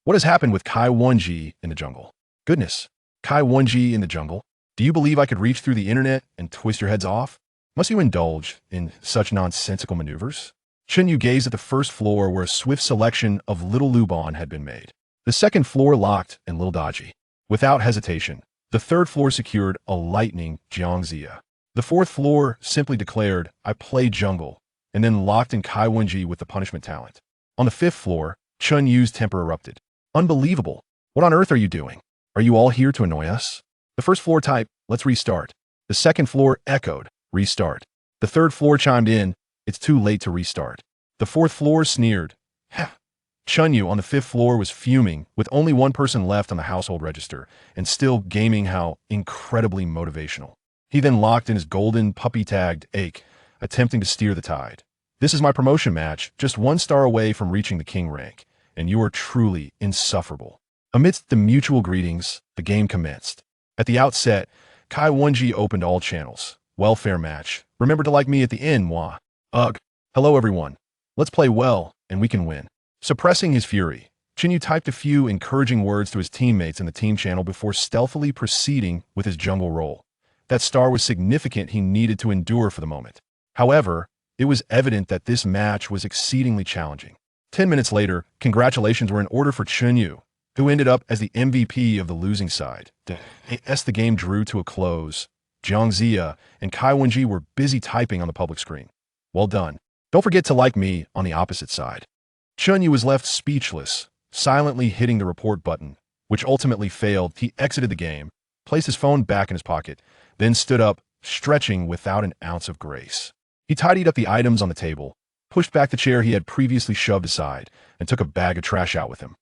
What has happened with Kai 1G in the jungle? Goodness, Kai 1G in the jungle? Do you believe I could reach through the internet and twist your heads off? Must you indulge in such nonsensical maneuvers? Chen Yu gazed at the first floor where a swift selection of little Lubon had been made. The second floor locked and little dodgy. Without hesitation, the third floor secured a lightning Jiangxia. The fourth floor simply declared, I play jungle, and then locked in Kai 1G with the punishment talent. On the fifth floor, Chen Yu's temper erupted. Unbelievable. What on earth are you doing? Are you all here to annoy us? The first floor typed, let's restart. The second floor echoed, restart. The third floor chimed in, it's too late to restart. The fourth floor sneered. Heh. Chen Yu on the fifth floor was fuming, with only one person left on the household register, and still gaming how incredibly motivational. He then locked in his golden puppy-tagged ache, attempting to steer the tide. This is my promotion match, just 1 star away from reaching the king rank, and you are truly insufferable. Amidst the mutual greetings, the game commenced. At the outset, Kai 1G opened all channels. Welfare match. Remember to like me at the end, moi. Ugh. Hello everyone. Let's play well, and we can win. Suppressing his fury, Chen Yu typed a few encouraging words to his teammates in the team channel before stealthily proceeding with his jungle role. That star was significant he needed to endure for the moment. However, it was evident that this match was exceedingly challenging. 10 minutes later, congratulations were in order for Chen Yu, who ended up as the MVP of the losing side. As the game drew to a close, Jiang Zia and Kai 1G were busy typing on the public screen. Well done. Don't forget to like me on the opposite side. Chen Yu was left speechless, silently hitting the report button, which ultimately failed. He exited the game, placed his phone back in his pocket, then stood up, stretching without an ounce of grace. He tidied up the items on the table, pushed back the chair he had previously shoved aside, and took a bag of trash out with him.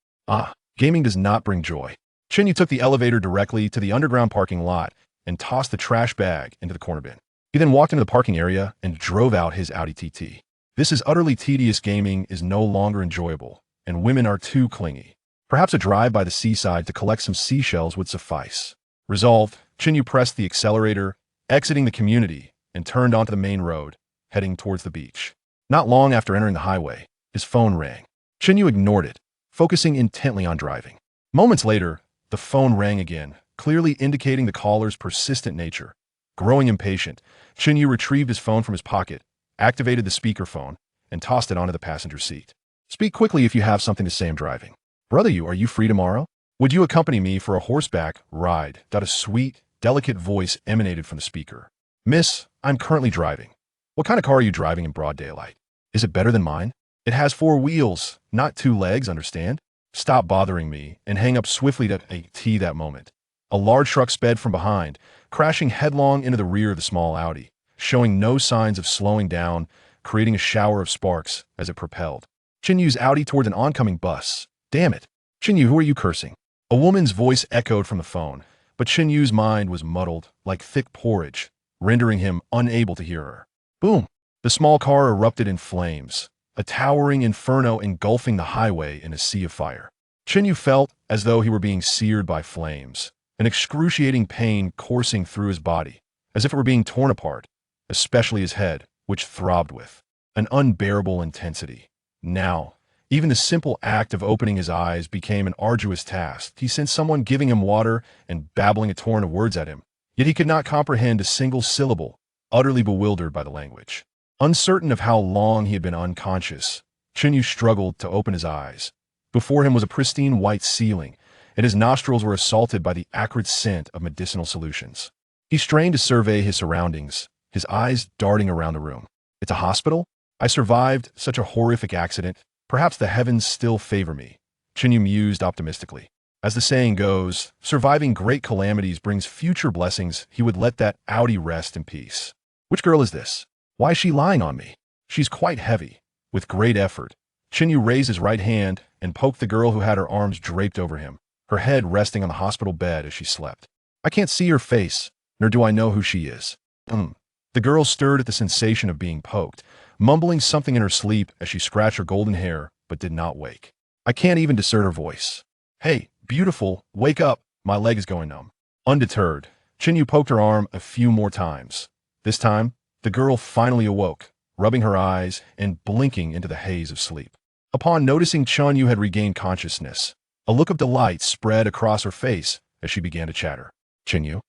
Gaming does not bring joy. Chen Yu took the elevator directly to the underground parking lot and tossed the trash bag into the corner bin. He then walked into the parking area and drove out his Audi TT. This is utterly tedious. Gaming is no longer enjoyable, and women are too clingy. Perhaps a drive by the seaside to collect some seashells would suffice. Resolved, Chen Yu pressed the accelerator, exiting the community, and turned onto the main road, heading towards the beach. Not long after entering the highway, his phone rang. Chen Yu ignored it, focusing intently on driving. Moments later, the phone rang again, clearly indicating the caller's persistent nature. Growing impatient, Chen Yu retrieved his phone from his pocket, activated the speakerphone, and tossed it onto the passenger seat. Speak quickly if you have something to say. I'm driving. Brother, are you free tomorrow? Would you accompany me for a horseback ride? A sweet, delicate voice emanated from the speaker. Miss, I'm currently driving. What kind of car are you driving in broad daylight? Is it better than mine? It has 4 wheels, not 2 legs, understand? Stop bothering me and hang up swiftly. That moment. A large truck sped from behind, crashing headlong into the rear of the small Audi, showing no signs of slowing down, creating a shower of sparks as it propelled. Chen Yu's Audi towards an oncoming bus. Damn it. Chen Yu, who are you cursing? A woman's voice echoed from the phone, but Chen Yu's mind was muddled like thick porridge, rendering him unable to hear her. Boom! The small car erupted in flames, a towering inferno engulfing the highway in a sea of fire. Chen Yu felt as though he were being seared by flames, an excruciating pain coursing through his body, as if it were being torn apart, especially his head, which throbbed with an unbearable intensity. Now, even the simple act of opening his eyes became an arduous task. He sensed someone giving him water and babbling a torrent of words at him, yet he could not comprehend a single syllable, utterly bewildered by the language. Uncertain of how long he had been unconscious, Chen Yu struggled to open his eyes. Before him was a pristine white ceiling, and his nostrils were assaulted by the acrid scent of medicinal solutions. He strained to survey his surroundings, his eyes darting around the room. It's a hospital? I survived such a horrific accident. Perhaps the heavens still favor me, Chen Yu mused optimistically. As the saying goes, surviving great calamities brings future blessings. He would let that Audi rest in peace. Which girl is this? Why is she lying on me? She's quite heavy. With great effort, Chen Yu raised his right hand and poked the girl who had her arms draped over him, her head resting on the hospital bed as she slept. I can't see her face, nor do I know who she is. The girl stirred at the sensation of being poked, mumbling something in her sleep as she scratched her golden hair, but did not wake. I can't even discern her voice. Hey, beautiful, wake up, my leg is going numb. Undeterred, Chen Yu poked her arm a few more times. This time, the girl finally awoke, rubbing her eyes and blinking into the haze of sleep. Upon noticing Chen Yu had regained consciousness, A look of delight spread across her face as she began to chatter. Chinyu?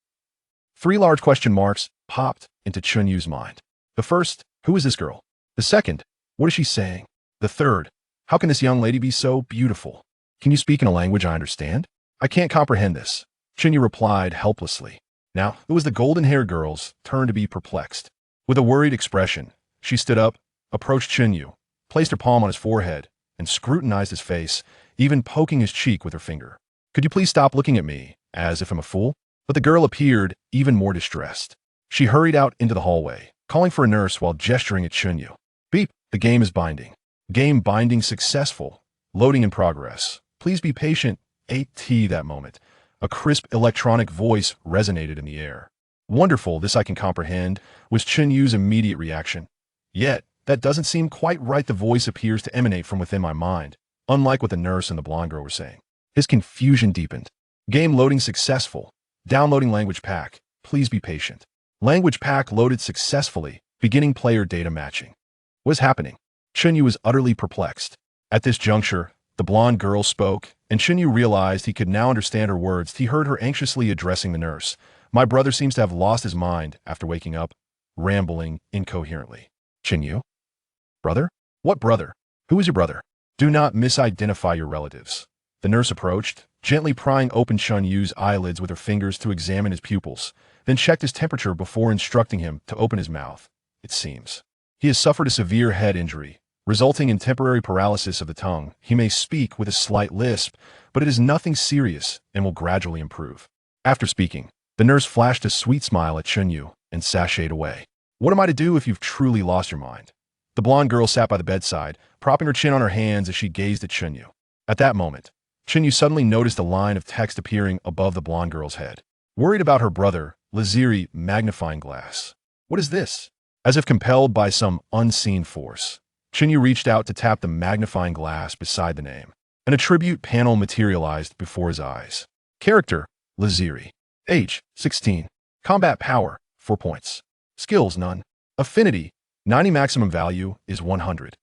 Three large question marks popped into Chunyu's mind. The first, who is this girl? The second, what is she saying? The third, how can this young lady be so beautiful? Can you speak in a language I understand? I can't comprehend this, Chinyu replied helplessly. Now, it was the golden-haired girl's turn to be perplexed. With a worried expression, she stood up, approached Chinyu, placed her palm on his forehead, and scrutinized his face, even poking his cheek with her finger. Could you please stop looking at me, as if I'm a fool? But the girl appeared even more distressed. She hurried out into the hallway, calling for a nurse while gesturing at Chinyu. Beep, the game is binding. Game binding successful. Loading in progress. Please be patient. AT that moment. A crisp electronic voice resonated in the air. Wonderful, this I can comprehend, was Chinyu's immediate reaction. Yet, that doesn't seem quite right. The voice appears to emanate from within my mind, unlike what the nurse and the blonde girl were saying. His confusion deepened. Game loading successful. Downloading language pack. Please be patient. Language pack loaded successfully, beginning player data matching. What is happening? Chinyu was utterly perplexed. At this juncture, the blonde girl spoke, and Chinyu realized he could now understand her words. He heard her anxiously addressing the nurse. My brother seems to have lost his mind after waking up, rambling incoherently. Chinyu? Brother? What brother? Who is your brother? Do not misidentify your relatives. The nurse approached, gently prying open Chinyu's eyelids with her fingers to examine his pupils, then checked his temperature before instructing him to open his mouth. It seems he has suffered a severe head injury, resulting in temporary paralysis of the tongue. He may speak with a slight lisp, but it is nothing serious and will gradually improve. After speaking, the nurse flashed a sweet smile at Chinyu and sashayed away. What am I to do if you've truly lost your mind? The blonde girl sat by the bedside, propping her chin on her hands as she gazed at Chinyu. At that moment, Chinyu suddenly noticed a line of text appearing above the blonde girl's head. Worried about her brother, Lazili magnifying glass. What is this? As if compelled by some unseen force, Chinyu reached out to tap the magnifying glass beside the name. An attribute panel materialized before his eyes. Character, Lazili. Age, 16. Combat power, 4 points. Skills, none. Affinity, 90. Maximum value is 100.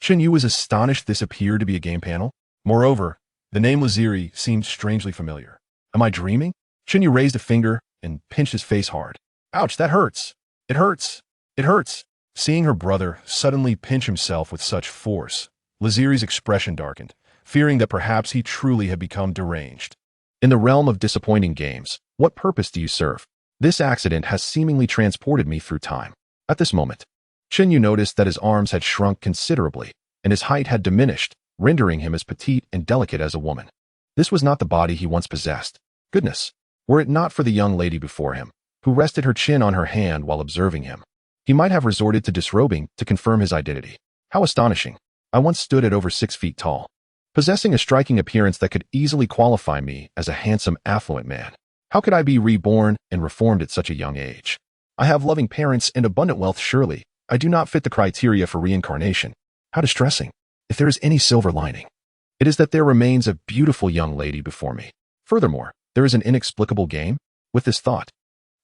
Chinyu was astonished this appeared to be a game panel. Moreover, the name Lazili seemed strangely familiar. Am I dreaming? Chinyu raised a finger and pinched his face hard. Ouch, that hurts. It hurts. It hurts. Seeing her brother suddenly pinch himself with such force, Lazili's expression darkened, fearing that perhaps he truly had become deranged. In the realm of disappointing games, what purpose do you serve? This accident has seemingly transported me through time. At this moment, Chinyu noticed that his arms had shrunk considerably, and his height had diminished, rendering him as petite and delicate as a woman. This was not the body he once possessed. Goodness, were it not for the young lady before him, who rested her chin on her hand while observing him, he might have resorted to disrobing to confirm his identity. How astonishing. I once stood at over 6 feet tall, possessing a striking appearance that could easily qualify me as a handsome, affluent man. How could I be reborn and reformed at such a young age? I have loving parents and abundant wealth. Surely, I do not fit the criteria for reincarnation. How distressing. If there is any silver lining, it is that there remains a beautiful young lady before me. Furthermore, there is an inexplicable game. With this thought,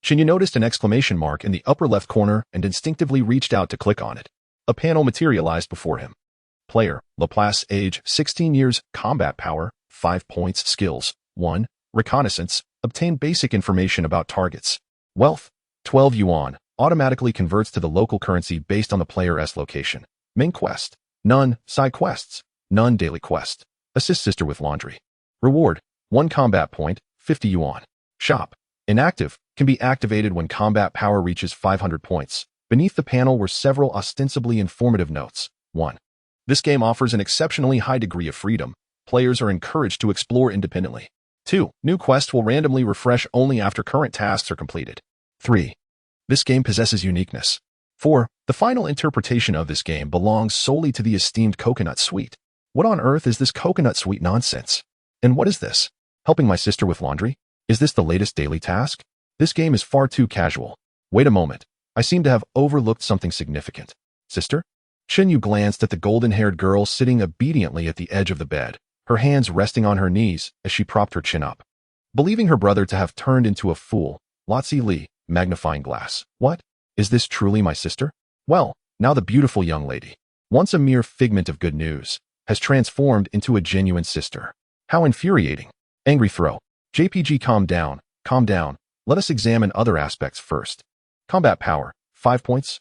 Chinyu noticed an exclamation mark in the upper left corner and instinctively reached out to click on it. A panel materialized before him. Player, Lapis, age, 16 years, combat power, 5 points, skills, 1, reconnaissance, obtain basic information about targets. Wealth, 12 yuan, automatically converts to the local currency based on the player's location. Main quest, none. Side quests, none. Daily quest, assist sister with laundry. Reward, 1 combat point, 50 yuan. Shop, inactive, can be activated when combat power reaches 500 points. Beneath the panel were several ostensibly informative notes. 1. This game offers an exceptionally high degree of freedom. Players are encouraged to explore independently. 2. New quests will randomly refresh only after current tasks are completed. 3. This game possesses uniqueness. 4. The final interpretation of this game belongs solely to the esteemed coconut sweet. What on earth is this coconut sweet nonsense? And what is this? Helping my sister with laundry? Is this the latest daily task? This game is far too casual. Wait a moment. I seem to have overlooked something significant. Sister? Chinyu glanced at the golden-haired girl sitting obediently at the edge of the bed, her hands resting on her knees as she propped her chin up. Believing her brother to have turned into a fool, Lazuli, magnifying glass. What? Is this truly my sister? Well, now the beautiful young lady, once a mere figment of good news, has transformed into a genuine sister. How infuriating. Angry throw. JPG, calm down. Calm down. Let us examine other aspects first. Combat power. 5 points?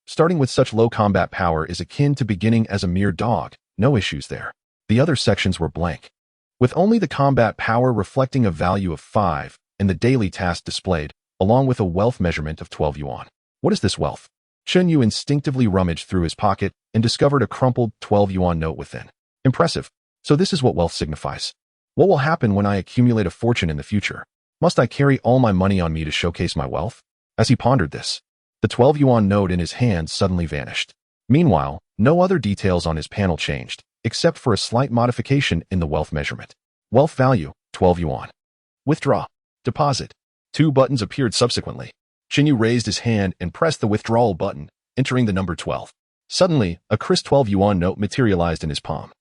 Starting with such low combat power is akin to beginning as a mere dog. No issues there. The other sections were blank, with only the combat power reflecting a value of 5 and the daily task displayed, along with a wealth measurement of 12 yuan. What is this wealth? Chen Yu instinctively rummaged through his pocket and discovered a crumpled 12 yuan note within. Impressive. So this is what wealth signifies. What will happen when I accumulate a fortune in the future? Must I carry all my money on me to showcase my wealth? As he pondered this, the 12 yuan note in his hand suddenly vanished. Meanwhile, no other details on his panel changed, except for a slight modification in the wealth measurement. Wealth value, 12 yuan. Withdraw. Deposit. 2 buttons appeared subsequently. Chen Yu raised his hand and pressed the withdrawal button, entering the number 12. Suddenly, a crisp 12 yuan note materialized in his palm,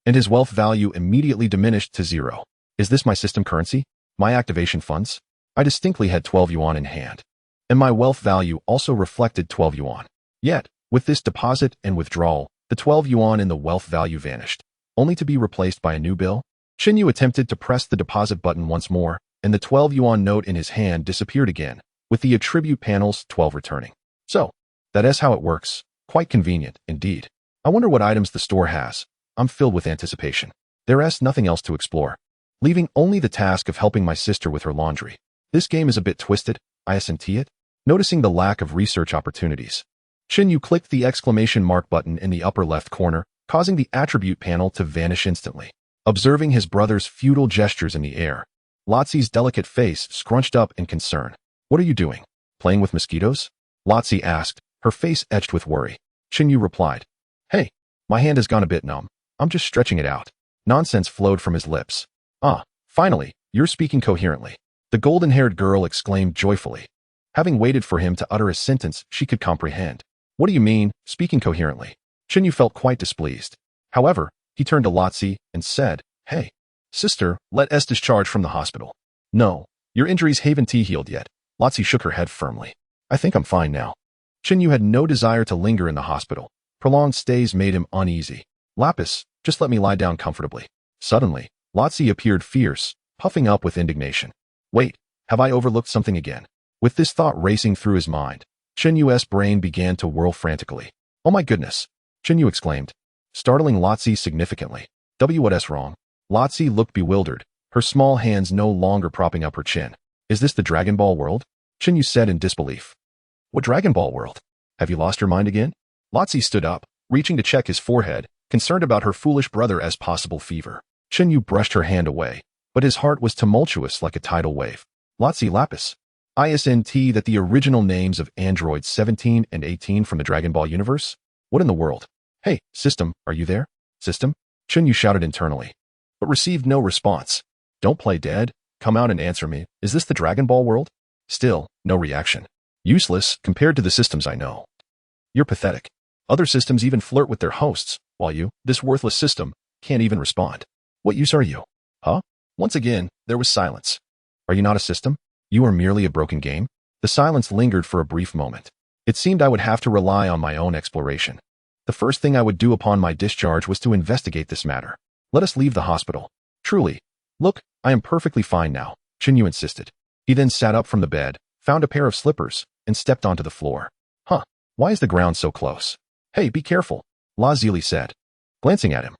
and his wealth value immediately diminished to 0. Is this my system currency? My activation funds? I distinctly had 12 yuan in hand, and my wealth value also reflected 12 yuan. Yet, with this deposit and withdrawal, the 12 yuan in the wealth value vanished, only to be replaced by a new bill. Chen Yu attempted to press the deposit button once more, and the 12 yuan note in his hand disappeared again, with the attribute panels 12 returning. So, that is how it works. Quite convenient, indeed. I wonder what items the store has. I'm filled with anticipation. There is nothing else to explore, leaving only the task of helping my sister with her laundry. This game is a bit twisted, isn't it? Noticing the lack of research opportunities, Chen Yu clicked the exclamation mark button in the upper left corner, causing the attribute panel to vanish instantly. Observing his brother's futile gestures in the air, Lazi's delicate face scrunched up in concern. What are you doing? Playing with mosquitoes? Lazi asked, her face etched with worry. Chen Yu replied, Hey, my hand has gone a bit numb. I'm just stretching it out. Nonsense flowed from his lips. Ah, finally, you're speaking coherently. The golden-haired girl exclaimed joyfully. Having waited for him to utter a sentence she could comprehend. What do you mean, speaking coherently? Chen Yu felt quite displeased. However, he turned to Lazi and said, Hey, sister, let us discharge from the hospital. No, your injuries haven't healed yet. Lazi shook her head firmly. I think I'm fine now. Chen Yu had no desire to linger in the hospital. Prolonged stays made him uneasy. Lapis, just let me lie down comfortably. Suddenly, Lazi appeared fierce, puffing up with indignation. Wait, have I overlooked something again? With this thought racing through his mind, Chen Yu's brain began to whirl frantically. Oh my goodness, Chen Yu exclaimed, startling Lazi significantly. What's wrong? Lazi looked bewildered, her small hands no longer propping up her chin. Is this the Dragon Ball world? Chen Yu said in disbelief. What Dragon Ball world? Have you lost your mind again? Lazi stood up, reaching to check his forehead, concerned about her foolish brother as possible fever. Chen Yu brushed her hand away, but his heart was tumultuous like a tidal wave. Lazi Lapis. Isn't that the original names of androids 17 and 18 from the Dragon Ball universe? What in the world? Hey, system, are you there? System? Chen Yu shouted internally, but received no response. Don't play dead. Come out and answer me. Is this the Dragon Ball world? Still, no reaction. Useless compared to the systems I know. You're pathetic. Other systems even flirt with their hosts, while you, this worthless system, can't even respond. What use are you? Huh? Once again, there was silence. Are you not a system? You are merely a broken game? The silence lingered for a brief moment. It seemed I would have to rely on my own exploration. The first thing I would do upon my discharge was to investigate this matter. Let us leave the hospital. Truly. Look, I am perfectly fine now, Chen Yu insisted. He then sat up from the bed, found a pair of slippers, and stepped onto the floor. Huh, why is the ground so close? Hey, be careful, Lazili said, glancing at him.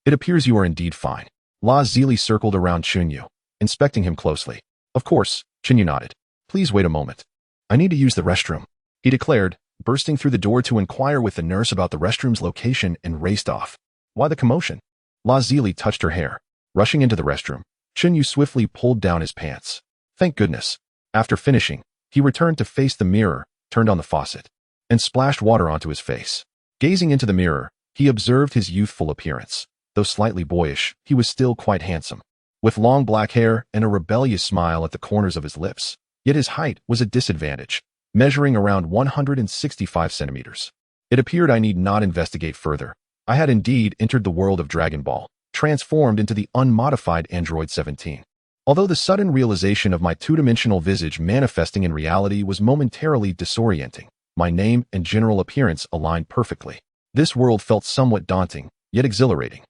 It appears you are indeed fine. Lazili circled around Chen Yu, inspecting him closely. Of course, Chen Yu nodded. Please wait a moment. I need to use the restroom, he declared, bursting through the door to inquire with the nurse about the restroom's location and raced off. Why the commotion? Lazili touched her hair. Rushing into the restroom, Chen Yu swiftly pulled down his pants. Thank goodness. After finishing, he returned to face the mirror, turned on the faucet, and splashed water onto his face. Gazing into the mirror, he observed his youthful appearance. Though slightly boyish, he was still quite handsome, with long black hair and a rebellious smile at the corners of his lips. Yet his height was a disadvantage, measuring around 165 centimeters. It appeared I need not investigate further. I had indeed entered the world of Dragon Ball, transformed into the unmodified Android 17. Although the sudden realization of my two-dimensional visage manifesting in reality was momentarily disorienting, my name and general appearance aligned perfectly. This world felt somewhat daunting, yet exhilarating.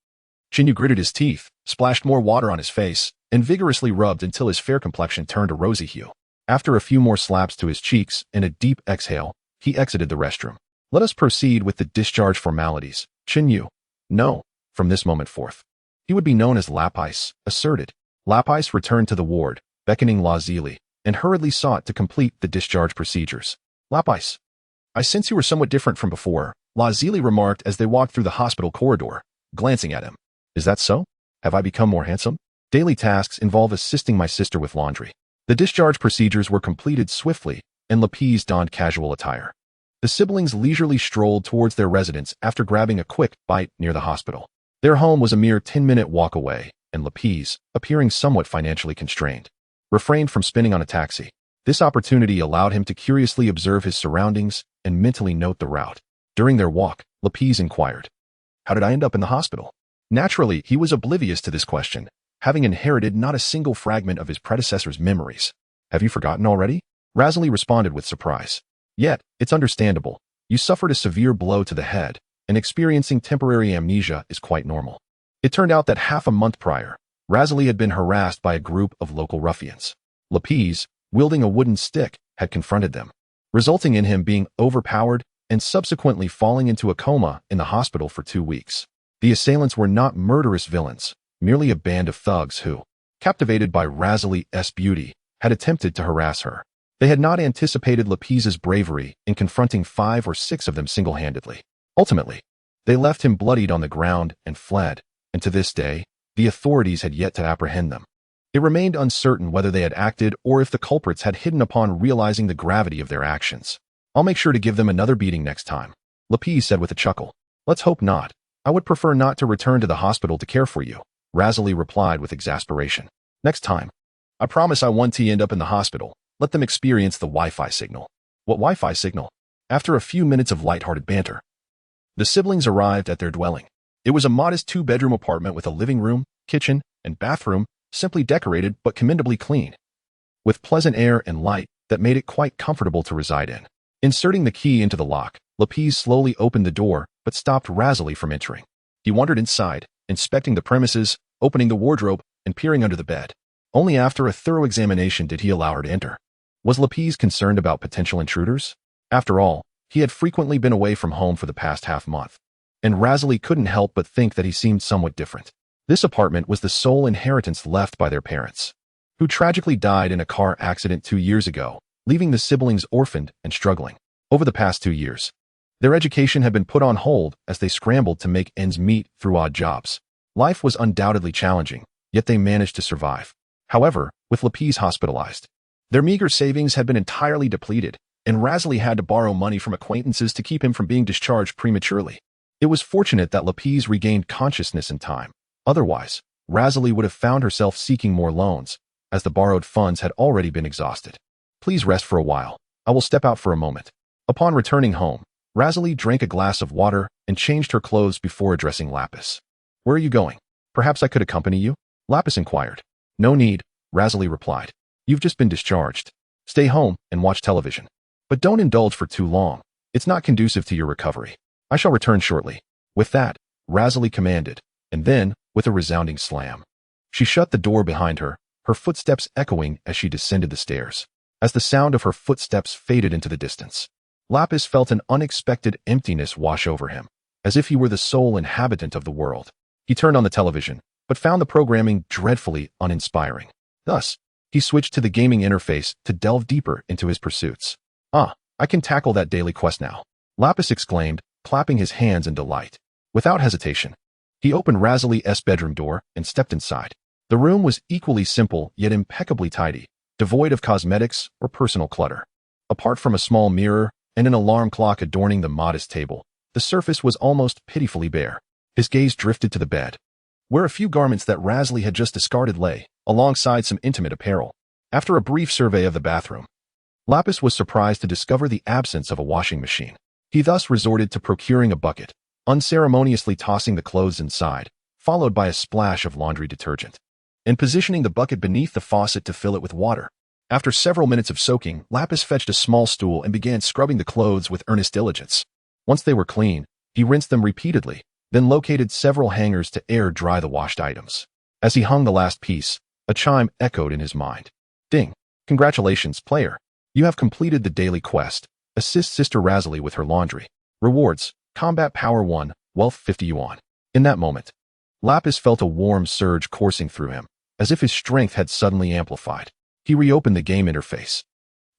Chinyu gritted his teeth, splashed more water on his face, and vigorously rubbed until his fair complexion turned a rosy hue. After a few more slaps to his cheeks and a deep exhale, he exited the restroom. Let us proceed with the discharge formalities. Chinyu. No, from this moment forth. He would be known as Lapis, asserted. Lapis returned to the ward, beckoning Lazili, and hurriedly sought to complete the discharge procedures. Lapis. I sense you were somewhat different from before, Lazili remarked as they walked through the hospital corridor, glancing at him. Is that so? Have I become more handsome? Daily tasks involve assisting my sister with laundry. The discharge procedures were completed swiftly, and Lapis donned casual attire. The siblings leisurely strolled towards their residence after grabbing a quick bite near the hospital. Their home was a mere 10-minute walk away, and Lapis, appearing somewhat financially constrained, refrained from spending on a taxi. This opportunity allowed him to curiously observe his surroundings and mentally note the route. During their walk, Lapis inquired, "How did I end up in the hospital?" Naturally, he was oblivious to this question, having inherited not a single fragment of his predecessor's memories. Have you forgotten already? Lazuli responded with surprise. Yet, it's understandable. You suffered a severe blow to the head, and experiencing temporary amnesia is quite normal. It turned out that half a month prior, Lazuli had been harassed by a group of local ruffians. Lapis, wielding a wooden stick, had confronted them, resulting in him being overpowered and subsequently falling into a coma in the hospital for 2 weeks. The assailants were not murderous villains, merely a band of thugs who, captivated by Lazuli's beauty, had attempted to harass her. They had not anticipated Lapis's bravery in confronting 5 or 6 of them single-handedly. Ultimately, they left him bloodied on the ground and fled, and to this day, the authorities had yet to apprehend them. It remained uncertain whether they had acted or if the culprits had hidden upon realizing the gravity of their actions. I'll make sure to give them another beating next time, Lapis said with a chuckle. Let's hope not. I would prefer not to return to the hospital to care for you, Lazuli replied with exasperation. Next time. I promise I won't end up in the hospital. Let them experience the Wi-Fi signal. What Wi-Fi signal? After a few minutes of lighthearted banter, the siblings arrived at their dwelling. It was a modest 2-bedroom apartment with a living room, kitchen, and bathroom, simply decorated but commendably clean, with pleasant air and light that made it quite comfortable to reside in. Inserting the key into the lock, Lapis slowly opened the door but stopped Lazuli from entering. He wandered inside, inspecting the premises, opening the wardrobe, and peering under the bed. Only after a thorough examination did he allow her to enter. Was Lapis concerned about potential intruders? After all, he had frequently been away from home for the past half-month, and Lazuli couldn't help but think that he seemed somewhat different. This apartment was the sole inheritance left by their parents, who tragically died in a car accident 2 years ago, leaving the siblings orphaned and struggling. Over the past 2 years, their education had been put on hold as they scrambled to make ends meet through odd jobs. Life was undoubtedly challenging, yet they managed to survive. However, with Lapis hospitalized, their meager savings had been entirely depleted, and Lazuli had to borrow money from acquaintances to keep him from being discharged prematurely. It was fortunate that Lapis regained consciousness in time. Otherwise, Lazuli would have found herself seeking more loans, as the borrowed funds had already been exhausted. Please rest for a while. I will step out for a moment. Upon returning home, Lazuli drank a glass of water and changed her clothes before addressing Lapis. Where are you going? Perhaps I could accompany you? Lapis inquired. No need, Lazuli replied. You've just been discharged. Stay home and watch television. But don't indulge for too long. It's not conducive to your recovery. I shall return shortly. With that, Lazuli commanded, and then, with a resounding slam, she shut the door behind her, her footsteps echoing as she descended the stairs. As the sound of her footsteps faded into the distance, Lapis felt an unexpected emptiness wash over him, as if he were the sole inhabitant of the world. He turned on the television, but found the programming dreadfully uninspiring. Thus, he switched to the gaming interface to delve deeper into his pursuits. Ah, I can tackle that daily quest now, Lapis exclaimed, clapping his hands in delight. Without hesitation, he opened Lazuli's bedroom door and stepped inside. The room was equally simple yet impeccably tidy, devoid of cosmetics or personal clutter. Apart from a small mirror and an alarm clock adorning the modest table, the surface was almost pitifully bare. His gaze drifted to the bed, where a few garments that Lazuli had just discarded lay, alongside some intimate apparel. After a brief survey of the bathroom, Lapis was surprised to discover the absence of a washing machine. He thus resorted to procuring a bucket, unceremoniously tossing the clothes inside, followed by a splash of laundry detergent, and positioning the bucket beneath the faucet to fill it with water. After several minutes of soaking, Lapis fetched a small stool and began scrubbing the clothes with earnest diligence. Once they were clean, he rinsed them repeatedly, then located several hangers to air dry the washed items. As he hung the last piece, a chime echoed in his mind. Ding! Congratulations, player. You have completed the daily quest. Assist Sister Lazuli with her laundry. Rewards: Combat Power 1, Wealth 50 Yuan. In that moment, Lapis felt a warm surge coursing through him, as if his strength had suddenly amplified. He reopened the game interface.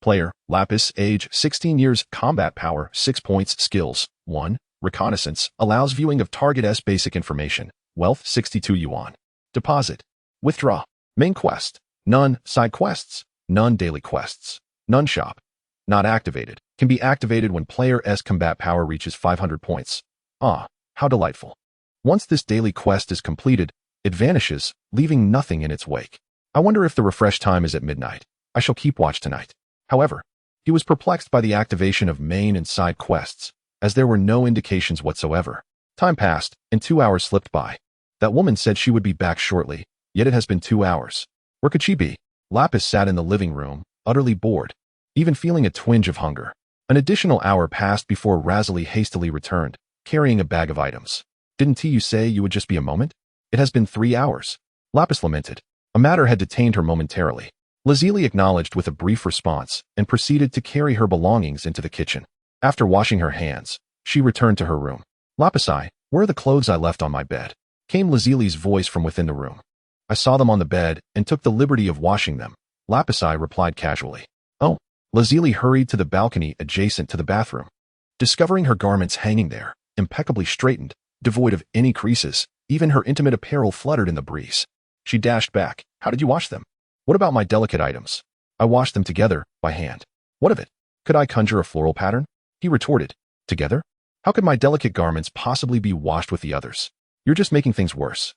Player: Lapis, age 16 years, combat power 6 points, skills 1, reconnaissance, allows viewing of target's basic information, wealth 62 yuan. Deposit. Withdraw. Main quest. None. Side quests. None. Daily quests. None. Shop. Not activated. Can be activated when player's combat power reaches 500 points. Ah, how delightful. Once this daily quest is completed, it vanishes, leaving nothing in its wake. I wonder if the refresh time is at midnight. I shall keep watch tonight. However, he was perplexed by the activation of main and side quests, as there were no indications whatsoever. Time passed, and 2 hours slipped by. That woman said she would be back shortly, yet it has been 2 hours. Where could she be? Lapis sat in the living room, utterly bored, even feeling a twinge of hunger. An additional hour passed before Lazuli hastily returned, carrying a bag of items. Didn't you say you would just be a moment? It has been 3 hours. Lapis lamented. A matter had detained her momentarily. Lazili acknowledged with a brief response and proceeded to carry her belongings into the kitchen. After washing her hands, she returned to her room. Lapisi, where are the clothes I left on my bed? Came Lazili's voice from within the room. I saw them on the bed and took the liberty of washing them. Lapisi replied casually. Oh. Lazili hurried to the balcony adjacent to the bathroom. Discovering her garments hanging there, impeccably straightened, devoid of any creases, even her intimate apparel fluttered in the breeze. She dashed back. How did you wash them? What about my delicate items? I washed them together, by hand. What of it? Could I conjure a floral pattern? He retorted. Together? How could my delicate garments possibly be washed with the others? You're just making things worse.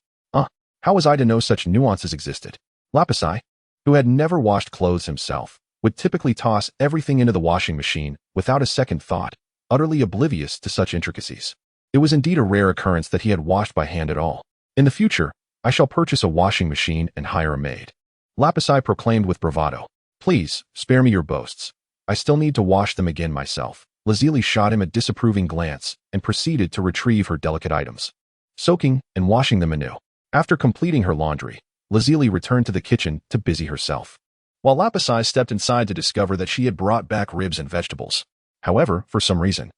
How was I to know such nuances existed? Lapisi, who had never washed clothes himself, would typically toss everything into the washing machine without a second thought, utterly oblivious to such intricacies. It was indeed a rare occurrence that he had washed by hand at all. In the future, I shall purchase a washing machine and hire a maid. Lapisi proclaimed with bravado. Please, spare me your boasts. I still need to wash them again myself. Lazili shot him a disapproving glance and proceeded to retrieve her delicate items, soaking and washing them anew. After completing her laundry, Lazili returned to the kitchen to busy herself, while Lapisi stepped inside to discover that she had brought back ribs and vegetables. However, for some reason,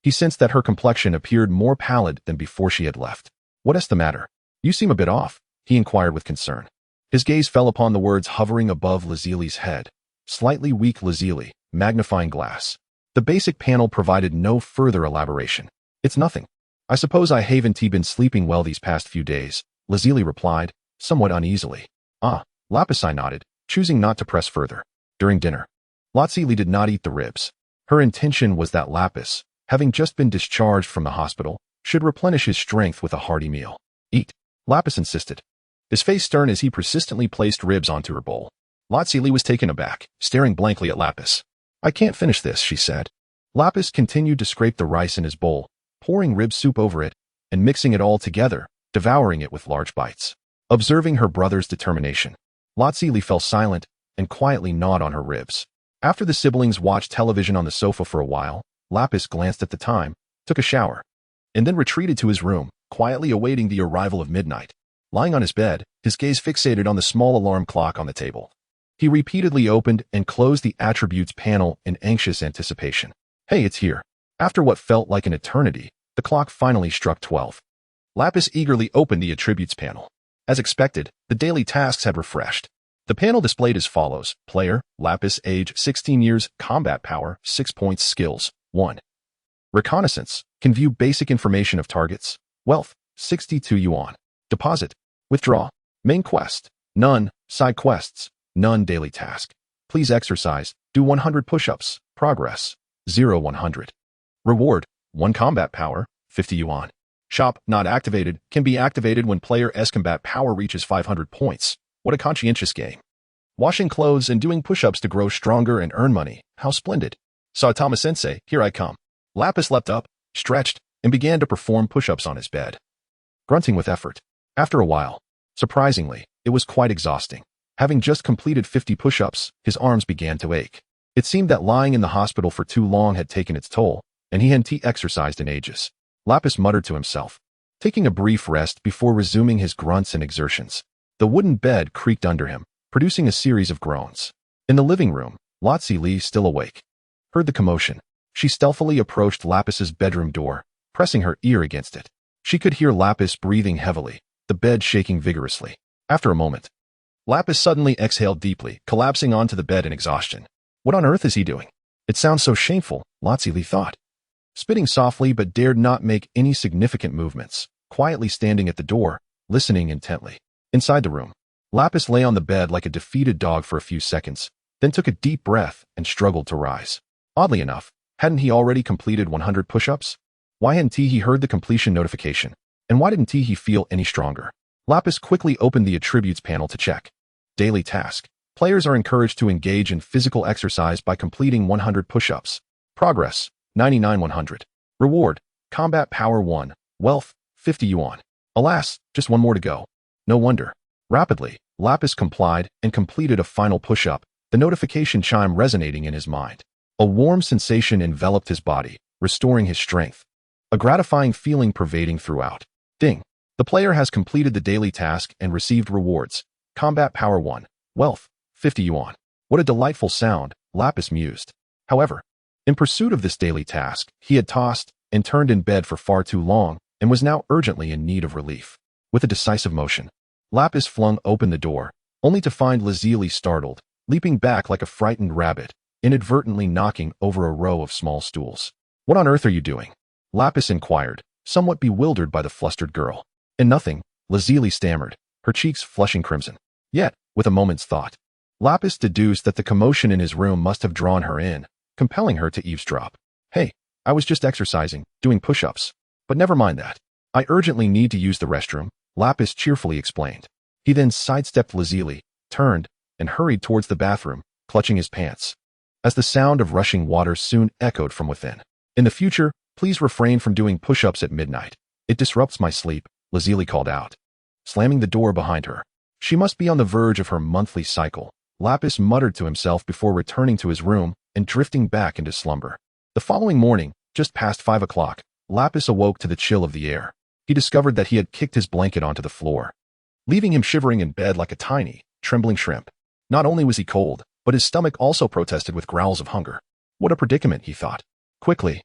he sensed that her complexion appeared more pallid than before she had left. What is the matter? You seem a bit off, he inquired with concern. His gaze fell upon the words hovering above Lazili's head. Slightly weak Lazili, magnifying glass. The basic panel provided no further elaboration. It's nothing. I suppose I haven't been sleeping well these past few days, Lazili replied, somewhat uneasily. Lapisi nodded, choosing not to press further. During dinner, Lazili did not eat the ribs. Her intention was that Lapis, having just been discharged from the hospital, should replenish his strength with a hearty meal. Eat, Lapis insisted, his face stern as he persistently placed ribs onto her bowl. Lazili was taken aback, staring blankly at Lapis. I can't finish this, she said. Lapis continued to scrape the rice in his bowl, pouring rib soup over it, and mixing it all together, devouring it with large bites. Observing her brother's determination, Lazili fell silent and quietly gnawed on her ribs. After the siblings watched television on the sofa for a while, Lapis glanced at the time, took a shower, and then retreated to his room, quietly awaiting the arrival of midnight. Lying on his bed, his gaze fixated on the small alarm clock on the table. He repeatedly opened and closed the attributes panel in anxious anticipation. Hey, it's here. After what felt like an eternity, the clock finally struck 12. Lapis eagerly opened the attributes panel. As expected, the daily tasks had refreshed. The panel displayed as follows. Player, Lapis, age 16 years, combat power, 6 points, skills, 1. Reconnaissance, can view basic information of targets, wealth, 62 yuan. Deposit, withdraw, main quest, none, side quests, none daily task. Please exercise, do 100 push-ups, progress, 0-100. Reward, 1 combat power, 50 yuan. Shop, not activated, can be activated when player's combat power reaches 500 points. What a conscientious game. Washing clothes and doing push-ups to grow stronger and earn money. How splendid. Saitama-sensei, here I come. Lapis leapt up, stretched, and began to perform push-ups on his bed, grunting with effort. After a while, surprisingly, it was quite exhausting. Having just completed 50 push-ups, his arms began to ache. It seemed that lying in the hospital for too long had taken its toll, and he hadn't exercised in ages. Lapis muttered to himself. taking a brief rest before resuming his grunts and exertions. The wooden bed creaked under him, producing a series of groans. In the living room, Lazili, still awake, heard the commotion. She stealthily approached Lapis's bedroom door, pressing her ear against it. She could hear Lapis breathing heavily, the bed shaking vigorously. After a moment, Lapis suddenly exhaled deeply, collapsing onto the bed in exhaustion. What on earth is he doing? It sounds so shameful, Lazili thought. Spitting softly but dared not make any significant movements, quietly standing at the door, listening intently. Inside the room, Lapis lay on the bed like a defeated dog for a few seconds, then took a deep breath and struggled to rise. Oddly enough, hadn't he already completed 100 push-ups? Why hadn't he heard the completion notification? And why didn't he feel any stronger? Lapis quickly opened the attributes panel to check. Daily task. Players are encouraged to engage in physical exercise by completing 100 push-ups. Progress, 99-100. Reward, combat power 1, wealth, 50 yuan. Alas, just one more to go. No wonder. Rapidly, Lapis complied and completed a final push-up, the notification chime resonating in his mind. A warm sensation enveloped his body, restoring his strength. A gratifying feeling pervading throughout. Ding. The player has completed the daily task and received rewards. Combat power 1, wealth, 50 yuan. What a delightful sound, Lapis mused. However, in pursuit of this daily task, he had tossed and turned in bed for far too long and was now urgently in need of relief. With a decisive motion, Lapis flung open the door, only to find Lazili startled, leaping back like a frightened rabbit, inadvertently knocking over a row of small stools. What on earth are you doing? Lapis inquired, somewhat bewildered by the flustered girl. And nothing, Lazili stammered, her cheeks flushing crimson. Yet, with a moment's thought, Lapis deduced that the commotion in his room must have drawn her in, compelling her to eavesdrop. Hey, I was just exercising, doing push-ups. But never mind that. I urgently need to use the restroom, Lapis cheerfully explained. He then sidestepped Lazili, turned, and hurried towards the bathroom, clutching his pants. As the sound of rushing water soon echoed from within. In the future, please refrain from doing push-ups at midnight. It disrupts my sleep, Lazili called out, slamming the door behind her. She must be on the verge of her monthly cycle, Lapis muttered to himself before returning to his room and drifting back into slumber. The following morning, just past 5 o'clock, Lapis awoke to the chill of the air. He discovered that he had kicked his blanket onto the floor, leaving him shivering in bed like a tiny, trembling shrimp. Not only was he cold, but his stomach also protested with growls of hunger. What a predicament, he thought. Quickly,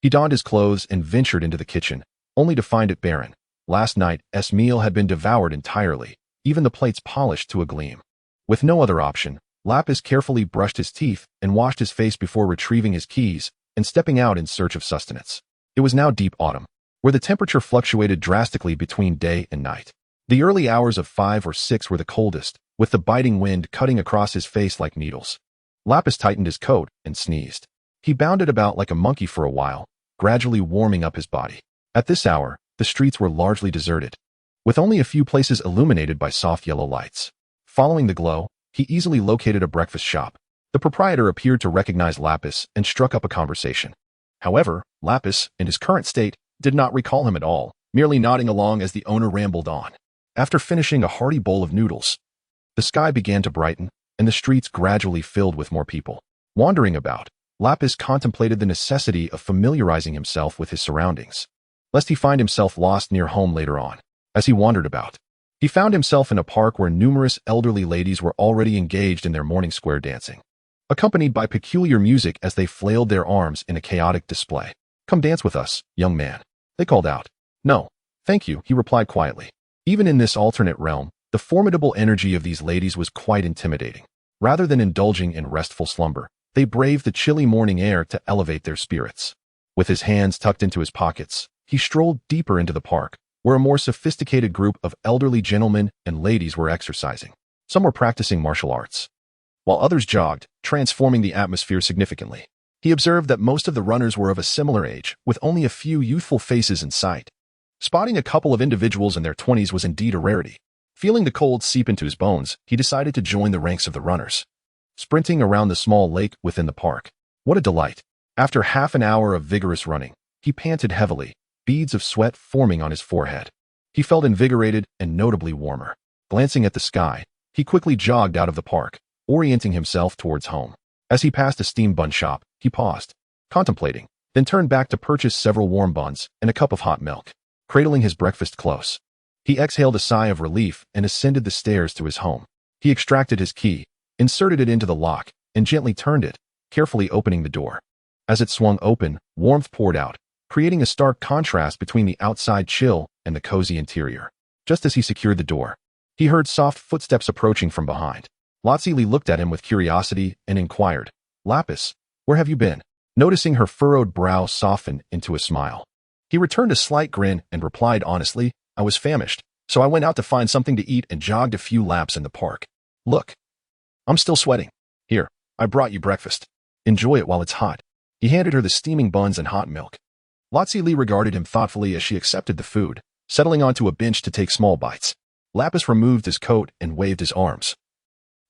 he donned his clothes and ventured into the kitchen, only to find it barren. Last night's meal had been devoured entirely, even the plates polished to a gleam. With no other option, Lapis carefully brushed his teeth and washed his face before retrieving his keys and stepping out in search of sustenance. It was now deep autumn, where the temperature fluctuated drastically between day and night. The early hours of 5 or 6 were the coldest, with the biting wind cutting across his face like needles. Lapis tightened his coat and sneezed. He bounded about like a monkey for a while, gradually warming up his body. At this hour, the streets were largely deserted, with only a few places illuminated by soft yellow lights. Following the glow, he easily located a breakfast shop. The proprietor appeared to recognize Lapis and struck up a conversation. However, Lapis, in his current state, did not recall him at all, merely nodding along as the owner rambled on. After finishing a hearty bowl of noodles, the sky began to brighten, and the streets gradually filled with more people. Wandering about, Lapis contemplated the necessity of familiarizing himself with his surroundings, lest he find himself lost near home later on. As he wandered about, he found himself in a park where numerous elderly ladies were already engaged in their morning square dancing, accompanied by peculiar music as they flailed their arms in a chaotic display. "Come dance with us, young man," they called out. "No, thank you," he replied quietly. Even in this alternate realm, the formidable energy of these ladies was quite intimidating. Rather than indulging in restful slumber, they braved the chilly morning air to elevate their spirits. With his hands tucked into his pockets, he strolled deeper into the park, where a more sophisticated group of elderly gentlemen and ladies were exercising. Some were practicing martial arts, while others jogged, transforming the atmosphere significantly. He observed that most of the runners were of a similar age, with only a few youthful faces in sight. Spotting a couple of individuals in their 20s was indeed a rarity. Feeling the cold seep into his bones, he decided to join the ranks of the runners, sprinting around the small lake within the park. What a delight! After half an hour of vigorous running, he panted heavily, beads of sweat forming on his forehead. He felt invigorated and notably warmer. Glancing at the sky, he quickly jogged out of the park, orienting himself towards home. As he passed a steam bun shop, he paused, contemplating, then turned back to purchase several warm buns and a cup of hot milk. cradling his breakfast close. He exhaled a sigh of relief and ascended the stairs to his home. He extracted his key, inserted it into the lock, and gently turned it, carefully opening the door. As it swung open, warmth poured out, creating a stark contrast between the outside chill and the cozy interior. Just as he secured the door, he heard soft footsteps approaching from behind. Lazili looked at him with curiosity and inquired, "Lapis, where have you been?" Noticing her furrowed brow soften into a smile. He returned a slight grin and replied honestly, "I was famished, so I went out to find something to eat and jogged a few laps in the park. Look, I'm still sweating. Here, I brought you breakfast. Enjoy it while it's hot." He handed her the steaming buns and hot milk. Lazili regarded him thoughtfully as she accepted the food, settling onto a bench to take small bites. Lapis removed his coat and waved his arms,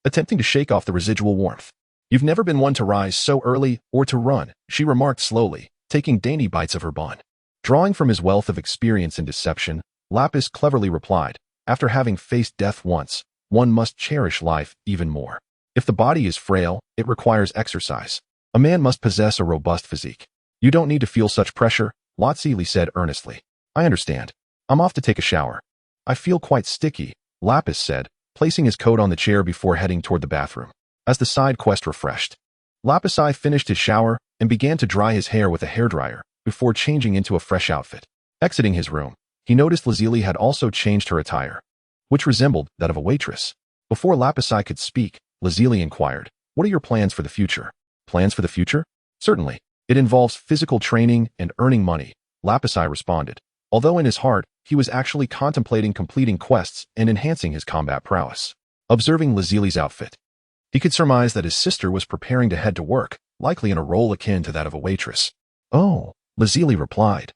attempting to shake off the residual warmth. "You've never been one to rise so early or to run," she remarked slowly, taking dainty bites of her bun. Drawing from his wealth of experience in deception, Lapis cleverly replied, "After having faced death once, one must cherish life even more. If the body is frail, it requires exercise. A man must possess a robust physique." "You don't need to feel such pressure," Lazili said earnestly. "I understand. I'm off to take a shower." "I feel quite sticky," Lapis said, placing his coat on the chair before heading toward the bathroom. As the side quest refreshed, Lapis finished his shower and began to dry his hair with a hairdryer before changing into a fresh outfit. Exiting his room, he noticed Lazili had also changed her attire, which resembled that of a waitress. Before Lapis could speak, Lazili inquired, "What are your plans for the future?" "Plans for the future? Certainly. It involves physical training and earning money," Lapis responded, although in his heart, he was actually contemplating completing quests and enhancing his combat prowess. Observing Lazili's outfit, he could surmise that his sister was preparing to head to work, likely in a role akin to that of a waitress. "Oh," Lazili replied.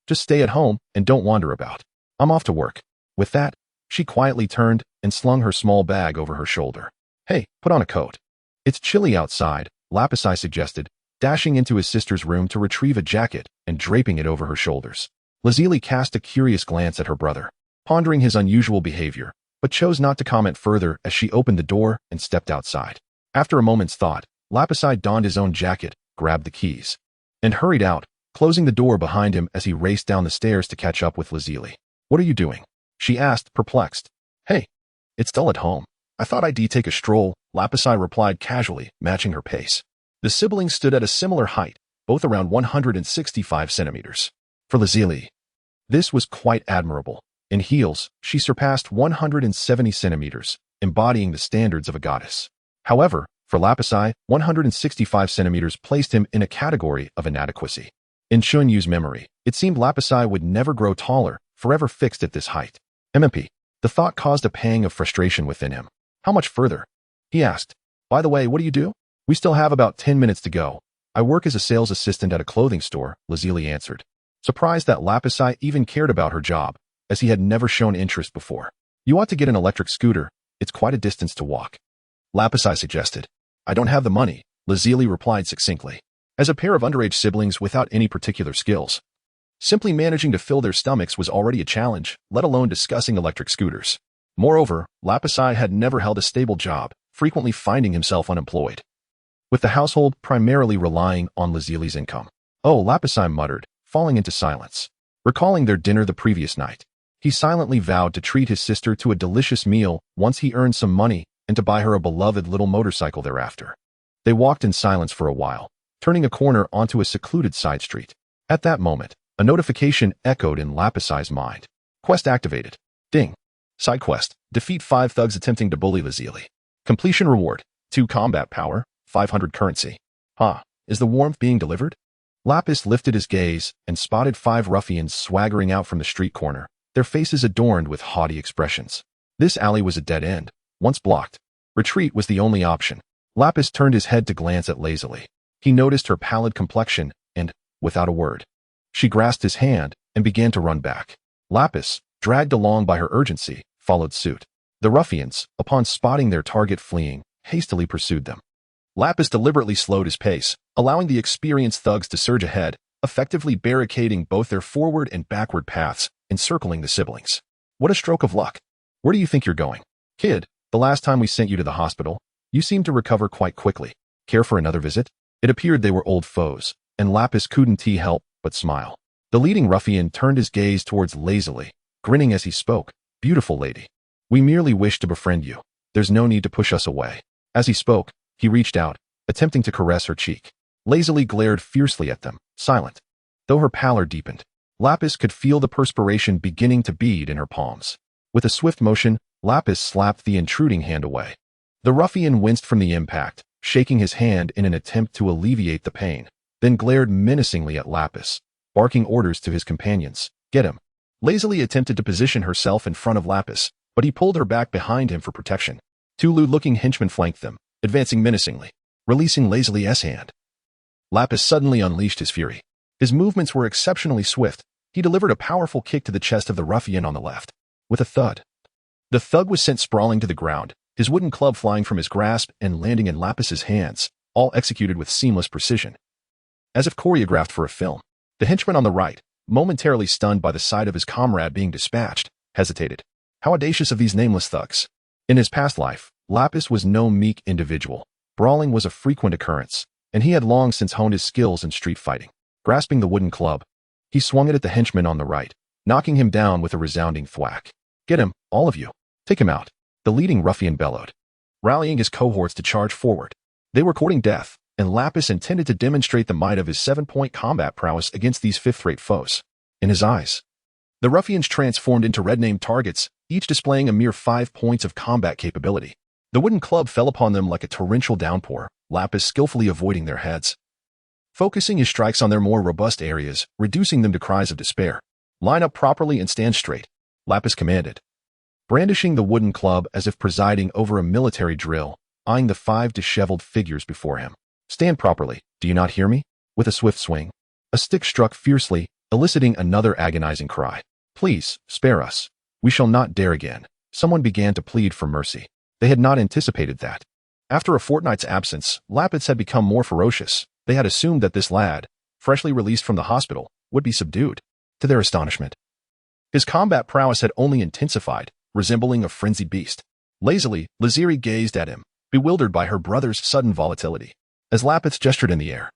"Just stay at home and don't wander about. I'm off to work." With that, she quietly turned and slung her small bag over her shoulder. "Hey, put on a coat. It's chilly outside," Lapis suggested, dashing into his sister's room to retrieve a jacket and draping it over her shoulders. Lazili cast a curious glance at her brother, pondering his unusual behavior, but chose not to comment further as she opened the door and stepped outside. After a moment's thought, Lapis donned his own jacket, grabbed the keys, and hurried out, closing the door behind him as he raced down the stairs to catch up with Lazili. "What are you doing?" she asked, perplexed. "Hey, it's dull at home. I thought I'd take a stroll," Lapis replied casually, matching her pace. The siblings stood at a similar height, both around 165 centimeters. For Lazili, this was quite admirable. In heels, she surpassed 170 centimeters, embodying the standards of a goddess. However, for Lapis, 165 centimeters placed him in a category of inadequacy. In Chunyu's memory, it seemed Lapis would never grow taller, forever fixed at this height. "MMP." The thought caused a pang of frustration within him. "How much further?" he asked. "By the way, what do you do?" "We still have about 10 minutes to go. I work as a sales assistant at a clothing store," Lazili answered, surprised that Lapis even cared about her job, as he had never shown interest before. "You ought to get an electric scooter. It's quite a distance to walk," Lapis suggested. "I don't have the money," Lazili replied succinctly. As a pair of underage siblings without any particular skills, simply managing to fill their stomachs was already a challenge, let alone discussing electric scooters. Moreover, Lapis had never held a stable job, frequently finding himself unemployed, with the household primarily relying on Lazili's income. "Oh," Lapis muttered, falling into silence. Recalling their dinner the previous night, he silently vowed to treat his sister to a delicious meal once he earned some money and to buy her a beloved little motorcycle thereafter. They walked in silence for a while, turning a corner onto a secluded side street. At that moment, a notification echoed in Lapis' mind. Quest activated. Ding. Side quest. Defeat 5 thugs attempting to bully Lazili. Completion reward. 2 combat power, 500 currency. Is the warmth being delivered? Lapis lifted his gaze and spotted 5 ruffians swaggering out from the street corner, their faces adorned with haughty expressions. This alley was a dead end, once blocked. Retreat was the only option. Lapis turned his head to glance at Lazuli. He noticed her pallid complexion and, without a word, she grasped his hand and began to run back. Lapis, dragged along by her urgency, followed suit. The ruffians, upon spotting their target fleeing, hastily pursued them. Lapis deliberately slowed his pace, allowing the experienced thugs to surge ahead, effectively barricading both their forward and backward paths, encircling the siblings. What a stroke of luck. Where do you think you're going? Kid, the last time we sent you to the hospital, you seemed to recover quite quickly. Care for another visit? It appeared they were old foes, and Lapis couldn't help but smile. The leading ruffian turned his gaze towards Lazuli, grinning as he spoke. Beautiful lady. We merely wish to befriend you. There's no need to push us away. As he spoke, he reached out, attempting to caress her cheek. Lazuli glared fiercely at them, silent. Though her pallor deepened, Lapis could feel the perspiration beginning to bead in her palms. With a swift motion, Lapis slapped the intruding hand away. The ruffian winced from the impact, shaking his hand in an attempt to alleviate the pain, then glared menacingly at Lapis, barking orders to his companions. Get him. Lazuli attempted to position herself in front of Lapis, but he pulled her back behind him for protection. Two lewd-looking henchmen flanked them, advancing menacingly, releasing Lazuli's hand. Lapis suddenly unleashed his fury. His movements were exceptionally swift. He delivered a powerful kick to the chest of the ruffian on the left. With a thud, the thug was sent sprawling to the ground, his wooden club flying from his grasp and landing in Lapis's hands, all executed with seamless precision. As if choreographed for a film, the henchman on the right, momentarily stunned by the sight of his comrade being dispatched, hesitated. How audacious of these nameless thugs. In his past life, Lapis was no meek individual. Brawling was a frequent occurrence, and he had long since honed his skills in street fighting. Grasping the wooden club, he swung it at the henchman on the right, knocking him down with a resounding thwack. Get him, all of you. Take him out. The leading ruffian bellowed, rallying his cohorts to charge forward. They were courting death, and Lapis intended to demonstrate the might of his 7-point combat prowess against these fifth-rate foes. In his eyes, the ruffians transformed into red-named targets, each displaying a mere 5 points of combat capability. The wooden club fell upon them like a torrential downpour, Lapis skillfully avoiding their heads, focusing his strikes on their more robust areas, reducing them to cries of despair. Line up properly and stand straight, Lapis commanded, brandishing the wooden club as if presiding over a military drill, eyeing the 5 disheveled figures before him. Stand properly, do you not hear me? With a swift swing, a stick struck fiercely, eliciting another agonizing cry. Please, spare us. We shall not dare again. Someone began to plead for mercy. They had not anticipated that. After a fortnight's absence, Lapis had become more ferocious. They had assumed that this lad, freshly released from the hospital, would be subdued. To their astonishment, his combat prowess had only intensified, resembling a frenzied beast. Lazily, Lazili gazed at him, bewildered by her brother's sudden volatility. As Lapis gestured in the air,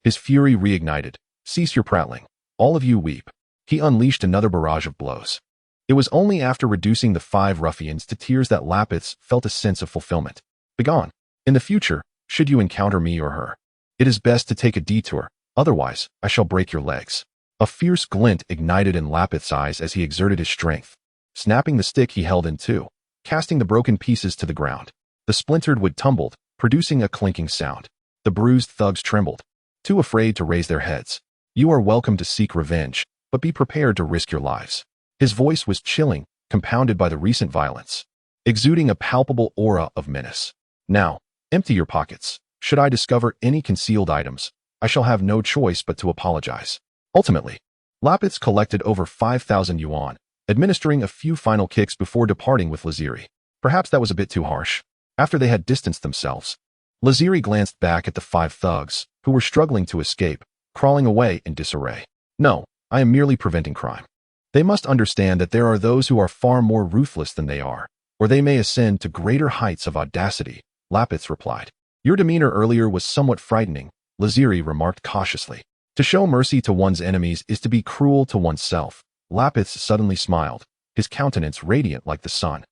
his fury reignited. Cease your prattling. All of you weep. He unleashed another barrage of blows. It was only after reducing the 5 ruffians to tears that Lapis felt a sense of fulfillment. Begone. In the future, should you encounter me or her, it is best to take a detour, otherwise I shall break your legs. A fierce glint ignited in Lapis' eyes as he exerted his strength, snapping the stick he held in two, casting the broken pieces to the ground. The splintered wood tumbled, producing a clinking sound. The bruised thugs trembled, too afraid to raise their heads. You are welcome to seek revenge, but be prepared to risk your lives. His voice was chilling, compounded by the recent violence, exuding a palpable aura of menace. Now, empty your pockets. Should I discover any concealed items, I shall have no choice but to apologize. Ultimately, Lapis collected over 5,000 yuan, administering a few final kicks before departing with Lazili. Perhaps that was a bit too harsh. After they had distanced themselves, Lazili glanced back at the 5 thugs, who were struggling to escape, crawling away in disarray. No, I am merely preventing crime. They must understand that there are those who are far more ruthless than they are, or they may ascend to greater heights of audacity, Lapis replied. Your demeanor earlier was somewhat frightening, Lazili remarked cautiously. To show mercy to one's enemies is to be cruel to oneself. Lapis suddenly smiled, his countenance radiant like the sun.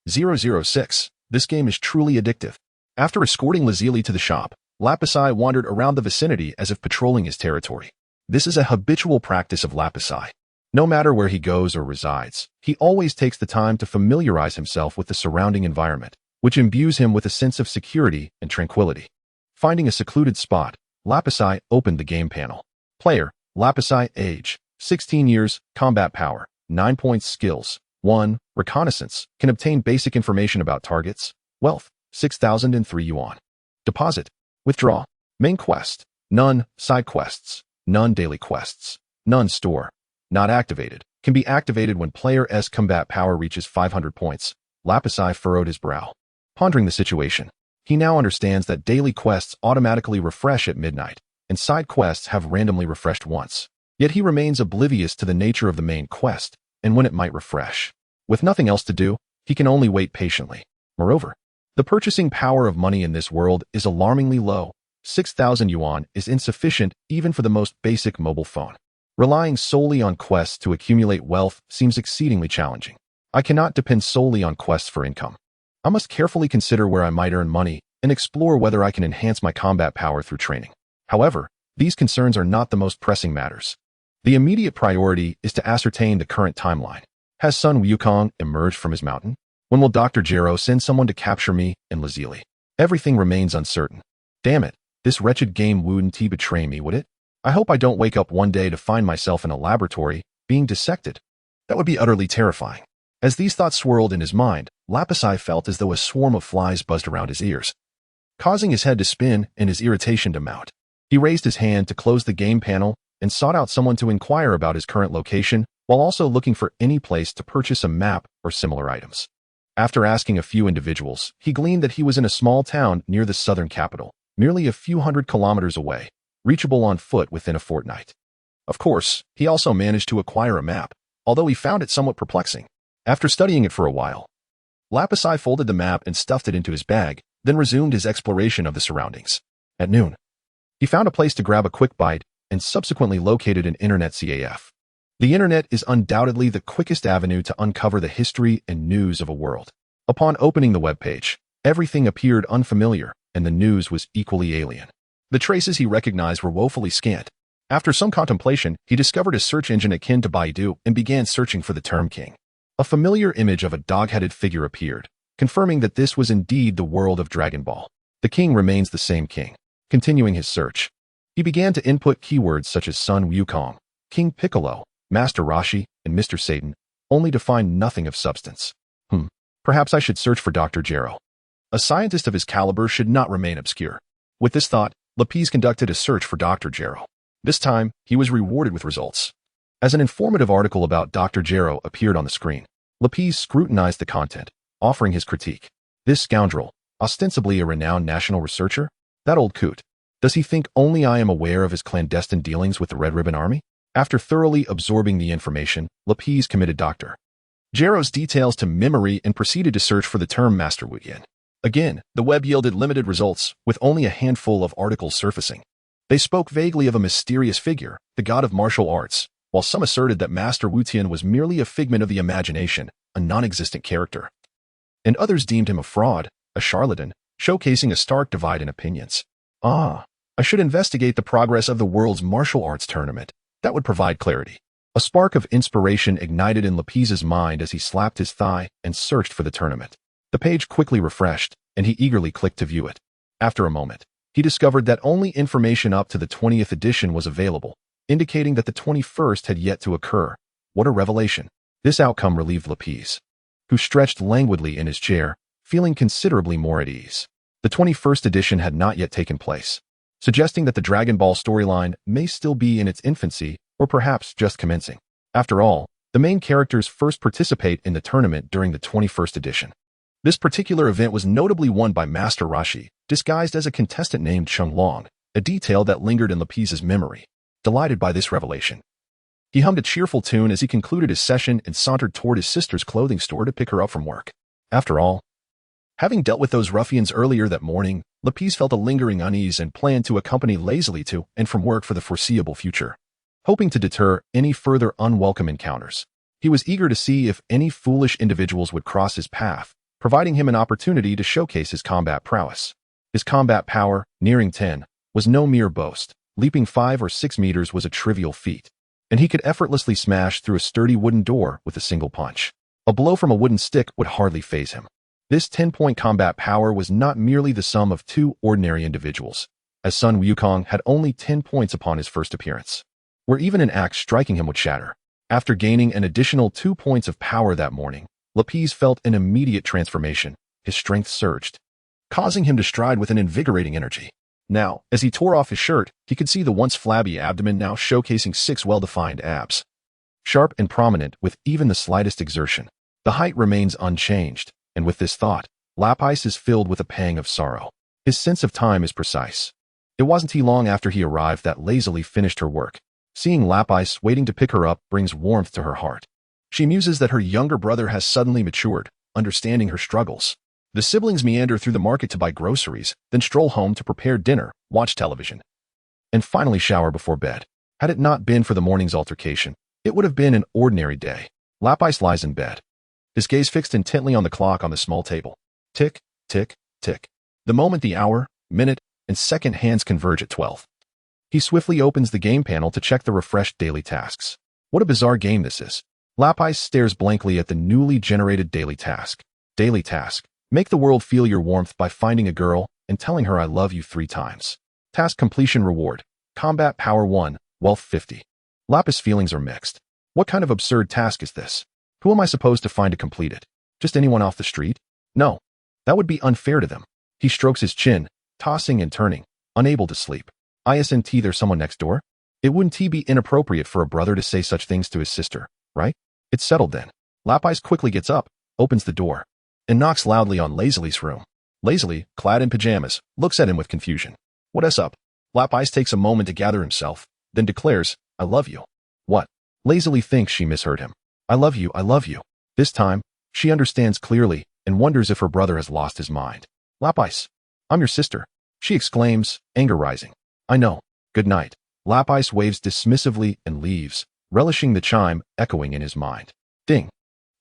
006. This game is truly addictive. After escorting Lazili to the shop, Lapisi wandered around the vicinity as if patrolling his territory. This is a habitual practice of Lapisi. No matter where he goes or resides, he always takes the time to familiarize himself with the surrounding environment, which imbues him with a sense of security and tranquility. Finding a secluded spot, Lapisi opened the game panel. Player, Lapisi, age, 16 years, combat power, 9 points skills, 1, reconnaissance, can obtain basic information about targets, wealth, 6,003 yuan. Deposit, withdraw, main quest, none, side quests, none daily quests, none store, not activated, can be activated when player's combat power reaches 500 points. Lapisi furrowed his brow, pondering the situation. He now understands that daily quests automatically refresh at midnight, and side quests have randomly refreshed once. Yet he remains oblivious to the nature of the main quest, and when it might refresh. With nothing else to do, he can only wait patiently. Moreover, the purchasing power of money in this world is alarmingly low. 6,000 yuan is insufficient even for the most basic mobile phone. Relying solely on quests to accumulate wealth seems exceedingly challenging. I cannot depend solely on quests for income. I must carefully consider where I might earn money and explore whether I can enhance my combat power through training. However, these concerns are not the most pressing matters. The immediate priority is to ascertain the current timeline. Has Sun Wukong emerged from his mountain? When will Dr. Gero send someone to capture me and Lazili? Everything remains uncertain. Damn it, this wretched game wouldn't betray me, would it? I hope I don't wake up one day to find myself in a laboratory, being dissected. That would be utterly terrifying. As these thoughts swirled in his mind, Lapis felt as though a swarm of flies buzzed around his ears, causing his head to spin and his irritation to mount. He raised his hand to close the game panel and sought out someone to inquire about his current location, while also looking for any place to purchase a map or similar items. After asking a few individuals, he gleaned that he was in a small town near the southern capital, merely a few hundred kilometers away, reachable on foot within a fortnight. Of course, he also managed to acquire a map, although he found it somewhat perplexing. After studying it for a while, Lapis folded the map and stuffed it into his bag, then resumed his exploration of the surroundings. At noon, he found a place to grab a quick bite and subsequently located an internet CAF. The internet is undoubtedly the quickest avenue to uncover the history and news of a world. Upon opening the webpage, everything appeared unfamiliar, and the news was equally alien. The traces he recognized were woefully scant. After some contemplation, he discovered a search engine akin to Baidu and began searching for the term king. A familiar image of a dog-headed figure appeared, confirming that this was indeed the world of Dragon Ball. The king remains the same king. Continuing his search, he began to input keywords such as Sun Wukong, King Piccolo, Master Roshi, and Mr. Satan, only to find nothing of substance. Perhaps I should search for Dr. Gero. A scientist of his caliber should not remain obscure. With this thought, Lapis conducted a search for Dr. Gero. This time, he was rewarded with results. As an informative article about Dr. Gero appeared on the screen, Lapis scrutinized the content, offering his critique. This scoundrel, ostensibly a renowned national researcher? That old coot. Does he think only I am aware of his clandestine dealings with the Red Ribbon Army? After thoroughly absorbing the information, Lapis committed Dr. Gero's details to memory and proceeded to search for the term Master Wutian. Again, the web yielded limited results, with only a handful of articles surfacing. They spoke vaguely of a mysterious figure, the god of martial arts, while some asserted that Master Wutian was merely a figment of the imagination, a non-existent character. And others deemed him a fraud, a charlatan, showcasing a stark divide in opinions. I should investigate the progress of the world's martial arts tournament. That would provide clarity. A spark of inspiration ignited in Lapis's mind as he slapped his thigh and searched for the tournament. The page quickly refreshed, and he eagerly clicked to view it. After a moment, he discovered that only information up to the 20th edition was available, indicating that the 21st had yet to occur. What a revelation. This outcome relieved Lapis, who stretched languidly in his chair, feeling considerably more at ease. The 21st edition had not yet taken place, suggesting that the Dragon Ball storyline may still be in its infancy or perhaps just commencing. After all, the main characters first participate in the tournament during the 21st edition. This particular event was notably won by Master Roshi, disguised as a contestant named Chung Long, a detail that lingered in Lapis's memory. Delighted by this revelation, he hummed a cheerful tune as he concluded his session and sauntered toward his sister's clothing store to pick her up from work. After all, having dealt with those ruffians earlier that morning, Lapis felt a lingering unease and planned to accompany Lazuli to and from work for the foreseeable future, hoping to deter any further unwelcome encounters. He was eager to see if any foolish individuals would cross his path, providing him an opportunity to showcase his combat prowess. His combat power, nearing 10, was no mere boast. Leaping 5 or 6 meters was a trivial feat, and he could effortlessly smash through a sturdy wooden door with a single punch. A blow from a wooden stick would hardly faze him. This 10-point combat power was not merely the sum of 2 ordinary individuals, as Sun Wukong had only 10 points upon his first appearance, where even an axe striking him would shatter. After gaining an additional 2 points of power that morning, Lapis felt an immediate transformation. His strength surged, causing him to stride with an invigorating energy. Now, as he tore off his shirt, he could see the once flabby abdomen now showcasing 6 well-defined abs, sharp and prominent with even the slightest exertion. The height remains unchanged, and with this thought, Lapis is filled with a pang of sorrow. His sense of time is precise. It wasn't long after he arrived that Lazuli finished her work. Seeing Lapis waiting to pick her up brings warmth to her heart. She muses that her younger brother has suddenly matured, understanding her struggles. The siblings meander through the market to buy groceries, then stroll home to prepare dinner, watch television, and finally shower before bed. Had it not been for the morning's altercation, it would have been an ordinary day. Lapis lies in bed, his gaze fixed intently on the clock on the small table. Tick, tick, tick. The moment the hour, minute, and second hands converge at 12. He swiftly opens the game panel to check the refreshed daily tasks. What a bizarre game this is. Lapis stares blankly at the newly generated daily task. Daily task. Make the world feel your warmth by finding a girl and telling her I love you 3 times. Task completion reward. Combat power 1, wealth 50. Lapis' feelings are mixed. What kind of absurd task is this? Who am I supposed to find to complete it? Just anyone off the street? No. That would be unfair to them. He strokes his chin, tossing and turning, unable to sleep. Isn't there someone next door? It wouldn't be inappropriate for a brother to say such things to his sister, right? It's settled then. Lapis quickly gets up, opens the door, and knocks loudly on Lazili's room. Lazili, clad in pajamas, looks at him with confusion. What's up? Lapis takes a moment to gather himself, then declares, I love you. What? Lazili thinks she misheard him. I love you, I love you. This time, she understands clearly and wonders if her brother has lost his mind. Lapis, I'm your sister, she exclaims, anger rising. I know. Good night. Lapis waves dismissively and leaves, relishing the chime echoing in his mind. Ding.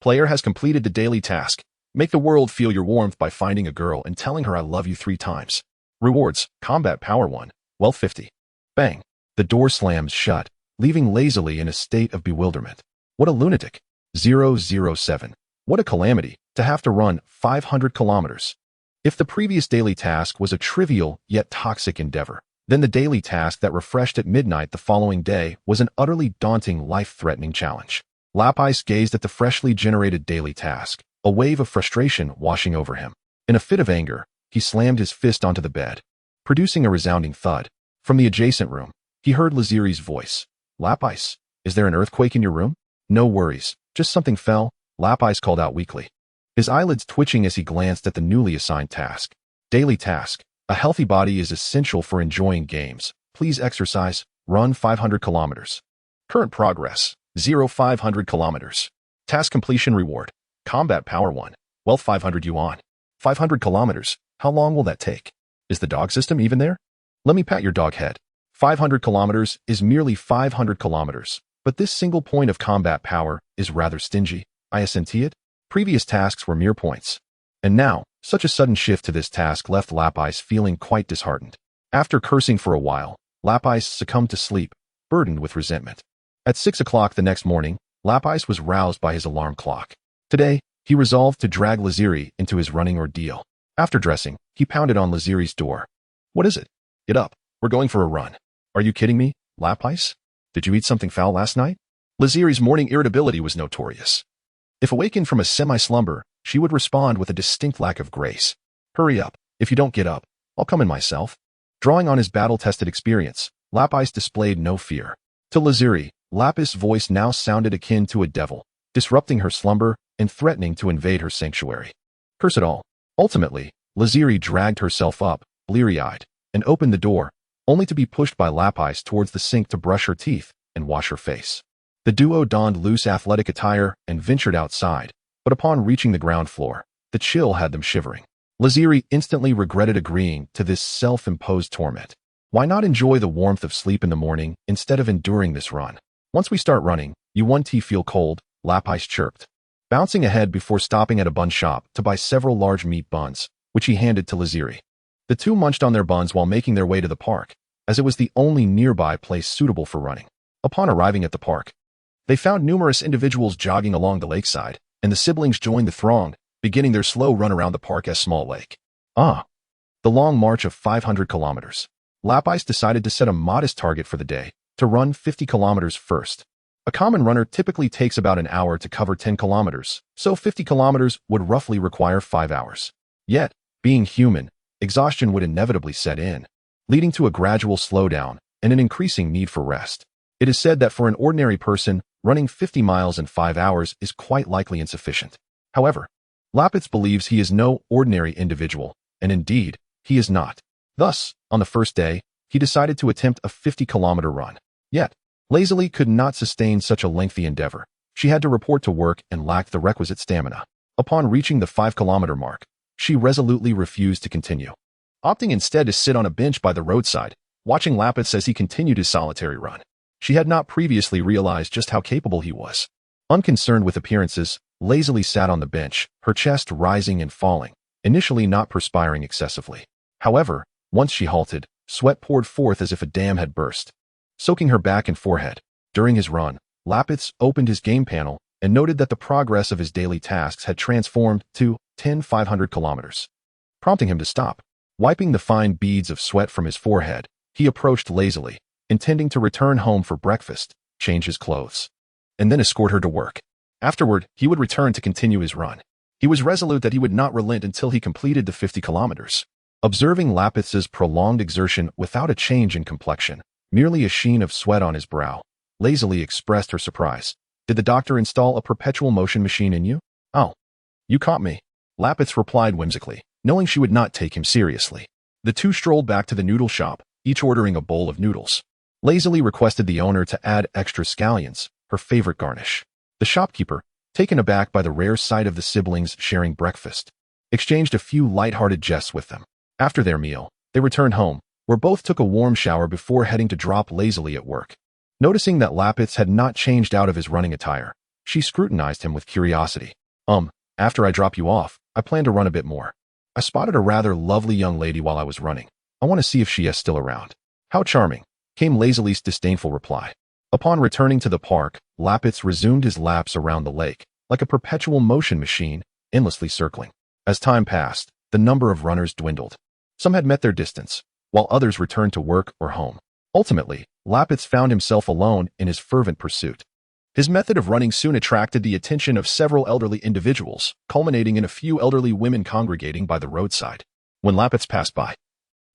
Player has completed the daily task. Make the world feel your warmth by finding a girl and telling her I love you 3 times. Rewards, combat power 1, wealth 50. Bang. The door slams shut, leaving Lazuli in a state of bewilderment. What a lunatic. 007. What a calamity, to have to run 500 kilometers. If the previous daily task was a trivial yet toxic endeavor, then the daily task that refreshed at midnight the following day was an utterly daunting, life-threatening challenge. Lapis gazed at the freshly generated daily task, a wave of frustration washing over him. In a fit of anger, he slammed his fist onto the bed, producing a resounding thud. From the adjacent room, he heard Lazili's voice. Lapis, is there an earthquake in your room? No worries, just something fell, Lapis called out weakly, his eyelids twitching as he glanced at the newly assigned task. Daily task. A healthy body is essential for enjoying games. Please exercise, run 500 kilometers. Current progress, 500 kilometers. Task completion reward, combat power 1, wealth 500 yuan. 500 kilometers, how long will that take? Is the dog system even there? Let me pat your dog head. 500 kilometers is merely 500 kilometers, but this single point of combat power is rather stingy. Isn't it? Previous tasks were mere points. And now, such a sudden shift to this task left Lapis feeling quite disheartened. After cursing for a while, Lapis succumbed to sleep, burdened with resentment. At 6 o'clock the next morning, Lapis was roused by his alarm clock. Today, he resolved to drag Lazili into his running ordeal. After dressing, he pounded on Lazili's door. What is it? Get up. We're going for a run. Are you kidding me, Lapis? Did you eat something foul last night? Lazili's morning irritability was notorious. If awakened from a semi-slumber, she would respond with a distinct lack of grace. Hurry up. If you don't get up, I'll come in myself. Drawing on his battle-tested experience, Lapis displayed no fear. To Lazuli, Lapis' voice now sounded akin to a devil, disrupting her slumber and threatening to invade her sanctuary. Curse it all. Ultimately, Lazuli dragged herself up, bleary-eyed, and opened the door, only to be pushed by Lapis towards the sink to brush her teeth and wash her face. The duo donned loose athletic attire and ventured outside, but upon reaching the ground floor, the chill had them shivering. Lazili instantly regretted agreeing to this self-imposed torment. Why not enjoy the warmth of sleep in the morning instead of enduring this run? Once we start running, you won't feel cold, Lapis chirped, bouncing ahead before stopping at a bun shop to buy several large meat buns, which he handed to Lazili. The two munched on their buns while making their way to the park, as it was the only nearby place suitable for running. Upon arriving at the park, they found numerous individuals jogging along the lakeside, and the siblings joined the throng, beginning their slow run around the park as small lake. The long march of 500 kilometers. Lapis decided to set a modest target for the day, to run 50 kilometers first. A common runner typically takes about an hour to cover 10 kilometers, so 50 kilometers would roughly require 5 hours. Yet, being human, exhaustion would inevitably set in, leading to a gradual slowdown and an increasing need for rest. It is said that for an ordinary person, running 50 miles in 5 hours is quite likely insufficient. However, Lapis believes he is no ordinary individual, and indeed, he is not. Thus, on the first day, he decided to attempt a 50-kilometer run. Yet, Lazuli could not sustain such a lengthy endeavor. She had to report to work and lacked the requisite stamina. Upon reaching the 5-kilometer mark, she resolutely refused to continue, opting instead to sit on a bench by the roadside, watching Lapis as he continued his solitary run. She had not previously realized just how capable he was. Unconcerned with appearances, Lazuli sat on the bench, her chest rising and falling, initially not perspiring excessively. However, once she halted, sweat poured forth as if a dam had burst, soaking her back and forehead. During his run, Lapis opened his game panel and noted that the progress of his daily tasks had transformed to 500 kilometers, prompting him to stop. Wiping the fine beads of sweat from his forehead, he approached lazily, intending to return home for breakfast, change his clothes, and then escort her to work. Afterward, he would return to continue his run. He was resolute that he would not relent until he completed the 50 kilometers. Observing Lapis's prolonged exertion without a change in complexion, merely a sheen of sweat on his brow, Lazuli expressed her surprise. Did the doctor install a perpetual motion machine in you? Oh, you caught me, Lapis replied whimsically, knowing she would not take him seriously. The two strolled back to the noodle shop, each ordering a bowl of noodles. Lazuli requested the owner to add extra scallions, her favorite garnish. The shopkeeper, taken aback by the rare sight of the siblings sharing breakfast, exchanged a few light-hearted jests with them. After their meal, they returned home, where both took a warm shower before heading to drop Lazuli at work. Noticing that Lapis had not changed out of his running attire, she scrutinized him with curiosity. After I drop you off, I plan to run a bit more. I spotted a rather lovely young lady while I was running. I want to see if she is still around. How charming, came Lazuli's disdainful reply. Upon returning to the park, Lapis resumed his laps around the lake, like a perpetual motion machine, endlessly circling. As time passed, the number of runners dwindled. Some had met their distance, while others returned to work or home. Ultimately, Lapis found himself alone in his fervent pursuit. His method of running soon attracted the attention of several elderly individuals, culminating in a few elderly women congregating by the roadside. When Lapis passed by,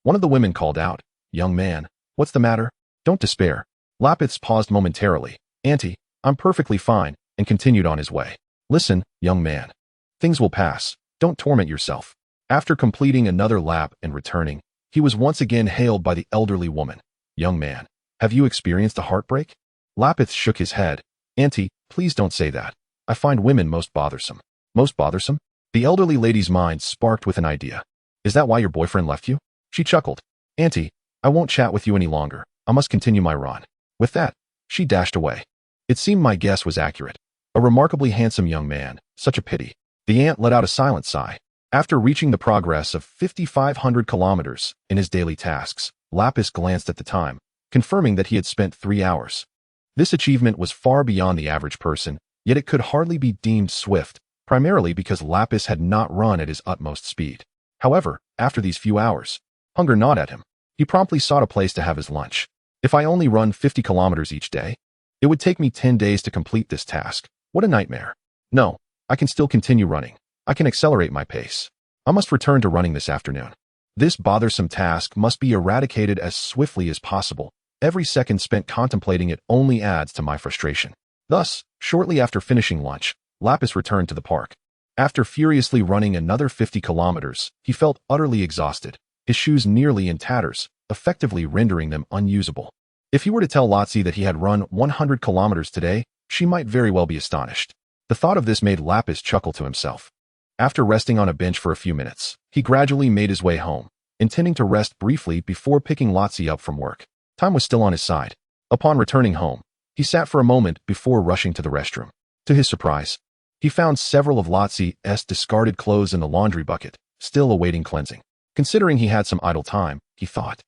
one of the women called out, "Young man, what's the matter? Don't despair." Lapis paused momentarily. "Auntie, I'm perfectly fine," and continued on his way. "Listen, young man. Things will pass. Don't torment yourself." After completing another lap and returning, he was once again hailed by the elderly woman. "Young man, have you experienced a heartbreak?" Lapis shook his head. "Auntie, please don't say that. I find women most bothersome." "Most bothersome?" The elderly lady's mind sparked with an idea. "Is that why your boyfriend left you?" She chuckled. "Auntie, I won't chat with you any longer. I must continue my run." With that, she dashed away. It seemed my guess was accurate. A remarkably handsome young man. Such a pity. The aunt let out a silent sigh. After reaching the progress of 5,500 kilometers in his daily tasks, Lapis glanced at the time, confirming that he had spent 3 hours. This achievement was far beyond the average person, yet it could hardly be deemed swift, primarily because Lapis had not run at his utmost speed. However, after these few hours, hunger gnawed at him. He promptly sought a place to have his lunch. If I only run 50 kilometers each day, it would take me 10 days to complete this task. What a nightmare. No, I can still continue running. I can accelerate my pace. I must return to running this afternoon. This bothersome task must be eradicated as swiftly as possible. Every second spent contemplating it only adds to my frustration. Thus, shortly after finishing lunch, Lapis returned to the park. After furiously running another 50 kilometers, he felt utterly exhausted, his shoes nearly in tatters, effectively rendering them unusable. If he were to tell Lazili that he had run 100 kilometers today, she might very well be astonished. The thought of this made Lapis chuckle to himself. After resting on a bench for a few minutes, he gradually made his way home, intending to rest briefly before picking Lazili up from work. Time was still on his side. Upon returning home, he sat for a moment before rushing to the restroom. To his surprise, he found several of Lazi's discarded clothes in the laundry bucket, still awaiting cleansing. Considering he had some idle time, he thought,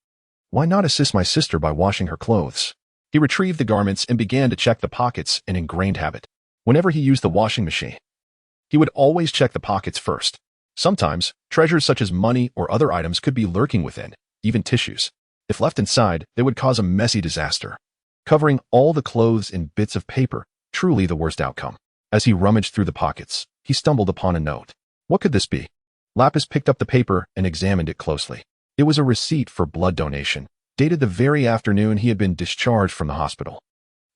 why not assist my sister by washing her clothes? He retrieved the garments and began to check the pockets, an ingrained habit. Whenever he used the washing machine, he would always check the pockets first. Sometimes, treasures such as money or other items could be lurking within, even tissues. If left inside, they would cause a messy disaster. Covering all the clothes in bits of paper, truly the worst outcome. As he rummaged through the pockets, he stumbled upon a note. What could this be? Lapis picked up the paper and examined it closely. It was a receipt for blood donation, dated the very afternoon he had been discharged from the hospital.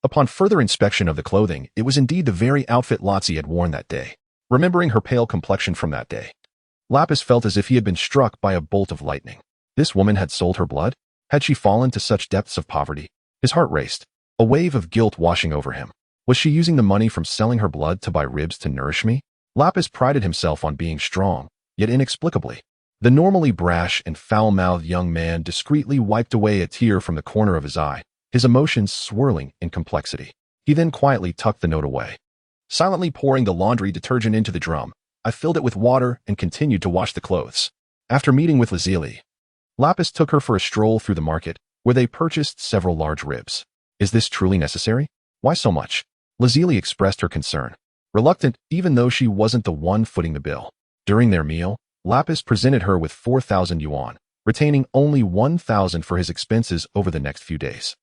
Upon further inspection of the clothing, it was indeed the very outfit Lazili had worn that day. Remembering her pale complexion from that day, Lapis felt as if he had been struck by a bolt of lightning. This woman had sold her blood? Had she fallen to such depths of poverty? His heart raced, a wave of guilt washing over him. Was she using the money from selling her blood to buy ribs to nourish me? Lapis prided himself on being strong, yet inexplicably, the normally brash and foul-mouthed young man discreetly wiped away a tear from the corner of his eye, his emotions swirling in complexity. He then quietly tucked the note away. Silently pouring the laundry detergent into the drum, I filled it with water and continued to wash the clothes. After meeting with Lazili, Lapis took her for a stroll through the market, where they purchased several large ribs. Is this truly necessary? Why so much? Lazili expressed her concern, reluctant even though she wasn't the one footing the bill. During their meal, Lapis presented her with 4,000 yuan, retaining only 1,000 for his expenses over the next few days.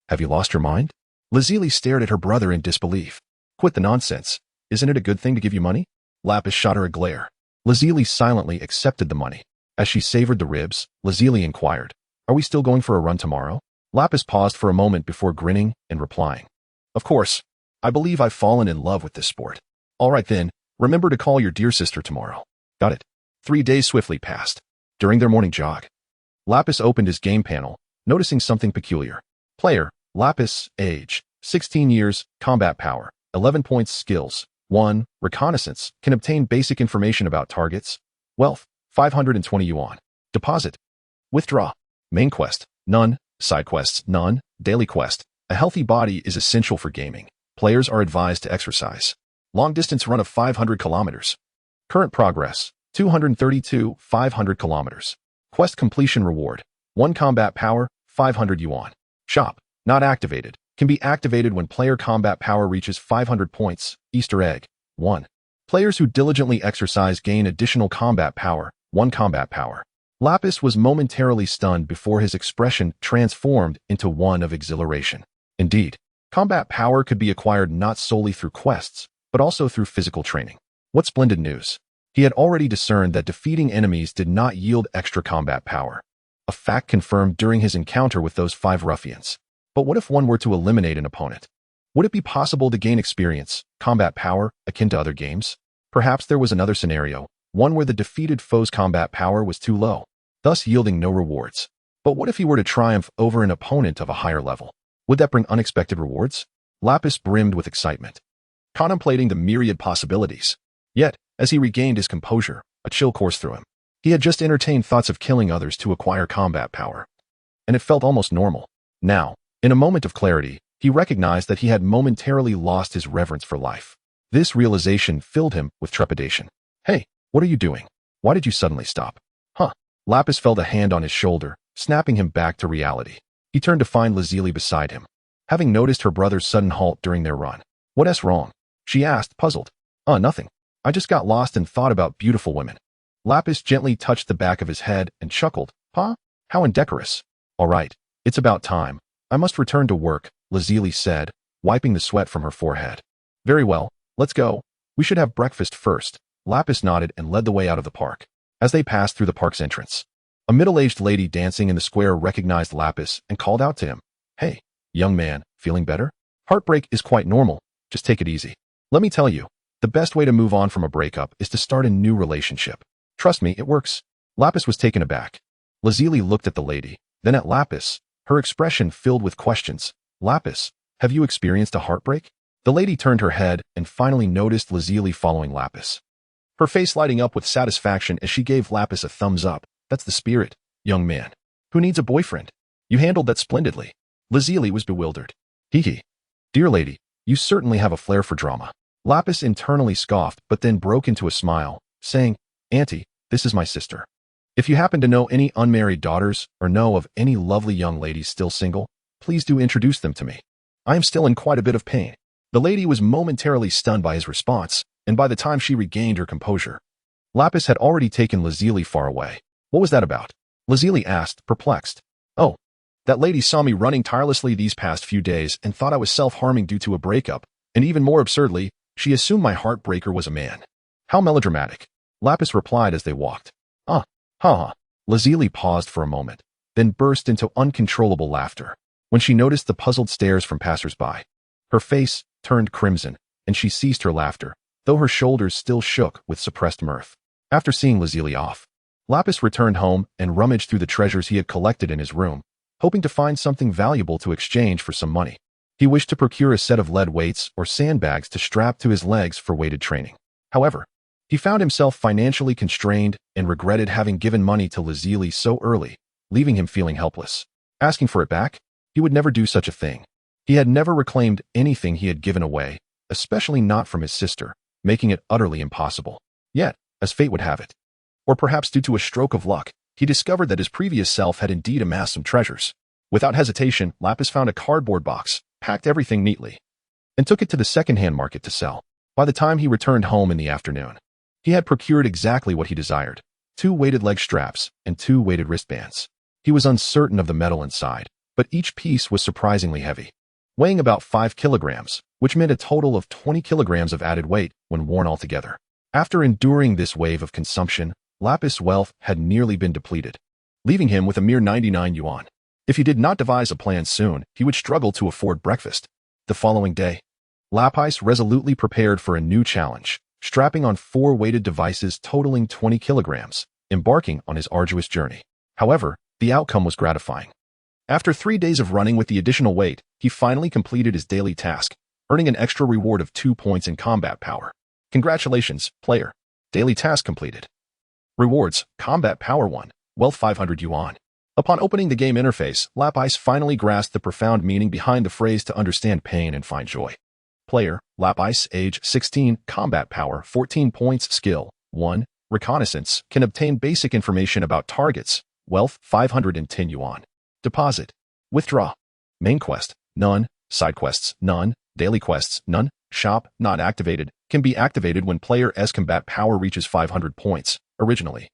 Have you lost your mind? Lazili stared at her brother in disbelief. Quit the nonsense. Isn't it a good thing to give you money? Lapis shot her a glare. Lazili silently accepted the money. As she savored the ribs, Lazili inquired, Are we still going for a run tomorrow? Lapis paused for a moment before grinning and replying, Of course. I believe I've fallen in love with this sport. All right then, remember to call your dear sister tomorrow. Got it. 3 days swiftly passed. During their morning jog, Lapis opened his game panel, noticing something peculiar. Player, Lapis, age, 16 years, combat power, 11 points skills, 1, reconnaissance, can obtain basic information about targets, wealth, 520 yuan. Deposit. Withdraw. Main quest, none. Side quests, none. Daily quest. A healthy body is essential for gaming. Players are advised to exercise. Long distance run of 500 kilometers. Current progress, 232, 500 kilometers. Quest completion reward, 1 combat power, 500 yuan. Shop, not activated. Can be activated when player combat power reaches 500 points. Easter egg, 1. Players who diligently exercise gain additional combat power, 1 combat power. Lapis was momentarily stunned before his expression transformed into one of exhilaration. Indeed, combat power could be acquired not solely through quests, but also through physical training. What splendid news! He had already discerned that defeating enemies did not yield extra combat power, a fact confirmed during his encounter with those 5 ruffians. But what if one were to eliminate an opponent? Would it be possible to gain experience, combat power, akin to other games? Perhaps there was another scenario, one where the defeated foe's combat power was too low, thus yielding no rewards. But what if he were to triumph over an opponent of a higher level? Would that bring unexpected rewards? Lapis brimmed with excitement, contemplating the myriad possibilities. Yet, as he regained his composure, a chill coursed through him. He had just entertained thoughts of killing others to acquire combat power, and it felt almost normal. Now, in a moment of clarity, he recognized that he had momentarily lost his reverence for life. This realization filled him with trepidation. Hey, what are you doing? Why did you suddenly stop? Huh? Lapis felt a hand on his shoulder, snapping him back to reality. He turned to find Lazili beside him, having noticed her brother's sudden halt during their run. What's wrong? She asked, puzzled. Nothing. I just got lost and thought about beautiful women. Lapis gently touched the back of his head and chuckled. Huh? How indecorous. All right, it's about time. I must return to work, Lazili said, wiping the sweat from her forehead. Very well, let's go. We should have breakfast first. Lapis nodded and led the way out of the park. As they passed through the park's entrance, a middle-aged lady dancing in the square recognized Lapis and called out to him. Hey, young man, feeling better? Heartbreak is quite normal. Just take it easy. Let me tell you, the best way to move on from a breakup is to start a new relationship. Trust me, it works. Lapis was taken aback. Lazili looked at the lady, then at Lapis, her expression filled with questions. Lapis, have you experienced a heartbreak? The lady turned her head and finally noticed Lazili following Lapis, her face lighting up with satisfaction as she gave Lapis a thumbs up. That's the spirit, young man. Who needs a boyfriend? You handled that splendidly. Lazili was bewildered. Hee. Dear lady, you certainly have a flair for drama. Lapis internally scoffed but then broke into a smile, saying, Auntie, this is my sister. If you happen to know any unmarried daughters or know of any lovely young ladies still single, please do introduce them to me. I am still in quite a bit of pain. The lady was momentarily stunned by his response, and by the time she regained her composure, Lapis had already taken Lazili far away. What was that about? Lazili asked, perplexed. Oh, that lady saw me running tirelessly these past few days and thought I was self-harming due to a breakup, and even more absurdly, she assumed my heartbreaker was a man. How melodramatic. Lapis replied as they walked. Ha. Lazili paused for a moment, then burst into uncontrollable laughter. When she noticed the puzzled stares from passers-by, her face turned crimson, and she ceased her laughter, though her shoulders still shook with suppressed mirth. After seeing Lazili off, Lapis returned home and rummaged through the treasures he had collected in his room, hoping to find something valuable to exchange for some money. He wished to procure a set of lead weights or sandbags to strap to his legs for weighted training. However, he found himself financially constrained and regretted having given money to Lazili so early, leaving him feeling helpless. Asking for it back, He would never do such a thing. He had never reclaimed anything he had given away, especially not from his sister, making it utterly impossible. Yet, as fate would have it, or perhaps due to a stroke of luck, he discovered that his previous self had indeed amassed some treasures. Without hesitation, Lapis found a cardboard box, packed everything neatly, and took it to the second-hand market to sell. By the time he returned home in the afternoon, he had procured exactly what he desired: 2 weighted leg straps and 2 weighted wristbands. He was uncertain of the metal inside, but each piece was surprisingly heavy, weighing about 5 kilograms, which meant a total of 20 kilograms of added weight when worn all together. After enduring this wave of consumption, Lapis' wealth had nearly been depleted, leaving him with a mere 99 yuan. If he did not devise a plan soon, he would struggle to afford breakfast. The following day, Lapis resolutely prepared for a new challenge, strapping on 4 weighted devices totaling 20 kilograms, embarking on his arduous journey. However, the outcome was gratifying. After 3 days of running with the additional weight, he finally completed his daily task, earning an extra reward of 2 points in combat power. Congratulations, player. Daily task completed. Rewards: Combat Power 1, Wealth 500 Yuan. Upon opening the game interface, Lapis finally grasped the profound meaning behind the phrase to understand pain and find joy. Player: Lapis, age 16, Combat Power 14 points, Skill 1, Reconnaissance, can obtain basic information about targets, Wealth 510 Yuan. Deposit. Withdraw. Main quest: none. Side quests: none. Daily quests: none. Shop, not activated, can be activated when player's combat power reaches 500 points. Originally,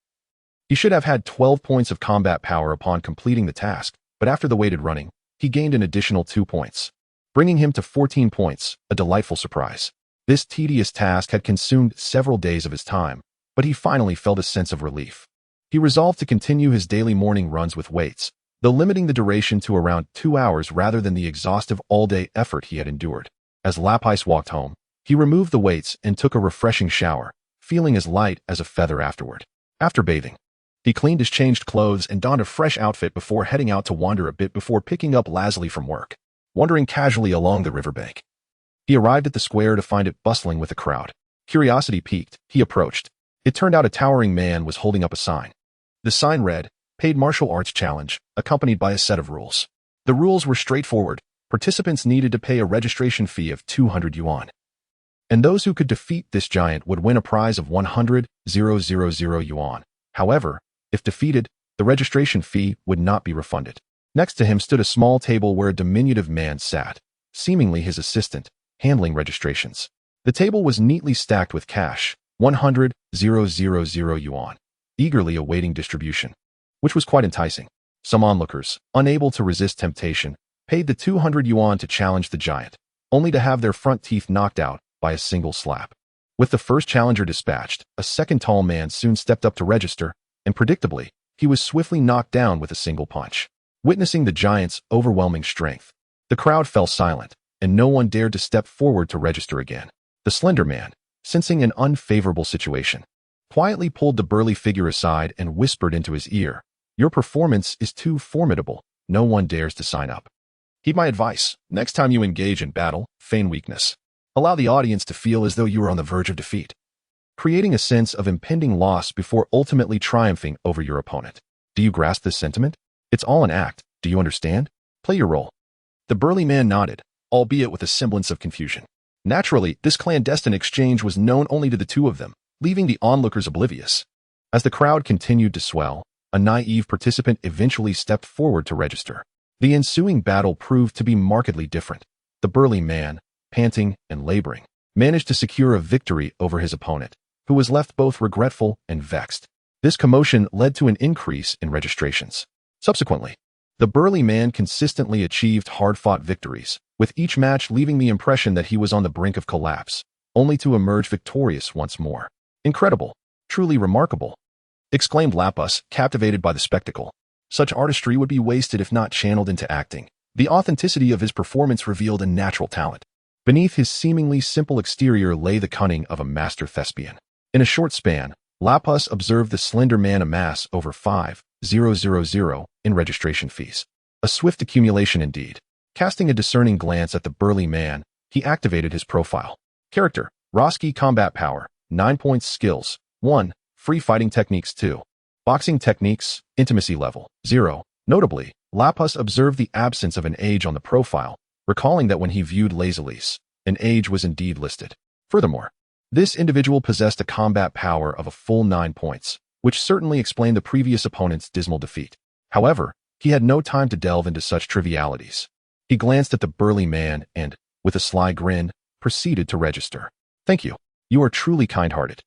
he should have had 12 points of combat power upon completing the task, but after the weighted running, he gained an additional 2 points, bringing him to 14 points, a delightful surprise. This tedious task had consumed several days of his time, but he finally felt a sense of relief. He resolved to continue his daily morning runs with weights, though limiting the duration to around 2 hours rather than the exhaustive all-day effort he had endured. As Lapis walked home, he removed the weights and took a refreshing shower, feeling as light as a feather afterward. After bathing, he cleaned his changed clothes and donned a fresh outfit before heading out to wander a bit before picking up Lazuli from work, wandering casually along the riverbank. He arrived at the square to find it bustling with a crowd. Curiosity piqued, he approached. It turned out a towering man was holding up a sign. The sign read, Paid Martial Arts Challenge, accompanied by a set of rules. The rules were straightforward. Participants needed to pay a registration fee of 200 yuan. And those who could defeat this giant would win a prize of 100,000 yuan. However, if defeated, the registration fee would not be refunded. Next to him stood a small table where a diminutive man sat, seemingly his assistant, handling registrations. The table was neatly stacked with cash, 100,000 yuan, eagerly awaiting distribution, which was quite enticing. Some onlookers, unable to resist temptation, paid the 200 yuan to challenge the giant, only to have their front teeth knocked out by a single slap. With the first challenger dispatched, a second tall man soon stepped up to register, and predictably, he was swiftly knocked down with a single punch. Witnessing the giant's overwhelming strength, the crowd fell silent, and no one dared to step forward to register again. The slender man, sensing an unfavorable situation, quietly pulled the burly figure aside and whispered into his ear, Your performance is too formidable. No one dares to sign up. Heed my advice. Next time you engage in battle, feign weakness. Allow the audience to feel as though you are on the verge of defeat, creating a sense of impending loss before ultimately triumphing over your opponent. Do you grasp this sentiment? It's all an act. Do you understand? Play your role. The burly man nodded, albeit with a semblance of confusion. Naturally, this clandestine exchange was known only to the two of them, leaving the onlookers oblivious. As the crowd continued to swell, a naive participant eventually stepped forward to register. The ensuing battle proved to be markedly different. The burly man, panting and laboring, managed to secure a victory over his opponent, who was left both regretful and vexed. This commotion led to an increase in registrations. Subsequently, the burly man consistently achieved hard-fought victories, with each match leaving the impression that he was on the brink of collapse, only to emerge victorious once more. Incredible, truly remarkable, exclaimed Lapis, captivated by the spectacle. Such artistry would be wasted if not channeled into acting. The authenticity of his performance revealed a natural talent. Beneath his seemingly simple exterior lay the cunning of a master thespian. In a short span, Lapis observed the slender man amass over 5,000 in registration fees. A swift accumulation indeed. Casting a discerning glance at the burly man, he activated his profile. Character: Roski, combat power, 9 points, skills, 1, free fighting techniques 2, boxing techniques, intimacy level, 0. Notably, Lapis observed the absence of an age on the profile, recalling that when he viewed Lazili's, an age was indeed listed. Furthermore, this individual possessed a combat power of a full 9 points, which certainly explained the previous opponent's dismal defeat. However, he had no time to delve into such trivialities. He glanced at the burly man and, with a sly grin, proceeded to register. "Thank you. You are truly kind-hearted,"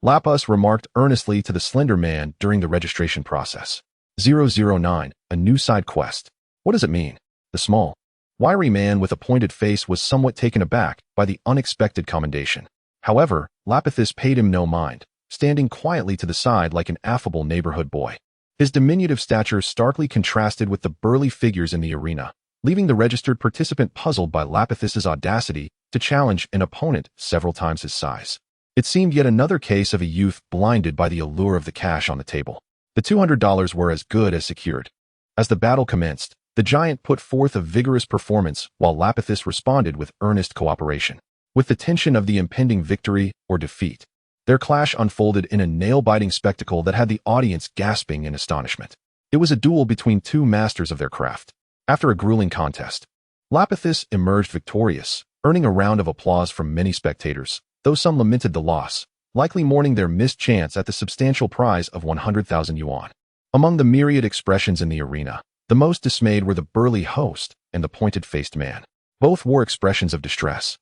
Lapis remarked earnestly to the slender man during the registration process. 009, a new side quest. What does it mean? The small, wiry man with a pointed face was somewhat taken aback by the unexpected commendation. However, Lapis paid him no mind, standing quietly to the side like an affable neighborhood boy. His diminutive stature starkly contrasted with the burly figures in the arena, leaving the registered participant puzzled by Lapis's audacity to challenge an opponent several times his size. It seemed yet another case of a youth blinded by the allure of the cash on the table. The $200 were as good as secured. As the battle commenced, the giant put forth a vigorous performance while Lapis responded with earnest cooperation. With the tension of the impending victory or defeat, their clash unfolded in a nail-biting spectacle that had the audience gasping in astonishment. It was a duel between two masters of their craft. After a grueling contest, Lapis emerged victorious, earning a round of applause from many spectators, though some lamented the loss, likely mourning their missed chance at the substantial prize of 100,000 yuan. Among the myriad expressions in the arena, the most dismayed were the burly host and the pointed-faced man. Both wore expressions of distress,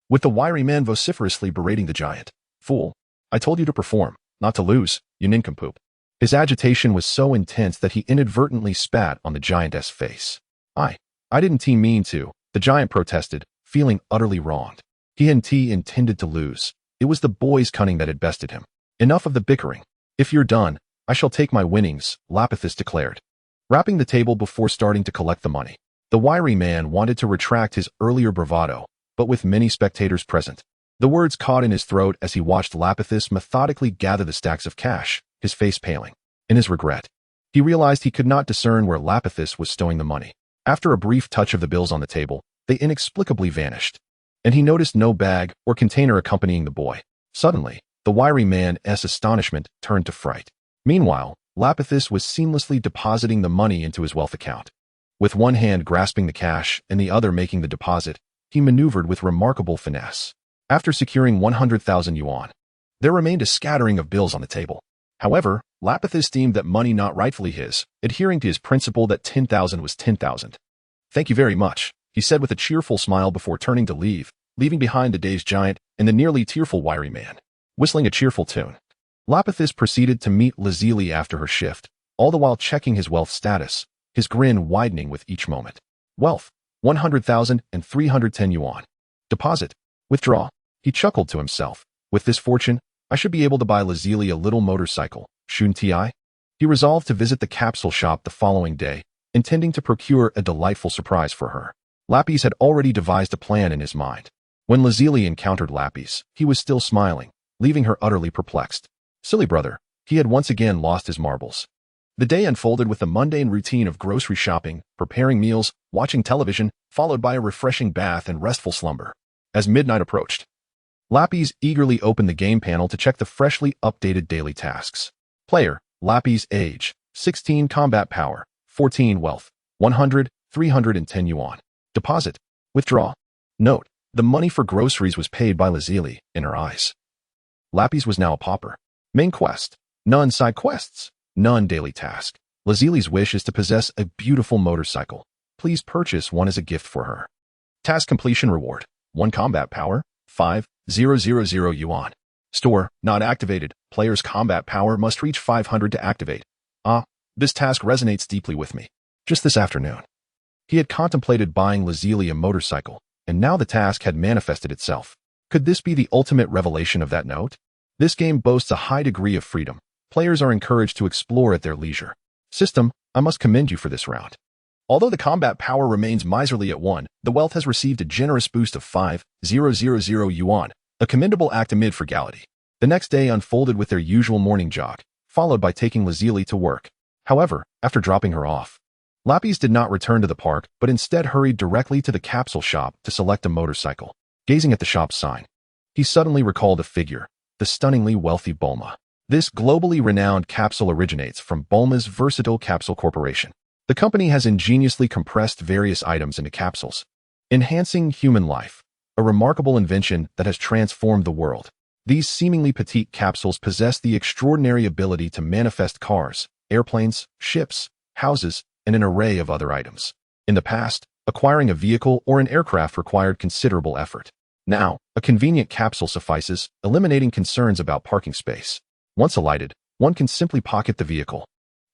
with the wiry man vociferously berating the giant. "Fool, I told you to perform, not to lose, you nincompoop." His agitation was so intense that he inadvertently spat on the giant's face. I didn't mean to," the giant protested, feeling utterly wronged. He intended to lose. It was the boy's cunning that had bested him. "Enough of the bickering. If you're done, I shall take my winnings," Lapis declared, rapping the table before starting to collect the money. The wiry man wanted to retract his earlier bravado, but with many spectators present, the words caught in his throat as he watched Lapis methodically gather the stacks of cash, his face paling. In his regret, he realized he could not discern where Lapis was stowing the money. After a brief touch of the bills on the table, they inexplicably vanished, and he noticed no bag or container accompanying the boy. Suddenly, the wiry man's astonishment turned to fright. Meanwhile, Lapis was seamlessly depositing the money into his wealth account. With one hand grasping the cash and the other making the deposit, he maneuvered with remarkable finesse. After securing 100,000 yuan, there remained a scattering of bills on the table. However, Lapis deemed that money not rightfully his, adhering to his principle that 10,000 was 10,000. "Thank you very much," he said with a cheerful smile before turning to leaving behind the dazed giant and the nearly tearful wiry man. Whistling a cheerful tune, Lapis proceeded to meet Lazili after her shift, all the while checking his wealth status, his grin widening with each moment. "Wealth, 100,310 yuan. Deposit, withdraw." He chuckled to himself. "With this fortune, I should be able to buy Lazili a little motorcycle, shouldn't I?" He resolved to visit the capsule shop the following day, intending to procure a delightful surprise for her. Lapis had already devised a plan in his mind. When Lazili encountered Lapis, he was still smiling, leaving her utterly perplexed. Silly brother, he had once again lost his marbles. The day unfolded with the mundane routine of grocery shopping, preparing meals, watching television, followed by a refreshing bath and restful slumber. As midnight approached, Lapis eagerly opened the game panel to check the freshly updated daily tasks. Player, Lapis age, 16 combat power, 14 wealth, 310 yuan. Deposit, withdraw. Note, the money for groceries was paid by Lazili, in her eyes. Lapis was now a pauper. Main quest, none side quests, none daily task. Lazili's wish is to possess a beautiful motorcycle. Please purchase one as a gift for her. Task completion reward, 1 combat power, 5,000 yuan. Store, not activated. Player's combat power must reach 500 to activate. This task resonates deeply with me. Just this afternoon, he had contemplated buying Lazili a motorcycle, and now the task had manifested itself. Could this be the ultimate revelation of that note? This game boasts a high degree of freedom. Players are encouraged to explore at their leisure. System, I must commend you for this round. Although the combat power remains miserly at 1, the wealth has received a generous boost of 5,000 yuan, a commendable act amid frugality. The next day unfolded with their usual morning jog, followed by taking Lazili to work. However, after dropping her off, Lapis did not return to the park, but instead hurried directly to the capsule shop to select a motorcycle. Gazing at the shop's sign, he suddenly recalled a figure, the stunningly wealthy Bulma. This globally renowned capsule originates from Bulma's Versatile Capsule Corporation. The company has ingeniously compressed various items into capsules, enhancing human life, a remarkable invention that has transformed the world. These seemingly petite capsules possess the extraordinary ability to manifest cars, airplanes, ships, houses, and an array of other items. In the past, acquiring a vehicle or an aircraft required considerable effort. Now, a convenient capsule suffices, eliminating concerns about parking space. Once alighted, one can simply pocket the vehicle,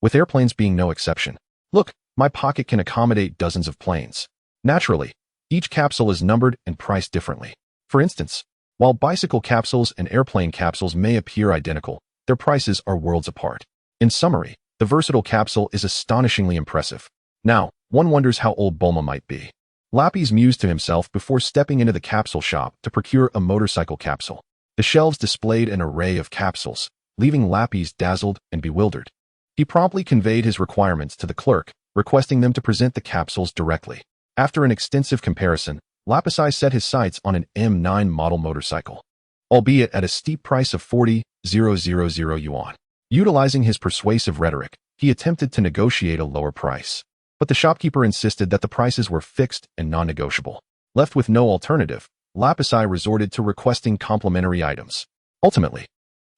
with airplanes being no exception. Look, my pocket can accommodate dozens of planes. Naturally, each capsule is numbered and priced differently. For instance, while bicycle capsules and airplane capsules may appear identical, their prices are worlds apart. In summary, the versatile capsule is astonishingly impressive. Now, one wonders how old Bulma might be. Lapis mused to himself before stepping into the capsule shop to procure a motorcycle capsule. The shelves displayed an array of capsules, leaving Lapis dazzled and bewildered. He promptly conveyed his requirements to the clerk, requesting them to present the capsules directly. After an extensive comparison, Lapis set his sights on an M9 model motorcycle, albeit at a steep price of 40,000 yuan. Utilizing his persuasive rhetoric, he attempted to negotiate a lower price. But the shopkeeper insisted that the prices were fixed and non-negotiable. Left with no alternative, Lapis resorted to requesting complimentary items. Ultimately,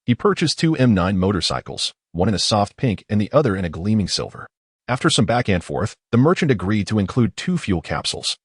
he purchased two M9 motorcycles, one in a soft pink and the other in a gleaming silver. After some back and forth, the merchant agreed to include 2 fuel capsules,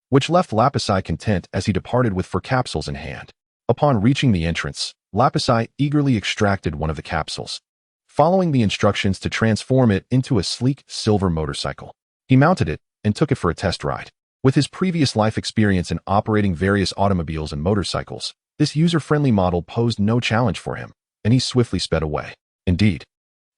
which left Lapis content as he departed with 4 capsules in hand. Upon reaching the entrance, Lapis eagerly extracted one of the capsules, following the instructions to transform it into a sleek silver motorcycle. He mounted it and took it for a test ride. With his previous life experience in operating various automobiles and motorcycles, this user-friendly model posed no challenge for him, and he swiftly sped away. Indeed,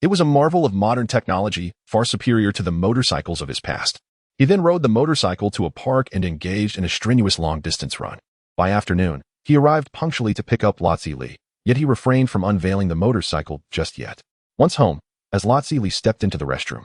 it was a marvel of modern technology, far superior to the motorcycles of his past. He then rode the motorcycle to a park and engaged in a strenuous long-distance run. By afternoon, he arrived punctually to pick up Lazili, yet he refrained from unveiling the motorcycle just yet. Once home, as Lazili stepped into the restroom,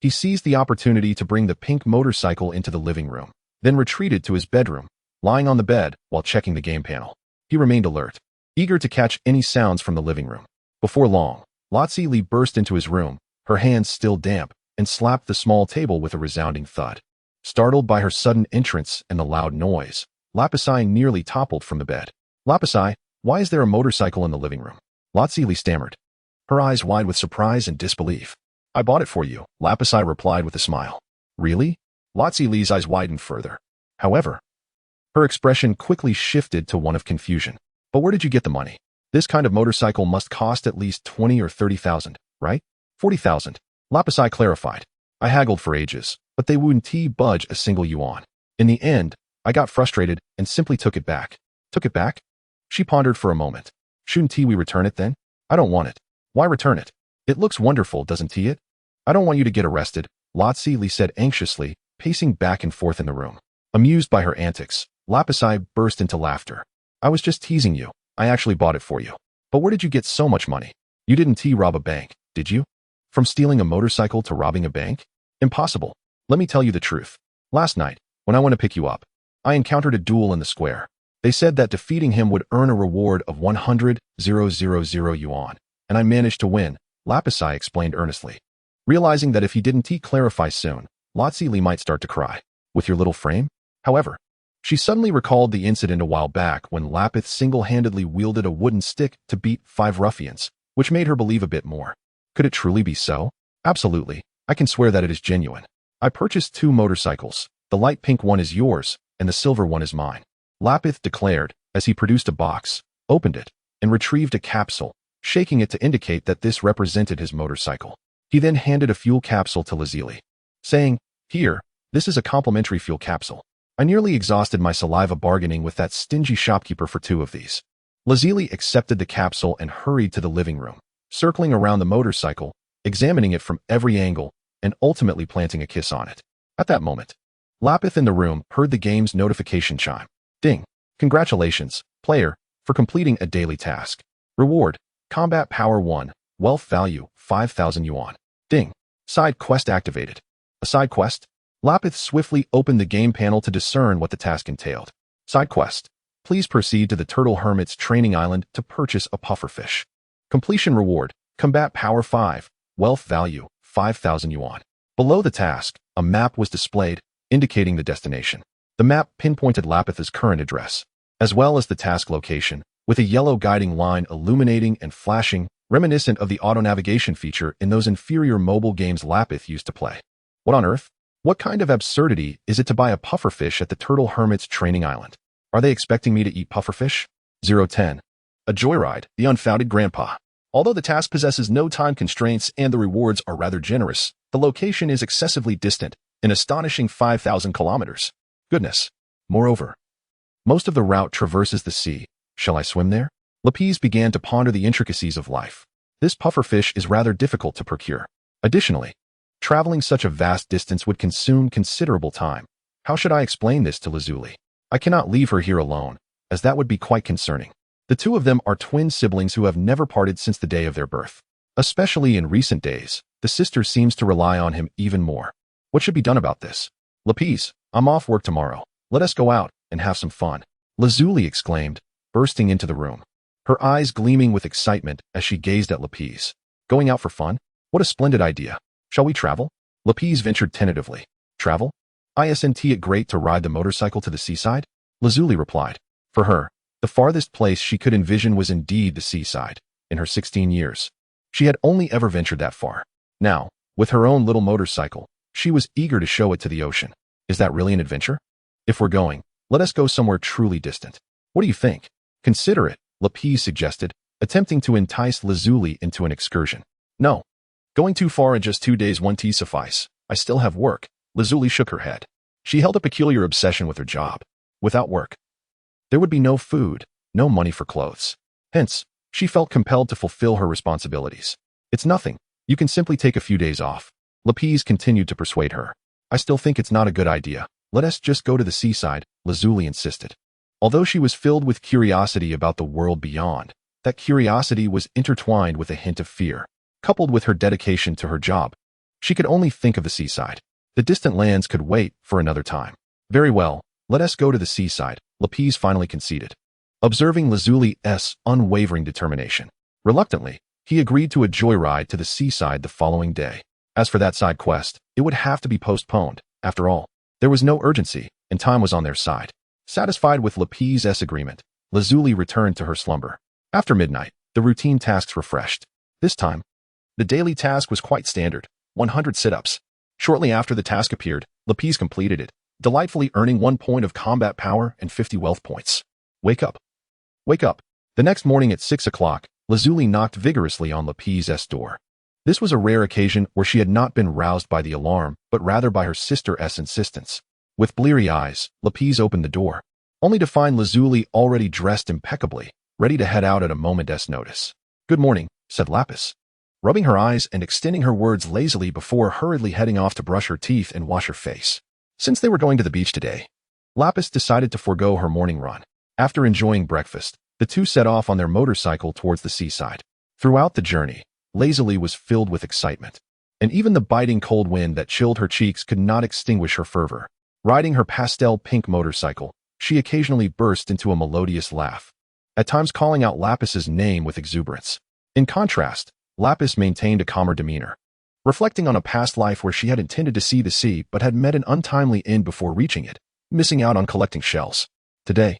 he seized the opportunity to bring the pink motorcycle into the living room, then retreated to his bedroom, lying on the bed while checking the game panel. He remained alert, eager to catch any sounds from the living room. Before long, Lazili burst into his room, her hands still damp, and slapped the small table with a resounding thud. Startled by her sudden entrance and the loud noise, Lapis nearly toppled from the bed. Lapis, why is there a motorcycle in the living room? Lazili stammered, her eyes wide with surprise and disbelief. I bought it for you, Lapis replied with a smile. Really? Lazili's eyes widened further. However, her expression quickly shifted to one of confusion. But where did you get the money? This kind of motorcycle must cost at least 20 or 30,000, right? 40,000. Lapis clarified. I haggled for ages, but they wouldn't budge a single yuan. In the end, I got frustrated and simply took it back. Took it back? She pondered for a moment. Shouldn't we return it then? I don't want it. Why return it? It looks wonderful, doesn't it? I don't want you to get arrested, Lazili said anxiously, pacing back and forth in the room. Amused by her antics, Lapis burst into laughter. I was just teasing you. I actually bought it for you. But where did you get so much money? You didn't rob a bank, did you? From stealing a motorcycle to robbing a bank? Impossible. Let me tell you the truth. Last night, when I went to pick you up, I encountered a duel in the square. They said that defeating him would earn a reward of 100,000 yuan, and I managed to win, Lapis explained earnestly. Realizing that if he didn't clarify soon, Lazili might start to cry. With your little frame? However, she suddenly recalled the incident a while back when Lapis single-handedly wielded a wooden stick to beat 5 ruffians, which made her believe a bit more. Could it truly be so? Absolutely. I can swear that it is genuine. I purchased 2 motorcycles. The light pink one is yours, and the silver one is mine, Lapis declared as he produced a box, opened it, and retrieved a capsule, shaking it to indicate that this represented his motorcycle. He then handed a fuel capsule to Lazili, saying, Here, this is a complimentary fuel capsule. I nearly exhausted my saliva bargaining with that stingy shopkeeper for 2 of these. Lazili accepted the capsule and hurried to the living room, circling around the motorcycle, examining it from every angle, and ultimately planting a kiss on it. At that moment, Lapis in the room heard the game's notification chime. Ding! Congratulations, player, for completing a daily task. Reward, Combat Power 1, Wealth Value, 5,000 yuan. Ding! Side quest activated. A side quest? Lapis swiftly opened the game panel to discern what the task entailed. Side quest. Please proceed to the Turtle Hermit's training island to purchase a pufferfish. Completion reward, Combat Power 5, Wealth Value, 5,000 yuan. Below the task, a map was displayed, indicating the destination. The map pinpointed Lapith's current address, as well as the task location, with a yellow guiding line illuminating and flashing, reminiscent of the auto-navigation feature in those inferior mobile games Lapith used to play. What on earth? What kind of absurdity is it to buy a pufferfish at the Turtle Hermit's training island? Are they expecting me to eat pufferfish? 010. A joyride, the unfounded grandpa. Although the task possesses no time constraints and the rewards are rather generous, the location is excessively distant, an astonishing 5,000 kilometers. Goodness. Moreover, most of the route traverses the sea. Shall I swim there? Lapis began to ponder the intricacies of life. This pufferfish is rather difficult to procure. Additionally, traveling such a vast distance would consume considerable time. How should I explain this to Lazuli? I cannot leave her here alone, as that would be quite concerning. The two of them are twin siblings who have never parted since the day of their birth. Especially in recent days, the sister seems to rely on him even more. What should be done about this? Lapis, I'm off work tomorrow. Let us go out and have some fun. Lazuli exclaimed, bursting into the room, her eyes gleaming with excitement as she gazed at Lapis. Going out for fun? What a splendid idea. Shall we travel? Lapis ventured tentatively. Travel? Isn't it great to ride the motorcycle to the seaside? Lazuli replied. For her, the farthest place she could envision was indeed the seaside. In her 16 years, she had only ever ventured that far. Now, with her own little motorcycle, she was eager to show it to the ocean. Is that really an adventure? If we're going, let us go somewhere truly distant. What do you think? Consider it, Lapis suggested, attempting to entice Lazuli into an excursion. No. Going too far in just 2 days won't suffice. I still have work. Lazuli shook her head. She held a peculiar obsession with her job. Without work, there would be no food, no money for clothes. Hence, she felt compelled to fulfill her responsibilities. It's nothing. You can simply take a few days off. Lapis continued to persuade her. I still think it's not a good idea. Let us just go to the seaside, Lazuli insisted. Although she was filled with curiosity about the world beyond, that curiosity was intertwined with a hint of fear. Coupled with her dedication to her job, she could only think of the seaside. The distant lands could wait for another time. Very well, let us go to the seaside, Lapis finally conceded. Observing Lazuli's unwavering determination, reluctantly, he agreed to a joyride to the seaside the following day. As for that side quest, it would have to be postponed. After all, there was no urgency, and time was on their side. Satisfied with Lapis's agreement, Lazuli returned to her slumber. After midnight, the routine tasks refreshed. This time, the daily task was quite standard, 100 sit-ups. Shortly after the task appeared, Lapis completed it, delightfully earning 1 point of combat power and 50 wealth points. Wake up. Wake up. The next morning at 6 o'clock, Lazuli knocked vigorously on Lapis's door. This was a rare occasion where she had not been roused by the alarm, but rather by her sister's insistence. With bleary eyes, Lapis opened the door, only to find Lazuli already dressed impeccably, ready to head out at a moment's notice. Good morning, said Lapis, rubbing her eyes and extending her words lazily before hurriedly heading off to brush her teeth and wash her face. Since they were going to the beach today, Lapis decided to forego her morning run. After enjoying breakfast, the two set off on their motorcycle towards the seaside. Throughout the journey, Lazuli was filled with excitement, and even the biting cold wind that chilled her cheeks could not extinguish her fervor. Riding her pastel-pink motorcycle, she occasionally burst into a melodious laugh, at times calling out Lapis's name with exuberance. In contrast, Lapis maintained a calmer demeanor, reflecting on a past life where she had intended to see the sea but had met an untimely end before reaching it, missing out on collecting shells. Today,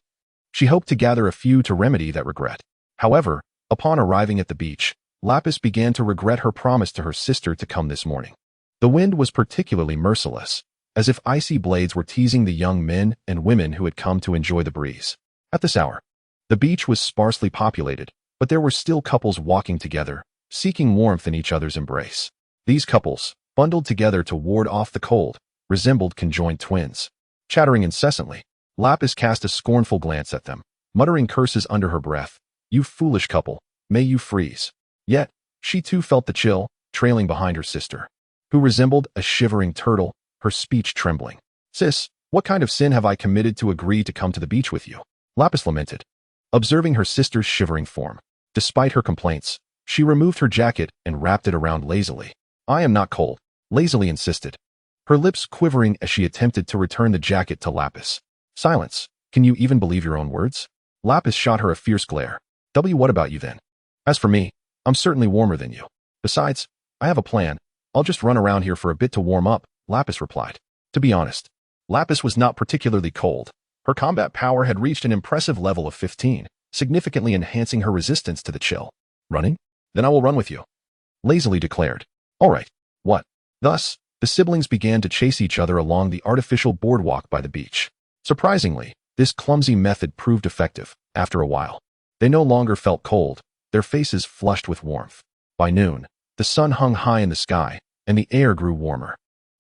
she hoped to gather a few to remedy that regret. However, upon arriving at the beach, Lapis began to regret her promise to her sister to come this morning. The wind was particularly merciless, as if icy blades were teasing the young men and women who had come to enjoy the breeze. At this hour, the beach was sparsely populated, but there were still couples walking together, seeking warmth in each other's embrace. These couples, bundled together to ward off the cold, resembled conjoined twins. Chattering incessantly, Lapis cast a scornful glance at them, muttering curses under her breath. You foolish couple, may you freeze. Yet, she too felt the chill, trailing behind her sister, who resembled a shivering turtle, her speech trembling. Sis, what kind of sin have I committed to agree to come to the beach with you? Lapis lamented, observing her sister's shivering form. Despite her complaints, she removed her jacket and wrapped it around lazily. I am not cold, Lazuli insisted, her lips quivering as she attempted to return the jacket to Lapis. Silence. Can you even believe your own words? Lapis shot her a fierce glare. What about you then? As for me, I'm certainly warmer than you. Besides, I have a plan. I'll just run around here for a bit to warm up, Lapis replied. To be honest, Lapis was not particularly cold. Her combat power had reached an impressive level of 15, significantly enhancing her resistance to the chill. Running? Then I will run with you, Lazuli declared. All right. What? Thus, the siblings began to chase each other along the artificial boardwalk by the beach. Surprisingly, this clumsy method proved effective. After a while, they no longer felt cold, their faces flushed with warmth. By noon, the sun hung high in the sky, and the air grew warmer.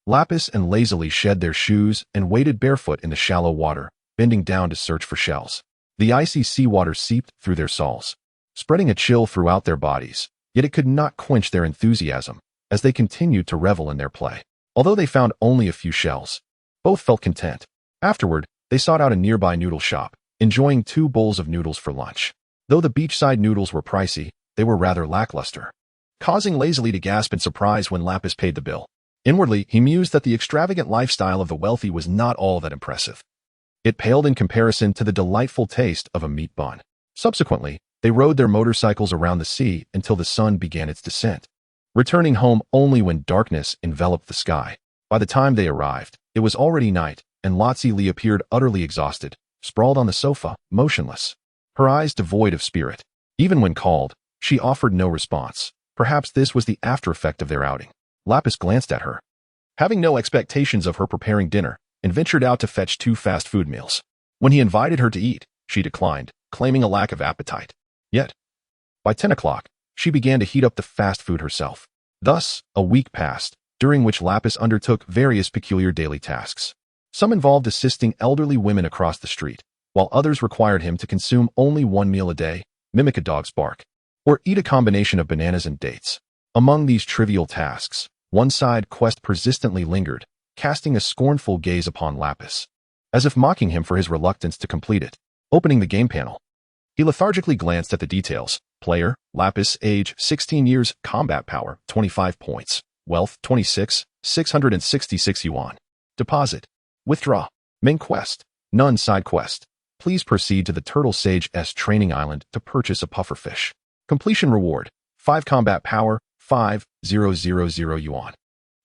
Lapis and Lazuli shed their shoes and waded barefoot in the shallow water, bending down to search for shells. The icy seawater seeped through their soles, spreading a chill throughout their bodies, yet it could not quench their enthusiasm as they continued to revel in their play. Although they found only a few shells, both felt content. Afterward, they sought out a nearby noodle shop, enjoying 2 bowls of noodles for lunch. Though the beachside noodles were pricey, they were rather lackluster, causing Lazuli to gasp in surprise when Lapis paid the bill. Inwardly, he mused that the extravagant lifestyle of the wealthy was not all that impressive. It paled in comparison to the delightful taste of a meat bun. Subsequently, they rode their motorcycles around the sea until the sun began its descent, returning home only when darkness enveloped the sky. By the time they arrived, it was already night, and Lazili appeared utterly exhausted, sprawled on the sofa, motionless, her eyes devoid of spirit. Even when called, she offered no response. Perhaps this was the after-effect of their outing. Lapis glanced at her, having no expectations of her preparing dinner, and ventured out to fetch 2 fast food meals. When he invited her to eat, she declined, claiming a lack of appetite. Yet, by 10 o'clock, she began to heat up the fast food herself. Thus, a week passed, during which Lapis undertook various peculiar daily tasks. Some involved assisting elderly women across the street, while others required him to consume only 1 meal a day, mimic a dog's bark, or eat a combination of bananas and dates. Among these trivial tasks, one side quest persistently lingered, casting a scornful gaze upon Lapis, as if mocking him for his reluctance to complete it. Opening the game panel, he lethargically glanced at the details. Player, Lapis, age 16 years, combat power 25 points, wealth 26, 666 yuan. Deposit. Withdraw. Main quest. None. Side quest. Please proceed to the Turtle Sage's training island to purchase a pufferfish. Completion reward. 5 combat power, 5,000 yuan.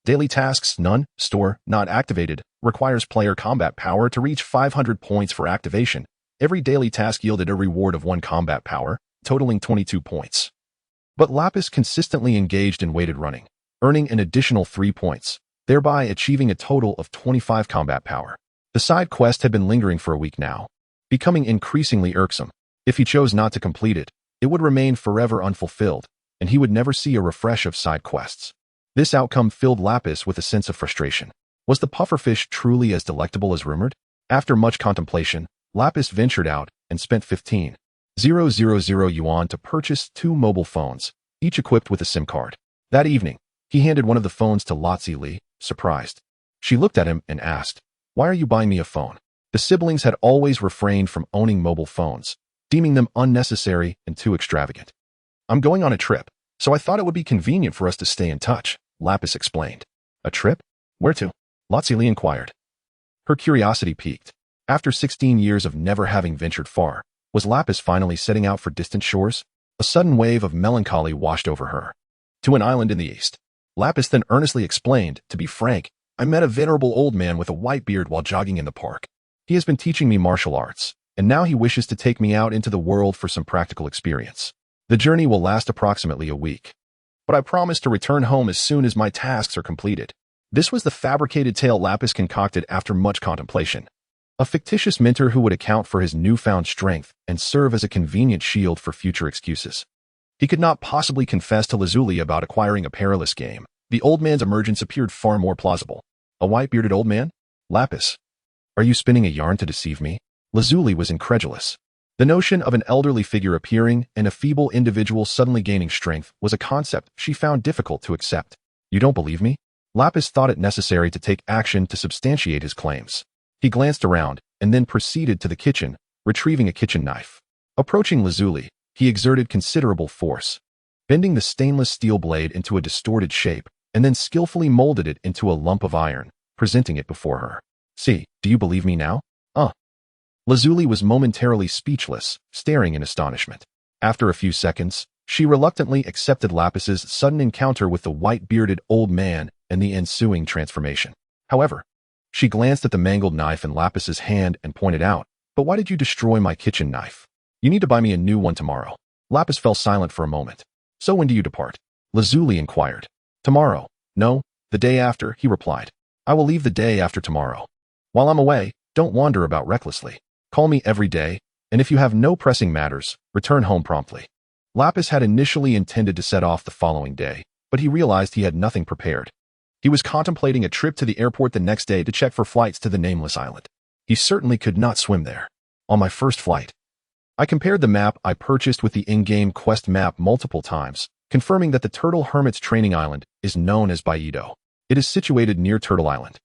Daily tasks. None. Store, not activated. Requires player combat power to reach 500 points for activation. Every daily task yielded a reward of 1 combat power, totaling 22 points. But Lapis consistently engaged in weighted running, earning an additional 3 points, thereby achieving a total of 25 combat power. The side quest had been lingering for a week now, becoming increasingly irksome. If he chose not to complete it, it would remain forever unfulfilled, and he would never see a refresh of side quests. This outcome filled Lapis with a sense of frustration. Was the pufferfish truly as delectable as rumored? After much contemplation, Lapis ventured out and spent 15,000 yuan to purchase 2 mobile phones, each equipped with a SIM card. That evening, he handed one of the phones to Lazili, surprised. She looked at him and asked, "Why are you buying me a phone?" The siblings had always refrained from owning mobile phones, deeming them unnecessary and too extravagant. "I'm going on a trip, so I thought it would be convenient for us to stay in touch," Lapis explained. "A trip? Where to?" Lazili inquired. Her curiosity piqued. After 16 years of never having ventured far, was Lapis finally setting out for distant shores? A sudden wave of melancholy washed over her. "To an island in the east." Lapis then earnestly explained, "To be frank, I met a venerable old man with a white beard while jogging in the park. He has been teaching me martial arts, and now he wishes to take me out into the world for some practical experience. The journey will last approximately a week, but I promise to return home as soon as my tasks are completed." This was the fabricated tale Lapis concocted after much contemplation. A fictitious mentor who would account for his newfound strength and serve as a convenient shield for future excuses. He could not possibly confess to Lazuli about acquiring a perilous game. The old man's emergence appeared far more plausible. A white-bearded old man? Lapis, are you spinning a yarn to deceive me? Lazuli was incredulous. The notion of an elderly figure appearing and a feeble individual suddenly gaining strength was a concept she found difficult to accept. "You don't believe me?" Lapis thought it necessary to take action to substantiate his claims. He glanced around and then proceeded to the kitchen, retrieving a kitchen knife. Approaching Lazuli, he exerted considerable force, bending the stainless steel blade into a distorted shape, and then skillfully molded it into a lump of iron, presenting it before her. "See, do you believe me now?" Lazuli was momentarily speechless, staring in astonishment. After a few seconds, She reluctantly accepted Lapis's sudden encounter with the white-bearded old man and the ensuing transformation. However, she glanced at the mangled knife in Lapis's hand and pointed out, "But why did you destroy my kitchen knife? You need to buy me a new one tomorrow." Lapis fell silent for a moment. "So when do you depart?" Lazuli inquired. "Tomorrow." "No, the day after," he replied. "I will leave the day after tomorrow. While I'm away, don't wander about recklessly. Call me every day, and if you have no pressing matters, return home promptly." Lapis had initially intended to set off the following day, but he realized he had nothing prepared. He was contemplating a trip to the airport the next day to check for flights to the nameless island. He certainly could not swim there. On my first flight, I compared the map I purchased with the in-game quest map multiple times, confirming that the Turtle Hermit's training island is known as Baido. It is situated near Turtle Island,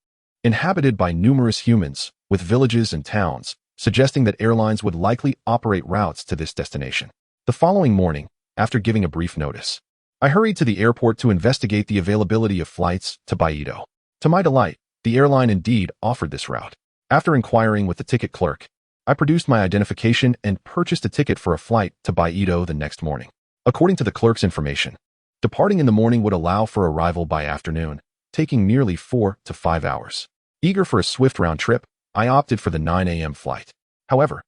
inhabited by numerous humans, with villages and towns, suggesting that airlines would likely operate routes to this destination. The following morning, after giving a brief notice, I hurried to the airport to investigate the availability of flights to Baido. To my delight, the airline indeed offered this route. After inquiring with the ticket clerk, I produced my identification and purchased a ticket for a flight to Baido the next morning. According to the clerk's information, departing in the morning would allow for arrival by afternoon, taking nearly 4 to 5 hours. Eager for a swift round trip, I opted for the 9 a.m. flight. However,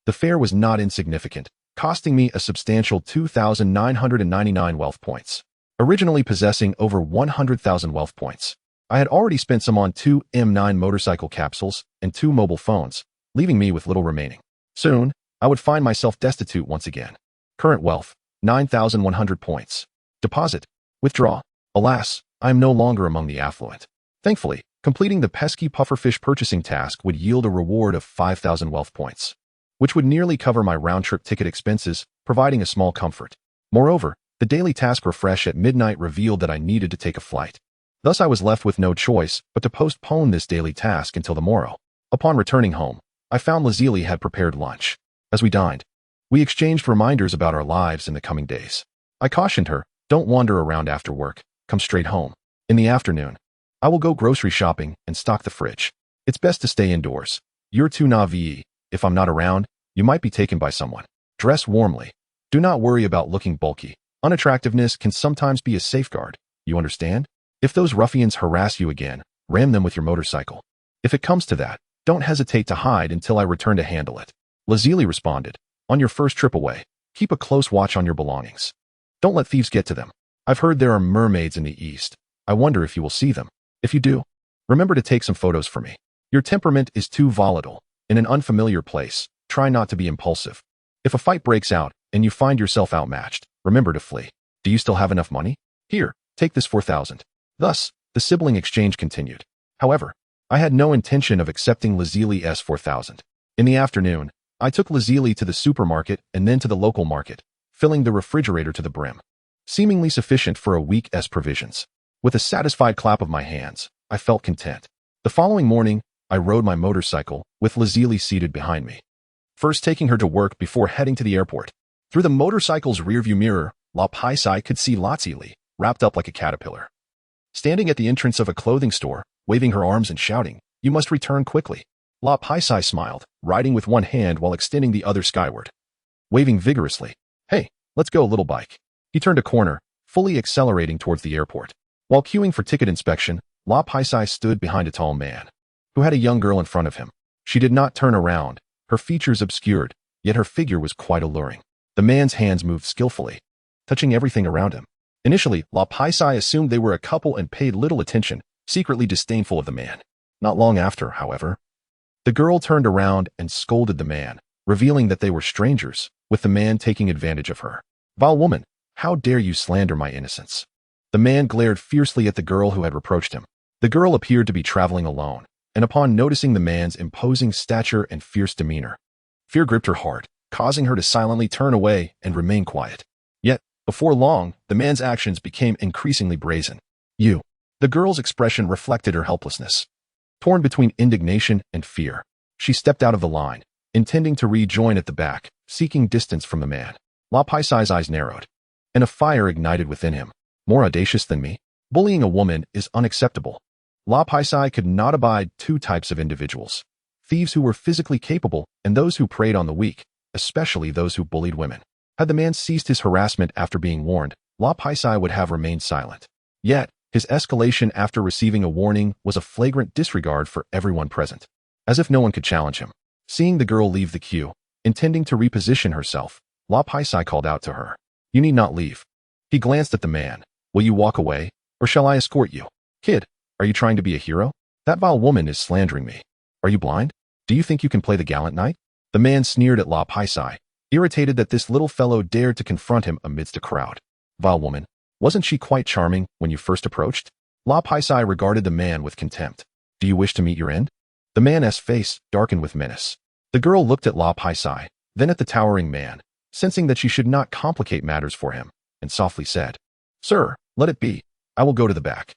the fare was not insignificant, costing me a substantial 2,999 wealth points. Originally possessing over 100,000 wealth points, I had already spent some on 2 M9 motorcycle capsules and 2 mobile phones, leaving me with little remaining. Soon, I would find myself destitute once again. Current wealth, 9,100 points. Deposit. Withdraw. Alas, I am no longer among the affluent. Thankfully, completing the pesky pufferfish purchasing task would yield a reward of 5,000 wealth points, which would nearly cover my round-trip ticket expenses, providing a small comfort. Moreover, the daily task refresh at midnight revealed that I needed to take a flight. Thus I was left with no choice but to postpone this daily task until the morrow. Upon returning home, I found Lazili had prepared lunch. As we dined, we exchanged reminders about our lives in the coming days. I cautioned her, "Don't wander around after work, come straight home. In the afternoon, I will go grocery shopping and stock the fridge. It's best to stay indoors. You're too naive. If I'm not around, you might be taken by someone. Dress warmly. Do not worry about looking bulky. Unattractiveness can sometimes be a safeguard. You understand? If those ruffians harass you again, ram them with your motorcycle. If it comes to that, don't hesitate to hide until I return to handle it." Lazili responded, "On your first trip away, keep a close watch on your belongings. Don't let thieves get to them. I've heard there are mermaids in the east. I wonder if you will see them. If you do, remember to take some photos for me. Your temperament is too volatile. In an unfamiliar place, try not to be impulsive. If a fight breaks out and you find yourself outmatched, remember to flee. Do you still have enough money? Here, take this 4,000. Thus, the sibling exchange continued. However, I had no intention of accepting Lazili's 4,000. In the afternoon, I took Lazili to the supermarket and then to the local market, filling the refrigerator to the brim, seemingly sufficient for a week's provisions. With a satisfied clap of my hands, I felt content. The following morning, I rode my motorcycle, with Lazili seated behind me, first taking her to work before heading to the airport. Through the motorcycle's rearview mirror, Lapis could see Lazili, wrapped up like a caterpillar, standing at the entrance of a clothing store, waving her arms and shouting, "You must return quickly." Lapis smiled, riding with one hand while extending the other skyward, waving vigorously. "Hey, let's go, little bike." He turned a corner, fully accelerating towards the airport. While queuing for ticket inspection, Lapis stood behind a tall man, who had a young girl in front of him. She did not turn around, her features obscured, yet her figure was quite alluring. The man's hands moved skillfully, touching everything around him. Initially, Lapis assumed they were a couple and paid little attention, secretly disdainful of the man. Not long after, however, the girl turned around and scolded the man, revealing that they were strangers, with the man taking advantage of her. "Vile woman, how dare you slander my innocence?" The man glared fiercely at the girl who had reproached him. The girl appeared to be traveling alone, and upon noticing the man's imposing stature and fierce demeanor, fear gripped her heart, causing her to silently turn away and remain quiet. Yet, before long, the man's actions became increasingly brazen. "You." The girl's expression reflected her helplessness. Torn between indignation and fear, she stepped out of the line, intending to rejoin at the back, seeking distance from the man. Lapis's eyes narrowed, and a fire ignited within him. More audacious than me? Bullying a woman is unacceptable. Lapis could not abide two types of individuals: thieves who were physically capable and those who preyed on the weak, especially those who bullied women. Had the man ceased his harassment after being warned, Lapis would have remained silent. Yet, his escalation after receiving a warning was a flagrant disregard for everyone present. As if no one could challenge him. Seeing the girl leave the queue, intending to reposition herself, Lapis called out to her. You need not leave. He glanced at the man. Will you walk away, or shall I escort you? Kid, are you trying to be a hero? That vile woman is slandering me. Are you blind? Do you think you can play the gallant knight? The man sneered at Lapis, irritated that this little fellow dared to confront him amidst a crowd. Vile woman, wasn't she quite charming when you first approached? Lapis regarded the man with contempt. Do you wish to meet your end? The man's face darkened with menace. The girl looked at Lapis, then at the towering man, sensing that she should not complicate matters for him, and softly said, Sir, let it be. I will go to the back.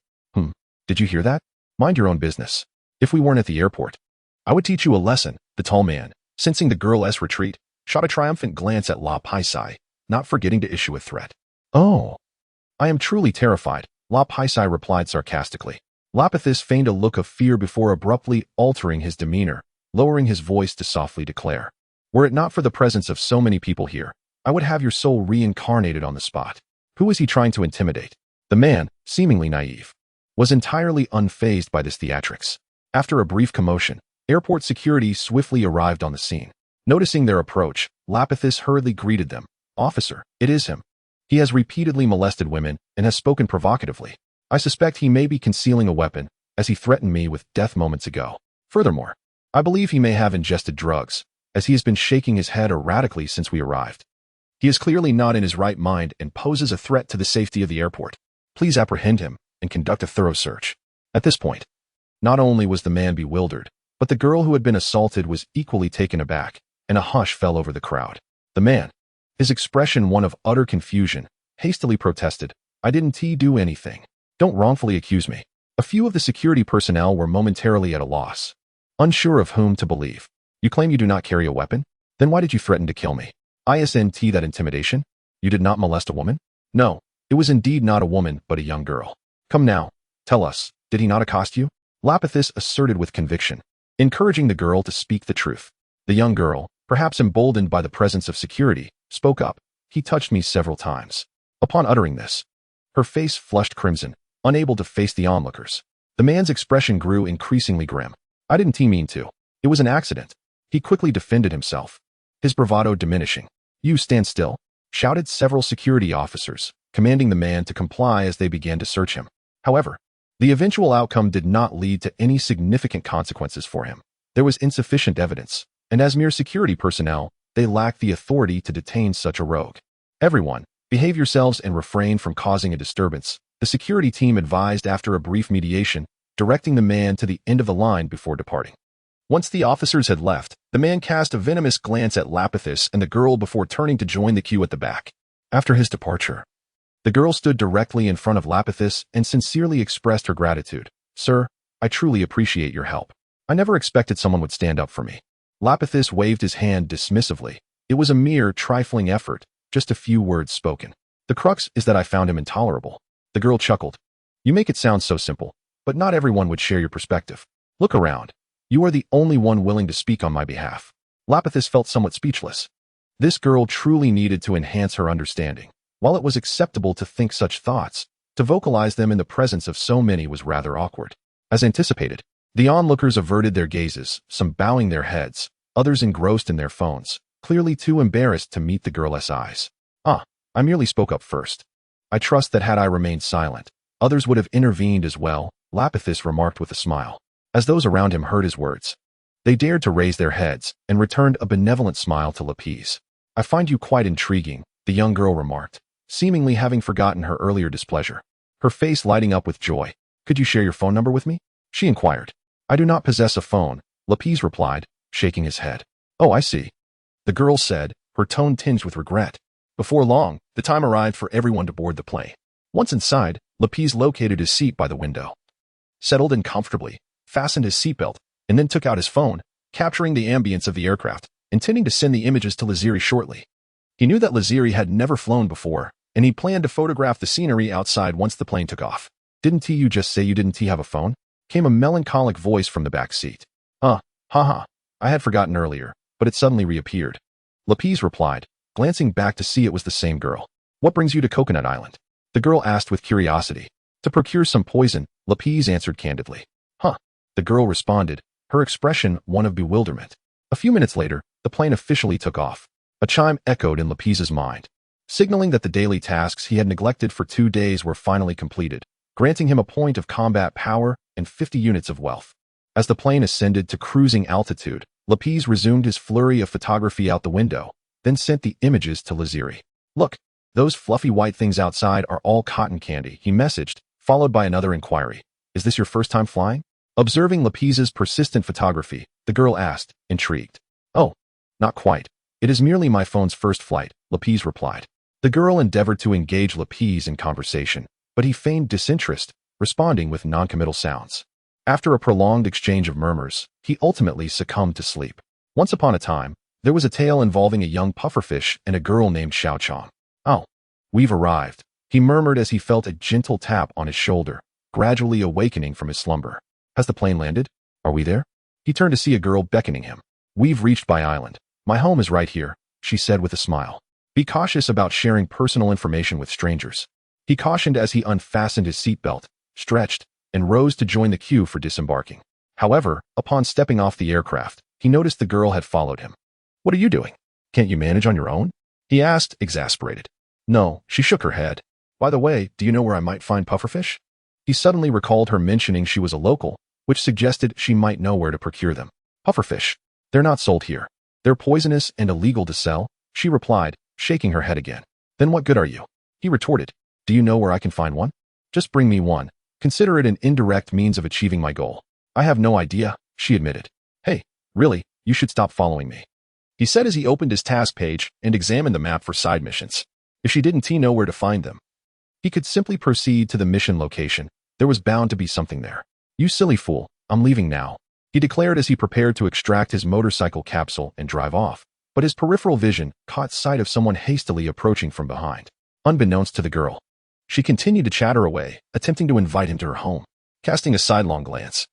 Did you hear that? Mind your own business. If we weren't at the airport, I would teach you a lesson. The tall man, sensing the girl's retreat, shot a triumphant glance at Lapis, not forgetting to issue a threat. Oh, I am truly terrified, Lapis replied sarcastically. Lapis feigned a look of fear before abruptly altering his demeanor, lowering his voice to softly declare. Were it not for the presence of so many people here, I would have your soul reincarnated on the spot. Who is he trying to intimidate? The man, seemingly naive, was entirely unfazed by this theatrics. After a brief commotion, airport security swiftly arrived on the scene. Noticing their approach, Lapis hurriedly greeted them. Officer, it is him. He has repeatedly molested women and has spoken provocatively. I suspect he may be concealing a weapon, as he threatened me with death moments ago. Furthermore, I believe he may have ingested drugs, as he has been shaking his head erratically since we arrived. He is clearly not in his right mind and poses a threat to the safety of the airport. Please apprehend him and conduct a thorough search. At this point, not only was the man bewildered, but the girl who had been assaulted was equally taken aback, and a hush fell over the crowd. The man, his expression one of utter confusion, hastily protested, I didn't do anything. Don't wrongfully accuse me. A few of the security personnel were momentarily at a loss, unsure of whom to believe. You claim you do not carry a weapon? Then why did you threaten to kill me? Isn't that intimidation? You did not molest a woman? No, it was indeed not a woman, but a young girl. Come now, tell us, did he not accost you? Lapis asserted with conviction, encouraging the girl to speak the truth. The young girl, perhaps emboldened by the presence of security, spoke up. He touched me several times. Upon uttering this, her face flushed crimson, unable to face the onlookers. The man's expression grew increasingly grim. I didn't mean to. It was an accident. He quickly defended himself, his bravado diminishing. You stand still, shouted several security officers, commanding the man to comply as they began to search him. However, the eventual outcome did not lead to any significant consequences for him. There was insufficient evidence, and as mere security personnel, they lacked the authority to detain such a rogue. Everyone, behave yourselves and refrain from causing a disturbance, the security team advised after a brief mediation, directing the man to the end of the line before departing. Once the officers had left, the man cast a venomous glance at Lapis and the girl before turning to join the queue at the back. After his departure, the girl stood directly in front of Lapis and sincerely expressed her gratitude. Sir, I truly appreciate your help. I never expected someone would stand up for me. Lapis waved his hand dismissively. It was a mere trifling effort, just a few words spoken. The crux is that I found him intolerable. The girl chuckled. You make it sound so simple, but not everyone would share your perspective. Look around. You are the only one willing to speak on my behalf. Lapis felt somewhat speechless. This girl truly needed to enhance her understanding. While it was acceptable to think such thoughts, to vocalize them in the presence of so many was rather awkward. As anticipated, the onlookers averted their gazes, some bowing their heads, others engrossed in their phones, clearly too embarrassed to meet the girl's eyes. I merely spoke up first. I trust that had I remained silent, others would have intervened as well, Lapis remarked with a smile. As those around him heard his words, they dared to raise their heads and returned a benevolent smile to Lapis. I find you quite intriguing, the young girl remarked, seemingly having forgotten her earlier displeasure. Her face lighting up with joy. Could you share your phone number with me? She inquired. I do not possess a phone, Lapis replied, shaking his head. Oh, I see. The girl said, her tone tinged with regret. Before long, the time arrived for everyone to board the plane. Once inside, Lapis located his seat by the window, settled in comfortably, fastened his seatbelt, and then took out his phone, capturing the ambience of the aircraft, intending to send the images to Lazili shortly. He knew that Lazili had never flown before, and he planned to photograph the scenery outside once the plane took off. Didn't you just say you didn't have a phone? Came a melancholic voice from the back seat. Haha, I had forgotten earlier, but it suddenly reappeared. Lapis replied, glancing back to see it was the same girl. What brings you to Coconut Island? The girl asked with curiosity. To procure some poison, Lapis answered candidly. Huh. The girl responded, her expression one of bewilderment. A few minutes later, the plane officially took off. A chime echoed in Lapis's mind, signaling that the daily tasks he had neglected for 2 days were finally completed, granting him a point of combat power and 50 units of wealth. As the plane ascended to cruising altitude, Lapis resumed his flurry of photography out the window, then sent the images to Lazili. Look, those fluffy white things outside are all cotton candy, he messaged, followed by another inquiry. Is this your first time flying? Observing Lapis's persistent photography, the girl asked, intrigued. Oh, not quite. It is merely my phone's first flight, Lapis replied. The girl endeavored to engage Lapis in conversation, but he feigned disinterest, responding with noncommittal sounds. After a prolonged exchange of murmurs, he ultimately succumbed to sleep. Once upon a time, there was a tale involving a young pufferfish and a girl named Xiaochang. Oh, we've arrived, he murmured as he felt a gentle tap on his shoulder, gradually awakening from his slumber. Has the plane landed? Are we there? He turned to see a girl beckoning him. We've reached Bai Island. My home is right here, she said with a smile. Be cautious about sharing personal information with strangers. He cautioned as he unfastened his seatbelt, stretched, and rose to join the queue for disembarking. However, upon stepping off the aircraft, he noticed the girl had followed him. What are you doing? Can't you manage on your own? He asked, exasperated. No, she shook her head. By the way, do you know where I might find pufferfish? He suddenly recalled her mentioning she was a local, which suggested she might know where to procure them. Pufferfish. They're not sold here. They're poisonous and illegal to sell, she replied, shaking her head again. Then what good are you? He retorted. Do you know where I can find one? Just bring me one. Consider it an indirect means of achieving my goal. I have no idea, she admitted. Hey, really, you should stop following me. He said as he opened his task page and examined the map for side missions. If she didn't know where to find them, he could simply proceed to the mission location. There was bound to be something there. You silly fool, I'm leaving now, he declared as he prepared to extract his motorcycle capsule and drive off. But his peripheral vision caught sight of someone hastily approaching from behind. Unbeknownst to the girl, she continued to chatter away, attempting to invite him to her home. Casting a sidelong glance,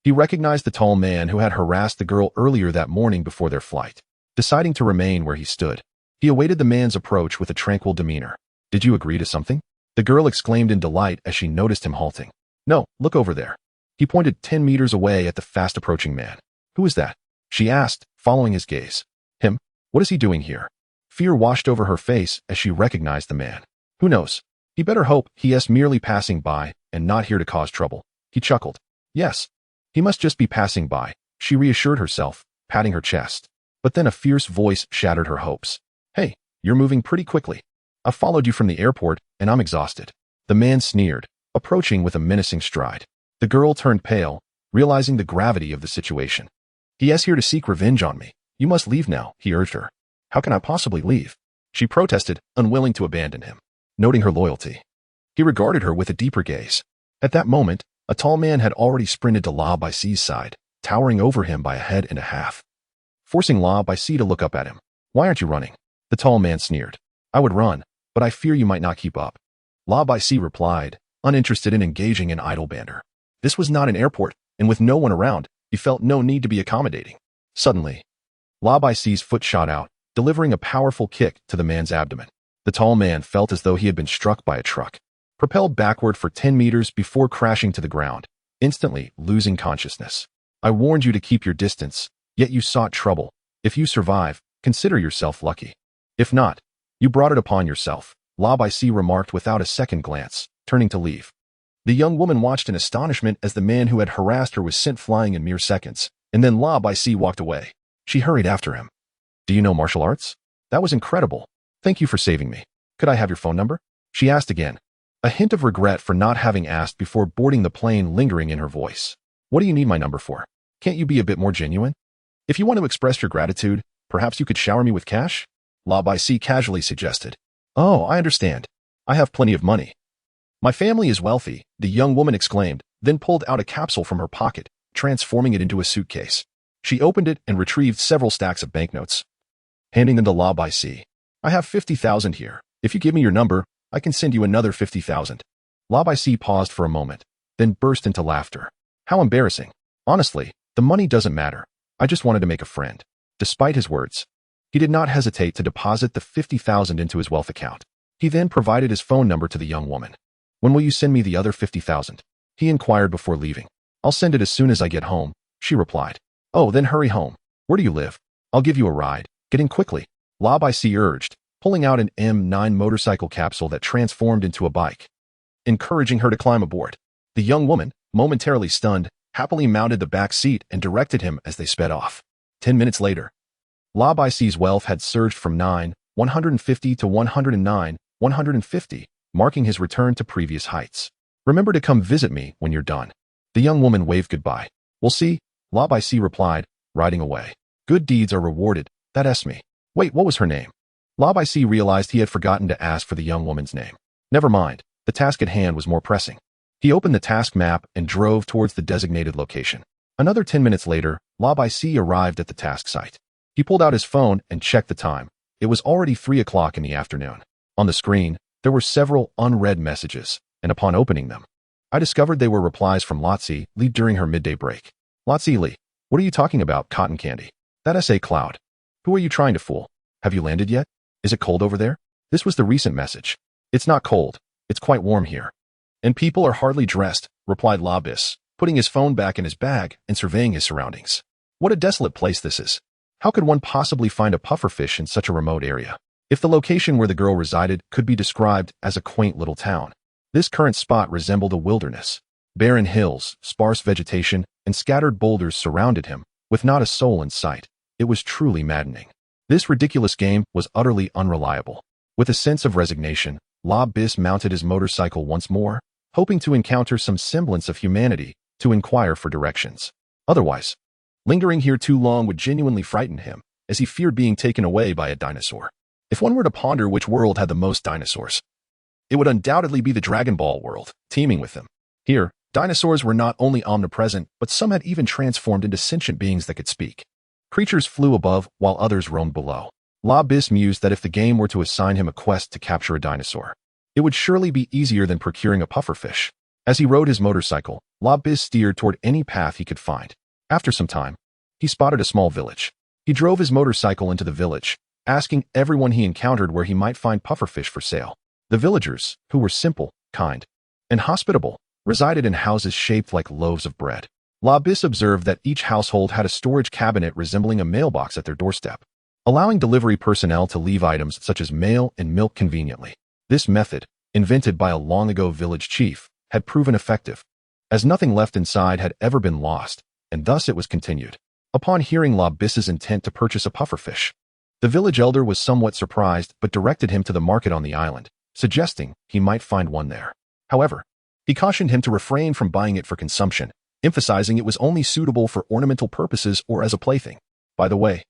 he recognized the tall man who had harassed the girl earlier that morning before their flight. Deciding to remain where he stood, he awaited the man's approach with a tranquil demeanor. Did you agree to something? The girl exclaimed in delight as she noticed him halting. No, look over there. He pointed 10 meters away at the fast-approaching man. Who is that? She asked, following his gaze. Him? What is he doing here? Fear washed over her face as she recognized the man. Who knows? He better hope he is merely passing by and not here to cause trouble. He chuckled. Yes, he must just be passing by, she reassured herself, patting her chest. But then a fierce voice shattered her hopes. Hey, you're moving pretty quickly. I followed you from the airport, and I'm exhausted. The man sneered, approaching with a menacing stride. The girl turned pale, realizing the gravity of the situation. He is here to seek revenge on me. You must leave now, he urged her. How can I possibly leave? She protested, unwilling to abandon him. Noting her loyalty, he regarded her with a deeper gaze. At that moment, a tall man had already sprinted to Lapis' side, towering over him by a head and a half, forcing Lapis to look up at him. Why aren't you running? The tall man sneered. I would run, but I fear you might not keep up. Lapis replied, uninterested in engaging in idle banter. This was not an airport, and with no one around, he felt no need to be accommodating. Suddenly, Lapis' foot shot out, delivering a powerful kick to the man's abdomen. The tall man felt as though he had been struck by a truck, propelled backward for 10 meters before crashing to the ground, instantly losing consciousness. I warned you to keep your distance, yet you sought trouble. If you survive, consider yourself lucky. If not, you brought it upon yourself, Lapis remarked without a second glance, turning to leave. The young woman watched in astonishment as the man who had harassed her was sent flying in mere seconds, and then Lapis walked away. She hurried after him. Do you know martial arts? That was incredible. Thank you for saving me. Could I have your phone number? She asked again, a hint of regret for not having asked before boarding the plane lingering in her voice. What do you need my number for? Can't you be a bit more genuine? If you want to express your gratitude, perhaps you could shower me with cash? Lapis casually suggested. Oh, I understand. I have plenty of money. My family is wealthy, the young woman exclaimed, then pulled out a capsule from her pocket, transforming it into a suitcase. She opened it and retrieved several stacks of banknotes, handing them to Lapis. I have 50,000 here. If you give me your number, I can send you another 50,000. Lapis paused for a moment, then burst into laughter. How embarrassing. Honestly, the money doesn't matter. I just wanted to make a friend. Despite his words, He did not hesitate to deposit the 50,000 into his wealth account. He then provided his phone number to the young woman. "When will you send me the other 50,000? He inquired before leaving. "I'll send it as soon as I get home," she replied. "Oh, then hurry home. Where do you live? I'll give you a ride. Get in quickly," Lapis urged, pulling out an M9 motorcycle capsule that transformed into a bike, encouraging her to climb aboard. The young woman, momentarily stunned, happily mounted the back seat and directed him as they sped off. 10 minutes later, Lapis' wealth had surged from 9,150 to 109,150, marking his return to previous heights. "Remember to come visit me when you're done." The young woman waved goodbye. "We'll see," Lapis replied, riding away. "Good deeds are rewarded, that's me." Wait, what was her name? Lapis realized he had forgotten to ask for the young woman's name. Never mind, the task at hand was more pressing. He opened the task map and drove towards the designated location. Another 10 minutes later, Lapis arrived at the task site. He pulled out his phone and checked the time. It was already 3 o'clock in the afternoon. On the screen, there were several unread messages, and upon opening them, I discovered they were replies from Lazili during her midday break. "Lazili, what are you talking about, cotton candy? That S.A. Cloud. Who are you trying to fool? Have you landed yet? Is it cold over there?" This was the recent message. "It's not cold. It's quite warm here. And people are hardly dressed," replied Lapis, putting his phone back in his bag and surveying his surroundings. What a desolate place this is. How could one possibly find a pufferfish in such a remote area? If the location where the girl resided could be described as a quaint little town, this current spot resembled a wilderness. Barren hills, sparse vegetation, and scattered boulders surrounded him, with not a soul in sight. It was truly maddening. This ridiculous game was utterly unreliable. With a sense of resignation, Lapis mounted his motorcycle once more, hoping to encounter some semblance of humanity to inquire for directions. Otherwise, lingering here too long would genuinely frighten him, as he feared being taken away by a dinosaur. If one were to ponder which world had the most dinosaurs, it would undoubtedly be the Dragon Ball world, teeming with them. Here, dinosaurs were not only omnipresent, but some had even transformed into sentient beings that could speak. Creatures flew above, while others roamed below. Lapis mused that if the game were to assign him a quest to capture a dinosaur, it would surely be easier than procuring a pufferfish. As he rode his motorcycle, Lapis steered toward any path he could find. After some time, he spotted a small village. He drove his motorcycle into the village, asking everyone he encountered where he might find pufferfish for sale. The villagers, who were simple, kind, and hospitable, resided in houses shaped like loaves of bread. Lapis observed that each household had a storage cabinet resembling a mailbox at their doorstep, allowing delivery personnel to leave items such as mail and milk conveniently. This method, invented by a long-ago village chief, had proven effective, as nothing left inside had ever been lost, and thus it was continued. Upon hearing Lapis's intent to purchase a pufferfish, the village elder was somewhat surprised but directed him to the market on the island, suggesting he might find one there. However, he cautioned him to refrain from buying it for consumption, emphasizing it was only suitable for ornamental purposes or as a plaything. "By the way,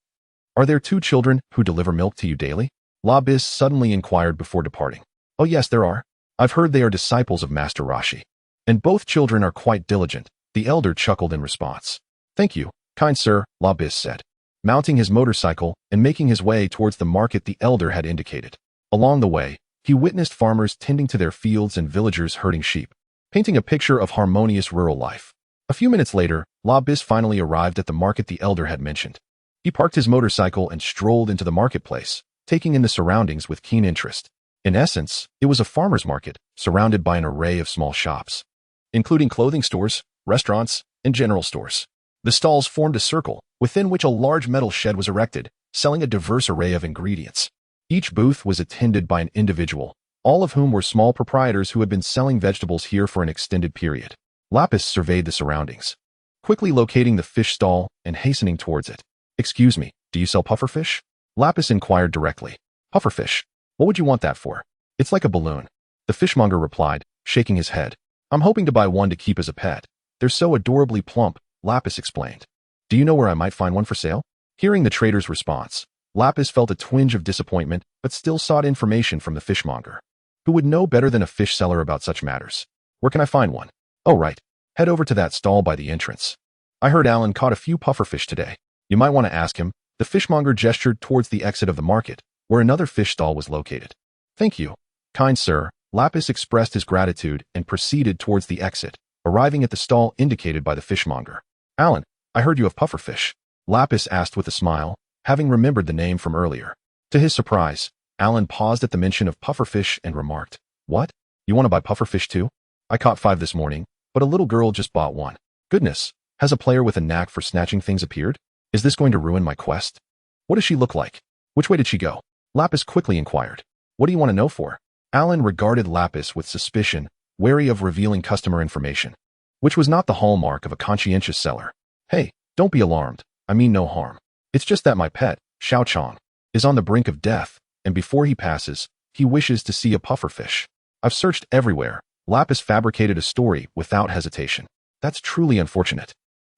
are there 2 children who deliver milk to you daily?" Lapis suddenly inquired before departing. "Oh yes, there are. I've heard they are disciples of Master Rashi. And both children are quite diligent," the elder chuckled in response. "Thank you, kind sir," Lapis said, mounting his motorcycle and making his way towards the market the elder had indicated. Along the way, he witnessed farmers tending to their fields and villagers herding sheep, painting a picture of harmonious rural life. A few minutes later, Lapis finally arrived at the market the elder had mentioned. He parked his motorcycle and strolled into the marketplace, taking in the surroundings with keen interest. In essence, it was a farmer's market, surrounded by an array of small shops, including clothing stores, restaurants, and general stores. The stalls formed a circle, within which a large metal shed was erected, selling a diverse array of ingredients. Each booth was attended by an individual, all of whom were small proprietors who had been selling vegetables here for an extended period. Lapis surveyed the surroundings, quickly locating the fish stall and hastening towards it. "Excuse me, do you sell pufferfish?" Lapis inquired directly. "Pufferfish? What would you want that for?" "It's like a balloon," the fishmonger replied, shaking his head. "I'm hoping to buy one to keep as a pet. They're so adorably plump," Lapis explained. "Do you know where I might find one for sale?" Hearing the trader's response, Lapis felt a twinge of disappointment but still sought information from the fishmonger, who would know better than a fish seller about such matters. "Where can I find one?" "Oh right, head over to that stall by the entrance. I heard Alan caught a few pufferfish today. You might want to ask him." The fishmonger gestured towards the exit of the market, where another fish stall was located. "Thank you, kind sir." Lapis expressed his gratitude and proceeded towards the exit, arriving at the stall indicated by the fishmonger. "Alan, I heard you have pufferfish," Lapis asked with a smile, having remembered the name from earlier. To his surprise, Alan paused at the mention of pufferfish and remarked, "What? You want to buy pufferfish too? I caught 5 this morning, but a little girl just bought one. Goodness, has a player with a knack for snatching things appeared? Is this going to ruin my quest? What does she look like? Which way did she go?" Lapis quickly inquired. "What do you want to know for?" Alan regarded Lapis with suspicion, wary of revealing customer information, which was not the hallmark of a conscientious seller. "Hey, don't be alarmed. I mean no harm. It's just that my pet, Xiao Chong, is on the brink of death, and before he passes, he wishes to see a pufferfish. I've searched everywhere." Lapis fabricated a story without hesitation. "That's truly unfortunate.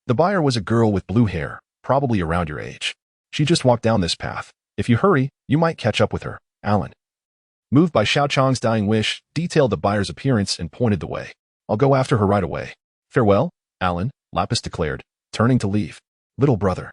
The buyer was a girl with blue hair, probably around your age. She just walked down this path. If you hurry, you might catch up with her." Alan, moved by Xiao Chong's dying wish, detailed the buyer's appearance and pointed the way. "I'll go after her right away." "Farewell, Alan," Lapis declared, turning to leave. "Little brother,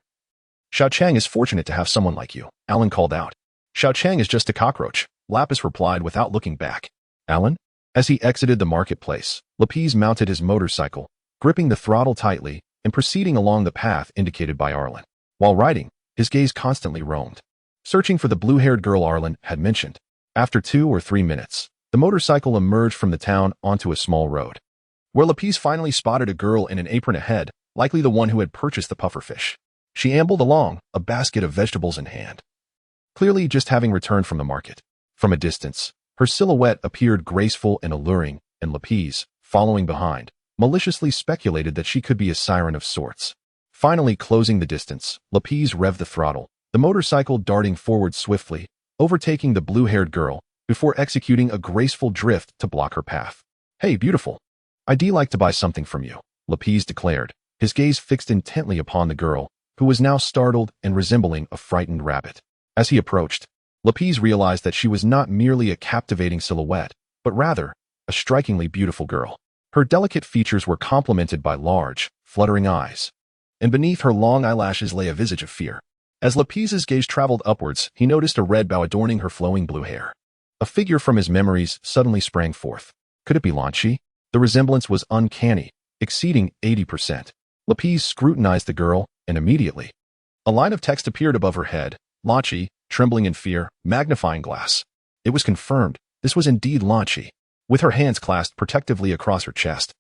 Xiao Chang is fortunate to have someone like you," Alan called out. "Xiao Chang is just a cockroach," Lapis replied without looking back. "Alan?" As he exited the marketplace, Lapis mounted his motorcycle, gripping the throttle tightly and proceeding along the path indicated by Arlen. While riding, his gaze constantly roamed, searching for the blue-haired girl Arlen had mentioned. After 2 or 3 minutes, the motorcycle emerged from the town onto a small road, where Lapis finally spotted a girl in an apron ahead, likely the one who had purchased the pufferfish. She ambled along, a basket of vegetables in hand, clearly just having returned from the market. From a distance, her silhouette appeared graceful and alluring, and Lapis, following behind, maliciously speculated that she could be a siren of sorts. Finally closing the distance, Lapis revved the throttle, the motorcycle darting forward swiftly, overtaking the blue-haired girl, before executing a graceful drift to block her path. "Hey, beautiful. I'd like to buy something from you," Lapis declared, his gaze fixed intently upon the girl, who was now startled and resembling a frightened rabbit. As he approached, Lapis realized that she was not merely a captivating silhouette, but rather, a strikingly beautiful girl. Her delicate features were complemented by large, fluttering eyes, and beneath her long eyelashes lay a visage of fear. As Lapis's gaze traveled upwards, he noticed a red bow adorning her flowing blue hair. A figure from his memories suddenly sprang forth. Could it be Lanchi? The resemblance was uncanny, exceeding 80%. Lapis scrutinized the girl, and immediately, a line of text appeared above her head. Lanchi, trembling in fear, magnifying glass. It was confirmed. This was indeed Lanchi, with her hands clasped protectively across her chest.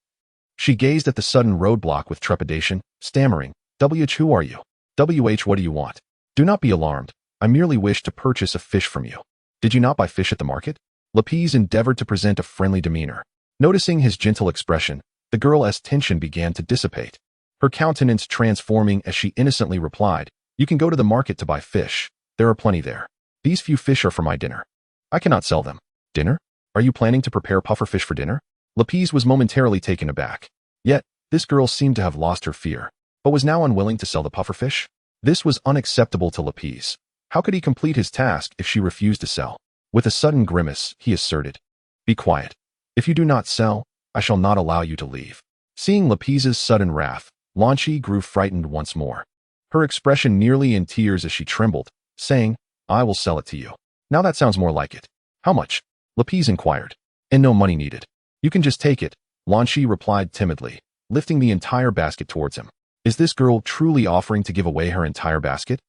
She gazed at the sudden roadblock with trepidation, stammering, "WH, who are you? WH, what do you want? Do not be alarmed. I merely wish to purchase a fish from you. Did you not buy fish at the market?" Lapis endeavored to present a friendly demeanor. Noticing his gentle expression, the girl's tension began to dissipate, her countenance transforming as she innocently replied, "You can go to the market to buy fish. There are plenty there. These few fish are for my dinner. I cannot sell them." "Dinner? Are you planning to prepare pufferfish for dinner?" Lapis was momentarily taken aback. Yet, this girl seemed to have lost her fear, but was now unwilling to sell the pufferfish. This was unacceptable to Lapis. How could he complete his task if she refused to sell? With a sudden grimace, he asserted, "Be quiet. If you do not sell, I shall not allow you to leave." Seeing Lapis's sudden wrath, Lanchi grew frightened once more, her expression nearly in tears as she trembled, saying, "I will sell it to you. Now that sounds more like it." "How much?" Lapis inquired. "And no money needed. You can just take it," Lanchi replied timidly, lifting the entire basket towards him. Is this girl truly offering to give away her entire basket?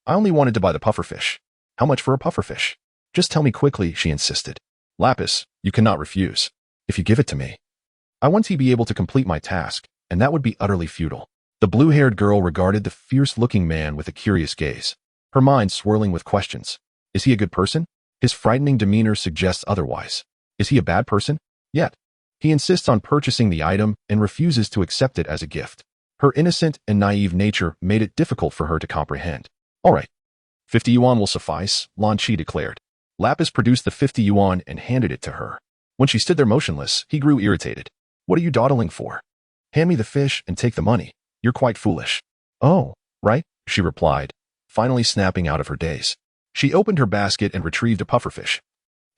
"I only wanted to buy the pufferfish." "How much for a pufferfish?" "Just tell me quickly," she insisted. "Lapis, you cannot refuse. If you give it to me, I want to be able to complete my task, and that would be utterly futile." The blue-haired girl regarded the fierce-looking man with a curious gaze, her mind swirling with questions. Is he a good person? His frightening demeanor suggests otherwise. Is he a bad person? Yet, he insists on purchasing the item and refuses to accept it as a gift. Her innocent and naive nature made it difficult for her to comprehend. "All right, 50 yuan will suffice," Lanchi declared. Lapis produced the 50 yuan and handed it to her. When she stood there motionless, he grew irritated. "What are you dawdling for? Hand me the fish and take the money. You're quite foolish." "Oh, right," she replied, finally snapping out of her daze. She opened her basket and retrieved a pufferfish,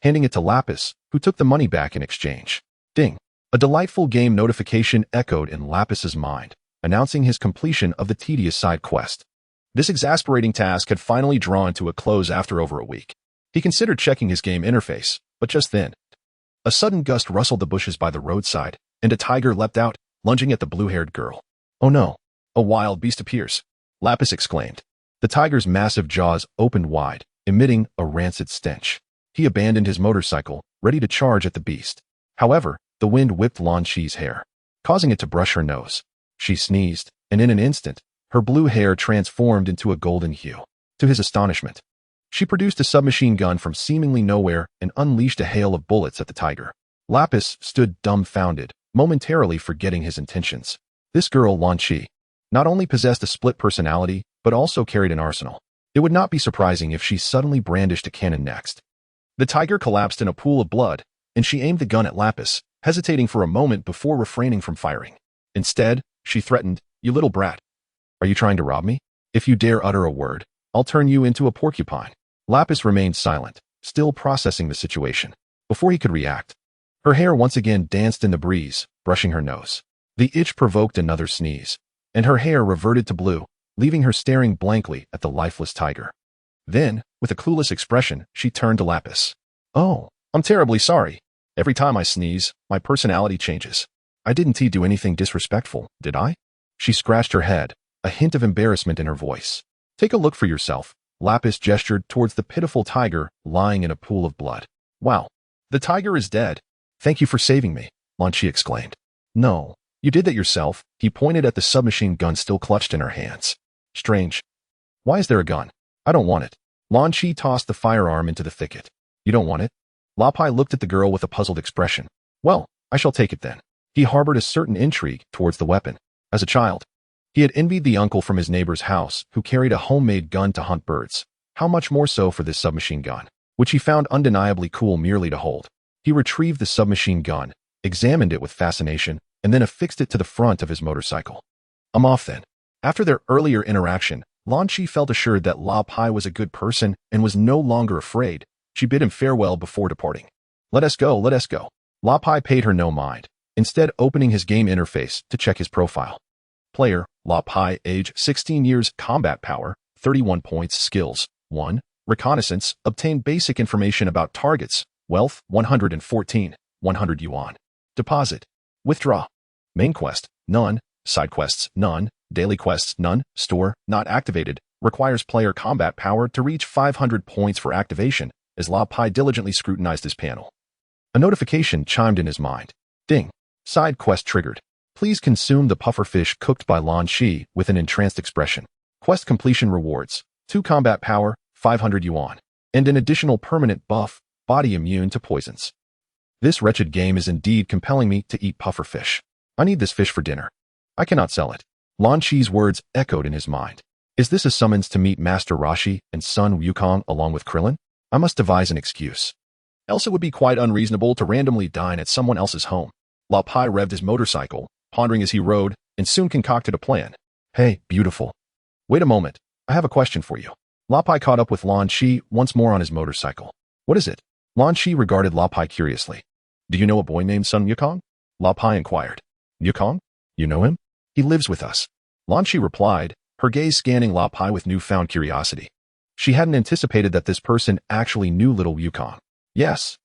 handing it to Lapis, who took the money back in exchange. Ding! A delightful game notification echoed in Lapis's mind, announcing his completion of the tedious side quest. This exasperating task had finally drawn to a close after over a week. He considered checking his game interface, but just then, a sudden gust rustled the bushes by the roadside, and a tiger leapt out, lunging at the blue-haired girl. "Oh no! A wild beast appears!" Lapis exclaimed. The tiger's massive jaws opened wide, emitting a rancid stench. He abandoned his motorcycle, ready to charge at the beast. However, the wind whipped Lan Shi's hair, causing it to brush her nose. She sneezed, and in an instant, her blue hair transformed into a golden hue. To his astonishment, she produced a submachine gun from seemingly nowhere and unleashed a hail of bullets at the tiger. Lapis stood dumbfounded, momentarily forgetting his intentions. This girl, Lan Shi, not only possessed a split personality, but also carried an arsenal. It would not be surprising if she suddenly brandished a cannon next. The tiger collapsed in a pool of blood, and she aimed the gun at Lapis, hesitating for a moment before refraining from firing. Instead, she threatened, "You little brat. Are you trying to rob me? If you dare utter a word, I'll turn you into a porcupine." Lapis remained silent, still processing the situation. Before he could react, her hair once again danced in the breeze, brushing her nose. The itch provoked another sneeze, and her hair reverted to blue, leaving her staring blankly at the lifeless tiger. Then, with a clueless expression, she turned to Lapis. "Oh, I'm terribly sorry. Every time I sneeze, my personality changes. I didn't do anything disrespectful, did I?" She scratched her head, a hint of embarrassment in her voice. "Take a look for yourself." Lapis gestured towards the pitiful tiger lying in a pool of blood. "Wow, the tiger is dead. Thank you for saving me," Lan Shi exclaimed. "No, you did that yourself." He pointed at the submachine gun still clutched in her hands. "Strange. Why is there a gun? I don't want it." Lan Shi tossed the firearm into the thicket. "You don't want it?" Lapis looked at the girl with a puzzled expression. "Well, I shall take it then." He harbored a certain intrigue towards the weapon. As a child, he had envied the uncle from his neighbor's house who carried a homemade gun to hunt birds. How much more so for this submachine gun, which he found undeniably cool merely to hold. He retrieved the submachine gun, examined it with fascination, and then affixed it to the front of his motorcycle. "I'm off then." After their earlier interaction, Lan Shi felt assured that Lapis was a good person and was no longer afraid. She bid him farewell before departing. Let us go, let us go." Lapis paid her no mind, instead opening his game interface to check his profile. Player, Lapis, age 16 years, combat power, 31 points, skills, 1, reconnaissance, obtain basic information about targets, wealth, 114, 100 yuan. Deposit, withdraw. Main quest, none. Side quests, none. Daily quests, none. Store, not activated. Requires player combat power to reach 500 points for activation, as Lapis diligently scrutinized his panel. A notification chimed in his mind. Ding. Side quest triggered. Please consume the pufferfish cooked by Lan Shi with an entranced expression. Quest completion rewards, 2 combat power, 500 yuan, and an additional permanent buff, body immune to poisons. This wretched game is indeed compelling me to eat pufferfish. I need this fish for dinner. I cannot sell it. Lan Shi's words echoed in his mind. Is this a summons to meet Master Roshi and Sun Wukong along with Krillin? I must devise an excuse. Else it would be quite unreasonable to randomly dine at someone else's home. Lapis revved his motorcycle, pondering as he rode, and soon concocted a plan. Hey, beautiful. Wait a moment. I have a question for you. Lapis caught up with Lan Shi once more on his motorcycle. What is it? Lan Shi regarded Lapis curiously. Do you know a boy named Sun Wukong? Lapis inquired. Wukong? You know him? He lives with us. Lan Shi replied, her gaze scanning Lapis with newfound curiosity. She hadn't anticipated that this person actually knew little Wukong. Yes,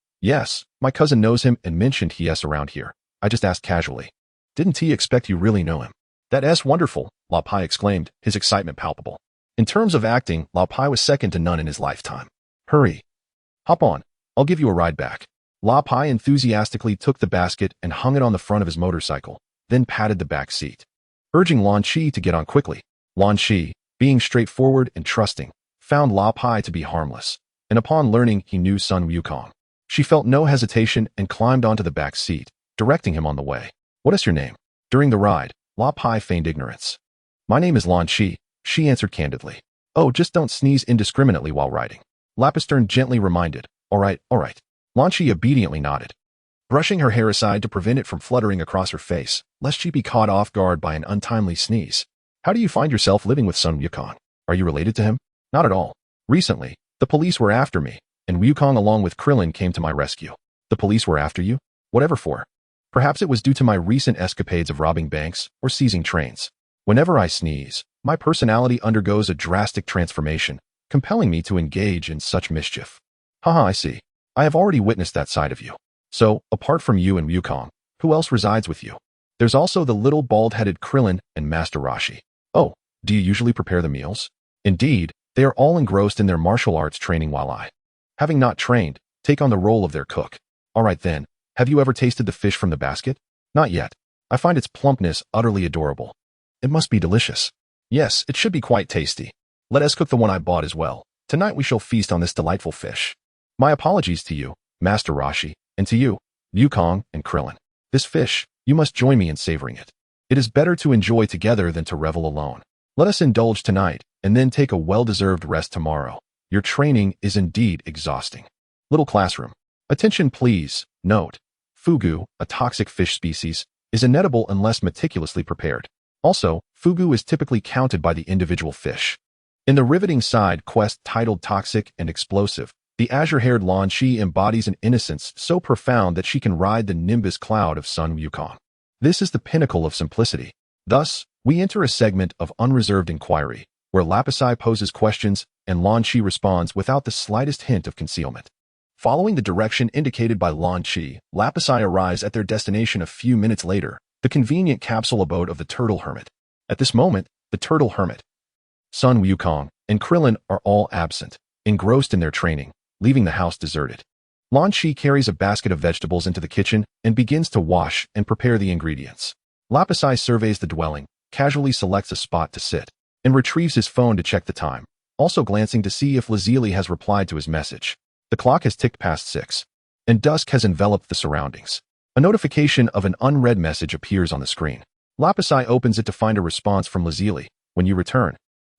my cousin knows him and mentioned he's around here. I just asked casually. Didn't he expect you really know him? That's wonderful, Lapis exclaimed, his excitement palpable. In terms of acting, Lapis was second to none in his lifetime. Hurry. Hop on. I'll give you a ride back. Lapis enthusiastically took the basket and hung it on the front of his motorcycle, then patted the back seat, urging Lan Shi to get on quickly. Lan Shi, being straightforward and trusting, found Lapis to be harmless, and upon learning he knew Sun Wukong, she felt no hesitation and climbed onto the back seat, directing him on the way. What is your name? During the ride, Lapis feigned ignorance. My name is Lan Shi, she answered candidly. Oh, just don't sneeze indiscriminately while riding. Lapis gently reminded. All right. Lan Shi obediently nodded, brushing her hair aside to prevent it from fluttering across her face, lest she be caught off guard by an untimely sneeze. How do you find yourself living with Sun Wukong? Are you related to him? Not at all. Recently, the police were after me, and Wukong along with Krillin came to my rescue. The police were after you? Whatever for? Perhaps it was due to my recent escapades of robbing banks or seizing trains. Whenever I sneeze, my personality undergoes a drastic transformation, compelling me to engage in such mischief. Haha, I see. I have already witnessed that side of you. So, apart from you and Wukong, who else resides with you? There's also the little bald-headed Krillin and Master Roshi. Oh, do you usually prepare the meals? Indeed, they are all engrossed in their martial arts training while I, having not trained, take on the role of their cook. All right then, have you ever tasted the fish from the basket? Not yet. I find its plumpness utterly adorable. It must be delicious. Yes, it should be quite tasty. Let us cook the one I bought as well. Tonight we shall feast on this delightful fish. My apologies to you, Master Rashi, and to you, Wukong and Krillin. This fish, you must join me in savoring it. It is better to enjoy together than to revel alone. Let us indulge tonight, and then take a well-deserved rest tomorrow. Your training is indeed exhausting. Little classroom. Attention please. Note. Fugu, a toxic fish species, is inedible unless meticulously prepared. Also, fugu is typically counted by the individual fish. In the riveting side quest titled Toxic and Explosive, the azure-haired Lan Shi embodies an innocence so profound that she can ride the nimbus cloud of Sun Wukong. This is the pinnacle of simplicity. Thus, we enter a segment of unreserved inquiry, where Lapis poses questions and Lan Shi responds without the slightest hint of concealment. Following the direction indicated by Lan Shi, Lapis arrives at their destination a few minutes later, the convenient capsule abode of the Turtle Hermit. At this moment, the Turtle Hermit, Sun Wukong, and Krillin are all absent, engrossed in their training, leaving the house deserted. Lan Shi carries a basket of vegetables into the kitchen and begins to wash and prepare the ingredients. Lapis surveys the dwelling, casually selects a spot to sit, and retrieves his phone to check the time, also glancing to see if Lazili has replied to his message. The clock has ticked past 6, and dusk has enveloped the surroundings. A notification of an unread message appears on the screen. Lapis opens it to find a response from Lazili. When you return,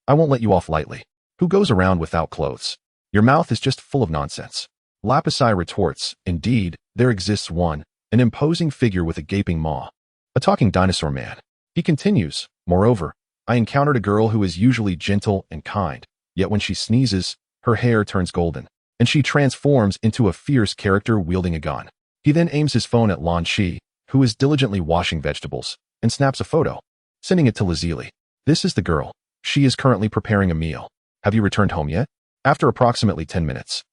I won't let you off lightly. Who goes around without clothes? Your mouth is just full of nonsense. Lapis retorts, indeed, there exists one, an imposing figure with a gaping maw. A talking dinosaur man. He continues, moreover, I encountered a girl who is usually gentle and kind, yet when she sneezes, her hair turns golden, and she transforms into a fierce character wielding a gun. He then aims his phone at Lan Shi, who is diligently washing vegetables, and snaps a photo, sending it to Lazili. This is the girl. She is currently preparing a meal. Have you returned home yet? After approximately 10 minutes.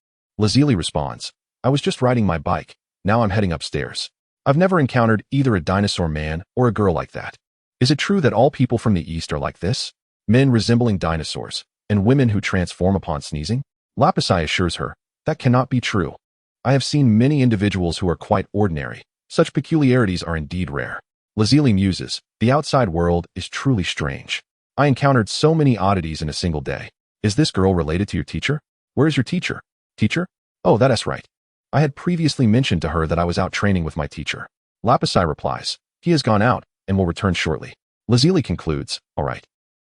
Lazili responds, I was just riding my bike. Now I'm heading upstairs. I've never encountered either a dinosaur man or a girl like that. Is it true that all people from the East are like this? Men resembling dinosaurs, and women who transform upon sneezing? Lapis assures her, that cannot be true. I have seen many individuals who are quite ordinary. Such peculiarities are indeed rare. Lazili muses, the outside world is truly strange. I encountered so many oddities in a single day. Is this girl related to your teacher? Where is your teacher? Teacher? Oh, that's right. I had previously mentioned to her that I was out training with my teacher. Lapis replies, he has gone out and will return shortly. Lazili concludes, all right.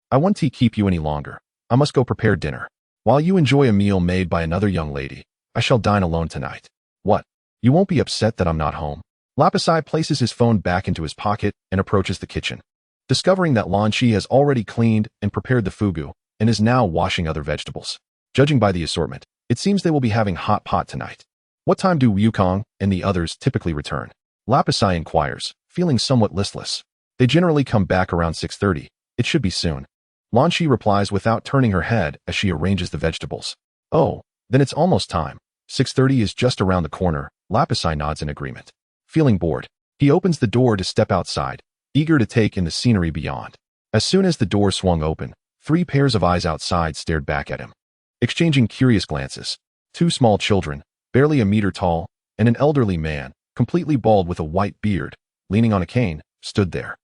I won't keep you any longer. I must go prepare dinner. While you enjoy a meal made by another young lady, I shall dine alone tonight. What? You won't be upset that I'm not home? Lapis places his phone back into his pocket and approaches the kitchen. Discovering that Lan Shi has already cleaned and prepared the fugu and is now washing other vegetables. Judging by the assortment, it seems they will be having hot pot tonight. What time do Wukong and the others typically return? Lapis inquires, feeling somewhat listless. They generally come back around 6:30. It should be soon. Lan Shi replies without turning her head as she arranges the vegetables. Oh, then it's almost time. 6:30 is just around the corner. Lapis nods in agreement. Feeling bored, he opens the door to step outside, eager to take in the scenery beyond. As soon as the door swung open, 3 pairs of eyes outside stared back at him, exchanging curious glances. 2 small children, barely a meter tall, and an elderly man, completely bald with a white beard, leaning on a cane, stood there.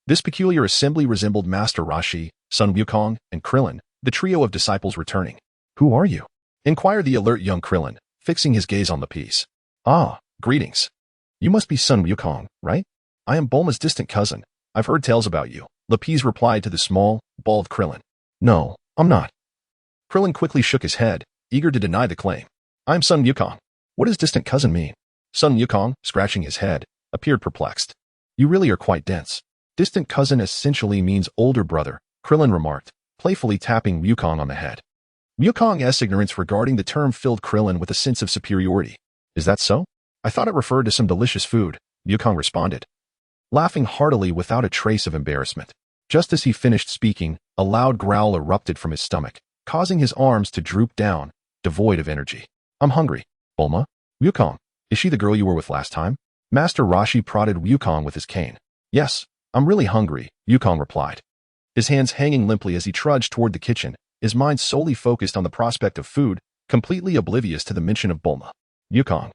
This peculiar assembly resembled Master Rashi, Sun Wukong, and Krillin, the trio of disciples returning. Who are you? Inquired the alert young Krillin, fixing his gaze on Lapis. Ah, greetings. You must be Sun Wukong, right? I am Bulma's distant cousin. I've heard tales about you. Lapis replied to the small, bald Krillin. No, I'm not. Krillin quickly shook his head, eager to deny the claim. I'm Sun Wukong. What does distant cousin mean? Sun Wukong, scratching his head, appeared perplexed. You really are quite dense. Distant cousin essentially means older brother, Krillin remarked, playfully tapping Wukong on the head. Wukong's ignorance regarding the term filled Krillin with a sense of superiority. Is that so? I thought it referred to some delicious food, Wukong responded, laughing heartily without a trace of embarrassment. Just as he finished speaking, a loud growl erupted from his stomach, causing his arms to droop down, devoid of energy. I'm hungry. Bulma? Wukong, is she the girl you were with last time? Master Rashi prodded Wukong with his cane. Yes, I'm really hungry, Wukong replied, his hands hanging limply as he trudged toward the kitchen, his mind solely focused on the prospect of food, completely oblivious to the mention of Bulma. Wukong,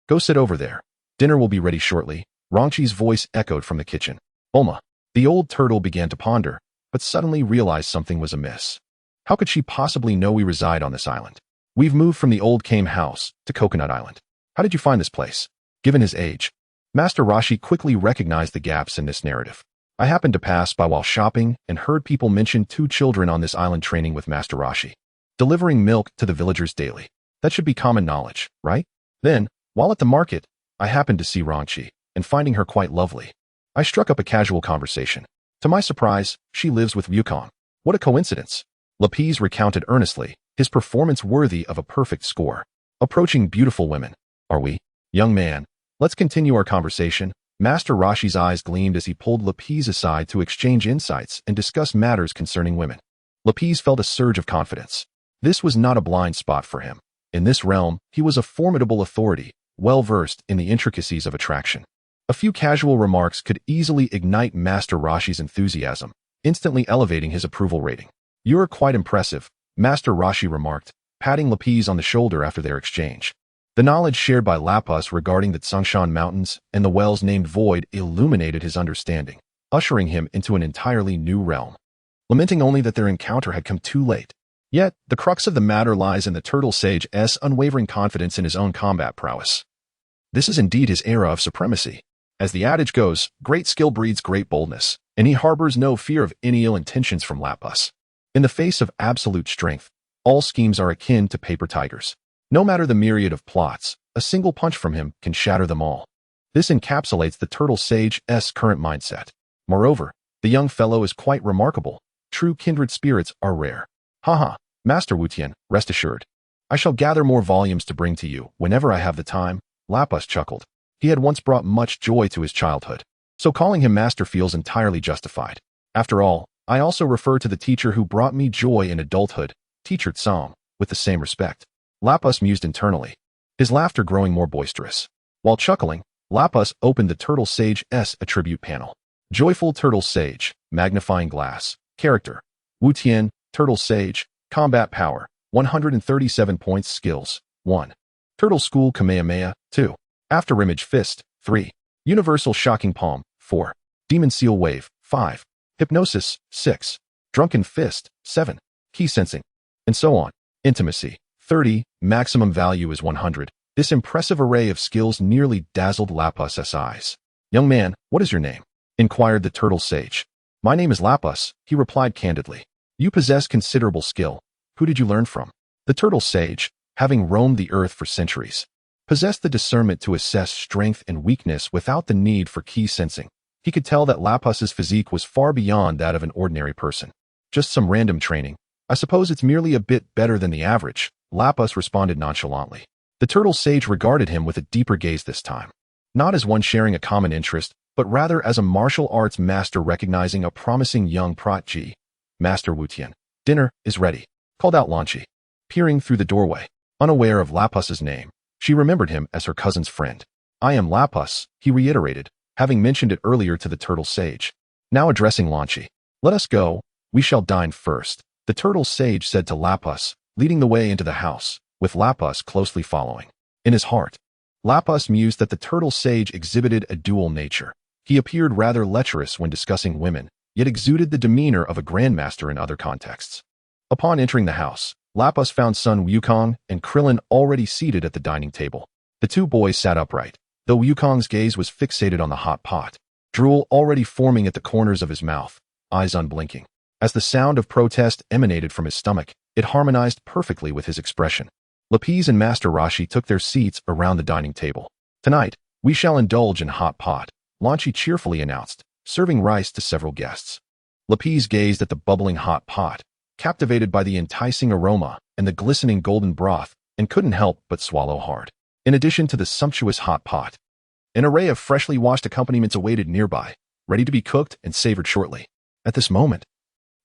go sit over there. Dinner will be ready shortly. Rongqi's voice echoed from the kitchen. Bulma. The old turtle began to ponder, but suddenly realized something was amiss. How could she possibly know we reside on this island? We've moved from the old Kame house to Coconut Island. How did you find this place? Given his age, Master Roshi quickly recognized the gaps in this narrative. I happened to pass by while shopping and heard people mention 2 children on this island training with Master Roshi, delivering milk to the villagers daily. That should be common knowledge, right? Then, while at the market, I happened to see Rongqi, and finding her quite lovely, I struck up a casual conversation. To my surprise, she lives with Wukong. What a coincidence. Lapis recounted earnestly, his performance worthy of a perfect score. Approaching beautiful women. Are we? Young man, let's continue our conversation. Master Roshi's eyes gleamed as he pulled Lapis aside to exchange insights and discuss matters concerning women. Lapis felt a surge of confidence. This was not a blind spot for him. In this realm, he was a formidable authority, well-versed in the intricacies of attraction. A few casual remarks could easily ignite Master Roshi's enthusiasm, instantly elevating his approval rating. You're quite impressive, Master Roshi remarked, patting Lapis on the shoulder after their exchange. The knowledge shared by Lapis regarding the Tsongshan Mountains and the wells named Void illuminated his understanding, ushering him into an entirely new realm. Lamenting only that their encounter had come too late. Yet, the crux of the matter lies in the Turtle Sage's unwavering confidence in his own combat prowess. This is indeed his era of supremacy. As the adage goes, great skill breeds great boldness, and he harbors no fear of any ill intentions from Lapis. In the face of absolute strength, all schemes are akin to paper tigers. No matter the myriad of plots, a single punch from him can shatter them all. This encapsulates the Turtle Sage's current mindset. Moreover, the young fellow is quite remarkable. True kindred spirits are rare. Haha, Master Wutian, rest assured. I shall gather more volumes to bring to you whenever I have the time. Lapis chuckled. He had once brought much joy to his childhood, so calling him master feels entirely justified. After all, I also refer to the teacher who brought me joy in adulthood, Teacher Tsong, with the same respect. Lapis mused internally, his laughter growing more boisterous. While chuckling, Lapis opened the Turtle Sage's attribute panel. Joyful Turtle Sage, magnifying glass, character, Wutian, Turtle Sage, combat power, 137 points skills, 1. Turtle School Kamehameha, 2. Afterimage Fist, 3. Universal Shocking Palm, 4. Demon Seal Wave, 5. Hypnosis, 6. Drunken Fist, 7. Key Sensing, and so on. Intimacy, 30. Maximum value is 100. This impressive array of skills nearly dazzled Lapis's eyes. Young man, what is your name? Inquired the Turtle Sage. My name is Lapis, he replied candidly. You possess considerable skill. Who did you learn from? The Turtle Sage, having roamed the earth for centuries, possessed the discernment to assess strength and weakness without the need for key sensing. He could tell that Lapis's physique was far beyond that of an ordinary person. Just some random training. I suppose it's merely a bit better than the average, Lapis responded nonchalantly. The Turtle Sage regarded him with a deeper gaze this time. Not as one sharing a common interest, but rather as a martial arts master recognizing a promising young prodigy. Master Wutian, dinner is ready, called out Lanchi, peering through the doorway. Unaware of Lapis's name, she remembered him as her cousin's friend. I am Lapis, he reiterated, having mentioned it earlier to the Turtle Sage. Now addressing Lanchi. Let us go, we shall dine first, the Turtle Sage said to Lapis, leading the way into the house, with Lapis closely following. In his heart, Lapis mused that the Turtle Sage exhibited a dual nature. He appeared rather lecherous when discussing women, yet exuded the demeanor of a grandmaster in other contexts. Upon entering the house, Lapis found Sun Wukong and Krillin already seated at the dining table. The two boys sat upright, though Wukong's gaze was fixated on the hot pot, drool already forming at the corners of his mouth, eyes unblinking. As the sound of protest emanated from his stomach, it harmonized perfectly with his expression. Lapis and Master Roshi took their seats around the dining table. Tonight, we shall indulge in hot pot, Lanchi cheerfully announced, serving rice to several guests. Lapis gazed at the bubbling hot pot, captivated by the enticing aroma and the glistening golden broth, and couldn't help but swallow hard. In addition to the sumptuous hot pot, an array of freshly washed accompaniments awaited nearby, ready to be cooked and savored shortly. At this moment,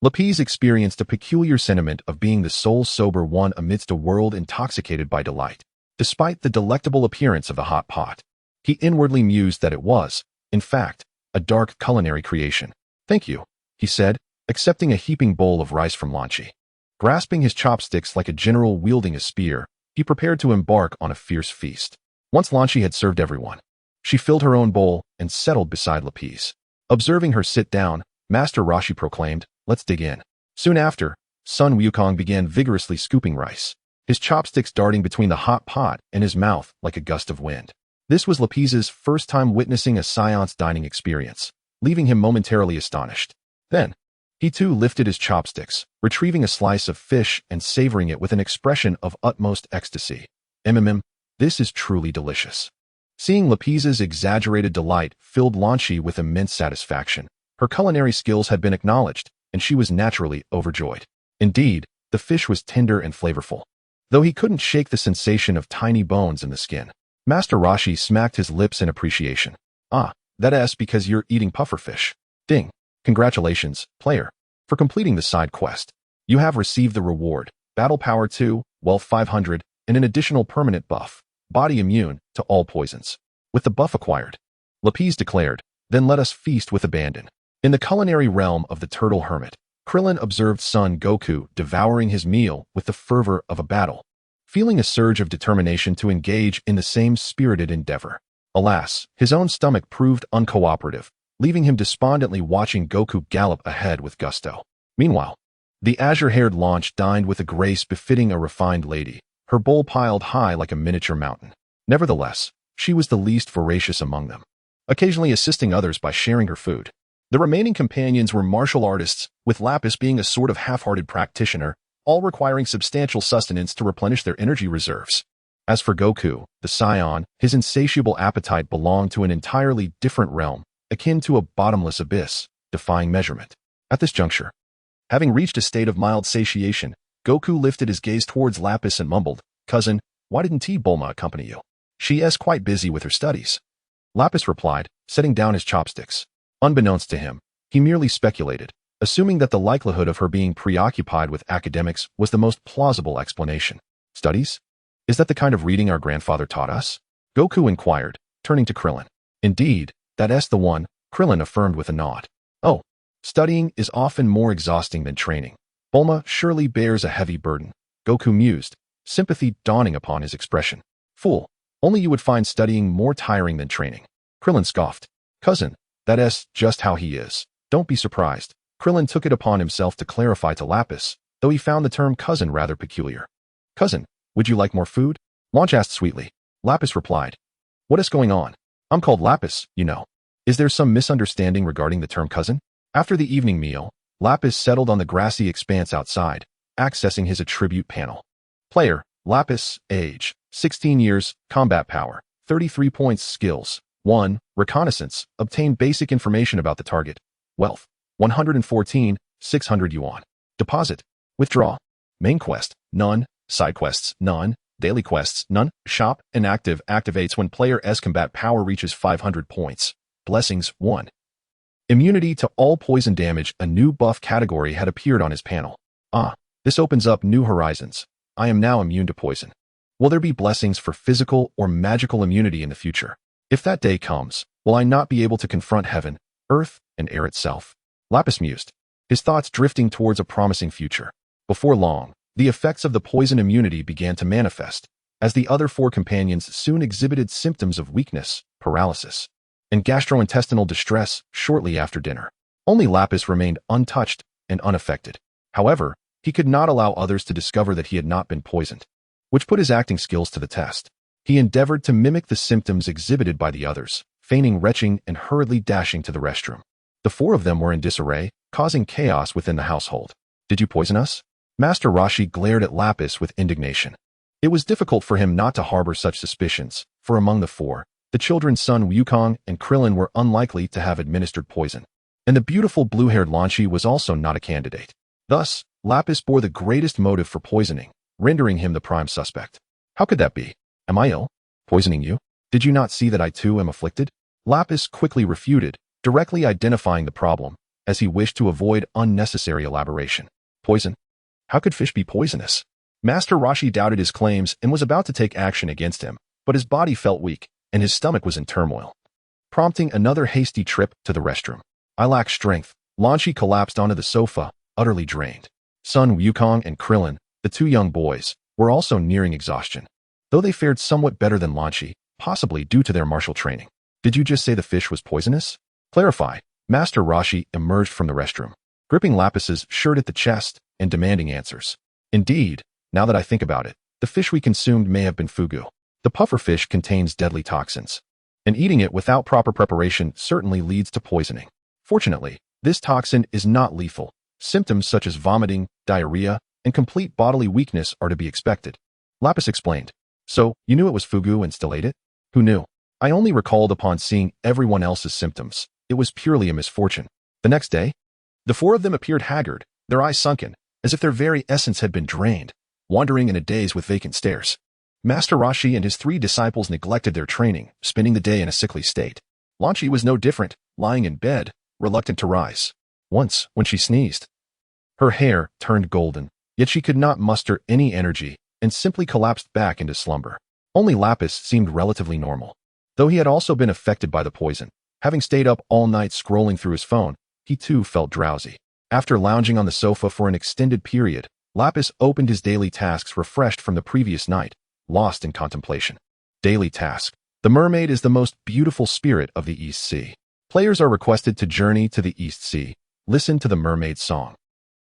Lapis experienced a peculiar sentiment of being the sole sober one amidst a world intoxicated by delight. Despite the delectable appearance of the hot pot, he inwardly mused that it was, in fact, a dark culinary creation. Thank you, he said, accepting a heaping bowl of rice from Lanchi. Grasping his chopsticks like a general wielding a spear, he prepared to embark on a fierce feast. Once Lanchi had served everyone, she filled her own bowl and settled beside Lapis. Observing her sit down, Master Roshi proclaimed, "Let's dig in." Soon after, Sun Wukong began vigorously scooping rice, his chopsticks darting between the hot pot and his mouth like a gust of wind. This was Lapis's first time witnessing a seance dining experience, leaving him momentarily astonished. Then, he too lifted his chopsticks, retrieving a slice of fish and savoring it with an expression of utmost ecstasy. This is truly delicious. Seeing Lapis's exaggerated delight filled Lanchi with immense satisfaction. Her culinary skills had been acknowledged, and she was naturally overjoyed. Indeed, the fish was tender and flavorful, though he couldn't shake the sensation of tiny bones in the skin. Master Roshi smacked his lips in appreciation. "Ah, that's because you're eating pufferfish. Ding. Congratulations, player, for completing the side quest. You have received the reward, Battle Power 2, Wealth 500, and an additional permanent buff, Body Immune to all poisons. With the buff acquired," Lapis declared, "then let us feast with abandon." In the culinary realm of the Turtle Hermit, Krillin observed son Goku devouring his meal with the fervor of a battle, feeling a surge of determination to engage in the same spirited endeavor. Alas, his own stomach proved uncooperative, leaving him despondently watching Goku gallop ahead with gusto. Meanwhile, the azure-haired Launch dined with a grace befitting a refined lady, her bowl piled high like a miniature mountain. Nevertheless, she was the least voracious among them, occasionally assisting others by sharing her food. The remaining companions were martial artists, with Lapis being a sort of half-hearted practitioner, all requiring substantial sustenance to replenish their energy reserves. As for Goku, the scion, his insatiable appetite belonged to an entirely different realm, akin to a bottomless abyss, defying measurement. At this juncture, having reached a state of mild satiation, Goku lifted his gaze towards Lapis and mumbled, "Cousin, why didn't Bulma accompany you? She is quite busy with her studies." Lapis replied, setting down his chopsticks. Unbeknownst to him, he merely speculated, assuming that the likelihood of her being preoccupied with academics was the most plausible explanation. "Studies? Is that the kind of reading our grandfather taught us?" Goku inquired, turning to Krillin. "Indeed, that's the one," Krillin affirmed with a nod. "Oh, studying is often more exhausting than training. Bulma surely bears a heavy burden," Goku mused, sympathy dawning upon his expression. "Fool, only you would find studying more tiring than training." Krillin scoffed. "Cousin, that's just how he is. Don't be surprised." Krillin took it upon himself to clarify to Lapis, though he found the term cousin rather peculiar. "Cousin, would you like more food?" Launch asked sweetly. Lapis replied, "What is going on? I'm called Lapis, you know. Is there some misunderstanding regarding the term cousin?" After the evening meal, Lapis settled on the grassy expanse outside, accessing his attribute panel. Player, Lapis, age, 16 years, combat power, 33 points, skills, 1, reconnaissance, obtain basic information about the target, wealth, 114, 600 yuan. Deposit, withdraw. Main quest, none. Side quests, none. Daily quests, none. Shop, inactive, activates when player's combat power reaches 500 points. Blessings, 1. Immunity to all poison damage, a new buff category had appeared on his panel. Ah, this opens up new horizons. I am now immune to poison. Will there be blessings for physical or magical immunity in the future? If that day comes, will I not be able to confront heaven, earth, and air itself? Lapis mused, his thoughts drifting towards a promising future. Before long, the effects of the poison immunity began to manifest, as the other 4 companions soon exhibited symptoms of weakness, paralysis, and gastrointestinal distress shortly after dinner. Only Lapis remained untouched and unaffected. However, he could not allow others to discover that he had not been poisoned, which put his acting skills to the test. He endeavored to mimic the symptoms exhibited by the others, feigning retching and hurriedly dashing to the restroom. The 4 of them were in disarray, causing chaos within the household. "Did you poison us?" Master Roshi glared at Lapis with indignation. It was difficult for him not to harbor such suspicions, for among the 4, the children Sun Wukong and Krillin were unlikely to have administered poison, and the beautiful blue-haired Lanchi was also not a candidate. Thus, Lapis bore the greatest motive for poisoning, rendering him the prime suspect. "How could that be? Am I ill? Poisoning you? Did you not see that I too am afflicted?" Lapis quickly refuted, directly identifying the problem, as he wished to avoid unnecessary elaboration. "Poison? How could fish be poisonous?" Master Roshi doubted his claims and was about to take action against him, but his body felt weak, and his stomach was in turmoil, prompting another hasty trip to the restroom. "I lack strength." Lanchi collapsed onto the sofa, utterly drained. Sun Wukong and Krillin, the two young boys, were also nearing exhaustion, though they fared somewhat better than Lanchi, possibly due to their martial training. Did you just say the fish was poisonous? Clarify. Master Roshi emerged from the restroom, gripping Lapis's shirt at the chest and demanding answers. Indeed, now that I think about it, the fish we consumed may have been fugu. The pufferfish contains deadly toxins, and eating it without proper preparation certainly leads to poisoning. Fortunately, this toxin is not lethal. Symptoms such as vomiting, diarrhea, and complete bodily weakness are to be expected. Lapis explained. So, you knew it was fugu and still ate it? Who knew? I only recalled upon seeing everyone else's symptoms. It was purely a misfortune. The next day, the four of them appeared haggard, their eyes sunken, as if their very essence had been drained, wandering in a daze with vacant stares. Master Roshi and his three disciples neglected their training, spending the day in a sickly state. Lanchi was no different, lying in bed, reluctant to rise. Once, when she sneezed, her hair turned golden, yet she could not muster any energy and simply collapsed back into slumber. Only Lapis seemed relatively normal. Though he had also been affected by the poison, having stayed up all night scrolling through his phone, he too felt drowsy. After lounging on the sofa for an extended period, Lapis opened his daily tasks refreshed from the previous night, lost in contemplation. Daily task. The mermaid is the most beautiful spirit of the East Sea. Players are requested to journey to the East Sea, listen to the mermaid's song,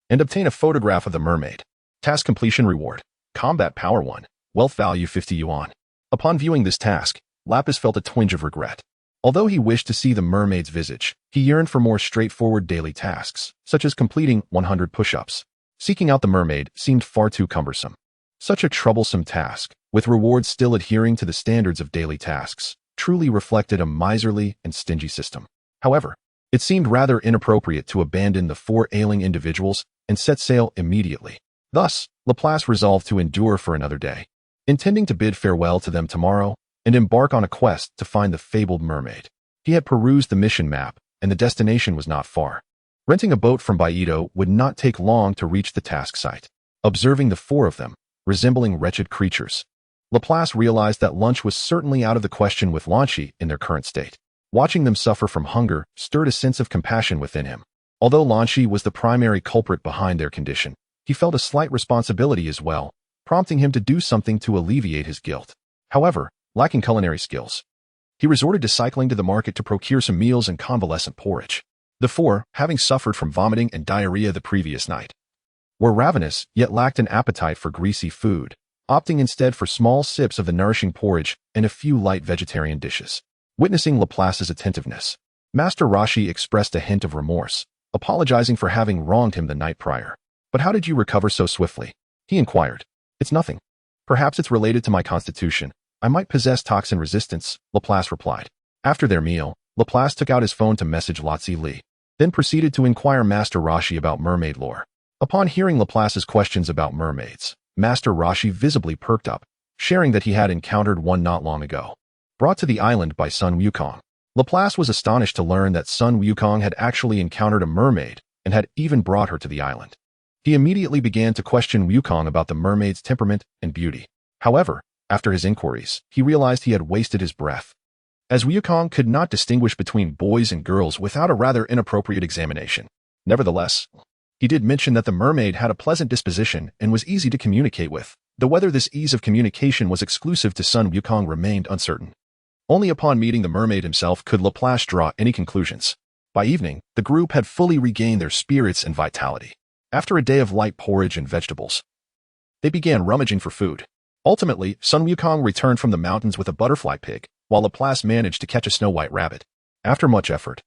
and obtain a photograph of the mermaid. Task completion reward. Combat power 1. Wealth value 50 yuan. Upon viewing this task, Lapis felt a twinge of regret. Although he wished to see the mermaid's visage, he yearned for more straightforward daily tasks, such as completing 100 push-ups. Seeking out the mermaid seemed far too cumbersome. Such a troublesome task, with rewards still adhering to the standards of daily tasks, truly reflected a miserly and stingy system. However, it seemed rather inappropriate to abandon the four ailing individuals and set sail immediately. Thus, Laplace resolved to endure for another day, intending to bid farewell to them tomorrow and embark on a quest to find the fabled mermaid. He had perused the mission map, and the destination was not far. Renting a boat from Baido would not take long to reach the task site. Observing the four of them, resembling wretched creatures, Laplace realized that lunch was certainly out of the question with Lanchi in their current state. Watching them suffer from hunger stirred a sense of compassion within him. Although Lanchi was the primary culprit behind their condition, he felt a slight responsibility as well, prompting him to do something to alleviate his guilt. However, lacking culinary skills, he resorted to cycling to the market to procure some meals and convalescent porridge. The four, having suffered from vomiting and diarrhea the previous night, were ravenous yet lacked an appetite for greasy food, opting instead for small sips of the nourishing porridge and a few light vegetarian dishes. Witnessing Laplace's attentiveness, Master Roshi expressed a hint of remorse, apologizing for having wronged him the night prior. But how did you recover so swiftly? He inquired. It's nothing. Perhaps it's related to my constitution. I might possess toxin resistance, Laplace replied. After their meal, Laplace took out his phone to message Lazili, then proceeded to inquire Master Roshi about mermaid lore. Upon hearing Laplace's questions about mermaids, Master Roshi visibly perked up, sharing that he had encountered one not long ago, brought to the island by Sun Wukong. Laplace was astonished to learn that Sun Wukong had actually encountered a mermaid and had even brought her to the island. He immediately began to question Wukong about the mermaid's temperament and beauty. However, after his inquiries, he realized he had wasted his breath, as Wukong could not distinguish between boys and girls without a rather inappropriate examination. Nevertheless, he did mention that the mermaid had a pleasant disposition and was easy to communicate with, though whether this ease of communication was exclusive to Sun Wukong remained uncertain. Only upon meeting the mermaid himself could Laplace draw any conclusions. By evening, the group had fully regained their spirits and vitality. After a day of light porridge and vegetables, they began rummaging for food. Ultimately, Sun Wukong returned from the mountains with a butterfly pig, while Laplace managed to catch a snow-white rabbit. After much effort,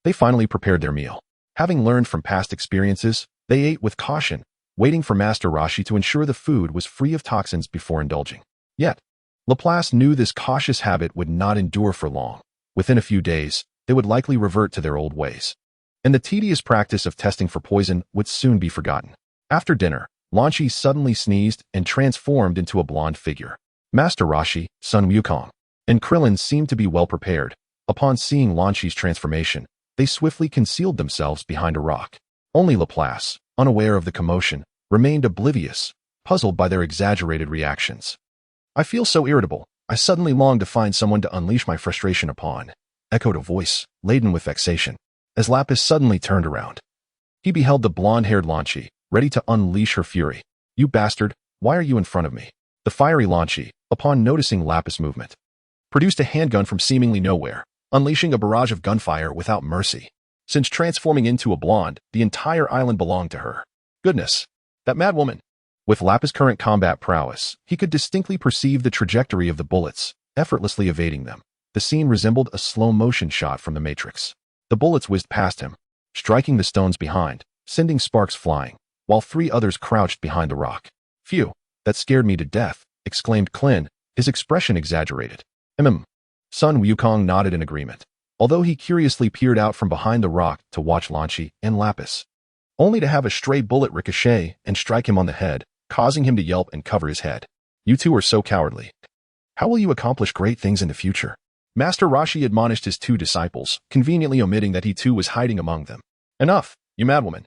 they finally prepared their meal. Having learned from past experiences, they ate with caution, waiting for Master Roshi to ensure the food was free of toxins before indulging. Yet, Laplace knew this cautious habit would not endure for long. Within a few days, they would likely revert to their old ways, and the tedious practice of testing for poison would soon be forgotten. After dinner, Lanchi suddenly sneezed and transformed into a blonde figure. Master Roshi, Sun Wukong, and Krillin seemed to be well prepared. Upon seeing Lanchi's transformation, they swiftly concealed themselves behind a rock. Only Laplace, unaware of the commotion, remained oblivious, puzzled by their exaggerated reactions. I feel so irritable. I suddenly long to find someone to unleash my frustration upon, echoed a voice, laden with vexation, as Lapis suddenly turned around. He beheld the blonde-haired Lanchi, ready to unleash her fury. You bastard, why are you in front of me? The fiery Launchi, upon noticing Lapis' movement, produced a handgun from seemingly nowhere, unleashing a barrage of gunfire without mercy. Since transforming into a blonde, the entire island belonged to her. Goodness, that mad woman. With Lapis' current combat prowess, he could distinctly perceive the trajectory of the bullets, effortlessly evading them. The scene resembled a slow-motion shot from the Matrix. The bullets whizzed past him, striking the stones behind, sending sparks flying, while 3 others crouched behind the rock. Phew, that scared me to death, exclaimed Clin, his expression exaggerated. Sun Wukong nodded in agreement, although he curiously peered out from behind the rock to watch Launchi and Lapis, only to have a stray bullet ricochet and strike him on the head, causing him to yelp and cover his head. You two are so cowardly. How will you accomplish great things in the future? Master Roshi admonished his 2 disciples, conveniently omitting that he too was hiding among them. Enough, you madwoman.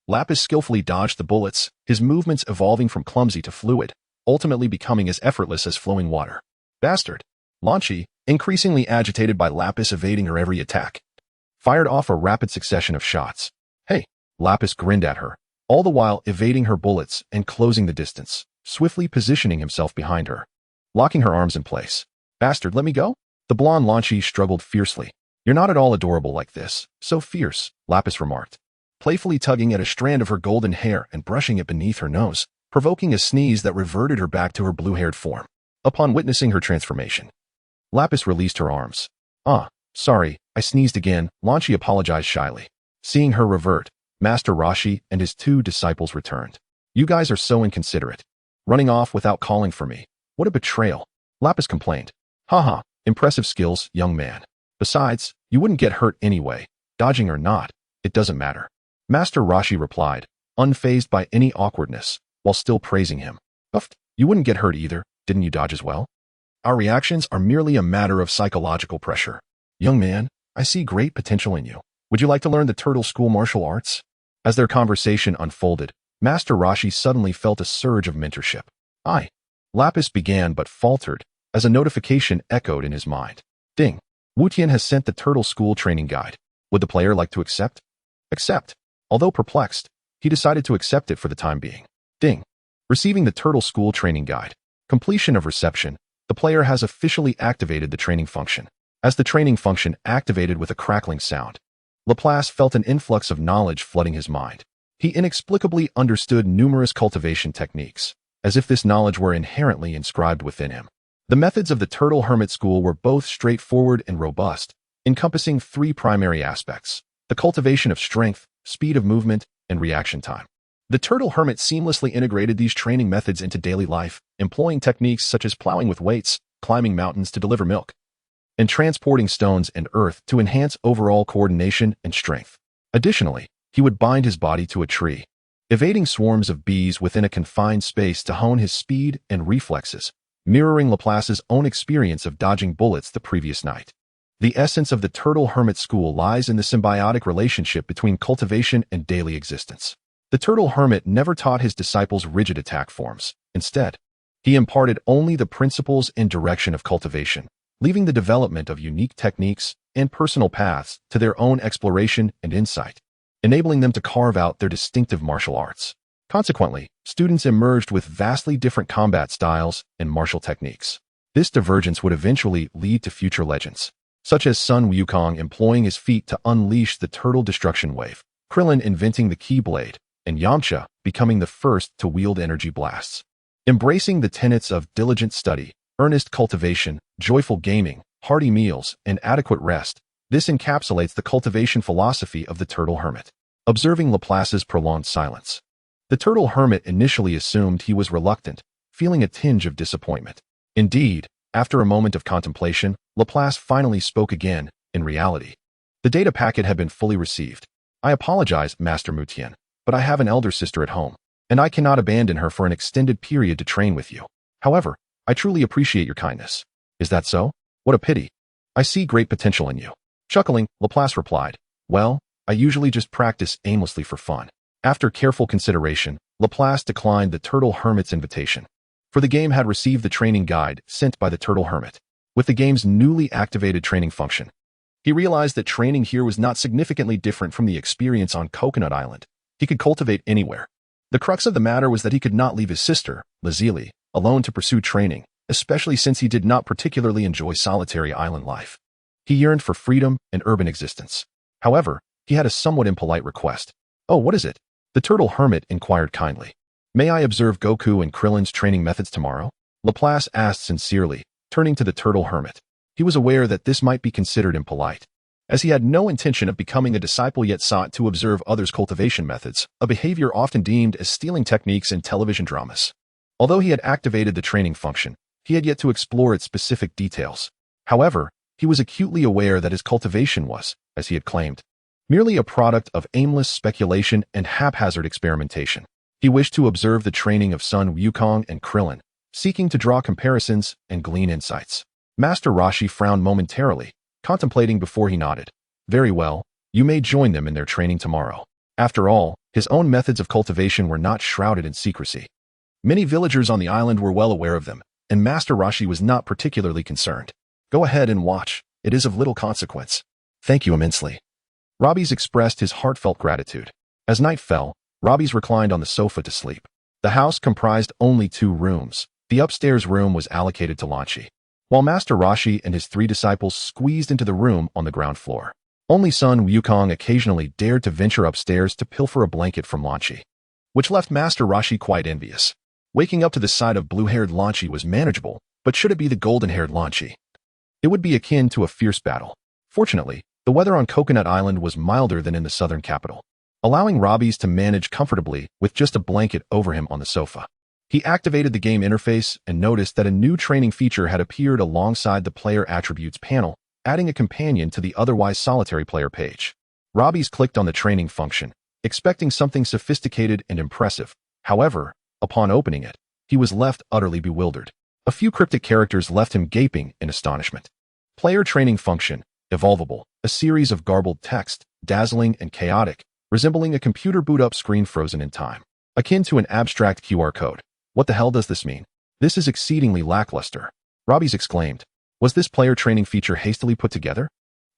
Lapis skillfully dodged the bullets, his movements evolving from clumsy to fluid, ultimately becoming as effortless as flowing water. Bastard. Launchi, increasingly agitated by Lapis evading her every attack, fired off a rapid succession of shots. Hey, Lapis grinned at her, all the while evading her bullets and closing the distance, swiftly positioning himself behind her, locking her arms in place. Bastard, let me go? The blonde Launchi struggled fiercely. You're not at all adorable like this, so fierce, Lapis remarked, playfully tugging at a strand of her golden hair and brushing it beneath her nose, provoking a sneeze that reverted her back to her blue-haired form. Upon witnessing her transformation, Lapis released her arms. Sorry, I sneezed again, Launchi apologized shyly. Seeing her revert, Master Roshi and his 2 disciples returned. You guys are so inconsiderate. Running off without calling for me. What a betrayal, Lapis complained. Haha, impressive skills, young man. Besides, you wouldn't get hurt anyway. Dodging or not, it doesn't matter. Master Roshi replied, unfazed by any awkwardness, while still praising him. Uffed, you wouldn't get hurt either, didn't you dodge as well? Our reactions are merely a matter of psychological pressure. Young man, I see great potential in you. Would you like to learn the Turtle School martial arts? As their conversation unfolded, Master Roshi suddenly felt a surge of mentorship. Lapis began but faltered, as a notification echoed in his mind. Ding. Wutian has sent the Turtle School training guide. Would the player like to accept? Accept. Although perplexed, he decided to accept it for the time being. Ding. Receiving the Turtle School training guide. Completion of reception. The player has officially activated the training function. As the training function activated with a crackling sound, Laplace felt an influx of knowledge flooding his mind. He inexplicably understood numerous cultivation techniques, as if this knowledge were inherently inscribed within him. The methods of the Turtle Hermit School were both straightforward and robust, encompassing 3 primary aspects: the cultivation of strength, speed of movement, and reaction time. The Turtle Hermit seamlessly integrated these training methods into daily life, employing techniques such as plowing with weights, climbing mountains to deliver milk, and transporting stones and earth to enhance overall coordination and strength. Additionally, he would bind his body to a tree, evading swarms of bees within a confined space to hone his speed and reflexes, mirroring Laplace's own experience of dodging bullets the previous night. The essence of the Turtle Hermit School lies in the symbiotic relationship between cultivation and daily existence. The Turtle Hermit never taught his disciples rigid attack forms. Instead, he imparted only the principles and direction of cultivation, leaving the development of unique techniques and personal paths to their own exploration and insight, enabling them to carve out their distinctive martial arts. Consequently, students emerged with vastly different combat styles and martial techniques. This divergence would eventually lead to future legends, such as Sun Wukong employing his feet to unleash the turtle destruction wave, Krillin inventing the Keyblade, and Yamcha becoming the first to wield energy blasts. Embracing the tenets of diligent study, earnest cultivation, joyful gaming, hearty meals, and adequate rest, this encapsulates the cultivation philosophy of the Turtle Hermit. Observing Laplace's prolonged silence, the Turtle Hermit initially assumed he was reluctant, feeling a tinge of disappointment. Indeed, after a moment of contemplation, Laplace finally spoke again. In reality, the data packet had been fully received. I apologize, Master Mutian, but I have an elder sister at home, and I cannot abandon her for an extended period to train with you. However, I truly appreciate your kindness. Is that so? What a pity. I see great potential in you. Chuckling, Laplace replied, well, I usually just practice aimlessly for fun. After careful consideration, Laplace declined the Turtle Hermit's invitation, for the game had received the training guide sent by the Turtle Hermit. With the game's newly activated training function, he realized that training here was not significantly different from the experience on Coconut Island. He could cultivate anywhere. The crux of the matter was that he could not leave his sister, Lazili, alone to pursue training, especially since he did not particularly enjoy solitary island life. He yearned for freedom and urban existence. However, he had a somewhat impolite request. "Oh, what is it?" The turtle hermit inquired kindly. "May I observe Goku and Krillin's training methods tomorrow?" Lapis asked sincerely, turning to the turtle hermit. He was aware that this might be considered impolite, as he had no intention of becoming a disciple yet sought to observe others' cultivation methods, a behavior often deemed as stealing techniques in television dramas. Although he had activated the training function, he had yet to explore its specific details. However, he was acutely aware that his cultivation was, as he had claimed, merely a product of aimless speculation and haphazard experimentation. He wished to observe the training of Sun Wukong and Krillin, seeking to draw comparisons and glean insights. Master Roshi frowned momentarily, contemplating before he nodded. "Very well, you may join them in their training tomorrow." After all, his own methods of cultivation were not shrouded in secrecy. Many villagers on the island were well aware of them, and Master Roshi was not particularly concerned. "Go ahead and watch. It is of little consequence." "Thank you immensely." Robbie's expressed his heartfelt gratitude. As night fell, Robbie's reclined on the sofa to sleep. The house comprised only 2 rooms. The upstairs room was allocated to Lanchi, while Master Roshi and his 3 disciples squeezed into the room on the ground floor. Only Sun Wukong occasionally dared to venture upstairs to pilfer a blanket from Lanchi, which left Master Roshi quite envious. Waking up to the sight of blue-haired Lanchi was manageable, but should it be the golden-haired Lanchi, it would be akin to a fierce battle. Fortunately, the weather on Coconut Island was milder than in the southern capital, allowing Robbie's to manage comfortably with just a blanket over him on the sofa. He activated the game interface and noticed that a new training feature had appeared alongside the player attributes panel, adding a companion to the otherwise solitary player page. Robbie's clicked on the training function, expecting something sophisticated and impressive. However, upon opening it, he was left utterly bewildered. A few cryptic characters left him gaping in astonishment. Player training function, evolvable, a series of garbled text, dazzling and chaotic, resembling a computer boot-up screen frozen in time, akin to an abstract QR code. "What the hell does this mean? This is exceedingly lackluster," Robbie's exclaimed. Was this player training feature hastily put together?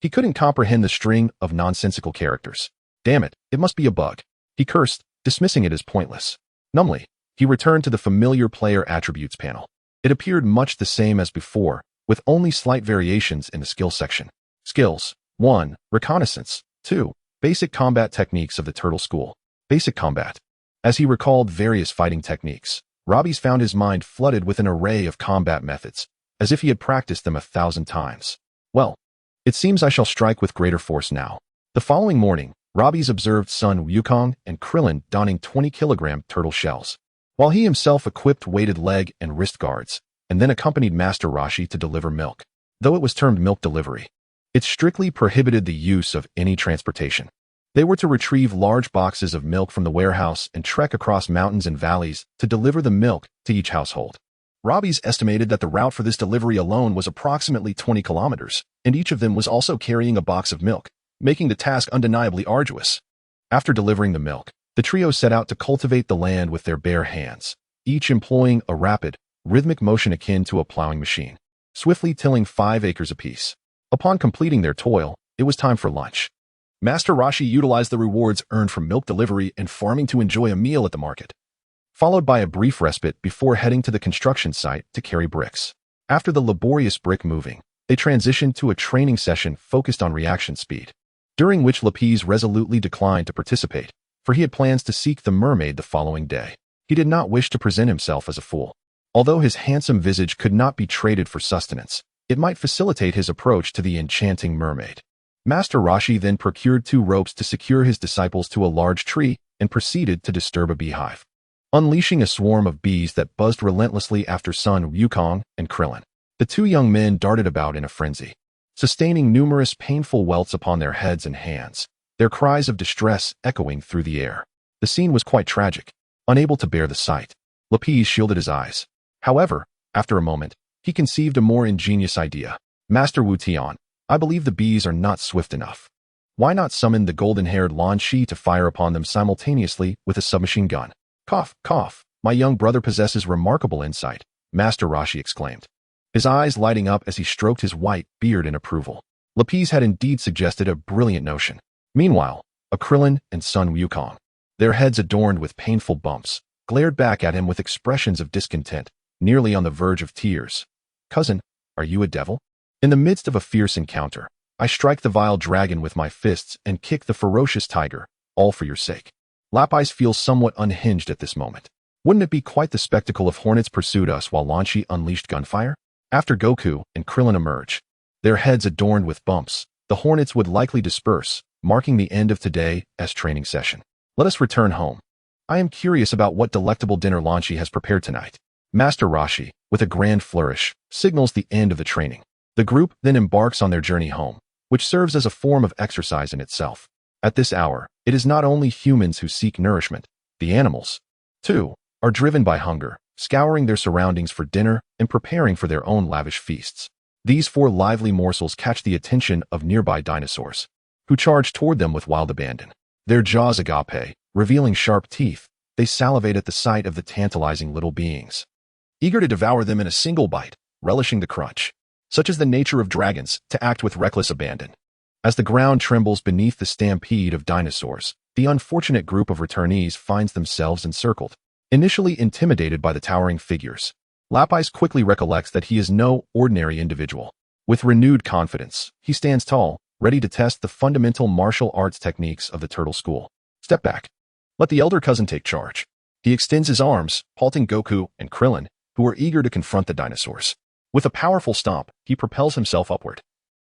He couldn't comprehend the string of nonsensical characters. "Damn it, it must be a bug," he cursed, dismissing it as pointless. Numbly, he returned to the familiar player attributes panel. It appeared much the same as before, with only slight variations in the skill section. Skills: 1. Reconnaissance. 2. Basic combat techniques of the Turtle School. Basic combat. As he recalled various fighting techniques, Robbie's found his mind flooded with an array of combat methods, as if he had practiced them 1,000 times. "Well, it seems I shall strike with greater force now." The following morning, Robbie's observed Sun Wukong and Krillin donning 20-kilogram turtle shells, while he himself equipped weighted leg and wrist guards, and then accompanied Master Roshi to deliver milk. Though it was termed milk delivery, it strictly prohibited the use of any transportation. They were to retrieve large boxes of milk from the warehouse and trek across mountains and valleys to deliver the milk to each household. Robbie's estimated that the route for this delivery alone was approximately 20 kilometers, and each of them was also carrying a box of milk, making the task undeniably arduous. After delivering the milk, the trio set out to cultivate the land with their bare hands, each employing a rapid, rhythmic motion akin to a plowing machine, swiftly tilling 5 acres apiece. Upon completing their toil, it was time for lunch. Master Roshi utilized the rewards earned from milk delivery and farming to enjoy a meal at the market, followed by a brief respite before heading to the construction site to carry bricks. After the laborious brick moving, they transitioned to a training session focused on reaction speed, during which Lapis resolutely declined to participate, for he had plans to seek the mermaid the following day. He did not wish to present himself as a fool. Although his handsome visage could not be traded for sustenance, it might facilitate his approach to the enchanting mermaid. Master Roshi then procured 2 ropes to secure his disciples to a large tree and proceeded to disturb a beehive, unleashing a swarm of bees that buzzed relentlessly after Sun Wukong and Krillin. The 2 young men darted about in a frenzy, sustaining numerous painful welts upon their heads and hands, their cries of distress echoing through the air. The scene was quite tragic. Unable to bear the sight, Lapis shielded his eyes. However, after a moment, he conceived a more ingenious idea. "Master Wu Tian, I believe the bees are not swift enough. Why not summon the golden-haired Lan Shi to fire upon them simultaneously with a submachine gun?" "Cough, cough, my young brother possesses remarkable insight," Master Roshi exclaimed, his eyes lighting up as he stroked his white beard in approval. Lapis had indeed suggested a brilliant notion. Meanwhile, a Krillin and Sun Wukong, their heads adorned with painful bumps, glared back at him with expressions of discontent, nearly on the verge of tears. "Cousin, are you a devil?" In the midst of a fierce encounter, I strike the vile dragon with my fists and kick the ferocious tiger, all for your sake. Lapis feels somewhat unhinged at this moment. Wouldn't it be quite the spectacle if hornets pursued us while Lanchi unleashed gunfire? After Goku and Krillin emerge, their heads adorned with bumps, the hornets would likely disperse, marking the end of today's training session. Let us return home. I am curious about what delectable dinner Lanchi has prepared tonight. Master Roshi, with a grand flourish, signals the end of the training. The group then embarks on their journey home, which serves as a form of exercise in itself. At this hour, it is not only humans who seek nourishment, the animals, too, are driven by hunger, scouring their surroundings for dinner and preparing for their own lavish feasts. These four lively morsels catch the attention of nearby dinosaurs, who charge toward them with wild abandon. Their jaws agape, revealing sharp teeth, they salivate at the sight of the tantalizing little beings, eager to devour them in a single bite, relishing the crunch. Such is the nature of dragons, to act with reckless abandon. As the ground trembles beneath the stampede of dinosaurs, the unfortunate group of returnees finds themselves encircled. Initially intimidated by the towering figures, Lapis quickly recollects that he is no ordinary individual. With renewed confidence, he stands tall, ready to test the fundamental martial arts techniques of the turtle school. Step back. Let the elder cousin take charge. He extends his arms, halting Goku and Krillin, who are eager to confront the dinosaurs. With a powerful stomp, he propels himself upward,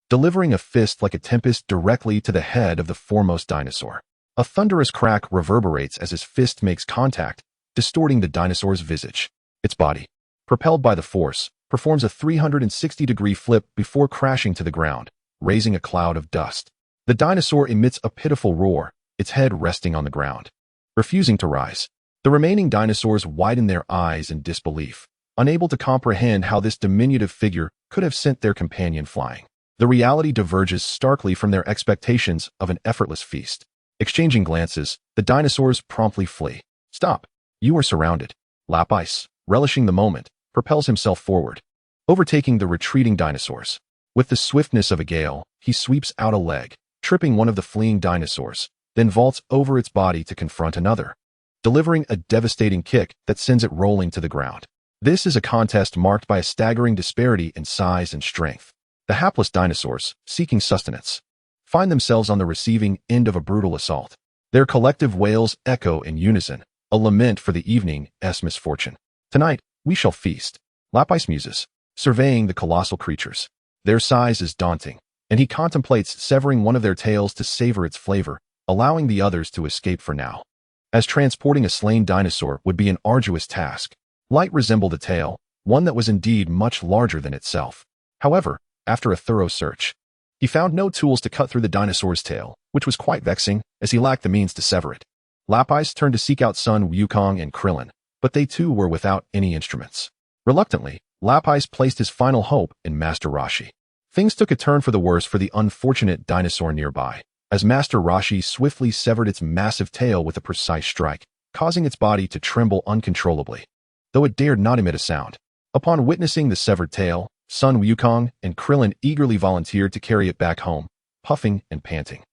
delivering a fist like a tempest directly to the head of the foremost dinosaur. A thunderous crack reverberates as his fist makes contact, distorting the dinosaur's visage. Its body, propelled by the force, performs a 360-degree flip before crashing to the ground, raising a cloud of dust. The dinosaur emits a pitiful roar, its head resting on the ground, refusing to rise. The remaining dinosaurs widen their eyes in disbelief, unable to comprehend how this diminutive figure could have sent their companion flying. The reality diverges starkly from their expectations of an effortless feast. Exchanging glances, the dinosaurs promptly flee. "Stop! You are surrounded." Lapis, relishing the moment, propels himself forward, overtaking the retreating dinosaurs. With the swiftness of a gale, he sweeps out a leg, tripping one of the fleeing dinosaurs, then vaults over its body to confront another, delivering a devastating kick that sends it rolling to the ground. This is a contest marked by a staggering disparity in size and strength. The hapless dinosaurs, seeking sustenance, find themselves on the receiving end of a brutal assault. Their collective wails echo in unison, a lament for the evening's misfortune. "Tonight, we shall feast," Lapis muses, surveying the colossal creatures. Their size is daunting, and he contemplates severing one of their tails to savor its flavor, allowing the others to escape for now. As transporting a slain dinosaur would be an arduous task, Light resembled a tail, one that was indeed much larger than itself. However, after a thorough search, he found no tools to cut through the dinosaur's tail, which was quite vexing, as he lacked the means to sever it. Lapis turned to seek out Sun Wukong and Krillin, but they too were without any instruments. Reluctantly, Lapis placed his final hope in Master Roshi. Things took a turn for the worse for the unfortunate dinosaur nearby, as Master Roshi swiftly severed its massive tail with a precise strike, causing its body to tremble uncontrollably, though it dared not emit a sound. Upon witnessing the severed tail, Sun Wukong and Krillin eagerly volunteered to carry it back home, puffing and panting,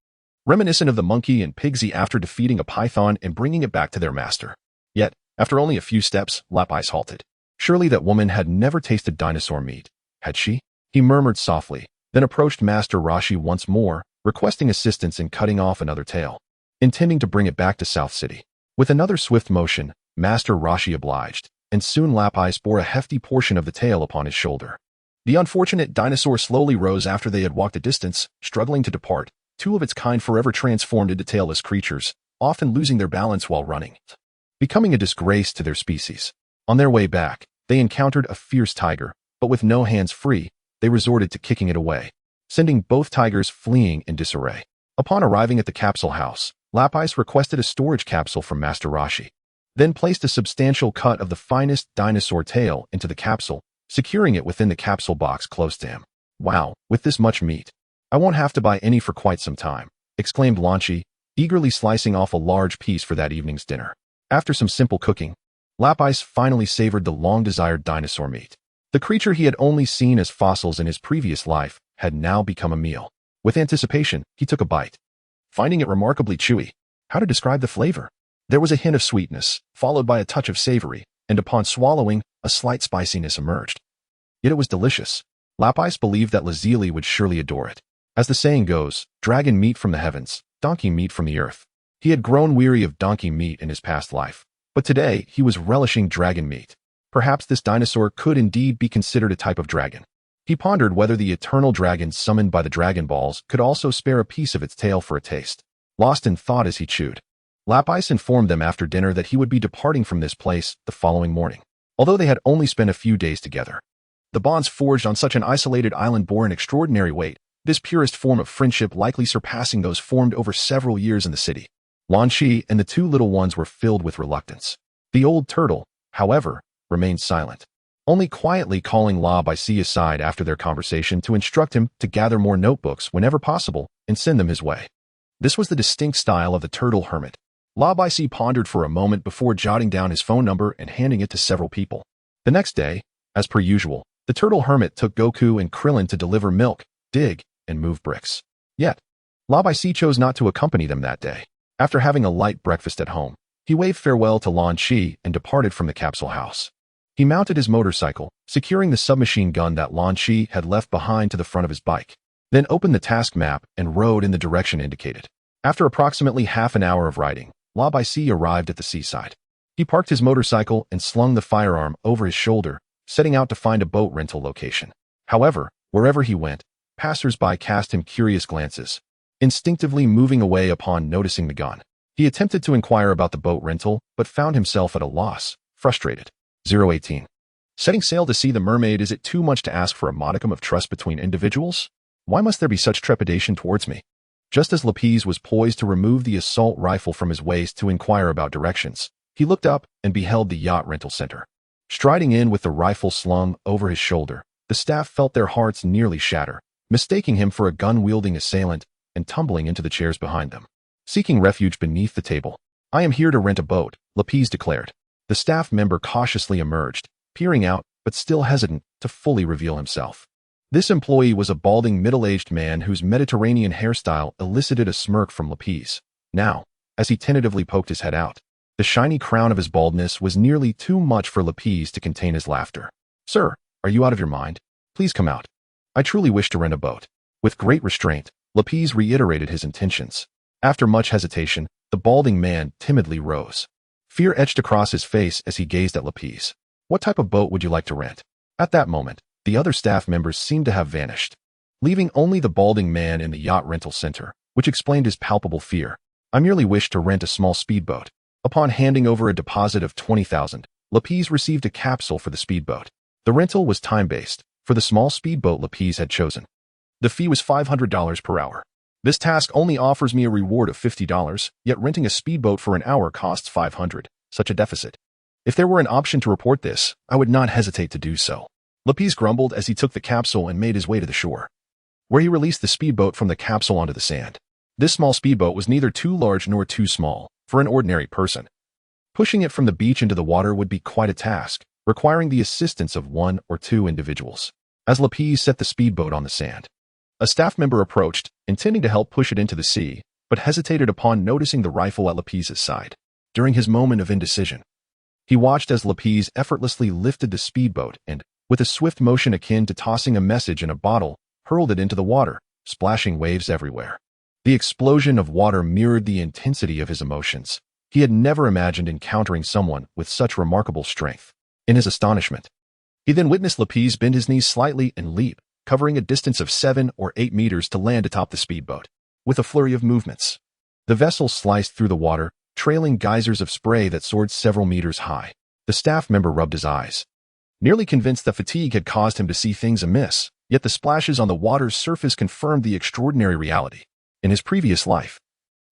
reminiscent of the monkey and Pigsy after defeating a python and bringing it back to their master. Yet, after only a few steps, Lapis halted. Surely that woman had never tasted dinosaur meat, had she? He murmured softly, then approached Master Roshi once more, requesting assistance in cutting off another tail, intending to bring it back to South City. With another swift motion, Master Roshi obliged, and soon Lapis bore a hefty portion of the tail upon his shoulder. The unfortunate dinosaur slowly rose after they had walked a distance, struggling to depart, two of its kind forever transformed into tailless creatures, often losing their balance while running, becoming a disgrace to their species. On their way back, they encountered a fierce tiger, but with no hands free, they resorted to kicking it away, sending both tigers fleeing in disarray. Upon arriving at the capsule house, Lapis requested a storage capsule from Master Roshi, then placed a substantial cut of the finest dinosaur tail into the capsule, securing it within the capsule box close to him. "Wow, with this much meat, I won't have to buy any for quite some time," exclaimed Lanchi, eagerly slicing off a large piece for that evening's dinner. After some simple cooking, Lapis finally savored the long-desired dinosaur meat. The creature he had only seen as fossils in his previous life had now become a meal. With anticipation, he took a bite, finding it remarkably chewy. How to describe the flavor? There was a hint of sweetness, followed by a touch of savory, and upon swallowing, a slight spiciness emerged. Yet it was delicious. Lapis believed that Lazili would surely adore it. As the saying goes, dragon meat from the heavens, donkey meat from the earth. He had grown weary of donkey meat in his past life, but today he was relishing dragon meat. Perhaps this dinosaur could indeed be considered a type of dragon. He pondered whether the eternal dragon summoned by the Dragon Balls could also spare a piece of its tail for a taste. Lost in thought as he chewed, Lapis informed them after dinner that he would be departing from this place the following morning. Although they had only spent a few days together, the bonds forged on such an isolated island bore an extraordinary weight, this purest form of friendship likely surpassing those formed over several years in the city. Lan Shi and the two little ones were filled with reluctance. The old turtle, however, remained silent, only quietly calling Lapis aside after their conversation to instruct him to gather more notebooks whenever possible and send them his way. This was the distinct style of the turtle hermit. Lapis pondered for a moment before jotting down his phone number and handing it to several people. The next day, as per usual, the turtle hermit took Goku and Krillin to deliver milk, dig, and move bricks. Yet, Lapis chose not to accompany them that day. After having a light breakfast at home, he waved farewell to Lan Shi and departed from the capsule house. He mounted his motorcycle, securing the submachine gun that Lan Shi had left behind to the front of his bike, then opened the task map and rode in the direction indicated. After approximately half an hour of riding, Lapis arrived at the seaside. He parked his motorcycle and slung the firearm over his shoulder, setting out to find a boat rental location. However, wherever he went, passers-by cast him curious glances, instinctively moving away upon noticing the gun. He attempted to inquire about the boat rental, but found himself at a loss, frustrated. 018. Setting sail to see the mermaid, is it too much to ask for a modicum of trust between individuals? Why must there be such trepidation towards me? Just as Lapis was poised to remove the assault rifle from his waist to inquire about directions, he looked up and beheld the yacht rental center. Striding in with the rifle slung over his shoulder, the staff felt their hearts nearly shatter, mistaking him for a gun-wielding assailant and tumbling into the chairs behind them. Seeking refuge beneath the table, "I am here to rent a boat," Lapis declared. The staff member cautiously emerged, peering out but still hesitant to fully reveal himself. This employee was a balding middle-aged man whose Mediterranean hairstyle elicited a smirk from Lapis. Now, as he tentatively poked his head out, the shiny crown of his baldness was nearly too much for Lapis to contain his laughter. "Sir, are you out of your mind? Please come out. I truly wish to rent a boat." With great restraint, Lapis reiterated his intentions. After much hesitation, the balding man timidly rose. Fear etched across his face as he gazed at Lapis. "What type of boat would you like to rent?" At that moment, the other staff members seemed to have vanished, leaving only the balding man in the yacht rental center, which explained his palpable fear. "I merely wish to rent a small speedboat." Upon handing over a deposit of 20,000, Lapis received a capsule for the speedboat. The rental was time-based, for the small speedboat Lapis had chosen. The fee was $500 per hour. "This task only offers me a reward of $50, yet renting a speedboat for an hour costs $500, such a deficit. If there were an option to report this, I would not hesitate to do so." Lapis grumbled as he took the capsule and made his way to the shore, where he released the speedboat from the capsule onto the sand. This small speedboat was neither too large nor too small for an ordinary person. Pushing it from the beach into the water would be quite a task, requiring the assistance of one or two individuals. As Lapis set the speedboat on the sand, a staff member approached, intending to help push it into the sea, but hesitated upon noticing the rifle at Lapis's side. During his moment of indecision, he watched as Lapis effortlessly lifted the speedboat and, with a swift motion akin to tossing a message in a bottle, hurled it into the water, splashing waves everywhere. The explosion of water mirrored the intensity of his emotions. He had never imagined encountering someone with such remarkable strength. In his astonishment, he then witnessed Lapis bend his knees slightly and leap, covering a distance of 7 or 8 meters to land atop the speedboat. With a flurry of movements, the vessel sliced through the water, trailing geysers of spray that soared several meters high. The staff member rubbed his eyes, nearly convinced that fatigue had caused him to see things amiss, yet the splashes on the water's surface confirmed the extraordinary reality. In his previous life,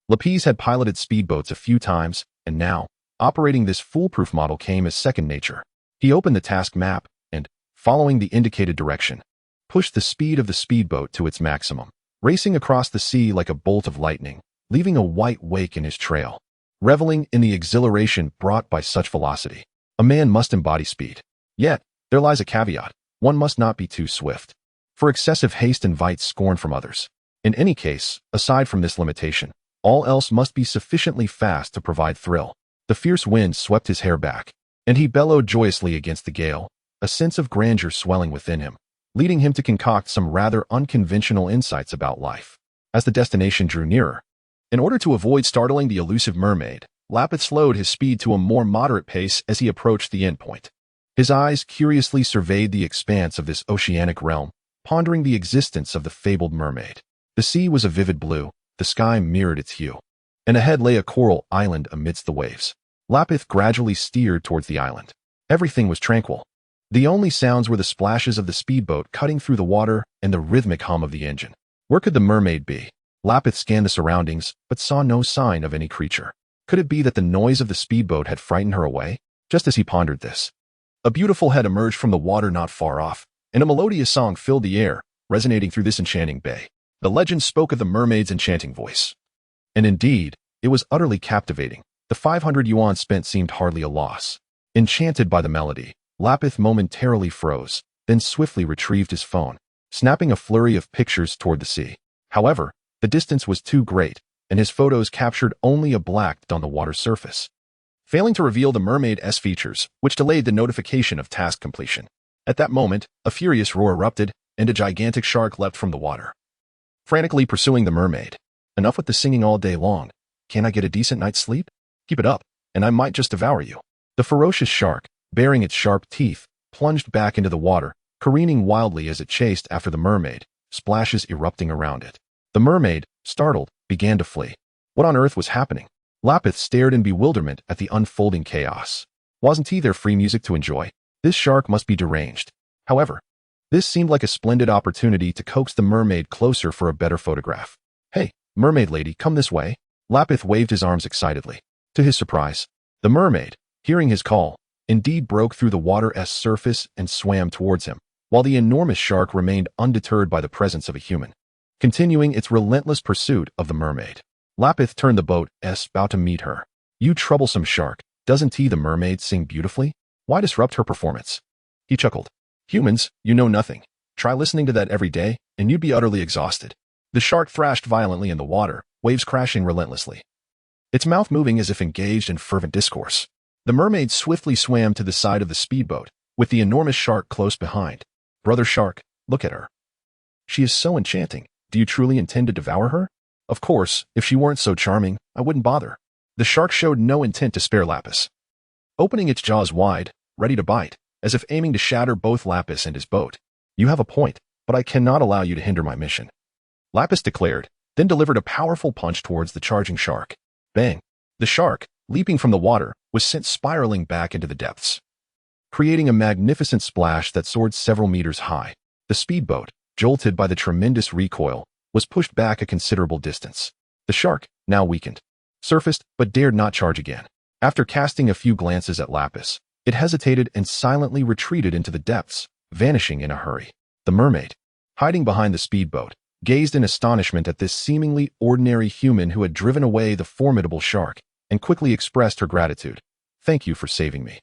Lapis had piloted speedboats a few times, and now, operating this foolproof model came as second nature. He opened the task map and, following the indicated direction, pushed the speed of the speedboat to its maximum, racing across the sea like a bolt of lightning, leaving a white wake in his trail. Reveling in the exhilaration brought by such velocity, a man must embody speed. Yet, there lies a caveat: one must not be too swift, for excessive haste invites scorn from others. In any case, aside from this limitation, all else must be sufficiently fast to provide thrill. The fierce wind swept his hair back, and he bellowed joyously against the gale, a sense of grandeur swelling within him, leading him to concoct some rather unconventional insights about life. As the destination drew nearer, in order to avoid startling the elusive mermaid, Lapis slowed his speed to a more moderate pace as he approached the endpoint. His eyes curiously surveyed the expanse of this oceanic realm, pondering the existence of the fabled mermaid. The sea was a vivid blue, the sky mirrored its hue, and ahead lay a coral island amidst the waves. Lapis gradually steered towards the island. Everything was tranquil. The only sounds were the splashes of the speedboat cutting through the water and the rhythmic hum of the engine. Where could the mermaid be? Lapis scanned the surroundings, but saw no sign of any creature. Could it be that the noise of the speedboat had frightened her away? Just as he pondered this, a beautiful head emerged from the water not far off, and a melodious song filled the air, resonating through this enchanting bay. The legend spoke of the mermaid's enchanting voice. And indeed, it was utterly captivating. The 500 yuan spent seemed hardly a loss. Enchanted by the melody, Lapis momentarily froze, then swiftly retrieved his phone, snapping a flurry of pictures toward the sea. However, the distance was too great, and his photos captured only a black dot on the water's surface, failing to reveal the mermaid's features, which delayed the notification of task completion. At that moment, a furious roar erupted, and a gigantic shark leapt from the water, frantically pursuing the mermaid. Enough with the singing all day long. Can't I get a decent night's sleep? Keep it up, and I might just devour you. The ferocious shark, baring its sharp teeth, plunged back into the water, careening wildly as it chased after the mermaid, splashes erupting around it. The mermaid, startled, began to flee. What on earth was happening? Lapis stared in bewilderment at the unfolding chaos. Wasn't he there free music to enjoy? This shark must be deranged. However, this seemed like a splendid opportunity to coax the mermaid closer for a better photograph. Hey, mermaid lady, come this way. Lapis waved his arms excitedly. To his surprise, the mermaid, hearing his call, indeed broke through the water's surface and swam towards him, while the enormous shark remained undeterred by the presence of a human, continuing its relentless pursuit of the mermaid. Lapis turned the boat's bow to meet her. You troublesome shark, doesn't the mermaid sing beautifully? Why disrupt her performance? He chuckled. Humans, you know nothing. Try listening to that every day, and you'd be utterly exhausted. The shark thrashed violently in the water, waves crashing relentlessly, its mouth moving as if engaged in fervent discourse. The mermaid swiftly swam to the side of the speedboat, with the enormous shark close behind. Brother shark, look at her. She is so enchanting. Do you truly intend to devour her? Of course, if she weren't so charming, I wouldn't bother. The shark showed no intent to spare Lapis, opening its jaws wide, ready to bite, as if aiming to shatter both Lapis and his boat. You have a point, but I cannot allow you to hinder my mission, Lapis declared, then delivered a powerful punch towards the charging shark. Bang! The shark, leaping from the water, was sent spiraling back into the depths, creating a magnificent splash that soared several meters high. The speedboat, jolted by the tremendous recoil, was pushed back a considerable distance. The shark, now weakened, surfaced but dared not charge again. After casting a few glances at Lapis, it hesitated and silently retreated into the depths, vanishing in a hurry. The mermaid, hiding behind the speedboat, gazed in astonishment at this seemingly ordinary human who had driven away the formidable shark, and quickly expressed her gratitude. Thank you for saving me.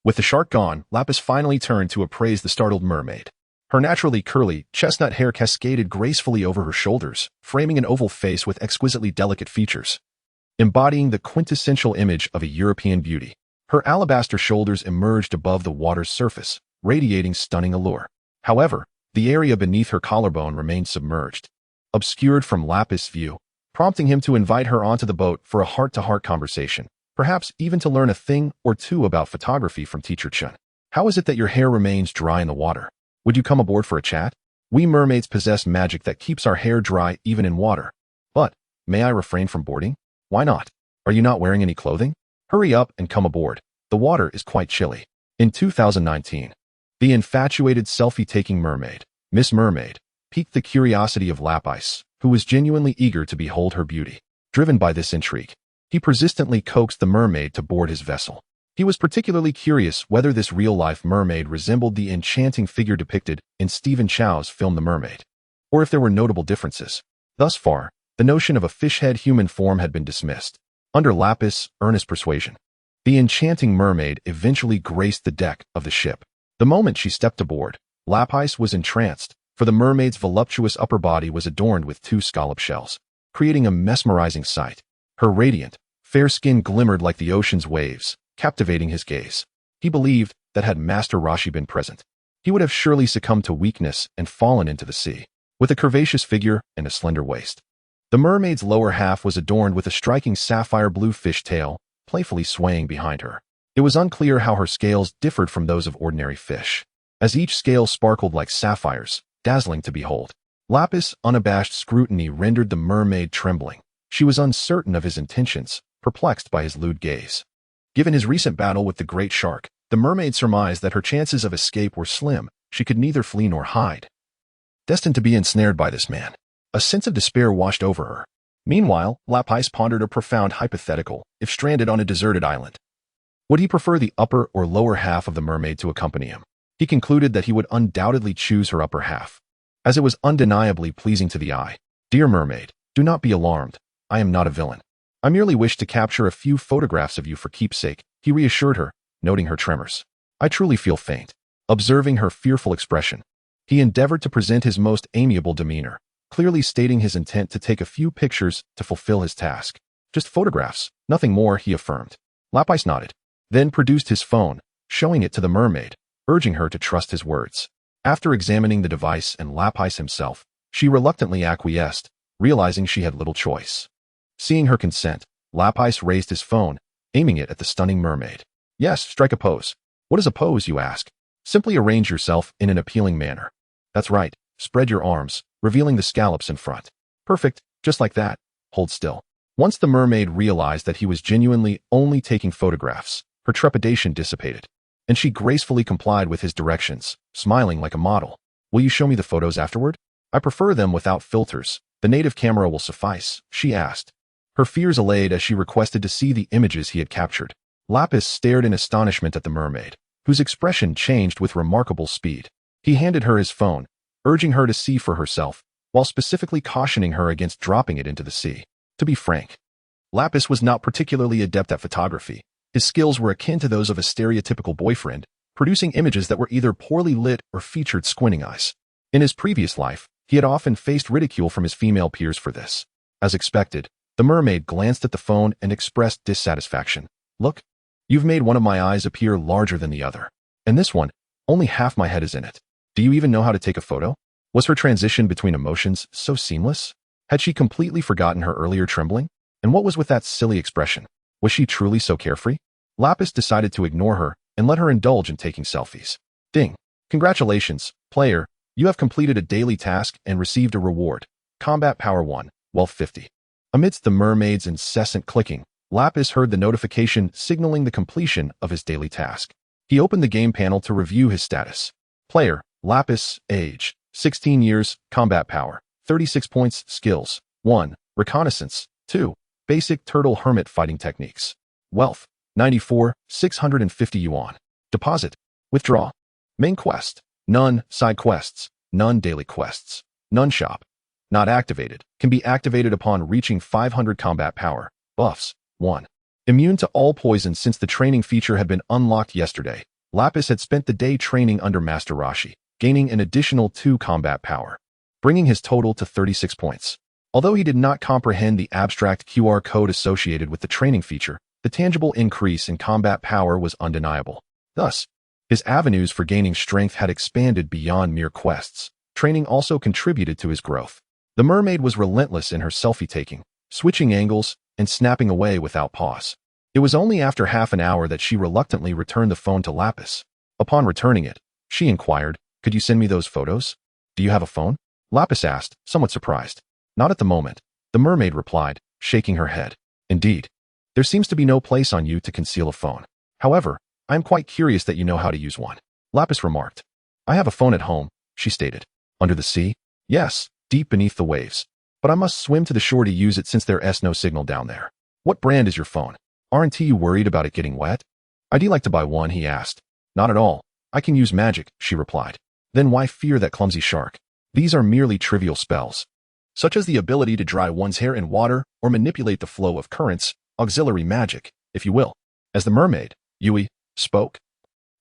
With the shark gone, Lapis finally turned to appraise the startled mermaid. Her naturally curly, chestnut hair cascaded gracefully over her shoulders, framing an oval face with exquisitely delicate features, embodying the quintessential image of a European beauty. Her alabaster shoulders emerged above the water's surface, radiating stunning allure. However, the area beneath her collarbone remained submerged, obscured from Lapis' view, prompting him to invite her onto the boat for a heart-to-heart conversation, perhaps even to learn a thing or two about photography from Teacher Chun. How is it that your hair remains dry in the water? Would you come aboard for a chat? We mermaids possess magic that keeps our hair dry even in water. But, may I refrain from boarding? Why not? Are you not wearing any clothing? Hurry up and come aboard. The water is quite chilly. In 2019, the infatuated selfie-taking mermaid, Miss Mermaid, piqued the curiosity of Lapis, who was genuinely eager to behold her beauty. Driven by this intrigue, he persistently coaxed the mermaid to board his vessel. He was particularly curious whether this real-life mermaid resembled the enchanting figure depicted in Stephen Chow's film The Mermaid, or if there were notable differences. Thus far, the notion of a fish-head human form had been dismissed. Under Lapis' earnest persuasion, the enchanting mermaid eventually graced the deck of the ship. The moment she stepped aboard, Lapis was entranced, for the mermaid's voluptuous upper body was adorned with 2 scallop shells, creating a mesmerizing sight. Her radiant, fair skin glimmered like the ocean's waves, captivating his gaze. He believed that had Master Roshi been present, he would have surely succumbed to weakness and fallen into the sea. With a curvaceous figure and a slender waist, the mermaid's lower half was adorned with a striking sapphire blue fish tail, playfully swaying behind her. It was unclear how her scales differed from those of ordinary fish, as each scale sparkled like sapphires, dazzling to behold. Lapis' unabashed scrutiny rendered the mermaid trembling. She was uncertain of his intentions, perplexed by his lewd gaze. Given his recent battle with the great shark, the mermaid surmised that her chances of escape were slim. She could neither flee nor hide. Destined to be ensnared by this man. A sense of despair washed over her. Meanwhile, Lapis pondered a profound hypothetical, if stranded on a deserted island. Would he prefer the upper or lower half of the mermaid to accompany him? He concluded that he would undoubtedly choose her upper half, as it was undeniably pleasing to the eye. Dear mermaid, do not be alarmed. I am not a villain. I merely wish to capture a few photographs of you for keepsake, he reassured her, noting her tremors. I truly feel faint. Observing her fearful expression, he endeavored to present his most amiable demeanor, clearly stating his intent to take a few pictures to fulfill his task. Just photographs, nothing more, he affirmed. Lapis nodded, then produced his phone, showing it to the mermaid, urging her to trust his words. After examining the device and Lapis himself, she reluctantly acquiesced, realizing she had little choice. Seeing her consent, Lapis raised his phone, aiming it at the stunning mermaid. Yes, strike a pose. What is a pose, you ask? Simply arrange yourself in an appealing manner. That's right, spread your arms, revealing the scallops in front. Perfect, just like that. Hold still. Once the mermaid realized that he was genuinely only taking photographs, her trepidation dissipated, and she gracefully complied with his directions, smiling like a model. Will you show me the photos afterward? I prefer them without filters. The native camera will suffice, she asked. Her fears allayed as she requested to see the images he had captured. Lapis stared in astonishment at the mermaid, whose expression changed with remarkable speed. He handed her his phone, urging her to see for herself, while specifically cautioning her against dropping it into the sea. To be frank, Lapis was not particularly adept at photography. His skills were akin to those of a stereotypical boyfriend, producing images that were either poorly lit or featured squinting eyes. In his previous life, he had often faced ridicule from his female peers for this. As expected, the mermaid glanced at the phone and expressed dissatisfaction. Look, you've made one of my eyes appear larger than the other. And this one, only half my head is in it. Do you even know how to take a photo? Was her transition between emotions so seamless? Had she completely forgotten her earlier trembling? And what was with that silly expression? Was she truly so carefree? Lapis decided to ignore her and let her indulge in taking selfies. Ding. Congratulations, player. You have completed a daily task and received a reward. Combat Power 1, Wealth 50. Amidst the mermaid's incessant clicking, Lapis heard the notification signaling the completion of his daily task. He opened the game panel to review his status. Player, Lapis, age, 16 years, combat power, 36 points, skills, 1, reconnaissance, 2, basic turtle hermit fighting techniques. Wealth, 94, 650 yuan. Deposit, withdraw. Main quest, none. Side quests, none. Daily quests, none. Shop, not activated, can be activated upon reaching 500 combat power. Buffs, 1. Immune to all poison since the training feature had been unlocked yesterday. Lapis had spent the day training under Master Roshi, gaining an additional 2 combat power, bringing his total to 36 points. Although he did not comprehend the abstract QR code associated with the training feature, the tangible increase in combat power was undeniable. Thus, his avenues for gaining strength had expanded beyond mere quests. Training also contributed to his growth. The mermaid was relentless in her selfie-taking, switching angles, and snapping away without pause. It was only after half an hour that she reluctantly returned the phone to Lapis. Upon returning it, she inquired, "Could you send me those photos?" "Do you have a phone?" Lapis asked, somewhat surprised. "Not at the moment," the mermaid replied, shaking her head. "Indeed. There seems to be no place on you to conceal a phone. However, I am quite curious that you know how to use one," Lapis remarked. "I have a phone at home," she stated. "Under the sea?" "Yes, deep beneath the waves. But I must swim to the shore to use it since there's no signal down there." "What brand is your phone? Aren't you worried about it getting wet?" "I'd like to buy one," he asked. "Not at all. I can use magic," she replied. "Then why fear that clumsy shark? These are merely trivial spells, such as the ability to dry one's hair in water or manipulate the flow of currents, auxiliary magic, if you will." As the mermaid, Yui, spoke,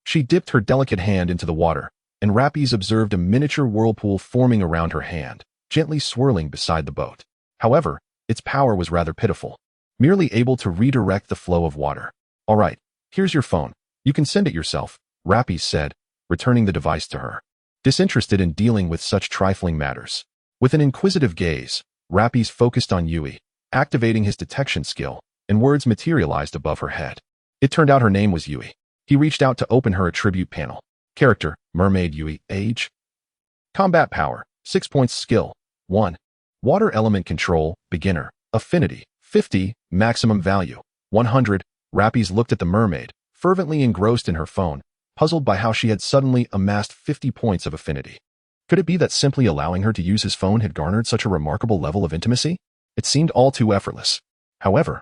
she dipped her delicate hand into the water, and Lapis observed a miniature whirlpool forming around her hand, gently swirling beside the boat. However, its power was rather pitiful. merely able to redirect the flow of water. All right, here's your phone. You can send it yourself, Lapis said, returning the device to her, disinterested in dealing with such trifling matters. With an inquisitive gaze, Lapis focused on Yui, activating his detection skill, and words materialized above her head. It turned out her name was Yui. He reached out to open her attribute panel. Character, Mermaid Yui. Age, Combat Power, 6 points. Skill, 1. Water Element Control, Beginner. Affinity, 50. Maximum Value, 100. Lapis looked at the mermaid, fervently engrossed in her phone, puzzled by how she had suddenly amassed 50 points of affinity. Could it be that simply allowing her to use his phone had garnered such a remarkable level of intimacy? It seemed all too effortless. However,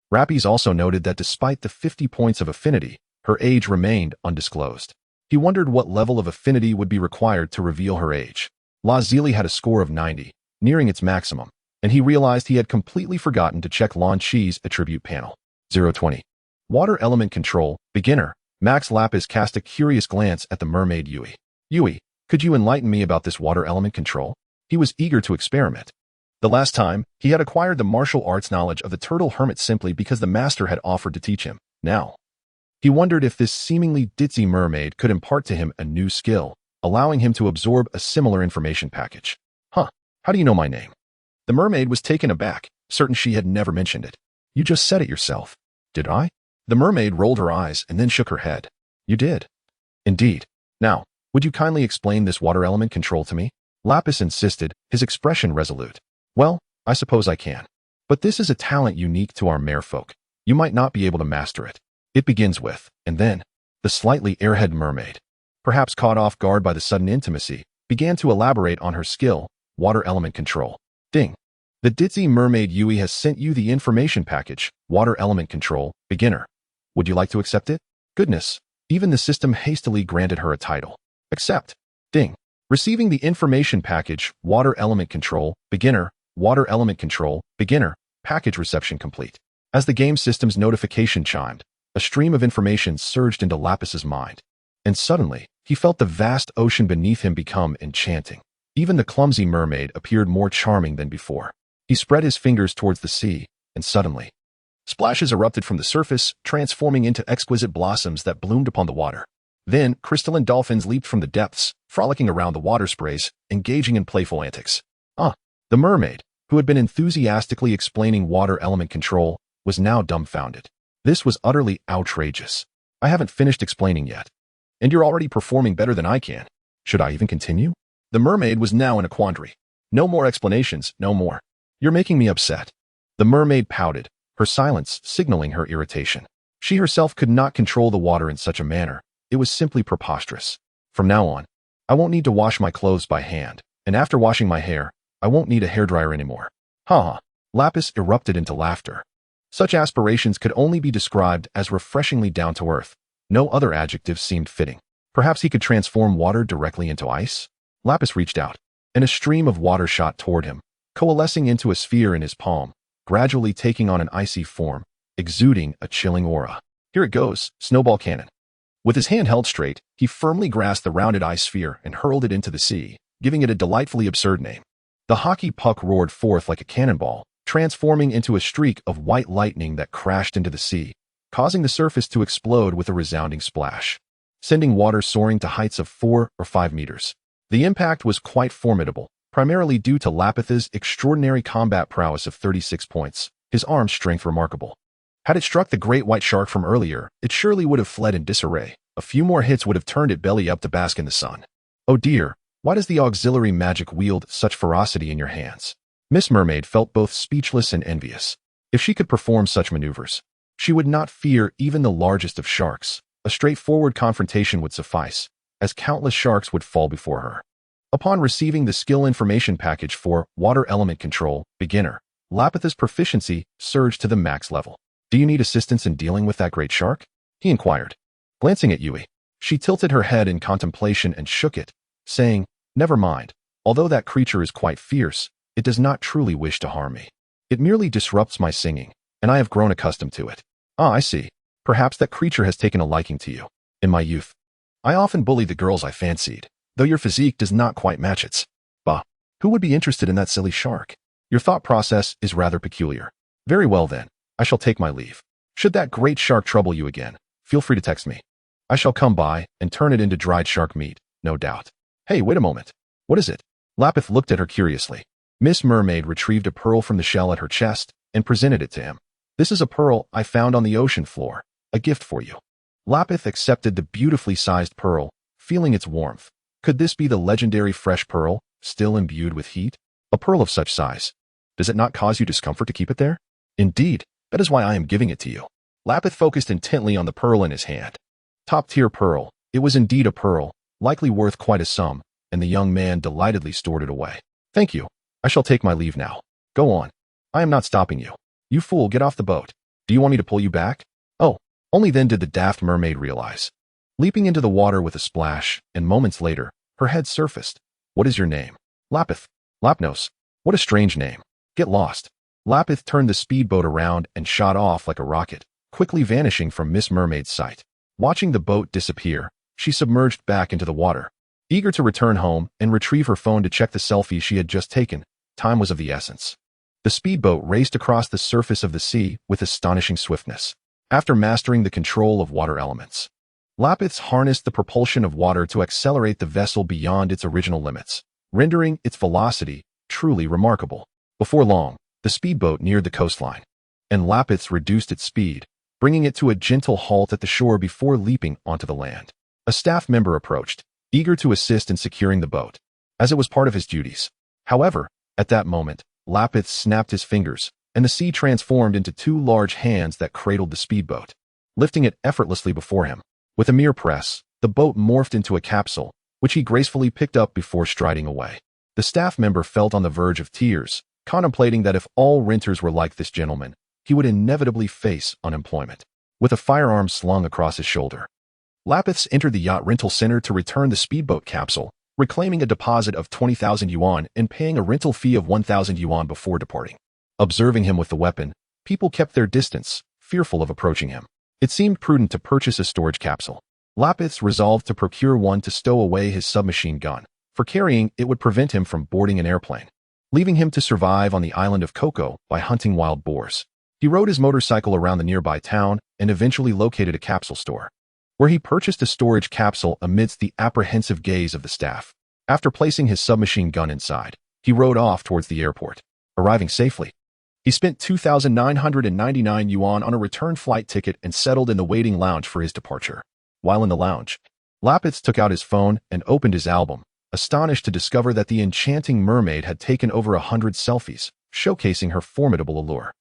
Lapis also noted that despite the 50 points of affinity, her age remained undisclosed. He wondered what level of affinity would be required to reveal her age. Lazili had a score of 90, nearing its maximum, and he realized he had completely forgotten to check Lan Chi's attribute panel. 020. Water Element Control, Beginner. Max. Lapis cast a curious glance at the mermaid Yui. Yui, could you enlighten me about this water element control? He was eager to experiment. The last time, he had acquired the martial arts knowledge of the turtle hermit simply because the master had offered to teach him. Now, he wondered if this seemingly ditzy mermaid could impart to him a new skill, allowing him to absorb a similar information package. Huh, how do you know my name? The mermaid was taken aback, certain she had never mentioned it. You just said it yourself. Did I? The mermaid rolled her eyes and then shook her head. You did. Indeed. Now, would you kindly explain this water element control to me? Lapis insisted, his expression resolute. Well, I suppose I can. But this is a talent unique to our merfolk. You might not be able to master it. It begins with, and then, the slightly airhead mermaid, perhaps caught off guard by the sudden intimacy, began to elaborate on her skill, water element control. Ding. The ditzy mermaid Yui has sent you the information package, water element control, beginner. Would you like to accept it? Goodness, even the system hastily granted her a title. Accept. Ding. Receiving the information package, water element control, beginner, water element control, beginner, package reception complete. As the game system's notification chimed, a stream of information surged into Lapis's mind. And suddenly, he felt the vast ocean beneath him become enchanting. Even the clumsy mermaid appeared more charming than before. He spread his fingers towards the sea, and suddenly, splashes erupted from the surface, transforming into exquisite blossoms that bloomed upon the water. Then, crystalline dolphins leaped from the depths, frolicking around the water sprays, engaging in playful antics. The mermaid, who had been enthusiastically explaining water element control, was now dumbfounded. This was utterly outrageous. I haven't finished explaining yet. And you're already performing better than I can. Should I even continue? The mermaid was now in a quandary. No more explanations, no more. You're making me upset. The mermaid pouted, her silence signaling her irritation. She herself could not control the water in such a manner. It was simply preposterous. From now on, I won't need to wash my clothes by hand, and after washing my hair, I won't need a hairdryer anymore. Ha! Lapis erupted into laughter. Such aspirations could only be described as refreshingly down-to-earth. No other adjective seemed fitting. Perhaps he could transform water directly into ice? Lapis reached out, and a stream of water shot toward him, coalescing into a sphere in his palm, gradually taking on an icy form, exuding a chilling aura. Here it goes, snowball cannon. With his hand held straight, he firmly grasped the rounded ice sphere and hurled it into the sea, giving it a delightfully absurd name. The hockey puck roared forth like a cannonball, transforming into a streak of white lightning that crashed into the sea, causing the surface to explode with a resounding splash, sending water soaring to heights of 4 or 5 meters. The impact was quite formidable, primarily due to Lapis's extraordinary combat prowess of 36 points, his arm strength remarkable. Had it struck the great white shark from earlier, it surely would have fled in disarray. A few more hits would have turned it belly up to bask in the sun. Oh dear, why does the auxiliary magic wield such ferocity in your hands? Miss Mermaid felt both speechless and envious. If she could perform such maneuvers, she would not fear even the largest of sharks. A straightforward confrontation would suffice, as countless sharks would fall before her. Upon receiving the skill information package for Water Element Control, Beginner, Lapis's proficiency surged to the max level. Do you need assistance in dealing with that great shark? He inquired. Glancing at Yui, she tilted her head in contemplation and shook it, saying, Never mind, although that creature is quite fierce, it does not truly wish to harm me. It merely disrupts my singing, and I have grown accustomed to it. I see. Perhaps that creature has taken a liking to you. In my youth, I often bullied the girls I fancied, though your physique does not quite match its. Bah, who would be interested in that silly shark? Your thought process is rather peculiar. Very well then, I shall take my leave. Should that great shark trouble you again, feel free to text me. I shall come by and turn it into dried shark meat, no doubt. Hey, wait a moment. What is it? Lapis looked at her curiously. Miss Mermaid retrieved a pearl from the shell at her chest and presented it to him. This is a pearl I found on the ocean floor, a gift for you. Lapis accepted the beautifully sized pearl, feeling its warmth. Could this be the legendary fresh pearl, still imbued with heat? A pearl of such size. Does it not cause you discomfort to keep it there? Indeed, that is why I am giving it to you. Lapis focused intently on the pearl in his hand. Top-tier pearl. It was indeed a pearl, likely worth quite a sum, and the young man delightedly stored it away. Thank you. I shall take my leave now. Go on. I am not stopping you. You fool, get off the boat. Do you want me to pull you back? Oh, only then did the daft mermaid realize. Leaping into the water with a splash, and moments later, her head surfaced. What is your name? Lapis. Lapnos. What a strange name. Get lost. Lapis turned the speedboat around and shot off like a rocket, quickly vanishing from Miss Mermaid's sight. Watching the boat disappear, she submerged back into the water. Eager to return home and retrieve her phone to check the selfie she had just taken, time was of the essence. The speedboat raced across the surface of the sea with astonishing swiftness. After mastering the control of water elements, Lapis harnessed the propulsion of water to accelerate the vessel beyond its original limits, rendering its velocity truly remarkable. Before long, the speedboat neared the coastline, and Lapis reduced its speed, bringing it to a gentle halt at the shore before leaping onto the land. A staff member approached, eager to assist in securing the boat, as it was part of his duties. However, at that moment, Lapis snapped his fingers, and the sea transformed into two large hands that cradled the speedboat, lifting it effortlessly before him. With a mere press, the boat morphed into a capsule, which he gracefully picked up before striding away. The staff member felt on the verge of tears, contemplating that if all renters were like this gentleman, he would inevitably face unemployment. With a firearm slung across his shoulder, Lapis entered the yacht rental center to return the speedboat capsule, reclaiming a deposit of 20,000 yuan and paying a rental fee of 1,000 yuan before departing. Observing him with the weapon, people kept their distance, fearful of approaching him. It seemed prudent to purchase a storage capsule. Lapis resolved to procure one to stow away his submachine gun. For carrying, it would prevent him from boarding an airplane, leaving him to survive on the island of Coco by hunting wild boars. He rode his motorcycle around the nearby town and eventually located a capsule store, where he purchased a storage capsule amidst the apprehensive gaze of the staff. After placing his submachine gun inside, he rode off towards the airport. Arriving safely, he spent 2,999 yuan on a return flight ticket and settled in the waiting lounge for his departure. While in the lounge, Lapis took out his phone and opened his album, astonished to discover that the enchanting mermaid had taken over 100 selfies, showcasing her formidable allure.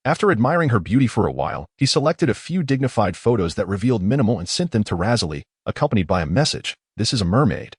After admiring her beauty for a while, he selected a few dignified photos that revealed minimal and sent them to Lazuli, accompanied by a message. This is a mermaid,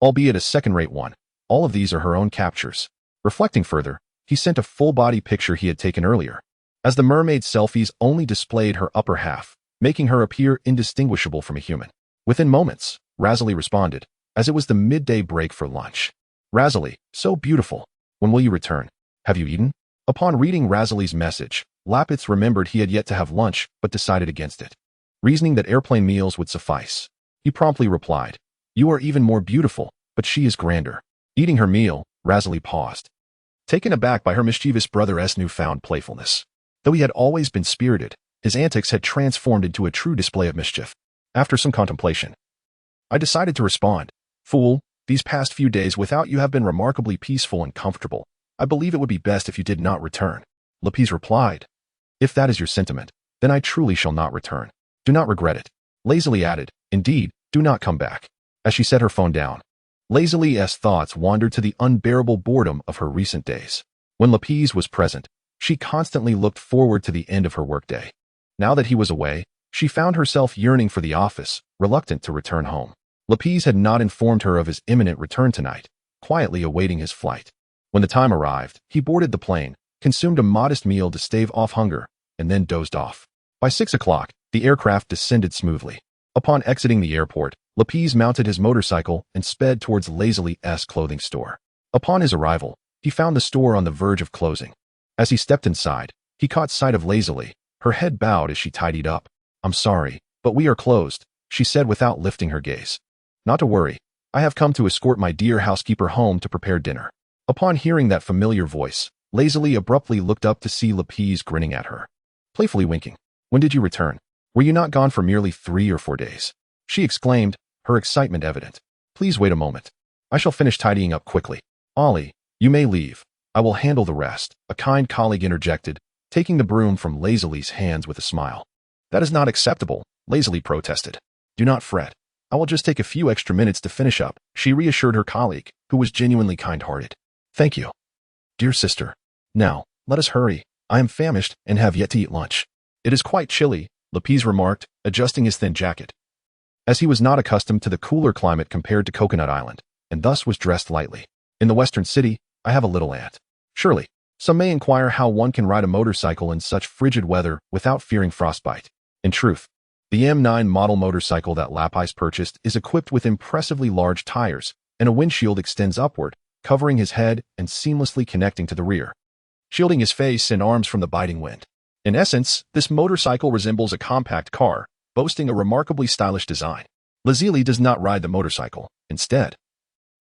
albeit a second-rate one. All of these are her own captures. Reflecting further, he sent a full-body picture he had taken earlier, as the mermaid's selfies only displayed her upper half, making her appear indistinguishable from a human. Within moments, Lazuli responded, as it was the midday break for lunch. Lazuli, so beautiful. When will you return? Have you eaten? Upon reading Lazuli's message, Lapis remembered he had yet to have lunch but decided against it, reasoning that airplane meals would suffice. He promptly replied, You are even more beautiful, but she is grander. Eating her meal, Lazuli paused, taken aback by her mischievous brother's newfound playfulness. Though he had always been spirited, his antics had transformed into a true display of mischief. After some contemplation, I decided to respond, Fool, these past few days without you have been remarkably peaceful and comfortable. I believe it would be best if you did not return. Lapis replied, If that is your sentiment, then I truly shall not return. Do not regret it. Lazuli added, Indeed, do not come back. As she set her phone down, Lazuli's thoughts wandered to the unbearable boredom of her recent days. When Lapis was present, she constantly looked forward to the end of her workday. Now that he was away, she found herself yearning for the office, reluctant to return home. Lapis had not informed her of his imminent return tonight, quietly awaiting his flight. When the time arrived, he boarded the plane, consumed a modest meal to stave off hunger, and then dozed off. By 6 o'clock, the aircraft descended smoothly. Upon exiting the airport, Lapis mounted his motorcycle and sped towards Lazuli's clothing store. Upon his arrival, he found the store on the verge of closing. As he stepped inside, he caught sight of Lazuli, her head bowed as she tidied up. I'm sorry, but we are closed, she said without lifting her gaze. Not to worry, I have come to escort my dear housekeeper home to prepare dinner. Upon hearing that familiar voice, Lazuli abruptly looked up to see Lapis grinning at her. playfully winking. When did you return? Were you not gone for merely 3 or 4 days? She exclaimed, her excitement evident. Please wait a moment. I shall finish tidying up quickly. Ollie, you may leave. I will handle the rest, a kind colleague interjected, taking the broom from Lazuli's hands with a smile. That is not acceptable, Lazuli protested. Do not fret. I will just take a few extra minutes to finish up, she reassured her colleague, who was genuinely kind-hearted. Thank you. Dear sister. Now, let us hurry. I am famished and have yet to eat lunch. It is quite chilly, Lapis remarked, adjusting his thin jacket. As he was not accustomed to the cooler climate compared to Coconut Island, and thus was dressed lightly. In the western city, I have a little aunt. Surely, some may inquire how one can ride a motorcycle in such frigid weather without fearing frostbite. In truth, the M9 model motorcycle that Lapis purchased is equipped with impressively large tires, and a windshield extends upward, covering his head and seamlessly connecting to the rear, shielding his face and arms from the biting wind. In essence, this motorcycle resembles a compact car, boasting a remarkably stylish design. Lazili does not ride the motorcycle. Instead,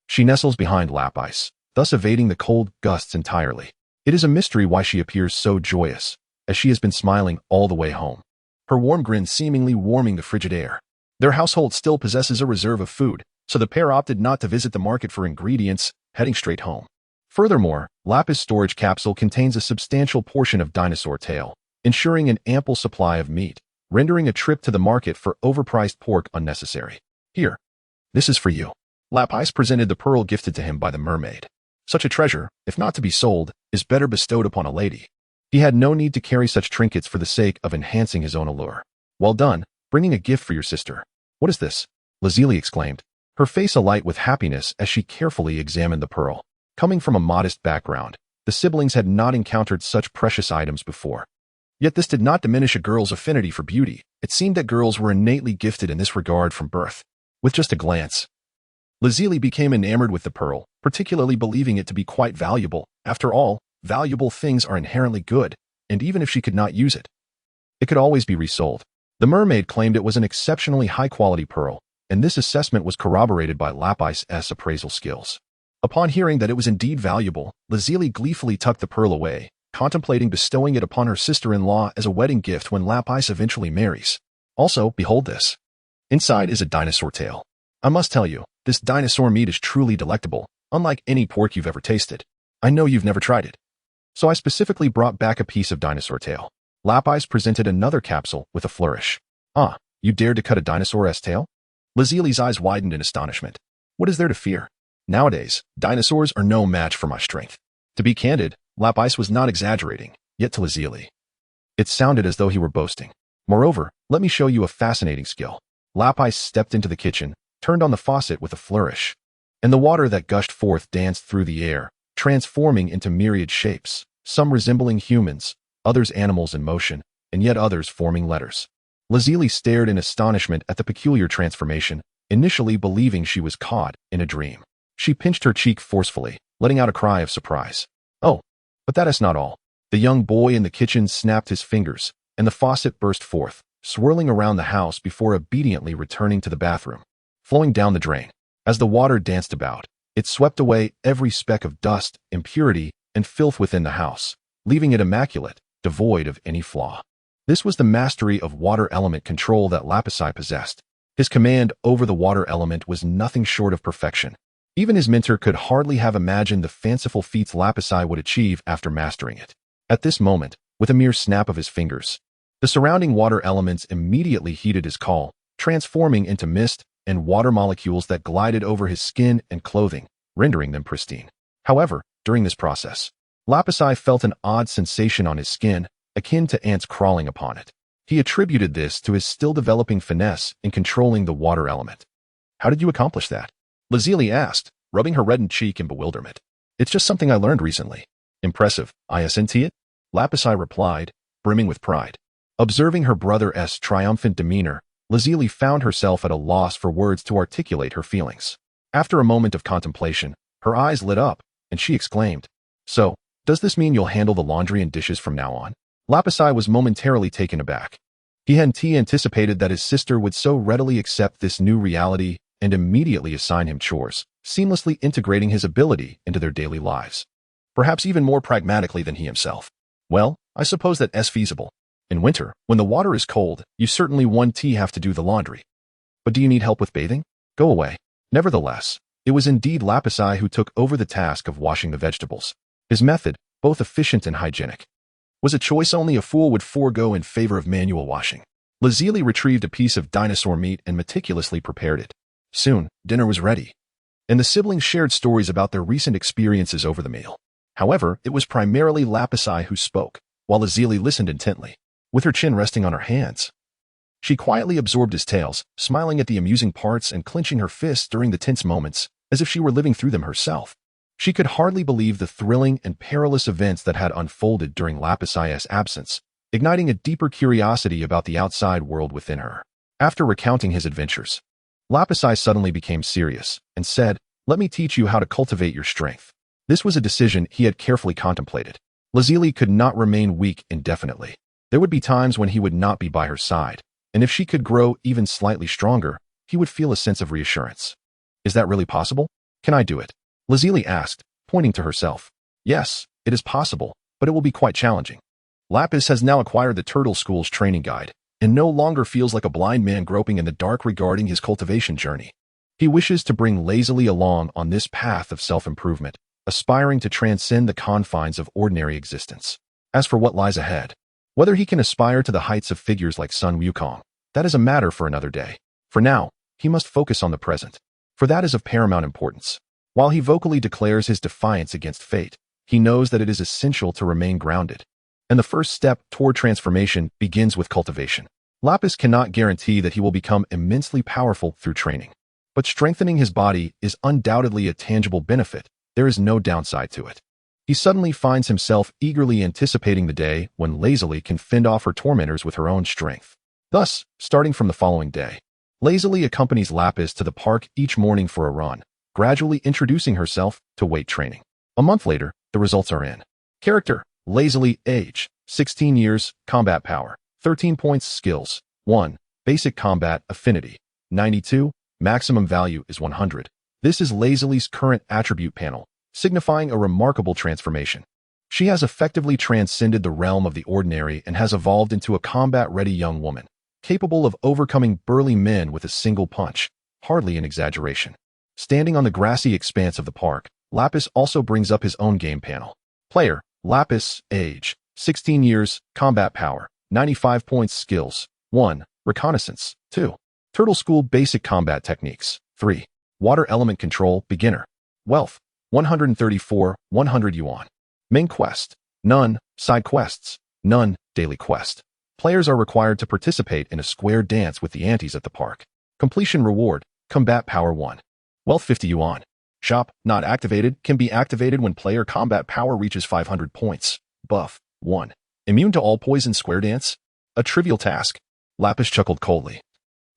she nestles behind Lapis, thus evading the cold gusts entirely. It is a mystery why she appears so joyous, as she has been smiling all the way home, her warm grin seemingly warming the frigid air. Their household still possesses a reserve of food, so the pair opted not to visit the market for ingredients, heading straight home. Furthermore, Lapis' storage capsule contains a substantial portion of dinosaur tail, ensuring an ample supply of meat, rendering a trip to the market for overpriced pork unnecessary. Here, this is for you. Lapis presented the pearl gifted to him by the mermaid. Such a treasure, if not to be sold, is better bestowed upon a lady. He had no need to carry such trinkets for the sake of enhancing his own allure. Well done, bringing a gift for your sister. What is this? Lazili exclaimed, her face alight with happiness as she carefully examined the pearl. Coming from a modest background, the siblings had not encountered such precious items before. Yet this did not diminish a girl's affinity for beauty. It seemed that girls were innately gifted in this regard from birth. With just a glance, Lazili became enamored with the pearl, particularly believing it to be quite valuable. After all, valuable things are inherently good, and even if she could not use it, it could always be resold. The mermaid claimed it was an exceptionally high-quality pearl, and this assessment was corroborated by Lapis' appraisal skills. Upon hearing that it was indeed valuable, Lazili gleefully tucked the pearl away, contemplating bestowing it upon her sister-in-law as a wedding gift when Lapis eventually marries. Also, behold this. Inside is a dinosaur tail. I must tell you, this dinosaur meat is truly delectable, unlike any pork you've ever tasted. I know you've never tried it. So I specifically brought back a piece of dinosaur tail. Lapis presented another capsule with a flourish. Ah, you dared to cut a dinosaur's tail? Lazili's eyes widened in astonishment. What is there to fear? Nowadays, dinosaurs are no match for my strength. To be candid, Lapis was not exaggerating, yet to Lazili, it sounded as though he were boasting. Moreover, let me show you a fascinating skill. Lapis stepped into the kitchen, turned on the faucet with a flourish, and the water that gushed forth danced through the air, transforming into myriad shapes, some resembling humans, others animals in motion, and yet others forming letters. Lazili stared in astonishment at the peculiar transformation, initially believing she was caught in a dream. She pinched her cheek forcefully, letting out a cry of surprise. Oh, but that is not all. The young boy in the kitchen snapped his fingers, and the faucet burst forth, swirling around the house before obediently returning to the bathroom, flowing down the drain. As the water danced about, it swept away every speck of dust, impurity, and filth within the house, leaving it immaculate, devoid of any flaw. This was the mastery of water element control that Lapis possessed. His command over the water element was nothing short of perfection. Even his mentor could hardly have imagined the fanciful feats Lapis would achieve after mastering it. At this moment, with a mere snap of his fingers, the surrounding water elements immediately heeded his call, transforming into mist and water molecules that glided over his skin and clothing, rendering them pristine. However, during this process, Lapis felt an odd sensation on his skin, akin to ants crawling upon it. He attributed this to his still developing finesse in controlling the water element. How did you accomplish that? Lazili asked, rubbing her reddened cheek in bewilderment. It's just something I learned recently. Impressive, isn't it? Lapis replied, brimming with pride. Observing her brother's triumphant demeanor, Lazili found herself at a loss for words to articulate her feelings. After a moment of contemplation, her eyes lit up, and she exclaimed, So, does this mean you'll handle the laundry and dishes from now on? Lapis was momentarily taken aback. He hadn't anticipated that his sister would so readily accept this new reality and immediately assign him chores, seamlessly integrating his ability into their daily lives. Perhaps even more pragmatically than he himself. Well, I suppose that's feasible. In winter, when the water is cold, you certainly won't have to do the laundry. But do you need help with bathing? Go away. Nevertheless, it was indeed Lapis who took over the task of washing the vegetables. His method, both efficient and hygienic, was a choice only a fool would forego in favor of manual washing. Lazili retrieved a piece of dinosaur meat and meticulously prepared it. Soon, dinner was ready, and the siblings shared stories about their recent experiences over the meal. However, it was primarily Lapis who spoke, while Lazili listened intently, with her chin resting on her hands. She quietly absorbed his tales, smiling at the amusing parts and clenching her fists during the tense moments, as if she were living through them herself. She could hardly believe the thrilling and perilous events that had unfolded during Lapis's absence, igniting a deeper curiosity about the outside world within her. After recounting his adventures, Lapis suddenly became serious and said, "Let me teach you how to cultivate your strength." This was a decision he had carefully contemplated. Lazili could not remain weak indefinitely. There would be times when he would not be by her side, and if she could grow even slightly stronger, he would feel a sense of reassurance. Is that really possible? Can I do it? Lazili asked, pointing to herself. Yes, it is possible, but it will be quite challenging. Lapis has now acquired the Turtle School's training guide, and no longer feels like a blind man groping in the dark regarding his cultivation journey. He wishes to bring Lazuli along on this path of self-improvement, aspiring to transcend the confines of ordinary existence. As for what lies ahead, whether he can aspire to the heights of figures like Sun Wukong, that is a matter for another day. For now, he must focus on the present, for that is of paramount importance. While he vocally declares his defiance against fate, he knows that it is essential to remain grounded, and the first step toward transformation begins with cultivation. Lapis cannot guarantee that he will become immensely powerful through training, but strengthening his body is undoubtedly a tangible benefit. There is no downside to it. He suddenly finds himself eagerly anticipating the day when Lazuli can fend off her tormentors with her own strength. Thus, starting from the following day, Lazuli accompanies Lapis to the park each morning for a run, gradually introducing herself to weight training. A month later, the results are in. Character: Lazuli. Age: 16 years. Combat power: 13 points. Skills: 1. Basic combat affinity: 92. Maximum value is 100. This is Lazuli's current attribute panel, signifying a remarkable transformation. She has effectively transcended the realm of the ordinary and has evolved into a combat-ready young woman, capable of overcoming burly men with a single punch, hardly an exaggeration. Standing on the grassy expanse of the park, Lapis also brings up his own game panel. Player: Lapis. Age: 16 years. Combat power: 95 points. Skills: 1. Reconnaissance. 2. Turtle School Basic Combat Techniques. 3. Water Element Control. Beginner. Wealth: 134, 100 yuan. Main quest: none. Side quests: none. Daily quest: players are required to participate in a square dance with the aunties at the park. Completion reward: combat power 1. Wealth: 50 yuan. Shop: not activated, can be activated when player combat power reaches 500 points. Buff: 1. Immune to all poison. Square dance: a trivial task. Lapis chuckled coldly.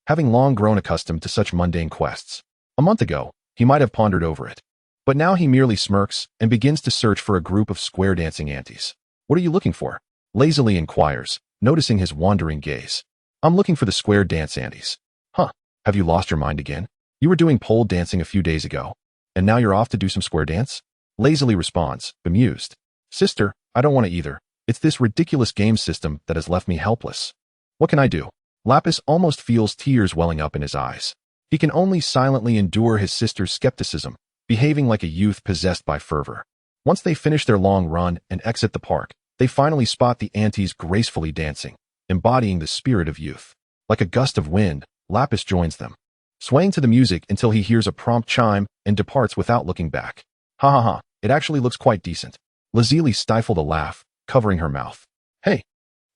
Having long grown accustomed to such mundane quests, a month ago, he might have pondered over it. But now he merely smirks and begins to search for a group of square dancing aunties. What are you looking for? Lazuli inquires, noticing his wandering gaze. I'm looking for the square dance aunties. Huh, have you lost your mind again? You were doing pole dancing a few days ago, and now you're off to do some square dance? Lazuli responds, bemused. Sister, I don't want to either. It's this ridiculous game system that has left me helpless. What can I do? Lapis almost feels tears welling up in his eyes. He can only silently endure his sister's skepticism, behaving like a youth possessed by fervor. Once they finish their long run and exit the park, they finally spot the aunties gracefully dancing, embodying the spirit of youth. Like a gust of wind, Lapis joins them, swaying to the music until he hears a prompt chime and departs without looking back. Ha ha ha, it actually looks quite decent. Lazili stifled a laugh, covering her mouth. Hey,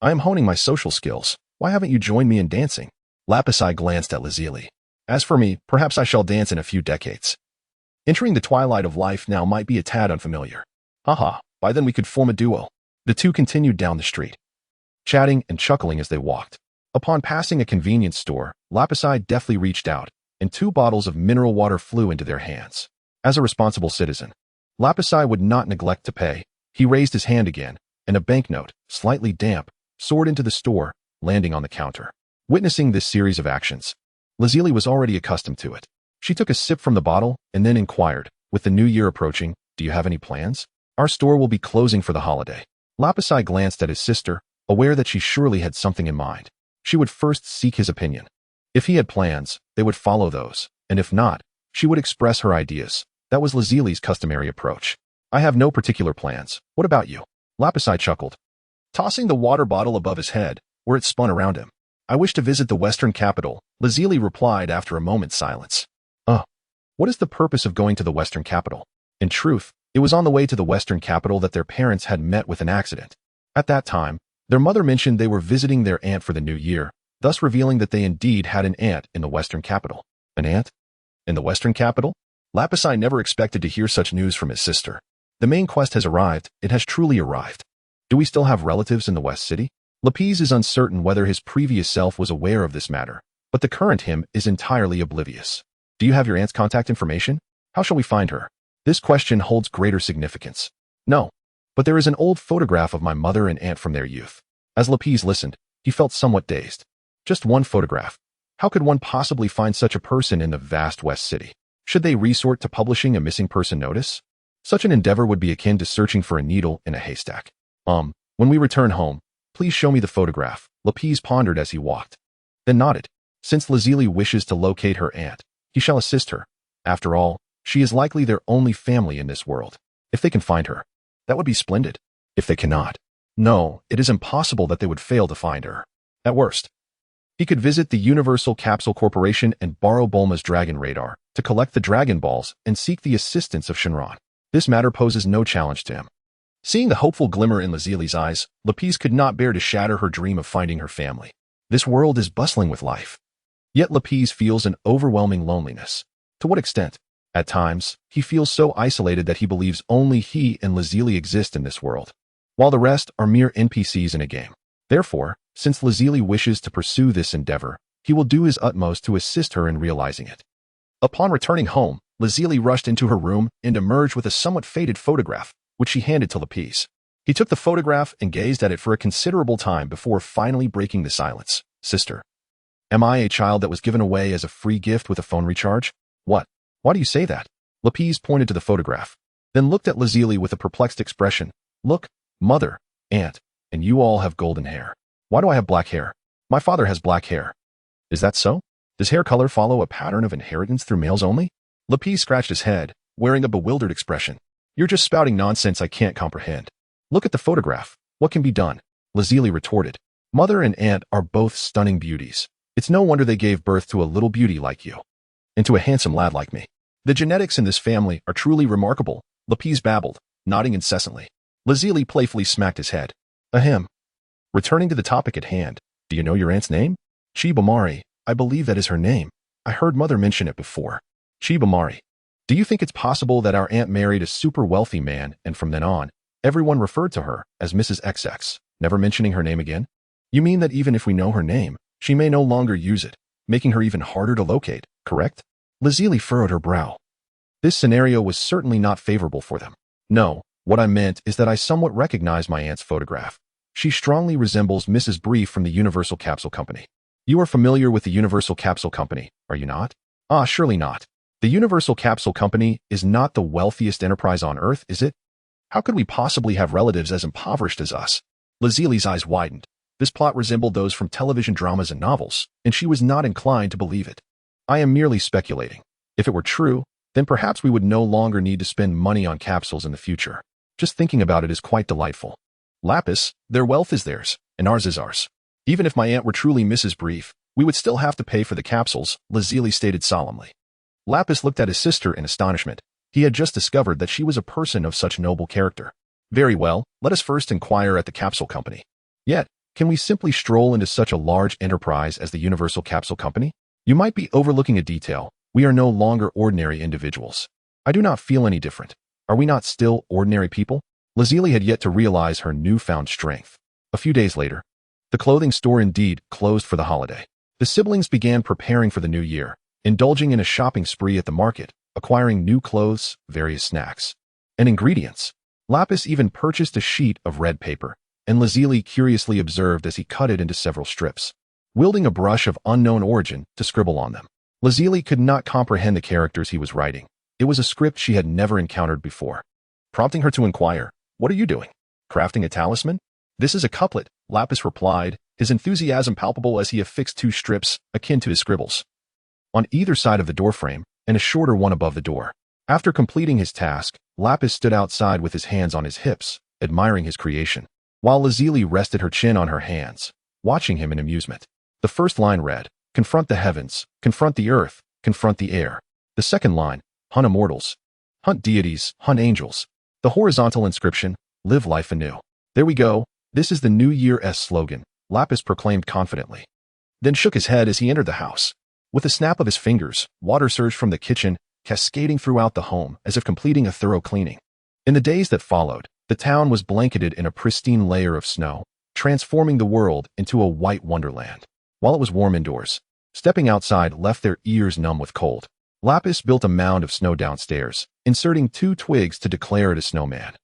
I am honing my social skills. Why haven't you joined me in dancing? Lapis glanced at Lazili. As for me, perhaps I shall dance in a few decades. Entering the twilight of life now might be a tad unfamiliar. Haha, by then we could form a duo. The two continued down the street, chatting and chuckling as they walked. Upon passing a convenience store, Lapis deftly reached out, and 2 bottles of mineral water flew into their hands. As a responsible citizen, Lapis would not neglect to pay. He raised his hand again, and a banknote, slightly damp, soared into the store, landing on the counter. Witnessing this series of actions, Lazili was already accustomed to it. She took a sip from the bottle and then inquired, with the new year approaching, do you have any plans? Our store will be closing for the holiday. Lapis glanced at his sister, aware that she surely had something in mind. She would first seek his opinion. If he had plans, they would follow those, and if not, she would express her ideas. That was Lazili's customary approach. I have no particular plans. What about you? Lapis chuckled, tossing the water bottle above his head, where it spun around him. I wish to visit the Western capital, Lazili replied after a moment's silence. What is the purpose of going to the Western capital? In truth, it was on the way to the Western capital that their parents had met with an accident. At that time, their mother mentioned they were visiting their aunt for the new year, thus revealing that they indeed had an aunt in the Western capital. An aunt? In the Western capital? Lapis never expected to hear such news from his sister. The main quest has arrived. It has truly arrived. Do we still have relatives in the West City? Lapis is uncertain whether his previous self was aware of this matter, but the current him is entirely oblivious. Do you have your aunt's contact information? How shall we find her? This question holds greater significance. No, but there is an old photograph of my mother and aunt from their youth. As Lapis listened, he felt somewhat dazed. Just one photograph. How could one possibly find such a person in the vast West City? Should they resort to publishing a missing person notice? Such an endeavor would be akin to searching for a needle in a haystack. When we return home, please show me the photograph, Lapis pondered as he walked. Then nodded. Since Lazili wishes to locate her aunt, he shall assist her. After all, she is likely their only family in this world. If they can find her, that would be splendid. If they cannot, no, it is impossible that they would fail to find her. At worst, he could visit the Universal Capsule Corporation and borrow Bulma's Dragon Radar to collect the Dragon Balls and seek the assistance of Shinron. This matter poses no challenge to him. Seeing the hopeful glimmer in Lazili's eyes, Lapis could not bear to shatter her dream of finding her family. This world is bustling with life. Yet Lapis feels an overwhelming loneliness. To what extent? At times, he feels so isolated that he believes only he and Lazili exist in this world, while the rest are mere NPCs in a game. Therefore, since Lazili wishes to pursue this endeavor, he will do his utmost to assist her in realizing it. Upon returning home, Lazili rushed into her room and emerged with a somewhat faded photograph, which she handed to Lapis. He took the photograph and gazed at it for a considerable time before finally breaking the silence. Sister, am I a child that was given away as a free gift with a phone recharge? What? Why do you say that? Lapis pointed to the photograph, then looked at Lazili with a perplexed expression. Look, mother, aunt, and you all have golden hair. Why do I have black hair? My father has black hair. Is that so? Does hair color follow a pattern of inheritance through males only? Lapis scratched his head, wearing a bewildered expression. You're just spouting nonsense I can't comprehend. Look at the photograph. What can be done? Lazili retorted. Mother and aunt are both stunning beauties. It's no wonder they gave birth to a little beauty like you, and to a handsome lad like me. The genetics in this family are truly remarkable, Lapis babbled, nodding incessantly. Lazili playfully smacked his head. Ahem. Returning to the topic at hand, do you know your aunt's name? Chibamari, I believe that is her name. I heard mother mention it before. Chibamari. Do you think it's possible that our aunt married a super wealthy man and from then on, everyone referred to her as Mrs. XX, never mentioning her name again? You mean that even if we know her name, she may no longer use it, making her even harder to locate, correct? Lazili furrowed her brow. This scenario was certainly not favorable for them. No, what I meant is that I somewhat recognize my aunt's photograph. She strongly resembles Mrs. Brief from the Universal Capsule Company. You are familiar with the Universal Capsule Company, are you not? Ah, surely not. The Universal Capsule Company is not the wealthiest enterprise on Earth, is it? How could we possibly have relatives as impoverished as us? Lazili's eyes widened. This plot resembled those from television dramas and novels, and she was not inclined to believe it. I am merely speculating. If it were true, then perhaps we would no longer need to spend money on capsules in the future. Just thinking about it is quite delightful. Lapis, their wealth is theirs, and ours is ours. Even if my aunt were truly Mrs. Brief, we would still have to pay for the capsules, Lazili stated solemnly. Lapis looked at his sister in astonishment. He had just discovered that she was a person of such noble character. Very well, let us first inquire at the capsule company. Yet, can we simply stroll into such a large enterprise as the Universal Capsule Company? You might be overlooking a detail. We are no longer ordinary individuals. I do not feel any different. Are we not still ordinary people? Lazili had yet to realize her newfound strength. A few days later, the clothing store indeed closed for the holiday. The siblings began preparing for the new year, indulging in a shopping spree at the market, acquiring new clothes, various snacks, and ingredients. Lapis even purchased a sheet of red paper, and Lazili curiously observed as he cut it into several strips, wielding a brush of unknown origin to scribble on them. Lazili could not comprehend the characters he was writing. It was a script she had never encountered before, prompting her to inquire, "What are you doing? Crafting a talisman? This is a couplet," Lapis replied, his enthusiasm palpable as he affixed 2 strips, akin to his scribbles, on either side of the doorframe, and a shorter one above the door. After completing his task, Lapis stood outside with his hands on his hips, admiring his creation, while Lazili rested her chin on her hands, watching him in amusement. The first line read, "Confront the heavens, confront the earth, confront the air." The second line, "Hunt immortals, hunt deities, hunt angels." The horizontal inscription, "Live life anew." "There we go. This is the New Year's slogan," Lapis proclaimed confidently, then shook his head as he entered the house. With a snap of his fingers, water surged from the kitchen, cascading throughout the home as if completing a thorough cleaning. In the days that followed, the town was blanketed in a pristine layer of snow, transforming the world into a white wonderland. While it was warm indoors, stepping outside left their ears numb with cold. Lapis built a mound of snow downstairs, inserting 2 twigs to declare it a snowman,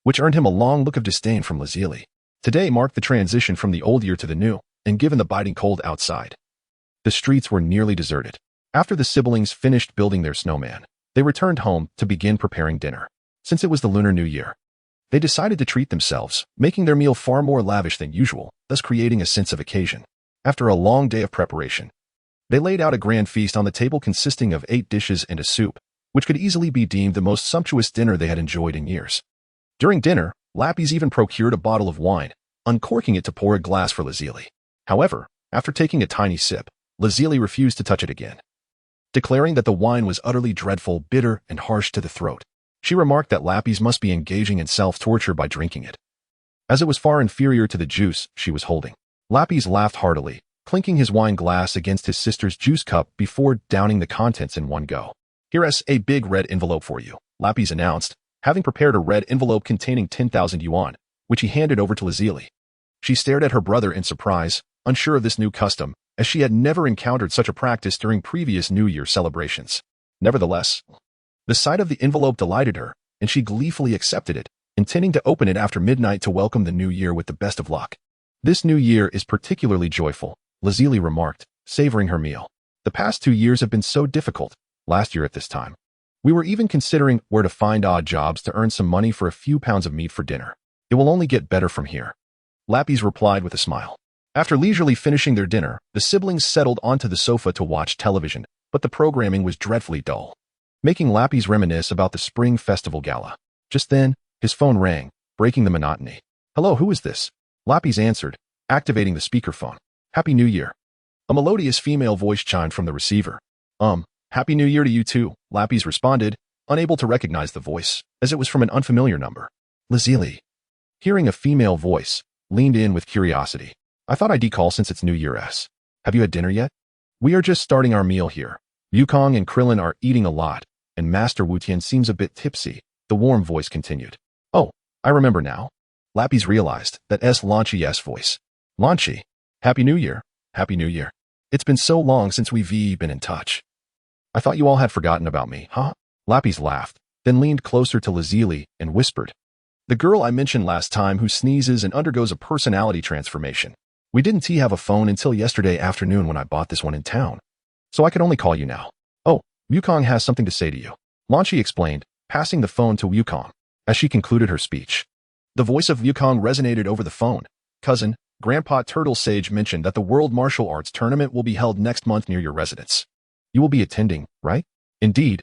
which earned him a long look of disdain from Lazili. Today marked the transition from the old year to the new, and given the biting cold outside, the streets were nearly deserted. After the siblings finished building their snowman, they returned home to begin preparing dinner. Since it was the Lunar New Year, they decided to treat themselves, making their meal far more lavish than usual, thus creating a sense of occasion. After a long day of preparation, they laid out a grand feast on the table consisting of 8 dishes and a soup, which could easily be deemed the most sumptuous dinner they had enjoyed in years. During dinner, Lapis even procured a bottle of wine, uncorking it to pour a glass for Lazili. However, after taking a tiny sip, Lazili refused to touch it again, declaring that the wine was utterly dreadful, bitter, and harsh to the throat. She remarked that Lapis must be engaging in self-torture by drinking it, as it was far inferior to the juice she was holding. Lapis laughed heartily, clinking his wine glass against his sister's juice cup before downing the contents in one go. "Here's a big red envelope for you," Lapis announced, having prepared a red envelope containing 10,000 yuan, which he handed over to Lazili. She stared at her brother in surprise, unsure of this new custom, as she had never encountered such a practice during previous New Year celebrations. Nevertheless, the sight of the envelope delighted her, and she gleefully accepted it, intending to open it after midnight to welcome the new year with the best of luck. "This new year is particularly joyful," Lazili remarked, savoring her meal. "The past 2 years have been so difficult. Last year at this time, we were even considering where to find odd jobs to earn some money for a few pounds of meat for dinner. It will only get better from here," Lapis replied with a smile. After leisurely finishing their dinner, the siblings settled onto the sofa to watch television, but the programming was dreadfully dull, making Lapis reminisce about the Spring Festival Gala. Just then, his phone rang, breaking the monotony. "Hello, who is this?" Lapis answered, activating the speakerphone. "Happy New Year." A melodious female voice chimed from the receiver. Happy New Year to you too," Lapis responded, unable to recognize the voice, as it was from an unfamiliar number. Lazili, hearing a female voice, leaned in with curiosity. "I thought I'd call since it's New Year's. Have you had dinner yet?" "We are just starting our meal here. Wukong and Krillin are eating a lot, and Master Wutian seems a bit tipsy," the warm voice continued. "Oh, I remember now." Lapis realized that Launchie's voice. "Launchie, Happy New Year. Happy New Year. It's been so long since we've been in touch. I thought you all had forgotten about me, huh?" Lapis laughed, then leaned closer to Lazili and whispered, "The girl I mentioned last time who sneezes and undergoes a personality transformation. We didn't have a phone until yesterday afternoon when I bought this one in town, so I could only call you now. Oh, Wukong has something to say to you," Launchie explained, passing the phone to Wukong. As she concluded her speech, the voice of Wukong resonated over the phone. "Cousin, Grandpa Turtle Sage mentioned that the World Martial Arts Tournament will be held next month near your residence. You will be attending, right?" Indeed,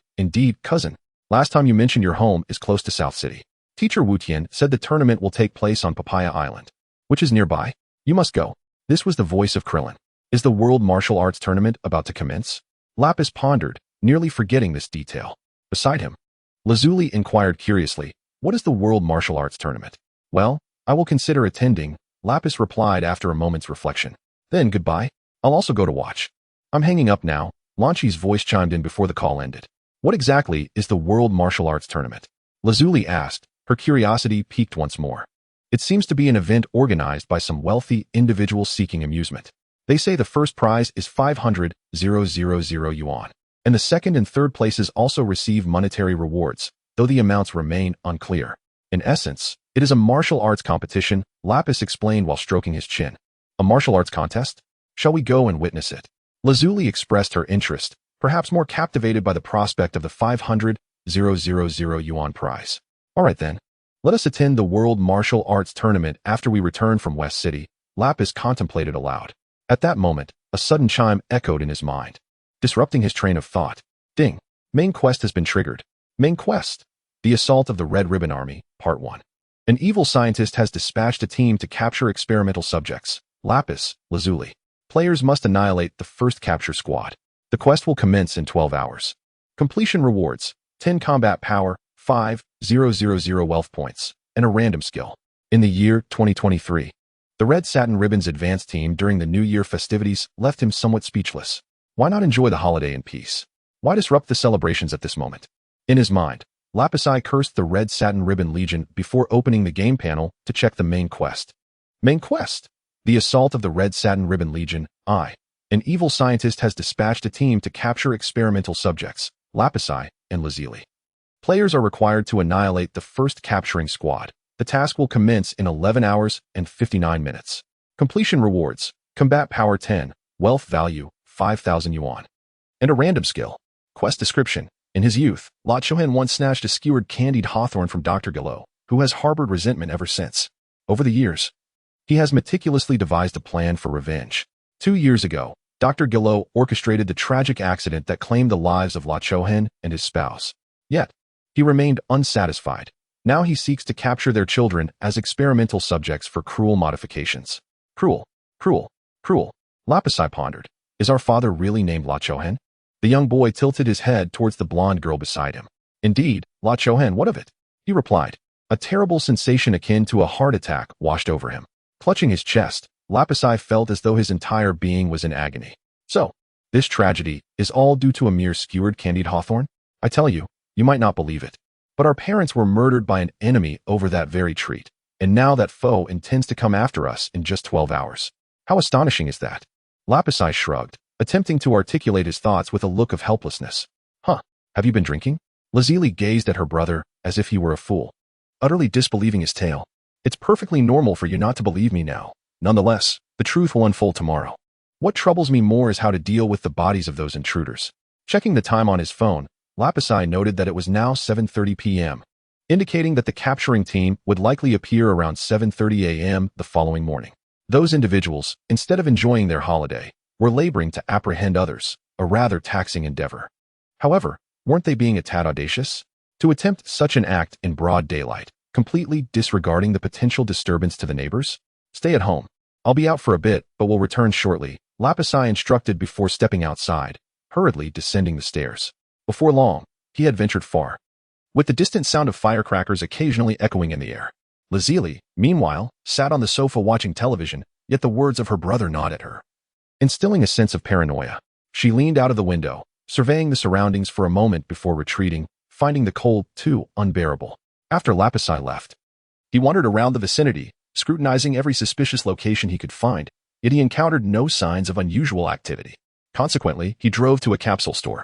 cousin. Last time you mentioned your home is close to South City. Teacher Wutian said the tournament will take place on Papaya Island, which is nearby. You must go." This was the voice of Krillin. "Is the World Martial Arts Tournament about to commence?" Lapis pondered, nearly forgetting this detail. Beside him, Lazuli inquired curiously, "What is the World Martial Arts Tournament?" "Well, I will consider attending," Lapis replied after a moment's reflection. "Then goodbye. I'll also go to watch." "I'm hanging up now," Launchie's voice chimed in before the call ended. "What exactly is the World Martial Arts Tournament?" Lazuli asked, her curiosity piqued once more. "It seems to be an event organized by some wealthy individuals seeking amusement. They say the first prize is 500,000 yuan, and the second and third places also receive monetary rewards, though the amounts remain unclear. In essence, it is a martial arts competition," Lapis explained while stroking his chin. "A martial arts contest? Shall we go and witness it?" Lazuli expressed her interest, perhaps more captivated by the prospect of the 500,000 yuan prize. "All right then. Let us attend the World Martial Arts Tournament after we return from West City," Lapis contemplated aloud. At that moment, a sudden chime echoed in his mind, disrupting his train of thought. Ding! Main quest has been triggered. Main quest. The Assault of the Red Ribbon Army, Part 1. An evil scientist has dispatched a team to capture experimental subjects. Lapis, Lazuli. Players must annihilate the first capture squad. The quest will commence in 12 hours. Completion rewards: 10 combat power, 5,000 wealth points, and a random skill. In the year 2023, the Red Satin Ribbons advance team during the New Year festivities left him somewhat speechless. Why not enjoy the holiday in peace? Why disrupt the celebrations at this moment? In his mind, Lapis cursed the Red Satin Ribbon Legion before opening the game panel to check the main quest. Main quest. The Assault of the Red Satin Ribbon Legion, I. An evil scientist has dispatched a team to capture experimental subjects, Lapis and Lazili. Players are required to annihilate the first capturing squad. The task will commence in 11 hours and 59 minutes. Completion rewards: combat power 10, wealth value 5,000 yuan, and a random skill. Quest description: in his youth, Lachohen once snatched a skewered candied hawthorn from Dr. Gillo, who has harbored resentment ever since. Over the years, he has meticulously devised a plan for revenge. 2 years ago, Dr. Gillo orchestrated the tragic accident that claimed the lives of Lachohen and his spouse. Yet, he remained unsatisfied. Now he seeks to capture their children as experimental subjects for cruel modifications. Cruel, cruel, cruel. Lapis pondered. Is our father really named Lachohen? The young boy tilted his head towards the blonde girl beside him. Indeed, Lachohen, what of it? He replied. A terrible sensation akin to a heart attack washed over him. Clutching his chest, Lapis felt as though his entire being was in agony. So, this tragedy is all due to a mere skewered candied hawthorn? I tell you, you might not believe it, but our parents were murdered by an enemy over that very treat, and now that foe intends to come after us in just 12 hours. How astonishing is that? Lapis shrugged, attempting to articulate his thoughts with a look of helplessness. Huh, have you been drinking? Lazili gazed at her brother as if he were a fool, utterly disbelieving his tale. It's perfectly normal for you not to believe me now. Nonetheless, the truth will unfold tomorrow. What troubles me more is how to deal with the bodies of those intruders. Checking the time on his phone, Lapis noted that it was now 7:30 p.m., indicating that the capturing team would likely appear around 7:30 a.m. the following morning. Those individuals, instead of enjoying their holiday, were laboring to apprehend others, a rather taxing endeavor. However, weren't they being a tad audacious? To attempt such an act in broad daylight, completely disregarding the potential disturbance to the neighbors? Stay at home. I'll be out for a bit, but will return shortly, Lapis instructed before stepping outside, hurriedly descending the stairs. Before long, he had ventured far, with the distant sound of firecrackers occasionally echoing in the air. Lazili, meanwhile, sat on the sofa watching television, yet the words of her brother gnawed at her, instilling a sense of paranoia. She leaned out of the window, surveying the surroundings for a moment before retreating, finding the cold too unbearable. After Lapis left, he wandered around the vicinity, scrutinizing every suspicious location he could find, yet he encountered no signs of unusual activity. Consequently, he drove to a capsule store,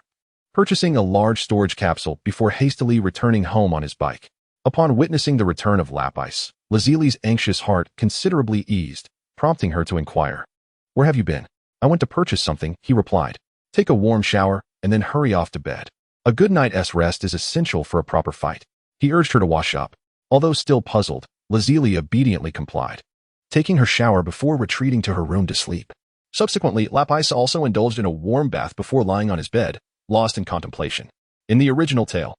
purchasing a large storage capsule before hastily returning home on his bike. Upon witnessing the return of Lapis, Lazili's anxious heart considerably eased, prompting her to inquire. Where have you been? I went to purchase something, he replied. Take a warm shower, and then hurry off to bed. A good night's rest is essential for a proper fight. He urged her to wash up. Although still puzzled, Lazili obediently complied, taking her shower before retreating to her room to sleep. Subsequently, Lapis also indulged in a warm bath before lying on his bed, lost in contemplation. In the original tale,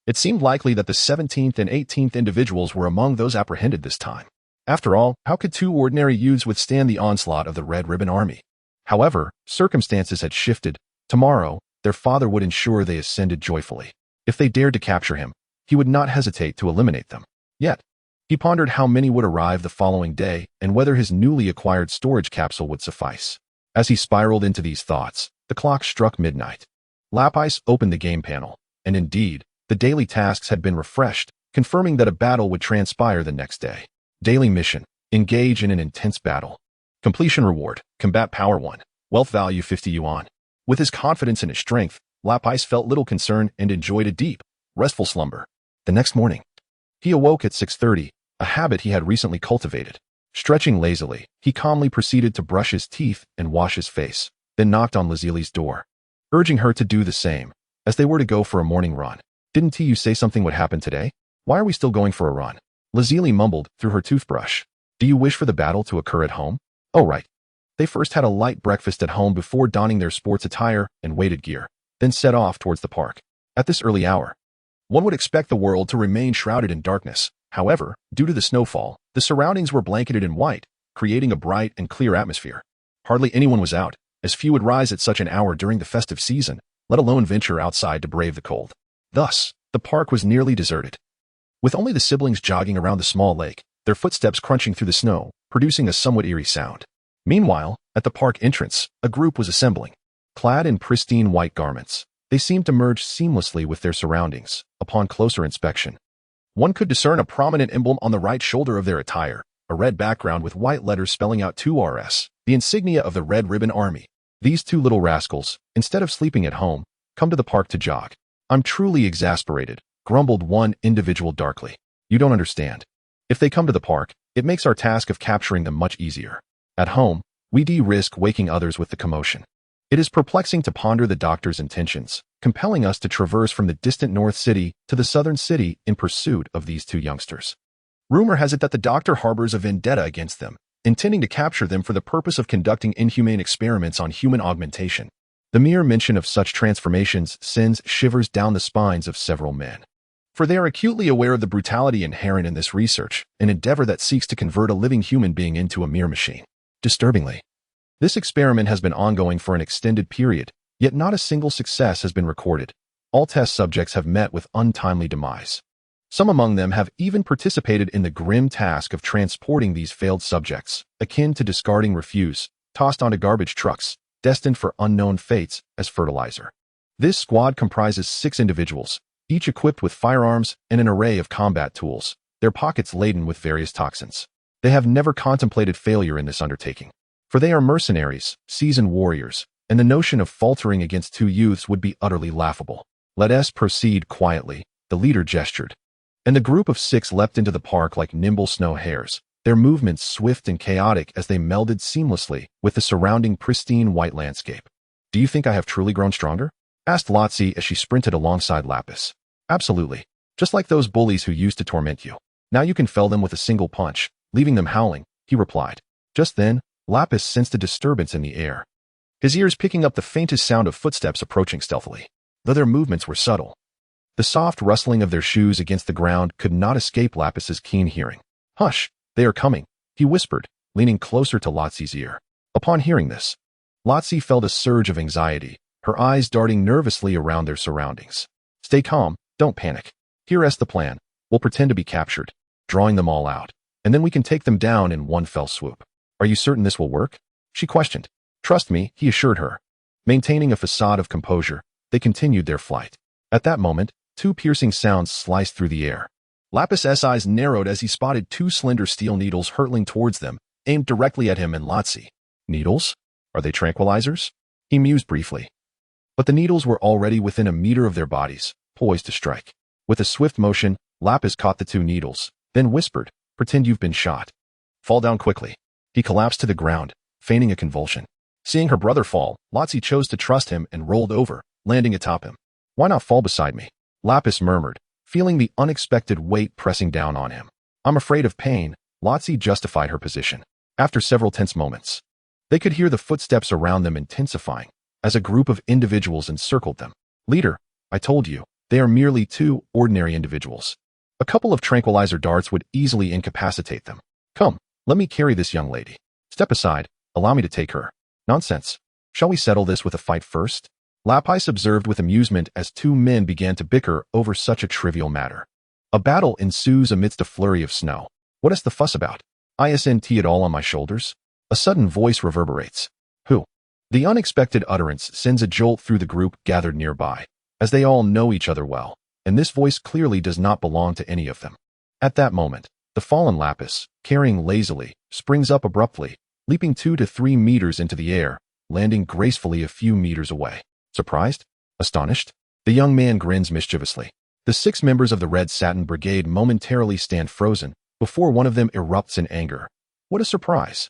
it seemed likely that the 17th and 18th individuals were among those apprehended this time. After all, how could 2 ordinary youths withstand the onslaught of the Red Ribbon Army? However, circumstances had shifted. Tomorrow, their father would ensure they ascended joyfully. If they dared to capture him, he would not hesitate to eliminate them. Yet, he pondered how many would arrive the following day and whether his newly acquired storage capsule would suffice. As he spiraled into these thoughts, the clock struck midnight. Lapis opened the game panel, and indeed, the daily tasks had been refreshed, confirming that a battle would transpire the next day. Daily mission: engage in an intense battle. Completion reward: combat power 1, wealth value 50 yuan. With his confidence in his strength, Lapis felt little concern and enjoyed a deep, restful slumber. The next morning, he awoke at 6:30, a habit he had recently cultivated. Stretching lazily, he calmly proceeded to brush his teeth and wash his face, then knocked on Lazili's door, urging her to do the same, as they were to go for a morning run. Didn't you say something would happen today? Why are we still going for a run? Lazili mumbled through her toothbrush. Do you wish for the battle to occur at home? Oh, right. They first had a light breakfast at home before donning their sports attire and weighted gear, then set off towards the park. At this early hour, one would expect the world to remain shrouded in darkness. However, due to the snowfall, the surroundings were blanketed in white, creating a bright and clear atmosphere. Hardly anyone was out, as few would rise at such an hour during the festive season, let alone venture outside to brave the cold. Thus, the park was nearly deserted, with only the siblings jogging around the small lake, their footsteps crunching through the snow, producing a somewhat eerie sound. Meanwhile, at the park entrance, a group was assembling. Clad in pristine white garments, they seemed to merge seamlessly with their surroundings. Upon closer inspection, one could discern a prominent emblem on the right shoulder of their attire, a red background with white letters spelling out 2RS, the insignia of the Red Ribbon Army. These two little rascals, instead of sleeping at home, come to the park to jog. I'm truly exasperated, grumbled one individual darkly. You don't understand. If they come to the park, it makes our task of capturing them much easier. At home, we risk waking others with the commotion. It is perplexing to ponder the doctor's intentions, compelling us to traverse from the distant north city to the southern city in pursuit of these two youngsters. Rumor has it that the doctor harbors a vendetta against them, intending to capture them for the purpose of conducting inhumane experiments on human augmentation. The mere mention of such transformations sends shivers down the spines of several men, for they are acutely aware of the brutality inherent in this research, an endeavor that seeks to convert a living human being into a mere machine. Disturbingly, this experiment has been ongoing for an extended period, yet not a single success has been recorded. All test subjects have met with untimely demise. Some among them have even participated in the grim task of transporting these failed subjects, akin to discarding refuse, tossed onto garbage trucks, destined for unknown fates as fertilizer. This squad comprises 6 individuals, each equipped with firearms and an array of combat tools, their pockets laden with various toxins. They have never contemplated failure in this undertaking, for they are mercenaries, seasoned warriors, and the notion of faltering against 2 youths would be utterly laughable. Let us proceed quietly, the leader gestured, and the group of 6 leapt into the park like nimble snow hares, their movements swift and chaotic as they melded seamlessly with the surrounding pristine white landscape. Do you think I have truly grown stronger? Asked Lazuli as she sprinted alongside Lapis. Absolutely. Just like those bullies who used to torment you. Now you can fell them with a single punch, leaving them howling, he replied. Just then, Lapis sensed a disturbance in the air, his ears picking up the faintest sound of footsteps approaching stealthily, though their movements were subtle. The soft rustling of their shoes against the ground could not escape Lapis's keen hearing. Hush, they are coming, he whispered, leaning closer to Lazuli's ear. Upon hearing this, Lazuli felt a surge of anxiety, her eyes darting nervously around their surroundings. Stay calm, don't panic. Here's the plan. We'll pretend to be captured, drawing them all out, and then we can take them down in one fell swoop. Are you certain this will work? She questioned. Trust me, he assured her. Maintaining a facade of composure, they continued their flight. At that moment, 2 piercing sounds sliced through the air. Lapis's eyes narrowed as he spotted 2 slender steel needles hurtling towards them, aimed directly at him and Lazuli. Needles? Are they tranquilizers? He mused briefly. But the needles were already within a meter of their bodies, poised to strike. With a swift motion, Lapis caught the 2 needles, then whispered, Pretend you've been shot. Fall down quickly. He collapsed to the ground, feigning a convulsion. Seeing her brother fall, Lazuli chose to trust him and rolled over, landing atop him. Why not fall beside me? Lapis murmured, feeling the unexpected weight pressing down on him. I'm afraid of pain, Lazuli justified her position. After several tense moments, they could hear the footsteps around them intensifying, as a group of individuals encircled them. Leader, I told you, they are merely 2 ordinary individuals. A couple of tranquilizer darts would easily incapacitate them. Come, let me carry this young lady. Step aside, allow me to take her. Nonsense. Shall we settle this with a fight first? Lapis observed with amusement as 2 men began to bicker over such a trivial matter. A battle ensues amidst a flurry of snow. What is the fuss about? Isn't it all on my shoulders? A sudden voice reverberates. Who? The unexpected utterance sends a jolt through the group gathered nearby, as they all know each other well, and this voice clearly does not belong to any of them. At that moment, the fallen Lapis, carrying Lazuli, springs up abruptly, leaping 2 to 3 meters into the air, landing gracefully a few meters away. Surprised? Astonished? The young man grins mischievously. The 6 members of the Red Satin Brigade momentarily stand frozen, before one of them erupts in anger. What a surprise!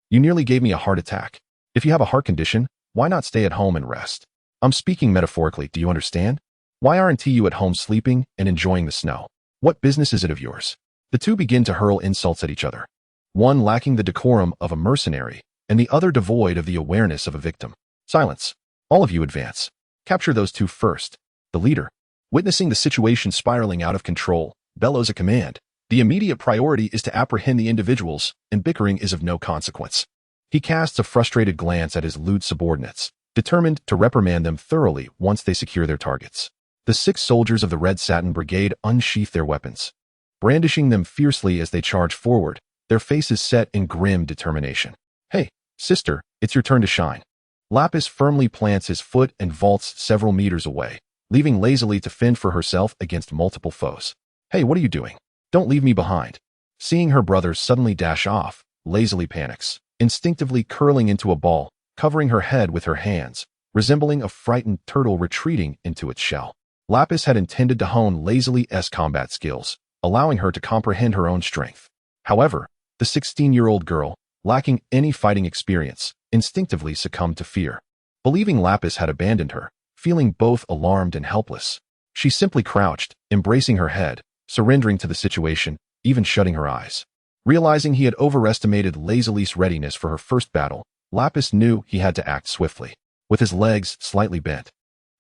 You nearly gave me a heart attack. If you have a heart condition, why not stay at home and rest? I'm speaking metaphorically, do you understand? Why aren't you at home sleeping and enjoying the snow? What business is it of yours? The 2 begin to hurl insults at each other. One lacking the decorum of a mercenary, and the other devoid of the awareness of a victim. Silence. All of you advance. Capture those two first. The leader, witnessing the situation spiraling out of control, bellows a command. The immediate priority is to apprehend the individuals, and bickering is of no consequence. He casts a frustrated glance at his lewd subordinates, determined to reprimand them thoroughly once they secure their targets. The 6 soldiers of the Red Satin Brigade unsheath their weapons, brandishing them fiercely as they charge forward, their faces set in grim determination. Hey, sister, it's your turn to shine. Lapis firmly plants his foot and vaults several meters away, leaving Lazuli to fend for herself against multiple foes. Hey, what are you doing? Don't leave me behind. Seeing her brothers suddenly dash off, Lazuli panics, instinctively curling into a ball, covering her head with her hands, resembling a frightened turtle retreating into its shell. Lapis had intended to hone Lazuli's combat skills, allowing her to comprehend her own strength. However, the 16-year-old girl, lacking any fighting experience, instinctively succumbed to fear. Believing Lapis had abandoned her, feeling both alarmed and helpless, she simply crouched, embracing her head, surrendering to the situation, even shutting her eyes. Realizing he had overestimated Lazuli's readiness for her first battle, Lapis knew he had to act swiftly. With his legs slightly bent,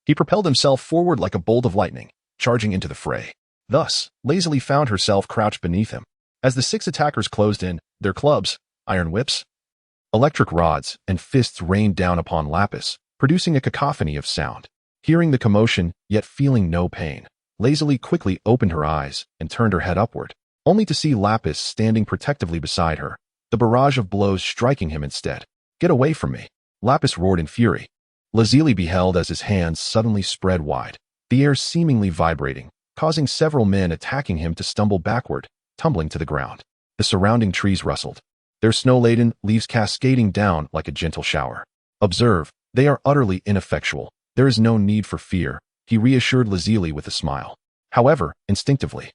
he propelled himself forward like a bolt of lightning, charging into the fray. Thus, Lazuli found herself crouched beneath him. As the 6 attackers closed in, their clubs, iron whips, electric rods, and fists rained down upon Lapis, producing a cacophony of sound. Hearing the commotion, yet feeling no pain, Lazuli quickly opened her eyes and turned her head upward, only to see Lapis standing protectively beside her, the barrage of blows striking him instead. Get away from me! Lapis roared in fury. Lazili beheld as his hands suddenly spread wide, the air seemingly vibrating, causing several men attacking him to stumble backward, tumbling to the ground. The surrounding trees rustled, their snow-laden leaves cascading down like a gentle shower. Observe, they are utterly ineffectual. There is no need for fear, he reassured Lazili with a smile. However, instinctively,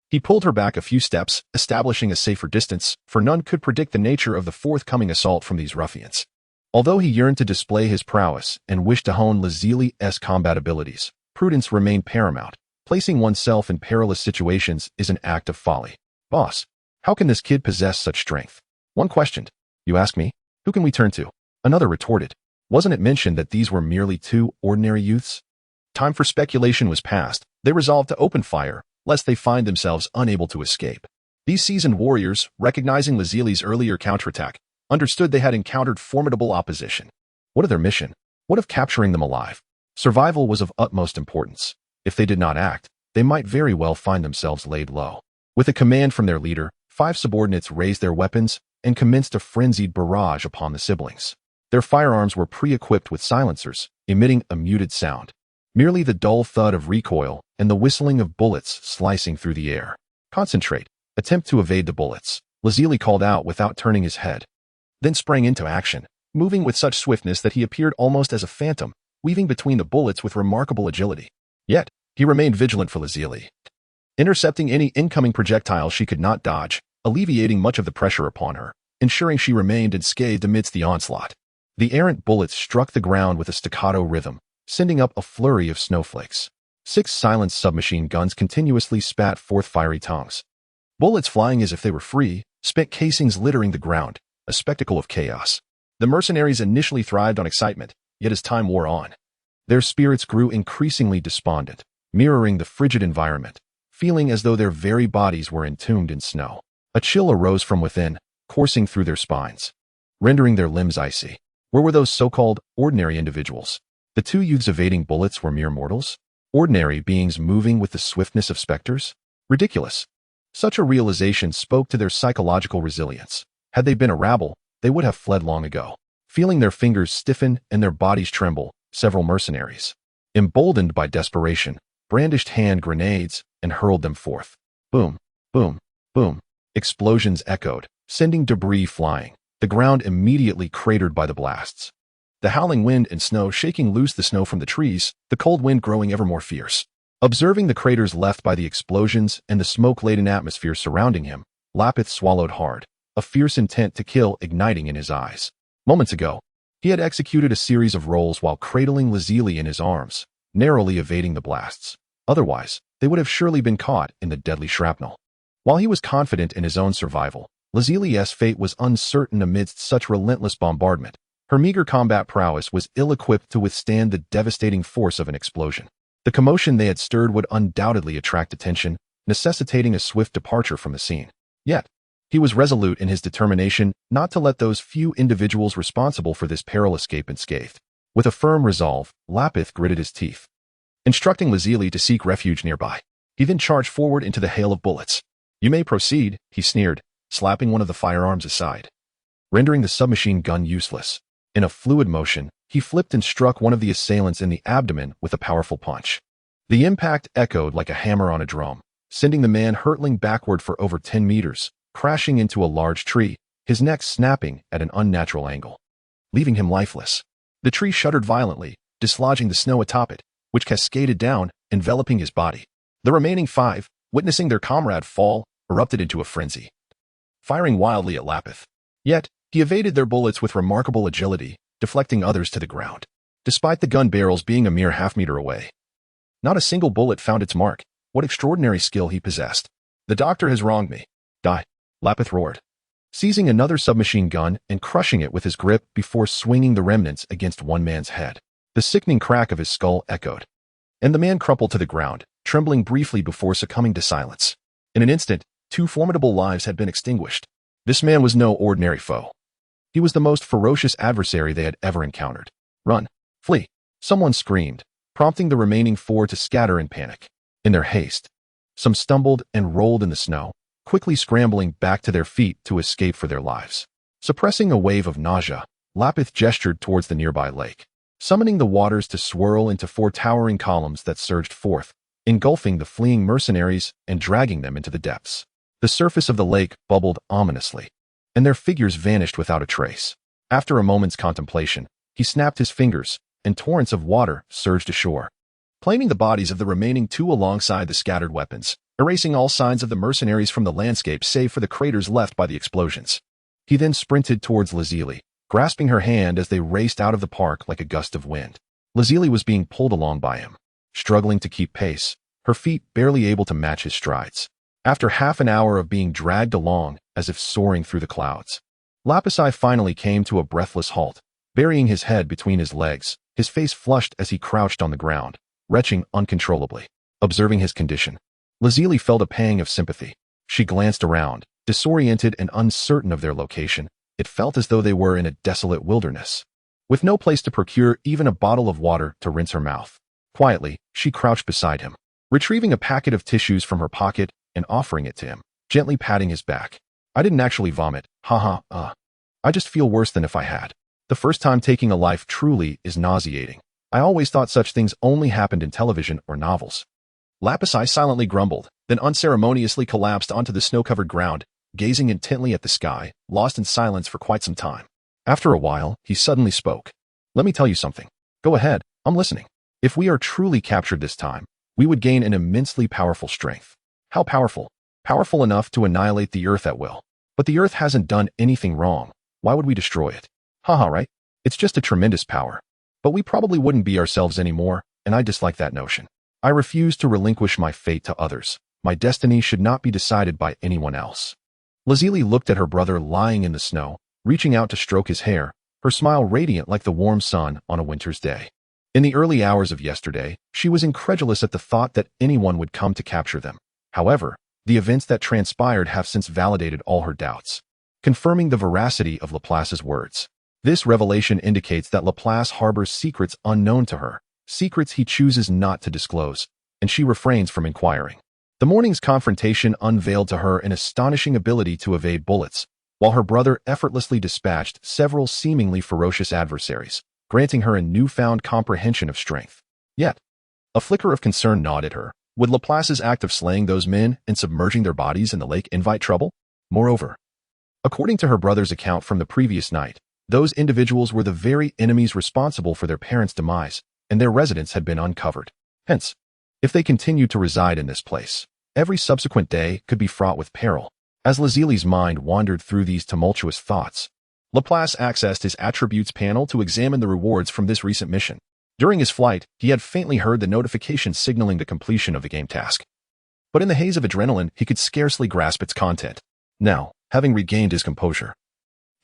he pulled her back a few steps, establishing a safer distance, for none could predict the nature of the forthcoming assault from these ruffians. Although he yearned to display his prowess and wished to hone Lazili's combat abilities, prudence remained paramount. Placing oneself in perilous situations is an act of folly. Boss, how can this kid possess such strength? One questioned. You ask me? Who can we turn to? Another retorted. Wasn't it mentioned that these were merely 2 ordinary youths? Time for speculation was past. They resolved to open fire, lest they find themselves unable to escape. These seasoned warriors, recognizing Lazili's earlier counterattack, understood they had encountered formidable opposition. What of their mission? What of capturing them alive? Survival was of utmost importance. If they did not act, they might very well find themselves laid low. With a command from their leader, 5 subordinates raised their weapons and commenced a frenzied barrage upon the siblings. Their firearms were pre-equipped with silencers, emitting a muted sound. Merely the dull thud of recoil and the whistling of bullets slicing through the air. Concentrate. Attempt to evade the bullets, Lazili called out without turning his head. Then sprang into action, moving with such swiftness that he appeared almost as a phantom, weaving between the bullets with remarkable agility. Yet, he remained vigilant for Lazili, intercepting any incoming projectile she could not dodge, alleviating much of the pressure upon her, ensuring she remained unscathed amidst the onslaught. The errant bullets struck the ground with a staccato rhythm, sending up a flurry of snowflakes. 6 silenced submachine guns continuously spat forth fiery tongues. Bullets flying as if they were free, spent casings littering the ground, a spectacle of chaos. The mercenaries initially thrived on excitement, yet as time wore on, their spirits grew increasingly despondent, mirroring the frigid environment, feeling as though their very bodies were entombed in snow. A chill arose from within, coursing through their spines, rendering their limbs icy. Where were those so-called ordinary individuals? The 2 youths evading bullets were mere mortals? Ordinary beings moving with the swiftness of specters? Ridiculous. Such a realization spoke to their psychological resilience. Had they been a rabble, they would have fled long ago. Feeling their fingers stiffen and their bodies tremble, several mercenaries, emboldened by desperation, brandished hand grenades and hurled them forth. Boom, boom, boom. Explosions echoed, sending debris flying, the ground immediately cratered by the blasts. The howling wind and snow shaking loose the snow from the trees, the cold wind growing ever more fierce. Observing the craters left by the explosions and the smoke-laden atmosphere surrounding him, Lapis swallowed hard, a fierce intent to kill igniting in his eyes. Moments ago, he had executed a series of rolls while cradling Lazili in his arms, narrowly evading the blasts. Otherwise, they would have surely been caught in the deadly shrapnel. While he was confident in his own survival, Lazili's fate was uncertain amidst such relentless bombardment. Her meager combat prowess was ill-equipped to withstand the devastating force of an explosion. The commotion they had stirred would undoubtedly attract attention, necessitating a swift departure from the scene. Yet, he was resolute in his determination not to let those few individuals responsible for this peril escape unscathed. With a firm resolve, Lapis gritted his teeth, instructing Lazili to seek refuge nearby. He then charged forward into the hail of bullets. "You may proceed," he sneered, slapping one of the firearms aside, rendering the submachine gun useless. In a fluid motion, he flipped and struck one of the assailants in the abdomen with a powerful punch. The impact echoed like a hammer on a drum, sending the man hurtling backward for over 10 meters, crashing into a large tree, his neck snapping at an unnatural angle, leaving him lifeless. The tree shuddered violently, dislodging the snow atop it, which cascaded down, enveloping his body. The remaining 5, witnessing their comrade fall, erupted into a frenzy, firing wildly at Lapis. Yet, he evaded their bullets with remarkable agility, deflecting others to the ground, despite the gun barrels being a mere half-meter away. Not a single bullet found its mark. What extraordinary skill he possessed. "The doctor has wronged me. Die," Lapis roared, seizing another submachine gun and crushing it with his grip before swinging the remnants against one man's head. The sickening crack of his skull echoed, and the man crumpled to the ground, trembling briefly before succumbing to silence. In an instant, 2 formidable lives had been extinguished. This man was no ordinary foe. He was the most ferocious adversary they had ever encountered. "Run! Flee!" someone screamed, prompting the remaining 4 to scatter in panic. In their haste, some stumbled and rolled in the snow, quickly scrambling back to their feet to escape for their lives. Suppressing a wave of nausea, Lapis gestured towards the nearby lake, summoning the waters to swirl into 4 towering columns that surged forth, engulfing the fleeing mercenaries and dragging them into the depths. The surface of the lake bubbled ominously, and their figures vanished without a trace. After a moment's contemplation, he snapped his fingers, and torrents of water surged ashore, claiming the bodies of the remaining 2 alongside the scattered weapons, erasing all signs of the mercenaries from the landscape save for the craters left by the explosions. He then sprinted towards Lazili, grasping her hand as they raced out of the park like a gust of wind. Lazili was being pulled along by him, struggling to keep pace, her feet barely able to match his strides. After half an hour of being dragged along as if soaring through the clouds, Lapis finally came to a breathless halt, burying his head between his legs, his face flushed as he crouched on the ground, retching uncontrollably. Observing his condition, Lazili felt a pang of sympathy. She glanced around, disoriented and uncertain of their location. It felt as though they were in a desolate wilderness, with no place to procure even a bottle of water to rinse her mouth. Quietly, she crouched beside him, retrieving a packet of tissues from her pocket and offering it to him, gently patting his back. "I didn't actually vomit. I just feel worse than if I had. The first time taking a life truly is nauseating. I always thought such things only happened in television or novels." Lapis silently grumbled, then unceremoniously collapsed onto the snow-covered ground, gazing intently at the sky, lost in silence for quite some time. After a while, he suddenly spoke. "Let me tell you something." "Go ahead, I'm listening." "If we are truly captured this time, we would gain an immensely powerful strength." "How powerful?" "Powerful enough to annihilate the Earth at will. But the Earth hasn't done anything wrong. Why would we destroy it?" Right? It's just a tremendous power. But we probably wouldn't be ourselves anymore, and I dislike that notion. I refuse to relinquish my fate to others. My destiny should not be decided by anyone else." Lazili looked at her brother lying in the snow, reaching out to stroke his hair, her smile radiant like the warm sun on a winter's day. In the early hours of yesterday, she was incredulous at the thought that anyone would come to capture them. However, the events that transpired have since validated all her doubts, confirming the veracity of Laplace's words. This revelation indicates that Laplace harbors secrets unknown to her, secrets he chooses not to disclose, and she refrains from inquiring. The morning's confrontation unveiled to her an astonishing ability to evade bullets, while her brother effortlessly dispatched several seemingly ferocious adversaries, granting her a newfound comprehension of strength. Yet, a flicker of concern gnawed at her. Would Laplace's act of slaying those men and submerging their bodies in the lake invite trouble? Moreover, according to her brother's account from the previous night, those individuals were the very enemies responsible for their parents' demise, and their residence had been uncovered. Hence, if they continued to reside in this place, every subsequent day could be fraught with peril. As Lazili's mind wandered through these tumultuous thoughts, Laplace accessed his attributes panel to examine the rewards from this recent mission. During his flight, he had faintly heard the notification signaling the completion of the game task. But in the haze of adrenaline, he could scarcely grasp its content. Now, having regained his composure.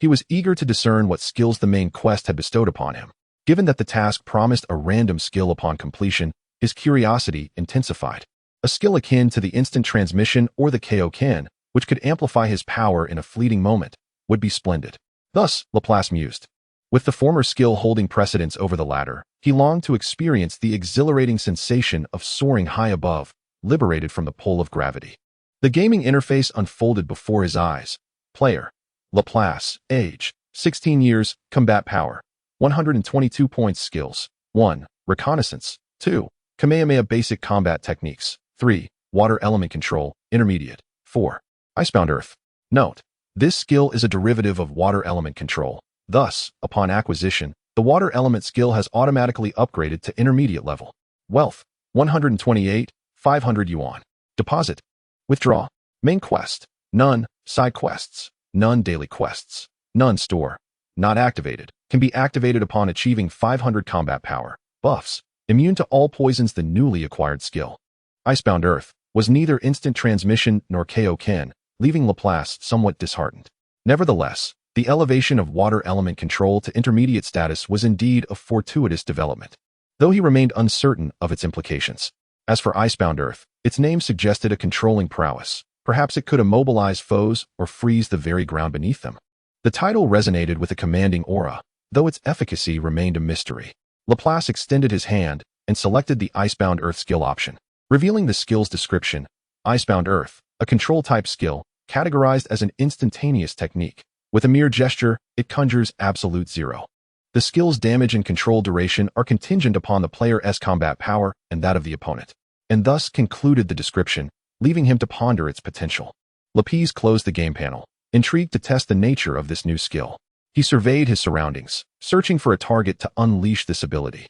He was eager to discern what skills the main quest had bestowed upon him. Given that the task promised a random skill upon completion, his curiosity intensified. A skill akin to the instant transmission or the Kaioken, which could amplify his power in a fleeting moment, would be splendid. Thus, Laplace mused. With the former skill holding precedence over the latter, he longed to experience the exhilarating sensation of soaring high above, liberated from the pull of gravity. The gaming interface unfolded before his eyes. Player: Laplace, age: 16 years, combat power: 122 points, skills: 1. Reconnaissance, 2. Kamehameha basic combat techniques, 3. Water element control, intermediate, 4. Icebound earth. Note: this skill is a derivative of water element control. Thus, upon acquisition, the water element skill has automatically upgraded to intermediate level. Wealth: 128, 500 yuan. Deposit. Withdraw. Main quest: none. Side quests: none. Daily quests: none. Store: not activated. Can be activated upon achieving 500 combat power. Buffs: immune to all poisons. The newly acquired skill, Icebound Earth, was neither instant transmission nor Kaioken, leaving Laplace somewhat disheartened. Nevertheless, the elevation of water element control to intermediate status was indeed a fortuitous development, though he remained uncertain of its implications. As for Icebound Earth, its name suggested a controlling prowess. Perhaps it could immobilize foes or freeze the very ground beneath them. The title resonated with a commanding aura, though its efficacy remained a mystery. Laplace extended his hand and selected the Icebound Earth skill option, revealing the skill's description. Icebound Earth, a control-type skill, categorized as an instantaneous technique. With a mere gesture, it conjures absolute zero. The skill's damage and control duration are contingent upon the player's combat power and that of the opponent, and thus concluded the description, leaving him to ponder its potential. Lapis closed the game panel, intrigued to test the nature of this new skill. He surveyed his surroundings, searching for a target to unleash this ability,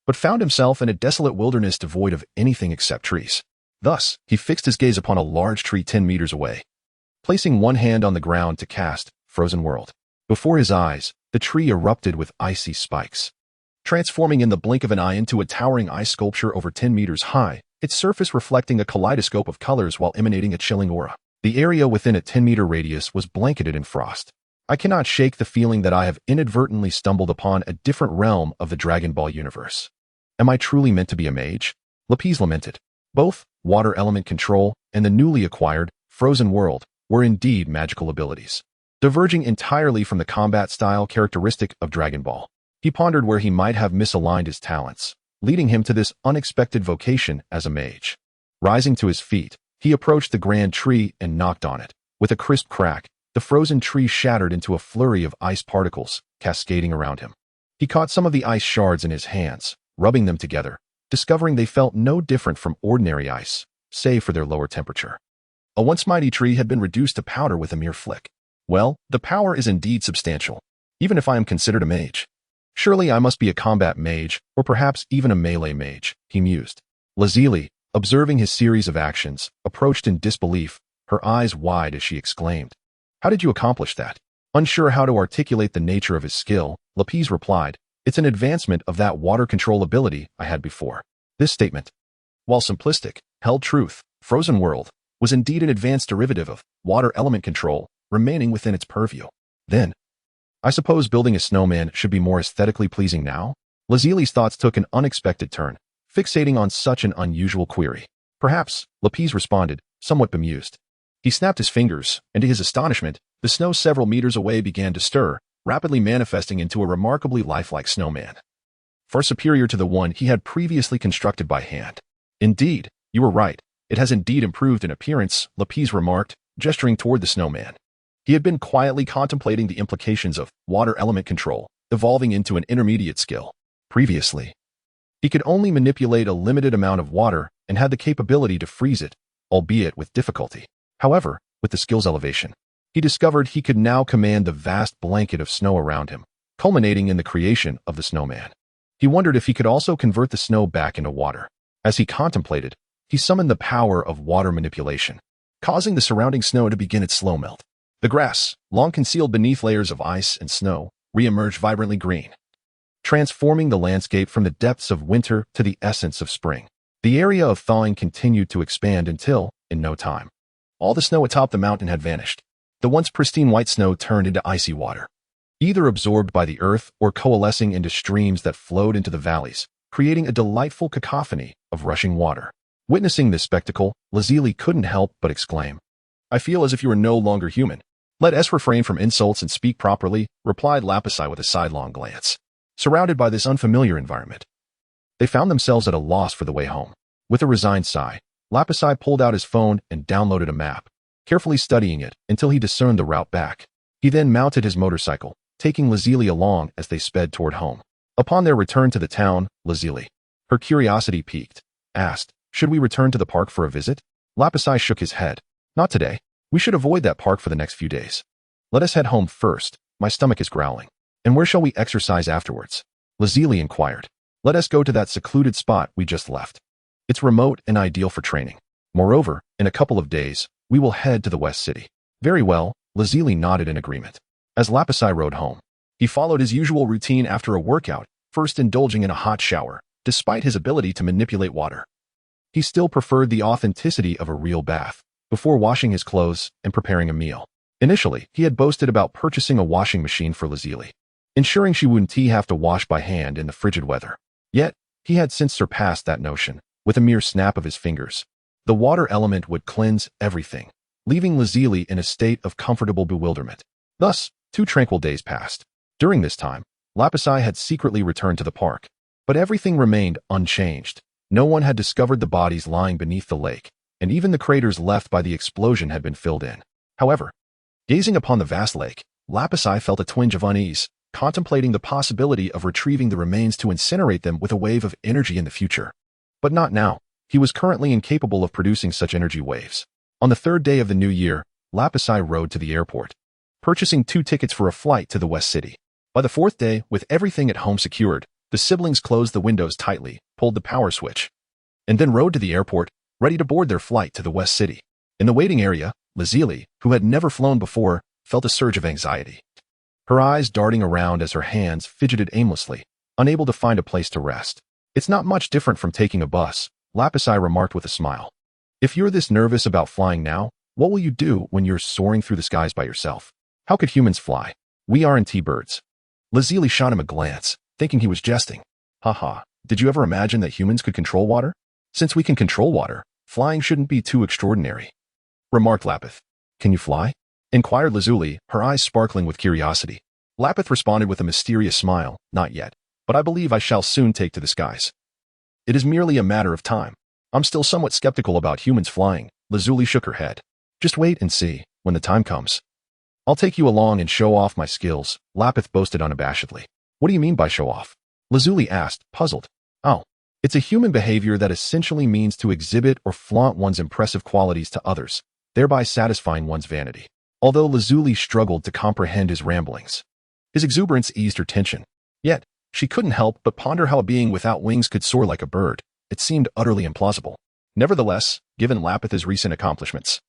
but found himself in a desolate wilderness devoid of anything except trees. Thus, he fixed his gaze upon a large tree 10 meters away, placing one hand on the ground to cast Frozen World. Before his eyes, the tree erupted with icy spikes, transforming in the blink of an eye into a towering ice sculpture over 10 meters high, its surface reflecting a kaleidoscope of colors while emanating a chilling aura. The area within a 10-meter radius was blanketed in frost. I cannot shake the feeling that I have inadvertently stumbled upon a different realm of the Dragon Ball universe. Am I truly meant to be a mage? Lapis lamented. Both water element control and the newly acquired Frozen World were indeed magical abilities, diverging entirely from the combat style characteristic of Dragon Ball. He pondered where he might have misaligned his talents, leading him to this unexpected vocation as a mage. Rising to his feet, he approached the grand tree and knocked on it. With a crisp crack, the frozen tree shattered into a flurry of ice particles, cascading around him. He caught some of the ice shards in his hands, rubbing them together, discovering they felt no different from ordinary ice, save for their lower temperature. A once mighty tree had been reduced to powder with a mere flick. Well, the power is indeed substantial, even if I am considered a mage. Surely I must be a combat mage, or perhaps even a melee mage, he mused. Lazili, observing his series of actions, approached in disbelief, her eyes wide as she exclaimed, "How did you accomplish that?" Unsure how to articulate the nature of his skill, Lapis replied, "It's an advancement of that water control ability I had before." This statement, while simplistic, held truth. Frozen World was indeed an advanced derivative of water element control, remaining within its purview. Then, I suppose building a snowman should be more aesthetically pleasing now? Lazili's thoughts took an unexpected turn, fixating on such an unusual query. Perhaps, Lapis responded, somewhat bemused. He snapped his fingers, and to his astonishment, the snow several meters away began to stir, rapidly manifesting into a remarkably lifelike snowman, far superior to the one he had previously constructed by hand. Indeed, you were right. It has indeed improved in appearance, Lapis remarked, gesturing toward the snowman. He had been quietly contemplating the implications of water element control, evolving into an intermediate skill. Previously, he could only manipulate a limited amount of water and had the capability to freeze it, albeit with difficulty. However, with the skill's elevation, he discovered he could now command the vast blanket of snow around him, culminating in the creation of the snowman. He wondered if he could also convert the snow back into water. As he contemplated, he summoned the power of water manipulation, causing the surrounding snow to begin its slow melt. The grass, long concealed beneath layers of ice and snow, re-emerged vibrantly green, transforming the landscape from the depths of winter to the essence of spring. The area of thawing continued to expand until, in no time, all the snow atop the mountain had vanished. The once pristine white snow turned into icy water, either absorbed by the earth or coalescing into streams that flowed into the valleys, creating a delightful cacophony of rushing water. Witnessing this spectacle, Lazili couldn't help but exclaim, "I feel as if you are no longer human." "Let us refrain from insults and speak properly," replied Lapis with a sidelong glance. Surrounded by this unfamiliar environment, they found themselves at a loss for the way home. With a resigned sigh, Lapis pulled out his phone and downloaded a map, carefully studying it until he discerned the route back. He then mounted his motorcycle, taking Lazili along as they sped toward home. Upon their return to the town, Lazili, her curiosity piqued, asked, "Should we return to the park for a visit?" Lapis shook his head. "Not today. We should avoid that park for the next few days. Let us head home first. My stomach is growling." "And where shall we exercise afterwards?" Lazili inquired. "Let us go to that secluded spot we just left. It's remote and ideal for training. Moreover, in a couple of days, we will head to the West City." "Very well," Lazili nodded in agreement. As Lapis rode home, he followed his usual routine after a workout, first indulging in a hot shower. Despite his ability to manipulate water, he still preferred the authenticity of a real bath before washing his clothes and preparing a meal. Initially, he had boasted about purchasing a washing machine for Lazili, ensuring she wouldn't have to wash by hand in the frigid weather. Yet, he had since surpassed that notion. With a mere snap of his fingers, the water element would cleanse everything, leaving Lazili in a state of comfortable bewilderment. Thus, 2 tranquil days passed. During this time, Lapis had secretly returned to the park, but everything remained unchanged. No one had discovered the bodies lying beneath the lake, and even the craters left by the explosion had been filled in. However, gazing upon the vast lake, Lapis felt a twinge of unease, contemplating the possibility of retrieving the remains to incinerate them with a wave of energy in the future. But not now. He was currently incapable of producing such energy waves. On the 3rd day of the new year, Lapis rode to the airport, purchasing 2 tickets for a flight to the West City. By the 4th day, with everything at home secured, the siblings closed the windows tightly, pulled the power switch, and then rode to the airport, ready to board their flight to the West City. In the waiting area, Lazili, who had never flown before, felt a surge of anxiety, her eyes darting around as her hands fidgeted aimlessly, unable to find a place to rest. "It's not much different from taking a bus," Lapis remarked with a smile. "If you're this nervous about flying now, what will you do when you're soaring through the skies by yourself? How could humans fly? We aren't birds." Lazili shot him a glance, thinking he was jesting. "Haha, did you ever imagine that humans could control water? Since we can control water, flying shouldn't be too extraordinary," remarked Lapis. "Can you fly?" inquired Lazuli, her eyes sparkling with curiosity. Lapis responded with a mysterious smile, "Not yet, but I believe I shall soon take to the skies. It is merely a matter of time. I'm still somewhat skeptical about humans flying." Lazuli shook her head. "Just wait and see, when the time comes. I'll take you along and show off my skills," Lapis boasted unabashedly. "What do you mean by show off?" Lazuli asked, puzzled. "Oh, it's a human behavior that essentially means to exhibit or flaunt one's impressive qualities to others, thereby satisfying one's vanity." Although Lazuli struggled to comprehend his ramblings, his exuberance eased her tension. Yet, she couldn't help but ponder how a being without wings could soar like a bird. It seemed utterly implausible. Nevertheless, given Lapith's recent accomplishments,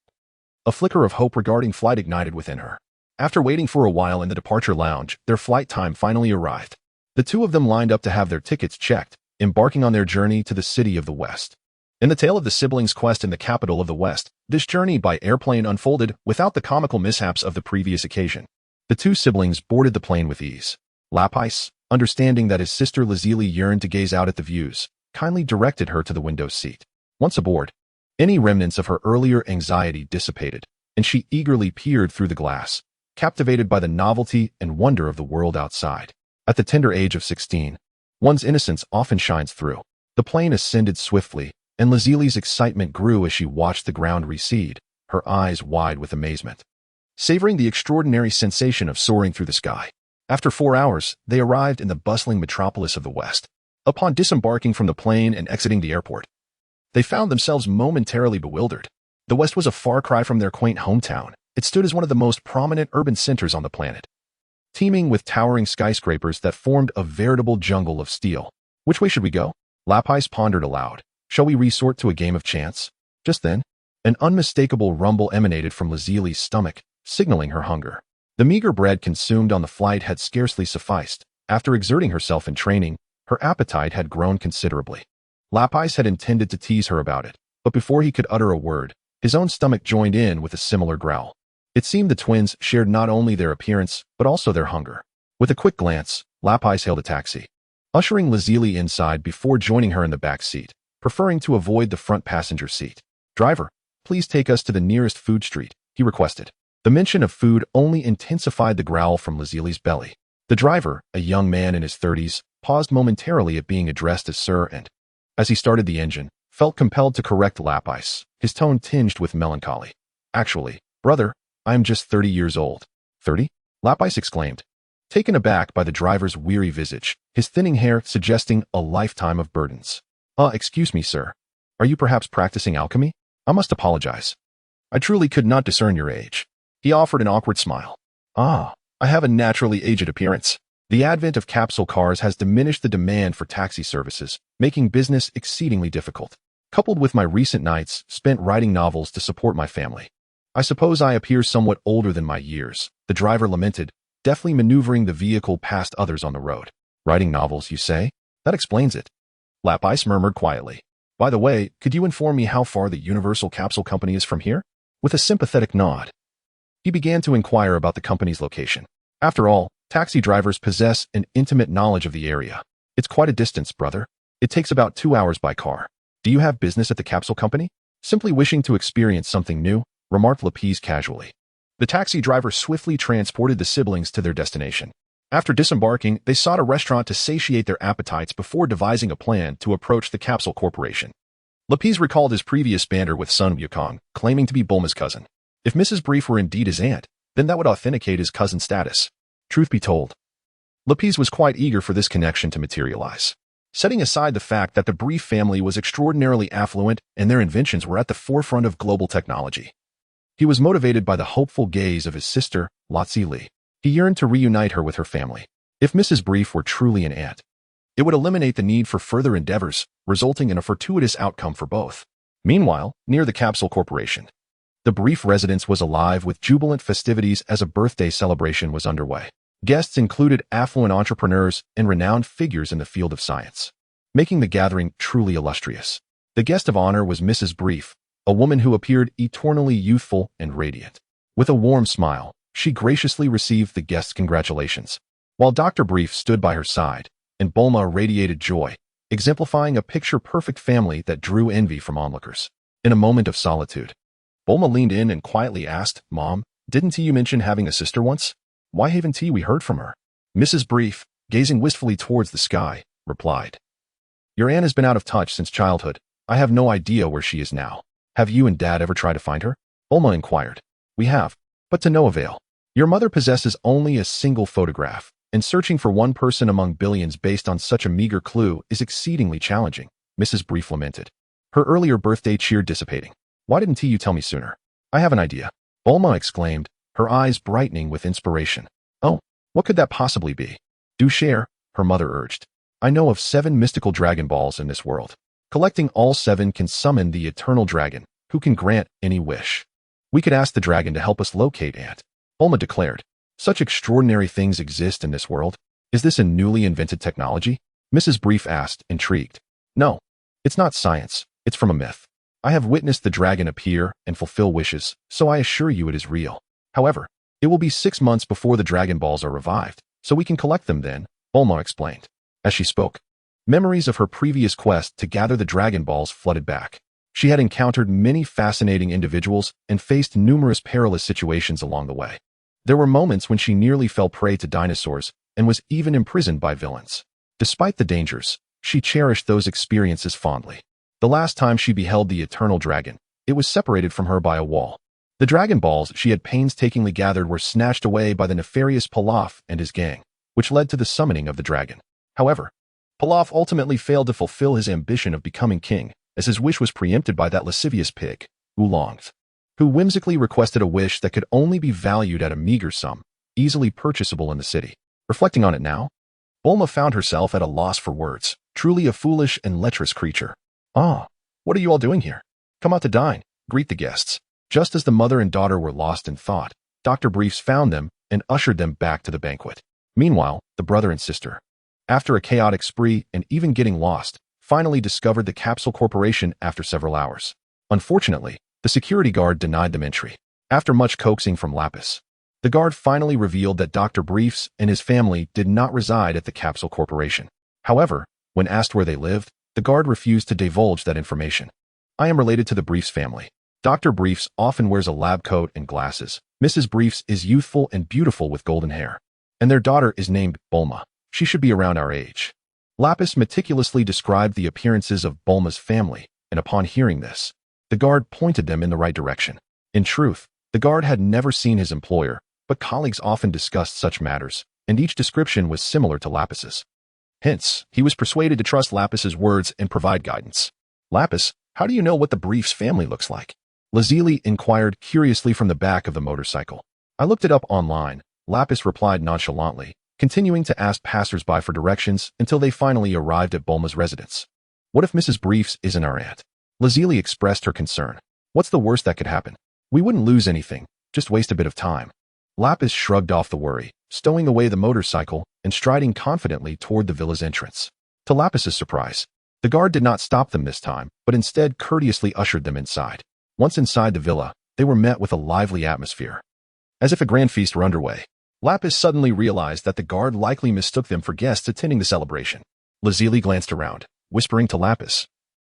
a flicker of hope regarding flight ignited within her. After waiting for a while in the departure lounge, their flight time finally arrived. The 2 of them lined up to have their tickets checked, embarking on their journey to the city of the West. In the tale of the siblings' quest in the capital of the West, this journey by airplane unfolded without the comical mishaps of the previous occasion. The 2 siblings boarded the plane with ease. Lapis, understanding that his sister Lazili yearned to gaze out at the views, kindly directed her to the window seat. Once aboard, any remnants of her earlier anxiety dissipated, and she eagerly peered through the glass, captivated by the novelty and wonder of the world outside. At the tender age of 16, one's innocence often shines through. The plane ascended swiftly, and Lazili's excitement grew as she watched the ground recede, her eyes wide with amazement, savoring the extraordinary sensation of soaring through the sky. After 4 hours, they arrived in the bustling metropolis of the West. Upon disembarking from the plane and exiting the airport, they found themselves momentarily bewildered. The West was a far cry from their quaint hometown. It stood as one of the most prominent urban centers on the planet, teeming with towering skyscrapers that formed a veritable jungle of steel. "Which way should we go?" Lapis pondered aloud. "Shall we resort to a game of chance?" Just then, an unmistakable rumble emanated from Lazili's stomach, signaling her hunger. The meager bread consumed on the flight had scarcely sufficed. After exerting herself in training, her appetite had grown considerably. Lapis had intended to tease her about it, but before he could utter a word, his own stomach joined in with a similar growl. It seemed the twins shared not only their appearance, but also their hunger. With a quick glance, Lapis hailed a taxi, ushering Lazili inside before joining her in the back seat, preferring to avoid the front passenger seat. "Driver, please take us to the nearest food street," he requested. The mention of food only intensified the growl from Lazili's belly. The driver, a young man in his 30s, paused momentarily at being addressed as Sir and, as he started the engine, felt compelled to correct Lapis, his tone tinged with melancholy. "Actually, brother, I am just 30 years old." 30? Lapis exclaimed, taken aback by the driver's weary visage, his thinning hair suggesting a lifetime of burdens. Excuse me, sir. Are you perhaps practicing alchemy? I must apologize. I truly could not discern your age." He offered an awkward smile. "I have a naturally aged appearance. The advent of capsule cars has diminished the demand for taxi services, making business exceedingly difficult. Coupled with my recent nights spent writing novels to support my family, I suppose I appear somewhat older than my years," the driver lamented, deftly maneuvering the vehicle past others on the road. "Writing novels, you say? That explains it." Lapis murmured quietly. "By the way, could you inform me how far the Universal Capsule Company is from here?" With a sympathetic nod, he began to inquire about the company's location. After all, taxi drivers possess an intimate knowledge of the area. "It's quite a distance, brother. It takes about 2 hours by car." "Do you have business at the capsule company?" "Simply wishing to experience something new," remarked Lapis casually. The taxi driver swiftly transported the siblings to their destination. After disembarking, they sought a restaurant to satiate their appetites before devising a plan to approach the capsule corporation. Lapis recalled his previous banter with Sun Wukong, claiming to be Bulma's cousin. If Mrs. Brief were indeed his aunt, then that would authenticate his cousin status. Truth be told, Lapis was quite eager for this connection to materialize. Setting aside the fact that the Brief family was extraordinarily affluent and their inventions were at the forefront of global technology, he was motivated by the hopeful gaze of his sister, Lazili. He yearned to reunite her with her family. If Mrs. Brief were truly an aunt, it would eliminate the need for further endeavors, resulting in a fortuitous outcome for both. Meanwhile, near the capsule corporation, the Brief residence was alive with jubilant festivities as a birthday celebration was underway. Guests included affluent entrepreneurs and renowned figures in the field of science, making the gathering truly illustrious. The guest of honor was Mrs. Brief, a woman who appeared eternally youthful and radiant. With a warm smile, she graciously received the guests' congratulations, while Dr. Brief stood by her side, and Bulma radiated joy, exemplifying a picture-perfect family that drew envy from onlookers. In a moment of solitude, Bulma leaned in and quietly asked, "Mom, didn't you mention having a sister once? Why haven't we heard from her?" Mrs. Brief, gazing wistfully towards the sky, replied, "Your aunt has been out of touch since childhood. I have no idea where she is now. Have you and Dad ever tried to find her?" Bulma inquired. "We have, but to no avail. Your mother possesses only a single photograph, and searching for one person among billions based on such a meager clue is exceedingly challenging," Mrs. Brief lamented, her earlier birthday cheer dissipating. "Why didn't you tell me sooner?" "I have an idea," Bulma exclaimed, her eyes brightening with inspiration. "Oh, what could that possibly be?" "Do share," her mother urged. "I know of 7 mystical Dragon Balls in this world. Collecting all 7 can summon the eternal dragon, who can grant any wish. We could ask the dragon to help us locate Aunt," Bulma declared. "Such extraordinary things exist in this world. Is this a newly invented technology?" Mrs. Brief asked, intrigued. "No, it's not science. It's from a myth. I have witnessed the dragon appear and fulfill wishes, so I assure you it is real. However, it will be 6 months before the Dragon Balls are revived, so we can collect them then," Bulma explained. As she spoke, memories of her previous quest to gather the Dragon Balls flooded back. She had encountered many fascinating individuals and faced numerous perilous situations along the way. There were moments when she nearly fell prey to dinosaurs and was even imprisoned by villains. Despite the dangers, she cherished those experiences fondly. The last time she beheld the eternal dragon, it was separated from her by a wall. The Dragon Balls she had painstakingly gathered were snatched away by the nefarious Pilaf and his gang, which led to the summoning of the dragon. However, Pilaf ultimately failed to fulfill his ambition of becoming king, as his wish was preempted by that lascivious pig, Oolong, who whimsically requested a wish that could only be valued at a meager sum, easily purchasable in the city. Reflecting on it now, Bulma found herself at a loss for words. Truly a foolish and lecherous creature. What are you all doing here? Come out to dine, greet the guests." Just as the mother and daughter were lost in thought, Dr. Briefs found them and ushered them back to the banquet. Meanwhile, the brother and sister, after a chaotic spree and even getting lost, finally discovered the Capsule Corporation after several hours. Unfortunately, the security guard denied them entry. After much coaxing from Lapis, the guard finally revealed that Dr. Briefs and his family did not reside at the Capsule Corporation. However, when asked where they lived, the guard refused to divulge that information. I am related to the Briefs family. Dr. Briefs often wears a lab coat and glasses. Mrs. Briefs is youthful and beautiful with golden hair. And their daughter is named Bulma. She should be around our age. Lapis meticulously described the appearances of Bulma's family, and upon hearing this, the guard pointed them in the right direction. In truth, the guard had never seen his employer, but colleagues often discussed such matters, and each description was similar to Lapis's. Hence, he was persuaded to trust Lapis's words and provide guidance. Lapis, how do you know what the Briefs family looks like? Lazili inquired curiously from the back of the motorcycle. I looked it up online, Lapis replied nonchalantly, continuing to ask passers-by for directions until they finally arrived at Bulma's residence. What if Mrs. Briefs isn't our aunt? Lazili expressed her concern. What's the worst that could happen? We wouldn't lose anything, just waste a bit of time. Lapis shrugged off the worry, stowing away the motorcycle and striding confidently toward the villa's entrance. To Lapis's surprise, the guard did not stop them this time, but instead courteously ushered them inside. Once inside the villa, they were met with a lively atmosphere. As if a grand feast were underway, Lapis suddenly realized that the guard likely mistook them for guests attending the celebration. Lazili glanced around, whispering to Lapis,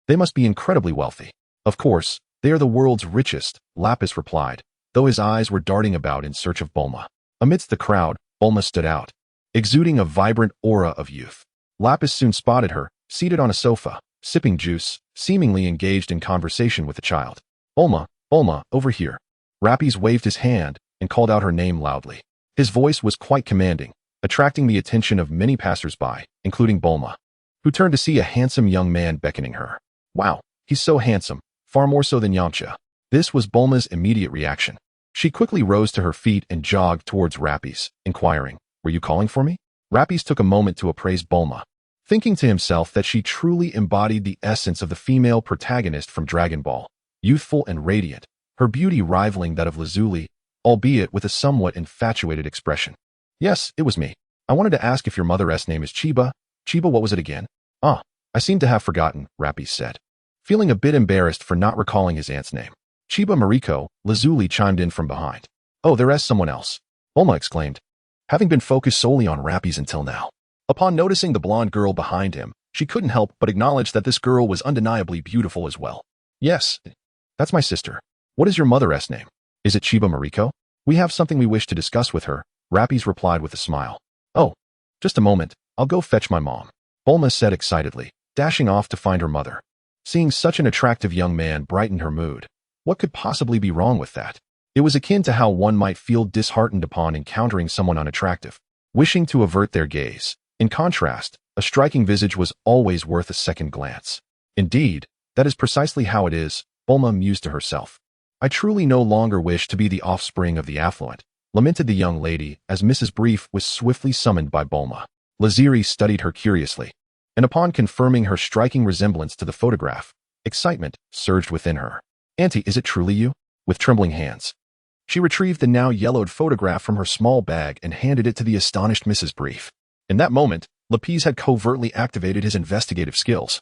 "They must be incredibly wealthy." "Of course, they are the world's richest," Lapis replied, though his eyes were darting about in search of Bulma. Amidst the crowd, Bulma stood out, exuding a vibrant aura of youth. Lapis soon spotted her, seated on a sofa, sipping juice, seemingly engaged in conversation with a child. "Bulma, Bulma, over here." Lapis waved his hand and called out her name loudly. His voice was quite commanding, attracting the attention of many passers-by, including Bulma, who turned to see a handsome young man beckoning her. "Wow, he's so handsome, far more so than Yamcha." This was Bulma's immediate reaction. She quickly rose to her feet and jogged towards Lapis, inquiring, "Were you calling for me?" Lapis took a moment to appraise Bulma, thinking to himself that she truly embodied the essence of the female protagonist from Dragon Ball, youthful and radiant, her beauty rivaling that of Lazuli, albeit with a somewhat infatuated expression. "Yes, it was me. I wanted to ask if your mother's name is Chiba." "Chiba, what was it again?" "Ah, I seem to have forgotten," Lapis said, feeling a bit embarrassed for not recalling his aunt's name. "Chiba Mariko," Lazuli chimed in from behind. "Oh, there is someone else," Bulma exclaimed, having been focused solely on Lapis until now. Upon noticing the blonde girl behind him, she couldn't help but acknowledge that this girl was undeniably beautiful as well. "Yes, that's my sister. What is your mother's name?" "Is it Chiba Mariko? We have something we wish to discuss with her," Lapis replied with a smile. "Oh, just a moment, I'll go fetch my mom," Bulma said excitedly, dashing off to find her mother. Seeing such an attractive young man brightened her mood. What could possibly be wrong with that? It was akin to how one might feel disheartened upon encountering someone unattractive, wishing to avert their gaze. In contrast, a striking visage was always worth a second glance. Indeed, that is precisely how it is, Bulma mused to herself. "I truly no longer wish to be the offspring of the affluent," lamented the young lady as Mrs. Brief was swiftly summoned by Bulma. Lazili studied her curiously, and upon confirming her striking resemblance to the photograph, excitement surged within her. "Auntie, is it truly you?" With trembling hands, she retrieved the now yellowed photograph from her small bag and handed it to the astonished Mrs. Brief. In that moment, Lapis had covertly activated his investigative skills.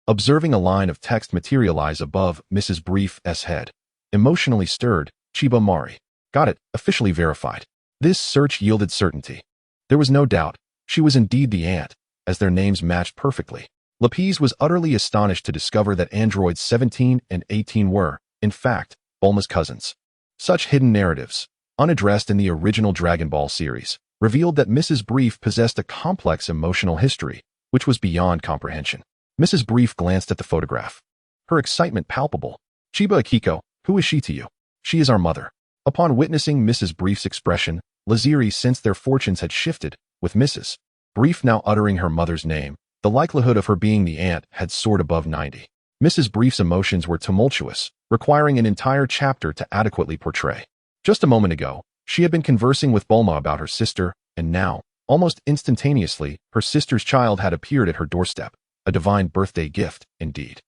Observing a line of text materialize above Mrs. Brief's head, emotionally stirred, "Chiba Mari." "Got it, officially verified." This search yielded certainty. There was no doubt, she was indeed the aunt, as their names matched perfectly. Lapis was utterly astonished to discover that androids 17 and 18 were, in fact, Bulma's cousins. Such hidden narratives, unaddressed in the original Dragon Ball series, revealed that Mrs. Brief possessed a complex emotional history, which was beyond comprehension. Mrs. Brief glanced at the photograph, her excitement palpable. "Chiba Akiko, who is she to you?" "She is our mother." Upon witnessing Mrs. Brief's expression, Lazili sensed their fortunes had shifted, with Mrs. Brief now uttering her mother's name. The likelihood of her being the aunt had soared above 90. Mrs. Brief's emotions were tumultuous, requiring an entire chapter to adequately portray. Just a moment ago, she had been conversing with Bulma about her sister, and now, almost instantaneously, her sister's child had appeared at her doorstep. A divine birthday gift, indeed.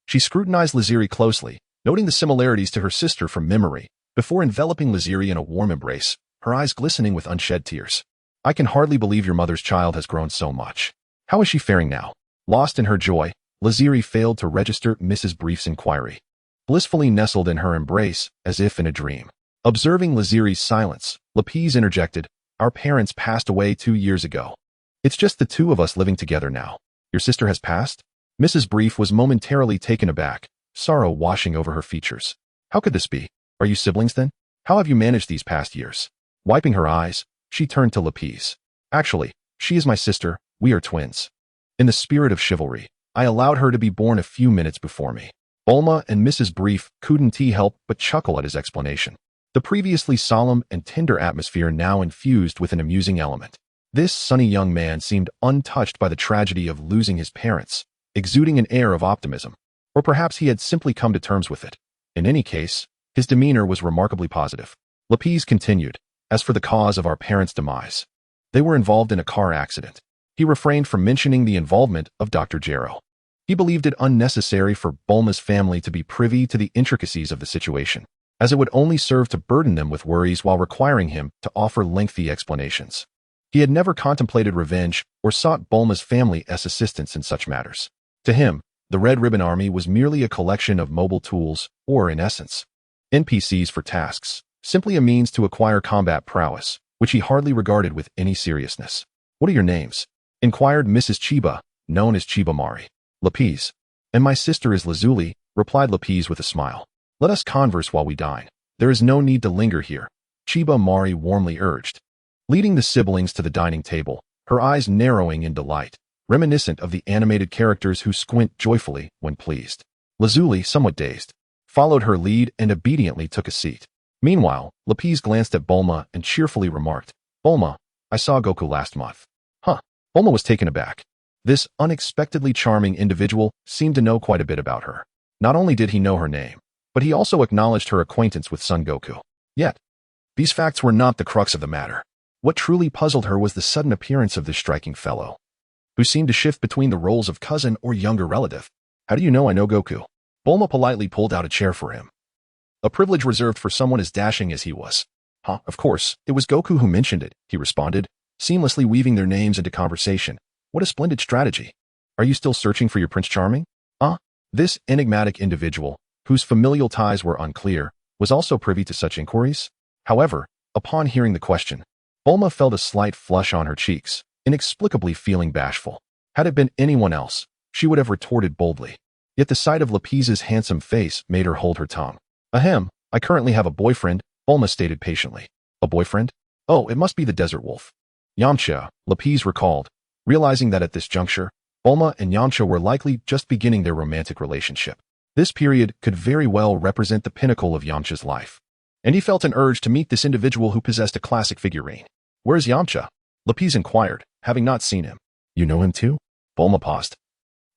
She scrutinized Lazili closely, noting the similarities to her sister from memory, before enveloping Lazili in a warm embrace, her eyes glistening with unshed tears. "I can hardly believe your mother's child has grown so much. How is she faring now?" Lost in her joy, Lazili failed to register Mrs. Brief's inquiry, blissfully nestled in her embrace as if in a dream. Observing Lazili's silence, Lapis interjected, "Our parents passed away 2 years ago. It's just the two of us living together now. Your sister has passed?" Mrs. Brief was momentarily taken aback, sorrow washing over her features. "How could this be? Are you siblings then? How have you managed these past years?" Wiping her eyes, she turned to Lapis. "Actually, she is my sister. We are twins. In the spirit of chivalry, I allowed her to be born a few minutes before me." Bulma and Mrs. Brief couldn't help but chuckle at his explanation. The previously solemn and tender atmosphere now infused with an amusing element. This sunny young man seemed untouched by the tragedy of losing his parents, exuding an air of optimism. Or perhaps he had simply come to terms with it. In any case, his demeanor was remarkably positive. Lapis continued, "As for the cause of our parents' demise, they were involved in a car accident." He refrained from mentioning the involvement of Dr. Jero. He believed it unnecessary for Bulma's family to be privy to the intricacies of the situation, as it would only serve to burden them with worries while requiring him to offer lengthy explanations. He had never contemplated revenge or sought Bulma's family as assistance in such matters. To him, the Red Ribbon Army was merely a collection of mobile tools, or in essence, NPCs for tasks, simply a means to acquire combat prowess, which he hardly regarded with any seriousness. "What are your names?" inquired Mrs. Chiba, known as Chiba Mari. "Lapis. And my sister is Lazuli," replied Lapis with a smile. "Let us converse while we dine. There is no need to linger here," Chiba Mari warmly urged. Leading the siblings to the dining table, her eyes narrowing in delight, reminiscent of the animated characters who squint joyfully when pleased. Lazuli, somewhat dazed, followed her lead and obediently took a seat. Meanwhile, Lapis glanced at Bulma and cheerfully remarked, "Bulma, I saw Goku last month." "Huh." Bulma was taken aback. This unexpectedly charming individual seemed to know quite a bit about her. Not only did he know her name, but he also acknowledged her acquaintance with Son Goku. Yet, these facts were not the crux of the matter. What truly puzzled her was the sudden appearance of this striking fellow, who seemed to shift between the roles of cousin or younger relative. "How do you know I know Goku?" Bulma politely pulled out a chair for him, a privilege reserved for someone as dashing as he was. "Huh, of course, it was Goku who mentioned it," he responded, seamlessly weaving their names into conversation. "What a splendid strategy. Are you still searching for your Prince Charming?" This enigmatic individual, whose familial ties were unclear, was also privy to such inquiries. However, upon hearing the question, Bulma felt a slight flush on her cheeks, inexplicably feeling bashful. Had it been anyone else, she would have retorted boldly. Yet the sight of Lapis's handsome face made her hold her tongue. "Ahem, I currently have a boyfriend," Bulma stated patiently. "A boyfriend? Oh, it must be the Desert Wolf." "Yamcha," Lapis recalled, realizing that at this juncture, Bulma and Yamcha were likely just beginning their romantic relationship. This period could very well represent the pinnacle of Yamcha's life, and he felt an urge to meet this individual who possessed a classic figurine. "Where's Yamcha?" Lapis inquired, having not seen him. "You know him too?" Bulma paused,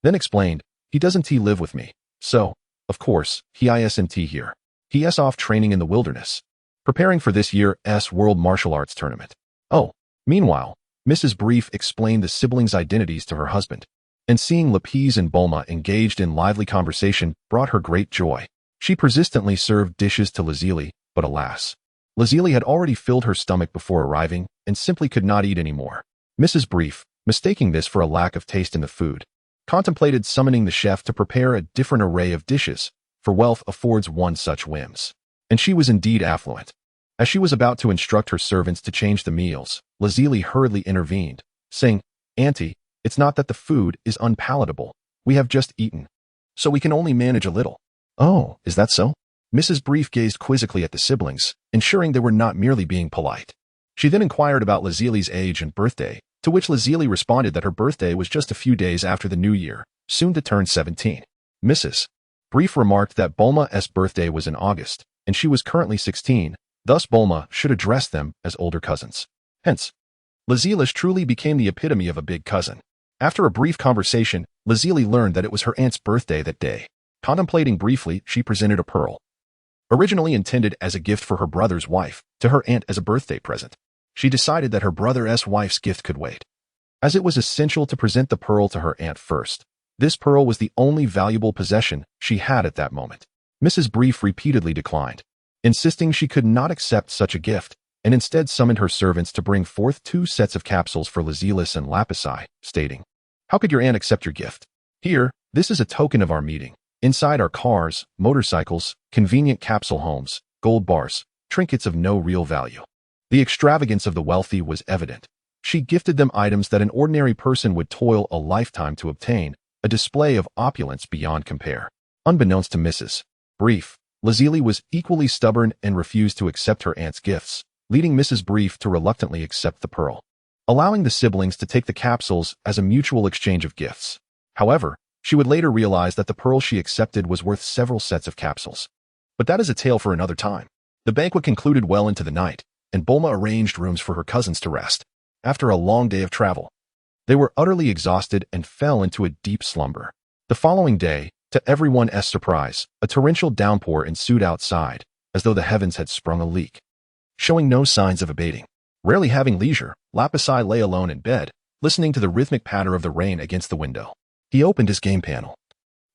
then explained, "He doesn't live with me, so, of course, he isn't here. He is off training in the wilderness, preparing for this year's World Martial Arts Tournament." Oh, meanwhile, Mrs. Brief explained the siblings' identities to her husband, and seeing Lapis and Bulma engaged in lively conversation brought her great joy. She persistently served dishes to Lazili, but alas, Lazili had already filled her stomach before arriving and simply could not eat any more. Mrs. Brief, mistaking this for a lack of taste in the food, contemplated summoning the chef to prepare a different array of dishes, for wealth affords one such whims. And she was indeed affluent. As she was about to instruct her servants to change the meals, Lazili hurriedly intervened, saying, "Auntie, it's not that the food is unpalatable. We have just eaten, so we can only manage a little." "Oh, is that so?" Mrs. Brief gazed quizzically at the siblings, ensuring they were not merely being polite. She then inquired about Lazili's age and birthday, to which Lazili responded that her birthday was just a few days after the new year, soon to turn 17. Mrs. Brief remarked that Bulma's birthday was in August, and she was currently 16, thus Bulma should address them as older cousins. Hence, Lazili truly became the epitome of a big cousin. After a brief conversation, Lazili learned that it was her aunt's birthday that day. Contemplating briefly, she presented a pearl, originally intended as a gift for her brother's wife, to her aunt as a birthday present. She decided that her brother's wife's gift could wait, as it was essential to present the pearl to her aunt first. This pearl was the only valuable possession she had at that moment. Mrs. Brief repeatedly declined, insisting she could not accept such a gift, and instead summoned her servants to bring forth 2 sets of capsules for Lazili and Lapis, stating, "How could your aunt accept your gift? Here, this is a token of our meeting. Inside are cars, motorcycles, convenient capsule homes, gold bars, trinkets of no real value. The extravagance of the wealthy was evident. She gifted them items that an ordinary person would toil a lifetime to obtain, a display of opulence beyond compare. Unbeknownst to Mrs. Brief, Lazili was equally stubborn and refused to accept her aunt's gifts, leading Mrs. Brief to reluctantly accept the pearl, allowing the siblings to take the capsules as a mutual exchange of gifts. However, she would later realize that the pearl she accepted was worth several sets of capsules. But that is a tale for another time. The banquet concluded well into the night, and Bulma arranged rooms for her cousins to rest. After a long day of travel, they were utterly exhausted and fell into a deep slumber. The following day, to everyone's surprise, a torrential downpour ensued outside, as though the heavens had sprung a leak. Showing no signs of abating, rarely having leisure, Lapis lay alone in bed, listening to the rhythmic patter of the rain against the window. He opened his game panel,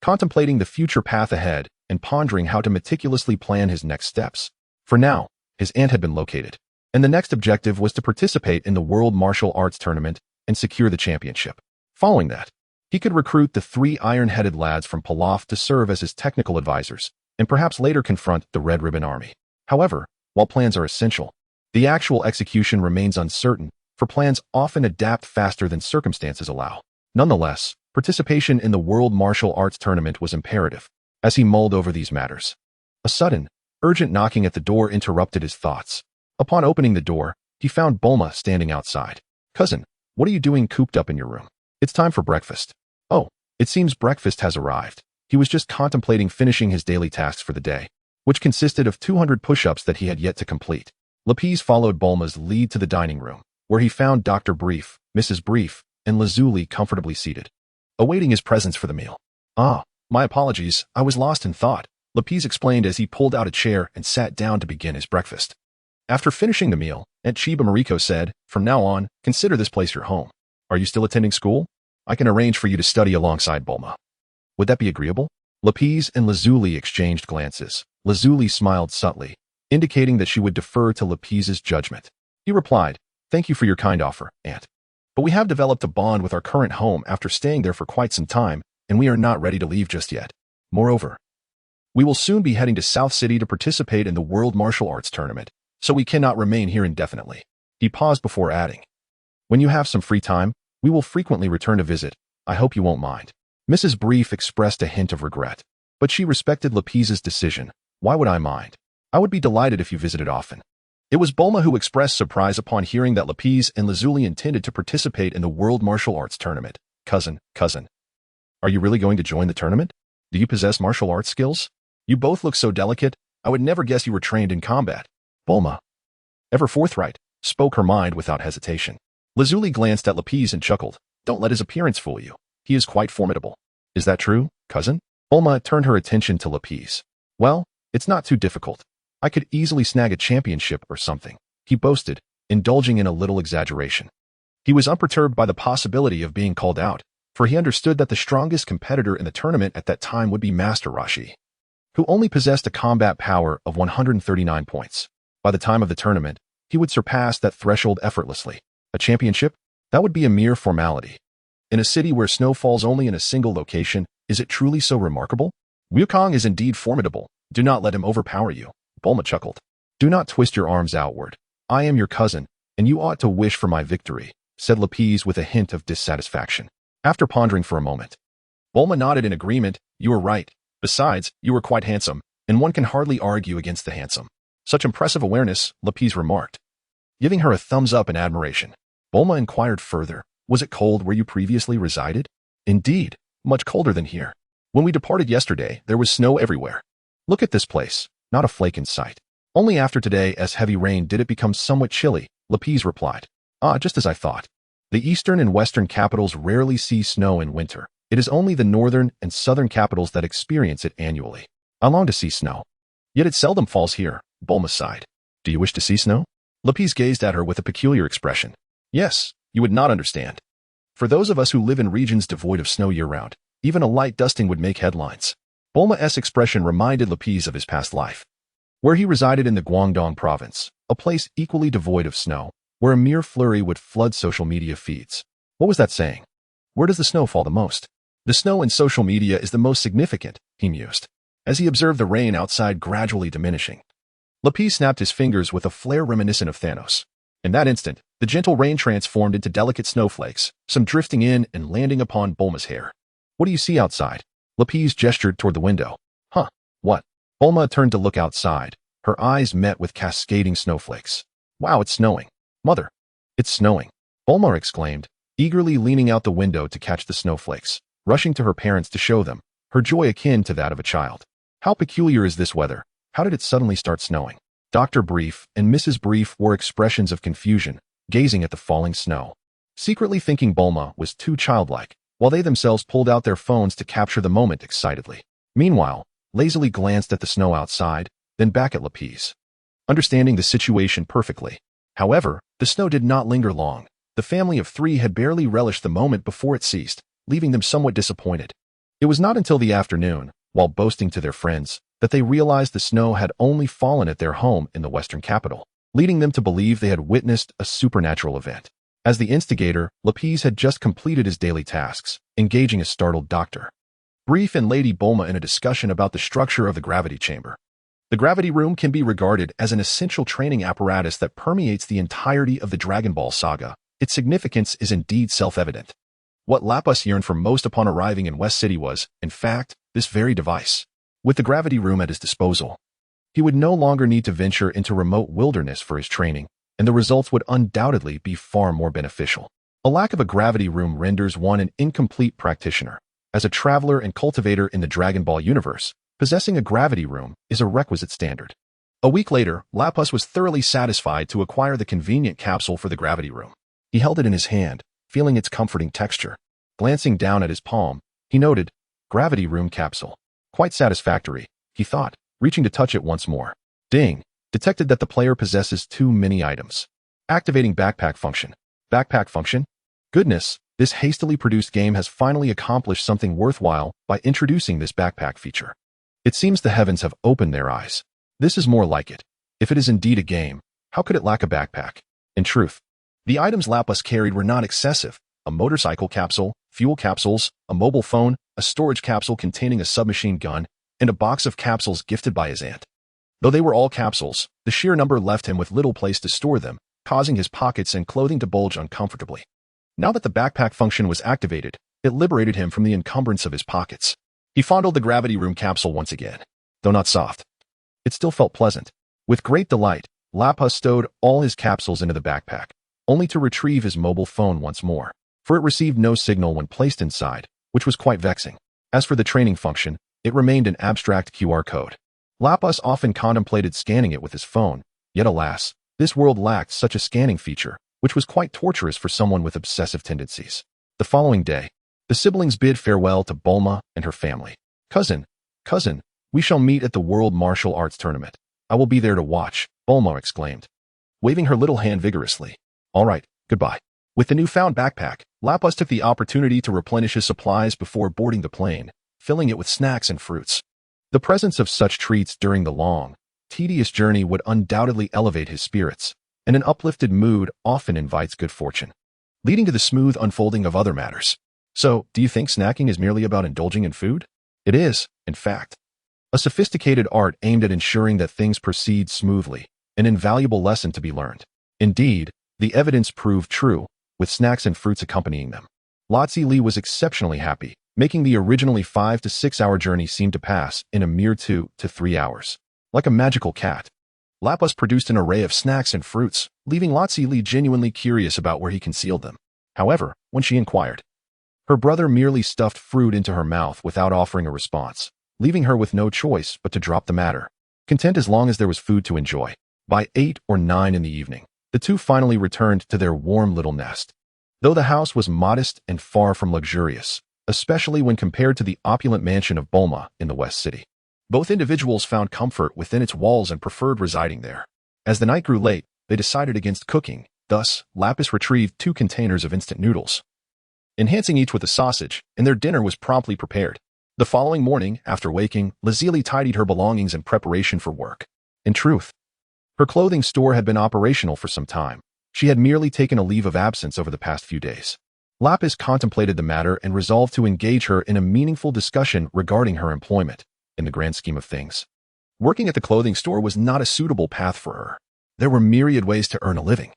contemplating the future path ahead and pondering how to meticulously plan his next steps. For now, his aunt had been located, and the next objective was to participate in the World Martial Arts Tournament and secure the championship. Following that, he could recruit the 3 iron-headed lads from Pilaf to serve as his technical advisors, and perhaps later confront the Red Ribbon Army. However, while plans are essential, the actual execution remains uncertain, for plans often adapt faster than circumstances allow. Nonetheless, participation in the World Martial Arts Tournament was imperative. As he mulled over these matters, a sudden, urgent knocking at the door interrupted his thoughts. Upon opening the door, he found Bulma standing outside. "Cousin, what are you doing cooped up in your room? It's time for breakfast." "Oh, it seems breakfast has arrived." He was just contemplating finishing his daily tasks for the day, which consisted of 200 push-ups that he had yet to complete. Lapis followed Bulma's lead to the dining room, where he found Dr. Brief, Mrs. Brief, and Lazuli comfortably seated, awaiting his presence for the meal. "Ah, my apologies, I was lost in thought," Lapis explained as he pulled out a chair and sat down to begin his breakfast. After finishing the meal, Aunt Chiba Mariko said, "From now on, consider this place your home. Are you still attending school? I can arrange for you to study alongside Bulma. Would that be agreeable?" Lapis and Lazuli exchanged glances. Lazuli smiled subtly, indicating that she would defer to Lapis's judgment. He replied, "Thank you for your kind offer, Aunt. But we have developed a bond with our current home after staying there for quite some time, and we are not ready to leave just yet. Moreover, we will soon be heading to South City to participate in the World Martial Arts Tournament, so we cannot remain here indefinitely." He paused before adding, "When you have some free time, we will frequently return to visit. I hope you won't mind." Mrs. Brief expressed a hint of regret, but she respected Lapis's decision. "Why would I mind? I would be delighted if you visited often." It was Bulma who expressed surprise upon hearing that Lapis and Lazuli intended to participate in the World Martial Arts Tournament. Cousin, are you really going to join the tournament? Do you possess martial arts skills? You both look so delicate, I would never guess you were trained in combat." Bulma, ever forthright, spoke her mind without hesitation. Lazuli glanced at Lapis and chuckled. "Don't let his appearance fool you. He is quite formidable." "Is that true, cousin?" Bulma turned her attention to Lapis. "Well, it's not too difficult. I could easily snag a championship or something," he boasted, indulging in a little exaggeration. He was unperturbed by the possibility of being called out, for he understood that the strongest competitor in the tournament at that time would be Master Roshi, who only possessed a combat power of 139 points. By the time of the tournament, he would surpass that threshold effortlessly. A championship? That would be a mere formality. In a city where snow falls only in a single location, is it truly so remarkable? Wukong is indeed formidable. Do not let him overpower you. Bulma chuckled. "Do not twist your arms outward. I am your cousin, and you ought to wish for my victory," said Lapis with a hint of dissatisfaction. After pondering for a moment, Bulma nodded in agreement. "You are right. Besides, you are quite handsome, and one can hardly argue against the handsome." "Such impressive awareness," Lapis remarked, giving her a thumbs up in admiration. Bulma inquired further, "Was it cold where you previously resided?" "Indeed, much colder than here. When we departed yesterday, there was snow everywhere. Look at this place, not a flake in sight. Only after today's heavy rain did it become somewhat chilly," Lapis replied. "Ah, just as I thought. The eastern and western capitals rarely see snow in winter. It is only the northern and southern capitals that experience it annually. I long to see snow. Yet it seldom falls here," Bulma sighed. "Do you wish to see snow?" Lapis gazed at her with a peculiar expression. "Yes, you would not understand. For those of us who live in regions devoid of snow year-round, even a light dusting would make headlines." Bulma's expression reminded Lapis of his past life, where he resided in the Guangdong province, a place equally devoid of snow, where a mere flurry would flood social media feeds. What was that saying? Where does the snow fall the most? The snow in social media is the most significant, he mused, as he observed the rain outside gradually diminishing. Lapis snapped his fingers with a flare reminiscent of Thanos. In that instant, the gentle rain transformed into delicate snowflakes, some drifting in and landing upon Bulma's hair. What do you see outside? Lapis gestured toward the window. Huh, what? Bulma turned to look outside. Her eyes met with cascading snowflakes. Wow, it's snowing. Mother, it's snowing. Bulma exclaimed, eagerly leaning out the window to catch the snowflakes, rushing to her parents to show them, her joy akin to that of a child. How peculiar is this weather? How did it suddenly start snowing? Dr. Brief and Mrs. Brief wore expressions of confusion, gazing at the falling snow. Secretly thinking Bulma was too childlike, while they themselves pulled out their phones to capture the moment excitedly. Meanwhile, Lazuli glanced at the snow outside, then back at Lapis, understanding the situation perfectly. However, the snow did not linger long. The family of three had barely relished the moment before it ceased, leaving them somewhat disappointed. It was not until the afternoon, while boasting to their friends, that they realized the snow had only fallen at their home in the western capital, leading them to believe they had witnessed a supernatural event. As the instigator, Lapis had just completed his daily tasks, engaging a startled Dr. Brief and Lady Bulma in a discussion about the structure of the gravity chamber. The gravity room can be regarded as an essential training apparatus that permeates the entirety of the Dragon Ball saga. Its significance is indeed self-evident. What Lapis yearned for most upon arriving in West City was, in fact, this very device. With the gravity room at his disposal, he would no longer need to venture into remote wilderness for his training, and the results would undoubtedly be far more beneficial. A lack of a gravity room renders one an incomplete practitioner. As a traveler and cultivator in the Dragon Ball universe, possessing a gravity room is a requisite standard. A week later, Lapis was thoroughly satisfied to acquire the convenient capsule for the gravity room. He held it in his hand, feeling its comforting texture. Glancing down at his palm, he noted, "Gravity room capsule. Quite satisfactory," he thought, reaching to touch it once more. Ding! Detected that the player possesses too many items. Activating backpack function. Backpack function? Goodness, this hastily produced game has finally accomplished something worthwhile by introducing this backpack feature. It seems the heavens have opened their eyes. This is more like it. If it is indeed a game, how could it lack a backpack? In truth, the items Lapis carried were not excessive. A motorcycle capsule, fuel capsules, a mobile phone, a storage capsule containing a submachine gun, and a box of capsules gifted by his aunt. Though they were all capsules, the sheer number left him with little place to store them, causing his pockets and clothing to bulge uncomfortably. Now that the backpack function was activated, it liberated him from the encumbrance of his pockets. He fondled the gravity room capsule once again, though not soft. It still felt pleasant. With great delight, Lapis stowed all his capsules into the backpack, only to retrieve his mobile phone once more, for it received no signal when placed inside, which was quite vexing. As for the training function, it remained an abstract QR code. Lapis often contemplated scanning it with his phone, yet alas, this world lacked such a scanning feature, which was quite torturous for someone with obsessive tendencies. The following day, the siblings bid farewell to Bulma and her family. Cousin, we shall meet at the World Martial Arts Tournament. I will be there to watch," Bulma exclaimed, waving her little hand vigorously. "All right, goodbye." With the newfound backpack, Lapis took the opportunity to replenish his supplies before boarding the plane, filling it with snacks and fruits. The presence of such treats during the long, tedious journey would undoubtedly elevate his spirits, and an uplifted mood often invites good fortune, leading to the smooth unfolding of other matters. So, do you think snacking is merely about indulging in food? It is, in fact, a sophisticated art aimed at ensuring that things proceed smoothly, an invaluable lesson to be learned. Indeed, the evidence proved true, with snacks and fruits accompanying them. Lazili was exceptionally happy, making the originally 5 to 6 hour journey seem to pass in a mere 2 to 3 hours. Like a magical cat, Lapis produced an array of snacks and fruits, leaving Lazili genuinely curious about where he concealed them. However, when she inquired, her brother merely stuffed fruit into her mouth without offering a response, leaving her with no choice but to drop the matter, content as long as there was food to enjoy. By 8 or 9 in the evening, the two finally returned to their warm little nest. Though the house was modest and far from luxurious, especially when compared to the opulent mansion of Bulma in the West City, both individuals found comfort within its walls and preferred residing there. As the night grew late, they decided against cooking. Thus, Lapis retrieved 2 containers of instant noodles, enhancing each with a sausage, and their dinner was promptly prepared. The following morning, after waking, Lazili tidied her belongings in preparation for work. In truth, her clothing store had been operational for some time. She had merely taken a leave of absence over the past few days. Lapis contemplated the matter and resolved to engage her in a meaningful discussion regarding her employment. In the grand scheme of things, Working at the clothing store was not a suitable path for her. There were myriad ways to earn a living,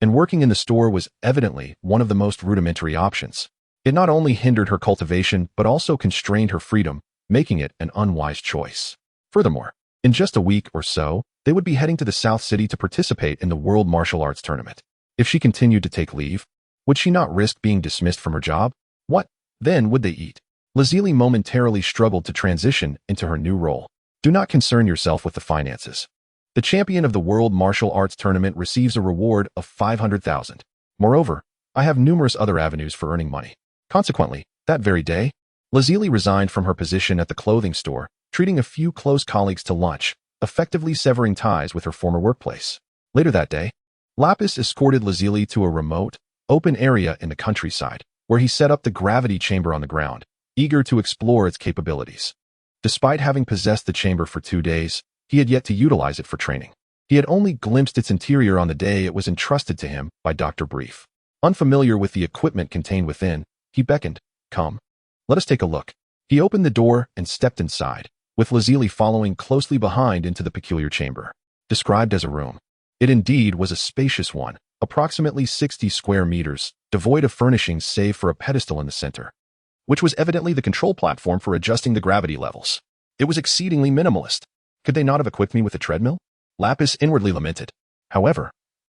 and working in the store was evidently one of the most rudimentary options. It not only hindered her cultivation, but also constrained her freedom, making it an unwise choice. Furthermore, in just a week or so, they would be heading to the South City to participate in the World Martial Arts Tournament. If she continued to take leave, would she not risk being dismissed from her job? What, then, would they eat? Lazili momentarily struggled to transition into her new role. Do not concern yourself with the finances. The champion of the World Martial Arts Tournament receives a reward of 500,000. Moreover, I have numerous other avenues for earning money. Consequently, that very day, Lazili resigned from her position at the clothing store, treating a few close colleagues to lunch, effectively severing ties with her former workplace. Later that day, Lapis escorted Lazili to a remote, open area in the countryside, where he set up the gravity chamber on the ground, eager to explore its capabilities. Despite having possessed the chamber for 2 days, he had yet to utilize it for training. He had only glimpsed its interior on the day it was entrusted to him by Dr. Brief. Unfamiliar with the equipment contained within, he beckoned, "Come, let us take a look." He opened the door and stepped inside, with Lazili following closely behind into the peculiar chamber. Described as a room, it indeed was a spacious one, approximately 60 square meters, devoid of furnishings save for a pedestal in the center, which was evidently the control platform for adjusting the gravity levels. It was exceedingly minimalist. Could they not have equipped me with a treadmill? Lapis inwardly lamented. However,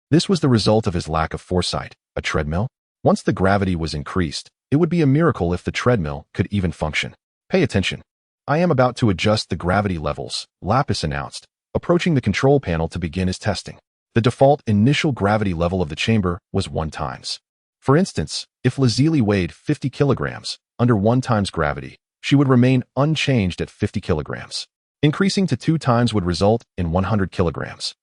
this was the result of his lack of foresight. A treadmill? Once the gravity was increased, it would be a miracle if the treadmill could even function. Pay attention. I am about to adjust the gravity levels, Lapis announced, approaching the control panel to begin his testing. The default initial gravity level of the chamber was 1 times. For instance, if Lazili weighed 50 kilograms, under 1 times gravity, she would remain unchanged at 50 kilograms. Increasing to 2 times would result in 100 kilograms.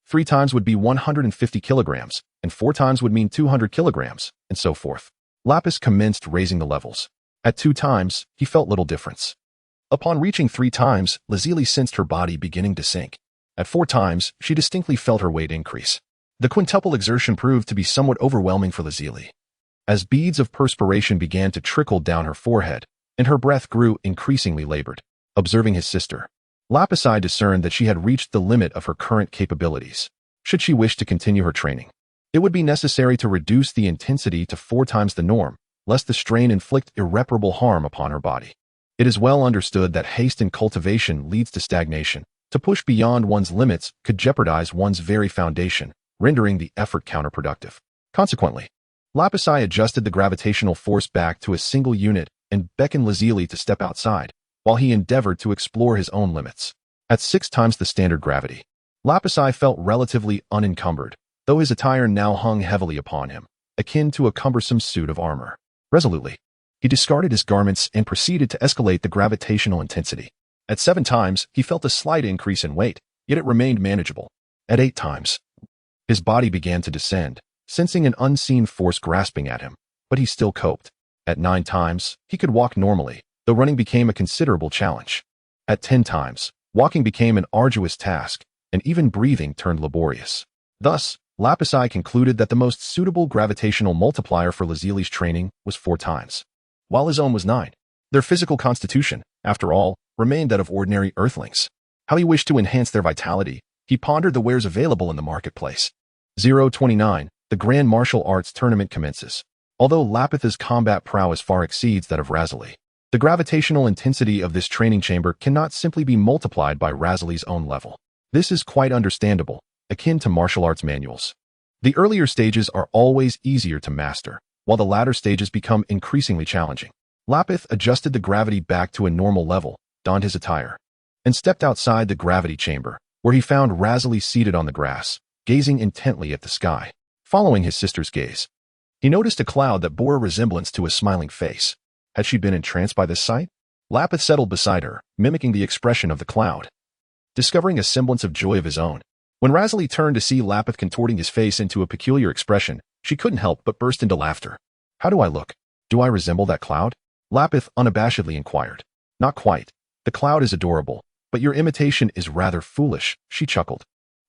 3 times would be 150 kilograms, and 4 times would mean 200 kilograms, and so forth. Lapis commenced raising the levels. At 2 times, he felt little difference. Upon reaching 3 times, Lazili sensed her body beginning to sink. At 4 times, she distinctly felt her weight increase. The quintuple exertion proved to be somewhat overwhelming for Lazili. As beads of perspiration began to trickle down her forehead, and her breath grew increasingly labored. Observing his sister, Lapis discerned that she had reached the limit of her current capabilities. Should she wish to continue her training, it would be necessary to reduce the intensity to 4 times the norm, lest the strain inflict irreparable harm upon her body. It is well understood that haste in cultivation leads to stagnation. To push beyond one's limits could jeopardize one's very foundation, rendering the effort counterproductive. Consequently, Lapis adjusted the gravitational force back to a single unit and beckoned Lazili to step outside, while he endeavored to explore his own limits. At 6 times the standard gravity, Lapis felt relatively unencumbered, though his attire now hung heavily upon him, akin to a cumbersome suit of armor. Resolutely, he discarded his garments and proceeded to escalate the gravitational intensity. At 7 times, he felt a slight increase in weight, yet it remained manageable. At 8 times, his body began to descend, sensing an unseen force grasping at him, but he still coped. At 9 times, he could walk normally, though running became a considerable challenge. At 10 times, walking became an arduous task, and even breathing turned laborious. Thus, Lapis concluded that the most suitable gravitational multiplier for Lazili's training was 4 times, while his own was 9. Their physical constitution, after all, remained that of ordinary earthlings. How he wished to enhance their vitality, he pondered the wares available in the marketplace. 029, the Grand Martial Arts Tournament commences. Although Lapith's combat prowess far exceeds that of Lazuli, the gravitational intensity of this training chamber cannot simply be multiplied by Lazuli's own level. This is quite understandable, akin to martial arts manuals. The earlier stages are always easier to master, while the latter stages become increasingly challenging. Lapith adjusted the gravity back to a normal level, donned his attire, and stepped outside the gravity chamber, where he found Lazuli seated on the grass, gazing intently at the sky. Following his sister's gaze, he noticed a cloud that bore a resemblance to a smiling face. Had she been entranced by this sight? Lapith settled beside her, mimicking the expression of the cloud, discovering a semblance of joy of his own. When Lazuli turned to see Lapith contorting his face into a peculiar expression, she couldn't help but burst into laughter. "How do I look? Do I resemble that cloud?" Lapith unabashedly inquired. "Not quite. The cloud is adorable, but your imitation is rather foolish," she chuckled.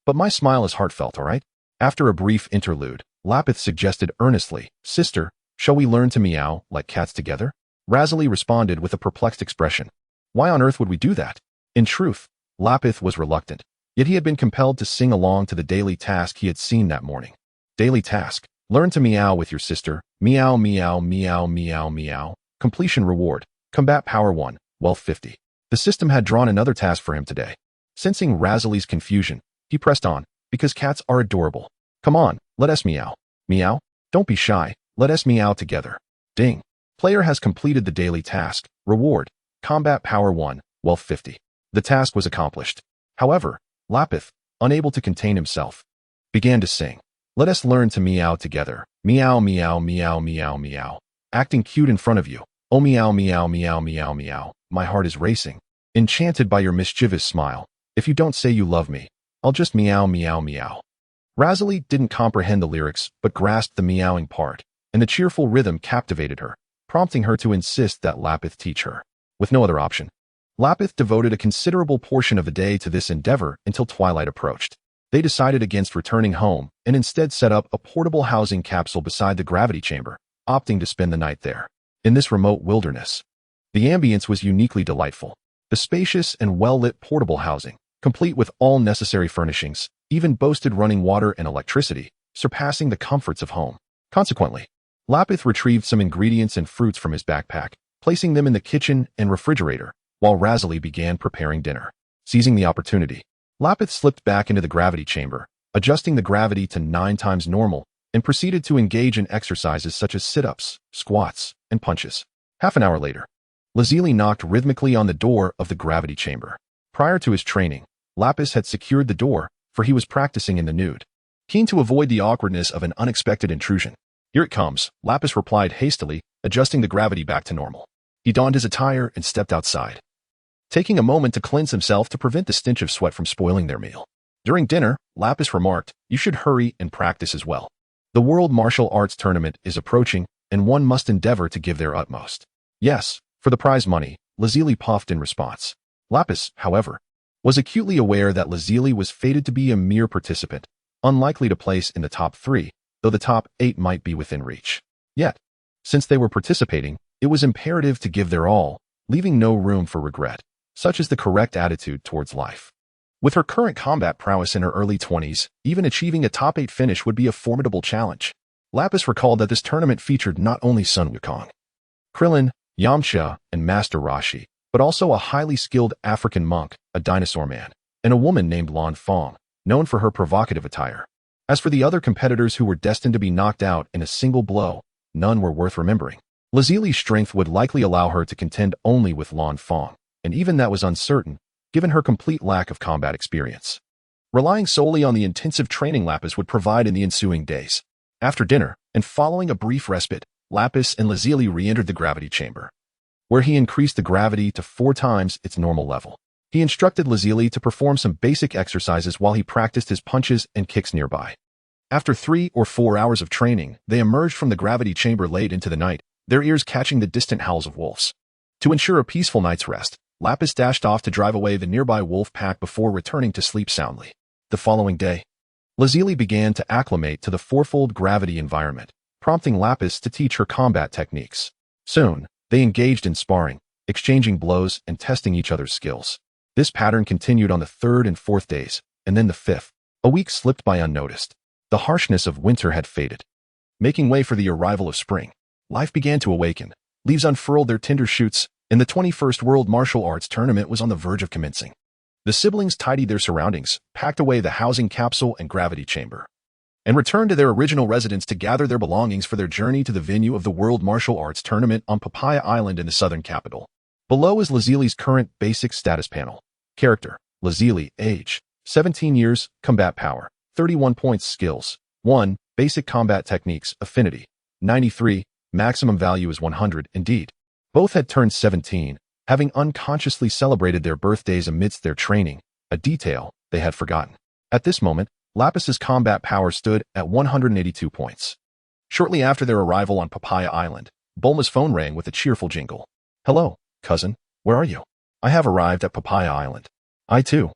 "But my smile is heartfelt, all right?" After a brief interlude, Lapith suggested earnestly, "Sister, shall we learn to meow like cats together?" Lazuli responded with a perplexed expression. "Why on earth would we do that?" In truth, Lapis was reluctant, yet he had been compelled to sing along to the daily task he had seen that morning. Daily task: learn to meow with your sister. Meow, meow, meow, meow, meow. Completion reward: combat power 1, wealth 50. The system had drawn another task for him today. Sensing Lazuli's confusion, he pressed on, because cats are adorable. Come on, let us meow. Meow? Don't be shy, let us meow together. Ding. Player has completed the daily task. Reward: combat power 1, wealth 50. The task was accomplished. However, Lapis, unable to contain himself, began to sing. Let us learn to meow together. Meow, meow, meow, meow, meow. Acting cute in front of you. Oh meow, meow, meow, meow, meow. My heart is racing. Enchanted by your mischievous smile. If you don't say you love me, I'll just meow, meow, meow. Lazuli didn't comprehend the lyrics, but grasped the meowing part, and the cheerful rhythm captivated her, prompting her to insist that Lapis teach her. With no other option, Lapis devoted a considerable portion of the day to this endeavor until twilight approached. They decided against returning home and instead set up a portable housing capsule beside the gravity chamber, opting to spend the night there. In this remote wilderness, the ambience was uniquely delightful. The spacious and well-lit portable housing, complete with all necessary furnishings, even boasted running water and electricity, surpassing the comforts of home. Consequently, Lapis retrieved some ingredients and fruits from his backpack, placing them in the kitchen and refrigerator, while Lazuli began preparing dinner. Seizing the opportunity, Lapis slipped back into the gravity chamber, adjusting the gravity to 9 times normal, and proceeded to engage in exercises such as sit-ups, squats, and punches. Half an hour later, Lazili knocked rhythmically on the door of the gravity chamber. Prior to his training, Lapis had secured the door, for he was practicing in the nude. Keen to avoid the awkwardness of an unexpected intrusion. Here it comes, Lapis replied hastily, adjusting the gravity back to normal. He donned his attire and stepped outside, taking a moment to cleanse himself to prevent the stench of sweat from spoiling their meal. During dinner, Lapis remarked, "You should hurry and practice as well. The World Martial Arts Tournament is approaching, and one must endeavor to give their utmost." "Yes, for the prize money," Lazili puffed in response. Lapis, however, was acutely aware that Lazili was fated to be a mere participant, unlikely to place in the top 3, though the top 8 might be within reach. Yet, since they were participating, it was imperative to give their all, leaving no room for regret. Such is the correct attitude towards life. With her current combat prowess in her early 20s, even achieving a top 8 finish would be a formidable challenge. Lapis recalled that this tournament featured not only Sun Wukong, Krillin, Yamcha, and Master Roshi, but also a highly skilled African monk, a dinosaur man, and a woman named Lan Fong, known for her provocative attire. As for the other competitors who were destined to be knocked out in a single blow, none were worth remembering. Lazili's strength would likely allow her to contend only with Lan Fong, and even that was uncertain, given her complete lack of combat experience. Relying solely on the intensive training Lapis would provide in the ensuing days. After dinner, and following a brief respite, Lapis and Lazili re-entered the gravity chamber, where he increased the gravity to 4 times its normal level. He instructed Lazili to perform some basic exercises while he practiced his punches and kicks nearby. After 3 or 4 hours of training, they emerged from the gravity chamber late into the night, their ears catching the distant howls of wolves. To ensure a peaceful night's rest, Lapis dashed off to drive away the nearby wolf pack before returning to sleep soundly. The following day, Lazili began to acclimate to the fourfold gravity environment, prompting Lapis to teach her combat techniques. Soon, they engaged in sparring, exchanging blows and testing each other's skills. This pattern continued on the 3rd and 4th days, and then the 5th. A week slipped by unnoticed. The harshness of winter had faded, making way for the arrival of spring. Life began to awaken. Leaves unfurled their tender shoots, and the 21st World Martial Arts Tournament was on the verge of commencing. The siblings tidied their surroundings, packed away the housing capsule and gravity chamber, and returned to their original residence to gather their belongings for their journey to the venue of the World Martial Arts Tournament on Papaya Island in the southern capital. Below is Lazili's current basic status panel. Character: Lazili. Age: 17 years. Combat power: 31 points. Skills: 1. Basic combat techniques. Affinity: 93. Maximum value is 100. Indeed, both had turned 17, having unconsciously celebrated their birthdays amidst their training, a detail they had forgotten. At this moment, Lapis's combat power stood at 182 points. Shortly after their arrival on Papaya Island, Bulma's phone rang with a cheerful jingle. "Hello, cousin. Where are you?" "I have arrived at Papaya Island." "I too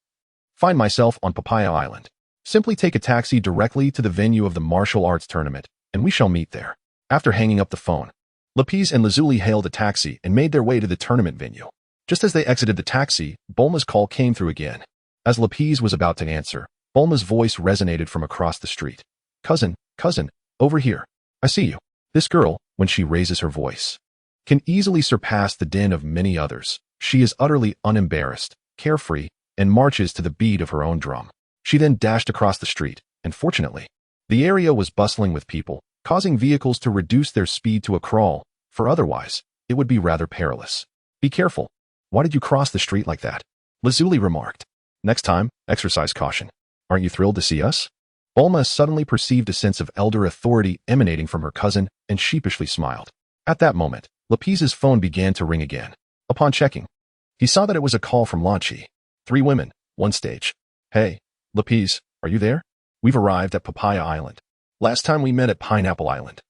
find myself on Papaya Island. Simply take a taxi directly to the venue of the martial arts tournament, and we shall meet there." After hanging up the phone, Lapis and Lazuli hailed a taxi and made their way to the tournament venue. Just as they exited the taxi, Bulma's call came through again. As Lapis was about to answer, Bulma's voice resonated from across the street. Cousin, over here. I see you. This girl, when she raises her voice, can easily surpass the din of many others. She is utterly unembarrassed, carefree, and marches to the beat of her own drum. She then dashed across the street, and fortunately, the area was bustling with people, causing vehicles to reduce their speed to a crawl, for otherwise, it would be rather perilous. Be careful. Why did you cross the street like that? Lazuli remarked. Next time, exercise caution. Aren't you thrilled to see us? Bulma suddenly perceived a sense of elder authority emanating from her cousin and sheepishly smiled. At that moment, Lapis's phone began to ring again. Upon checking, he saw that it was a call from Lanchi. 3 women, 1 stage. Hey, Lapis, are you there? We've arrived at Papaya Island. Last time we met at Pineapple Island.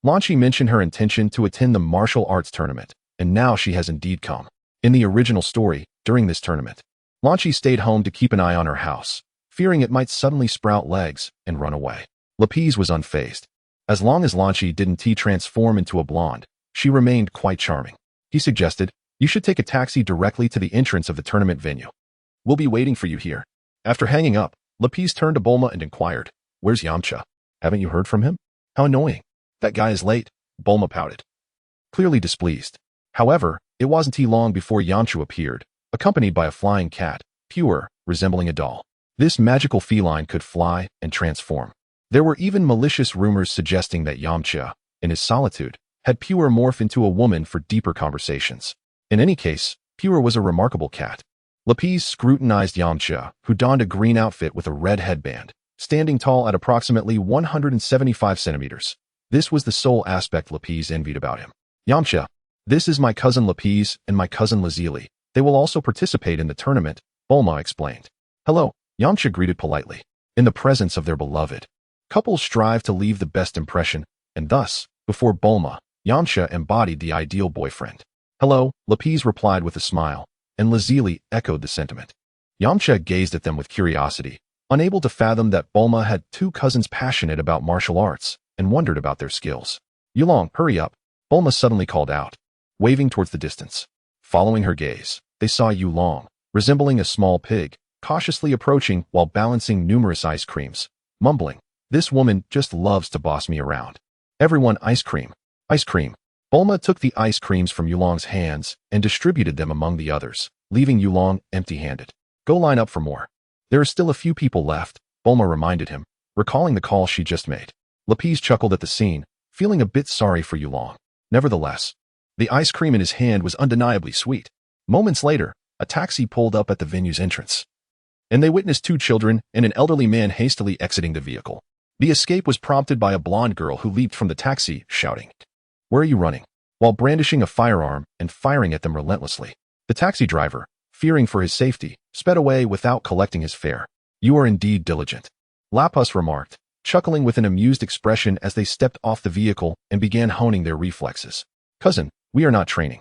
Lanchi mentioned her intention to attend the martial arts tournament, and now she has indeed come. In the original story, during this tournament, Lanchi stayed home to keep an eye on her house, fearing it might suddenly sprout legs and run away. Lapis was unfazed. As long as Lanchi didn't transform into a blonde, she remained quite charming. He suggested, you should take a taxi directly to the entrance of the tournament venue. We'll be waiting for you here. After hanging up, Lapis turned to Bulma and inquired, where's Yamcha? Haven't you heard from him? How annoying. That guy is late, Bulma pouted, clearly displeased. However, it wasn't long before Yamcha appeared, accompanied by a flying cat, Pure, resembling a doll. This magical feline could fly and transform. There were even malicious rumors suggesting that Yamcha, in his solitude, had Pure morph into a woman for deeper conversations. In any case, Pure was a remarkable cat. Lapis scrutinized Yamcha, who donned a green outfit with a red headband, standing tall at approximately 175 centimeters. This was the sole aspect Lapis envied about him. Yamcha, this is my cousin Lapis and my cousin Lazili. They will also participate in the tournament, Bulma explained. Hello, Yamcha greeted politely. In the presence of their beloved, couples strive to leave the best impression, and thus, before Bulma, Yamcha embodied the ideal boyfriend. Hello, Lapis replied with a smile, and Lazili echoed the sentiment. Yamcha gazed at them with curiosity, unable to fathom that Bulma had 2 cousins passionate about martial arts, and wondered about their skills. Yulong, hurry up, Bulma suddenly called out, waving towards the distance. Following her gaze, they saw Yulong, resembling a small pig, cautiously approaching while balancing numerous ice creams, mumbling, this woman just loves to boss me around. Everyone ice cream. Ice cream. Bulma took the ice creams from Yulong's hands and distributed them among the others, leaving Yulong empty-handed. Go line up for more. There are still a few people left, Bulma reminded him, recalling the call she just made. Lapis chuckled at the scene, feeling a bit sorry for Yulong. Nevertheless, the ice cream in his hand was undeniably sweet. Moments later, a taxi pulled up at the venue's entrance, and they witnessed 2 children and an elderly man hastily exiting the vehicle. The escape was prompted by a blonde girl who leaped from the taxi, shouting, where are you running? While brandishing a firearm and firing at them relentlessly. The taxi driver, fearing for his safety, sped away without collecting his fare. You are indeed diligent, Lapis remarked, chuckling with an amused expression as they stepped off the vehicle and began honing their reflexes. Cousin, we are not training,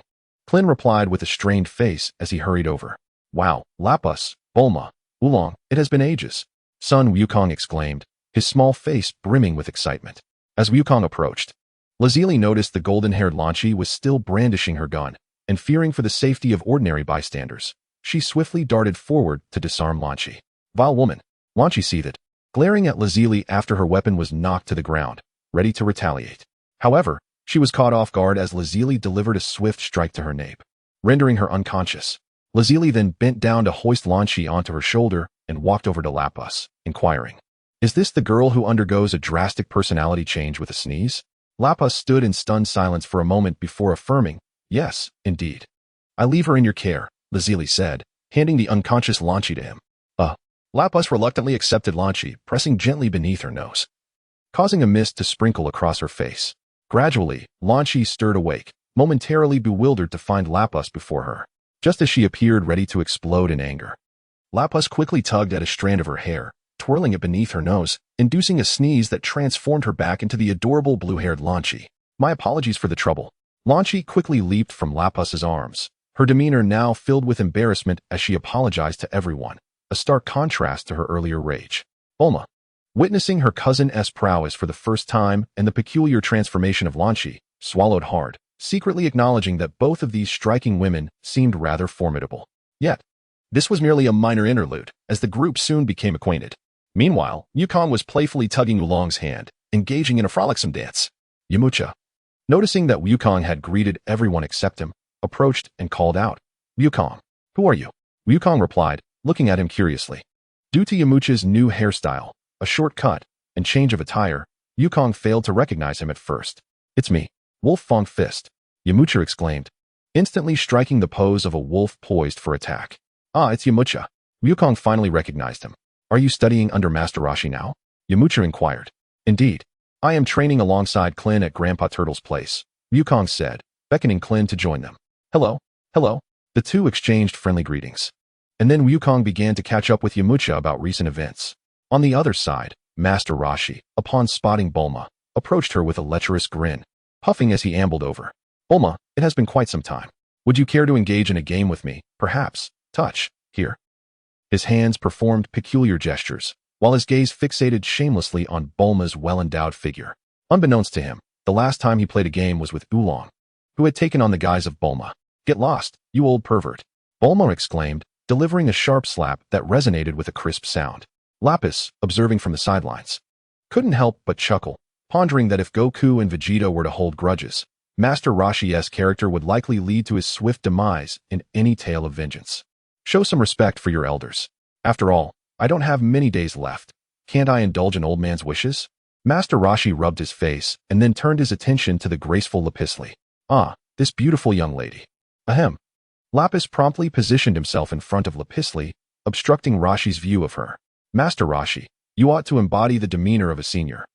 Klin replied with a strained face as he hurried over. Wow, Lapis, Bulma, Oolong, it has been ages, Sun Wukong exclaimed, his small face brimming with excitement. As Wukong approached, Lazili noticed the golden-haired Lanchi was still brandishing her gun, and fearing for the safety of ordinary bystanders, she swiftly darted forward to disarm Lanchi. Vile woman, Lanchi seethed, glaring at Lazili after her weapon was knocked to the ground, ready to retaliate. However, she was caught off guard as Lazili delivered a swift strike to her nape, rendering her unconscious. Lazili then bent down to hoist Lanchi onto her shoulder and walked over to Lapis, inquiring, is this the girl who undergoes a drastic personality change with a sneeze? Lapis stood in stunned silence for a moment before affirming, yes, indeed. I leave her in your care, Lazili said, handing the unconscious Lanchi to him. Lapis reluctantly accepted Lanchi, pressing gently beneath her nose, causing a mist to sprinkle across her face. Gradually, Lanchi stirred awake, momentarily bewildered to find Lapis before her, just as she appeared ready to explode in anger. Lapis quickly tugged at a strand of her hair, twirling it beneath her nose, inducing a sneeze that transformed her back into the adorable blue-haired Lanchi. My apologies for the trouble. Lanchi quickly leaped from Lapis's arms, her demeanor now filled with embarrassment as she apologized to everyone, a stark contrast to her earlier rage. Bulma, witnessing her cousin's prowess for the first time and the peculiar transformation of Lanchi, swallowed hard, secretly acknowledging that both of these striking women seemed rather formidable. Yet, This was merely a minor interlude, as the group soon became acquainted. Meanwhile, Wukong was playfully tugging Oolong's hand, engaging in a frolicsome dance. Yamucha, noticing that Wukong had greeted everyone except him, approached and called out, "Wukong, who are you?" Wukong replied, looking at him curiously. Due to Yamucha's new hairstyle, a short cut, and change of attire, Wukong failed to recognize him at first. "It's me, Wolf Fong Fist," Yamucha exclaimed, instantly striking the pose of a wolf poised for attack. "Ah, it's Yamucha." Wukong finally recognized him. "Are you studying under Master Roshi now?" Yamucha inquired. "Indeed. I am training alongside Clin at Grandpa Turtle's place," Wukong said, beckoning Clin to join them. "Hello, hello." The two exchanged friendly greetings. And then Wukong began to catch up with Yamucha about recent events. On the other side, Master Roshi, upon spotting Bulma, approached her with a lecherous grin, puffing as he ambled over. "Bulma, it has been quite some time. Would you care to engage in a game with me, perhaps? Touch, here." His hands performed peculiar gestures, while his gaze fixated shamelessly on Bulma's well-endowed figure. Unbeknownst to him, the last time he played a game was with Oolong, who had taken on the guise of Bulma. "Get lost, you old pervert," Bulma exclaimed, delivering a sharp slap that resonated with a crisp sound. Lapis, observing from the sidelines, couldn't help but chuckle, pondering that if Goku and Vegeta were to hold grudges, Master Roshi's character would likely lead to his swift demise in any tale of vengeance. "Show some respect for your elders. After all, I don't have many days left. Can't I indulge an old man's wishes?" Master Roshi rubbed his face and then turned his attention to the graceful Lapisli. "Ah, this beautiful young lady." Ahem. Lapis promptly positioned himself in front of Lapisli, obstructing Roshi's view of her. "Master Roshi, you ought to embody the demeanor of a senior.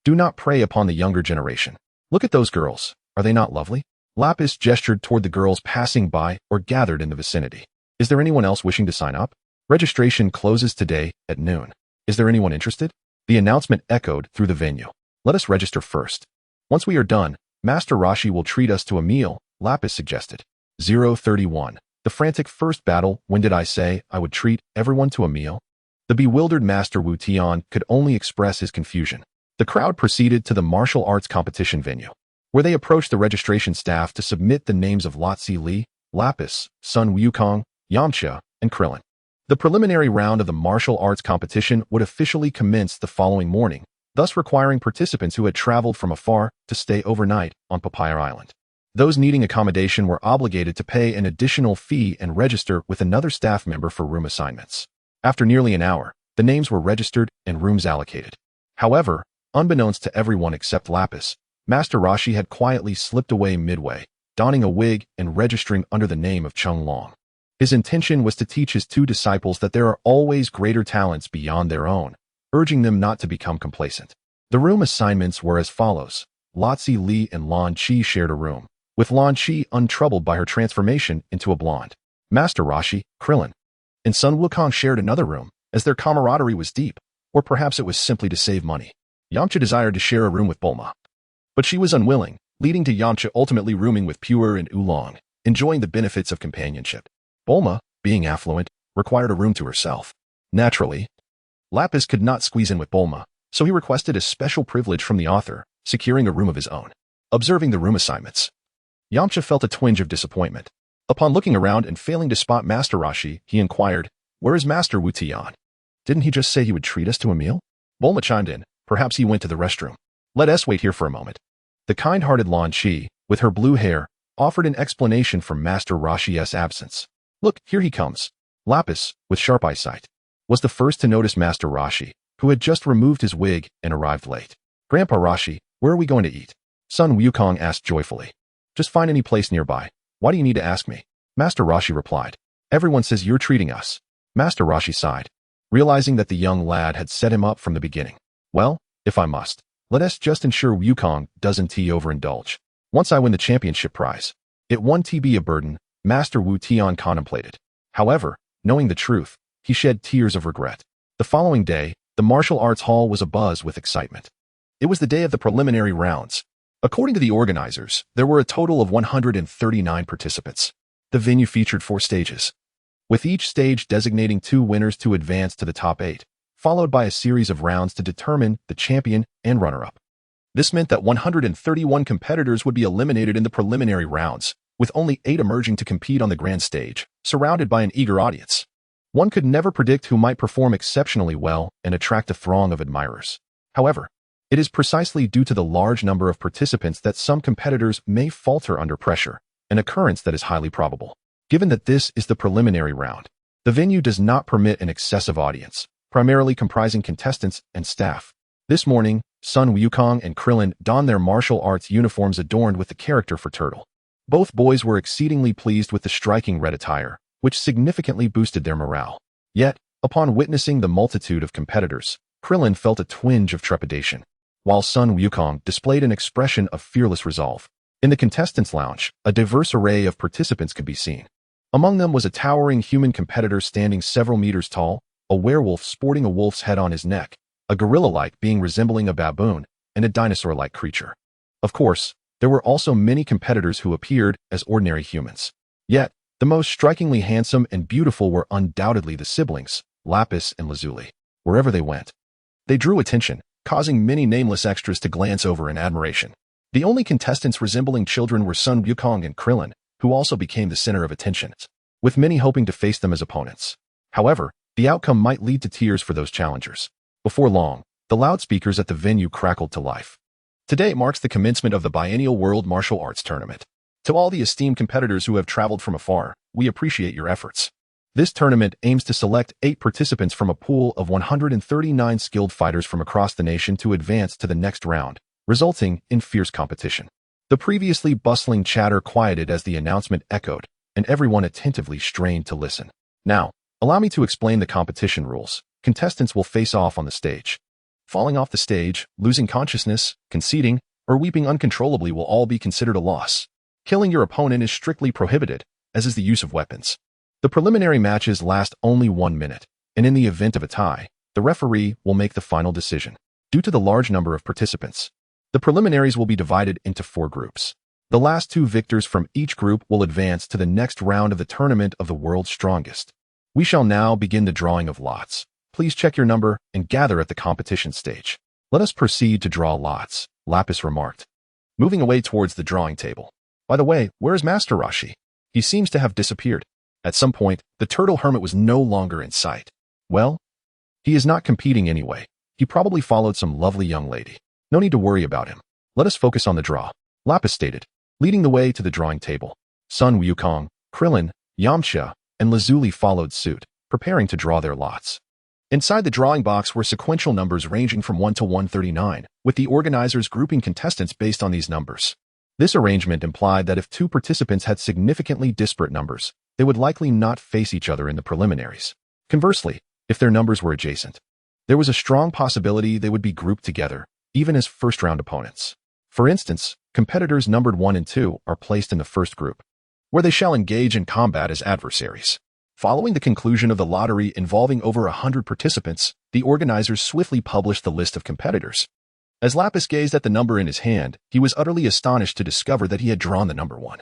Do not prey upon the younger generation. Look at those girls. Are they not lovely?" Lapis gestured toward the girls passing by or gathered in the vicinity. "Is there anyone else wishing to sign up? Registration closes today at noon. Is there anyone interested?" The announcement echoed through the venue. "Let us register first. Once we are done, Master Roshi will treat us to a meal," Lapis suggested. 031. The frantic first battle. When did I say I would treat everyone to a meal? The bewildered Master Wu Tian could only express his confusion. The crowd proceeded to the martial arts competition venue, where they approached the registration staff to submit the names of Lazili, Lapis, Sun Wukong, Yamcha, and Krillin. The preliminary round of the martial arts competition would officially commence the following morning, thus requiring participants who had traveled from afar to stay overnight on Papaya Island. Those needing accommodation were obligated to pay an additional fee and register with another staff member for room assignments. After nearly an hour, the names were registered and rooms allocated. However, unbeknownst to everyone except Lapis, Master Roshi had quietly slipped away midway, donning a wig and registering under the name of Chung Long. His intention was to teach his two disciples that there are always greater talents beyond their own, urging them not to become complacent. The room assignments were as follows. Lazili and Lan Chi shared a room, with Lan Chi untroubled by her transformation into a blonde. Master Roshi, Krillin, and Sun Wukong shared another room, as their camaraderie was deep, or perhaps it was simply to save money. Yamcha desired to share a room with Bulma, but she was unwilling, leading to Yamcha ultimately rooming with Pure and Oolong, enjoying the benefits of companionship. Bulma, being affluent, required a room to herself. Naturally, Lapis could not squeeze in with Bulma, so he requested a special privilege from the author, securing a room of his own. Observing the room assignments, Yamcha felt a twinge of disappointment. Upon looking around and failing to spot Master Roshi, he inquired, "Where is Master Wu Tian? Didn't he just say he would treat us to a meal?" Bulma chimed in, "Perhaps he went to the restroom. Let us wait here for a moment." The kind-hearted Lan Chi, with her blue hair, offered an explanation for Master Roshi's absence. "Look, here he comes." Lapis, with sharp eyesight, was the first to notice Master Roshi, who had just removed his wig and arrived late. "Grandpa Roshi, where are we going to eat?" Sun Wukong asked joyfully. "Just find any place nearby. Why do you need to ask me?" Master Roshi replied. "Everyone says you're treating us." Master Roshi sighed, realizing that the young lad had set him up from the beginning. "Well, if I must, let us just ensure Wukong doesn't overindulge. Once I win the championship prize, it won't be a burden," Master Wu Tian contemplated. However, knowing the truth, he shed tears of regret. The following day, the martial arts hall was abuzz with excitement. It was the day of the preliminary rounds. According to the organizers, there were a total of 139 participants. The venue featured 4 stages, with each stage designating 2 winners to advance to the top 8, followed by a series of rounds to determine the champion and runner-up. This meant that 131 competitors would be eliminated in the preliminary rounds, with only 8 emerging to compete on the grand stage, surrounded by an eager audience. One could never predict who might perform exceptionally well and attract a throng of admirers. However, it is precisely due to the large number of participants that some competitors may falter under pressure, an occurrence that is highly probable. Given that this is the preliminary round, the venue does not permit an excessive audience, primarily comprising contestants and staff. This morning, Sun Wukong and Krillin donned their martial arts uniforms adorned with the character for Turtle. Both boys were exceedingly pleased with the striking red attire, which significantly boosted their morale. Yet, upon witnessing the multitude of competitors, Krillin felt a twinge of trepidation, while Sun Wukong displayed an expression of fearless resolve. In the contestants' lounge, a diverse array of participants could be seen. Among them was a towering human competitor standing several meters tall, a werewolf sporting a wolf's head on his neck, a gorilla-like being resembling a baboon, and a dinosaur-like creature. Of course, there were also many competitors who appeared as ordinary humans. Yet, the most strikingly handsome and beautiful were undoubtedly the siblings, Lapis and Lazuli. Wherever they went, they drew attention, causing many nameless extras to glance over in admiration. The only contestants resembling children were Sun Wukong and Krillin, who also became the center of attention, with many hoping to face them as opponents. However, the outcome might lead to tears for those challengers. Before long, the loudspeakers at the venue crackled to life. Today marks the commencement of the biennial World Martial Arts Tournament. To all the esteemed competitors who have traveled from afar, we appreciate your efforts. This tournament aims to select 8 participants from a pool of 139 skilled fighters from across the nation to advance to the next round, resulting in fierce competition. The previously bustling chatter quieted as the announcement echoed, and everyone attentively strained to listen. Now, allow me to explain the competition rules. Contestants will face off on the stage. Falling off the stage, losing consciousness, conceding, or weeping uncontrollably will all be considered a loss. Killing your opponent is strictly prohibited, as is the use of weapons. The preliminary matches last only 1 minute, and in the event of a tie, the referee will make the final decision. Due to the large number of participants, the preliminaries will be divided into 4 groups. The last 2 victors from each group will advance to the next round of the Tournament of the World's Strongest. We shall now begin the drawing of lots. Please check your number and gather at the competition stage. Let us proceed to draw lots, Lapis remarked, moving away towards the drawing table. By the way, where is Master Roshi? He seems to have disappeared. At some point, the turtle hermit was no longer in sight. Well, he is not competing anyway. He probably followed some lovely young lady. No need to worry about him. Let us focus on the draw, Lapis stated, leading the way to the drawing table. Sun Wukong, Krillin, Yamcha, and Lazuli followed suit, preparing to draw their lots. Inside the drawing box were sequential numbers ranging from 1 to 139, with the organizers grouping contestants based on these numbers. This arrangement implied that if 2 participants had significantly disparate numbers, they would likely not face each other in the preliminaries. Conversely, if their numbers were adjacent, there was a strong possibility they would be grouped together, even as first-round opponents. For instance, competitors numbered 1 and 2 are placed in the first group, where they shall engage in combat as adversaries. Following the conclusion of the lottery involving over 100 participants, the organizers swiftly published the list of competitors. As Lapis gazed at the number in his hand, he was utterly astonished to discover that he had drawn the number 1.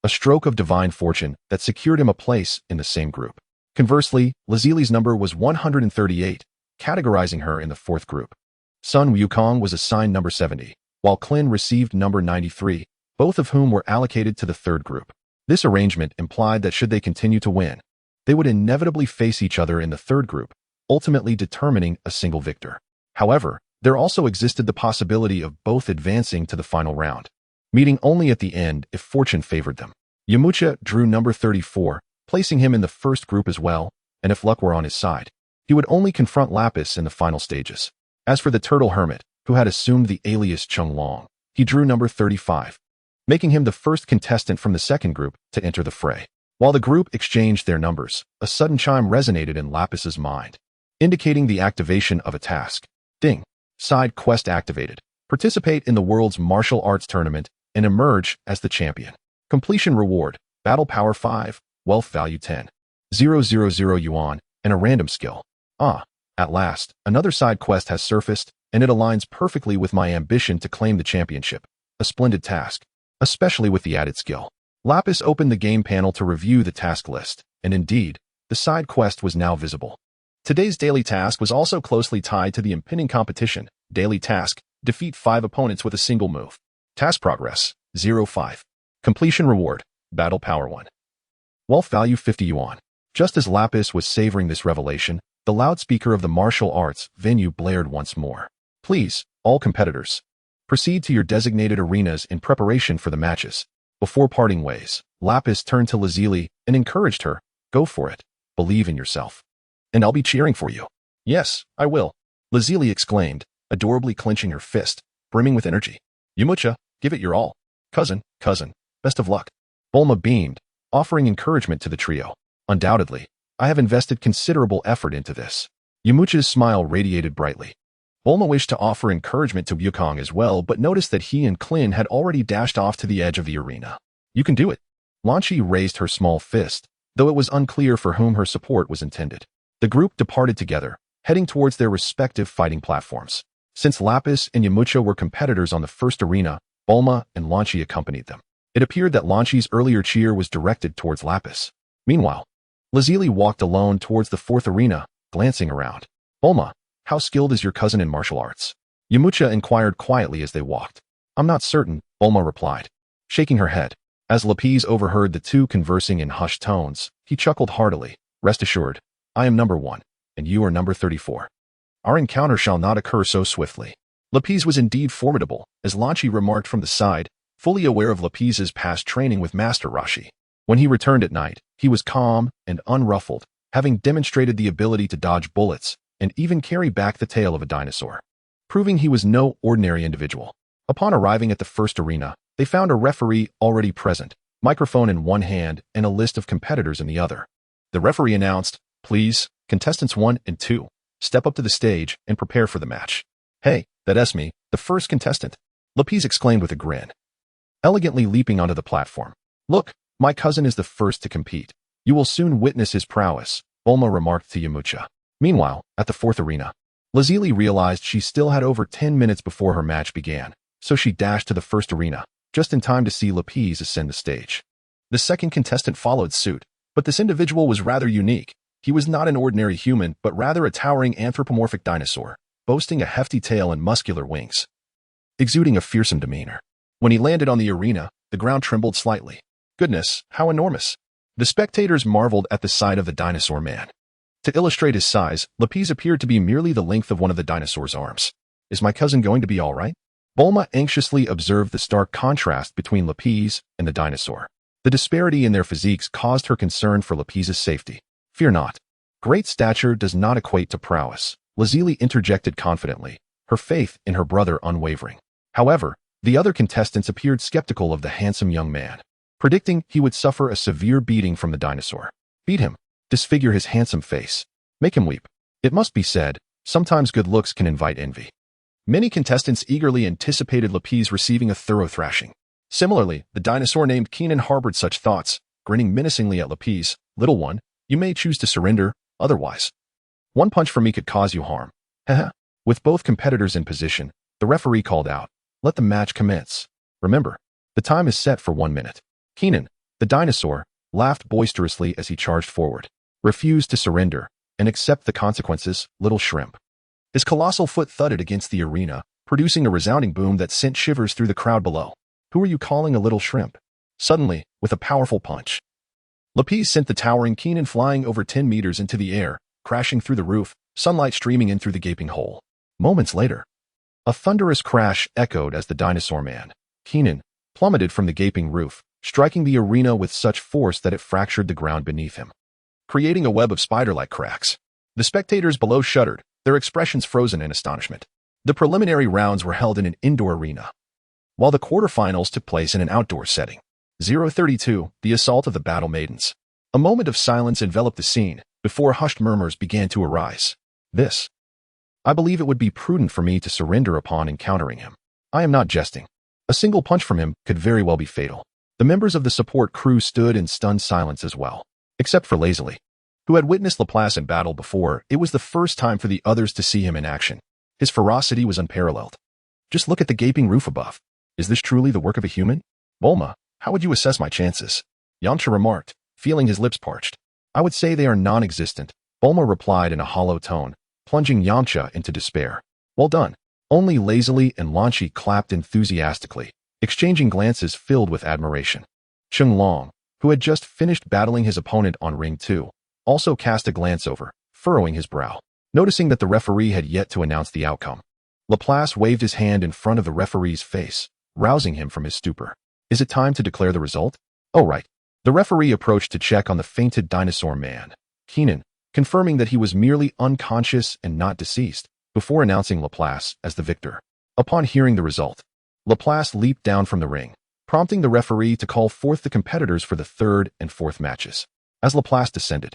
A stroke of divine fortune that secured him a place in the same group. Conversely, Lazili's number was 138, categorizing her in the 4th group. Sun Wukong was assigned number 70, while Klin received number 93, both of whom were allocated to the 3rd group. This arrangement implied that should they continue to win, they would inevitably face each other in the 3rd group, ultimately determining a single victor. However, there also existed the possibility of both advancing to the final round, meeting only at the end if fortune favored them. Yamcha drew number 34, placing him in the 1st group as well, and if luck were on his side, he would only confront Lapis in the final stages. As for the turtle hermit, who had assumed the alias Chung Long, he drew number 35, making him the first contestant from the 2nd group to enter the fray. While the group exchanged their numbers, a sudden chime resonated in Lapis's mind, indicating the activation of a task. Ding. Side quest activated. Participate in the world's martial arts tournament and emerge as the champion. Completion reward, battle power 5, wealth value 10, 000 yuan, and a random skill. At last, another side quest has surfaced, and it aligns perfectly with my ambition to claim the championship. A splendid task, especially with the added skill. Lapis opened the game panel to review the task list, and indeed, the side quest was now visible. Today's daily task was also closely tied to the impending competition. Daily task, defeat 5 opponents with a single move. Task progress, 0.5. Completion reward, battle power 1. Wealth value 50 yuan. Just as Lapis was savoring this revelation, the loudspeaker of the martial arts venue blared once more. Please, all competitors, proceed to your designated arenas in preparation for the matches. Before parting ways, Lapis turned to Lazili and encouraged her, go for it, believe in yourself. And I'll be cheering for you. Yes, I will, Lazili exclaimed, adorably clenching her fist, brimming with energy. Yumucha, give it your all. Cousin, best of luck. Bulma beamed, offering encouragement to the trio. Undoubtedly, I have invested considerable effort into this. Yumucha's smile radiated brightly. Bulma wished to offer encouragement to Wukong as well, but noticed that he and Klin had already dashed off to the edge of the arena. You can do it. Lan Shi raised her small fist, though it was unclear for whom her support was intended. The group departed together, heading towards their respective fighting platforms. Since Lapis and Yumucha were competitors on the first arena, Bulma and Lan Shi accompanied them. It appeared that Lan Shi's earlier cheer was directed towards Lapis. Meanwhile, Lazili walked alone towards the fourth arena, glancing around. Bulma, how skilled is your cousin in martial arts? Yumucha inquired quietly as they walked. I'm not certain, Bulma replied, shaking her head. As Lapis overheard the two conversing in hushed tones, he chuckled heartily. Rest assured, I am number 1, and you are number 34. Our encounter shall not occur so swiftly. Lapis was indeed formidable, as Lan Shi remarked from the side, fully aware of Lapis's past training with Master Roshi. When he returned at night, he was calm and unruffled, having demonstrated the ability to dodge bullets and even carry back the tail of a dinosaur, proving he was no ordinary individual. Upon arriving at the first arena, they found a referee already present, microphone in one hand and a list of competitors in the other. The referee announced, please, contestants 1 and 2, step up to the stage and prepare for the match. Hey, that's me, the first contestant, Lapis exclaimed with a grin, elegantly leaping onto the platform. Look, my cousin is the first to compete. You will soon witness his prowess, Bulma remarked to Yumucha. Meanwhile, at the fourth arena, Lazili realized she still had over 10 minutes before her match began, so she dashed to the first arena, just in time to see Lapis ascend the stage. The second contestant followed suit, but this individual was rather unique. He was not an ordinary human, but rather a towering anthropomorphic dinosaur, boasting a hefty tail and muscular wings, exuding a fearsome demeanor. When he landed on the arena, the ground trembled slightly. Goodness, how enormous! The spectators marveled at the sight of the dinosaur man. To illustrate his size, Lapis appeared to be merely the length of one of the dinosaur's arms. Is my cousin going to be all right? Bulma anxiously observed the stark contrast between Lapis and the dinosaur. The disparity in their physiques caused her concern for Lapis's safety. Fear not. Great stature does not equate to prowess, Lazili interjected confidently, her faith in her brother unwavering. However, the other contestants appeared skeptical of the handsome young man, predicting he would suffer a severe beating from the dinosaur. Beat him. Disfigure his handsome face. Make him weep. It must be said, sometimes good looks can invite envy. Many contestants eagerly anticipated Lapis receiving a thorough thrashing. Similarly, the dinosaur named Keenan harbored such thoughts, grinning menacingly at Lapis. Little one, you may choose to surrender, otherwise. One punch from me could cause you harm. Haha. With both competitors in position, the referee called out, let the match commence. Remember, the time is set for 1 minute. Keenan, the dinosaur, laughed boisterously as he charged forward. Refuse to surrender and accept the consequences, little shrimp. His colossal foot thudded against the arena, producing a resounding boom that sent shivers through the crowd below. Who are you calling a little shrimp? Suddenly, with a powerful punch, Lapis sent the towering Keenan flying over 10 meters into the air, crashing through the roof, sunlight streaming in through the gaping hole. Moments later, a thunderous crash echoed as the dinosaur man, Keenan, plummeted from the gaping roof, striking the arena with such force that it fractured the ground beneath him, creating a web of spider-like cracks. The spectators below shuddered, their expressions frozen in astonishment. The preliminary rounds were held in an indoor arena, while the quarterfinals took place in an outdoor setting. 032, the assault of the battle maidens. A moment of silence enveloped the scene, before hushed murmurs began to arise. I believe it would be prudent for me to surrender upon encountering him. I am not jesting. A single punch from him could very well be fatal. The members of the support crew stood in stunned silence as well, except for Lazuli, who had witnessed Laplace in battle before. It was the first time for the others to see him in action. His ferocity was unparalleled. Just look at the gaping roof above. Is this truly the work of a human? Bulma, how would you assess my chances? Yamcha remarked, feeling his lips parched. I would say they are non-existent, Bulma replied in a hollow tone, plunging Yamcha into despair. Well done. Only Lazuli and Lan Shi clapped enthusiastically, exchanging glances filled with admiration. Long, who had just finished battling his opponent on Ring 2, also cast a glance over, furrowing his brow. Noticing that the referee had yet to announce the outcome, Laplace waved his hand in front of the referee's face, rousing him from his stupor. Is it time to declare the result? Oh, right. The referee approached to check on the fainted dinosaur man, Keenan, confirming that he was merely unconscious and not deceased, before announcing Laplace as the victor. Upon hearing the result, Laplace leaped down from the ring, prompting the referee to call forth the competitors for the third and fourth matches. As Laplace descended,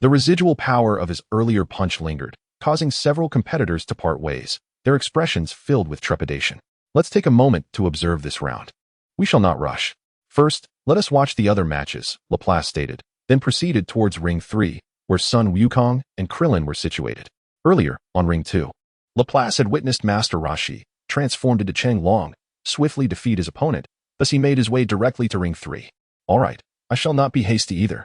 the residual power of his earlier punch lingered, causing several competitors to part ways, their expressions filled with trepidation. Let's take a moment to observe this round. We shall not rush. First, let us watch the other matches, Laplace stated, then proceeded towards Ring 3, where Sun Wukong and Krillin were situated. Earlier, on Ring 2, Laplace had witnessed Master Roshi, transformed into Cheng Long, swiftly defeat his opponent, thus he made his way directly to Ring 3. All right, I shall not be hasty either.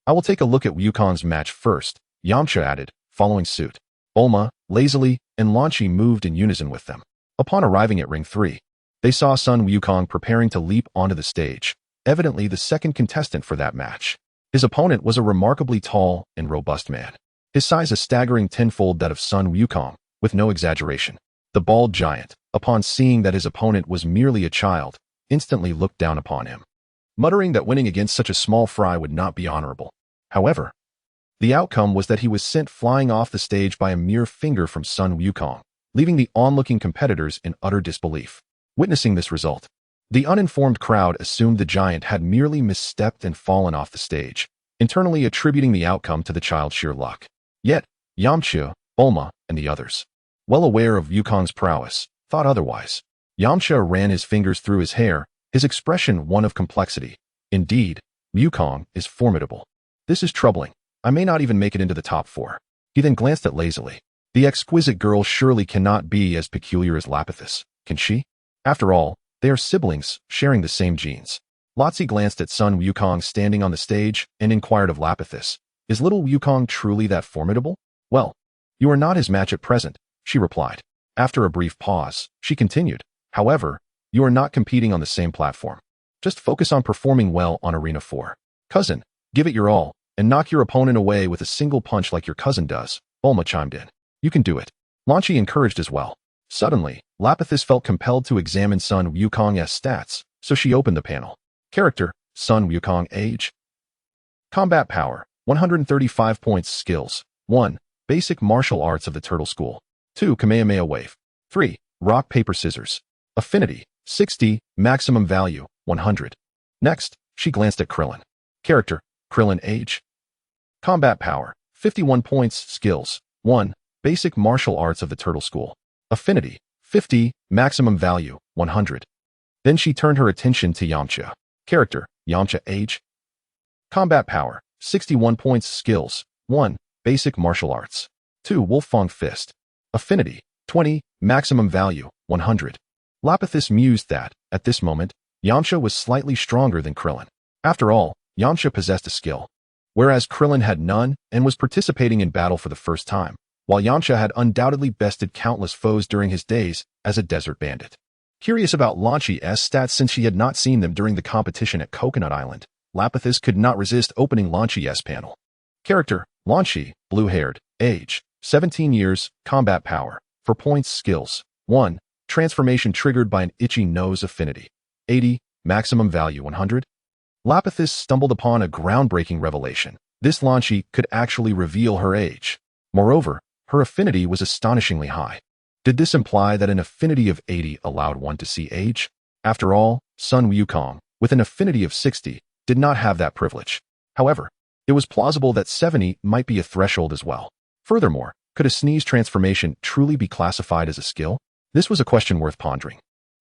I will take a look at Wukong's match first, Yamcha added, following suit. Bulma, Lazuli, and Lan Chi moved in unison with them. Upon arriving at Ring 3, they saw Sun Wukong preparing to leap onto the stage, evidently the second contestant for that match. His opponent was a remarkably tall and robust man, his size a staggering tenfold that of Sun Wukong, with no exaggeration. The bald giant, upon seeing that his opponent was merely a child, instantly looked down upon him, muttering that winning against such a small fry would not be honorable. However, the outcome was that he was sent flying off the stage by a mere finger from Sun Wukong, leaving the onlooking competitors in utter disbelief. Witnessing this result, the uninformed crowd assumed the giant had merely misstepped and fallen off the stage, internally attributing the outcome to the child's sheer luck. Yet, Yamcha, Bulma, and the others, well aware of Wukong's prowess, thought otherwise. Yamcha ran his fingers through his hair, his expression one of complexity. Indeed, Wukong is formidable. This is troubling. I may not even make it into the top 4. He then glanced at Lazuli. The exquisite girl surely cannot be as peculiar as Lapis, can she? After all, they are siblings, sharing the same genes. Lazuli glanced at Sun Wukong standing on the stage and inquired of Lapis, is little Wukong truly that formidable? Well, you are not his match at present, she replied. After a brief pause, she continued, however, you are not competing on the same platform. Just focus on performing well on Arena 4. Cousin, give it your all, and knock your opponent away with a single punch like your cousin does, Bulma chimed in. You can do it. Lan Chi encouraged as well. Suddenly, Lapis felt compelled to examine Sun Wukong's stats, so she opened the panel. Character, Sun Wukong. Age. Combat power, 135 points. Skills, 1. Basic martial arts of the Turtle School. 2. Kamehameha Wave. 3. Rock, paper, scissors. Affinity, 60. Maximum value, 100. Next, she glanced at Krillin. Character, Krillin. Age. Combat power, 51 points. Skills, 1. Basic martial arts of the Turtle School. Affinity, 50. Maximum value, 100. Then she turned her attention to Yamcha. Character, Yamcha. Age. Combat power, 61 points. Skills, 1. Basic martial arts. 2. Wolfang Fist. Affinity, 20. Maximum value, 100. Lapis mused that, at this moment, Yamcha was slightly stronger than Krillin. After all, Yamcha possessed a skill, whereas Krillin had none and was participating in battle for the first time, while Yamcha had undoubtedly bested countless foes during his days as a desert bandit. Curious about Lan Chi's stats since she had not seen them during the competition at Coconut Island, Lapis could not resist opening Lan Chi's panel. Character, Lan Chi, blue-haired. Age, 17 years. Combat power, 4 points. Skills, 1. Transformation triggered by an itchy nose. Affinity, 80. Maximum value, 100. Lapis stumbled upon a groundbreaking revelation. This Lan Chi could actually reveal her age. Moreover, her affinity was astonishingly high. Did this imply that an affinity of 80 allowed one to see age? After all, Sun Wukong, with an affinity of 60, did not have that privilege. However, it was plausible that 70 might be a threshold as well. Furthermore, could a sneeze transformation truly be classified as a skill? This was a question worth pondering,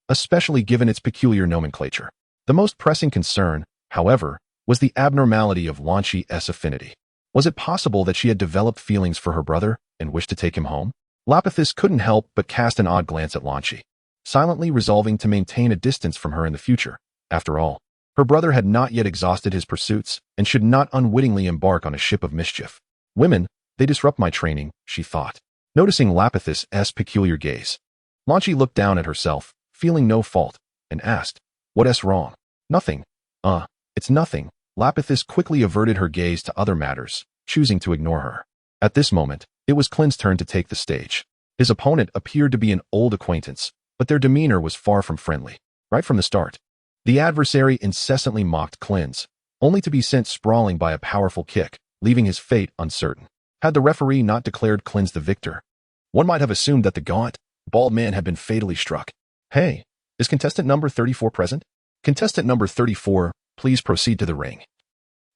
especially given its peculiar nomenclature. The most pressing concern, however, was the abnormality of Lan Chi's affinity. Was it possible that she had developed feelings for her brother and wished to take him home? Lapis couldn't help but cast an odd glance at Lan Chi, silently resolving to maintain a distance from her in the future. After all, her brother had not yet exhausted his pursuits and should not unwittingly embark on a ship of mischief. Women, they disrupt my training, she thought. Noticing Lapis's peculiar gaze, Lan Chi looked down at herself, feeling no fault, and asked, "What's wrong?" "Nothing. It's nothing." Lapis quickly averted her gaze to other matters, choosing to ignore her. At this moment, it was Clint's turn to take the stage. His opponent appeared to be an old acquaintance, but their demeanor was far from friendly. Right from the start, the adversary incessantly mocked Clint, only to be sent sprawling by a powerful kick, leaving his fate uncertain. Had the referee not declared Clint the victor, one might have assumed that the gaunt, bald man had been fatally struck. Hey, is contestant number 34 present? Contestant number 34, please proceed to the ring.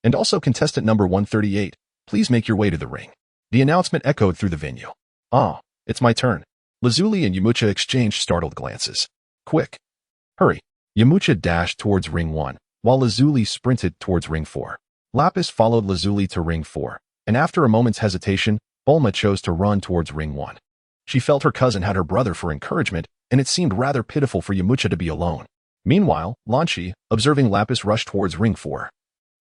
And also contestant number 138, please make your way to the ring. The announcement echoed through the venue. Ah, it's my turn. Lazuli and Yamcha exchanged startled glances. Quick. Hurry. Yamcha dashed towards ring 1, while Lazuli sprinted towards ring 4. Lapis followed Lazuli to ring 4, and after a moment's hesitation, Bulma chose to run towards ring 1. She felt her cousin had her brother for encouragement, and it seemed rather pitiful for Yamcha to be alone. Meanwhile, Lanchi, observing Lapis rush towards ring 4,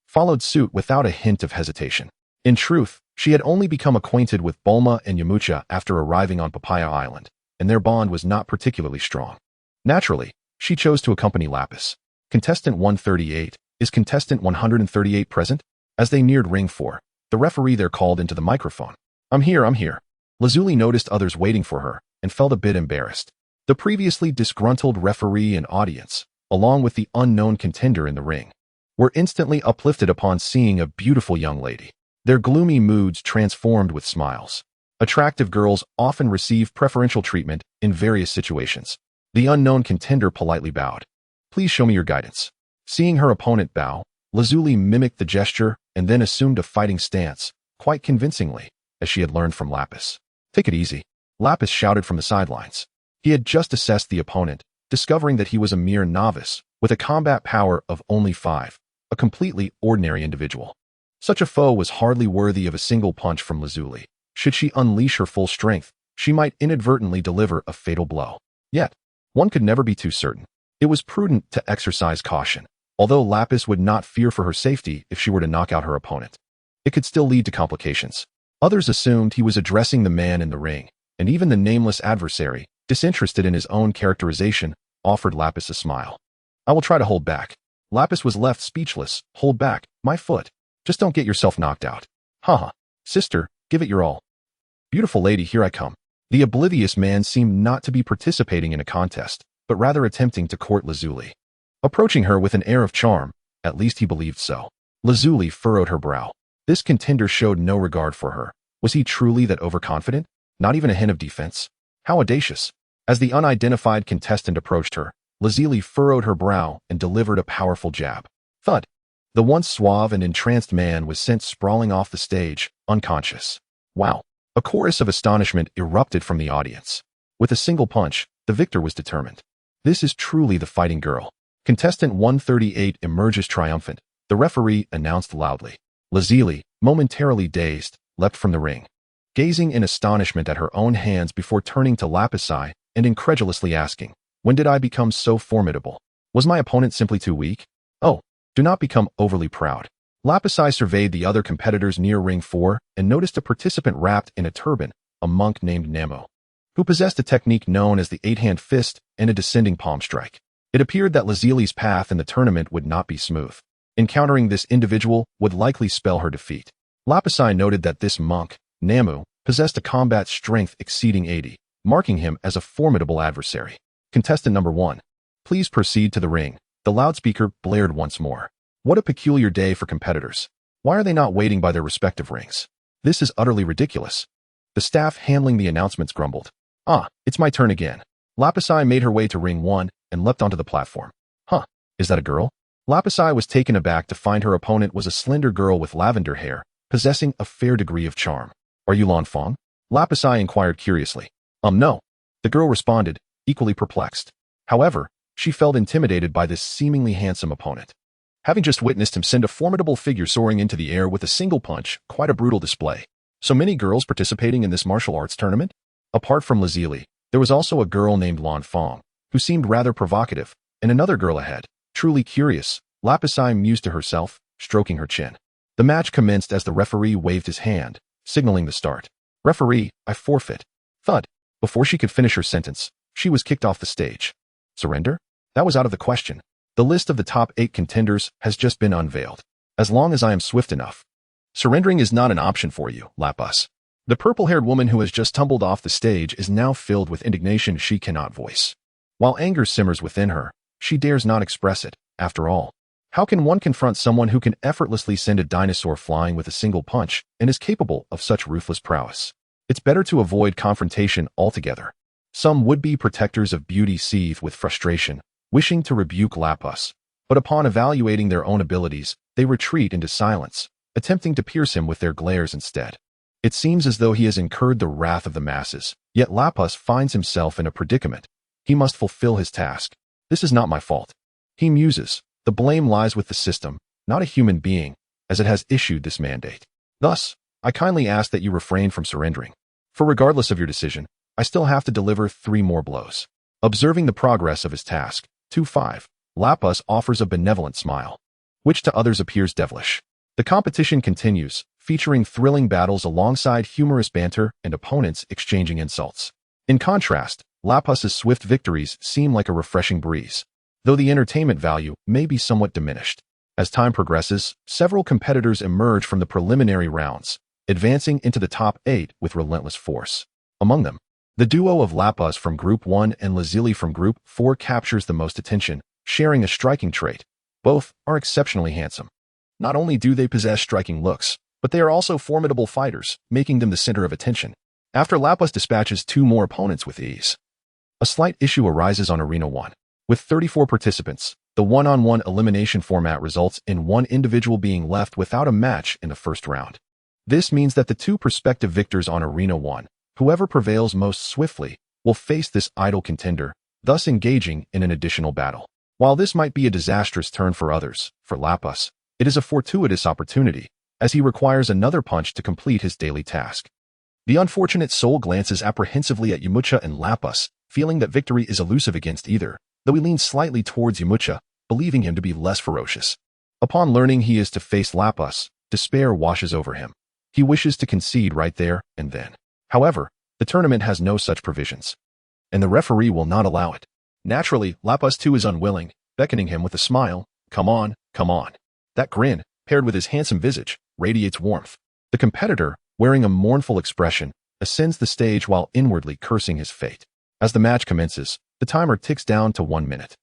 followed suit without a hint of hesitation. In truth, she had only become acquainted with Bulma and Yamcha after arriving on Papaya Island, and their bond was not particularly strong. Naturally, she chose to accompany Lapis. Contestant 138, is contestant 138 present? As they neared ring 4, the referee there called into the microphone. I'm here. Lazuli noticed others waiting for her and felt a bit embarrassed. The previously disgruntled referee and audience, along with the unknown contender in the ring, were instantly uplifted upon seeing a beautiful young lady. Their gloomy moods transformed with smiles. Attractive girls often receive preferential treatment in various situations. The unknown contender politely bowed. Please show me your guidance. Seeing her opponent bow, Lazuli mimicked the gesture and then assumed a fighting stance, quite convincingly, as she had learned from Lapis. Take it easy, Lapis shouted from the sidelines. He had just assessed the opponent, discovering that he was a mere novice, with a combat power of only 5, a completely ordinary individual. Such a foe was hardly worthy of a single punch from Lazuli. Should she unleash her full strength, she might inadvertently deliver a fatal blow. Yet, one could never be too certain. It was prudent to exercise caution, although Lapis would not fear for her safety if she were to knock out her opponent. It could still lead to complications. Others assumed he was addressing the man in the ring, and even the nameless adversary, disinterested in his own characterization, offered Lapis a smile. I will try to hold back. Lapis was left speechless. Hold back, my foot. Just don't get yourself knocked out. Haha. Sister, give it your all. Beautiful lady, here I come. The oblivious man seemed not to be participating in a contest, but rather attempting to court Lazuli. Approaching her with an air of charm, at least he believed so. Lazuli furrowed her brow. This contender showed no regard for her. Was he truly that overconfident? Not even a hint of defense? How audacious. As the unidentified contestant approached her, Lazili furrowed her brow and delivered a powerful jab. Thud. The once suave and entranced man was sent sprawling off the stage, unconscious. Wow. A chorus of astonishment erupted from the audience. With a single punch, the victor was determined. This is truly the fighting girl. Contestant 138 emerges triumphant, the referee announced loudly. Lazili, momentarily dazed, leapt from the ring, gazing in astonishment at her own hands before turning to Lapisi and incredulously asking, when did I become so formidable? Was my opponent simply too weak? Oh, do not become overly proud. Lapisi surveyed the other competitors near ring 4 and noticed a participant wrapped in a turban, a monk named Nemo, who possessed a technique known as the 8-hand fist and a descending palm strike. It appeared that Lazili's path in the tournament would not be smooth. Encountering this individual would likely spell her defeat. Lapisi noted that this monk, Namu, possessed a combat strength exceeding 80, marking him as a formidable adversary. Contestant number 1. Please proceed to the ring. The loudspeaker blared once more. What a peculiar day for competitors. Why are they not waiting by their respective rings? This is utterly ridiculous. The staff handling the announcements grumbled. Ah, it's my turn again. Lapisi made her way to ring 1 and leapt onto the platform. Huh, is that a girl? Lapisi was taken aback to find her opponent was a slender girl with lavender hair, possessing a fair degree of charm. Are you Lan Fong? Lapisi inquired curiously. No. The girl responded, equally perplexed. However, she felt intimidated by this seemingly handsome opponent. Having just witnessed him send a formidable figure soaring into the air with a single punch, quite a brutal display. So many girls participating in this martial arts tournament? Apart from Lazili, there was also a girl named Lan Fong, who seemed rather provocative, and another girl ahead, truly curious. Lapisi mused to herself, stroking her chin. The match commenced as the referee waved his hand, signaling the start. Referee, I forfeit. Thud. Before she could finish her sentence, she was kicked off the stage. Surrender? That was out of the question. The list of the top 8 contenders has just been unveiled. As long as I am swift enough, Surrendering is not an option for you, Lapis. The purple-haired woman who has just tumbled off the stage is now filled with indignation she cannot voice. While anger simmers within her, she dares not express it. After all, how can one confront someone who can effortlessly send a dinosaur flying with a single punch and is capable of such ruthless prowess? It's better to avoid confrontation altogether. Some would-be protectors of beauty seethe with frustration, wishing to rebuke Lapis, but upon evaluating their own abilities, they retreat into silence, attempting to pierce him with their glares instead. It seems as though he has incurred the wrath of the masses, yet Lapis finds himself in a predicament. He must fulfill his task. This is not my fault. He muses. The blame lies with the system, not a human being, as it has issued this mandate. Thus, I kindly ask that you refrain from surrendering. For regardless of your decision, I still have to deliver 3 more blows. Observing the progress of his task, 2-5, Lapis offers a benevolent smile, which to others appears devilish. The competition continues, featuring thrilling battles alongside humorous banter and opponents exchanging insults. In contrast, Lapis's swift victories seem like a refreshing breeze, though the entertainment value may be somewhat diminished. As time progresses, several competitors emerge from the preliminary rounds, advancing into the top 8 with relentless force. Among them, the duo of Lapis from Group 1 and Lazili from Group 4 captures the most attention, sharing a striking trait. Both are exceptionally handsome. Not only do they possess striking looks, but they are also formidable fighters, making them the center of attention. After Lapis dispatches 2 more opponents with ease, a slight issue arises on Arena 1. With 34 participants, the one-on-one elimination format results in one individual being left without a match in the first round. This means that the 2 prospective victors on Arena 1, whoever prevails most swiftly, will face this idle contender, thus engaging in an additional battle. While this might be a disastrous turn for others, for Lapis, it is a fortuitous opportunity, as he requires another punch to complete his daily task. The unfortunate soul glances apprehensively at Yamcha and Lapis, feeling that victory is elusive against either, though he leans slightly towards Yamcha, believing him to be less ferocious. Upon learning he is to face Lapis, despair washes over him. He wishes to concede right there and then. However, the tournament has no such provisions, and the referee will not allow it. Naturally, Lapis too is unwilling, beckoning him with a smile. Come on, come on. That grin, paired with his handsome visage, radiates warmth. The competitor, wearing a mournful expression, ascends the stage while inwardly cursing his fate. As the match commences, the timer ticks down to 1 minute.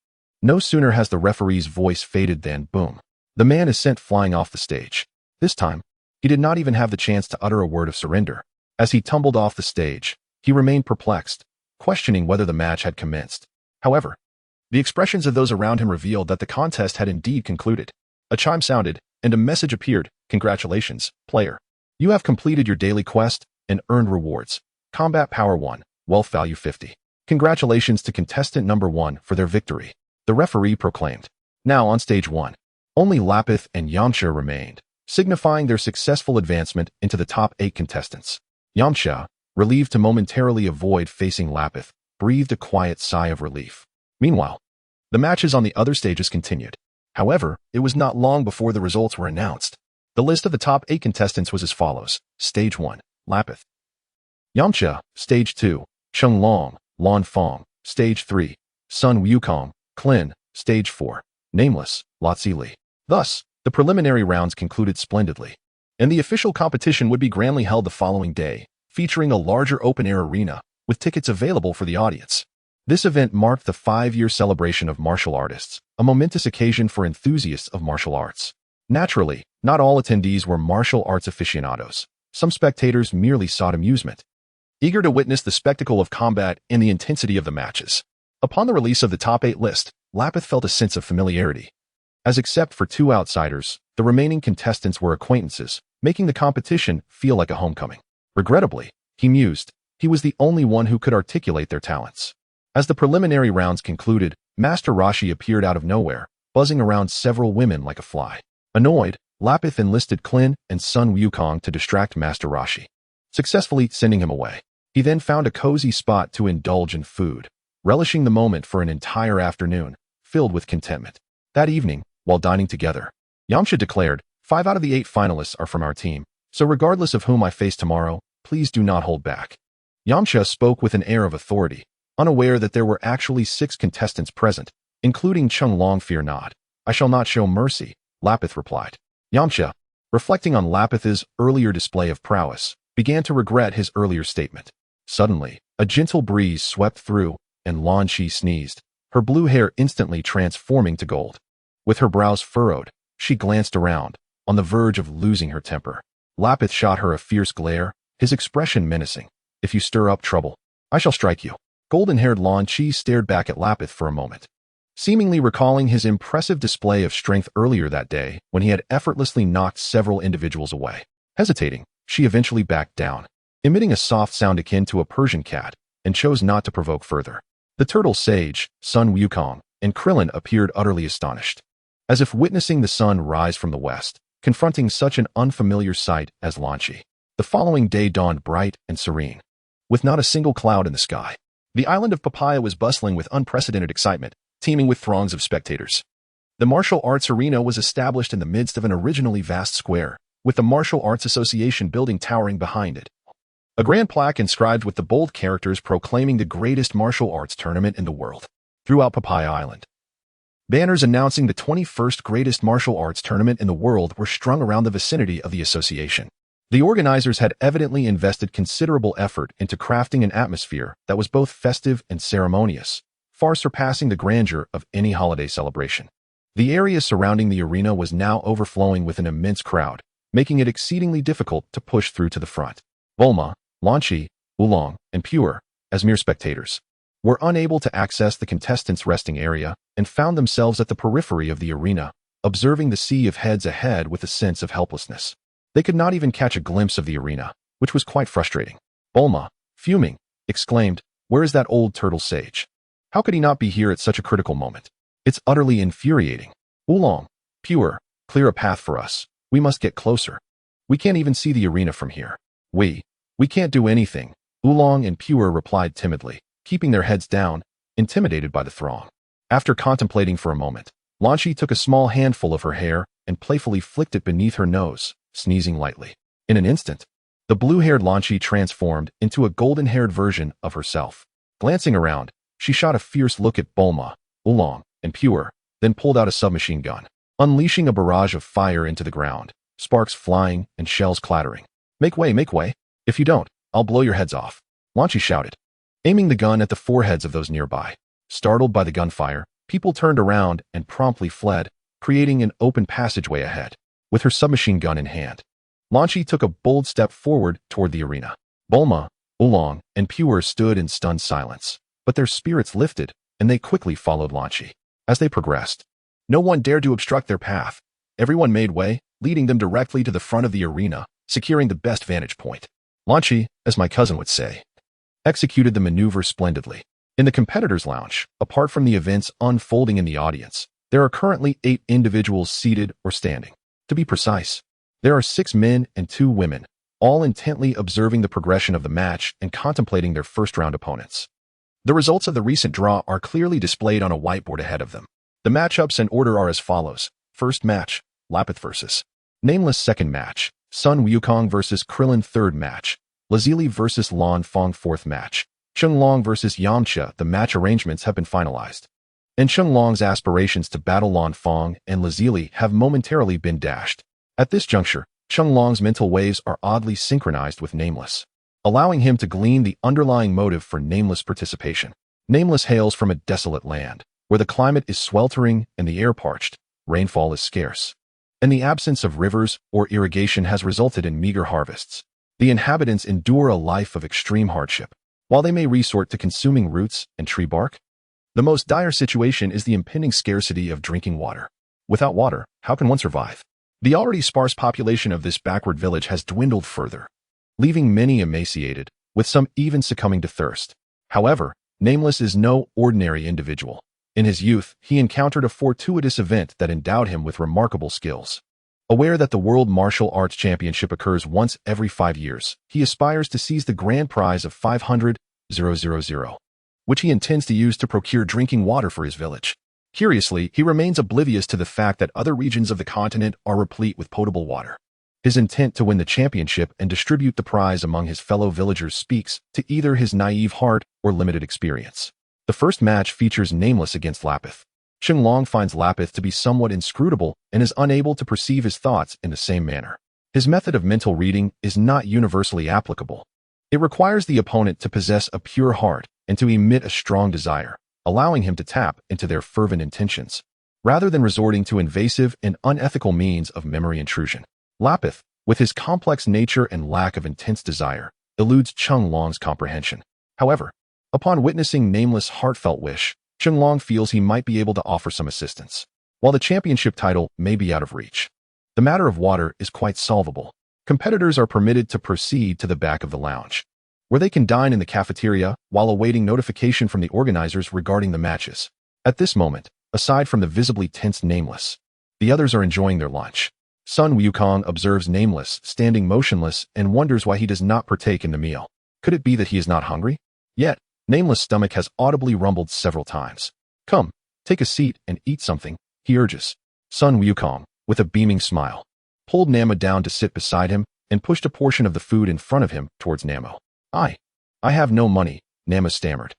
No sooner has the referee's voice faded than, boom, the man is sent flying off the stage. This time, he did not even have the chance to utter a word of surrender. As he tumbled off the stage, he remained perplexed, questioning whether the match had commenced. However, the expressions of those around him revealed that the contest had indeed concluded. A chime sounded, and a message appeared. Congratulations, player. You have completed your daily quest and earned rewards. Combat Power 1, Wealth Value 50. Congratulations to contestant number 1 for their victory, the referee proclaimed. Now on stage 1, only Lapis and Yamcha remained, signifying their successful advancement into the top 8 contestants. Yamcha, relieved to momentarily avoid facing Lapis, breathed a quiet sigh of relief. Meanwhile, the matches on the other stages continued. However, it was not long before the results were announced. The list of the top 8 contestants was as follows. Stage 1, Lapis. Yamcha. Stage 2, Chenglong, Lan Fong. Stage 3, Sun Wukong, Klin. Stage 4, Nameless, Lazili. Thus, the preliminary rounds concluded splendidly, and the official competition would be grandly held the following day, featuring a larger open-air arena, with tickets available for the audience. This event marked the 5-year celebration of martial artists, a momentous occasion for enthusiasts of martial arts. Naturally, not all attendees were martial arts aficionados. Some spectators merely sought amusement, eager to witness the spectacle of combat and the intensity of the matches. Upon the release of the top 8 list, Lapis felt a sense of familiarity, as except for 2 outsiders, the remaining contestants were acquaintances, making the competition feel like a homecoming. Regrettably, he mused, he was the only one who could articulate their talents. As the preliminary rounds concluded, Master Roshi appeared out of nowhere, buzzing around several women like a fly. Annoyed, Lapis enlisted Klin and Sun Wukong to distract Master Roshi, successfully sending him away. He then found a cozy spot to indulge in food, relishing the moment for an entire afternoon, filled with contentment. That evening, while dining together, Yamcha declared, 5 out of the 8 finalists are from our team, so regardless of whom I face tomorrow, please do not hold back. Yamcha spoke with an air of authority, unaware that there were actually 6 contestants present, including Chenglong. Fear not. I shall not show mercy, Lapis replied. Yamcha, reflecting on Lapith's earlier display of prowess, began to regret his earlier statement. Suddenly, a gentle breeze swept through, and Lan Shi sneezed, her blue hair instantly transforming to gold. With her brows furrowed, she glanced around, on the verge of losing her temper. Lapith shot her a fierce glare, his expression menacing. If you stir up trouble, I shall strike you. Golden-haired Lan Shi stared back at Lapith for a moment, seemingly recalling his impressive display of strength earlier that day when he had effortlessly knocked several individuals away. Hesitating, she eventually backed down, emitting a soft sound akin to a Persian cat, and chose not to provoke further. The turtle sage, Sun Wukong, and Krillin appeared utterly astonished, as if witnessing the sun rise from the west, confronting such an unfamiliar sight as Lan Shi. The following day dawned bright and serene, with not a single cloud in the sky. The island of Papaya was bustling with unprecedented excitement, teeming with throngs of spectators. The martial arts arena was established in the midst of an originally vast square, with the Martial Arts Association building towering behind it. A grand plaque inscribed with the bold characters proclaiming the greatest martial arts tournament in the world. Throughout Papaya Island, banners announcing the 21st greatest martial arts tournament in the world were strung around the vicinity of the association. The organizers had evidently invested considerable effort into crafting an atmosphere that was both festive and ceremonious, far surpassing the grandeur of any holiday celebration. The area surrounding the arena was now overflowing with an immense crowd, making it exceedingly difficult to push through to the front. Bulma, Lan Shi, Oolong, and Pure, as mere spectators, were unable to access the contestants' resting area and found themselves at the periphery of the arena, observing the sea of heads ahead with a sense of helplessness. They could not even catch a glimpse of the arena, which was quite frustrating. Bulma, fuming, exclaimed, "Where is that old turtle sage? How could he not be here at such a critical moment? It's utterly infuriating. Oolong, Pure, clear a path for us. We must get closer. We can't even see the arena from here." We can't do anything," Oolong and Pure replied timidly, keeping their heads down, intimidated by the throng. After contemplating for a moment, Lan Shi took a small handful of her hair and playfully flicked it beneath her nose, sneezing lightly. In an instant, the blue-haired Lan Shi transformed into a golden-haired version of herself. Glancing around, she shot a fierce look at Bulma, Oolong, and Pure, then pulled out a submachine gun, unleashing a barrage of fire into the ground, sparks flying and shells clattering. Make way, make way. If you don't, I'll blow your heads off," Lan Shi shouted, aiming the gun at the foreheads of those nearby. Startled by the gunfire, people turned around and promptly fled, creating an open passageway ahead. With her submachine gun in hand, Lan Shi took a bold step forward toward the arena. Bulma, Oolong, and Pure stood in stunned silence, but their spirits lifted, and they quickly followed Lan Shi. As they progressed, no one dared to obstruct their path. Everyone made way, leading them directly to the front of the arena, securing the best vantage point. Lan Shi, as my cousin would say, executed the maneuver splendidly. In the competitors' lounge, apart from the events unfolding in the audience, there are currently 8 individuals seated or standing. To be precise, there are 6 men and 2 women, all intently observing the progression of the match and contemplating their first-round opponents. The results of the recent draw are clearly displayed on a whiteboard ahead of them. The matchups in order are as follows. First match, Lapith vs. Nameless. Second match, Sun Wukong vs. Krillin. Third match, Lazili vs. Lan Fong. Fourth match, Long vs. Yamcha. The match arrangements have been finalized, and Long's aspirations to battle Lan Fong and Lazili have momentarily been dashed. At this juncture, Long's mental waves are oddly synchronized with Nameless, allowing him to glean the underlying motive for Nameless participation. Nameless hails from a desolate land, where the climate is sweltering and the air parched, rainfall is scarce, and the absence of rivers or irrigation has resulted in meager harvests. The inhabitants endure a life of extreme hardship, while they may resort to consuming roots and tree bark. The most dire situation is the impending scarcity of drinking water. Without water, how can one survive? The already sparse population of this backward village has dwindled further, leaving many emaciated, with some even succumbing to thirst. However, Nameless is no ordinary individual. In his youth, he encountered a fortuitous event that endowed him with remarkable skills. Aware that the World Martial Arts Championship occurs once every 5 years, he aspires to seize the grand prize of 500,000, which he intends to use to procure drinking water for his village. Curiously, he remains oblivious to the fact that other regions of the continent are replete with potable water. His intent to win the championship and distribute the prize among his fellow villagers speaks to either his naive heart or limited experience. The first match features Nameless against Lapith. Qinglong finds Lapis to be somewhat inscrutable and is unable to perceive his thoughts in the same manner. His method of mental reading is not universally applicable. It requires the opponent to possess a pure heart and to emit a strong desire, allowing him to tap into their fervent intentions, rather than resorting to invasive and unethical means of memory intrusion. Lapis, with his complex nature and lack of intense desire, eludes Qinglong's comprehension. However, upon witnessing Nameless' heartfelt wish, Qinglong feels he might be able to offer some assistance. While the championship title may be out of reach, the matter of water is quite solvable. Competitors are permitted to proceed to the back of the lounge, where they can dine in the cafeteria while awaiting notification from the organizers regarding the matches. At this moment, aside from the visibly tense Nameless, the others are enjoying their lunch. Sun Wukong observes Nameless standing motionless and wonders why he does not partake in the meal. Could it be that he is not hungry? Yet, Nameless' stomach has audibly rumbled several times. Come, take a seat and eat something, he urges. Sun Wukong, with a beaming smile, pulled Namo down to sit beside him and pushed a portion of the food in front of him towards Namo. I have no money, Namo stammered,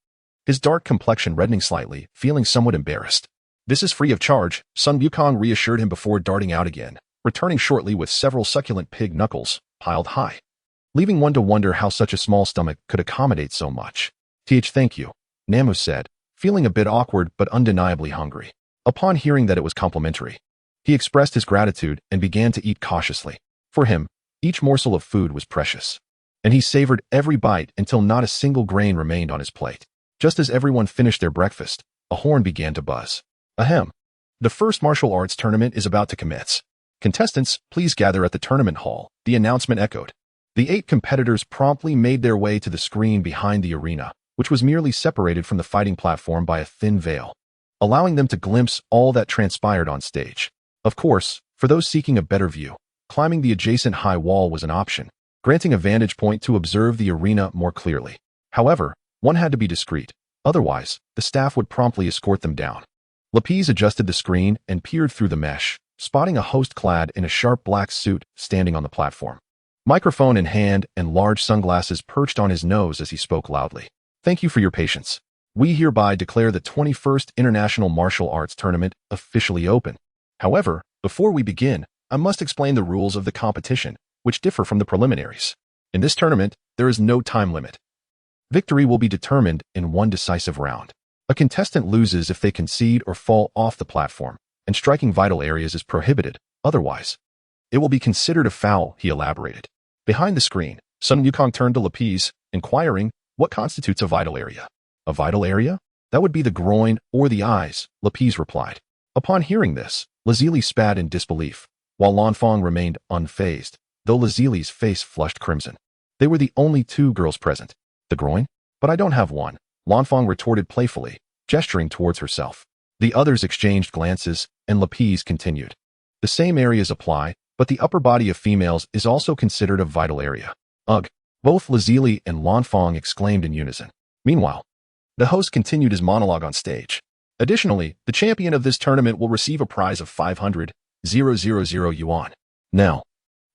his dark complexion reddening slightly, feeling somewhat embarrassed. This is free of charge, Sun Wukong reassured him before darting out again, returning shortly with several succulent pig knuckles, piled high, leaving one to wonder how such a small stomach could accommodate so much. Thank you, Namo said, feeling a bit awkward but undeniably hungry. Upon hearing that it was complimentary, he expressed his gratitude and began to eat cautiously. For him, each morsel of food was precious, and he savored every bite until not a single grain remained on his plate. Just as everyone finished their breakfast, a horn began to buzz. Ahem. The first martial arts tournament is about to commence. Contestants, please gather at the tournament hall, the announcement echoed. The 8 competitors promptly made their way to the screen behind the arena, which was merely separated from the fighting platform by a thin veil, allowing them to glimpse all that transpired on stage. Of course, for those seeking a better view, climbing the adjacent high wall was an option, granting a vantage point to observe the arena more clearly. However, one had to be discreet, otherwise, the staff would promptly escort them down. Lapis adjusted the screen and peered through the mesh, spotting a host clad in a sharp black suit standing on the platform. Microphone in hand and large sunglasses perched on his nose as he spoke loudly. Thank you for your patience. We hereby declare the 21st International Martial Arts Tournament officially open. However, before we begin, I must explain the rules of the competition, which differ from the preliminaries. In this tournament, there is no time limit. Victory will be determined in one decisive round. A contestant loses if they concede or fall off the platform, and striking vital areas is prohibited. Otherwise, it will be considered a foul, he elaborated. Behind the screen, Sun Wukong turned to Lapis, inquiring, what constitutes a vital area? A vital area? That would be the groin or the eyes, Lapis replied. Upon hearing this, Lazili spat in disbelief, while Lanfang remained unfazed, though Lazili's face flushed crimson. They were the only 2 girls present. The groin? But I don't have one, Lanfang retorted playfully, gesturing towards herself. The others exchanged glances, and Lapis continued. The same areas apply, but the upper body of females is also considered a vital area. Ugh! Both Lazili and Lanfang exclaimed in unison. Meanwhile, the host continued his monologue on stage. Additionally, the champion of this tournament will receive a prize of 500,000 yuan. Now,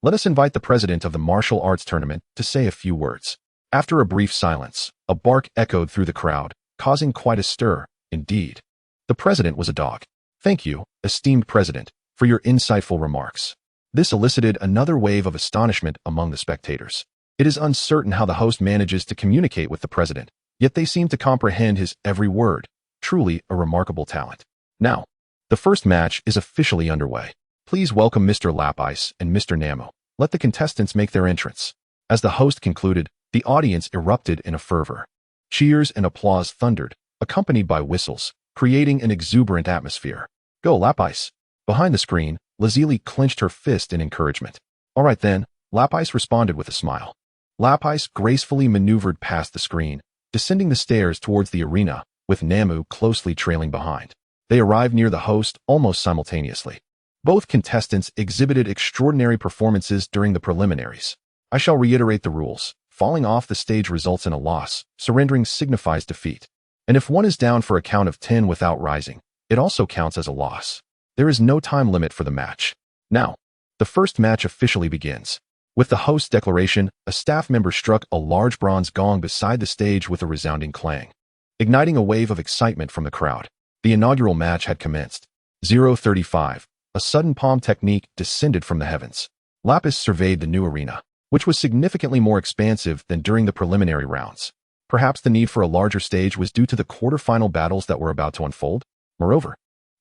let us invite the president of the martial arts tournament to say a few words. After a brief silence, a bark echoed through the crowd, causing quite a stir, indeed. The president was a dog. Thank you, esteemed president, for your insightful remarks. This elicited another wave of astonishment among the spectators. It is uncertain how the host manages to communicate with the president, yet they seem to comprehend his every word. Truly a remarkable talent. Now, the first match is officially underway. Please welcome Mr. Lapis and Mr. Namo. Let the contestants make their entrance. As the host concluded, the audience erupted in a fervor. Cheers and applause thundered, accompanied by whistles, creating an exuberant atmosphere. Go, Lapis! Behind the screen, Lazili clenched her fist in encouragement. All right then, Lapis responded with a smile. Lapis gracefully maneuvered past the screen, descending the stairs towards the arena, with Namu closely trailing behind. They arrived near the host almost simultaneously. Both contestants exhibited extraordinary performances during the preliminaries. I shall reiterate the rules. Falling off the stage results in a loss, surrendering signifies defeat. And if one is down for a count of 10 without rising, it also counts as a loss. There is no time limit for the match. Now, the first match officially begins. With the host's declaration, a staff member struck a large bronze gong beside the stage with a resounding clang, igniting a wave of excitement from the crowd. The inaugural match had commenced. 0:35. A sudden palm technique descended from the heavens. Lapis surveyed the new arena, which was significantly more expansive than during the preliminary rounds. Perhaps the need for a larger stage was due to the quarterfinal battles that were about to unfold. Moreover,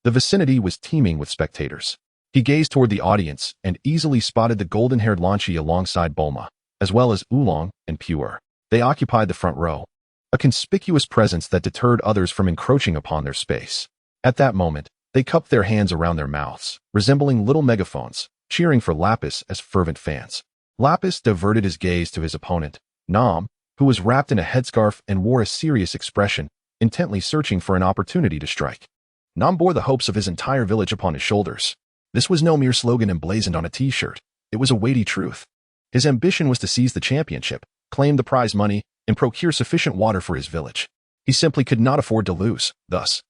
the vicinity was teeming with spectators. He gazed toward the audience and easily spotted the golden-haired Lanchi alongside Bulma, as well as Oolong and Pure. They occupied the front row, a conspicuous presence that deterred others from encroaching upon their space. At that moment, they cupped their hands around their mouths, resembling little megaphones, cheering for Lapis as fervent fans. Lapis diverted his gaze to his opponent, Nam, who was wrapped in a headscarf and wore a serious expression, intently searching for an opportunity to strike. Nam bore the hopes of his entire village upon his shoulders. This was no mere slogan emblazoned on a t-shirt. It was a weighty truth. His ambition was to seize the championship, claim the prize money, and procure sufficient water for his village. He simply could not afford to lose, thus.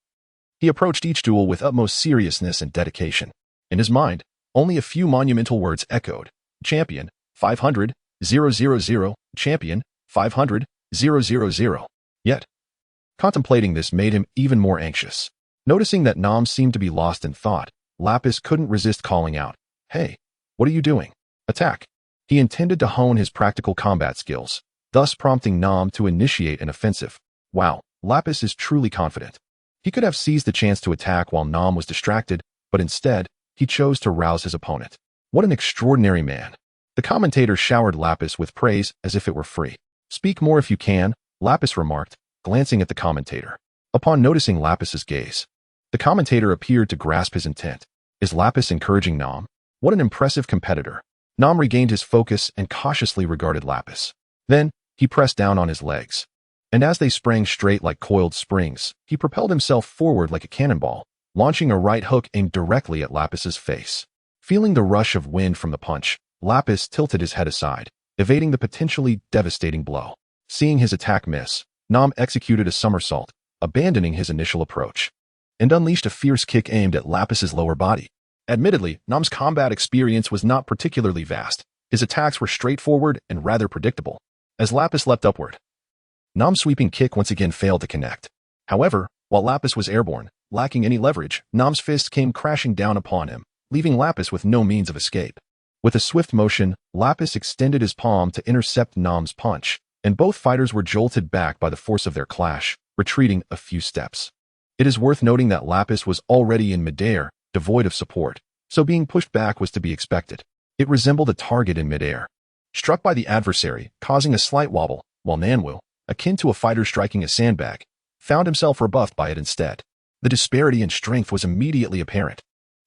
He approached each duel with utmost seriousness and dedication. In his mind, only a few monumental words echoed. Champion, 500, 000, champion, 500, 000. Yet, contemplating this made him even more anxious. Noticing that Nam seemed to be lost in thought, Lapis couldn't resist calling out, "Hey, what are you doing? Attack." He intended to hone his practical combat skills, thus prompting Nam to initiate an offensive. Wow, Lapis is truly confident. He could have seized the chance to attack while Nam was distracted, but instead, he chose to rouse his opponent. What an extraordinary man. The commentator showered Lapis with praise as if it were free. "Speak more if you can," Lapis remarked, glancing at the commentator. Upon noticing Lapis's gaze, the commentator appeared to grasp his intent. Is Lapis encouraging Nam? What an impressive competitor. Nam regained his focus and cautiously regarded Lapis. Then, he pressed down on his legs. And as they sprang straight like coiled springs, he propelled himself forward like a cannonball, launching a right hook aimed directly at Lapis's face. Feeling the rush of wind from the punch, Lapis tilted his head aside, evading the potentially devastating blow. Seeing his attack miss, Nam executed a somersault, abandoning his initial approach, and unleashed a fierce kick aimed at Lapis's lower body. Admittedly, Nam's combat experience was not particularly vast. His attacks were straightforward and rather predictable. As Lapis leapt upward, Nam's sweeping kick once again failed to connect. However, while Lapis was airborne, lacking any leverage, Nam's fist came crashing down upon him, leaving Lapis with no means of escape. With a swift motion, Lapis extended his palm to intercept Nam's punch, and both fighters were jolted back by the force of their clash, retreating a few steps. It is worth noting that Lapis was already in midair, devoid of support, so being pushed back was to be expected. It resembled a target in midair, struck by the adversary, causing a slight wobble, while Nanwu, akin to a fighter striking a sandbag, found himself rebuffed by it instead. The disparity in strength was immediately apparent.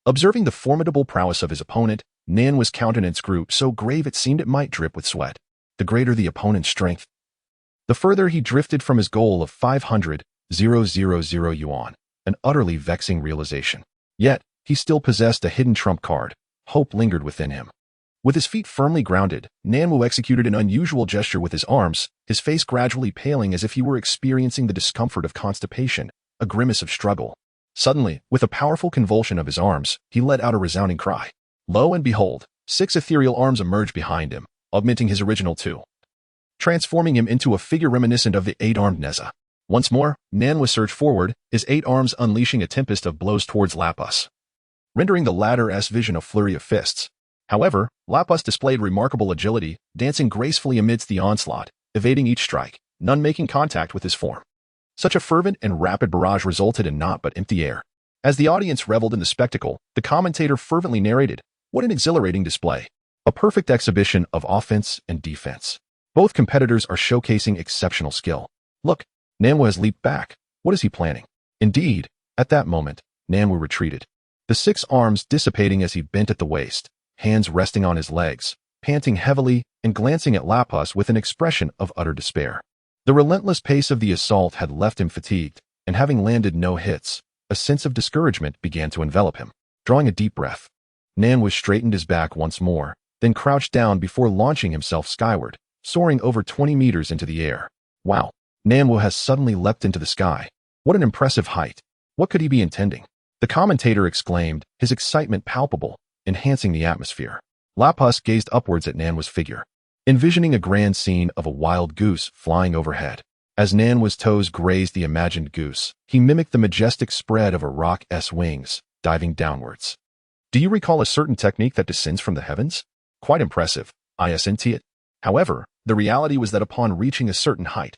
Observing the formidable prowess of his opponent, Nanwu's countenance grew so grave it seemed it might drip with sweat. The greater the opponent's strength, the further he drifted from his goal of 500,000 yuan, an utterly vexing realization. Yet, he still possessed a hidden trump card. Hope lingered within him. With his feet firmly grounded, Nanwu executed an unusual gesture with his arms, his face gradually paling as if he were experiencing the discomfort of constipation, a grimace of struggle. Suddenly, with a powerful convulsion of his arms, he let out a resounding cry. Lo and behold, 6 ethereal arms emerged behind him, augmenting his original 2, transforming him into a figure reminiscent of the 8-armed Neza. Once more, Nanwu surged forward, his 8 arms unleashing a tempest of blows towards Lapis, rendering the latter's vision a flurry of fists. However, Lapis displayed remarkable agility, dancing gracefully amidst the onslaught, evading each strike, none making contact with his form. Such a fervent and rapid barrage resulted in naught but empty air. As the audience reveled in the spectacle, the commentator fervently narrated, "What an exhilarating display. A perfect exhibition of offense and defense. Both competitors are showcasing exceptional skill. Look, Nanwu has leaped back. What is he planning?" Indeed, at that moment, Nanwu retreated, the 6 arms dissipating as he bent at the waist, hands resting on his legs, panting heavily and glancing at Lapis with an expression of utter despair. The relentless pace of the assault had left him fatigued, and having landed no hits, a sense of discouragement began to envelop him. Drawing a deep breath, Nanwu straightened his back once more, then crouched down before launching himself skyward, soaring over 20 meters into the air. Wow, Nanwu has suddenly leapt into the sky. What an impressive height. What could he be intending? The commentator exclaimed, his excitement palpable, enhancing the atmosphere. Lapis gazed upwards at Nanwu's figure, envisioning a grand scene of a wild goose flying overhead. As Nanwu's toes grazed the imagined goose, he mimicked the majestic spread of a rock's wings, diving downwards. Do you recall a certain technique that descends from the heavens? Quite impressive, isn't it? However, the reality was that upon reaching a certain height,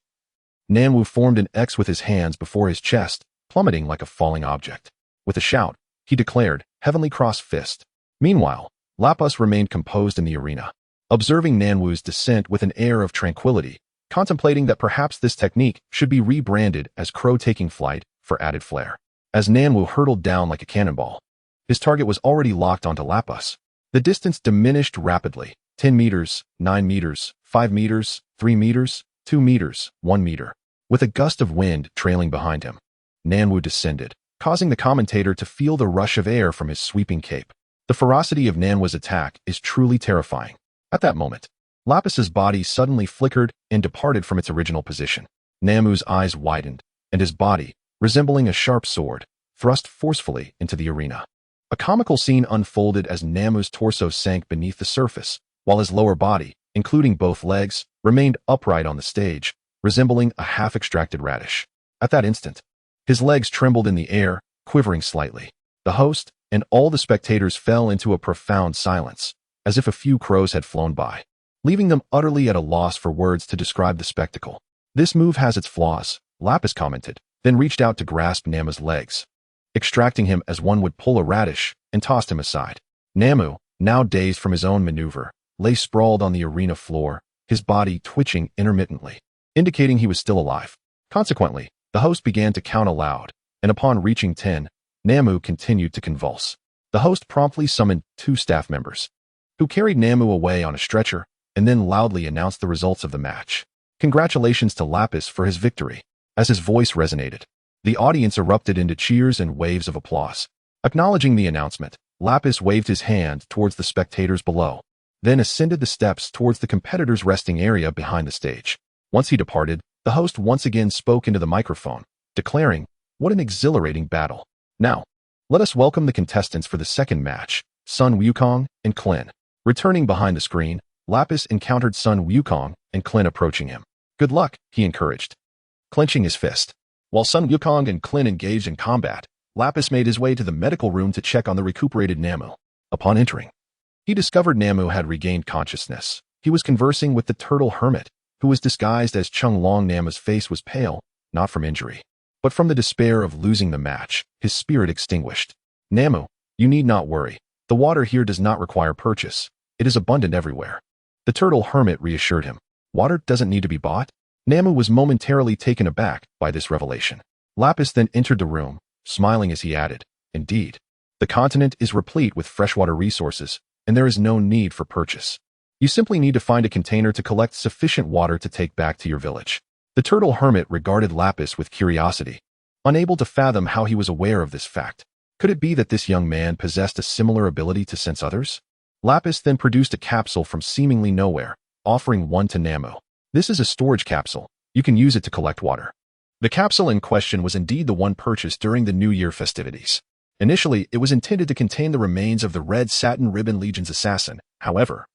Nanwu formed an X with his hands before his chest, plummeting like a falling object. With a shout, he declared, "Heavenly Cross Fist." Meanwhile, Lapis remained composed in the arena, observing Nanwu's descent with an air of tranquility, contemplating that perhaps this technique should be rebranded as crow taking flight for added flair. As Nanwu hurtled down like a cannonball, his target was already locked onto Lapis. The distance diminished rapidly: 10 meters, 9 meters, 5 meters, 3 meters, 2 meters, 1 meter. With a gust of wind trailing behind him, Nanwu descended, causing the commentator to feel the rush of air from his sweeping cape. The ferocity of Nanwu's attack is truly terrifying. At that moment, Lapis's body suddenly flickered and departed from its original position. Nanwu's eyes widened, and his body, resembling a sharp sword, thrust forcefully into the arena. A comical scene unfolded as Nanwu's torso sank beneath the surface, while his lower body, including both legs, remained upright on the stage, resembling a half-extracted radish. At that instant, his legs trembled in the air, quivering slightly. The host and all the spectators fell into a profound silence, as if a few crows had flown by, leaving them utterly at a loss for words to describe the spectacle. "This move has its flaws," Lapis commented, then reached out to grasp Nanwu's legs, extracting him as one would pull a radish, and tossed him aside. Nanwu, now dazed from his own maneuver, lay sprawled on the arena floor, his body twitching intermittently, indicating he was still alive. Consequently, the host began to count aloud, and upon reaching 10, Nanwu continued to convulse. The host promptly summoned 2 staff members, who carried Nanwu away on a stretcher, and then loudly announced the results of the match. Congratulations to Lapis for his victory. As his voice resonated, the audience erupted into cheers and waves of applause. Acknowledging the announcement, Lapis waved his hand towards the spectators below, then ascended the steps towards the competitors' resting area behind the stage. Once he departed, the host once again spoke into the microphone, declaring, "What an exhilarating battle. Now, let us welcome the contestants for the second match, Sun Wukong and Klin." Returning behind the screen, Lapis encountered Sun Wukong and Klin approaching him. "Good luck," he encouraged, clenching his fist. While Sun Wukong and Klin engaged in combat, Lapis made his way to the medical room to check on the recuperated Nanwu. Upon entering, he discovered Nanwu had regained consciousness. He was conversing with the turtle hermit, who was disguised as Chung Long. Nanwu's face was pale, not from injury, but from the despair of losing the match, his spirit extinguished. "Nanwu, you need not worry. The water here does not require purchase. It is abundant everywhere." The turtle hermit reassured him. "Water doesn't need to be bought?" Nanwu was momentarily taken aback by this revelation. Lapis then entered the room, smiling as he added, "Indeed, the continent is replete with freshwater resources, and there is no need for purchase. You simply need to find a container to collect sufficient water to take back to your village." The turtle hermit regarded Lapis with curiosity, unable to fathom how he was aware of this fact. Could it be that this young man possessed a similar ability to sense others? Lapis then produced a capsule from seemingly nowhere, offering one to Nanwu. "This is a storage capsule. You can use it to collect water." The capsule in question was indeed the one purchased during the New Year festivities. Initially, it was intended to contain the remains of the Red Satin Ribbon Legion's assassin. However,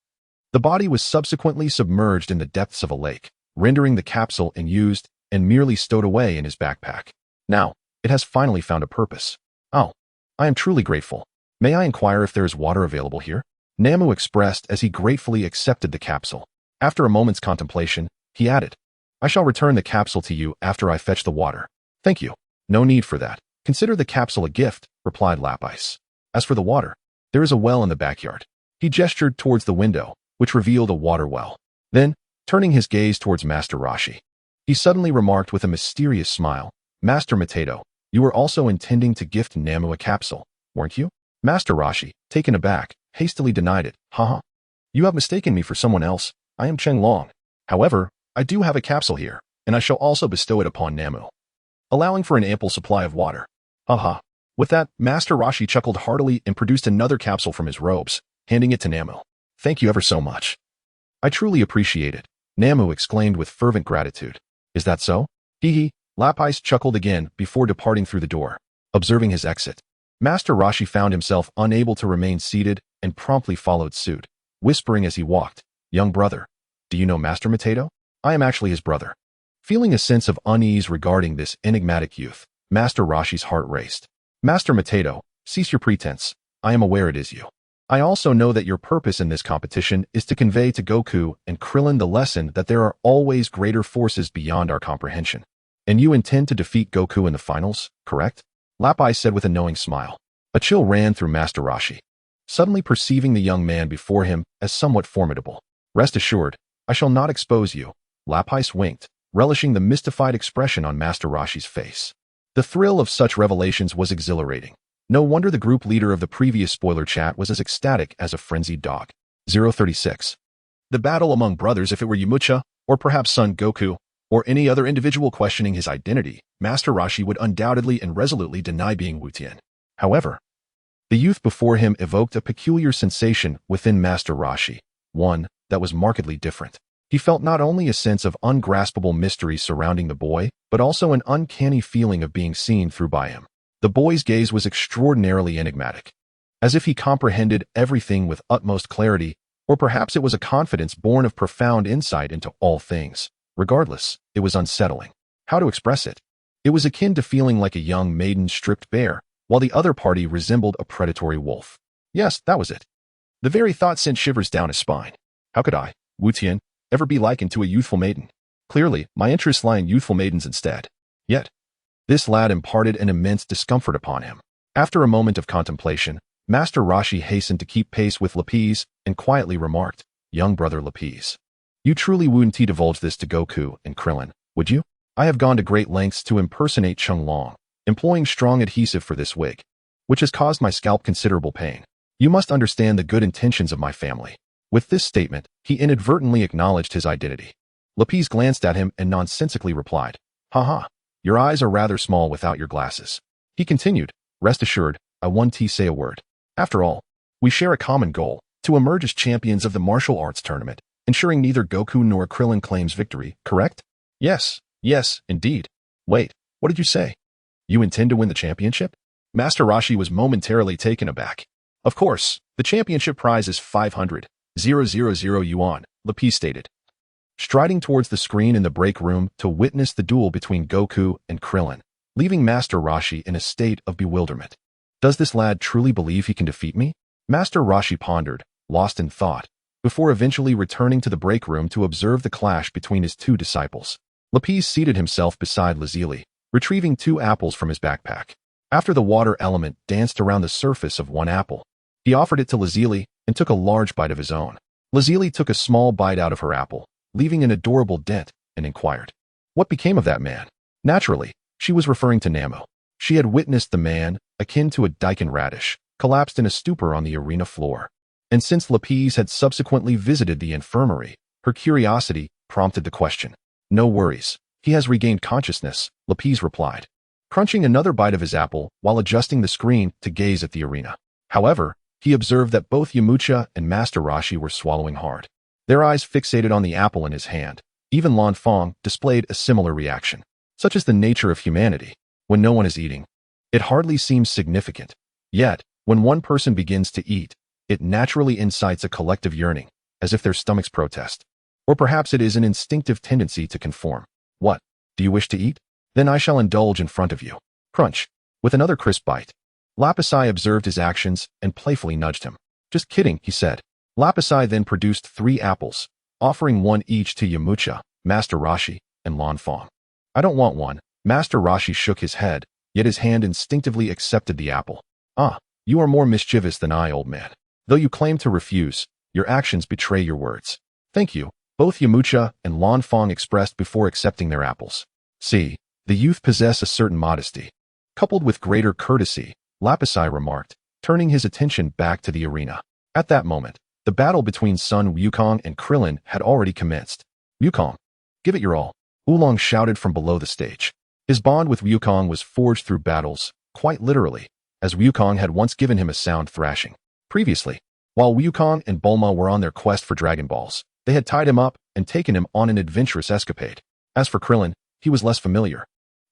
the body was subsequently submerged in the depths of a lake, rendering the capsule unused and merely stowed away in his backpack. Now, it has finally found a purpose. "Oh, I am truly grateful. May I inquire if there is water available here?" Nanwu expressed as he gratefully accepted the capsule. After a moment's contemplation, he added, "I shall return the capsule to you after I fetch the water." "Thank you. No need for that. Consider the capsule a gift," replied Lapis. "As for the water, there is a well in the backyard." He gestured towards the window, which revealed a water well. Then, turning his gaze towards Master Rashi, he suddenly remarked with a mysterious smile, "Master Mateto, you were also intending to gift Nanwu a capsule, weren't you?" Master Rashi, taken aback, hastily denied it. "Haha. You have mistaken me for someone else. I am Cheng Long. However, I do have a capsule here, and I shall also bestow it upon Nanwu, allowing for an ample supply of water." Haha. With that, Master Rashi chuckled heartily and produced another capsule from his robes, handing it to Nanwu. "Thank you ever so much. I truly appreciate it," Nanwu exclaimed with fervent gratitude. "Is that so?" Hee. Lapis chuckled again before departing through the door. Observing his exit, Master Rashi found himself unable to remain seated and promptly followed suit, whispering as he walked, "Young brother, do you know Master Mateto? I am actually his brother." Feeling a sense of unease regarding this enigmatic youth, Master Roshi's heart raced. Master Mateto, cease your pretense. I am aware it is you. I also know that your purpose in this competition is to convey to Goku and Krillin the lesson that there are always greater forces beyond our comprehension. And you intend to defeat Goku in the finals, correct? Lapis said with a knowing smile. A chill ran through Master Roshi, suddenly perceiving the young man before him as somewhat formidable. Rest assured, I shall not expose you. Lapis winked, relishing the mystified expression on Master Roshi's face. The thrill of such revelations was exhilarating. No wonder the group leader of the previous spoiler chat was as ecstatic as a frenzied dog. 036. The battle among brothers, if it were Yamcha, or perhaps Son Goku, or any other individual questioning his identity, Master Roshi would undoubtedly and resolutely deny being Wu Tian. However, the youth before him evoked a peculiar sensation within Master Roshi, one that was markedly different. He felt not only a sense of ungraspable mystery surrounding the boy, but also an uncanny feeling of being seen through by him. The boy's gaze was extraordinarily enigmatic, as if he comprehended everything with utmost clarity, or perhaps it was a confidence born of profound insight into all things. Regardless, it was unsettling. How to express it? It was akin to feeling like a young maiden stripped bare, while the other party resembled a predatory wolf. Yes, that was it. The very thought sent shivers down his spine. How could I, Wu Tian, ever be likened to a youthful maiden? Clearly, my interests lie in youthful maidens instead. Yet, this lad imparted an immense discomfort upon him. After a moment of contemplation, Master Roshi hastened to keep pace with Lapis and quietly remarked, Young brother Lapis, you truly wouldn't divulge this to Goku and Krillin, would you? I have gone to great lengths to impersonate Chung Long, employing strong adhesive for this wig, which has caused my scalp considerable pain. You must understand the good intentions of my family. With this statement, he inadvertently acknowledged his identity. Lapis glanced at him and nonsensically replied, Haha, your eyes are rather small without your glasses. He continued, Rest assured, I won't say a word. After all, we share a common goal, to emerge as champions of the martial arts tournament, ensuring neither Goku nor Krillin claims victory, correct? Yes, indeed. Wait, what did you say? You intend to win the championship? Master Roshi was momentarily taken aback. Of course, the championship prize is 500,000 yuan, Lapis stated, striding towards the screen in the break room to witness the duel between Goku and Krillin, leaving Master Roshi in a state of bewilderment. Does this lad truly believe he can defeat me? Master Roshi pondered, lost in thought, before eventually returning to the break room to observe the clash between his two disciples. Lapis seated himself beside Lazili, retrieving 2 apples from his backpack. After the water element danced around the surface of one apple, he offered it to Lazili and took a large bite of his own. Lazili took a small bite out of her apple, leaving an adorable dent, and inquired, What became of that man? Naturally, she was referring to Namo. She had witnessed the man, akin to a daikon radish, collapsed in a stupor on the arena floor. And since Lapis had subsequently visited the infirmary, her curiosity prompted the question. No worries, he has regained consciousness, Lapis replied, crunching another bite of his apple while adjusting the screen to gaze at the arena. However, he observed that both Yamcha and Master Roshi were swallowing hard, their eyes fixated on the apple in his hand. Even Lan Fong displayed a similar reaction. Such is the nature of humanity. When no one is eating, it hardly seems significant. Yet, when one person begins to eat, it naturally incites a collective yearning, as if their stomachs protest. Or perhaps it is an instinctive tendency to conform. What? Do you wish to eat? Then I shall indulge in front of you. Crunch. With another crisp bite. Lapisi observed his actions and playfully nudged him. Just kidding, he said. Lapisi then produced 3 apples, offering one each to Yamcha, Master Roshi, and Lan Fong. I don't want one. Master Roshi shook his head, yet his hand instinctively accepted the apple. Ah, you are more mischievous than I, old man. Though you claim to refuse, your actions betray your words. Thank you, both Yamcha and Lan Fong expressed before accepting their apples. See, the youth possess a certain modesty, coupled with greater courtesy, Lapisi remarked, turning his attention back to the arena. At that moment, the battle between Sun Wukong and Krillin had already commenced. Wukong, give it your all, Oolong shouted from below the stage. His bond with Wukong was forged through battles, quite literally, as Wukong had once given him a sound thrashing. Previously, while Wukong and Bulma were on their quest for Dragon Balls, they had tied him up and taken him on an adventurous escapade. As for Krillin, he was less familiar.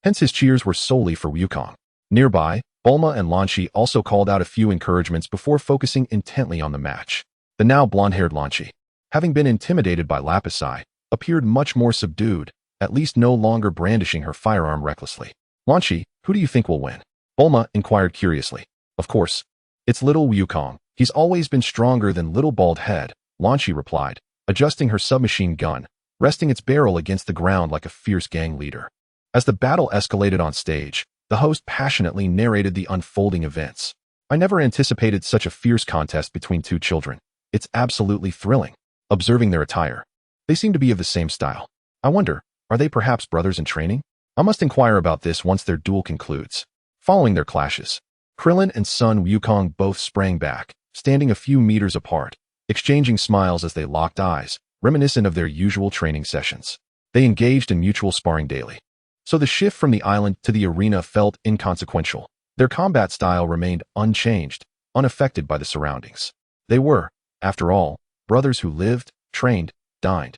Hence his cheers were solely for Wukong. Nearby, Bulma and Lan Shi also called out a few encouragements before focusing intently on the match. The now blonde-haired Lan Shi, having been intimidated by Lapisi, appeared much more subdued, at least no longer brandishing her firearm recklessly. Lanchi, who do you think will win? Bulma inquired curiously. Of course, it's little Wukong. He's always been stronger than little bald head, Lanchi replied, adjusting her submachine gun, resting its barrel against the ground like a fierce gang leader. As the battle escalated on stage, the host passionately narrated the unfolding events. I never anticipated such a fierce contest between two children. It's absolutely thrilling. Observing their attire, they seem to be of the same style. I wonder, are they perhaps brothers in training? I must inquire about this once their duel concludes. Following their clashes, Krillin and Sun Wukong both sprang back, standing a few meters apart, exchanging smiles as they locked eyes, reminiscent of their usual training sessions. They engaged in mutual sparring daily. So the shift from the island to the arena felt inconsequential. Their combat style remained unchanged, unaffected by the surroundings. They were, after all, brothers who lived, trained, dined,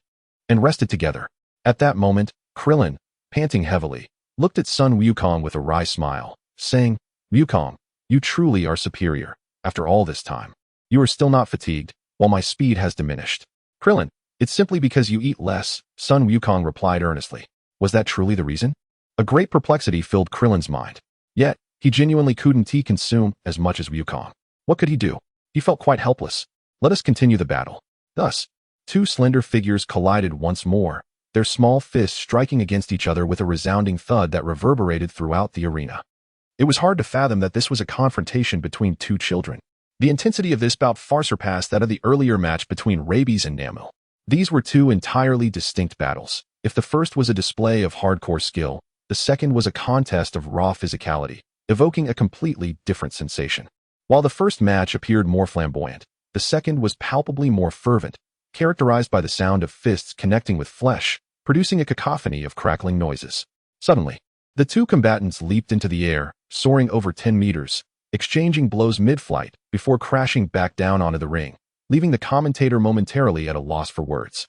and rested together. At that moment, Krillin, panting heavily, looked at Sun Wukong with a wry smile, saying, Wukong, you truly are superior. After all this time, you are still not fatigued, while my speed has diminished. Krillin, it's simply because you eat less, Sun Wukong replied earnestly. Was that truly the reason? A great perplexity filled Krillin's mind. Yet, he genuinely couldn't consume as much as Wukong. What could he do? He felt quite helpless. Let us continue the battle. Thus, two slender figures collided once more, their small fists striking against each other with a resounding thud that reverberated throughout the arena. It was hard to fathom that this was a confrontation between two children. The intensity of this bout far surpassed that of the earlier match between Rabies and Namil. These were two entirely distinct battles. If the first was a display of hardcore skill, the second was a contest of raw physicality, evoking a completely different sensation. While the first match appeared more flamboyant, the second was palpably more fervent, characterized by the sound of fists connecting with flesh, producing a cacophony of crackling noises. Suddenly, the two combatants leaped into the air, soaring over 10 meters, exchanging blows mid-flight before crashing back down onto the ring, leaving the commentator momentarily at a loss for words.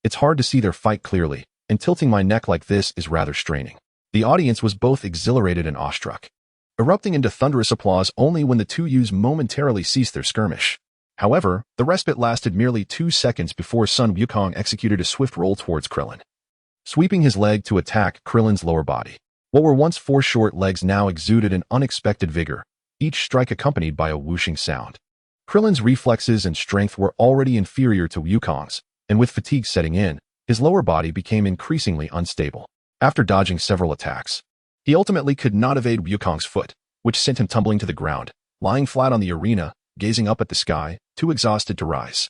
It's hard to see their fight clearly, and tilting my neck like this is rather straining. The audience was both exhilarated and awestruck, erupting into thunderous applause only when the two youths momentarily ceased their skirmish. However, the respite lasted merely 2 seconds before Sun Wukong executed a swift roll towards Krillin, sweeping his leg to attack Krillin's lower body. What were once 4 short legs now exuded an unexpected vigor, each strike accompanied by a whooshing sound. Krillin's reflexes and strength were already inferior to Wukong's, and with fatigue setting in, his lower body became increasingly unstable. After dodging several attacks, he ultimately could not evade Wukong's foot, which sent him tumbling to the ground, lying flat on the arena, gazing up at the sky, too exhausted to rise.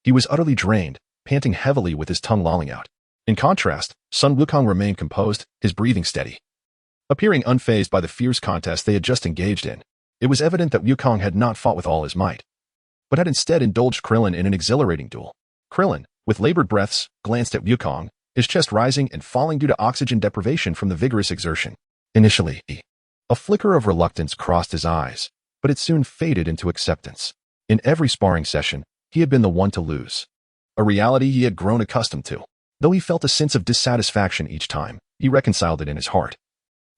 He was utterly drained, panting heavily with his tongue lolling out. In contrast, Sun Wukong remained composed, his breathing steady. Appearing unfazed by the fierce contest they had just engaged in, it was evident that Wukong had not fought with all his might, but had instead indulged Krillin in an exhilarating duel. Krillin, with labored breaths, glanced at Wukong, his chest rising and falling due to oxygen deprivation from the vigorous exertion. Initially, a flicker of reluctance crossed his eyes, but it soon faded into acceptance. In every sparring session, he had been the one to lose, a reality he had grown accustomed to. Though he felt a sense of dissatisfaction each time, he reconciled it in his heart,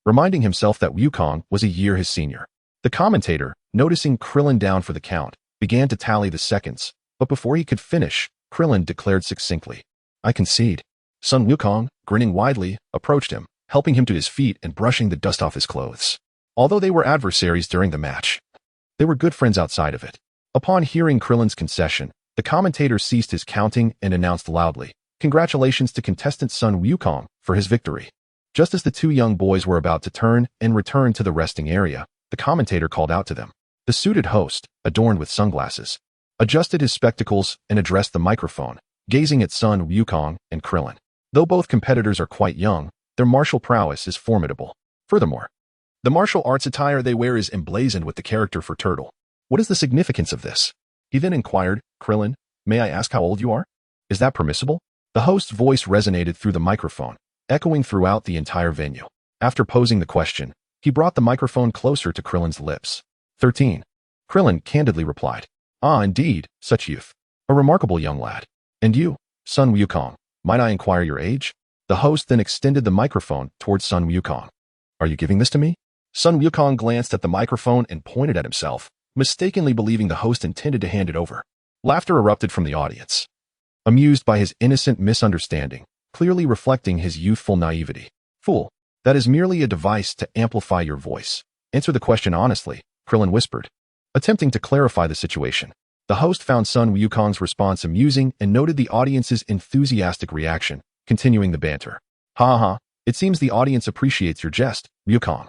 reminding himself that Wukong was a year his senior. The commentator, noticing Krillin down for the count, began to tally the seconds, but before he could finish, Krillin declared succinctly, I concede. Sun Wukong, grinning widely, approached him, helping him to his feet and brushing the dust off his clothes. Although they were adversaries during the match, they were good friends outside of it. Upon hearing Krillin's concession, the commentator ceased his counting and announced loudly, congratulations to contestant Sun Wukong for his victory. Just as the two young boys were about to turn and return to the resting area, the commentator called out to them. The suited host, adorned with sunglasses, adjusted his spectacles and addressed the microphone, gazing at Sun Wukong and Krillin. Though both competitors are quite young, their martial prowess is formidable. Furthermore, the martial arts attire they wear is emblazoned with the character for Turtle. What is the significance of this? He then inquired, Krillin, may I ask how old you are? Is that permissible? The host's voice resonated through the microphone, echoing throughout the entire venue. After posing the question, he brought the microphone closer to Krillin's lips. 13. Krillin candidly replied, indeed, such youth. A remarkable young lad. And you, Sun Wukong, might I inquire your age? The host then extended the microphone towards Sun Wukong. Are you giving this to me? Sun Wukong glanced at the microphone and pointed at himself, mistakenly believing the host intended to hand it over. Laughter erupted from the audience. Amused by his innocent misunderstanding, clearly reflecting his youthful naivety. Fool, that is merely a device to amplify your voice. Answer the question honestly, Krillin whispered, attempting to clarify the situation. The host found Sun Wukong's response amusing and noted the audience's enthusiastic reaction, continuing the banter. Ha ha, it seems the audience appreciates your jest, Wukong.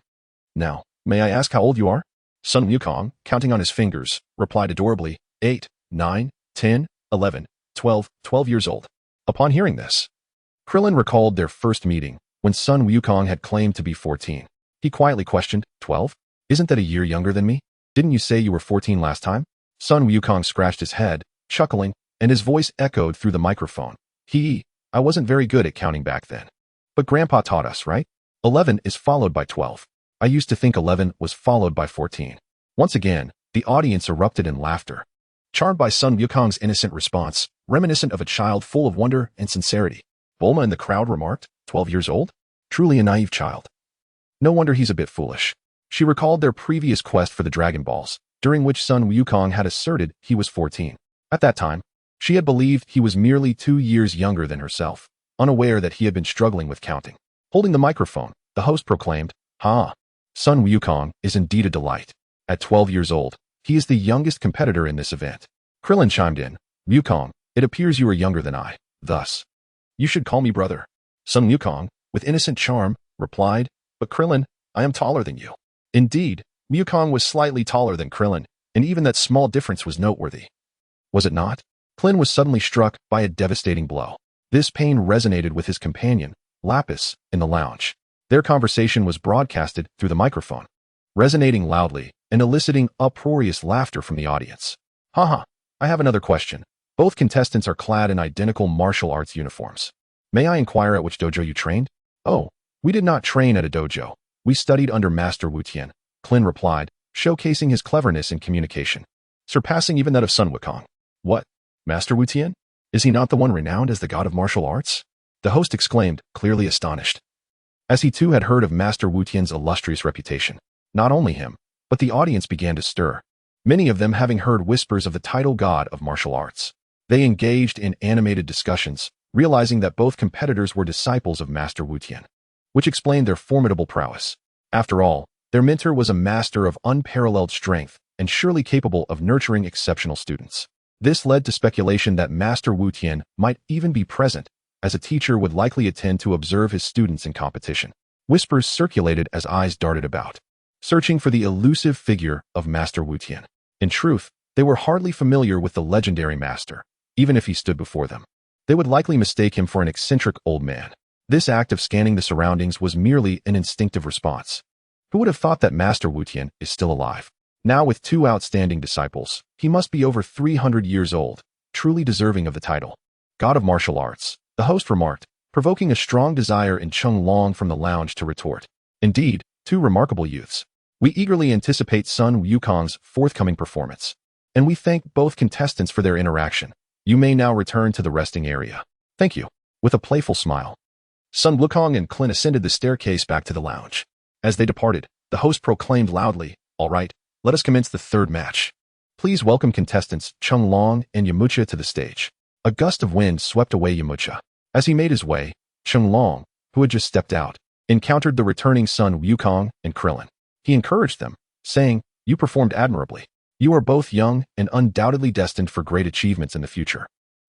Now, may I ask how old you are? Sun Wukong, counting on his fingers, replied adorably, 8, 9, 10, 11, 12 years old. Upon hearing this, Krillin recalled their first meeting, when Sun Wukong had claimed to be 14. He quietly questioned, 12? Isn't that a year younger than me? Didn't you say you were 14 last time? Sun Wukong scratched his head, chuckling, and his voice echoed through the microphone. I wasn't very good at counting back then. But Grandpa taught us, right? 11 is followed by 12. I used to think 11 was followed by 14. Once again, the audience erupted in laughter, charmed by Sun Wukong's innocent response, reminiscent of a child full of wonder and sincerity. Bulma in the crowd remarked, 12 years old? Truly a naive child. No wonder he's a bit foolish. She recalled their previous quest for the Dragon Balls, during which Sun Wukong had asserted he was 14. At that time, she had believed he was merely 2 years younger than herself, unaware that he had been struggling with counting. Holding the microphone, the host proclaimed, Sun Wukong is indeed a delight. At 12 years old, he is the youngest competitor in this event. Krillin chimed in, Wukong, it appears you are younger than I, thus. You should call me brother. Sun Wukong, with innocent charm, replied, but Krillin, I am taller than you. Indeed, Wukong was slightly taller than Krillin, and even that small difference was noteworthy. Was it not? Krillin was suddenly struck by a devastating blow. This pain resonated with his companion, Lapis, in the lounge. Their conversation was broadcasted through the microphone, resonating loudly and eliciting uproarious laughter from the audience. I have another question. Both contestants are clad in identical martial arts uniforms. May I inquire at which dojo you trained? Oh, we did not train at a dojo. We studied under Master Wu-Tien, Krillin replied, showcasing his cleverness in communication, surpassing even that of Sun Wukong. What? Master Wu-Tien? Is he not the one renowned as the god of martial arts? The host exclaimed, clearly astonished, as he too had heard of Master Wu-Tien's illustrious reputation. Not only him, but the audience began to stir, many of them having heard whispers of the title god of martial arts. They engaged in animated discussions, realizing that both competitors were disciples of Master Wu-Tien, which explained their formidable prowess. After all, their mentor was a master of unparalleled strength and surely capable of nurturing exceptional students. This led to speculation that Master Wu-Tien might even be present, as a teacher would likely attend to observe his students in competition. Whispers circulated as eyes darted about, searching for the elusive figure of Master Wu-Tien. In truth, they were hardly familiar with the legendary master. Even if he stood before them, they would likely mistake him for an eccentric old man. This act of scanning the surroundings was merely an instinctive response. Who would have thought that Master Wu-Tien is still alive? Now with 2 outstanding disciples, he must be over 300 years old, truly deserving of the title God of Martial Arts, the host remarked, provoking a strong desire in Chung Long from the lounge to retort. Indeed, 2 remarkable youths. We eagerly anticipate Sun Wukong's forthcoming performance, and we thank both contestants for their interaction. You may now return to the resting area. Thank you. With a playful smile, Sun Wukong and Krillin ascended the staircase back to the lounge. As they departed, the host proclaimed loudly, all right, let us commence the 3rd match. Please welcome contestants Chung Long and Yamcha to the stage. A gust of wind swept away Yamcha. As he made his way, Chung Long, who had just stepped out, encountered the returning Sun Wukong and Krillin. He encouraged them, saying, you performed admirably. You are both young and undoubtedly destined for great achievements in the future.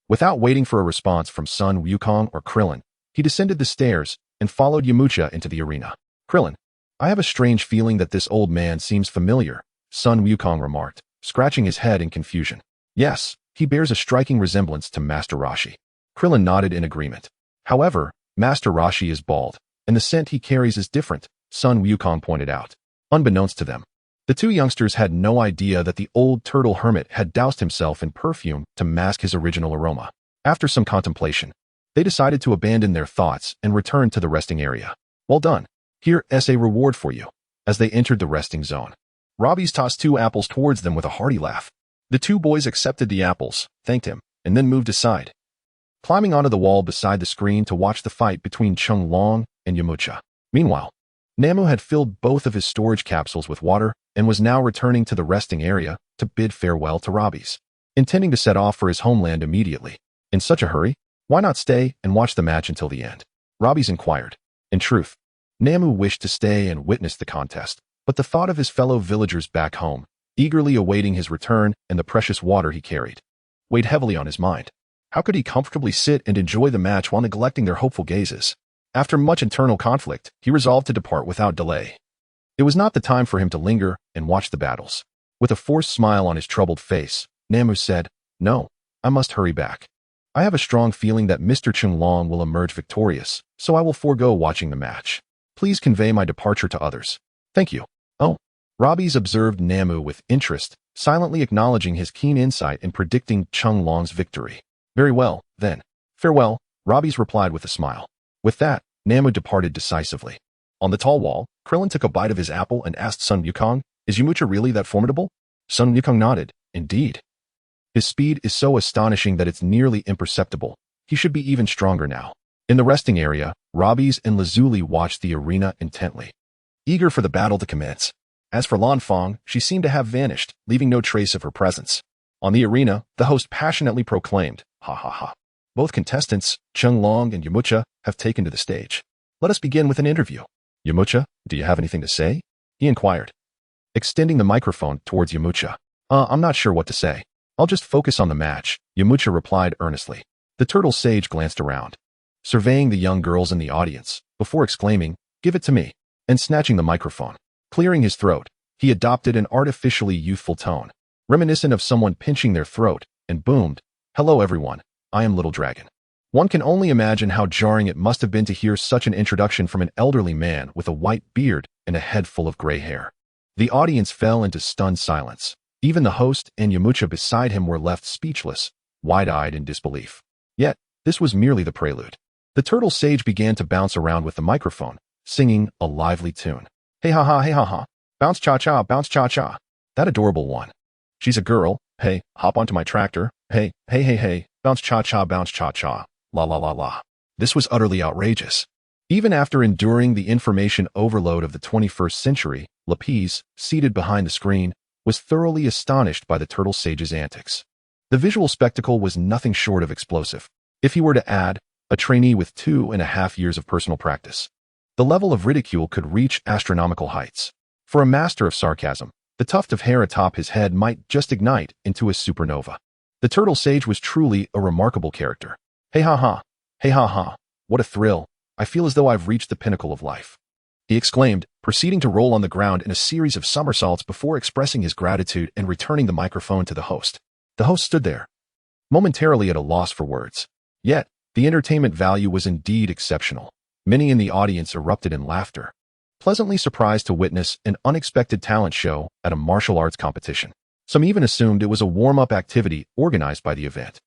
Without waiting for a response from Sun Wukong or Krillin, he descended the stairs and followed Yamcha into the arena. Krillin, I have a strange feeling that this old man seems familiar, Sun Wukong remarked, scratching his head in confusion. Yes, he bears a striking resemblance to Master Roshi. Krillin nodded in agreement. However, Master Roshi is bald, and the scent he carries is different, Sun Wukong pointed out. Unbeknownst to them, the 2 youngsters had no idea that the old turtle hermit had doused himself in perfume to mask his original aroma. After some contemplation, they decided to abandon their thoughts and return to the resting area. Well done. Here's a reward for you. As they entered the resting zone, Robbie's tossed 2 apples towards them with a hearty laugh. The 2 boys accepted the apples, thanked him, and then moved aside, climbing onto the wall beside the screen to watch the fight between Chung Long and Yamcha. Meanwhile, Namu had filled both of his storage capsules with water and was now returning to the resting area to bid farewell to Robbie's, intending to set off for his homeland immediately. In such a hurry? Why not stay and watch the match until the end? Robbie's inquired. In truth, Namu wished to stay and witness the contest, but the thought of his fellow villagers back home, eagerly awaiting his return and the precious water he carried, weighed heavily on his mind. How could he comfortably sit and enjoy the match while neglecting their hopeful gazes? After much internal conflict, he resolved to depart without delay. It was not the time for him to linger and watch the battles. With a forced smile on his troubled face, Namu said, "No, I must hurry back. I have a strong feeling that Mr. Chenglong will emerge victorious, so I will forego watching the match. Please convey my departure to others. Thank you." Oh. Robbie's observed Namu with interest, silently acknowledging his keen insight in predicting Chenglong's victory. Very well, then. Farewell, Robbie's replied with a smile. With that, Namu departed decisively. On the tall wall, Krillin took a bite of his apple and asked Sun Wukong, "Is Yamcha really that formidable?" Sun Wukong nodded. Indeed. His speed is so astonishing that it's nearly imperceptible. He should be even stronger now. In the resting area, Robbie's and Lazuli watched the arena intently, eager for the battle to commence. As for Lan Fong, she seemed to have vanished, leaving no trace of her presence. On the arena, the host passionately proclaimed, "Ha ha ha. Both contestants, Chenglong and Yamcha, have taken to the stage. Let us begin with an interview. Yamcha, do you have anything to say?" he inquired, extending the microphone towards Yamcha. I'm not sure what to say. I'll just focus on the match," Yamcha replied earnestly. The turtle sage glanced around, surveying the young girls in the audience, before exclaiming, "Give it to me," and snatching the microphone. Clearing his throat, he adopted an artificially youthful tone, reminiscent of someone pinching their throat, and boomed, "Hello everyone, I am Little Dragon." One can only imagine how jarring it must have been to hear such an introduction from an elderly man with a white beard and a head full of gray hair. The audience fell into stunned silence. Even the host and Yamcha beside him were left speechless, wide-eyed in disbelief. Yet, this was merely the prelude. The turtle sage began to bounce around with the microphone, singing a lively tune. Hey ha ha, hey ha ha, bounce cha-cha, bounce cha-cha. That adorable one. She's a girl, hey, hop onto my tractor, hey, hey hey hey, bounce cha-cha, bounce cha-cha, la la la la. This was utterly outrageous. Even after enduring the information overload of the 21st century, Lapis, seated behind the screen, was thoroughly astonished by the turtle sage's antics. The visual spectacle was nothing short of explosive. If he were to add, a trainee with 2.5 years of personal practice, the level of ridicule could reach astronomical heights. For a master of sarcasm, the tuft of hair atop his head might just ignite into a supernova. The turtle sage was truly a remarkable character. Hey ha ha, hey ha ha, what a thrill. I feel as though I've reached the pinnacle of life, he exclaimed, proceeding to roll on the ground in a series of somersaults before expressing his gratitude and returning the microphone to the host. The host stood there, momentarily at a loss for words. Yet, the entertainment value was indeed exceptional. Many in the audience erupted in laughter, pleasantly surprised to witness an unexpected talent show at a martial arts competition. Some even assumed it was a warm-up activity organized by the event.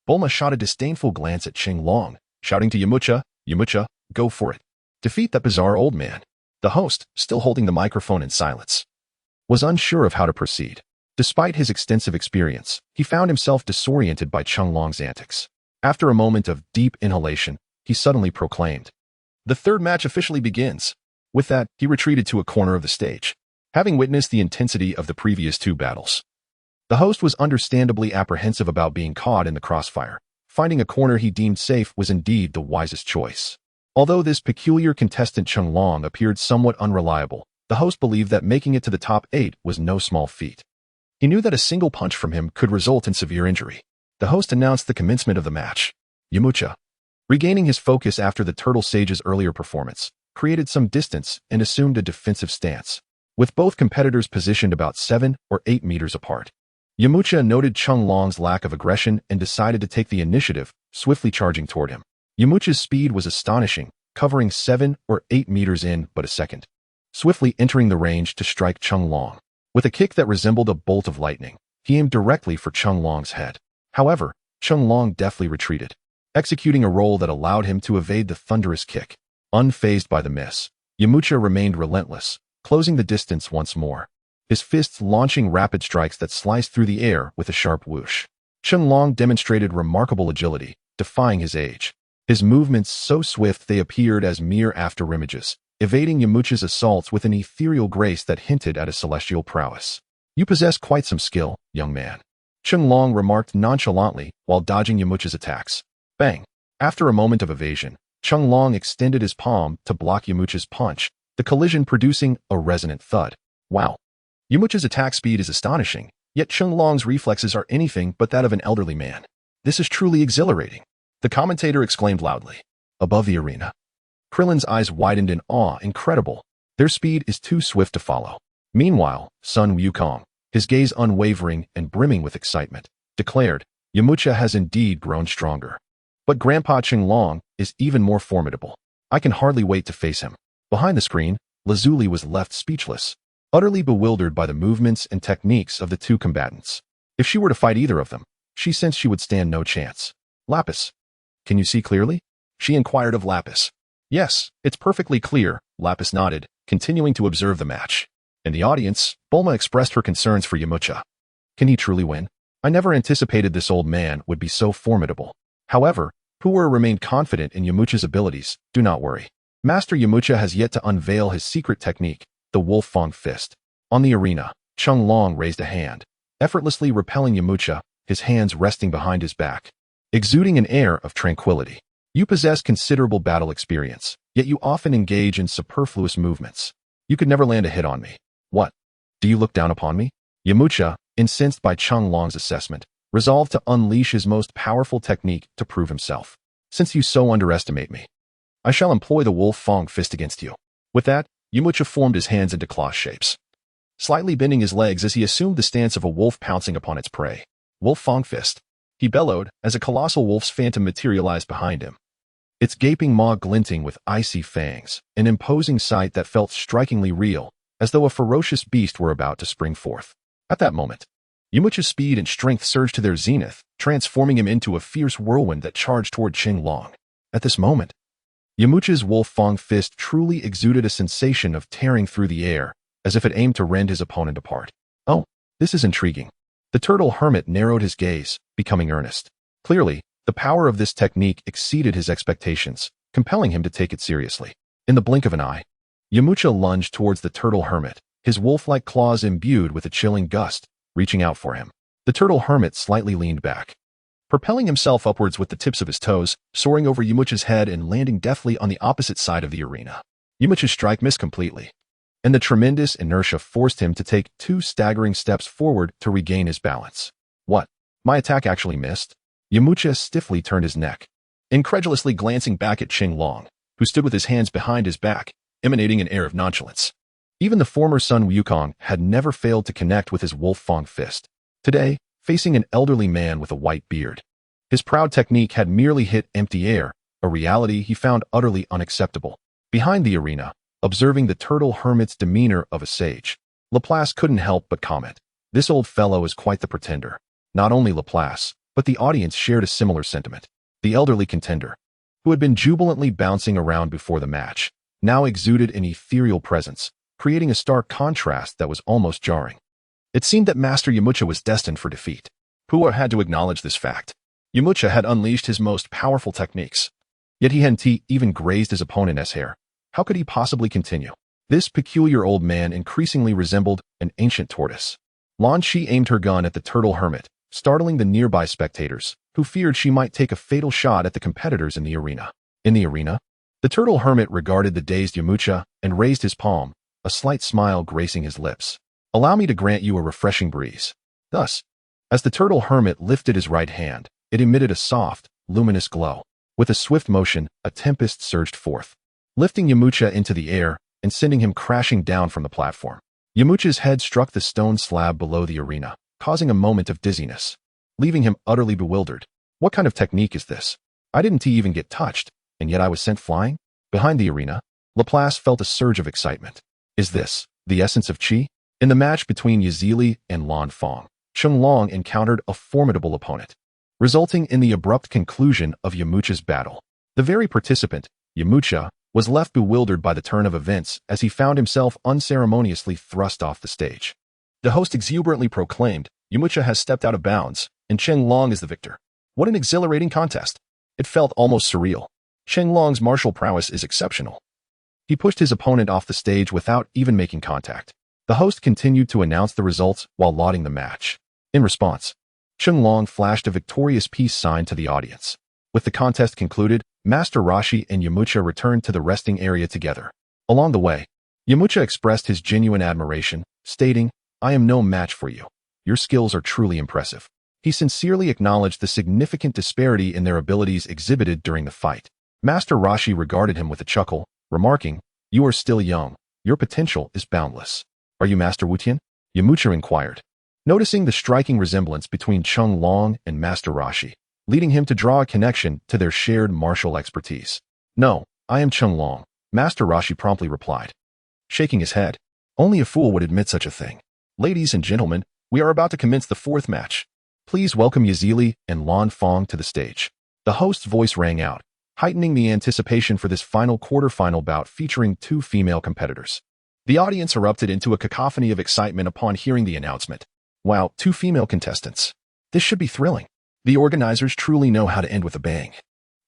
Bulma shot a disdainful glance at Chenglong, shouting to Yamcha, "Yamcha, go for it. Defeat that bizarre old man." The host, still holding the microphone in silence, was unsure of how to proceed. Despite his extensive experience, he found himself disoriented by Chenglong's antics. After a moment of deep inhalation, he suddenly proclaimed, "The third match officially begins." With that, he retreated to a corner of the stage, having witnessed the intensity of the previous two battles. The host was understandably apprehensive about being caught in the crossfire. Finding a corner he deemed safe was indeed the wisest choice. Although this peculiar contestant Chenglong appeared somewhat unreliable, the host believed that making it to the top 8 was no small feat. He knew that a single punch from him could result in severe injury. The host announced the commencement of the match. Yamcha, regaining his focus after the turtle sage's earlier performance, created some distance and assumed a defensive stance, with both competitors positioned about 7 or 8 meters apart. Yamcha noted Chenglong's lack of aggression and decided to take the initiative, swiftly charging toward him. Yamcha's speed was astonishing, covering 7 or 8 meters in but a second, swiftly entering the range to strike Chenglong. With a kick that resembled a bolt of lightning, he aimed directly for Chenglong's head. However, Chenglong deftly retreated, executing a roll that allowed him to evade the thunderous kick. Unfazed by the miss, Yamcha remained relentless, closing the distance once more, his fists launching rapid strikes that sliced through the air with a sharp whoosh. Chenglong demonstrated remarkable agility, defying his age. His movements so swift they appeared as mere afterimages, evading Yamcha's assaults with an ethereal grace that hinted at a celestial prowess. "You possess quite some skill, young man," Chenglong remarked nonchalantly while dodging Yamcha's attacks. Bang! After a moment of evasion, Cheng Long extended his palm to block Yamucha's punch, the collision producing a resonant thud. Wow. Yamucha's attack speed is astonishing, yet Cheng Long's reflexes are anything but that of an elderly man. This is truly exhilarating, the commentator exclaimed loudly. Above the arena, Krillin's eyes widened in awe. Incredible. Their speed is too swift to follow. Meanwhile, Sun Wukong, his gaze unwavering and brimming with excitement, declared, Yamucha has indeed grown stronger. But Grandpa Cheng Long is even more formidable. I can hardly wait to face him. Behind the screen, Lazuli was left speechless, utterly bewildered by the movements and techniques of the two combatants. If she were to fight either of them, she sensed she would stand no chance. Lapis, can you see clearly? She inquired of Lapis. Yes, it's perfectly clear, Lapis nodded, continuing to observe the match. In the audience, Bulma expressed her concerns for Yamucha. Can he truly win? I never anticipated this old man would be so formidable. However, Puer remained confident in Yamucha's abilities. Do not worry. Master Yamucha has yet to unveil his secret technique, the Wolf Fang Fist. On the arena, Cheng Long raised a hand, effortlessly repelling Yamucha, his hands resting behind his back, exuding an air of tranquility. You possess considerable battle experience, yet you often engage in superfluous movements. You could never land a hit on me. What? Do you look down upon me? Yamucha, incensed by Cheng Long's assessment, resolved to unleash his most powerful technique to prove himself. Since you so underestimate me, I shall employ the Wolf Fang Fist against you. With that, Yamucha formed his hands into claw shapes, slightly bending his legs as he assumed the stance of a wolf pouncing upon its prey. Wolf Fang Fist, he bellowed as a colossal wolf's phantom materialized behind him, its gaping maw glinting with icy fangs, an imposing sight that felt strikingly real, as though a ferocious beast were about to spring forth. At that moment, Yamucha's speed and strength surged to their zenith, transforming him into a fierce whirlwind that charged toward Cheng Long. At this moment, Yamucha's Wolf Fang Fist truly exuded a sensation of tearing through the air, as if it aimed to rend his opponent apart. Oh, this is intriguing. The turtle hermit narrowed his gaze, becoming earnest. Clearly, the power of this technique exceeded his expectations, compelling him to take it seriously. In the blink of an eye, Yamucha lunged towards the turtle hermit, his wolf-like claws imbued with a chilling gust, reaching out for him. The turtle hermit slightly leaned back, propelling himself upwards with the tips of his toes, soaring over Yamucha's head and landing deftly on the opposite side of the arena. Yamucha's strike missed completely, and the tremendous inertia forced him to take 2 staggering steps forward to regain his balance. What? My attack actually missed? Yamucha stiffly turned his neck, incredulously glancing back at Cheng Long, who stood with his hands behind his back, emanating an air of nonchalance. Even the former Sun Wukong had never failed to connect with his Wolf Fang Fist. Today, facing an elderly man with a white beard, his proud technique had merely hit empty air, a reality he found utterly unacceptable. Behind the arena, observing the turtle hermit's demeanor of a sage, Laplace couldn't help but comment, this old fellow is quite the pretender. Not only Laplace, but the audience shared a similar sentiment. The elderly contender, who had been jubilantly bouncing around before the match, now exuded an ethereal presence, creating a stark contrast that was almost jarring. It seemed that Master Yamucha was destined for defeat. Puer had to acknowledge this fact. Yamucha had unleashed his most powerful techniques, yet he hadn't even grazed his opponent's hair. How could he possibly continue? This peculiar old man increasingly resembled an ancient tortoise. Lan Shi aimed her gun at the turtle hermit, startling the nearby spectators, who feared she might take a fatal shot at the competitors in the arena. In the arena, the turtle hermit regarded the dazed Yamucha and raised his palm, a slight smile gracing his lips. Allow me to grant you a refreshing breeze. Thus, as the turtle hermit lifted his right hand, it emitted a soft, luminous glow. With a swift motion, a tempest surged forth, lifting Yamucha into the air and sending him crashing down from the platform. Yamucha's head struck the stone slab below the arena, causing a moment of dizziness, leaving him utterly bewildered. What kind of technique is this? I didn't even get touched, and yet I was sent flying? Behind the arena, Laplace felt a surge of excitement. Is this the essence of Qi? In the match between Lazili and Lan Fang, Cheng Long encountered a formidable opponent, resulting in the abrupt conclusion of Yamucha's battle. The very participant, Yamucha, was left bewildered by the turn of events as he found himself unceremoniously thrust off the stage. The host exuberantly proclaimed, Yamucha has stepped out of bounds, and Cheng Long is the victor. What an exhilarating contest! It felt almost surreal. Cheng Long's martial prowess is exceptional. He pushed his opponent off the stage without even making contact. The host continued to announce the results while lauding the match. In response, Cheng Long flashed a victorious peace sign to the audience. With the contest concluded, Master Roshi and Yamcha returned to the resting area together. Along the way, Yamcha expressed his genuine admiration, stating, "I am no match for you. Your skills are truly impressive." He sincerely acknowledged the significant disparity in their abilities exhibited during the fight. Master Roshi regarded him with a chuckle, remarking, "You are still young. Your potential is boundless." "Are you Master Wutian?" Yamcha inquired, noticing the striking resemblance between Chung Long and Master Roshi, leading him to draw a connection to their shared martial expertise. "No, I am Chung Long," Master Roshi promptly replied, shaking his head. Only a fool would admit such a thing. "Ladies and gentlemen, we are about to commence the fourth match. Please welcome Lazili and Lan Fong to the stage." The host's voice rang out, heightening the anticipation for this final quarterfinal bout featuring two female competitors. The audience erupted into a cacophony of excitement upon hearing the announcement. Wow, two female contestants. This should be thrilling. The organizers truly know how to end with a bang.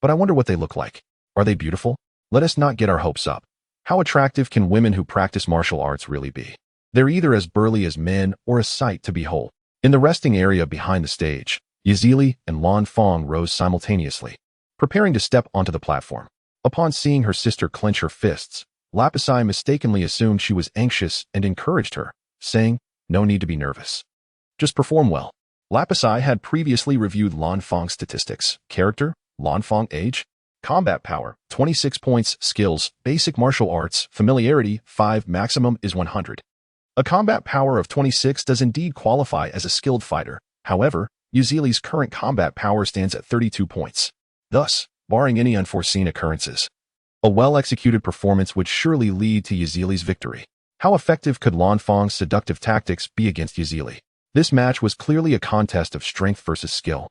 But I wonder what they look like. Are they beautiful? Let us not get our hopes up. How attractive can women who practice martial arts really be? They're either as burly as men or a sight to behold. In the resting area behind the stage, Lazili and Lan Fong rose simultaneously, preparing to step onto the platform. Upon seeing her sister clench her fists, Lapis mistakenly assumed she was anxious and encouraged her, saying, "No need to be nervous. Just perform well." Lapis had previously reviewed Lan Fong's statistics: character, Lan Fong age, combat power, 26 points, skills, basic martial arts, familiarity, 5, maximum is 100. A combat power of 26 does indeed qualify as a skilled fighter. However, Lazili's current combat power stands at 32 points. Thus, barring any unforeseen occurrences, a well-executed performance would surely lead to Lazili's victory. How effective could Lan Fong's seductive tactics be against Lazili? This match was clearly a contest of strength versus skill,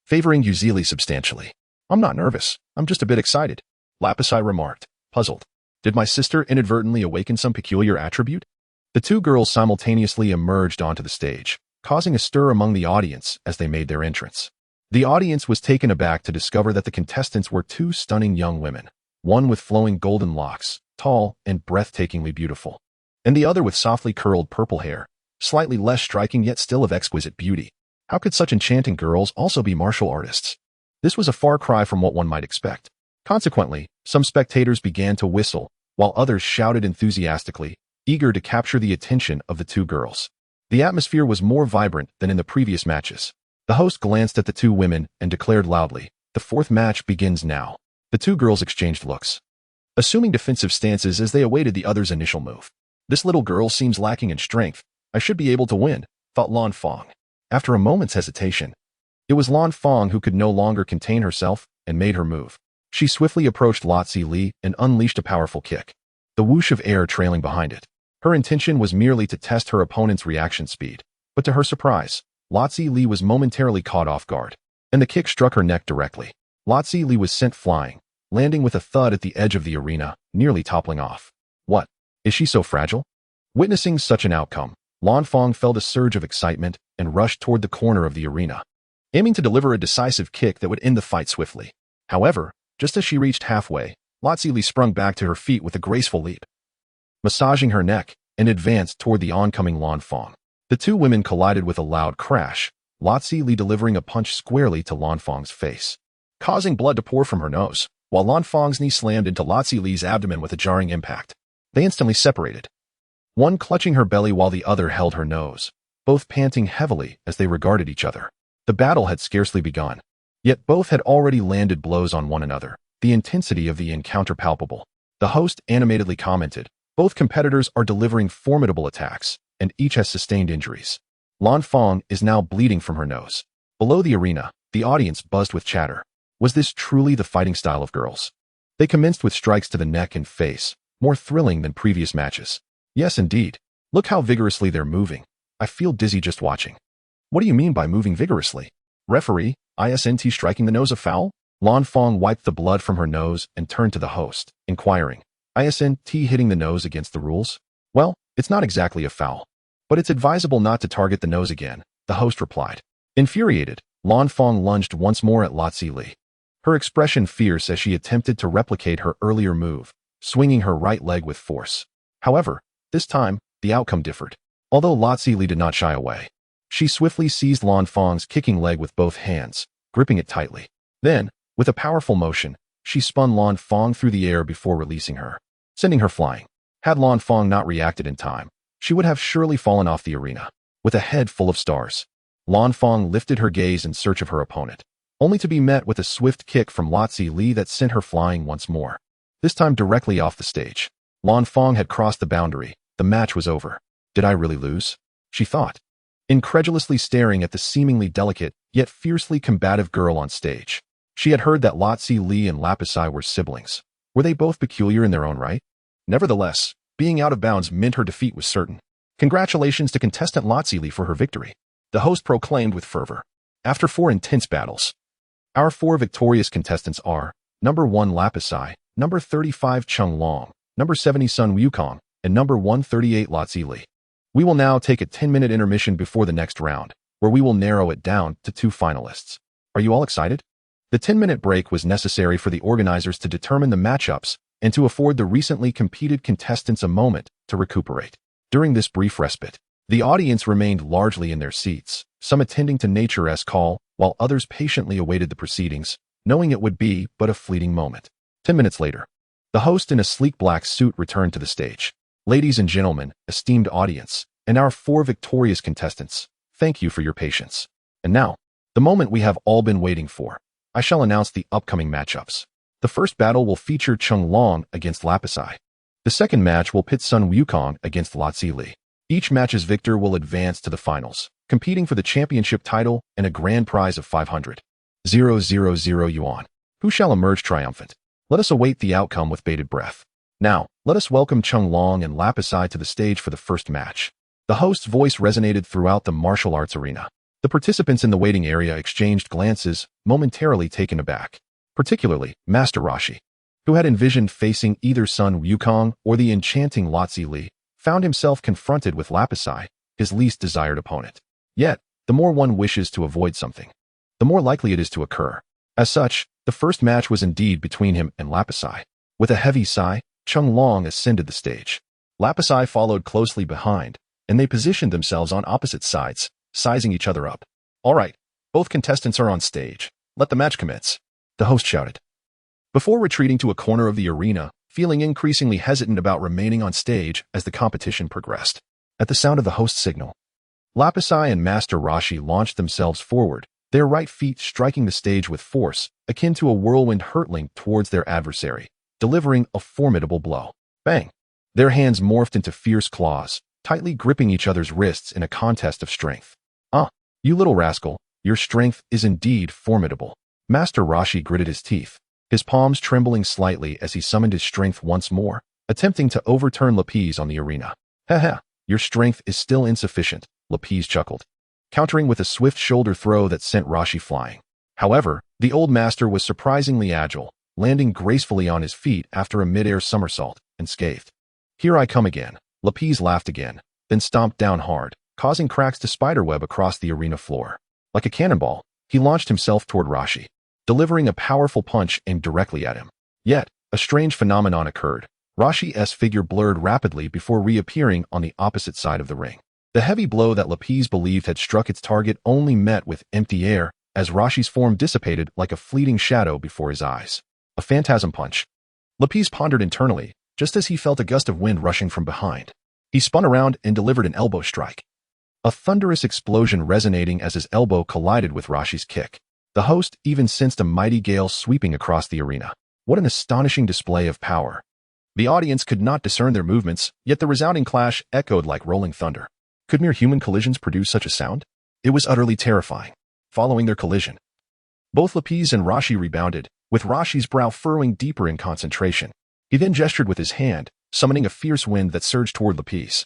favoring Lazili substantially. "I'm not nervous. I'm just a bit excited," Lapis remarked, puzzled. Did my sister inadvertently awaken some peculiar attribute? The two girls simultaneously emerged onto the stage, causing a stir among the audience as they made their entrance. The audience was taken aback to discover that the contestants were two stunning young women, one with flowing golden locks, tall and breathtakingly beautiful, and the other with softly curled purple hair, slightly less striking yet still of exquisite beauty. How could such enchanting girls also be martial artists? This was a far cry from what one might expect. Consequently, some spectators began to whistle, while others shouted enthusiastically, eager to capture the attention of the two girls. The atmosphere was more vibrant than in the previous matches. The host glanced at the two women and declared loudly, "The fourth match begins now." The two girls exchanged looks, assuming defensive stances as they awaited the other's initial move. "This little girl seems lacking in strength. I should be able to win," thought Lan Fong. After a moment's hesitation, it was Lan Fong who could no longer contain herself and made her move. She swiftly approached Lazili and unleashed a powerful kick, the whoosh of air trailing behind it. Her intention was merely to test her opponent's reaction speed, but to her surprise, Lazili was momentarily caught off guard, and the kick struck her neck directly. Lazili was sent flying, landing with a thud at the edge of the arena, nearly toppling off. What? Is she so fragile? Witnessing such an outcome, Lan Fong felt a surge of excitement and rushed toward the corner of the arena, aiming to deliver a decisive kick that would end the fight swiftly. However, just as she reached halfway, Lazili sprung back to her feet with a graceful leap, massaging her neck, and advanced toward the oncoming Lan Fong. The two women collided with a loud crash, Lazili delivering a punch squarely to Lan Fong's face, causing blood to pour from her nose, while Lan Fong's knee slammed into Lazili's abdomen with a jarring impact. They instantly separated, one clutching her belly while the other held her nose, both panting heavily as they regarded each other. The battle had scarcely begun, yet both had already landed blows on one another, the intensity of the encounter palpable. The host animatedly commented, "Both competitors are delivering formidable attacks, and each has sustained injuries." Lan Fong is now bleeding from her nose. Below the arena, the audience buzzed with chatter. Was this truly the fighting style of girls? They commenced with strikes to the neck and face, more thrilling than previous matches. Yes, indeed. Look how vigorously they're moving. I feel dizzy just watching. What do you mean by moving vigorously? Referee, isn't striking the nose a foul? Lan Fong wiped the blood from her nose and turned to the host, inquiring, "Isn't hitting the nose against the rules?" "Well, it's not exactly a foul, but it's advisable not to target the nose again," the host replied. Infuriated, Lan Fong lunged once more at Lazili, her expression fierce as she attempted to replicate her earlier move, swinging her right leg with force. However, this time, the outcome differed. Although Lazili did not shy away, she swiftly seized Lan Fong's kicking leg with both hands, gripping it tightly. Then, With a powerful motion, she spun Lan Fong through the air before releasing her, sending her flying. Had Lan Fong not reacted in time, she would have surely fallen off the arena. With a head full of stars, Lan Fong lifted her gaze in search of her opponent, only to be met with a swift kick from Lazili that sent her flying once more, this time directly off the stage. Lan Fong had crossed the boundary. The match was over. Did I really lose? She thought, incredulously staring at the seemingly delicate, yet fiercely combative girl on stage. She had heard that Lazili and Lapis were siblings. Were they both peculiar in their own right? Nevertheless, being out of bounds meant her defeat was certain. Congratulations to contestant Lazili for her victory, the host proclaimed with fervor. After 4 intense battles, our 4 victorious contestants are number 1 Lapis, number 35 Chung Long, number 70 Sun Wukong, and number 138 Lazili. We will now take a 10-minute intermission before the next round, where we will narrow it down to 2 finalists. Are you all excited? The 10-minute break was necessary for the organizers to determine the matchups and to afford the recently competed contestants a moment to recuperate. During this brief respite, the audience remained largely in their seats, some attending to nature's call, while others patiently awaited the proceedings, knowing it would be but a fleeting moment. 10 minutes later, the host in a sleek black suit returned to the stage. Ladies and gentlemen, esteemed audience, and our 4 victorious contestants, thank you for your patience. And now, the moment we have all been waiting for. I shall announce the upcoming matchups. The first battle will feature Chung Long against Lapis. The second match will pit Sun Wukong against Lazili. Each match's victor will advance to the finals, competing for the championship title and a grand prize of 500,000 yuan. Who shall emerge triumphant? Let us await the outcome with bated breath. Now, let us welcome Chung Long and Lapis to the stage for the first match. The host's voice resonated throughout the martial arts arena. The participants in the waiting area exchanged glances, momentarily taken aback. Particularly, Master Rashi, who had envisioned facing either Sun Wukong or the enchanting Lazili, found himself confronted with Lapis, his least desired opponent. Yet, the more one wishes to avoid something, the more likely it is to occur. As such, the first match was indeed between him and Lapis. With a heavy sigh, Chung Long ascended the stage. Lapis followed closely behind, and they positioned themselves on opposite sides, sizing each other up. All right, both contestants are on stage. Let the match commence, the host shouted. Before retreating to a corner of the arena, feeling increasingly hesitant about remaining on stage as the competition progressed. At the sound of the host's signal, Lapis and Master Rashi launched themselves forward, their right feet striking the stage with force, akin to a whirlwind hurtling towards their adversary, delivering a formidable blow. Bang! Their hands morphed into fierce claws, tightly gripping each other's wrists in a contest of strength. Ah, you little rascal, your strength is indeed formidable. Master Rashi gritted his teeth, his palms trembling slightly as he summoned his strength once more, attempting to overturn Lapis on the arena. Haha, your strength is still insufficient, Lapis chuckled, countering with a swift shoulder throw that sent Rashi flying. However, the old master was surprisingly agile, landing gracefully on his feet after a mid-air somersault, unscathed. Here I come again. Lapis laughed again, then stomped down hard, causing cracks to spiderweb across the arena floor. Like a cannonball, he launched himself toward Rashi, delivering a powerful punch aimed directly at him. Yet, a strange phenomenon occurred. Rashi's figure blurred rapidly before reappearing on the opposite side of the ring. The heavy blow that Lapis believed had struck its target only met with empty air as Rashi's form dissipated like a fleeting shadow before his eyes. A phantasm punch. Lapis pondered internally, just as he felt a gust of wind rushing from behind. He spun around and delivered an elbow strike, a thunderous explosion resonating as his elbow collided with Rashi's kick. The host even sensed a mighty gale sweeping across the arena. What an astonishing display of power. The audience could not discern their movements, yet the resounding clash echoed like rolling thunder. Could mere human collisions produce such a sound? It was utterly terrifying. Following their collision, both Lapis and Rashi rebounded, with Rashi's brow furrowing deeper in concentration. He then gestured with his hand, summoning a fierce wind that surged toward Lapis,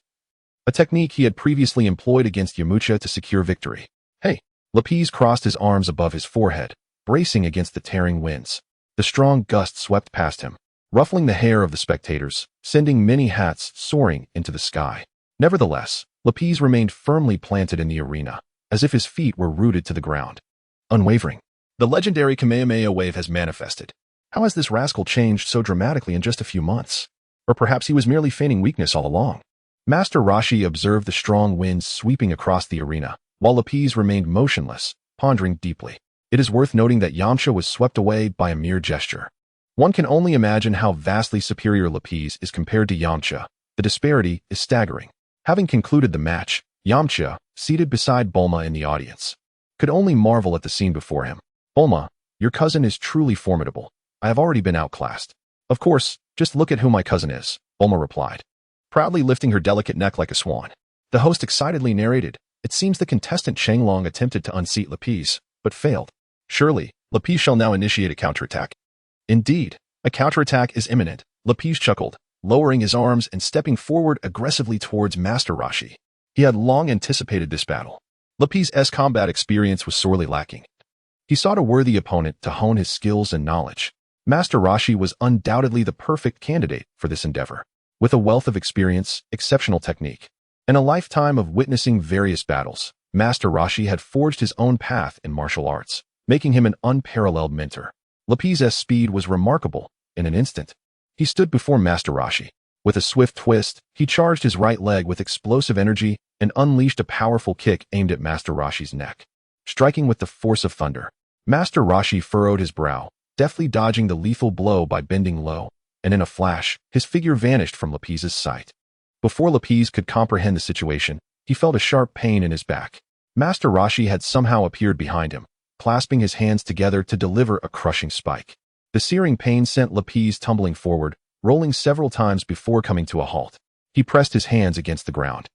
a technique he had previously employed against Yamucha to secure victory. Hey! Lapis crossed his arms above his forehead, bracing against the tearing winds. The strong gust swept past him, ruffling the hair of the spectators, sending many hats soaring into the sky. Nevertheless, Lapis remained firmly planted in the arena, as if his feet were rooted to the ground. Unwavering. The legendary Kamehameha wave has manifested. How has this rascal changed so dramatically in just a few months? Or perhaps he was merely feigning weakness all along. Master Rashi observed the strong winds sweeping across the arena, while Lapis remained motionless, pondering deeply. It is worth noting that Yamcha was swept away by a mere gesture. One can only imagine how vastly superior Lapis is compared to Yamcha. The disparity is staggering. Having concluded the match, Yamcha, seated beside Bulma in the audience, could only marvel at the scene before him. Bulma, your cousin is truly formidable. I have already been outclassed. Of course, just look at who my cousin is, Bulma replied, proudly lifting her delicate neck like a swan. The host excitedly narrated, it seems the contestant Shenlong attempted to unseat Lapis, but failed. Surely, Lapis shall now initiate a counterattack. Indeed, a counterattack is imminent, Lapis chuckled, lowering his arms and stepping forward aggressively towards Master Roshi. He had long anticipated this battle. Lapis' combat experience was sorely lacking. He sought a worthy opponent to hone his skills and knowledge. Master Roshi was undoubtedly the perfect candidate for this endeavor. With a wealth of experience, exceptional technique, and a lifetime of witnessing various battles, Master Roshi had forged his own path in martial arts, making him an unparalleled mentor. Lapis' speed was remarkable. In an instant, he stood before Master Roshi. With a swift twist, he charged his right leg with explosive energy and unleashed a powerful kick aimed at Master Roshi's neck, striking with the force of thunder. Master Roshi furrowed his brow, deftly dodging the lethal blow by bending low, and in a flash, his figure vanished from Lapis' sight. Before Lapis could comprehend the situation, he felt a sharp pain in his back. Master Roshi had somehow appeared behind him, clasping his hands together to deliver a crushing spike. The searing pain sent Lapis tumbling forward, rolling several times before coming to a halt. He pressed his hands against the ground,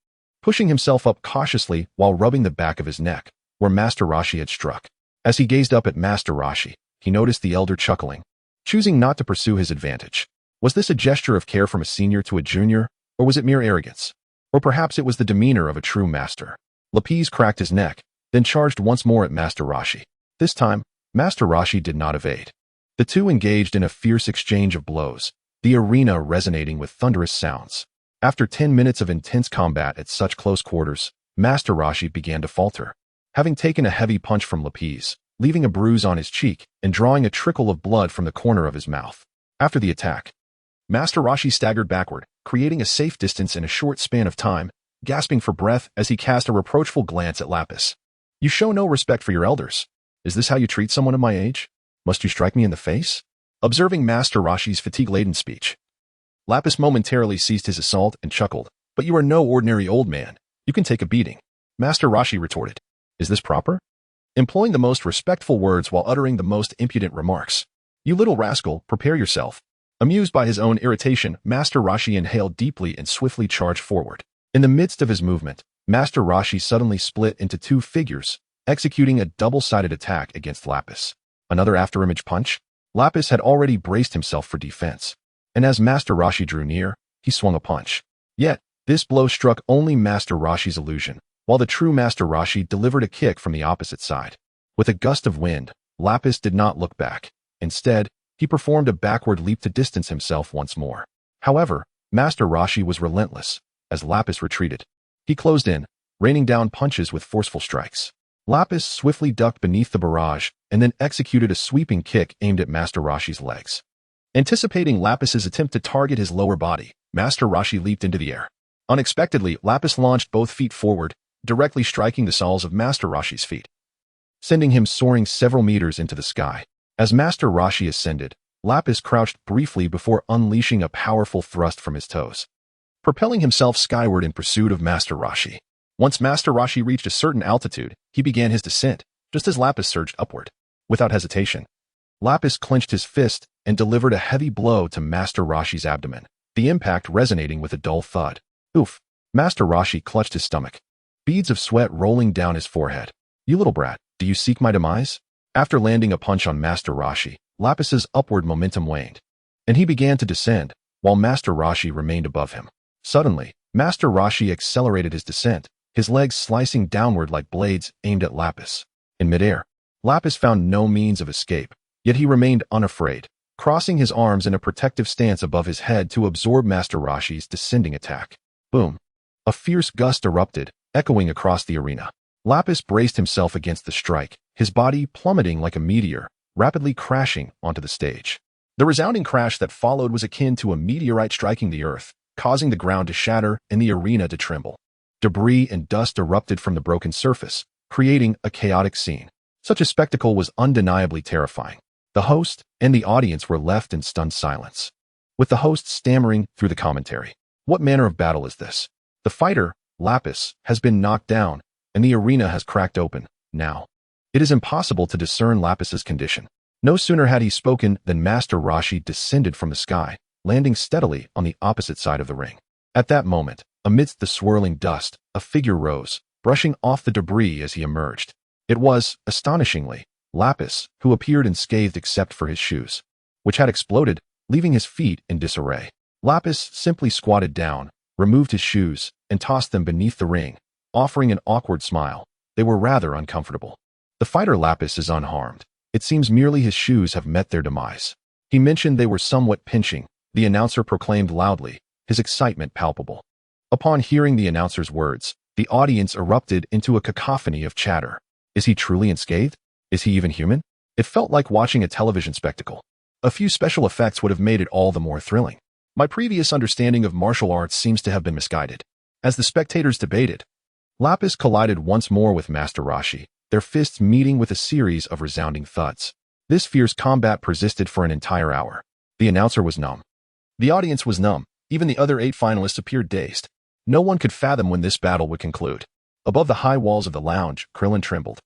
pushing himself up cautiously while rubbing the back of his neck, where Master Roshi had struck. As he gazed up at Master Roshi, he noticed the elder chuckling, choosing not to pursue his advantage. Was this a gesture of care from a senior to a junior, or was it mere arrogance? Or perhaps it was the demeanor of a true master. Lapis cracked his neck, then charged once more at Master Roshi. This time, Master Roshi did not evade. The two engaged in a fierce exchange of blows, the arena resonating with thunderous sounds. After 10 minutes of intense combat at such close quarters, Master Roshi began to falter. Having taken a heavy punch from Lapis, leaving a bruise on his cheek and drawing a trickle of blood from the corner of his mouth. After the attack, Master Roshi staggered backward, creating a safe distance in a short span of time, gasping for breath as he cast a reproachful glance at Lapis. You show no respect for your elders. Is this how you treat someone of my age? Must you strike me in the face? Observing Master Roshi's fatigue-laden speech, Lapis momentarily ceased his assault and chuckled. But you are no ordinary old man. You can take a beating. Master Roshi retorted. Is this proper? Employing the most respectful words while uttering the most impudent remarks. You little rascal, prepare yourself. Amused by his own irritation, Master Roshi inhaled deeply and swiftly charged forward. In the midst of his movement, Master Roshi suddenly split into two figures, executing a double-sided attack against Lapis. Another afterimage punch? Lapis had already braced himself for defense, and as Master Roshi drew near, he swung a punch. Yet, this blow struck only Master Roshi's illusion, while the true Master Roshi delivered a kick from the opposite side. With a gust of wind, Lapis did not look back. Instead, he performed a backward leap to distance himself once more. However, Master Roshi was relentless. As Lapis retreated, he closed in, raining down punches with forceful strikes. Lapis swiftly ducked beneath the barrage and then executed a sweeping kick aimed at Master Roshi's legs. Anticipating Lapis's attempt to target his lower body, Master Roshi leaped into the air. Unexpectedly, Lapis launched both feet forward, directly striking the soles of Master Roshi's feet, sending him soaring several meters into the sky. As Master Roshi ascended, Lapis crouched briefly before unleashing a powerful thrust from his toes, propelling himself skyward in pursuit of Master Roshi. Once Master Roshi reached a certain altitude, he began his descent, just as Lapis surged upward. Without hesitation, Lapis clenched his fist and delivered a heavy blow to Master Roshi's abdomen, the impact resonating with a dull thud. Oof! Master Roshi clutched his stomach, beads of sweat rolling down his forehead. You little brat, do you seek my demise? After landing a punch on Master Roshi, Lapis's upward momentum waned, and he began to descend, while Master Roshi remained above him. Suddenly, Master Roshi accelerated his descent, his legs slicing downward like blades aimed at Lapis. In midair, Lapis found no means of escape, yet he remained unafraid, crossing his arms in a protective stance above his head to absorb Master Roshi's descending attack. Boom! A fierce gust erupted, echoing across the arena. Lapis braced himself against the strike, his body plummeting like a meteor, rapidly crashing onto the stage. The resounding crash that followed was akin to a meteorite striking the earth, causing the ground to shatter and the arena to tremble. Debris and dust erupted from the broken surface, creating a chaotic scene. Such a spectacle was undeniably terrifying. The host and the audience were left in stunned silence, with the host stammering through the commentary. What manner of battle is this? The fighter, Lapis, has been knocked down, and the arena has cracked open. Now, it is impossible to discern Lapis's condition. No sooner had he spoken than Master Roshi descended from the sky, landing steadily on the opposite side of the ring. At that moment, amidst the swirling dust, a figure rose, brushing off the debris as he emerged. It was, astonishingly, Lapis, who appeared unscathed except for his shoes, which had exploded, leaving his feet in disarray. Lapis simply squatted down, removed his shoes, and tossed them beneath the ring, offering an awkward smile. They were rather uncomfortable. The fighter Lapis is unharmed. It seems merely his shoes have met their demise. He mentioned they were somewhat pinching, the announcer proclaimed loudly, his excitement palpable. Upon hearing the announcer's words, the audience erupted into a cacophony of chatter. Is he truly unscathed? Is he even human? It felt like watching a television spectacle. A few special effects would have made it all the more thrilling. My previous understanding of martial arts seems to have been misguided. As the spectators debated, Lapis collided once more with Master Roshi, their fists meeting with a series of resounding thuds. This fierce combat persisted for an entire hour. The announcer was numb. The audience was numb. Even the other 8 finalists appeared dazed. No one could fathom when this battle would conclude. Above the high walls of the lounge, Krillin trembled,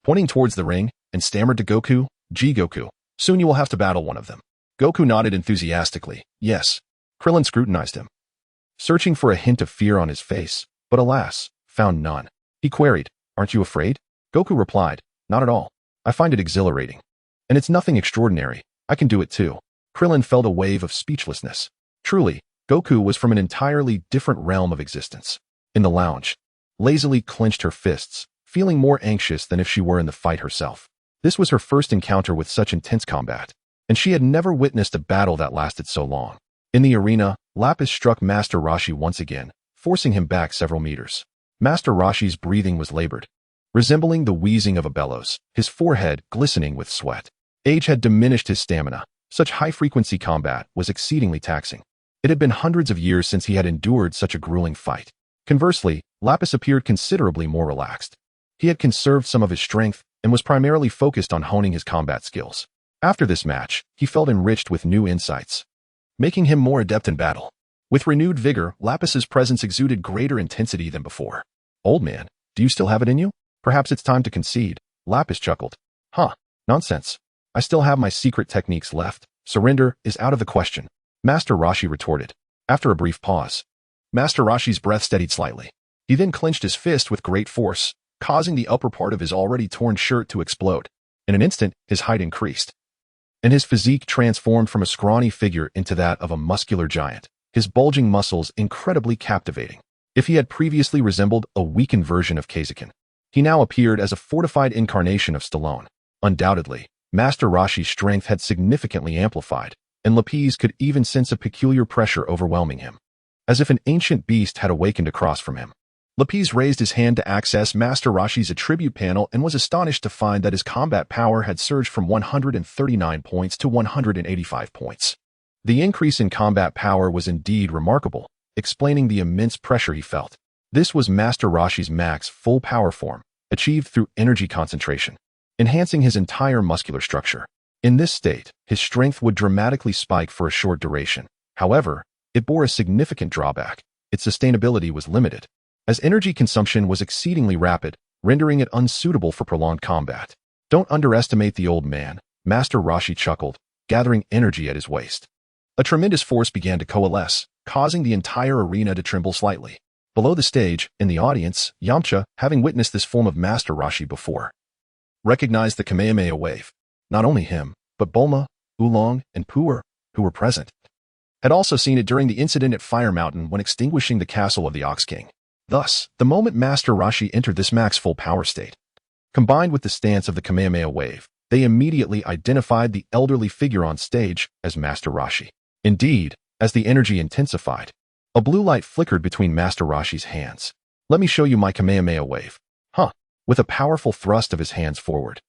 pointing towards the ring, and stammered to Goku, Goku, soon you will have to battle one of them. Goku nodded enthusiastically. Yes. Krillin scrutinized him, searching for a hint of fear on his face, but alas, found none. He queried, aren't you afraid? Goku replied, not at all. I find it exhilarating. And it's nothing extraordinary. I can do it too. Krillin felt a wave of speechlessness. Truly, Goku was from an entirely different realm of existence. In the lounge, Lazuli clenched her fists, feeling more anxious than if she were in the fight herself. This was her first encounter with such intense combat, and she had never witnessed a battle that lasted so long. In the arena, Lapis struck Master Roshi once again, forcing him back several meters. Master Roshi's breathing was labored, resembling the wheezing of a bellows, his forehead glistening with sweat. Age had diminished his stamina. Such high-frequency combat was exceedingly taxing. It had been hundreds of years since he had endured such a grueling fight. Conversely, Lapis appeared considerably more relaxed. He had conserved some of his strength and was primarily focused on honing his combat skills. After this match, he felt enriched with new insights, making him more adept in battle. With renewed vigor, Lapis's presence exuded greater intensity than before. Old man, do you still have it in you? Perhaps it's time to concede. Lapis chuckled. Huh, nonsense. I still have my secret techniques left. Surrender is out of the question. Master Roshi retorted. After a brief pause, Master Roshi's breath steadied slightly. He then clenched his fist with great force, causing the upper part of his already torn shirt to explode. In an instant, his height increased, and his physique transformed from a scrawny figure into that of a muscular giant, his bulging muscles incredibly captivating. If he had previously resembled a weakened version of Kazakin, he now appeared as a fortified incarnation of Stallone. Undoubtedly, Master Roshi's strength had significantly amplified, and Lapis could even sense a peculiar pressure overwhelming him, as if an ancient beast had awakened across from him. Lapis raised his hand to access Master Roshi's attribute panel and was astonished to find that his combat power had surged from 139 points to 185 points. The increase in combat power was indeed remarkable, explaining the immense pressure he felt. This was Master Roshi's max full power form, achieved through energy concentration, enhancing his entire muscular structure. In this state, his strength would dramatically spike for a short duration. However, it bore a significant drawback. Its sustainability was limited, as energy consumption was exceedingly rapid, rendering it unsuitable for prolonged combat. Don't underestimate the old man, Master Roshi chuckled, gathering energy at his waist. A tremendous force began to coalesce, causing the entire arena to tremble slightly. Below the stage, in the audience, Yamcha, having witnessed this form of Master Roshi before, recognized the Kamehameha wave. Not only him, but Bulma, Oolong, and Puer, who were present, had also seen it during the incident at Fire Mountain when extinguishing the castle of the Ox King. Thus, the moment Master Roshi entered this max full power state, combined with the stance of the Kamehameha wave, they immediately identified the elderly figure on stage as Master Roshi. Indeed, as the energy intensified, a blue light flickered between Master Roshi's hands. Let me show you my Kamehameha wave. With a powerful thrust of his hands forward,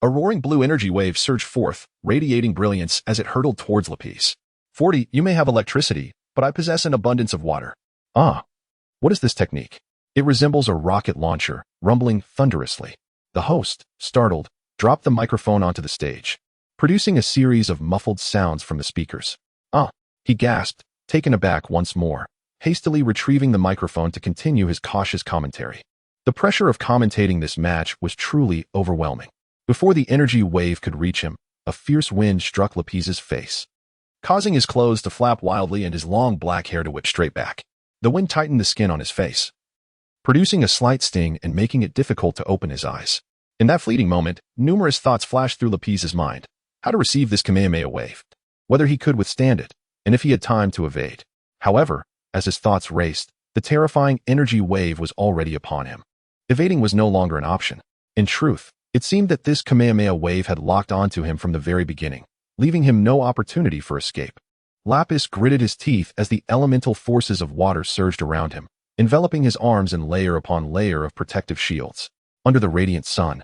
a roaring blue energy wave surged forth, radiating brilliance as it hurtled towards Lapis. 40, you may have electricity, but I possess an abundance of water. What is this technique? It resembles a rocket launcher, rumbling thunderously. The host, startled, dropped the microphone onto the stage, producing a series of muffled sounds from the speakers. "Ah," he gasped, taken aback once more, hastily retrieving the microphone to continue his cautious commentary. The pressure of commentating this match was truly overwhelming. Before the energy wave could reach him, a fierce wind struck Lapis's face, causing his clothes to flap wildly and his long black hair to whip straight back. The wind tightened the skin on his face, producing a slight sting and making it difficult to open his eyes. In that fleeting moment, numerous thoughts flashed through Lapis's mind: how to receive this Kamehameha wave, whether he could withstand it, and if he had time to evade. However, as his thoughts raced, the terrifying energy wave was already upon him. Evading was no longer an option. In truth, it seemed that this Kamehameha wave had locked onto him from the very beginning, leaving him no opportunity for escape. Lapis gritted his teeth as the elemental forces of water surged around him, enveloping his arms in layer upon layer of protective shields. Under the radiant sun,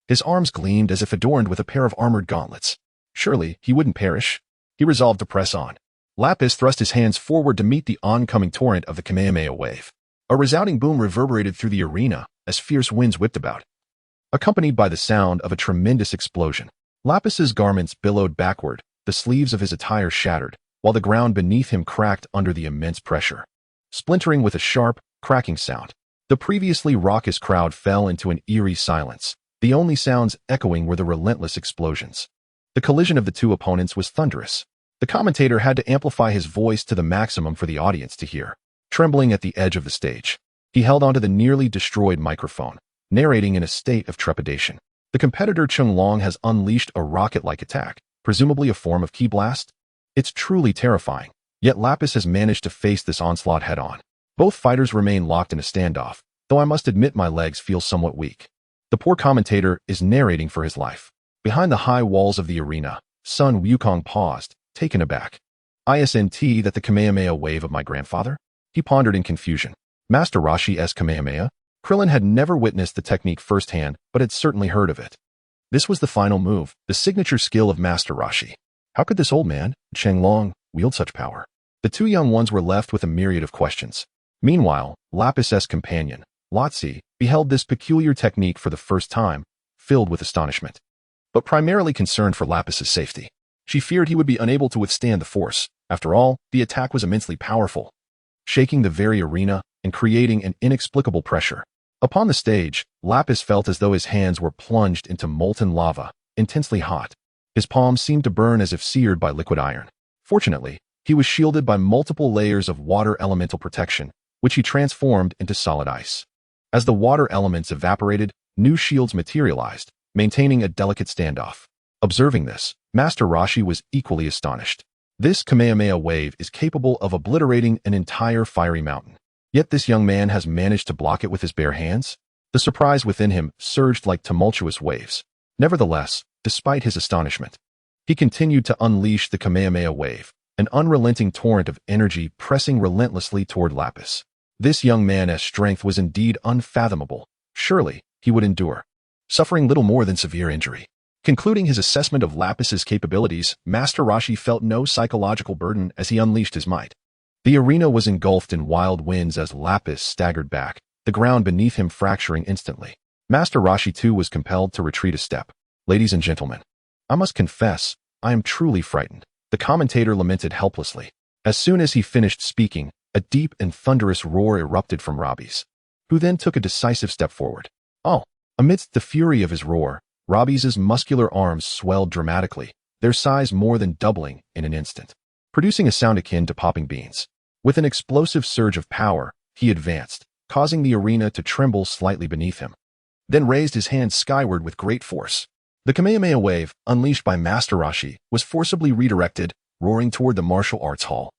his arms gleamed as if adorned with a pair of armored gauntlets. Surely he wouldn't perish. He resolved to press on. Lapis thrust his hands forward to meet the oncoming torrent of the Kamehameha wave. A resounding boom reverberated through the arena as fierce winds whipped about, accompanied by the sound of a tremendous explosion. Lapis's garments billowed backward, the sleeves of his attire shattered, while the ground beneath him cracked under the immense pressure, splintering with a sharp, cracking sound. The previously raucous crowd fell into an eerie silence. The only sounds echoing were the relentless explosions. The collision of the two opponents was thunderous. The commentator had to amplify his voice to the maximum for the audience to hear. Trembling at the edge of the stage, he held onto the nearly destroyed microphone, narrating in a state of trepidation. The competitor Chung Long has unleashed a rocket-like attack, presumably a form of ki blast. It's truly terrifying, yet Lapis has managed to face this onslaught head-on. Both fighters remain locked in a standoff, though I must admit my legs feel somewhat weak. The poor commentator is narrating for his life. Behind the high walls of the arena, Sun Wukong paused, taken aback. "Isn't that the Kamehameha wave of my grandfather?" he pondered in confusion. Master Rashi's Kamehameha? Krillin had never witnessed the technique firsthand, but had certainly heard of it. This was the final move, the signature skill of Master Rashi. How could this old man, Cheng Long, wield such power? The two young ones were left with a myriad of questions. Meanwhile, Lapis's companion, Lazili, beheld this peculiar technique for the first time, filled with astonishment, but primarily concerned for Lapis's safety. She feared he would be unable to withstand the force. After all, the attack was immensely powerful, shaking the very arena and creating an inexplicable pressure. Upon the stage, Lapis felt as though his hands were plunged into molten lava, intensely hot. His palms seemed to burn as if seared by liquid iron. Fortunately, he was shielded by multiple layers of water elemental protection, which he transformed into solid ice. As the water elements evaporated, new shields materialized, maintaining a delicate standoff. Observing this, Master Rashi was equally astonished. This Kamehameha wave is capable of obliterating an entire fiery mountain. Yet this young man has managed to block it with his bare hands? The surprise within him surged like tumultuous waves. Nevertheless, despite his astonishment, he continued to unleash the Kamehameha wave, an unrelenting torrent of energy pressing relentlessly toward Lapis. This young man's strength was indeed unfathomable. Surely, he would endure, suffering little more than severe injury. Concluding his assessment of Lapis's capabilities, Master Rashi felt no psychological burden as he unleashed his might. The arena was engulfed in wild winds as Lapis staggered back, the ground beneath him fracturing instantly. Master Rashi too was compelled to retreat a step. "Ladies and gentlemen, I must confess, I am truly frightened," the commentator lamented helplessly. As soon as he finished speaking, a deep and thunderous roar erupted from Lapis, who then took a decisive step forward. Oh! Amidst the fury of his roar, Lapis' muscular arms swelled dramatically, their size more than doubling in an instant, producing a sound akin to popping beans. With an explosive surge of power, he advanced, causing the arena to tremble slightly beneath him, then raised his hands skyward with great force. The Kamehameha wave, unleashed by Master Rashi, was forcibly redirected, roaring toward the martial arts hall,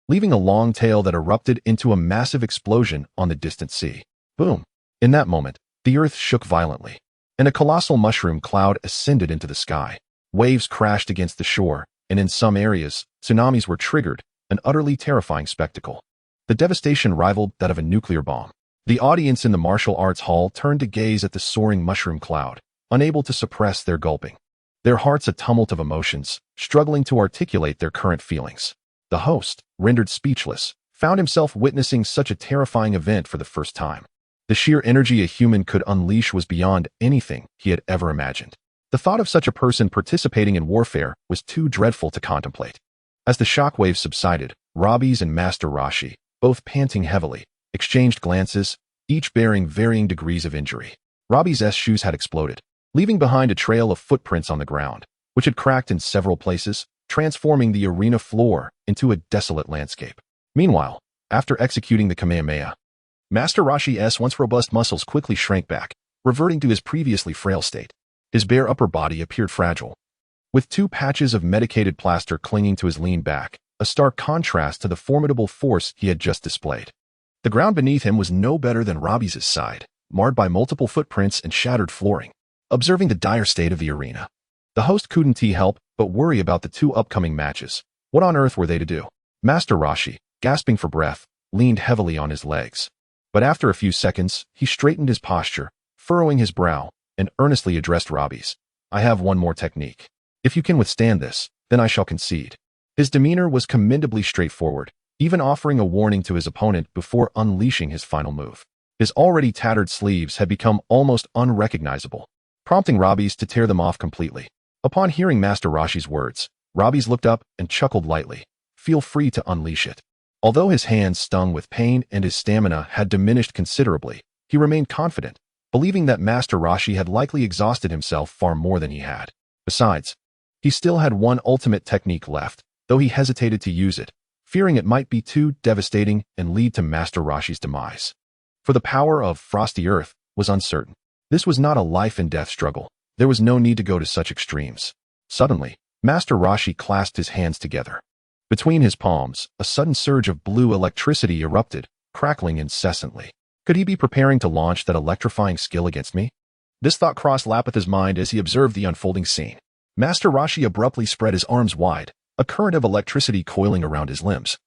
leaving a long tail that erupted into a massive explosion on the distant sea. Boom! In that moment, the earth shook violently, and a colossal mushroom cloud ascended into the sky. Waves crashed against the shore, and in some areas, tsunamis were triggered, an utterly terrifying spectacle. The devastation rivaled that of a nuclear bomb. The audience in the martial arts hall turned to gaze at the soaring mushroom cloud, unable to suppress their gulping, their hearts a tumult of emotions, struggling to articulate their current feelings. The host, rendered speechless, found himself witnessing such a terrifying event for the first time. The sheer energy a human could unleash was beyond anything he had ever imagined. The thought of such a person participating in warfare was too dreadful to contemplate. As the shockwaves subsided, Robbie's and Master Rashi, both panting heavily, exchanged glances, each bearing varying degrees of injury. Robbie's shoes had exploded, leaving behind a trail of footprints on the ground, which had cracked in several places, transforming the arena floor into a desolate landscape. Meanwhile, after executing the Kamehameha, Master Rashi's once robust muscles quickly shrank back, reverting to his previously frail state. His bare upper body appeared fragile, with 2 patches of medicated plaster clinging to his lean back, a stark contrast to the formidable force he had just displayed. The ground beneath him was no better than Robbie's side, marred by multiple footprints and shattered flooring. Observing the dire state of the arena, the host couldn't help but worry about the 2 upcoming matches. What on earth were they to do? Master Rashi, gasping for breath, leaned heavily on his legs. But after a few seconds, he straightened his posture, furrowing his brow, and earnestly addressed Robbie's. I have one more technique. If you can withstand this, then I shall concede. His demeanor was commendably straightforward, even offering a warning to his opponent before unleashing his final move. His already tattered sleeves had become almost unrecognizable, prompting Robbie's to tear them off completely. Upon hearing Master Rashi's words, Robbie's looked up and chuckled lightly. Feel free to unleash it. Although his hands stung with pain and his stamina had diminished considerably, he remained confident, believing that Master Rashi had likely exhausted himself far more than he had. Besides, he still had one ultimate technique left, though he hesitated to use it, fearing it might be too devastating and lead to Master Rashi's demise. For the power of Frosty Earth was uncertain. This was not a life-and-death struggle. There was no need to go to such extremes. Suddenly, Master Rashi clasped his hands together. Between his palms, a sudden surge of blue electricity erupted, crackling incessantly. Could he be preparing to launch that electrifying skill against me? This thought crossed Lapith's mind as he observed the unfolding scene. Master Rashi abruptly spread his arms wide, a current of electricity coiling around his limbs,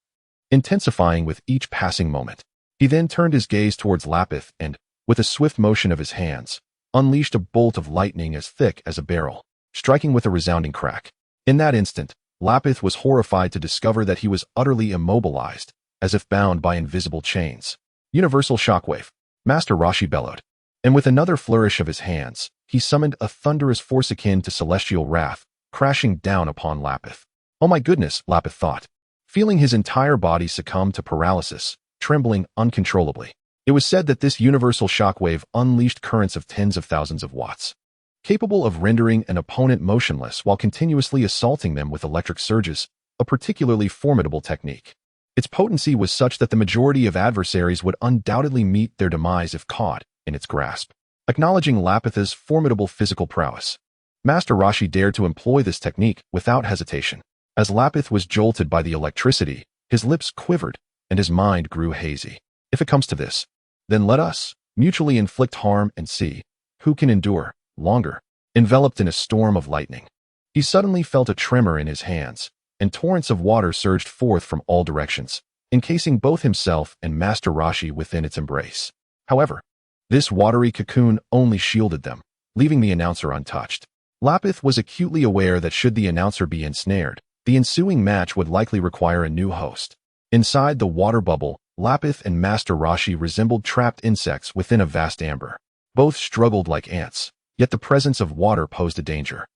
intensifying with each passing moment. He then turned his gaze towards Lapith and, with a swift motion of his hands, unleashed a bolt of lightning as thick as a barrel, striking with a resounding crack. In that instant, Lapith was horrified to discover that he was utterly immobilized, as if bound by invisible chains. Universal shockwave, Master Rashi bellowed, and with another flourish of his hands, he summoned a thunderous force akin to celestial wrath, crashing down upon Lapith. Oh my goodness, Lapith thought, feeling his entire body succumb to paralysis, trembling uncontrollably. It was said that this universal shockwave unleashed currents of tens of thousands of watts, capable of rendering an opponent motionless while continuously assaulting them with electric surges, a particularly formidable technique. Its potency was such that the majority of adversaries would undoubtedly meet their demise if caught in its grasp. Acknowledging Lapith's formidable physical prowess, Master Rashi dared to employ this technique without hesitation. As Lapith was jolted by the electricity, his lips quivered and his mind grew hazy. If it comes to this, then let us mutually inflict harm and see who can endure longer. Enveloped in a storm of lightning, he suddenly felt a tremor in his hands, and torrents of water surged forth from all directions, encasing both himself and Master Rashi within its embrace. However, this watery cocoon only shielded them, leaving the announcer untouched. Lapith was acutely aware that should the announcer be ensnared, the ensuing match would likely require a new host. Inside the water bubble, Lapith and Master Rashi resembled trapped insects within a vast amber. Both struggled like ants, yet the presence of water posed a danger.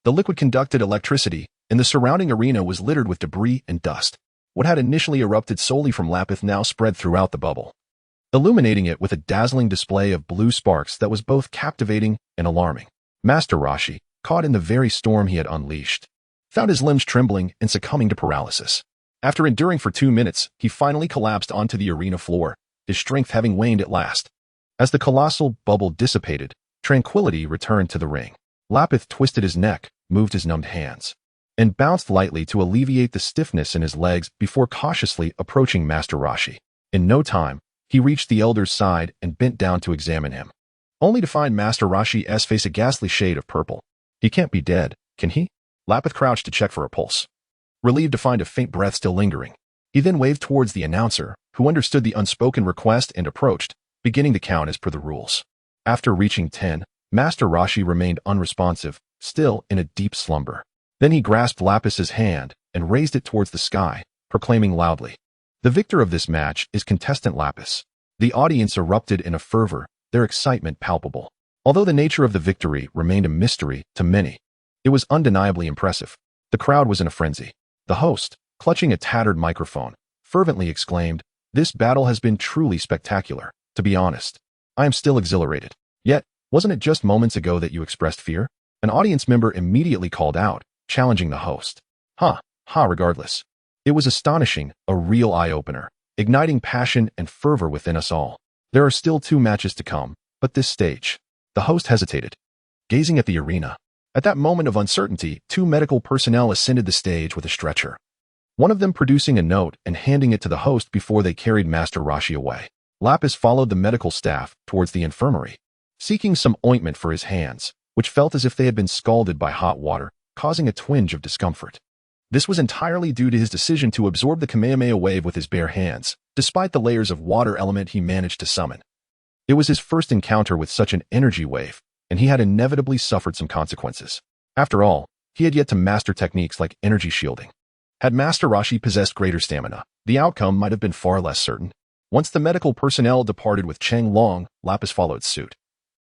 The liquid conducted electricity, and the surrounding arena was littered with debris and dust. What had initially erupted solely from Lapith now spread throughout the bubble, illuminating it with a dazzling display of blue sparks that was both captivating and alarming. Master Rashi, caught in the very storm he had unleashed, found his limbs trembling and succumbing to paralysis. After enduring for 2 minutes, he finally collapsed onto the arena floor, his strength having waned at last. As the colossal bubble dissipated, tranquility returned to the ring. Lapith twisted his neck, moved his numbed hands, and bounced lightly to alleviate the stiffness in his legs before cautiously approaching Master Rashi. In no time, he reached the elder's side and bent down to examine him, only to find Master Rashi's face a ghastly shade of purple. He can't be dead, can he? Lapith crouched to check for a pulse, relieved to find a faint breath still lingering. He then waved towards the announcer, who understood the unspoken request and approached, beginning to count as per the rules. After reaching 10, Master Rashi remained unresponsive, still in a deep slumber. Then he grasped Lapis's hand and raised it towards the sky, proclaiming loudly, "The victor of this match is contestant Lapis. The audience erupted in a fervor, their excitement palpable. Although the nature of the victory remained a mystery to many, it was undeniably impressive. The crowd was in a frenzy. The host, clutching a tattered microphone, fervently exclaimed, "This battle has been truly spectacular. To be honest, I am still exhilarated. Yet, wasn't it just moments ago that you expressed fear?" An audience member immediately called out, challenging the host. Regardless. It was astonishing, a real eye-opener, igniting passion and fervor within us all. There are still 2 matches to come, but this stage. The host hesitated, gazing at the arena. At that moment of uncertainty, 2 medical personnel ascended the stage with a stretcher. One of them producing a note and handing it to the host before they carried Master Roshi away. Lapis followed the medical staff towards the infirmary, seeking some ointment for his hands, which felt as if they had been scalded by hot water, causing a twinge of discomfort. This was entirely due to his decision to absorb the Kamehameha wave with his bare hands, despite the layers of water element he managed to summon. It was his first encounter with such an energy wave, and he had inevitably suffered some consequences. After all, he had yet to master techniques like energy shielding. Had Master Roshi possessed greater stamina, the outcome might have been far less certain. Once the medical personnel departed with Cheng Long, Lapis followed suit,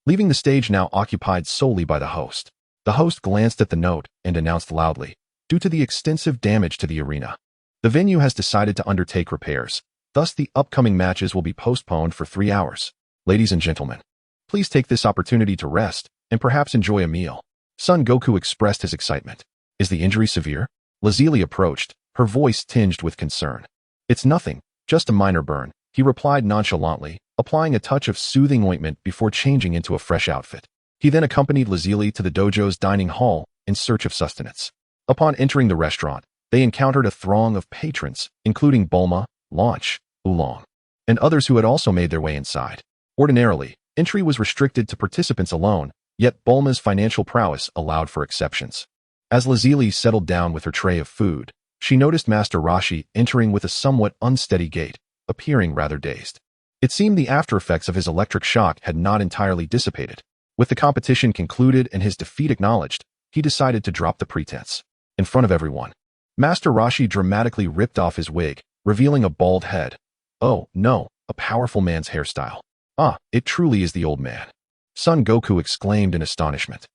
leaving the stage now occupied solely by the host. The host glanced at the note and announced loudly, "Due to the extensive damage to the arena, the venue has decided to undertake repairs. Thus, the upcoming matches will be postponed for 3 hours. Ladies and gentlemen, please take this opportunity to rest and perhaps enjoy a meal." Son Goku expressed his excitement. "Is the injury severe?" Lazili approached, her voice tinged with concern. "It's nothing, just a minor burn," he replied nonchalantly, applying a touch of soothing ointment before changing into a fresh outfit. He then accompanied Lazili to the dojo's dining hall in search of sustenance. Upon entering the restaurant, they encountered a throng of patrons, including Bulma, Launch, Oolong, and others who had also made their way inside. Ordinarily, entry was restricted to participants alone, yet Bulma's financial prowess allowed for exceptions. As Lazili settled down with her tray of food, she noticed Master Roshi entering with a somewhat unsteady gait, appearing rather dazed. It seemed the after-effects of his electric shock had not entirely dissipated. With the competition concluded and his defeat acknowledged, he decided to drop the pretense. In front of everyone, Master Roshi dramatically ripped off his wig, revealing a bald head. Oh, no, a powerful man's hairstyle. It truly is the old man. Son Goku exclaimed in astonishment.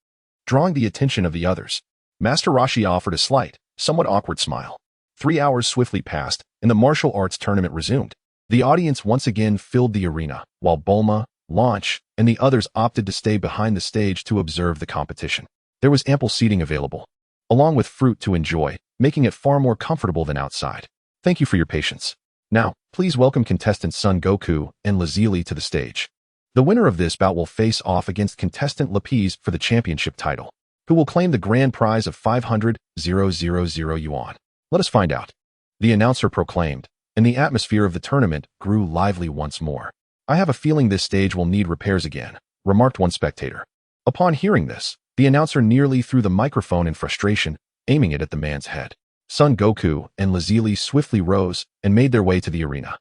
Drawing the attention of the others, Master Roshi offered a slight, somewhat awkward smile. 3 hours swiftly passed, and the martial arts tournament resumed. The audience once again filled the arena, while Bulma, Launch, and the others opted to stay behind the stage to observe the competition. There was ample seating available, along with fruit to enjoy, making it far more comfortable than outside. Thank you for your patience. Now, please welcome contestants Son Goku and Lazili to the stage. The winner of this bout will face off against contestant Lapis for the championship title, who will claim the grand prize of 500,000 yuan. Let us find out. The announcer proclaimed, and the atmosphere of the tournament grew lively once more. "I have a feeling this stage will need repairs again," remarked one spectator. Upon hearing this, the announcer nearly threw the microphone in frustration, aiming it at the man's head. Son Goku and Lazili swiftly rose and made their way to the arena.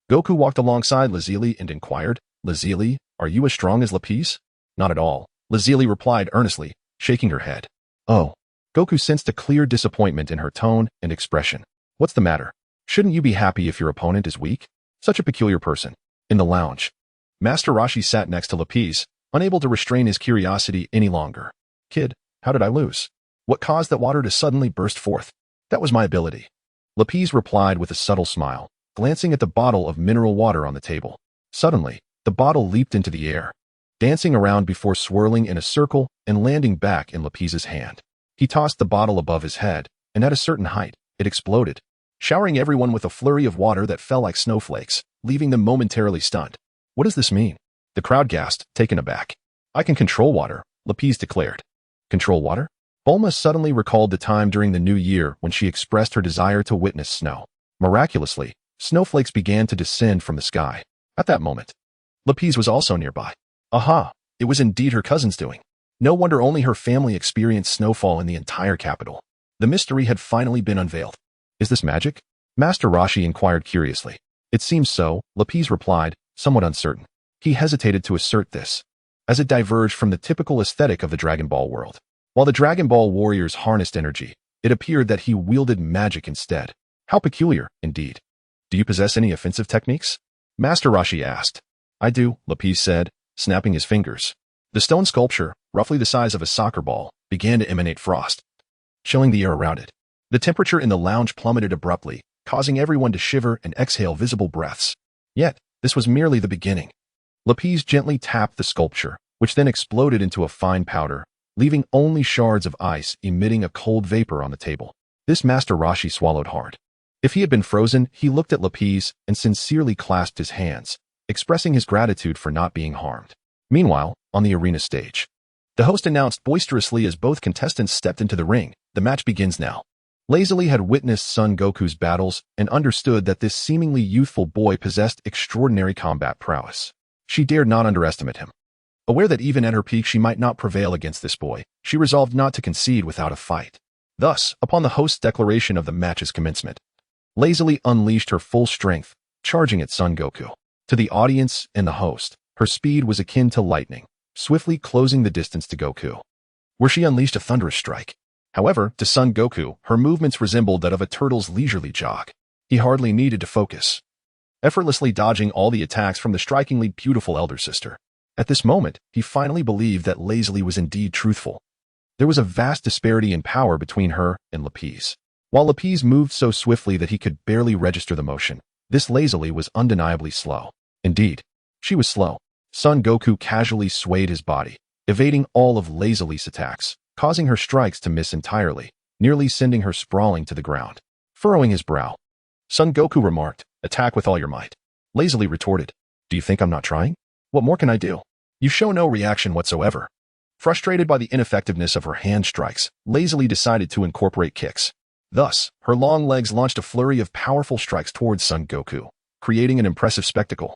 Goku walked alongside Lazili and inquired, "Lazili, are you as strong as Lapis?" "Not at all," Lazili replied earnestly, shaking her head. "Oh." Goku sensed a clear disappointment in her tone and expression. "What's the matter? Shouldn't you be happy if your opponent is weak?" Such a peculiar person. In the lounge, Master Roshi sat next to Lapis, unable to restrain his curiosity any longer. "Kid, how did I lose? What caused that water to suddenly burst forth?" "That was my ability," Lapis replied with a subtle smile, glancing at the bottle of mineral water on the table. Suddenly, the bottle leaped into the air, dancing around before swirling in a circle and landing back in Lapis's hand. He tossed the bottle above his head, and at a certain height, it exploded, showering everyone with a flurry of water that fell like snowflakes, leaving them momentarily stunned. "What does this mean?" The crowd gasped, taken aback. "I can control water," Lapis declared. "Control water?" Bulma suddenly recalled the time during the new year when she expressed her desire to witness snow. Miraculously, snowflakes began to descend from the sky. At that moment, Lapis was also nearby. Aha! It was indeed her cousin's doing. No wonder only her family experienced snowfall in the entire capital. The mystery had finally been unveiled. "Is this magic?" Master Roshi inquired curiously. "It seems so," Lapis replied, somewhat uncertain. He hesitated to assert this, as it diverged from the typical aesthetic of the Dragon Ball world. While the Dragon Ball warriors harnessed energy, it appeared that he wielded magic instead. How peculiar, indeed. "Do you possess any offensive techniques?" Master Rashi asked. I do, Lapis said, snapping his fingers. The stone sculpture, roughly the size of a soccer ball, began to emanate frost, chilling the air around it. The temperature in the lounge plummeted abruptly, causing everyone to shiver and exhale visible breaths. Yet, this was merely the beginning. Lapis gently tapped the sculpture, which then exploded into a fine powder, leaving only shards of ice emitting a cold vapor on the table. This Master Rashi swallowed hard. If he had been frozen, he looked at Lapis and sincerely clasped his hands, expressing his gratitude for not being harmed. Meanwhile, on the arena stage, the host announced boisterously as both contestants stepped into the ring, the match begins now. Lazuli had witnessed Son Goku's battles and understood that this seemingly youthful boy possessed extraordinary combat prowess. She dared not underestimate him. Aware that even at her peak she might not prevail against this boy, she resolved not to concede without a fight. Thus, upon the host's declaration of the match's commencement, Lazuli unleashed her full strength, charging at Son Goku. To the audience and the host, her speed was akin to lightning, swiftly closing the distance to Goku, where she unleashed a thunderous strike. However, to Son Goku, her movements resembled that of a turtle's leisurely jog. He hardly needed to focus, effortlessly dodging all the attacks from the strikingly beautiful elder sister. At this moment, he finally believed that Lazuli was indeed truthful. There was a vast disparity in power between her and Lapis. While Lapis moved so swiftly that he could barely register the motion, this Lazuli was undeniably slow. Indeed, she was slow. Son Goku casually swayed his body, evading all of Lazuli's attacks, causing her strikes to miss entirely, nearly sending her sprawling to the ground. Furrowing his brow, Son Goku remarked, "Attack with all your might." Lazuli retorted, "Do you think I'm not trying? What more can I do? You show no reaction whatsoever." Frustrated by the ineffectiveness of her hand strikes, Lazuli decided to incorporate kicks. Thus, her long legs launched a flurry of powerful strikes towards Son Goku, creating an impressive spectacle,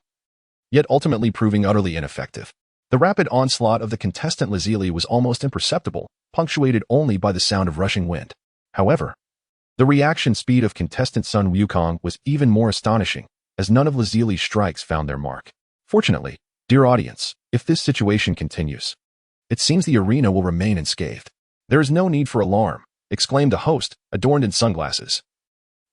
yet ultimately proving utterly ineffective. The rapid onslaught of the contestant Lazili was almost imperceptible, punctuated only by the sound of rushing wind. However, the reaction speed of contestant Sun Wukong was even more astonishing, as none of Lazili's strikes found their mark. Fortunately, dear audience, if this situation continues, it seems the arena will remain unscathed. There is no need for alarm, exclaimed the host, adorned in sunglasses,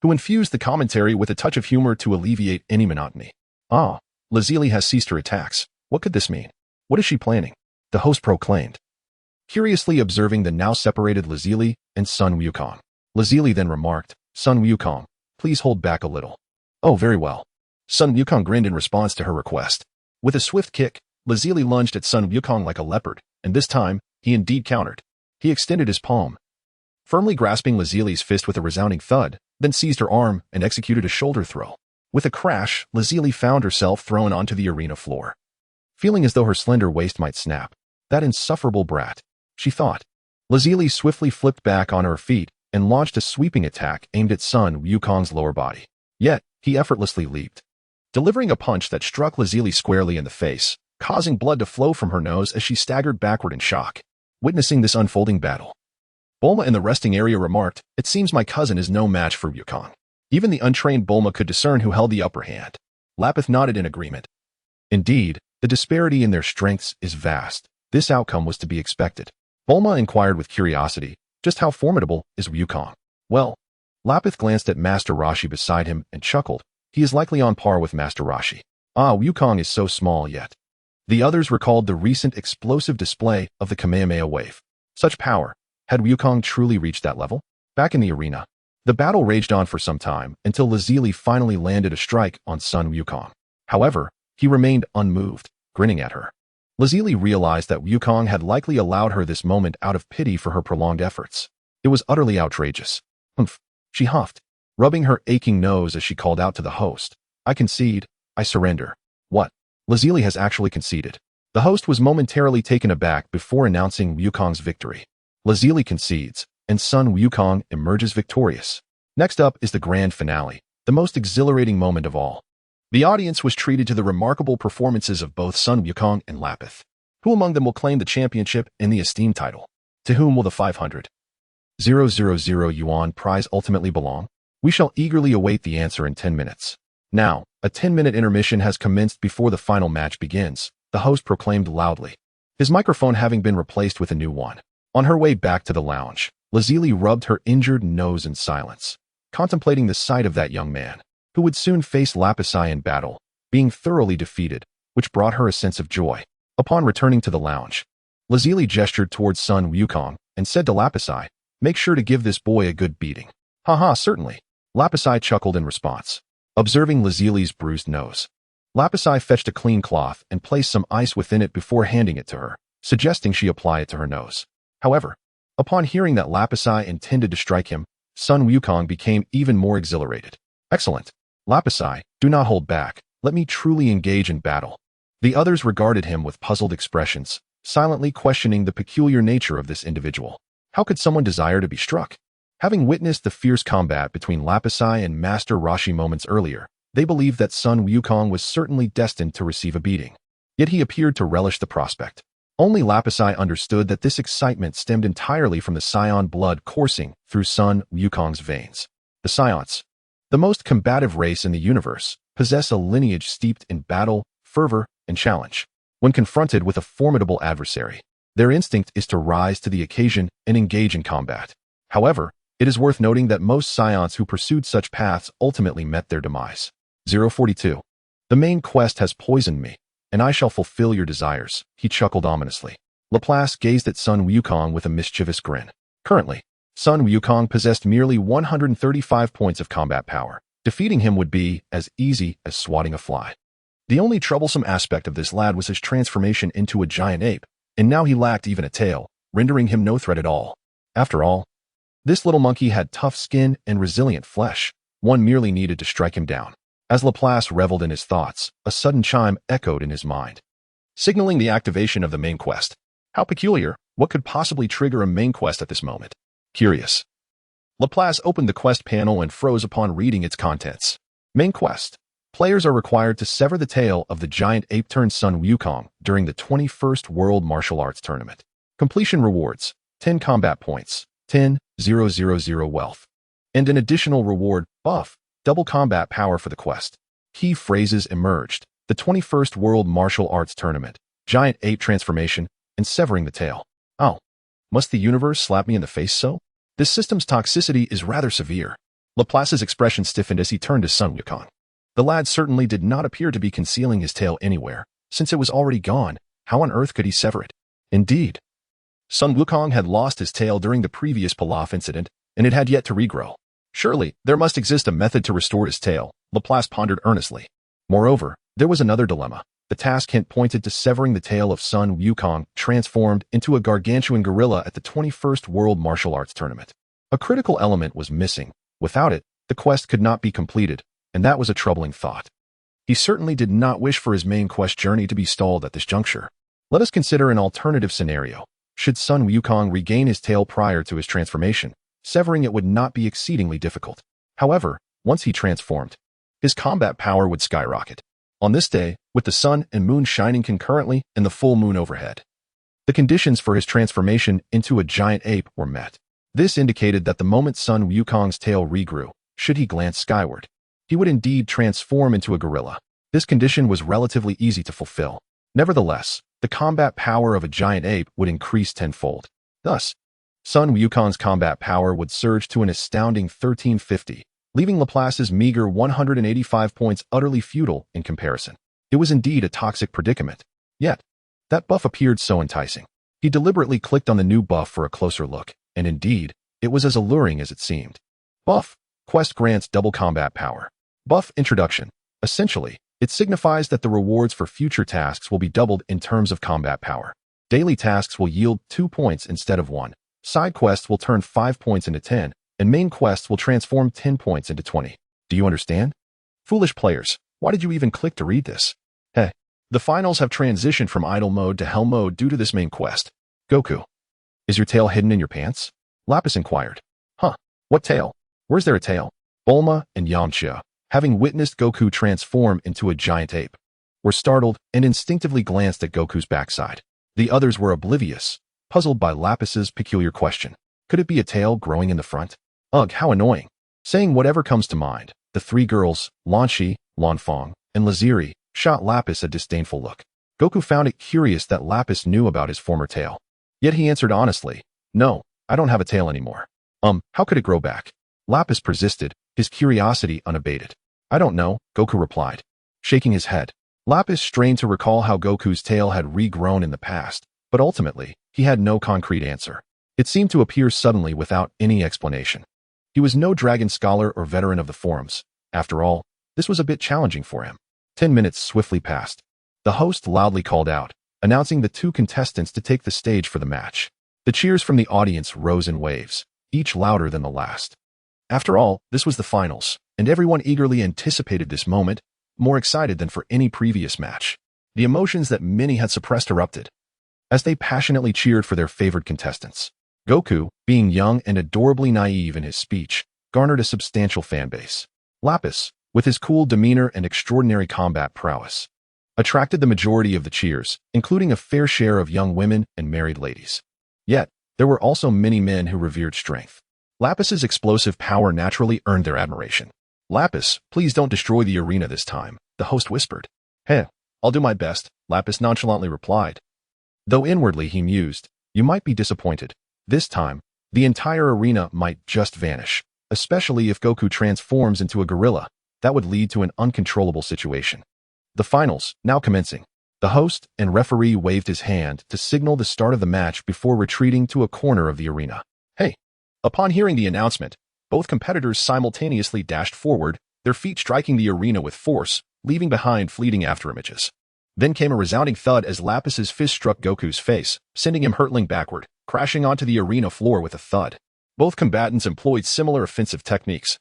who infused the commentary with a touch of humor to alleviate any monotony. Ah, Lazili has ceased her attacks. What could this mean? What is she planning? The host proclaimed, curiously observing the now separated Lazili and Sun Wukong. Lazili then remarked, "Sun Wukong, please hold back a little." "Oh, very well." Sun Wukong grinned in response to her request. With a swift kick, Lazili lunged at Sun Wukong like a leopard, and this time, he indeed countered. He extended his palm, firmly grasping Lazili's fist with a resounding thud, then seized her arm and executed a shoulder throw. With a crash, Lazili found herself thrown onto the arena floor, feeling as though her slender waist might snap. That insufferable brat, she thought. Lazili swiftly flipped back on her feet and launched a sweeping attack aimed at Sun Wukong's lower body. Yet, he effortlessly leaped, delivering a punch that struck Lazili squarely in the face, causing blood to flow from her nose as she staggered backward in shock. Witnessing this unfolding battle, Bulma in the resting area remarked, "It seems my cousin is no match for Wukong." Even the untrained Bulma could discern who held the upper hand. Lapis nodded in agreement. Indeed, the disparity in their strengths is vast. This outcome was to be expected. Bulma inquired with curiosity, just how formidable is Wukong? Well, Lapis glanced at Master Rashi beside him and chuckled. He is likely on par with Master Rashi. Ah, Wukong is so small yet. The others recalled the recent explosive display of the Kamehameha wave. Such power. Had Wukong truly reached that level? Back in the arena, the battle raged on for some time until Lazili finally landed a strike on Sun Wukong. However, he remained unmoved, grinning at her. Lazili realized that Wukong had likely allowed her this moment out of pity for her prolonged efforts. It was utterly outrageous. Humph, she huffed, rubbing her aching nose as she called out to the host. "I concede, I surrender." What? Lazili has actually conceded. The host was momentarily taken aback before announcing Wukong's victory. Lazili concedes, and Sun Wukong emerges victorious. Next up is the grand finale, the most exhilarating moment of all. The audience was treated to the remarkable performances of both Sun Wukong and Lapis. Who among them will claim the championship and the esteemed title? To whom will the 500,000 yuan prize ultimately belong? We shall eagerly await the answer in 10 minutes. Now, a 10-minute intermission has commenced before the final match begins, the host proclaimed loudly, his microphone having been replaced with a new one. On her way back to the lounge, Lazili rubbed her injured nose in silence, contemplating the sight of that young man, who would soon face Lapis in battle, being thoroughly defeated, which brought her a sense of joy. Upon returning to the lounge, Lazili gestured towards Sun Wukong and said to Lapis, "Make sure to give this boy a good beating." "Haha, certainly." Lapis chuckled in response. Observing Lazili's bruised nose, Lapis fetched a clean cloth and placed some ice within it before handing it to her, suggesting she apply it to her nose. However, upon hearing that Lapis intended to strike him, Sun Wukong became even more exhilarated. "Excellent. Lapis, do not hold back. Let me truly engage in battle." The others regarded him with puzzled expressions, silently questioning the peculiar nature of this individual. How could someone desire to be struck? Having witnessed the fierce combat between Lapis and Master Roshi moments earlier, they believed that Sun Wukong was certainly destined to receive a beating. Yet he appeared to relish the prospect. Only Lapis understood that this excitement stemmed entirely from the Scion blood coursing through Sun Wukong's veins. The Scions, the most combative race in the universe, possess a lineage steeped in battle, fervor, and challenge. When confronted with a formidable adversary, their instinct is to rise to the occasion and engage in combat. However, it is worth noting that most Scions who pursued such paths ultimately met their demise. 042. The main quest has poisoned me, and I shall fulfill your desires, he chuckled ominously. Laplace gazed at Sun Wukong with a mischievous grin. Currently, Sun Wukong possessed merely 135 points of combat power. Defeating him would be as easy as swatting a fly. The only troublesome aspect of this lad was his transformation into a giant ape, and now he lacked even a tail, rendering him no threat at all. After all, this little monkey had tough skin and resilient flesh. One merely needed to strike him down. As Laplace reveled in his thoughts, a sudden chime echoed in his mind, signaling the activation of the main quest. How peculiar! What could possibly trigger a main quest at this moment? Curious. Laplace opened the quest panel and froze upon reading its contents. Main quest. Players are required to sever the tail of the giant ape-turned-Sun Wukong during the 21st World Martial Arts Tournament. Completion rewards: 10 combat points, 10,000 wealth, and an additional reward, buff, double combat power for the quest. Key phrases emerged: the 21st World Martial Arts Tournament, giant ape transformation, and severing the tail. Oh, must the universe slap me in the face so? This system's toxicity is rather severe. Laplace's expression stiffened as he turned to Sun Wukong. The lad certainly did not appear to be concealing his tail anywhere. Since it was already gone, how on earth could he sever it? Indeed, Sun Wukong had lost his tail during the previous Pilaf incident, and it had yet to regrow. Surely, there must exist a method to restore his tail, Laplace pondered earnestly. Moreover, there was another dilemma. The task hint pointed to severing the tail of Sun Wukong, transformed into a gargantuan gorilla at the 21st World Martial Arts Tournament. A critical element was missing. Without it, the quest could not be completed, and that was a troubling thought. He certainly did not wish for his main quest journey to be stalled at this juncture. Let us consider an alternative scenario. Should Sun Wukong regain his tail prior to his transformation, severing it would not be exceedingly difficult. However, once he transformed, his combat power would skyrocket. On this day, with the sun and moon shining concurrently and the full moon overhead, the conditions for his transformation into a giant ape were met. This indicated that the moment Sun Wukong's tail regrew, should he glance skyward, he would indeed transform into a gorilla. This condition was relatively easy to fulfill. Nevertheless, the combat power of a giant ape would increase tenfold. Thus, Sun Wukong's combat power would surge to an astounding 1350, leaving Laplace's meager 185 points utterly futile in comparison. It was indeed a toxic predicament. Yet, that buff appeared so enticing. He deliberately clicked on the new buff for a closer look, and indeed, it was as alluring as it seemed. Buff. Quest grants double combat power. Buff introduction. Essentially, it signifies that the rewards for future tasks will be doubled in terms of combat power. Daily tasks will yield 2 points instead of 1. Side quests will turn 5 points into 10, and main quests will transform 10 points into 20. Do you understand? Foolish players, why did you even click to read this? Hey, the finals have transitioned from idle mode to hell mode due to this main quest. Goku, is your tail hidden in your pants? Lapis inquired. Huh, what tail? Where's there a tail? Bulma and Yamcha, having witnessed Goku transform into a giant ape, were startled and instinctively glanced at Goku's backside. The others were oblivious, puzzled by Lapis's peculiar question. Could it be a tail growing in the front? Ugh, how annoying. Saying whatever comes to mind, the three girls, Lanshi, Lanfang, and Lazili, shot Lapis a disdainful look. Goku found it curious that Lapis knew about his former tail. Yet he answered honestly, "No, I don't have a tail anymore." How could it grow back? Lapis persisted, his curiosity unabated. "I don't know," Goku replied. shaking his head. Lapis strained to recall how Goku's tail had regrown in the past, but ultimately, he had no concrete answer. It seemed to appear suddenly without any explanation. He was no dragon scholar or veteran of the forums. After all, this was a bit challenging for him. 10 minutes swiftly passed. The host loudly called out, announcing the two contestants to take the stage for the match. The cheers from the audience rose in waves, each louder than the last. After all, this was the finals, and everyone eagerly anticipated this moment, more excited than for any previous match. The emotions that many had suppressed erupted as they passionately cheered for their favored contestants. Goku, being young and adorably naive in his speech, garnered a substantial fanbase. Lapis, with his cool demeanor and extraordinary combat prowess, attracted the majority of the cheers, including a fair share of young women and married ladies. Yet, there were also many men who revered strength. Lapis's explosive power naturally earned their admiration. "Lapis, please don't destroy the arena this time," the host whispered. "Heh, I'll do my best," Lapis nonchalantly replied. Though inwardly he mused, "You might be disappointed. This time, the entire arena might just vanish, especially if Goku transforms into a gorilla. That would lead to an uncontrollable situation." The finals, now commencing. The host and referee waved his hand to signal the start of the match before retreating to a corner of the arena. "Hey!" Upon hearing the announcement, both competitors simultaneously dashed forward, their feet striking the arena with force, leaving behind fleeting afterimages. Then came a resounding thud as Lapis's fist struck Goku's face, sending him hurtling backward, crashing onto the arena floor with a thud. Both combatants employed similar offensive techniques,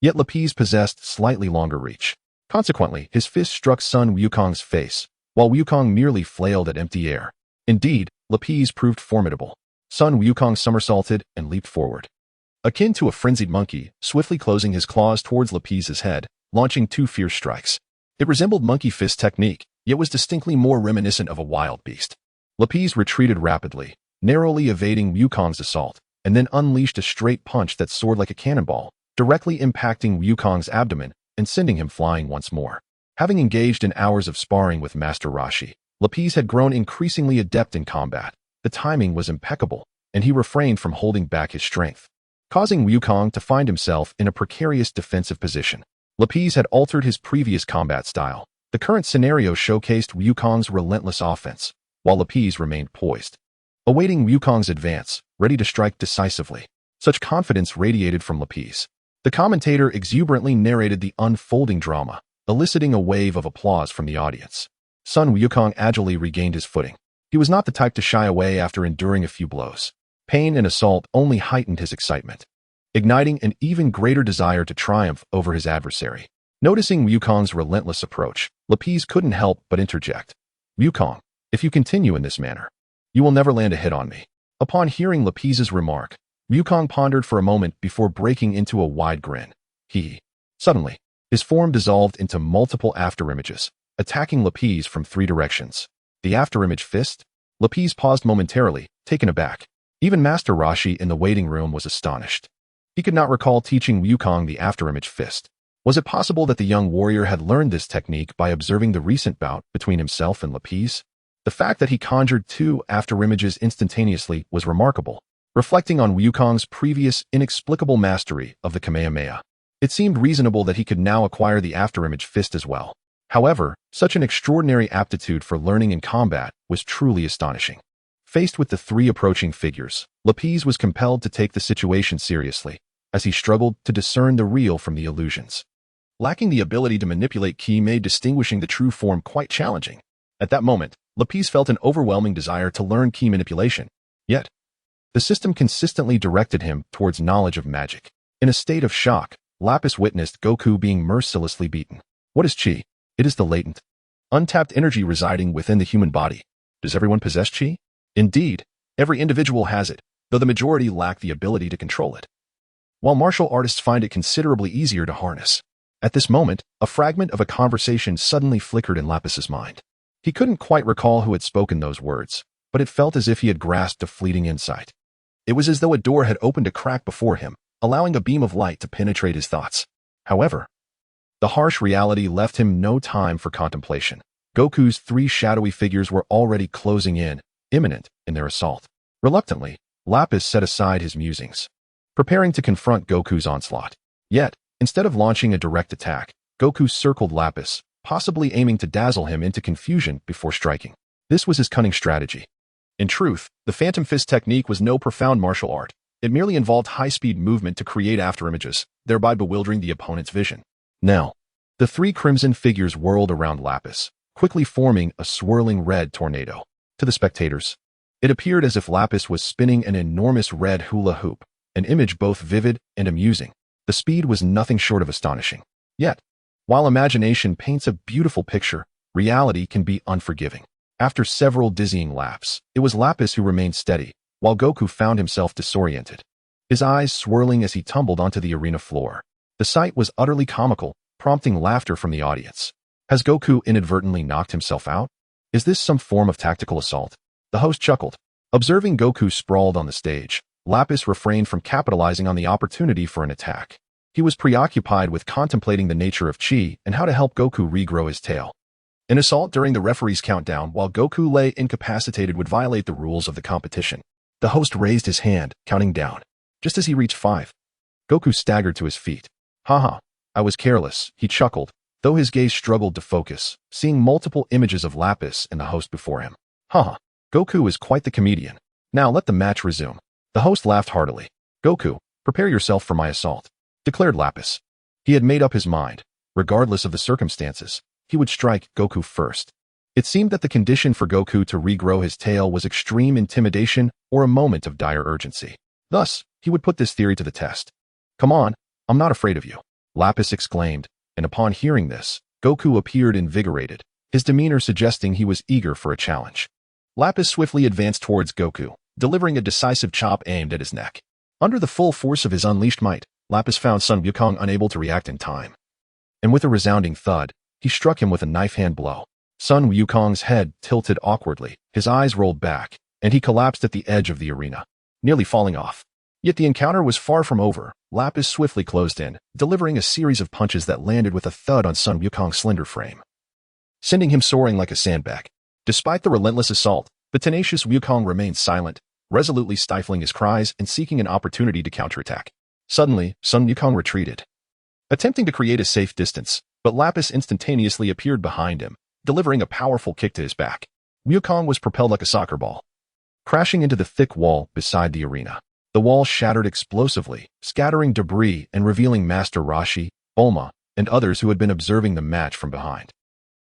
yet Lapis possessed slightly longer reach. Consequently, his fist struck Sun Wukong's face, while Wukong merely flailed at empty air. Indeed, Lapis proved formidable. Sun Wukong somersaulted and leaped forward, akin to a frenzied monkey, swiftly closing his claws towards Lapis's head, launching two fierce strikes. It resembled monkey fist technique, yet was distinctly more reminiscent of a wild beast. Lapis retreated rapidly, narrowly evading Wukong's assault, and then unleashed a straight punch that soared like a cannonball, directly impacting Wukong's abdomen and sending him flying once more. Having engaged in hours of sparring with Master Roshi, Lapis had grown increasingly adept in combat. The timing was impeccable, and he refrained from holding back his strength, causing Wukong to find himself in a precarious defensive position. Lapis had altered his previous combat style. The current scenario showcased Wukong's relentless offense, while Lapis remained poised, awaiting Wukong's advance, ready to strike decisively. Such confidence radiated from Lapis. The commentator exuberantly narrated the unfolding drama, eliciting a wave of applause from the audience. Sun Wukong agilely regained his footing. He was not the type to shy away after enduring a few blows. Pain and assault only heightened his excitement, igniting an even greater desire to triumph over his adversary. Noticing Wukong's relentless approach, Lapis couldn't help but interject. "Wukong, if you continue in this manner, you will never land a hit on me." Upon hearing Lapis's remark, Wukong pondered for a moment before breaking into a wide grin. Suddenly, his form dissolved into multiple afterimages, attacking Lapis from three directions. The afterimage fist? Lapis paused momentarily, taken aback. Even Master Roshi in the waiting room was astonished. He could not recall teaching Wukong the afterimage fist. Was it possible that the young warrior had learned this technique by observing the recent bout between himself and Lapis? The fact that he conjured two afterimages instantaneously was remarkable, reflecting on Wukong's previous inexplicable mastery of the Kamehameha. It seemed reasonable that he could now acquire the afterimage fist as well. However, such an extraordinary aptitude for learning in combat was truly astonishing. Faced with the three approaching figures, Lapis was compelled to take the situation seriously, as he struggled to discern the real from the illusions. Lacking the ability to manipulate ki made distinguishing the true form quite challenging. At that moment, Lapis felt an overwhelming desire to learn ki manipulation. Yet, the system consistently directed him towards knowledge of magic. In a state of shock, Lapis witnessed Goku being mercilessly beaten. What is chi? It is the latent, untapped energy residing within the human body. Does everyone possess chi? Indeed, every individual has it, though the majority lack the ability to control it, while martial artists find it considerably easier to harness. At this moment, a fragment of a conversation suddenly flickered in Lapis's mind. He couldn't quite recall who had spoken those words, but it felt as if he had grasped a fleeting insight. It was as though a door had opened a crack before him, allowing a beam of light to penetrate his thoughts. However, the harsh reality left him no time for contemplation. Goku's three shadowy figures were already closing in, imminent in their assault. Reluctantly, Lapis set aside his musings, preparing to confront Goku's onslaught. Yet, instead of launching a direct attack, Goku circled Lapis, possibly aiming to dazzle him into confusion before striking. This was his cunning strategy. In truth, the Phantom Fist technique was no profound martial art. It merely involved high-speed movement to create afterimages, thereby bewildering the opponent's vision. Now, the three crimson figures whirled around Lapis, quickly forming a swirling red tornado. To the spectators, it appeared as if Lapis was spinning an enormous red hula hoop, an image both vivid and amusing. The speed was nothing short of astonishing. Yet, while imagination paints a beautiful picture, reality can be unforgiving. After several dizzying laps, it was Lapis who remained steady, while Goku found himself disoriented, his eyes swirling as he tumbled onto the arena floor. The sight was utterly comical, prompting laughter from the audience. Has Goku inadvertently knocked himself out? Is this some form of tactical assault? The host chuckled. Observing Goku sprawled on the stage, Lapis refrained from capitalizing on the opportunity for an attack. He was preoccupied with contemplating the nature of chi and how to help Goku regrow his tail. An assault during the referee's countdown while Goku lay incapacitated would violate the rules of the competition. The host raised his hand, counting down. Just as he reached 5, Goku staggered to his feet. Haha, I was careless, he chuckled, though his gaze struggled to focus, seeing multiple images of Lapis and the host before him. Haha, Goku is quite the comedian. Now let the match resume. The host laughed heartily. Goku, prepare yourself for my assault, declared Lapis. He had made up his mind. Regardless of the circumstances, he would strike Goku first. It seemed that the condition for Goku to regrow his tail was extreme intimidation or a moment of dire urgency. Thus, he would put this theory to the test. Come on, I'm not afraid of you, Lapis exclaimed, and upon hearing this, Goku appeared invigorated, his demeanor suggesting he was eager for a challenge. Lapis swiftly advanced towards Goku, delivering a decisive chop aimed at his neck. Under the full force of his unleashed might, Lapis found Sun Wukong unable to react in time. And with a resounding thud, he struck him with a knife-hand blow. Sun Wukong's head tilted awkwardly, his eyes rolled back, and he collapsed at the edge of the arena, nearly falling off. Yet the encounter was far from over. Lapis swiftly closed in, delivering a series of punches that landed with a thud on Sun Wukong's slender frame, sending him soaring like a sandbag. Despite the relentless assault, the tenacious Wukong remained silent, resolutely stifling his cries and seeking an opportunity to counterattack. Suddenly, Sun Wukong retreated, attempting to create a safe distance, but Lapis instantaneously appeared behind him, delivering a powerful kick to his back. Wukong was propelled like a soccer ball, crashing into the thick wall beside the arena. The wall shattered explosively, scattering debris and revealing Master Roshi, Bulma, and others who had been observing the match from behind.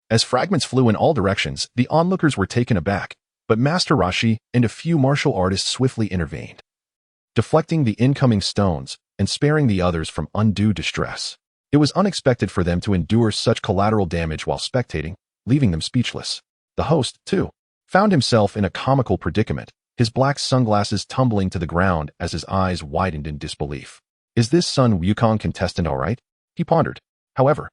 As fragments flew in all directions, the onlookers were taken aback, but Master Roshi and a few martial artists swiftly intervened, deflecting the incoming stones and sparing the others from undue distress. It was unexpected for them to endure such collateral damage while spectating, leaving them speechless. The host, too, found himself in a comical predicament, his black sunglasses tumbling to the ground as his eyes widened in disbelief. Is this Sun Wukong contestant all right? He pondered. However,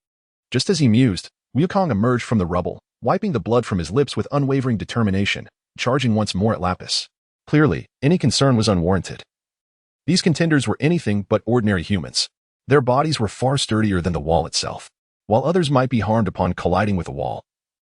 just as he mused, Wukong emerged from the rubble, wiping the blood from his lips with unwavering determination, charging once more at Lapis. Clearly, any concern was unwarranted. These contenders were anything but ordinary humans. Their bodies were far sturdier than the wall itself. While others might be harmed upon colliding with a wall,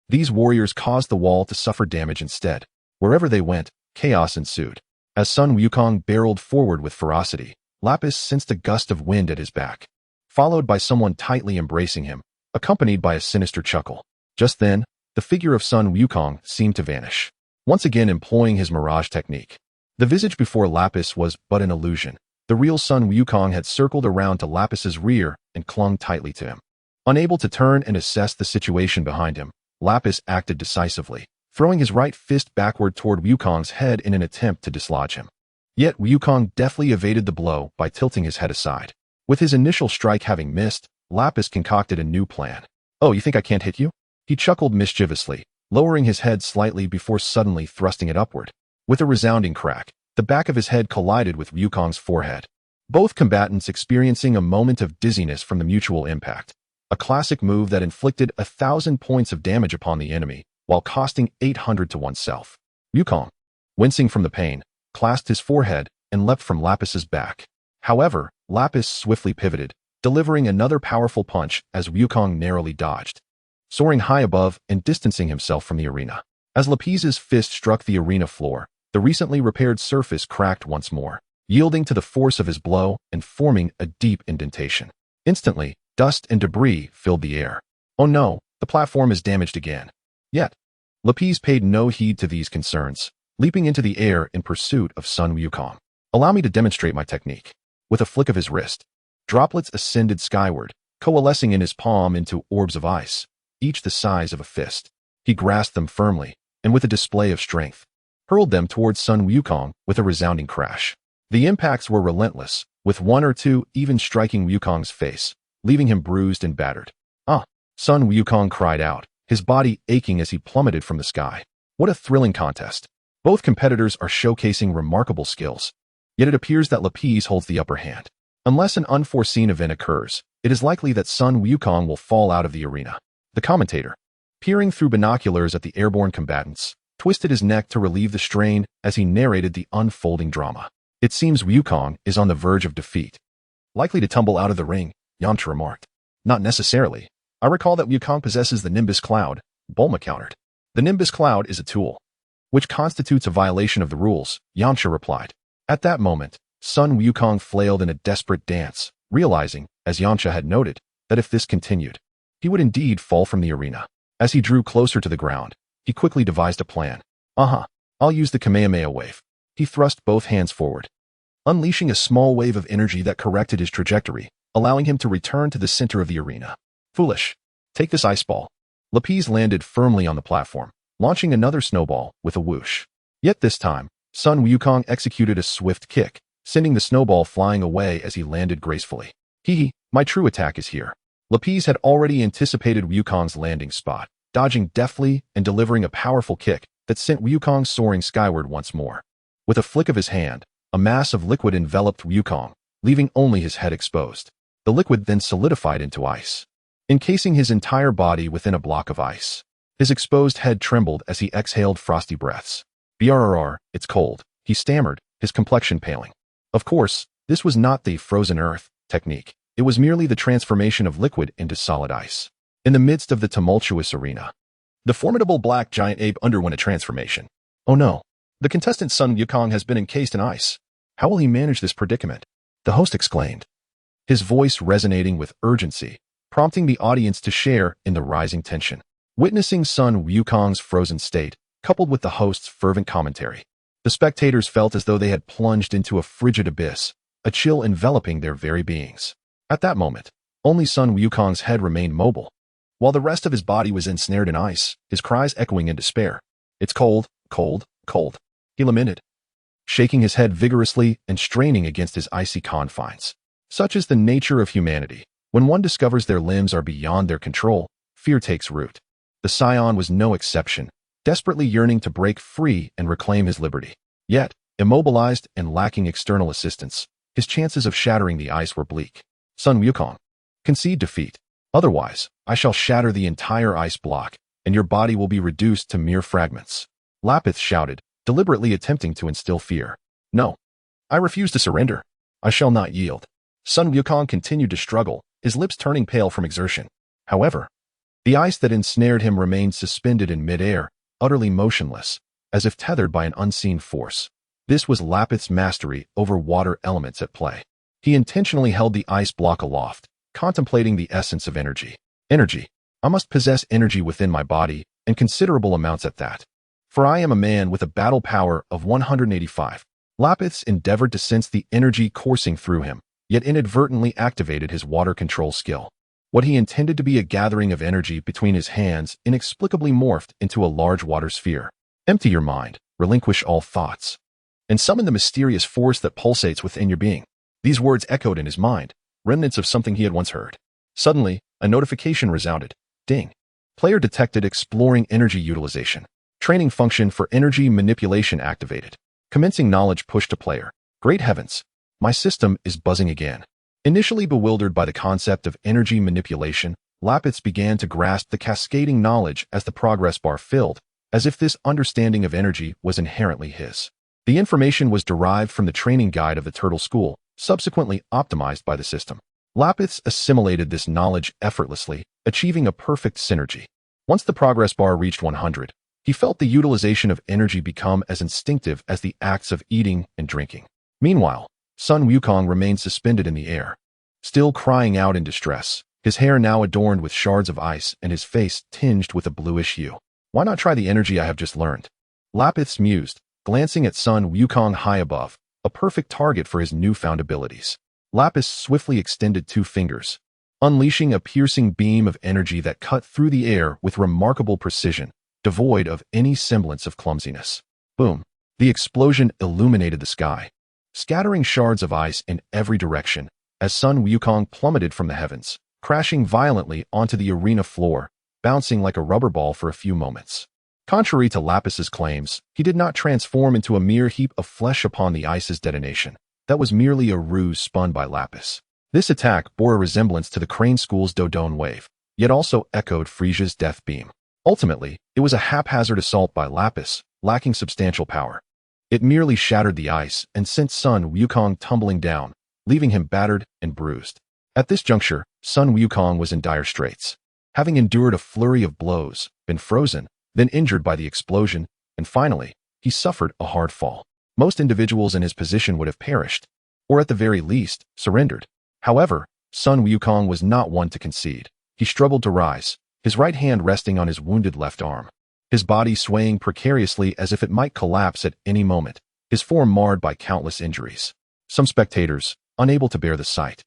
these warriors caused the wall to suffer damage instead. Wherever they went, chaos ensued. As Sun Wukong barreled forward with ferocity, Lapis sensed a gust of wind at his back, followed by someone tightly embracing him, accompanied by a sinister chuckle. Just then, the figure of Sun Wukong seemed to vanish, once again employing his mirage technique. The visage before Lapis was but an illusion. The real Sun Wukong had circled around to Lapis's rear and clung tightly to him. Unable to turn and assess the situation behind him, Lapis acted decisively, throwing his right fist backward toward Wukong's head in an attempt to dislodge him. Yet Wukong deftly evaded the blow by tilting his head aside. With his initial strike having missed, Lapis concocted a new plan. Oh, you think I can't hit you? He chuckled mischievously, lowering his head slightly before suddenly thrusting it upward. With a resounding crack, the back of his head collided with Wukong's forehead, both combatants experiencing a moment of dizziness from the mutual impact. A classic move that inflicted 1,000 points of damage upon the enemy, while costing 800 to oneself. Wukong, wincing from the pain, clasped his forehead and leapt from Lapis's back. However, Lapis swiftly pivoted, delivering another powerful punch as Wukong narrowly dodged, soaring high above and distancing himself from the arena. As Lapis's fist struck the arena floor, the recently repaired surface cracked once more, yielding to the force of his blow and forming a deep indentation. Instantly, dust and debris filled the air. Oh no, The platform is damaged again. Yet, Lapis paid no heed to these concerns, leaping into the air in pursuit of Sun Wukong. Allow me to demonstrate my technique. With a flick of his wrist, droplets ascended skyward, coalescing in his palm into orbs of ice, each the size of a fist. He grasped them firmly, and with a display of strength, hurled them towards Sun Wukong with a resounding crash. The impacts were relentless, with one or two even striking Wukong's face, leaving him bruised and battered. "Ah!" Sun Wukong cried out, his body aching as he plummeted from the sky. What a thrilling contest. Both competitors are showcasing remarkable skills, yet it appears that Lapis holds the upper hand. Unless an unforeseen event occurs, it is likely that Sun Wukong will fall out of the arena. The commentator, peering through binoculars at the airborne combatants, twisted his neck to relieve the strain as he narrated the unfolding drama. "It seems Wukong is on the verge of defeat. Likely to tumble out of the ring," Yamcha remarked. "Not necessarily. I recall that Wukong possesses the Nimbus Cloud," Bulma countered. "The Nimbus Cloud is a tool, which constitutes a violation of the rules," Yamcha replied. At that moment, Sun Wukong flailed in a desperate dance, realizing, as Yamcha had noted, that if this continued, he would indeed fall from the arena. As he drew closer to the ground, he quickly devised a plan. I'll use the Kamehameha wave." He thrust both hands forward, unleashing a small wave of energy that corrected his trajectory, allowing him to return to the center of the arena. "Foolish. Take this ice ball." Lapis landed firmly on the platform, launching another snowball with a whoosh. Yet this time, Sun Wukong executed a swift kick, sending the snowball flying away as he landed gracefully. My true attack is here." Lapis had already anticipated Wukong's landing spot, dodging deftly and delivering a powerful kick that sent Wukong soaring skyward once more. With a flick of his hand, a mass of liquid enveloped Wukong, leaving only his head exposed. The liquid then solidified into ice, encasing his entire body within a block of ice. His exposed head trembled as he exhaled frosty breaths. "Brrr, it's cold," he stammered, his complexion paling. Of course, this was not the frozen earth technique. It was merely the transformation of liquid into solid ice. In the midst of the tumultuous arena, the formidable black giant ape underwent a transformation. "Oh no, the contestant Sun Wukong has been encased in ice. How will he manage this predicament?" the host exclaimed, his voice resonating with urgency, prompting the audience to share in the rising tension. Witnessing Sun Wukong's frozen state, coupled with the host's fervent commentary, the spectators felt as though they had plunged into a frigid abyss, a chill enveloping their very beings. At that moment, only Sun Wukong's head remained mobile, while the rest of his body was ensnared in ice, his cries echoing in despair. "It's cold, cold, cold," he lamented, shaking his head vigorously and straining against his icy confines. Such is the nature of humanity. When one discovers their limbs are beyond their control, fear takes root. The Scion was no exception, desperately yearning to break free and reclaim his liberty. Yet, immobilized and lacking external assistance, his chances of shattering the ice were bleak. "Sun Wukong, concede defeat. Otherwise, I shall shatter the entire ice block, and your body will be reduced to mere fragments," Lapis shouted, deliberately attempting to instill fear. "No, I refuse to surrender. I shall not yield." Sun Wukong continued to struggle, his lips turning pale from exertion. However, the ice that ensnared him remained suspended in midair, utterly motionless, as if tethered by an unseen force. This was Lapis' mastery over water elements at play. He intentionally held the ice block aloft, contemplating the essence of energy. "Energy. I must possess energy within my body, and considerable amounts at that. For I am a man with a battle power of 185. Lapis endeavored to sense the energy coursing through him, yet inadvertently activated his water control skill. What he intended to be a gathering of energy between his hands inexplicably morphed into a large water sphere. "Empty your mind, relinquish all thoughts, and summon the mysterious force that pulsates within your being." These words echoed in his mind, remnants of something he had once heard. Suddenly, a notification resounded. Ding. Player detected exploring energy utilization. Training function for energy manipulation activated. Commencing knowledge push to player. Great heavens. My system is buzzing again. Initially bewildered by the concept of energy manipulation, Lapis began to grasp the cascading knowledge as the progress bar filled, as if this understanding of energy was inherently his. The information was derived from the training guide of the Turtle School, subsequently optimized by the system. Lapis assimilated this knowledge effortlessly, achieving a perfect synergy. Once the progress bar reached 100, he felt the utilization of energy become as instinctive as the acts of eating and drinking. Meanwhile, Sun Wukong remained suspended in the air, still crying out in distress, his hair now adorned with shards of ice and his face tinged with a bluish hue. Why not try the energy I have just learned? Lapis mused, glancing at Sun Wukong high above, a perfect target for his newfound abilities. Lapis swiftly extended 2 fingers, unleashing a piercing beam of energy that cut through the air with remarkable precision, devoid of any semblance of clumsiness. Boom! The explosion illuminated the sky, scattering shards of ice in every direction as Sun Wukong plummeted from the heavens, crashing violently onto the arena floor, bouncing like a rubber ball for a few moments. Contrary to Lapis's claims, he did not transform into a mere heap of flesh upon the ice's detonation. That was merely a ruse spun by Lapis. This attack bore a resemblance to the Crane School's Dodone wave, yet also echoed Frisia's death beam. Ultimately, it was a haphazard assault by Lapis, lacking substantial power. It merely shattered the ice and sent Sun Wukong tumbling down, leaving him battered and bruised. At this juncture, Sun Wukong was in dire straits. Having endured a flurry of blows, been frozen, then injured by the explosion, and finally, he suffered a hard fall. Most individuals in his position would have perished, or at the very least, surrendered. However, Sun Wukong was not one to concede. He struggled to rise, his right hand resting on his wounded left arm, his body swaying precariously as if it might collapse at any moment, his form marred by countless injuries. Some spectators, unable to bear the sight,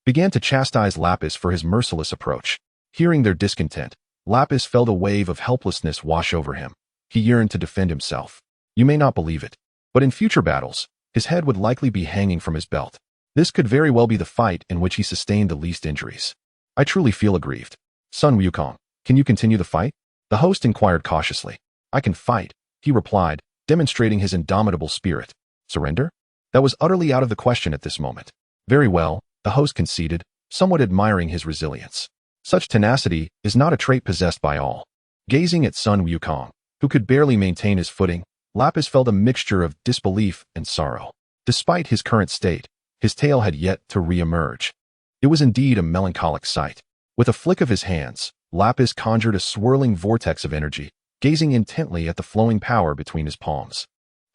began to chastise Lapis for his merciless approach. Hearing their discontent, Lapis felt a wave of helplessness wash over him. He yearned to defend himself. You may not believe it, but in future battles, his head would likely be hanging from his belt. This could very well be the fight in which he sustained the least injuries. I truly feel aggrieved. Sun Wukong, can you continue the fight? The host inquired cautiously. I can fight, he replied, demonstrating his indomitable spirit. Surrender? That was utterly out of the question at this moment. Very well, the host conceded, somewhat admiring his resilience. Such tenacity is not a trait possessed by all. Gazing at Sun Wukong, who could barely maintain his footing, Lapis felt a mixture of disbelief and sorrow. Despite his current state, his tail had yet to re-emerge. It was indeed a melancholic sight. With a flick of his hands, Lapis conjured a swirling vortex of energy, gazing intently at the flowing power between his palms.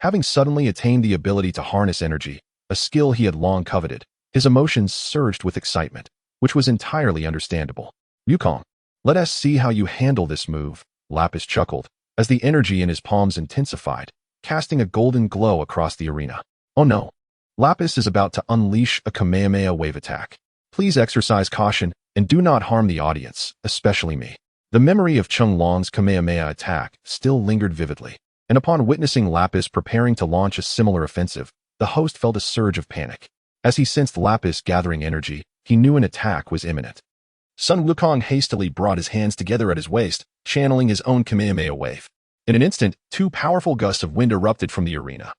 Having suddenly attained the ability to harness energy, a skill he had long coveted, his emotions surged with excitement, which was entirely understandable. Wukong, let us see how you handle this move, Lapis chuckled, as the energy in his palms intensified, casting a golden glow across the arena. Oh no! Lapis is about to unleash a Kamehameha wave attack. Please exercise caution and do not harm the audience, especially me. The memory of Chung Long's Kamehameha attack still lingered vividly, and upon witnessing Lapis preparing to launch a similar offensive, the host felt a surge of panic. As he sensed Lapis gathering energy, he knew an attack was imminent. Sun Wukong hastily brought his hands together at his waist, channeling his own Kamehameha wave. In an instant, 2 powerful gusts of wind erupted from the arena,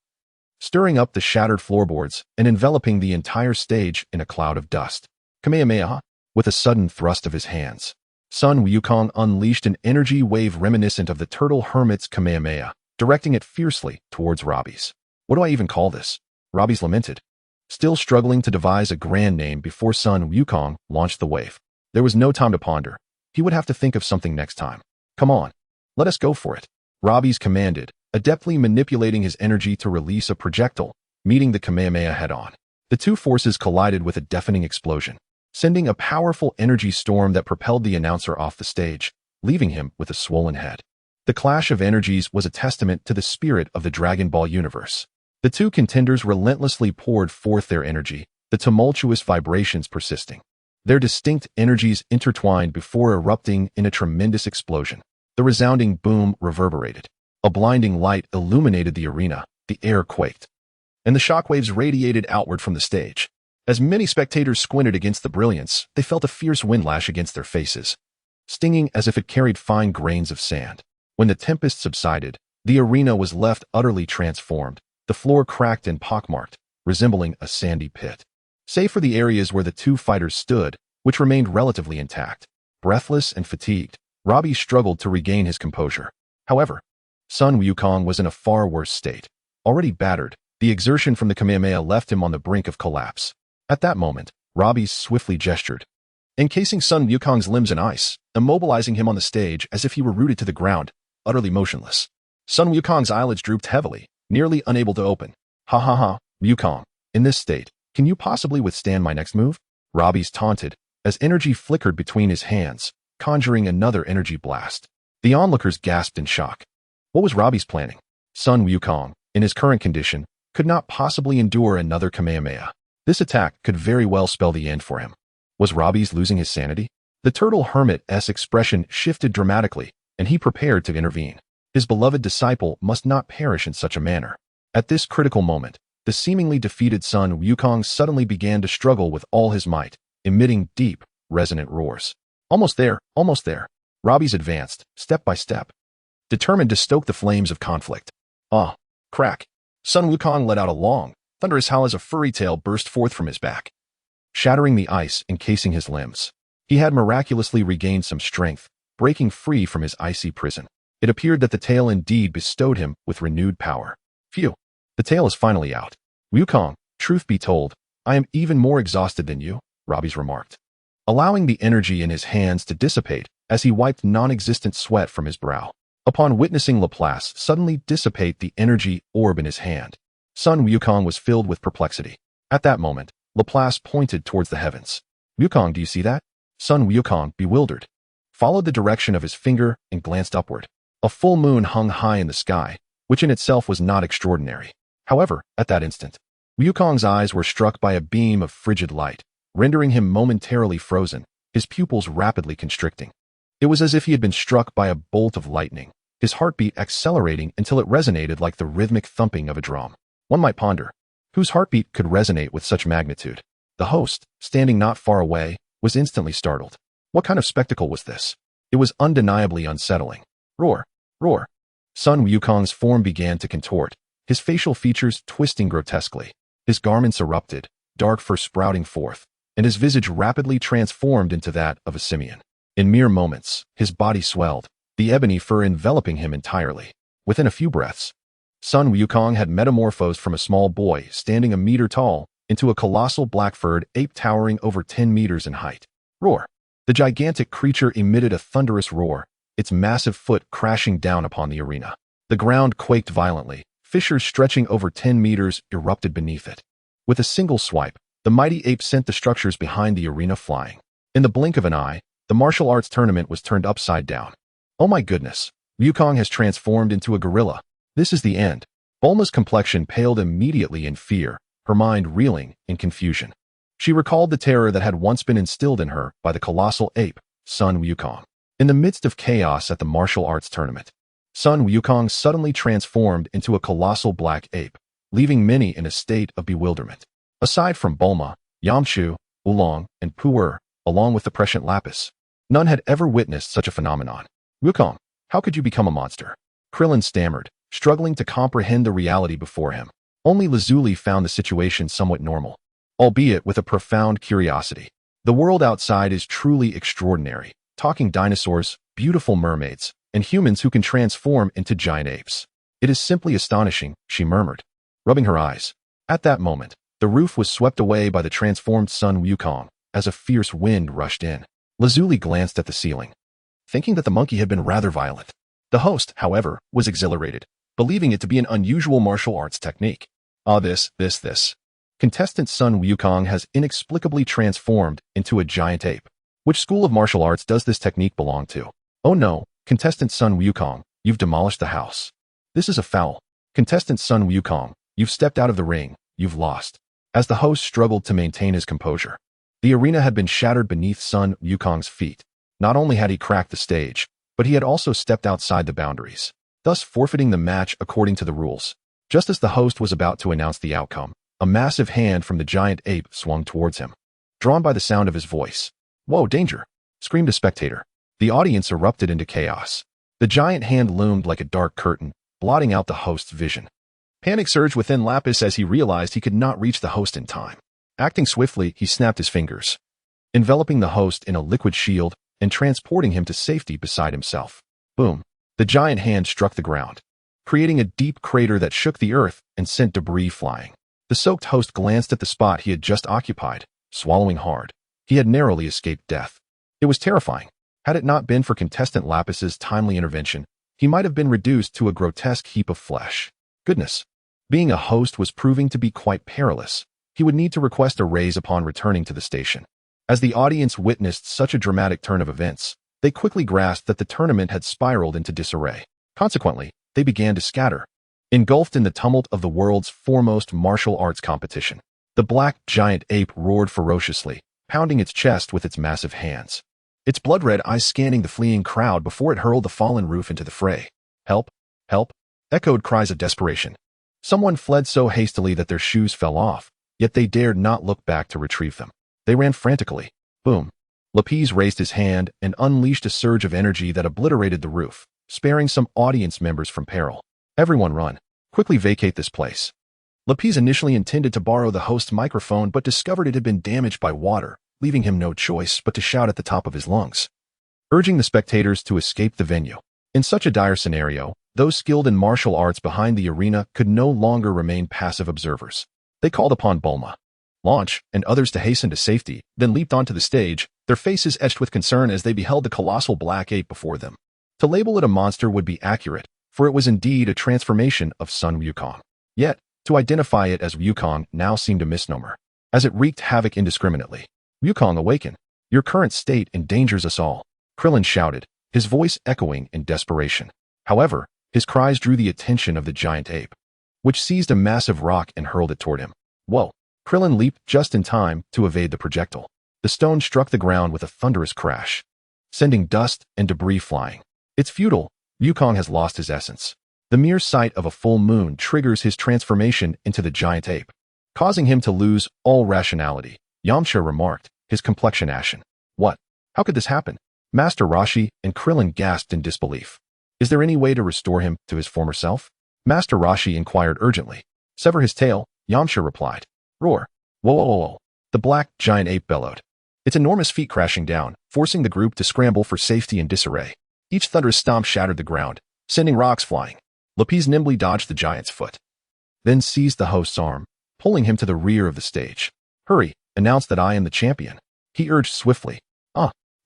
stirring up the shattered floorboards and enveloping the entire stage in a cloud of dust. Kamehameha, with a sudden thrust of his hands, Sun Wukong unleashed an energy wave reminiscent of the Turtle Hermit's Kamehameha, directing it fiercely towards Robbie's. What do I even call this? Robbie's lamented, still struggling to devise a grand name before Sun Wukong launched the wave. There was no time to ponder. He would have to think of something next time. Come on, let us go for it. Robbie's commanded, adeptly manipulating his energy to release a projectile, meeting the Kamehameha head-on. The 2 forces collided with a deafening explosion, sending a powerful energy storm that propelled the announcer off the stage, leaving him with a swollen head. The clash of energies was a testament to the spirit of the Dragon Ball universe. The 2 contenders relentlessly poured forth their energy, the tumultuous vibrations persisting. Their distinct energies intertwined before erupting in a tremendous explosion. The resounding boom reverberated. A blinding light illuminated the arena, the air quaked, and the shockwaves radiated outward from the stage. As many spectators squinted against the brilliance, they felt a fierce windlash against their faces, stinging as if it carried fine grains of sand. When the tempest subsided, the arena was left utterly transformed. The floor cracked and pockmarked, resembling a sandy pit. Save for the areas where the 2 fighters stood, which remained relatively intact. Breathless and fatigued, Robbie struggled to regain his composure. However, Sun Wukong was in a far worse state. Already battered, the exertion from the Kamehameha left him on the brink of collapse. At that moment, Robbie swiftly gestured, encasing Sun Wukong's limbs in ice, immobilizing him on the stage as if he were rooted to the ground, utterly motionless. Sun Wukong's eyelids drooped heavily, nearly unable to open. Ha ha ha, Wukong, in this state, can you possibly withstand my next move? Robbie's taunted, as energy flickered between his hands, conjuring another energy blast. The onlookers gasped in shock. What was Robbie's planning? Sun Wukong, in his current condition, could not possibly endure another Kamehameha. This attack could very well spell the end for him. Was Robbie's losing his sanity? The turtle hermit's expression shifted dramatically, and he prepared to intervene. His beloved disciple must not perish in such a manner. At this critical moment, the seemingly defeated Sun Wukong suddenly began to struggle with all his might, emitting deep, resonant roars. Almost there, almost there. Robbie's advanced, step by step, determined to stoke the flames of conflict. Ah, crack. Sun Wukong let out a long, thunderous howl as a furry tail burst forth from his back, shattering the ice encasing his limbs. He had miraculously regained some strength, breaking free from his icy prison. It appeared that the tail indeed bestowed him with renewed power. Phew, the tail is finally out. Wukong, truth be told, I am even more exhausted than you, Robbie's remarked, allowing the energy in his hands to dissipate as he wiped non-existent sweat from his brow. Upon witnessing Lapis suddenly dissipate the energy orb in his hand, Sun Wukong was filled with perplexity. At that moment, Lapis pointed towards the heavens. Wukong, do you see that? Sun Wukong, bewildered, followed the direction of his finger and glanced upward. A full moon hung high in the sky, which in itself was not extraordinary. However, at that instant, Wukong's eyes were struck by a beam of frigid light, rendering him momentarily frozen, his pupils rapidly constricting. It was as if he had been struck by a bolt of lightning, his heartbeat accelerating until it resonated like the rhythmic thumping of a drum. One might ponder, whose heartbeat could resonate with such magnitude? The host, standing not far away, was instantly startled. What kind of spectacle was this? It was undeniably unsettling. Roar, roar. Sun Wukong's form began to contort, his facial features twisting grotesquely. His garments erupted, dark fur sprouting forth, and his visage rapidly transformed into that of a simian. In mere moments, his body swelled, the ebony fur enveloping him entirely. Within a few breaths, Sun Wukong had metamorphosed from a small boy standing a meter tall into a colossal black-furred ape towering over 10 meters in height. Roar! The gigantic creature emitted a thunderous roar, its massive foot crashing down upon the arena. The ground quaked violently, fissures stretching over 10 meters erupted beneath it. With a single swipe, the mighty ape sent the structures behind the arena flying. In the blink of an eye, the martial arts tournament was turned upside down. Oh my goodness, Wukong has transformed into a gorilla. This is the end. Bulma's complexion paled immediately in fear, her mind reeling in confusion. She recalled the terror that had once been instilled in her by the colossal ape, Sun Wukong. In the midst of chaos at the martial arts tournament, Sun Wukong suddenly transformed into a colossal black ape, leaving many in a state of bewilderment. Aside from Bulma, Yamchu, Oolong, and Pu'er, along with the prescient Lapis, none had ever witnessed such a phenomenon. Wukong, how could you become a monster? Krillin stammered, struggling to comprehend the reality before him. Only Lazuli found the situation somewhat normal, albeit with a profound curiosity. The world outside is truly extraordinary. Talking dinosaurs, beautiful mermaids, and humans who can transform into giant apes. It is simply astonishing, she murmured, rubbing her eyes. At that moment, the roof was swept away by the transformed Sun Wukong as a fierce wind rushed in. Lazuli glanced at the ceiling, thinking that the monkey had been rather violent. The host, however, was exhilarated, believing it to be an unusual martial arts technique. This. Contestant Sun Wukong has inexplicably transformed into a giant ape. Which school of martial arts does this technique belong to? Oh no, contestant Sun Wukong, you've demolished the house. This is a foul. Contestant Sun Wukong, you've stepped out of the ring, you've lost. As the host struggled to maintain his composure, the arena had been shattered beneath Sun Wukong's feet. Not only had he cracked the stage, but he had also stepped outside the boundaries, thus forfeiting the match according to the rules. Just as the host was about to announce the outcome, a massive hand from the giant ape swung towards him. Drawn by the sound of his voice, "Whoa, danger!" screamed a spectator. The audience erupted into chaos. The giant hand loomed like a dark curtain, blotting out the host's vision. Panic surged within Lapis as he realized he could not reach the host in time. Acting swiftly, he snapped his fingers, enveloping the host in a liquid shield and transporting him to safety beside himself. Boom! The giant hand struck the ground, creating a deep crater that shook the earth and sent debris flying. The soaked host glanced at the spot he had just occupied, swallowing hard. He had narrowly escaped death. It was terrifying. Had it not been for contestant Lapis's timely intervention, he might have been reduced to a grotesque heap of flesh. Goodness! Being a host was proving to be quite perilous. He would need to request a raise upon returning to the station. As the audience witnessed such a dramatic turn of events, they quickly grasped that the tournament had spiraled into disarray. Consequently, they began to scatter, engulfed in the tumult of the world's foremost martial arts competition. The black giant ape roared ferociously, pounding its chest with its massive hands, its blood-red eyes scanning the fleeing crowd before it hurled the fallen roof into the fray. "Help! Help!" echoed cries of desperation. Someone fled so hastily that their shoes fell off, yet they dared not look back to retrieve them. They ran frantically. Boom! Lapis raised his hand and unleashed a surge of energy that obliterated the roof, sparing some audience members from peril. "Everyone run. Quickly vacate this place." Lapis initially intended to borrow the host's microphone but discovered it had been damaged by water, leaving him no choice but to shout at the top of his lungs, urging the spectators to escape the venue. In such a dire scenario, those skilled in martial arts behind the arena could no longer remain passive observers. They called upon Bulma, Launch, and others to hasten to safety, then leaped onto the stage, their faces etched with concern as they beheld the colossal black ape before them. To label it a monster would be accurate, for it was indeed a transformation of Sun Wukong. Yet, to identify it as Wukong now seemed a misnomer, as it wreaked havoc indiscriminately. "Wukong, awaken! Your current state endangers us all," Krillin shouted, his voice echoing in desperation. However, his cries drew the attention of the giant ape, which seized a massive rock and hurled it toward him. Whoa! Krillin leaped just in time to evade the projectile. The stone struck the ground with a thunderous crash, sending dust and debris flying. "It's futile. Wukong has lost his essence. The mere sight of a full moon triggers his transformation into the giant ape, causing him to lose all rationality," Yamcha remarked, his complexion ashen. "What? How could this happen?" Master Roshi and Krillin gasped in disbelief. "Is there any way to restore him to his former self?" Master Roshi inquired urgently. "Sever his tail," Yamcha replied. "Roar! Whoa, whoa, whoa, whoa!" The black giant ape bellowed, its enormous feet crashing down, forcing the group to scramble for safety in disarray. Each thunderous stomp shattered the ground, sending rocks flying. Lapis nimbly dodged the giant's foot, then seized the host's arm, pulling him to the rear of the stage. "Hurry, announce that I am the champion," he urged swiftly.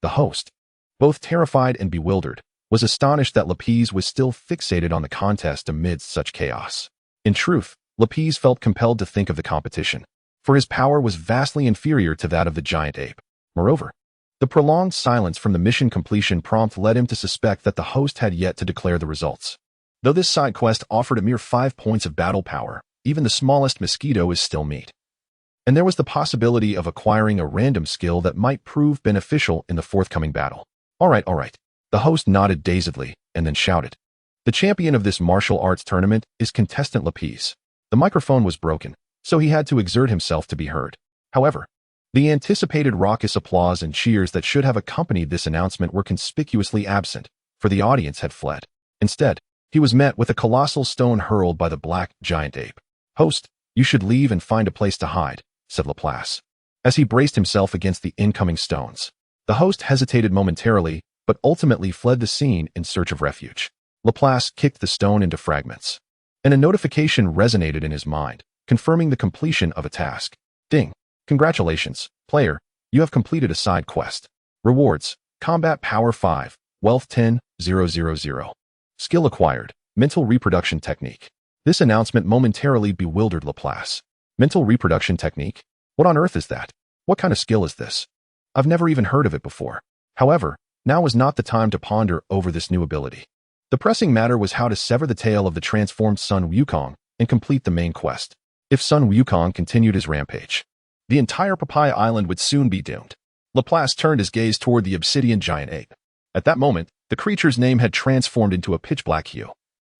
The host, both terrified and bewildered, was astonished that Lapis was still fixated on the contest amidst such chaos. In truth, Lapis felt compelled to think of the competition, for his power was vastly inferior to that of the giant ape. Moreover, the prolonged silence from the mission completion prompt led him to suspect that the host had yet to declare the results. Though this side quest offered a mere 5 points of battle power, even the smallest mosquito is still meat. And there was the possibility of acquiring a random skill that might prove beneficial in the forthcoming battle. All right. The host nodded dazedly and then shouted. "The champion of this martial arts tournament is contestant Lapis." The microphone was broken, so he had to exert himself to be heard. However, the anticipated raucous applause and cheers that should have accompanied this announcement were conspicuously absent, for the audience had fled. Instead, he was met with a colossal stone hurled by the black giant ape. "Host, you should leave and find a place to hide," said Laplace, as he braced himself against the incoming stones. The host hesitated momentarily, but ultimately fled the scene in search of refuge. Laplace kicked the stone into fragments, and a notification resonated in his mind, confirming the completion of a task. Ding! Congratulations, player, you have completed a side quest. Rewards: Combat Power 5, Wealth 10,000. Skill acquired, Mental Reproduction Technique. This announcement momentarily bewildered Laplace. Mental reproduction technique? What on earth is that? What kind of skill is this? I've never even heard of it before. However, now was not the time to ponder over this new ability. The pressing matter was how to sever the tail of the transformed Sun Wukong and complete the main quest. If Sun Wukong continued his rampage, the entire Papaya Island would soon be doomed. Laplace turned his gaze toward the obsidian giant ape. At that moment, the creature's name had transformed into a pitch-black hue,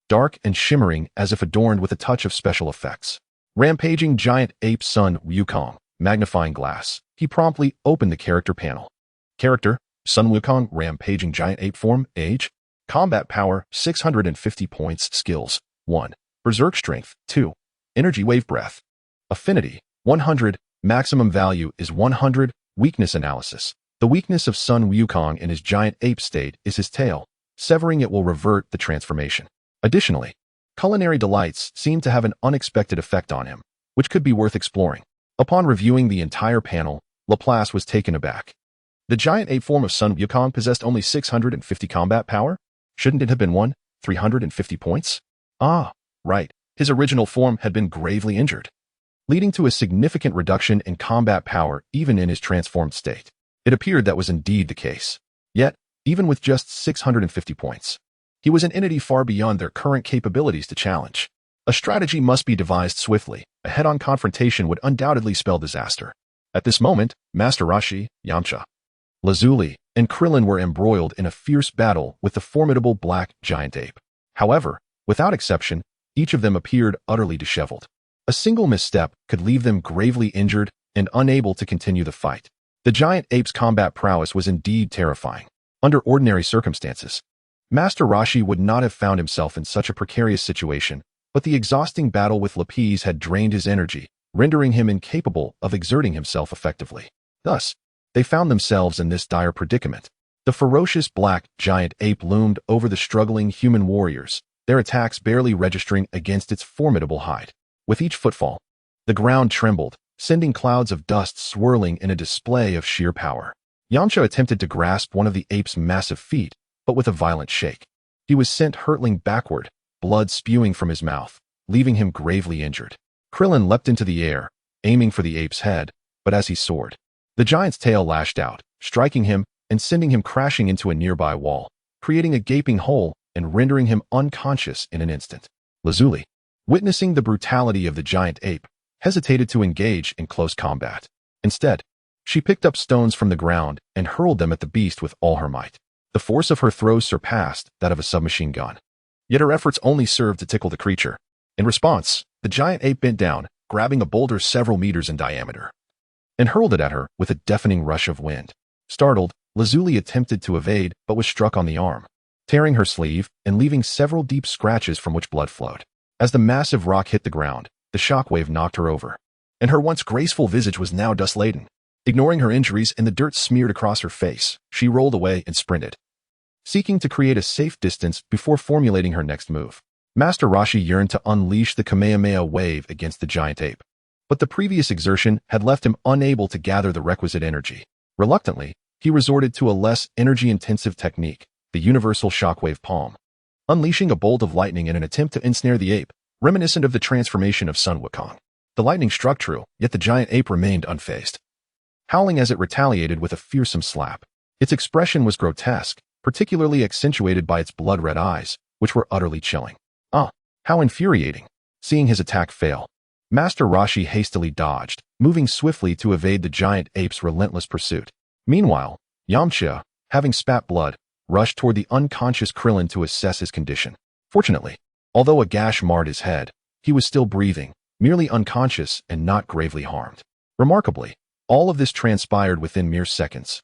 dark and shimmering as if adorned with a touch of special effects. Rampaging giant ape Sun Wukong, magnifying glass. He promptly opened the character panel. Character: Sun Wukong, rampaging giant ape form. Age: combat power 650 points. Skills: 1. Berserk strength. 2. Energy wave breath. Affinity: 100. Maximum value is 100. Weakness analysis: the weakness of Sun Wukong in his giant ape state is his tail. Severing it will revert the transformation. Additionally, culinary delights seem to have an unexpected effect on him, which could be worth exploring. Upon reviewing the entire panel, Laplace was taken aback. The giant ape form of Sun Wukong possessed only 650 combat power? Shouldn't it have been 350 points? Ah, right. His original form had been gravely injured. leading to a significant reduction in combat power even in his transformed state. It appeared that was indeed the case. Yet, even with just 650 points, he was an entity far beyond their current capabilities to challenge. A strategy must be devised swiftly. A head-on confrontation would undoubtedly spell disaster. At this moment, Master Roshi, Yamcha, Lazuli, and Krillin were embroiled in a fierce battle with the formidable black giant ape. However, without exception, each of them appeared utterly disheveled. A single misstep could leave them gravely injured and unable to continue the fight. The giant ape's combat prowess was indeed terrifying. Under ordinary circumstances, Master Roshi would not have found himself in such a precarious situation, but the exhausting battle with Lapis had drained his energy, rendering him incapable of exerting himself effectively. Thus, they found themselves in this dire predicament. The ferocious black giant ape loomed over the struggling human warriors, their attacks barely registering against its formidable height. With each footfall, the ground trembled, sending clouds of dust swirling in a display of sheer power. Yamcha attempted to grasp one of the ape's massive feet, but with a violent shake. He was sent hurtling backward, blood spewing from his mouth, leaving him gravely injured. Krillin leapt into the air, aiming for the ape's head, but as he soared, the giant's tail lashed out, striking him and sending him crashing into a nearby wall, creating a gaping hole and rendering him unconscious in an instant. Lazuli, witnessing the brutality of the giant ape, hesitated to engage in close combat. Instead, she picked up stones from the ground and hurled them at the beast with all her might. The force of her throws surpassed that of a submachine gun. Yet her efforts only served to tickle the creature. In response, the giant ape bent down, grabbing a boulder several meters in diameter, and hurled it at her with a deafening rush of wind. Startled, Lazuli attempted to evade but was struck on the arm, tearing her sleeve and leaving several deep scratches from which blood flowed. As the massive rock hit the ground, the shockwave knocked her over, and her once graceful visage was now dust-laden. Ignoring her injuries and the dirt smeared across her face, she rolled away and sprinted, seeking to create a safe distance before formulating her next move. Master Roshi yearned to unleash the Kamehameha wave against the giant ape, but the previous exertion had left him unable to gather the requisite energy. Reluctantly, he resorted to a less energy-intensive technique, the universal shockwave palm, unleashing a bolt of lightning in an attempt to ensnare the ape, reminiscent of the transformation of Sun Wukong. The lightning struck true, yet the giant ape remained unfazed, howling as it retaliated with a fearsome slap. Its expression was grotesque, particularly accentuated by its blood-red eyes, which were utterly chilling. Ah, how infuriating! Seeing his attack fail, Master Roshi hastily dodged, moving swiftly to evade the giant ape's relentless pursuit. Meanwhile, Yamcha, having spat blood, rushed toward the unconscious Krillin to assess his condition. Fortunately, although a gash marred his head, he was still breathing, merely unconscious and not gravely harmed. Remarkably, all of this transpired within mere seconds,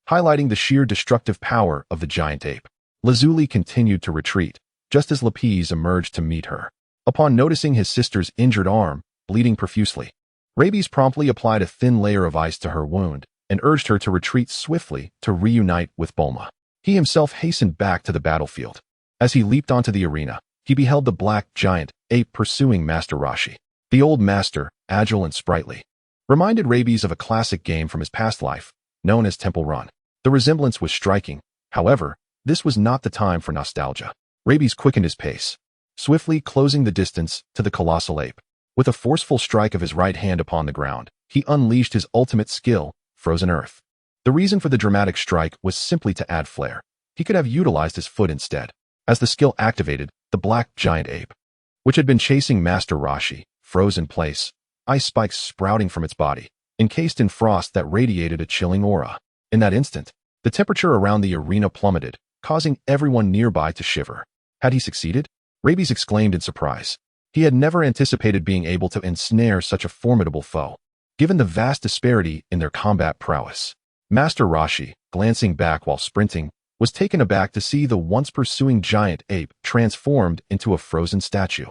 highlighting the sheer destructive power of the giant ape. Lazuli continued to retreat, just as Lapis emerged to meet her. Upon noticing his sister's injured arm, bleeding profusely, Rabies promptly applied a thin layer of ice to her wound and urged her to retreat swiftly to reunite with Bulma. He himself hastened back to the battlefield. As he leaped onto the arena, he beheld the black giant ape pursuing Master Roshi. The old master, agile and sprightly, reminded Rabies of a classic game from his past life, known as Temple Run. The resemblance was striking. However, this was not the time for nostalgia. Rabies quickened his pace, swiftly closing the distance to the colossal ape. With a forceful strike of his right hand upon the ground, he unleashed his ultimate skill, Frozen Earth. The reason for the dramatic strike was simply to add flair. He could have utilized his foot instead. As the skill activated, the black giant ape, which had been chasing Master Roshi, froze in place, ice spikes sprouting from its body, encased in frost that radiated a chilling aura. In that instant, the temperature around the arena plummeted, causing everyone nearby to shiver. Had he succeeded? Rabies exclaimed in surprise. He had never anticipated being able to ensnare such a formidable foe, given the vast disparity in their combat prowess. Master Roshi, glancing back while sprinting, was taken aback to see the once pursuing giant ape transformed into a frozen statue,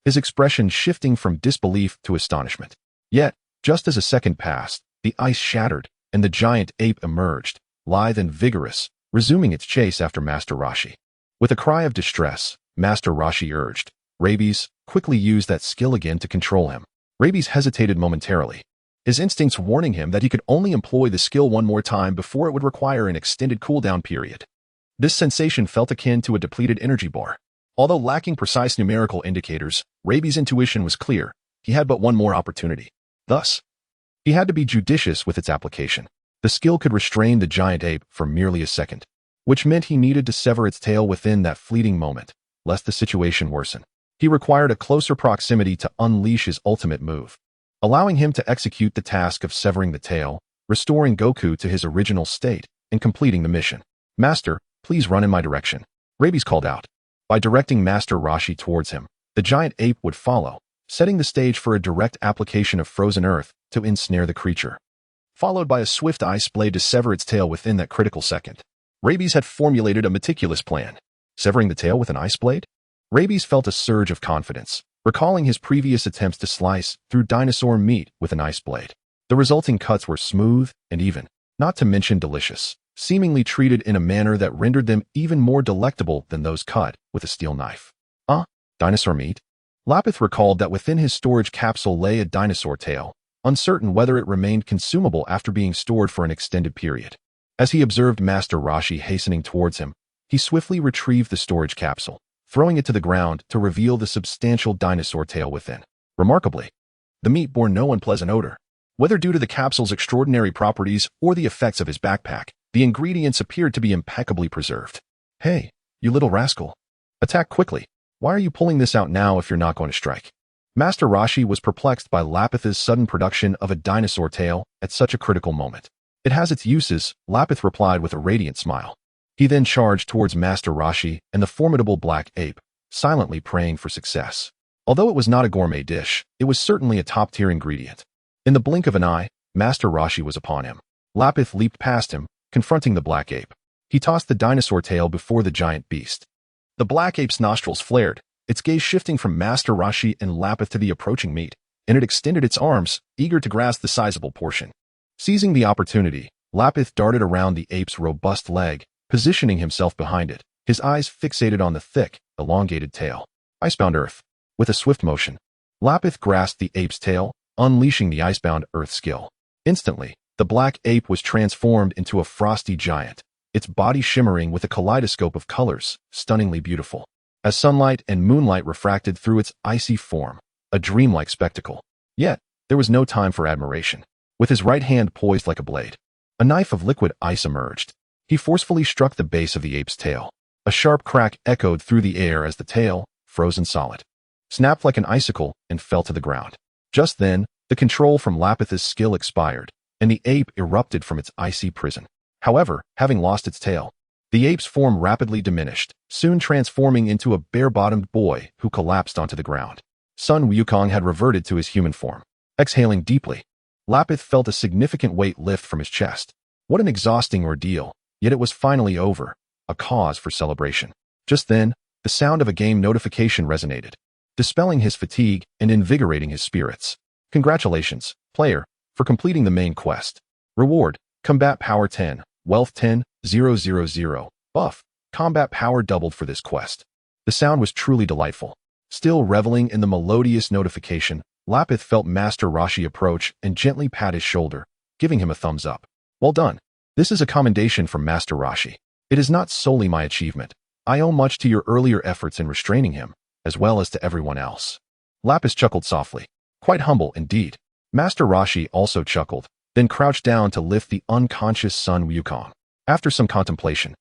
his expression shifting from disbelief to astonishment. Yet, just as a second passed, the ice shattered, and the giant ape emerged, lithe and vigorous, resuming its chase after Master Roshi. With a cry of distress, Master Roshi urged, Rabies, quickly use that skill again to control him. Rabies hesitated momentarily, his instincts warning him that he could only employ the skill one more time before it would require an extended cooldown period. This sensation felt akin to a depleted energy bar. Although lacking precise numerical indicators, Rabies' intuition was clear. He had but one more opportunity. Thus, he had to be judicious with its application. The skill could restrain the giant ape for merely a second, which meant he needed to sever its tail within that fleeting moment, lest the situation worsen. He required a closer proximity to unleash his ultimate move, allowing him to execute the task of severing the tail, restoring Goku to his original state, and completing the mission. "Master, please run in my direction," Rabies called out. By directing Master Roshi towards him, the giant ape would follow, setting the stage for a direct application of frozen earth to ensnare the creature, followed by a swift ice blade to sever its tail within that critical second. Rabies had formulated a meticulous plan. Severing the tail with an ice blade? Rabies felt a surge of confidence, recalling his previous attempts to slice through dinosaur meat with an ice blade. The resulting cuts were smooth and even, not to mention delicious, seemingly treated in a manner that rendered them even more delectable than those cut with a steel knife. Dinosaur meat? Lapis recalled that within his storage capsule lay a dinosaur tail, uncertain whether it remained consumable after being stored for an extended period. As he observed Master Roshi hastening towards him, he swiftly retrieved the storage capsule, throwing it to the ground to reveal the substantial dinosaur tail within. Remarkably, the meat bore no unpleasant odor. Whether due to the capsule's extraordinary properties or the effects of his backpack, the ingredients appeared to be impeccably preserved. "Hey, you little rascal. Attack quickly. Why are you pulling this out now if you're not going to strike?" Master Roshi was perplexed by Lapith's sudden production of a dinosaur tail at such a critical moment. "It has its uses," Lapith replied with a radiant smile. He then charged towards Master Roshi and the formidable black ape, silently praying for success. Although it was not a gourmet dish, it was certainly a top-tier ingredient. In the blink of an eye, Master Roshi was upon him. Lapith leaped past him, confronting the black ape. He tossed the dinosaur tail before the giant beast. The black ape's nostrils flared, its gaze shifting from Master Roshi and Lapith to the approaching meat, and it extended its arms, eager to grasp the sizable portion. Seizing the opportunity, Lapith darted around the ape's robust leg, positioning himself behind it, his eyes fixated on the thick, elongated tail. Icebound earth. With a swift motion, Lapith grasped the ape's tail, unleashing the icebound earth skill. Instantly, the black ape was transformed into a frosty giant, its body shimmering with a kaleidoscope of colors, stunningly beautiful. As sunlight and moonlight refracted through its icy form, a dreamlike spectacle. Yet, there was no time for admiration. With his right hand poised like a blade, a knife of liquid ice emerged. He forcefully struck the base of the ape's tail. A sharp crack echoed through the air as the tail, frozen solid, snapped like an icicle and fell to the ground. Just then, the control from Lapith's skill expired, and the ape erupted from its icy prison. However, having lost its tail, the ape's form rapidly diminished, soon transforming into a bare-bottomed boy who collapsed onto the ground. Sun Wukong had reverted to his human form. Exhaling deeply, Lapith felt a significant weight lift from his chest. What an exhausting ordeal, yet it was finally over, a cause for celebration. Just then, the sound of a game notification resonated, dispelling his fatigue and invigorating his spirits. "Congratulations, player, for completing the main quest. Reward, Combat Power 10, Wealth 10, 000. Buff, Combat Power doubled for this quest." The sound was truly delightful. Still reveling in the melodious notification, Lapith felt Master Roshi approach and gently pat his shoulder, giving him a thumbs up. "Well done. This is a commendation from Master Roshi. It is not solely my achievement. I owe much to your earlier efforts in restraining him, as well as to everyone else." Lapis chuckled softly. Quite humble indeed. Master Roshi also chuckled, then crouched down to lift the unconscious Sun Wukong. After some contemplation,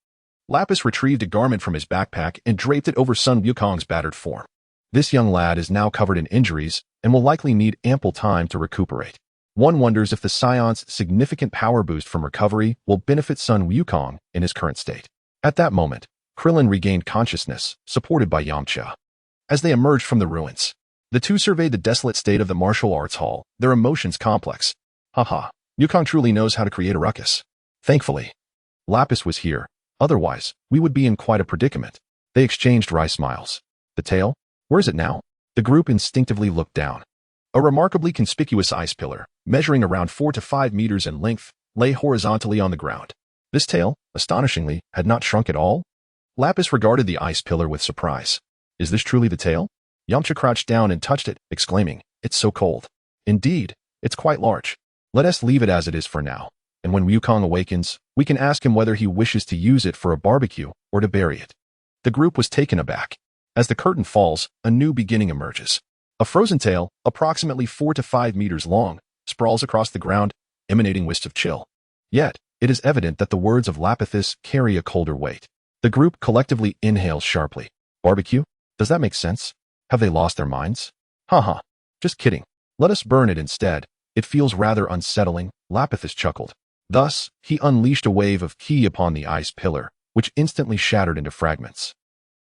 Lapis retrieved a garment from his backpack and draped it over Sun Wukong's battered form. This young lad is now covered in injuries and will likely need ample time to recuperate. One wonders if the Scion's significant power boost from recovery will benefit Sun Wukong in his current state. At that moment, Krillin regained consciousness, supported by Yamcha. As they emerged from the ruins, the two surveyed the desolate state of the martial arts hall, their emotions complex. Haha, Wukong truly knows how to create a ruckus. Thankfully, Lapis was here, otherwise, we would be in quite a predicament. They exchanged wry smiles. The tail? Where is it now? The group instinctively looked down. A remarkably conspicuous ice pillar, measuring around 4 to 5 meters in length, lay horizontally on the ground. This tail, astonishingly, had not shrunk at all. Lapis regarded the ice pillar with surprise. Is this truly the tail? Yamcha crouched down and touched it, exclaiming, "It's so cold." Indeed, it's quite large. Let us leave it as it is for now, and when Wukong awakens, we can ask him whether he wishes to use it for a barbecue or to bury it. The group was taken aback. As the curtain falls, a new beginning emerges. A frozen tail, approximately 4 to 5 meters long, sprawls across the ground, emanating wisps of chill. Yet, it is evident that the words of Lapithus carry a colder weight. The group collectively inhales sharply. Barbecue? Does that make sense? Have they lost their minds? Haha. Just kidding. Let us burn it instead. It feels rather unsettling, Lapithus chuckled. Thus, he unleashed a wave of ki upon the ice pillar, which instantly shattered into fragments.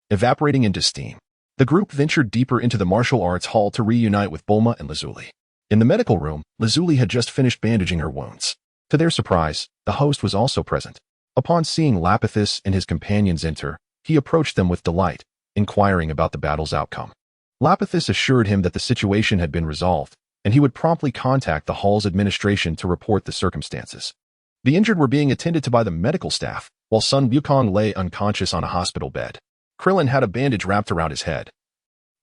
Evaporating into steam, the group ventured deeper into the martial arts hall to reunite with Bulma and Lazuli. In the medical room, Lazuli had just finished bandaging her wounds. To their surprise, the host was also present. Upon seeing Lapithus and his companions enter, he approached them with delight, inquiring about the battle's outcome. Lapithus assured him that the situation had been resolved, and he would promptly contact the hall's administration to report the circumstances. The injured were being attended to by the medical staff, while Sun Wukong lay unconscious on a hospital bed. Krillin had a bandage wrapped around his head,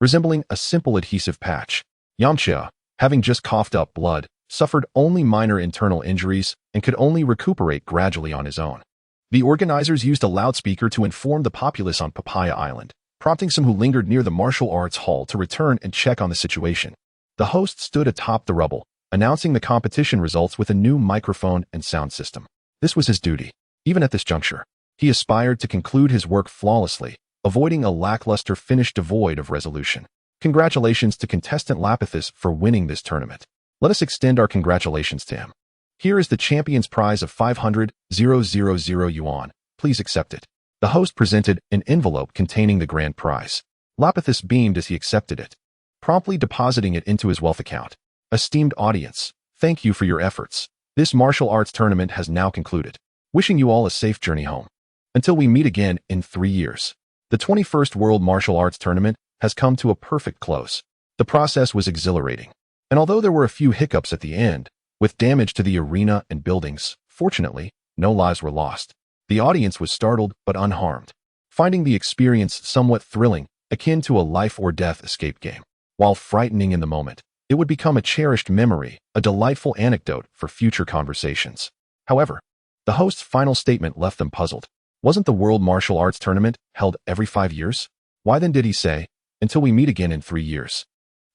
resembling a simple adhesive patch. Yamcha, having just coughed up blood, suffered only minor internal injuries and could only recuperate gradually on his own. The organizers used a loudspeaker to inform the populace on Papaya Island, prompting some who lingered near the martial arts hall to return and check on the situation. The host stood atop the rubble, announcing the competition results with a new microphone and sound system. This was his duty. Even at this juncture, he aspired to conclude his work flawlessly, avoiding a lackluster finish devoid of resolution. Congratulations to contestant Lapithus for winning this tournament. Let us extend our congratulations to him. Here is the champion's prize of 500,000 yuan. Please accept it. The host presented an envelope containing the grand prize. Lapithus beamed as he accepted it, promptly depositing it into his wealth account. Esteemed audience, thank you for your efforts. This martial arts tournament has now concluded. Wishing you all a safe journey home. Until we meet again in 3 years. The 21st World Martial Arts Tournament has come to a perfect close. The process was exhilarating. And although there were a few hiccups at the end, with damage to the arena and buildings, fortunately, no lives were lost. The audience was startled but unharmed, finding the experience somewhat thrilling, akin to a life-or-death escape game. While frightening in the moment, it would become a cherished memory, a delightful anecdote for future conversations. However, the host's final statement left them puzzled. Wasn't the World Martial Arts Tournament held every 5 years? Why then did he say, until we meet again in 3 years?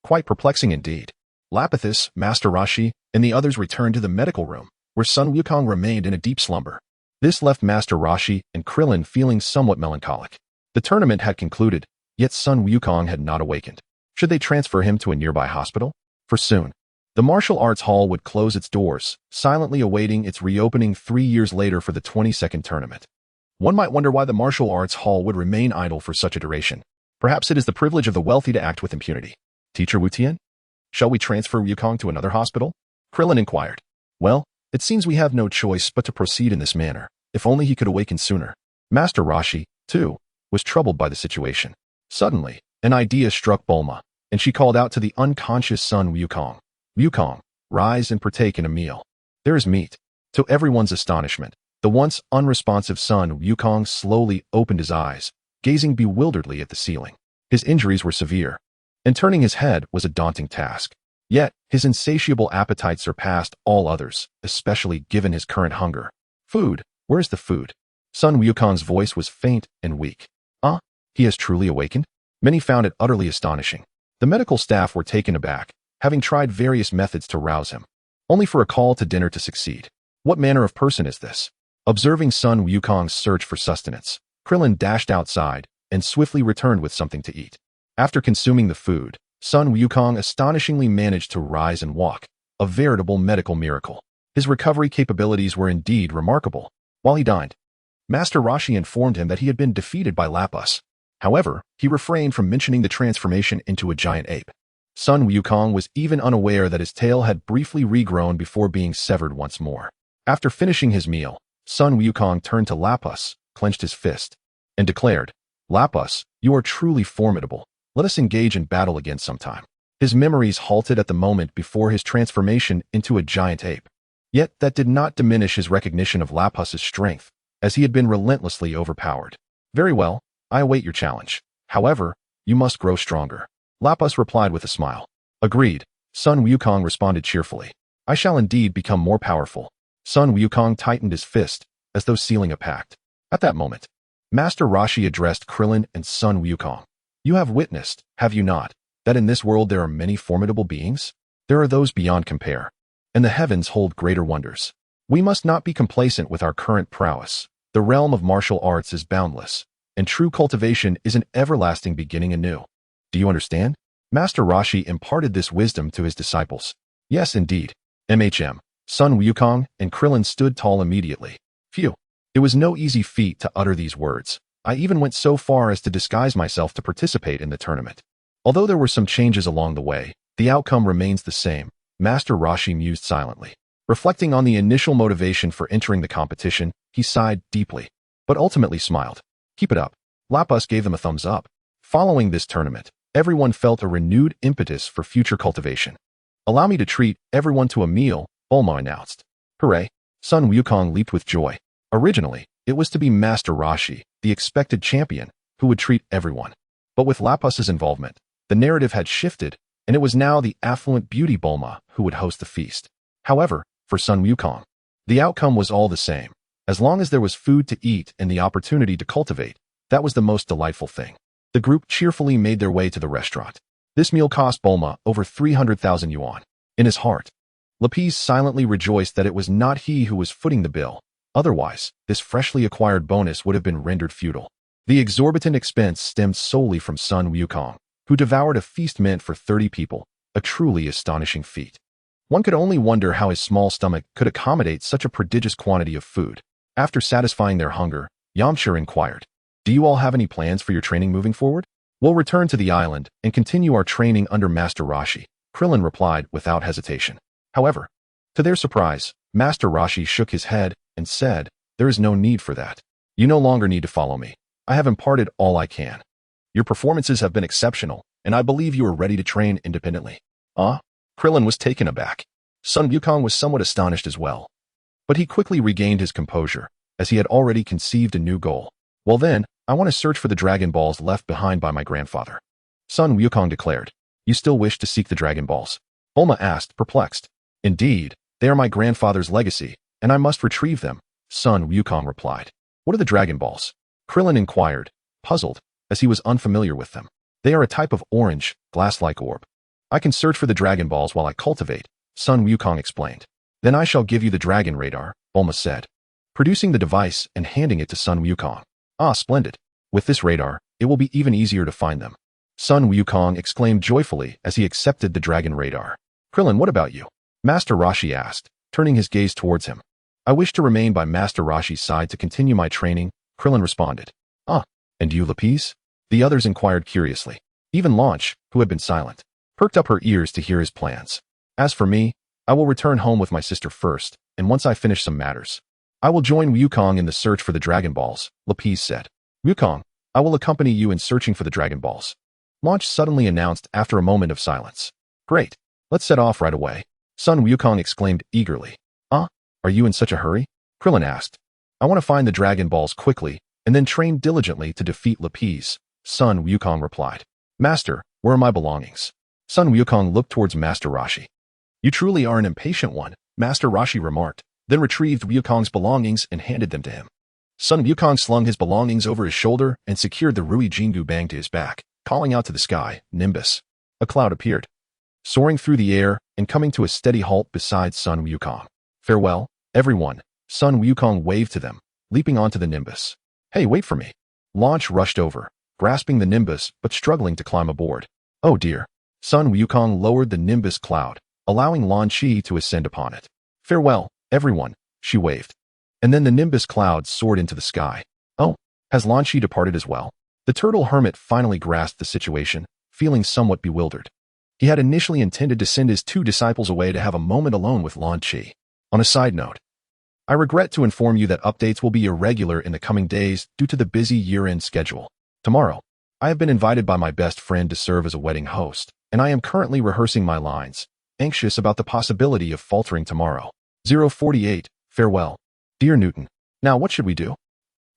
Quite perplexing indeed. Lapithus, Master Roshi, and the others returned to the medical room, where Sun Wukong remained in a deep slumber. This left Master Roshi and Krillin feeling somewhat melancholic. The tournament had concluded, yet Sun Wukong had not awakened. Should they transfer him to a nearby hospital? For soon, the martial arts hall would close its doors, silently awaiting its reopening 3 years later for the 22nd tournament. One might wonder why the martial arts hall would remain idle for such a duration. Perhaps it is the privilege of the wealthy to act with impunity. Teacher Wu Tian? Shall we transfer Wukong to another hospital? Krillin inquired. Well, it seems we have no choice but to proceed in this manner. If only he could awaken sooner. Master Roshi, too, was troubled by the situation. Suddenly, an idea struck Bulma, and she called out to the unconscious Sun Wukong. Wukong, rise and partake in a meal. There is meat. To everyone's astonishment, the once unresponsive Sun Wukong slowly opened his eyes, gazing bewilderedly at the ceiling. His injuries were severe, and turning his head was a daunting task. Yet, his insatiable appetite surpassed all others, especially given his current hunger. Food, where's the food? Sun Wukong's voice was faint and weak. He has truly awakened? Many found it utterly astonishing. The medical staff were taken aback, having tried various methods to rouse him, only for a call to dinner to succeed. What manner of person is this? Observing Sun Wukong's search for sustenance, Krillin dashed outside and swiftly returned with something to eat. After consuming the food, Sun Wukong astonishingly managed to rise and walk, a veritable medical miracle. His recovery capabilities were indeed remarkable. While he dined, Master Roshi informed him that he had been defeated by Lapis. However, he refrained from mentioning the transformation into a giant ape. Sun Wukong was even unaware that his tail had briefly regrown before being severed once more. After finishing his meal, Sun Wukong turned to Lapis, clenched his fist, and declared, Lapis, you are truly formidable. Let us engage in battle again sometime. His memories halted at the moment before his transformation into a giant ape. Yet that did not diminish his recognition of Lapis's strength, as he had been relentlessly overpowered. Very well, I await your challenge. However, you must grow stronger. Lapis replied with a smile. Agreed, Sun Wukong responded cheerfully. I shall indeed become more powerful. Sun Wukong tightened his fist, as though sealing a pact. At that moment, Master Roshi addressed Krillin and Sun Wukong. You have witnessed, have you not, that in this world there are many formidable beings? There are those beyond compare. and the heavens hold greater wonders. We must not be complacent with our current prowess. The realm of martial arts is boundless, and true cultivation is an everlasting beginning anew. Do you understand? Master Roshi imparted this wisdom to his disciples. Yes, indeed. Sun Wukong and Krillin stood tall immediately. Phew. It was no easy feat to utter these words. I even went so far as to disguise myself to participate in the tournament. Although there were some changes along the way, the outcome remains the same. Master Roshi mused silently. Reflecting on the initial motivation for entering the competition, he sighed deeply, but ultimately smiled. Keep it up. Lapis gave them a thumbs up. Following this tournament, everyone felt a renewed impetus for future cultivation. Allow me to treat everyone to a meal, Bulma announced. Hooray! Sun Wukong leaped with joy. Originally, it was to be Master Roshi, the expected champion, who would treat everyone. But with Lapis's involvement, the narrative had shifted, and it was now the affluent beauty Bulma who would host the feast. However, for Sun Wukong, the outcome was all the same. As long as there was food to eat and the opportunity to cultivate, that was the most delightful thing. The group cheerfully made their way to the restaurant. This meal cost Bulma over 300,000 yuan. In his heart, Lapis silently rejoiced that it was not he who was footing the bill. Otherwise, this freshly acquired bonus would have been rendered futile. The exorbitant expense stemmed solely from Sun Wukong, who devoured a feast meant for 30 people, a truly astonishing feat. One could only wonder how his small stomach could accommodate such a prodigious quantity of food. After satisfying their hunger, Yamcha inquired, "Do you all have any plans for your training moving forward?" "We'll return to the island and continue our training under Master Roshi," Krillin replied without hesitation. However, to their surprise, Master Roshi shook his head and said, "There is no need for that. You no longer need to follow me. I have imparted all I can. Your performances have been exceptional, and I believe you are ready to train independently." Krillin was taken aback. Sun Wukong was somewhat astonished as well. But he quickly regained his composure, as he had already conceived a new goal. "Well then, I want to search for the Dragon Balls left behind by my grandfather," Sun Wukong declared. "You still wish to seek the Dragon Balls?" Bulma asked, perplexed. "Indeed, they are my grandfather's legacy, and I must retrieve them," Sun Wukong replied. "What are the Dragon Balls?" Krillin inquired, puzzled, as he was unfamiliar with them. "They are a type of orange, glass-like orb. I can search for the Dragon Balls while I cultivate," Sun Wukong explained. "Then I shall give you the Dragon Radar," Bulma said, producing the device and handing it to Sun Wukong. "Ah, splendid. With this radar, it will be even easier to find them," Sun Wukong exclaimed joyfully as he accepted the Dragon Radar. "Krillin, what about you?" Master Roshi asked, turning his gaze towards him. "I wish to remain by Master Roshi's side to continue my training," Krillin responded. And you, Lapis?" the others inquired curiously. Even Launch, who had been silent, perked up her ears to hear his plans. "As for me, I will return home with my sister first, and once I finish some matters, I will join Wukong in the search for the Dragon Balls," Lapis said. "Wukong, I will accompany you in searching for the Dragon Balls," Launch suddenly announced after a moment of silence. "Great, let's set off right away," Sun Wukong exclaimed eagerly. Are you in such a hurry?" Krillin asked. "I want to find the Dragon Balls quickly, and then train diligently to defeat Lapis," Sun Wukong replied. "Master, where are my belongings?" Sun Wukong looked towards Master Roshi. "You truly are an impatient one," Master Roshi remarked, then retrieved Wukong's belongings and handed them to him. Sun Wukong slung his belongings over his shoulder and secured the Rui Jingu bang to his back, calling out to the sky, "Nimbus." A cloud appeared, soaring through the air and coming to a steady halt beside Sun Wukong. "Farewell, everyone," Sun Wukong waved to them, leaping onto the Nimbus. "Hey, wait for me." Launch rushed over, grasping the Nimbus but struggling to climb aboard. "Oh dear." Sun Wukong lowered the Nimbus cloud, allowing Lan Chi to ascend upon it. "Farewell, everyone," she waved. And then the Nimbus cloud soared into the sky. "Oh, has Lan Chi departed as well?" The turtle hermit finally grasped the situation, feeling somewhat bewildered. He had initially intended to send his 2 disciples away to have a moment alone with Lan Chi. On a side note, I regret to inform you that updates will be irregular in the coming days due to the busy year-end schedule. Tomorrow, I have been invited by my best friend to serve as a wedding host, and I am currently rehearsing my lines, anxious about the possibility of faltering tomorrow. 048, farewell. Dear Newton, now what should we do?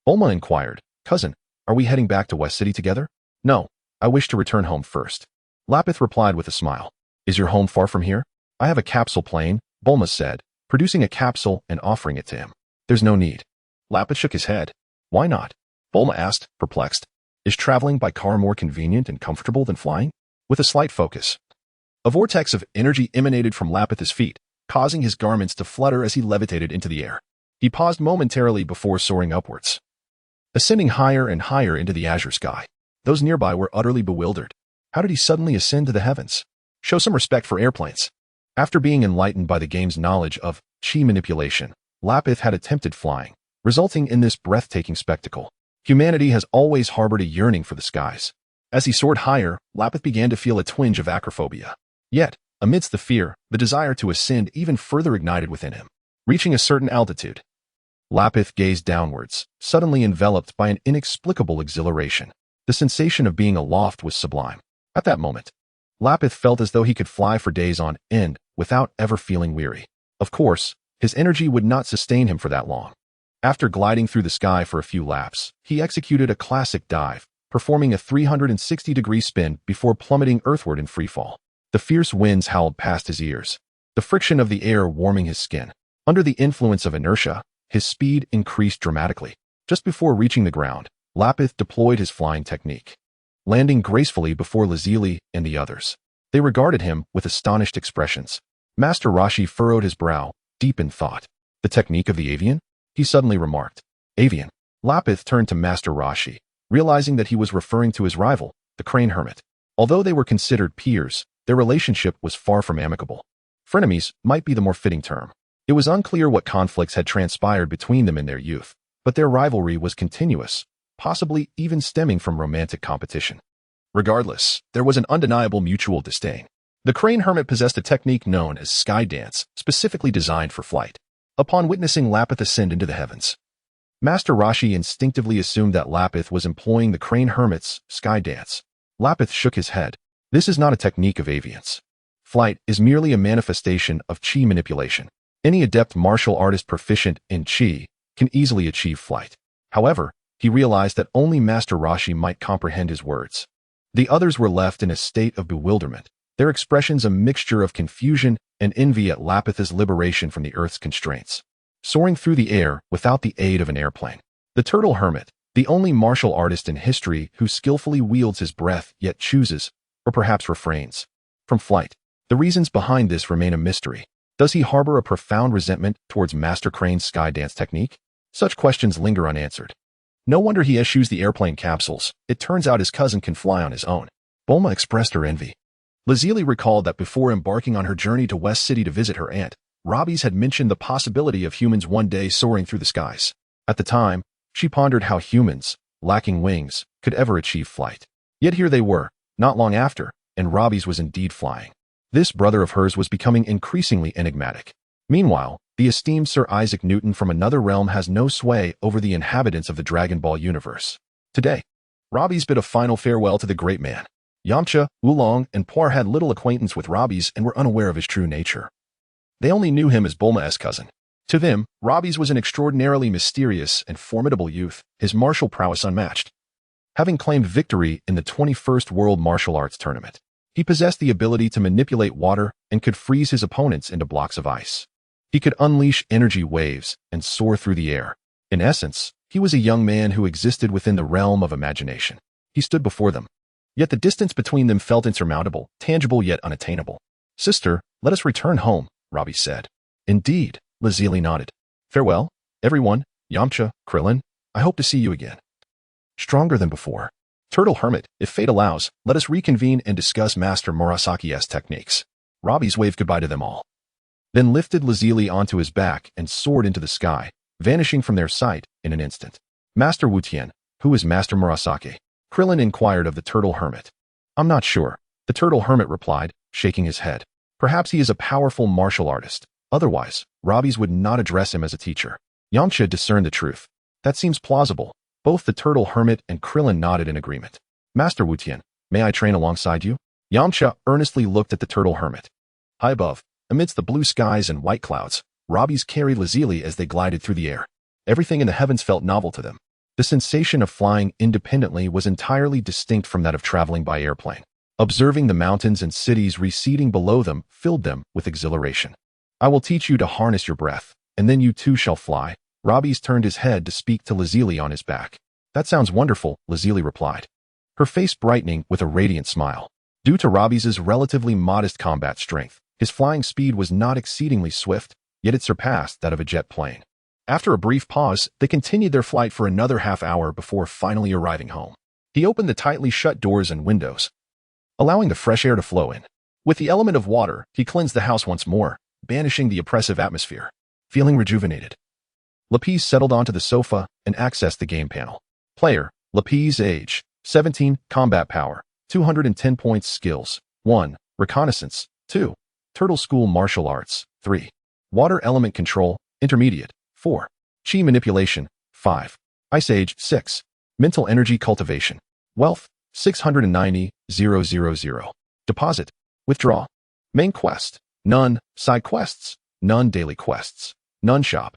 Bulma inquired. "Cousin, are we heading back to West City together?" "No, I wish to return home first." Lapis replied with a smile. "Is your home far from here?" "I have a capsule plane," Bulma said, producing a capsule and offering it to him. "There's no need." Lapis shook his head. "Why not?" Bulma asked, perplexed. "Is traveling by car more convenient and comfortable than flying?" With a slight focus, a vortex of energy emanated from Lapith's feet, causing his garments to flutter as he levitated into the air. He paused momentarily before soaring upwards, ascending higher and higher into the azure sky. Those nearby were utterly bewildered. How did he suddenly ascend to the heavens? Show some respect for airplanes. After being enlightened by the game's knowledge of chi manipulation, Lapis had attempted flying, resulting in this breathtaking spectacle. Humanity has always harbored a yearning for the skies. As he soared higher, Lapis began to feel a twinge of acrophobia. Yet, amidst the fear, the desire to ascend even further ignited within him. Reaching a certain altitude, Lapis gazed downwards, suddenly enveloped by an inexplicable exhilaration. The sensation of being aloft was sublime. At that moment, Lapis felt as though he could fly for days on end without ever feeling weary. Of course, his energy would not sustain him for that long. After gliding through the sky for a few laps, he executed a classic dive, performing a 360-degree spin before plummeting earthward in freefall. The fierce winds howled past his ears, the friction of the air warming his skin. Under the influence of inertia, his speed increased dramatically. Just before reaching the ground, Lapis deployed his flying technique, landing gracefully before Lazili and the others. They regarded him with astonished expressions. Master Roshi furrowed his brow, deep in thought. The technique of the avian? He suddenly remarked. Avian. Lapis turned to Master Roshi, realizing that he was referring to his rival, the crane hermit. Although they were considered peers, their relationship was far from amicable. Frenemies might be the more fitting term. It was unclear what conflicts had transpired between them in their youth, but their rivalry was continuous, possibly even stemming from romantic competition. Regardless, there was an undeniable mutual disdain. The crane hermit possessed a technique known as sky dance, specifically designed for flight. Upon witnessing Lapis ascend into the heavens, Master Roshi instinctively assumed that Lapis was employing the crane hermit's sky dance. Lapis shook his head. This is not a technique of aviance. Flight is merely a manifestation of chi manipulation. Any adept martial artist proficient in chi can easily achieve flight. However, he realized that only Master Roshi might comprehend his words. The others were left in a state of bewilderment, their expressions a mixture of confusion and envy at Lapis's liberation from the Earth's constraints. Soaring through the air without the aid of an airplane. The turtle hermit, the only martial artist in history who skillfully wields his breath yet chooses, or perhaps refrains, from flight. The reasons behind this remain a mystery. Does he harbor a profound resentment towards Master Crane's sky dance technique? Such questions linger unanswered. No wonder he eschews the airplane capsules. It turns out his cousin can fly on his own. Bulma expressed her envy. Lazili recalled that before embarking on her journey to West City to visit her aunt, Robbie's had mentioned the possibility of humans one day soaring through the skies. At the time, she pondered how humans, lacking wings, could ever achieve flight. Yet here they were, not long after, and Robbie's was indeed flying. This brother of hers was becoming increasingly enigmatic. Meanwhile, the esteemed Sir Isaac Newton from another realm has no sway over the inhabitants of the Dragon Ball universe. Today, Robbie's bid a final farewell to the great man. Yamcha, Oolong, and Poir had little acquaintance with Robbie's and were unaware of his true nature. They only knew him as Bulma's cousin. To them, Robbie's was an extraordinarily mysterious and formidable youth, his martial prowess unmatched. Having claimed victory in the 21st World Martial Arts Tournament, he possessed the ability to manipulate water and could freeze his opponents into blocks of ice. He could unleash energy waves and soar through the air. In essence, he was a young man who existed within the realm of imagination. He stood before them. Yet the distance between them felt insurmountable, tangible yet unattainable. Sister, let us return home, Robbie said. Indeed, Lazili nodded. Farewell, everyone, Yamcha, Krillin, I hope to see you again. Stronger than before. Turtle Hermit, if fate allows, let us reconvene and discuss Master Murasaki's techniques. Robbie's waved goodbye to them all, then lifted Lazili onto his back and soared into the sky, vanishing from their sight in an instant. Master Wu-Tien, who is Master Murasaki? Krillin inquired of the Turtle Hermit. I'm not sure, the Turtle Hermit replied, shaking his head. Perhaps he is a powerful martial artist. Otherwise, Robbie's would not address him as a teacher. Yamcha discerned the truth. That seems plausible. Both the Turtle Hermit and Krillin nodded in agreement. Master Wu-Tien, may I train alongside you? Yamcha earnestly looked at the Turtle Hermit. High above, amidst the blue skies and white clouds, Robbie's carried Lazili as they glided through the air. Everything in the heavens felt novel to them. The sensation of flying independently was entirely distinct from that of traveling by airplane. Observing the mountains and cities receding below them filled them with exhilaration. I will teach you to harness your breath, and then you too shall fly. Robbie's turned his head to speak to Lazili on his back. That sounds wonderful, Lazili replied, her face brightening with a radiant smile. Due to Robbie's relatively modest combat strength, His flying speed was not exceedingly swift, yet it surpassed that of a jet plane. After a brief pause, they continued their flight for another half-hour before finally arriving home. He opened the tightly shut doors and windows, allowing the fresh air to flow in. With the element of water, he cleansed the house once more, banishing the oppressive atmosphere. Feeling rejuvenated, Lapis settled onto the sofa and accessed the game panel. Player, Lapis, age, 17, combat power, 210 points, skills, 1, reconnaissance, 2, turtle school martial arts, 3, water element control, intermediate, 4, chi manipulation, 5, ice age, 6, mental energy cultivation, wealth, 690,000. Deposit, withdraw, main quest, none, side quests, none, daily quests, none, shop.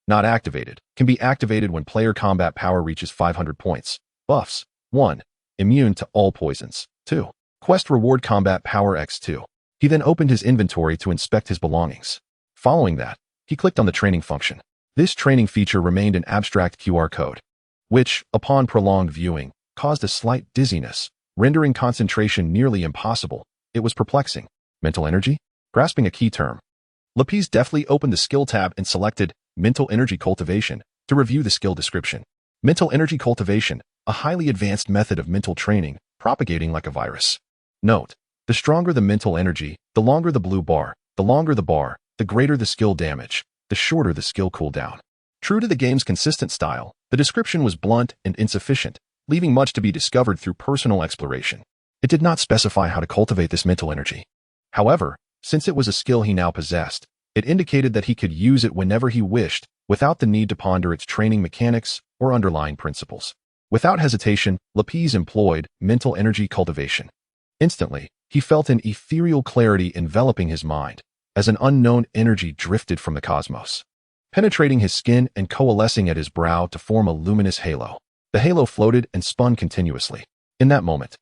Not activated. Can be activated when player combat power reaches 500 points. Buffs. 1. Immune to all poisons. 2. Quest reward combat power x2. He then opened his inventory to inspect his belongings. Following that, he clicked on the training function. This training feature remained an abstract QR code, which, upon prolonged viewing, caused a slight dizziness, rendering concentration nearly impossible. It was perplexing. Mental energy? Grasping a key term, Lapis deftly opened the skill tab and selected Mental Energy Cultivation to review the skill description. Mental Energy Cultivation, a highly advanced method of mental training, propagating like a virus. Note: the stronger the mental energy, the longer the blue bar, the longer the bar, the greater the skill damage, the shorter the skill cooldown. True to the game's consistent style, the description was blunt and insufficient, leaving much to be discovered through personal exploration. It did not specify how to cultivate this mental energy. However, since it was a skill he now possessed, it indicated that he could use it whenever he wished, without the need to ponder its training mechanics or underlying principles. Without hesitation, Lapis employed mental energy cultivation. Instantly, he felt an ethereal clarity enveloping his mind, as an unknown energy drifted from the cosmos, penetrating his skin and coalescing at his brow to form a luminous halo. The halo floated and spun continuously. In that moment,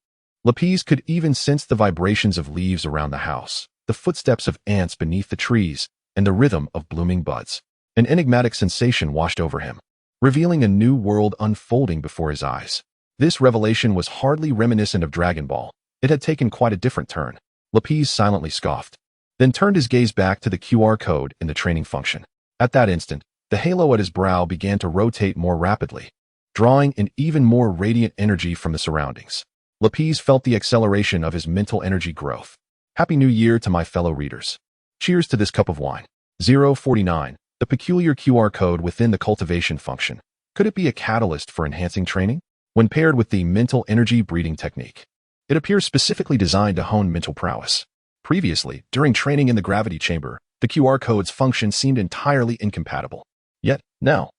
Lapis could even sense the vibrations of leaves around the house, the footsteps of ants beneath the trees, and the rhythm of blooming buds. An enigmatic sensation washed over him, revealing a new world unfolding before his eyes. This revelation was hardly reminiscent of Dragon Ball. It had taken quite a different turn. Lapis silently scoffed, then turned his gaze back to the QR code in the training function. At that instant, the halo at his brow began to rotate more rapidly, drawing an even more radiant energy from the surroundings. Lapis felt the acceleration of his mental energy growth. Happy New Year to my fellow readers. Cheers to this cup of wine. 049. The peculiar QR code within the cultivation function. Could it be a catalyst for enhancing training? When paired with the mental energy breeding technique, it appears specifically designed to hone mental prowess. Previously, during training in the gravity chamber, the QR code's function seemed entirely incompatible. Yet, now,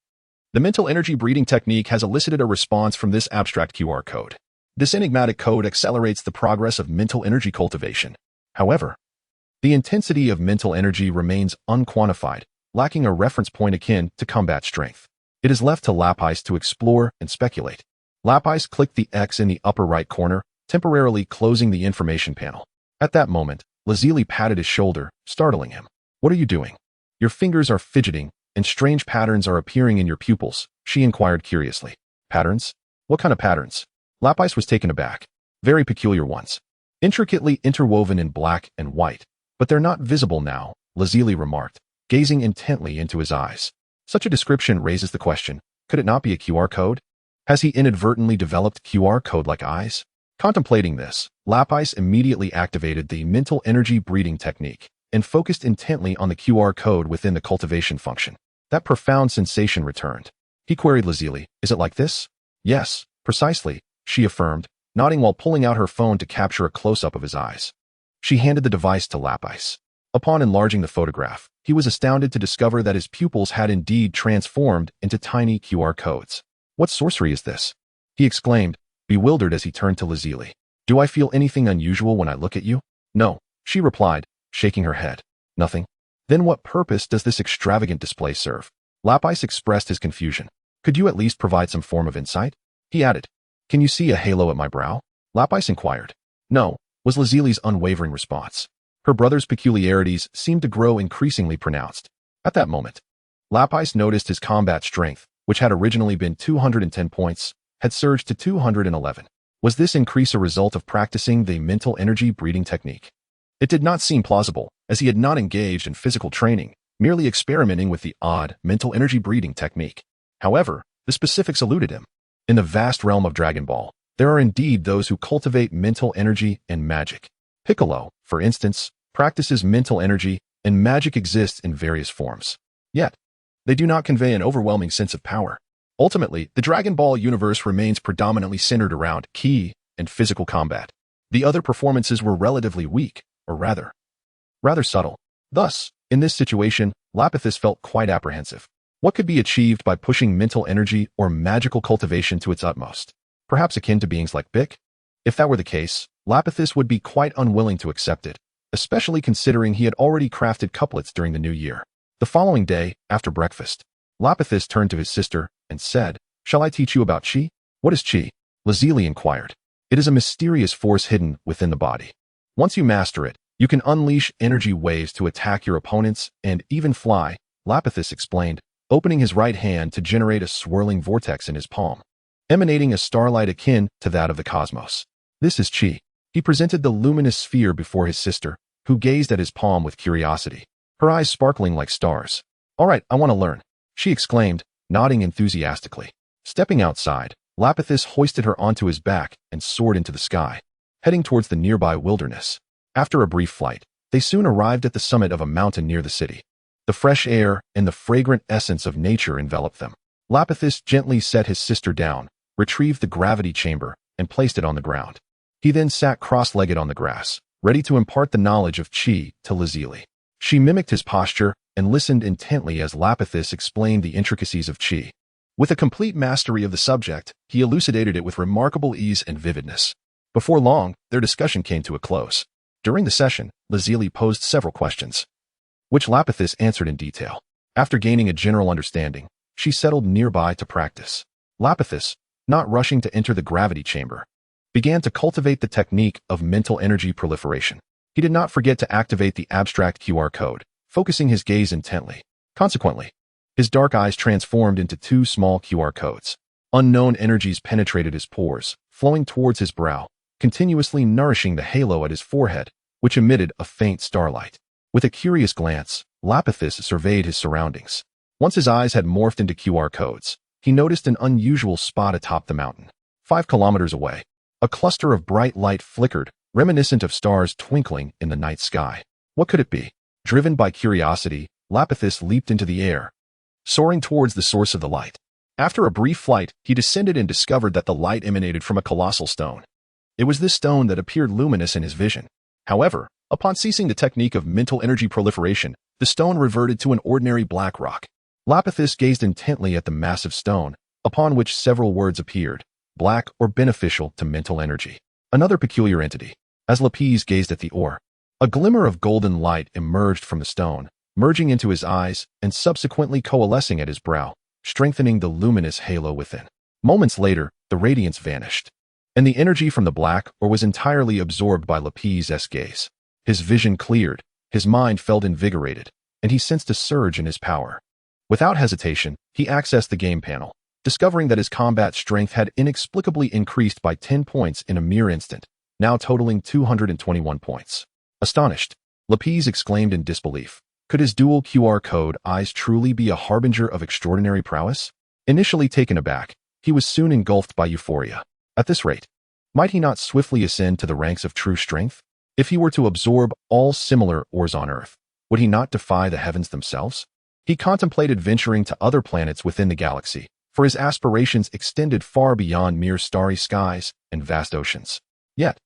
the mental energy breeding technique has elicited a response from this abstract QR code. This enigmatic code accelerates the progress of mental energy cultivation. However, the intensity of mental energy remains unquantified, lacking a reference point akin to combat strength. It is left to Lapis to explore and speculate. Lapis clicked the X in the upper right corner, temporarily closing the information panel. At that moment, Lazili patted his shoulder, startling him. "What are you doing? Your fingers are fidgeting, and strange patterns are appearing in your pupils," she inquired curiously. "Patterns? What kind of patterns?" Lapis was taken aback. "Very peculiar ones. Intricately interwoven in black and white. But they're not visible now," Lazili remarked, gazing intently into his eyes. Such a description raises the question, could it not be a QR code? Has he inadvertently developed QR code-like eyes? Contemplating this, Lapis immediately activated the mental energy breeding technique and focused intently on the QR code within the cultivation function. That profound sensation returned. He queried Lazili, "Is it like this?" "Yes, precisely," she affirmed, nodding while pulling out her phone to capture a close-up of his eyes. She handed the device to Lapis. Upon enlarging the photograph, he was astounded to discover that his pupils had indeed transformed into tiny QR codes. "What sorcery is this?" he exclaimed, bewildered as he turned to Lazili. "Do I feel anything unusual when I look at you?" "No," she replied, shaking her head. "Nothing? Then what purpose does this extravagant display serve?" Lapis expressed his confusion. "Could you at least provide some form of insight?" He added. "Can you see a halo at my brow?" Lapis inquired. "No," was Lazili's unwavering response. Her brother's peculiarities seemed to grow increasingly pronounced. At that moment, Lapis noticed his combat strength, which had originally been 210 points, had surged to 211. Was this increase a result of practicing the mental energy breeding technique? It did not seem plausible, as he had not engaged in physical training, merely experimenting with the odd mental energy breeding technique. However, the specifics eluded him. In the vast realm of Dragon Ball, there are indeed those who cultivate mental energy and magic. Piccolo, for instance, practices mental energy, and magic exists in various forms. Yet, they do not convey an overwhelming sense of power. Ultimately, the Dragon Ball universe remains predominantly centered around ki and physical combat. The other performances were relatively weak, or rather subtle. Thus, in this situation, Lapis felt quite apprehensive. What could be achieved by pushing mental energy or magical cultivation to its utmost? Perhaps akin to beings like Bic? If that were the case, Lapis would be quite unwilling to accept it, especially considering he had already crafted couplets during the new year. The following day, after breakfast, Lapis turned to his sister and said, "Shall I teach you about chi?" "What is chi?" Lazili inquired. "It is a mysterious force hidden within the body. Once you master it, you can unleash energy waves to attack your opponents and even fly," Lapis explained, opening his right hand to generate a swirling vortex in his palm, emanating a starlight akin to that of the cosmos. "This is chi." He presented the luminous sphere before his sister, who gazed at his palm with curiosity, her eyes sparkling like stars. "All right, I want to learn," she exclaimed, nodding enthusiastically. Stepping outside, Lapis hoisted her onto his back and soared into the sky, heading towards the nearby wilderness. After a brief flight, they soon arrived at the summit of a mountain near the city. The fresh air and the fragrant essence of nature enveloped them. Lapis gently set his sister down, retrieved the gravity chamber, and placed it on the ground. He then sat cross-legged on the grass, ready to impart the knowledge of chi to Lazili. She mimicked his posture and listened intently as Lapis explained the intricacies of chi. With a complete mastery of the subject, he elucidated it with remarkable ease and vividness. Before long, their discussion came to a close. During the session, Lazili posed several questions, which Lapis answered in detail. After gaining a general understanding, she settled nearby to practice. Lapis, not rushing to enter the gravity chamber, began to cultivate the technique of mental energy proliferation. He did not forget to activate the abstract QR code, focusing his gaze intently. Consequently, his dark eyes transformed into two small QR codes. Unknown energies penetrated his pores, flowing towards his brow, continuously nourishing the halo at his forehead, which emitted a faint starlight. With a curious glance, Lapis surveyed his surroundings. Once his eyes had morphed into QR codes, he noticed an unusual spot atop the mountain. 5 kilometers away, a cluster of bright light flickered, reminiscent of stars twinkling in the night sky. What could it be? Driven by curiosity, Lapis leaped into the air, soaring towards the source of the light. After a brief flight, he descended and discovered that the light emanated from a colossal stone. It was this stone that appeared luminous in his vision. However, upon ceasing the technique of mental energy proliferation, the stone reverted to an ordinary black rock. Lapis gazed intently at the massive stone, upon which several words appeared: black or beneficial to mental energy. Another peculiar entity. As Lapis gazed at the ore, a glimmer of golden light emerged from the stone, merging into his eyes and subsequently coalescing at his brow, strengthening the luminous halo within. Moments later, the radiance vanished, and the energy from the black ore was entirely absorbed by Lapis' gaze. His vision cleared, his mind felt invigorated, and he sensed a surge in his power. Without hesitation, he accessed the game panel, discovering that his combat strength had inexplicably increased by 10 points in a mere instant, now totaling 221 points. Astonished, Lapis exclaimed in disbelief. Could his dual QR code eyes truly be a harbinger of extraordinary prowess? Initially taken aback, he was soon engulfed by euphoria. At this rate, might he not swiftly ascend to the ranks of true strength? If he were to absorb all similar ores on Earth, would he not defy the heavens themselves? He contemplated venturing to other planets within the galaxy, for his aspirations extended far beyond mere starry skies and vast oceans. Yet,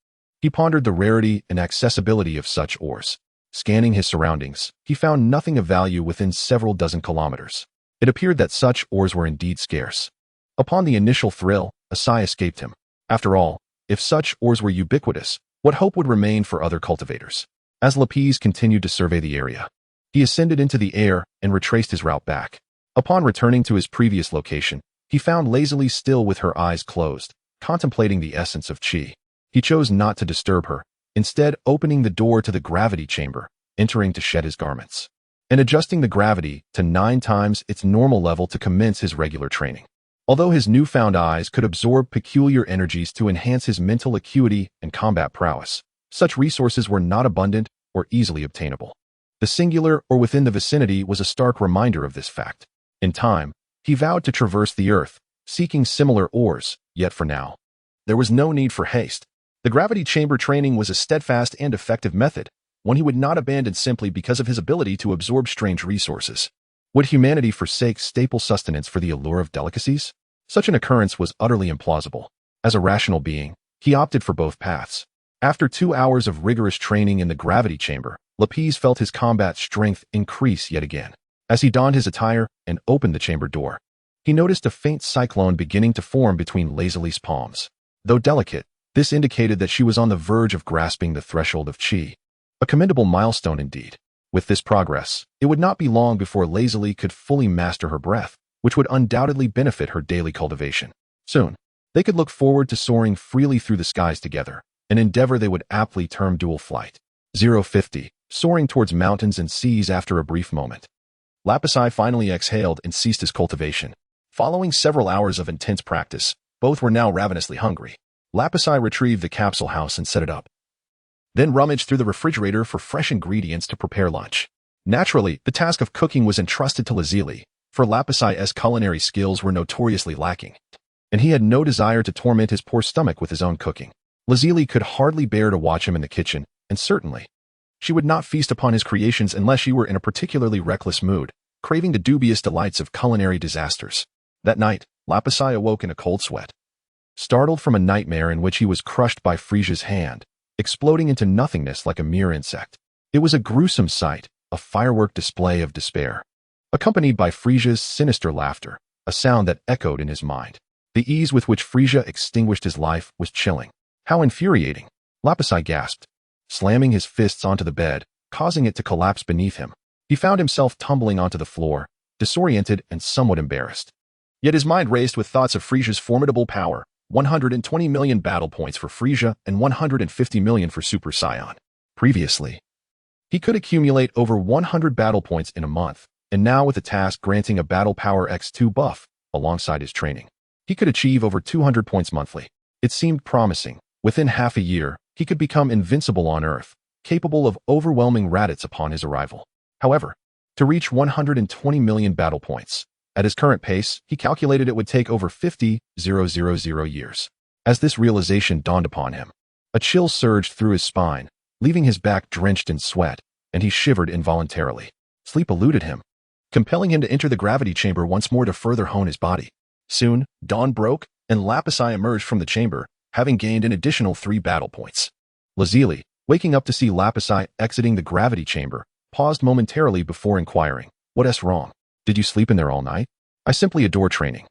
he pondered the rarity and accessibility of such ores. Scanning his surroundings, he found nothing of value within several dozen kilometers. It appeared that such ores were indeed scarce. Upon the initial thrill, a sigh escaped him. After all, if such ores were ubiquitous, what hope would remain for other cultivators? As Lapis continued to survey the area, he ascended into the air and retraced his route back. Upon returning to his previous location, he found Lazuli still with her eyes closed, contemplating the essence of chi. He chose not to disturb her, instead opening the door to the gravity chamber, entering to shed his garments, and adjusting the gravity to 9 times its normal level to commence his regular training. Although his newfound eyes could absorb peculiar energies to enhance his mental acuity and combat prowess, such resources were not abundant or easily obtainable. The singular or within the vicinity was a stark reminder of this fact. In time, he vowed to traverse the earth, seeking similar ores, yet for now, there was no need for haste. The gravity chamber training was a steadfast and effective method, one he would not abandon simply because of his ability to absorb strange resources. Would humanity forsake staple sustenance for the allure of delicacies? Such an occurrence was utterly implausible. As a rational being, he opted for both paths. After 2 hours of rigorous training in the gravity chamber, Lapis felt his combat strength increase yet again. As he donned his attire and opened the chamber door, he noticed a faint cyclone beginning to form between Lazuli's palms. Though delicate, this indicated that she was on the verge of grasping the threshold of chi. A commendable milestone indeed. With this progress, it would not be long before Lazili could fully master her breath, which would undoubtedly benefit her daily cultivation. Soon, they could look forward to soaring freely through the skies together, an endeavor they would aptly term dual flight. 050, soaring towards mountains and seas after a brief moment. Lapis finally exhaled and ceased his cultivation. Following several hours of intense practice, both were now ravenously hungry. Lapis retrieved the capsule house and set it up, then rummaged through the refrigerator for fresh ingredients to prepare lunch. Naturally, the task of cooking was entrusted to Lazili, for Lapis's culinary skills were notoriously lacking, and he had no desire to torment his poor stomach with his own cooking. Lazili could hardly bear to watch him in the kitchen, and certainly, she would not feast upon his creations unless she were in a particularly reckless mood, craving the dubious delights of culinary disasters. That night, Lapis awoke in a cold sweat. Startled from a nightmare in which he was crushed by Frisia's hand, exploding into nothingness like a mere insect. It was a gruesome sight, a firework display of despair, accompanied by Frisia's sinister laughter, a sound that echoed in his mind. The ease with which Frisia extinguished his life was chilling. How infuriating! Lapis gasped, slamming his fists onto the bed, causing it to collapse beneath him. He found himself tumbling onto the floor, disoriented and somewhat embarrassed. Yet his mind raced with thoughts of Frisia's formidable power, 120 million battle points for Frisia and 150 million for Super Saiyan. Previously, he could accumulate over 100 battle points in a month, and now with the task granting a Battle Power X2 buff alongside his training, he could achieve over 200 points monthly. It seemed promising. Within half a year, he could become invincible on Earth, capable of overwhelming Raditz upon his arrival. However, to reach 120 million battle points, at his current pace, he calculated it would take over 50,000 years. As this realization dawned upon him, a chill surged through his spine, leaving his back drenched in sweat, and he shivered involuntarily. Sleep eluded him, compelling him to enter the gravity chamber once more to further hone his body. Soon, dawn broke, and Lapis emerged from the chamber, having gained an additional 3 battle points. Lazili, waking up to see Lapis exiting the gravity chamber, paused momentarily before inquiring, "What's wrong? Did you sleep in there all night?" "I simply adore training.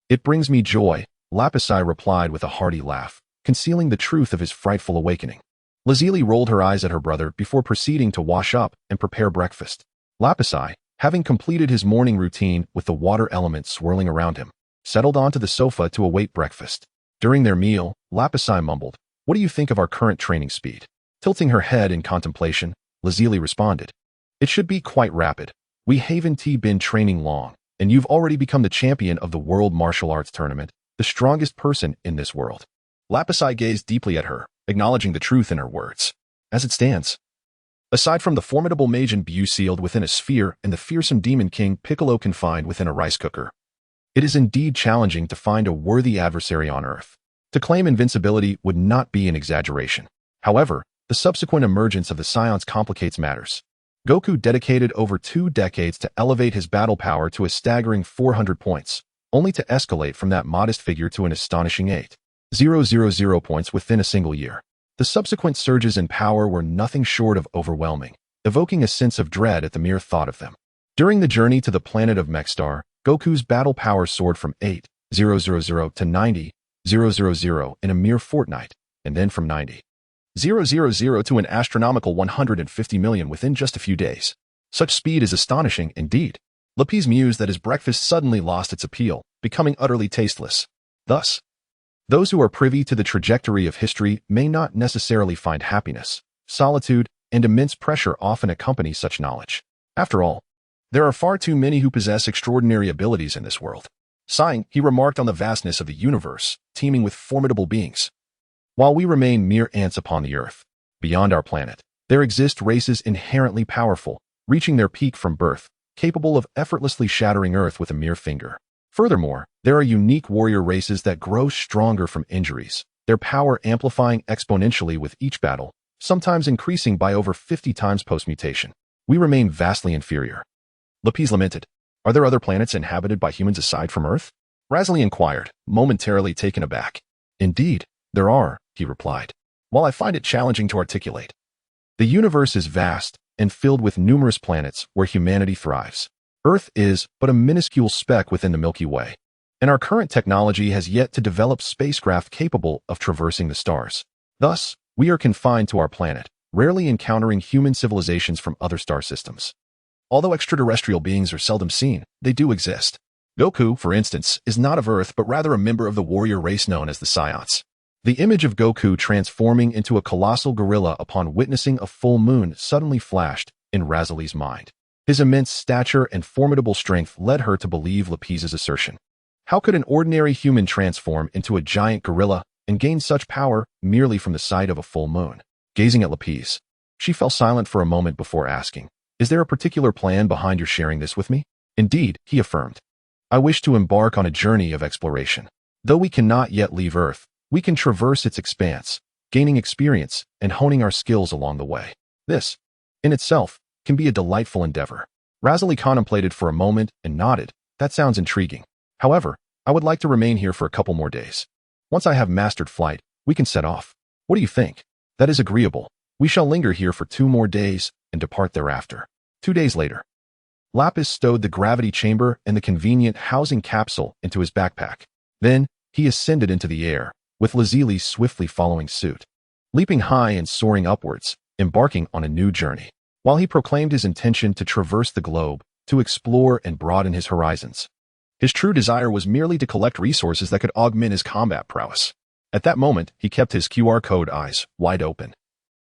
It brings me joy," Lapis replied with a hearty laugh, concealing the truth of his frightful awakening. Lazili rolled her eyes at her brother before proceeding to wash up and prepare breakfast. Lapis, having completed his morning routine with the water element swirling around him, settled onto the sofa to await breakfast. During their meal, Lapis mumbled, "What do you think of our current training speed?" Tilting her head in contemplation, Lazili responded, "It should be quite rapid. We haven't been training long, and you've already become the champion of the World Martial Arts Tournament, the strongest person in this world." Lapis gazed deeply at her, acknowledging the truth in her words. As it stands, aside from the formidable mage and Bu sealed within a sphere and the fearsome demon king Piccolo confined within a rice cooker, it is indeed challenging to find a worthy adversary on Earth. To claim invincibility would not be an exaggeration. However, the subsequent emergence of the Scions complicates matters. Goku dedicated over 2 decades to elevate his battle power to a staggering 400 points, only to escalate from that modest figure to an astonishing 8,000 points within a single year. The subsequent surges in power were nothing short of overwhelming, evoking a sense of dread at the mere thought of them. During the journey to the planet of Mechstar, Goku's battle power soared from 8,000 to 90,000 in a mere fortnight, and then from 90,000 to an astronomical 150 million within just a few days. Such speed is astonishing indeed. Lapis mused that his breakfast suddenly lost its appeal, becoming utterly tasteless. Thus, those who are privy to the trajectory of history may not necessarily find happiness. Solitude and immense pressure often accompany such knowledge. After all, there are far too many who possess extraordinary abilities in this world. Sighing, he remarked on the vastness of the universe, teeming with formidable beings. While we remain mere ants upon the Earth, beyond our planet, there exist races inherently powerful, reaching their peak from birth, capable of effortlessly shattering Earth with a mere finger. Furthermore, there are unique warrior races that grow stronger from injuries, their power amplifying exponentially with each battle, sometimes increasing by over 50 times post-mutation. We remain vastly inferior. Lapis lamented. Are there other planets inhabited by humans aside from Earth? Lazuli inquired, momentarily taken aback. Indeed, there are, he replied, while I find it challenging to articulate. The universe is vast and filled with numerous planets where humanity thrives. Earth is but a minuscule speck within the Milky Way, and our current technology has yet to develop spacecraft capable of traversing the stars. Thus, we are confined to our planet, rarely encountering human civilizations from other star systems. Although extraterrestrial beings are seldom seen, they do exist. Goku, for instance, is not of Earth but rather a member of the warrior race known as the Scions. The image of Goku transforming into a colossal gorilla upon witnessing a full moon suddenly flashed in Lazuli's mind. His immense stature and formidable strength led her to believe Lapis's assertion. How could an ordinary human transform into a giant gorilla and gain such power merely from the sight of a full moon? Gazing at Lapis, she fell silent for a moment before asking, "Is there a particular plan behind your sharing this with me?" "Indeed," he affirmed. "I wish to embark on a journey of exploration. Though we cannot yet leave Earth, we can traverse its expanse, gaining experience and honing our skills along the way. This, in itself, can be a delightful endeavor." Lazuli contemplated for a moment and nodded. "That sounds intriguing. However, I would like to remain here for a couple more days. Once I have mastered flight, we can set off. What do you think?" "That is agreeable. We shall linger here for 2 more days and depart thereafter." 2 days later, Lapis stowed the gravity chamber and the convenient housing capsule into his backpack. Then, he ascended into the air, with Lazili swiftly following suit. Leaping high and soaring upwards, embarking on a new journey. While he proclaimed his intention to traverse the globe, to explore and broaden his horizons, his true desire was merely to collect resources that could augment his combat prowess. At that moment, he kept his QR code eyes wide open,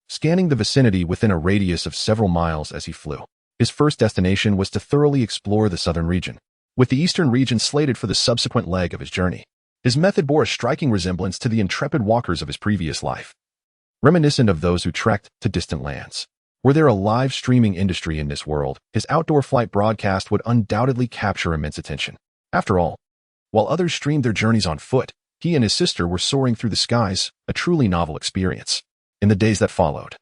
scanning the vicinity within a radius of several miles as he flew. His first destination was to thoroughly explore the southern region, with the eastern region slated for the subsequent leg of his journey. His method bore a striking resemblance to the intrepid walkers of his previous life, reminiscent of those who trekked to distant lands. Were there a live streaming industry in this world, his outdoor flight broadcast would undoubtedly capture immense attention. After all, while others streamed their journeys on foot, he and his sister were soaring through the skies, a truly novel experience. In the days that followed,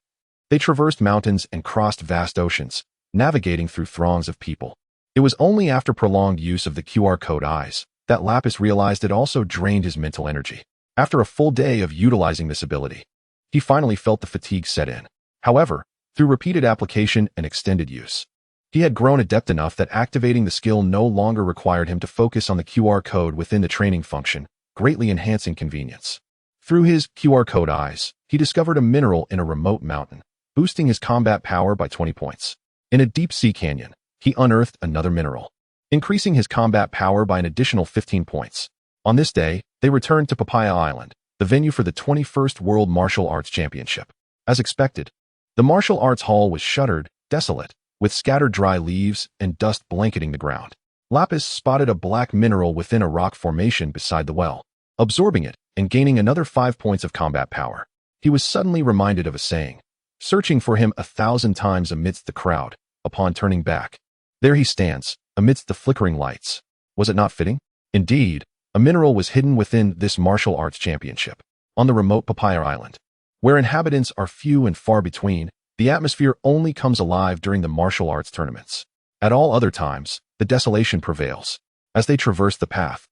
they traversed mountains and crossed vast oceans, navigating through throngs of people. It was only after prolonged use of the QR code eyes that Lapis realized it also drained his mental energy. After a full day of utilizing this ability, he finally felt the fatigue set in. However, through repeated application and extended use, he had grown adept enough that activating the skill no longer required him to focus on the QR code within the training function, greatly enhancing convenience. Through his QR code eyes, he discovered a mineral in a remote mountain, boosting his combat power by 20 points. In a deep-sea canyon, he unearthed another mineral, increasing his combat power by an additional 15 points. On this day, they returned to Papaya Island, the venue for the 21st World Martial Arts Championship. As expected, the martial arts hall was shuttered, desolate, with scattered dry leaves and dust blanketing the ground. Lapis spotted a black mineral within a rock formation beside the well. Absorbing it and gaining another 5 points of combat power, he was suddenly reminded of a saying, searching for him 1,000 times amidst the crowd. Upon turning back, there he stands, amidst the flickering lights. Was it not fitting? Indeed, a mineral was hidden within this martial arts championship. On the remote Papaya Island, where inhabitants are few and far between, the atmosphere only comes alive during the martial arts tournaments. At all other times, the desolation prevails. As they traversed the path,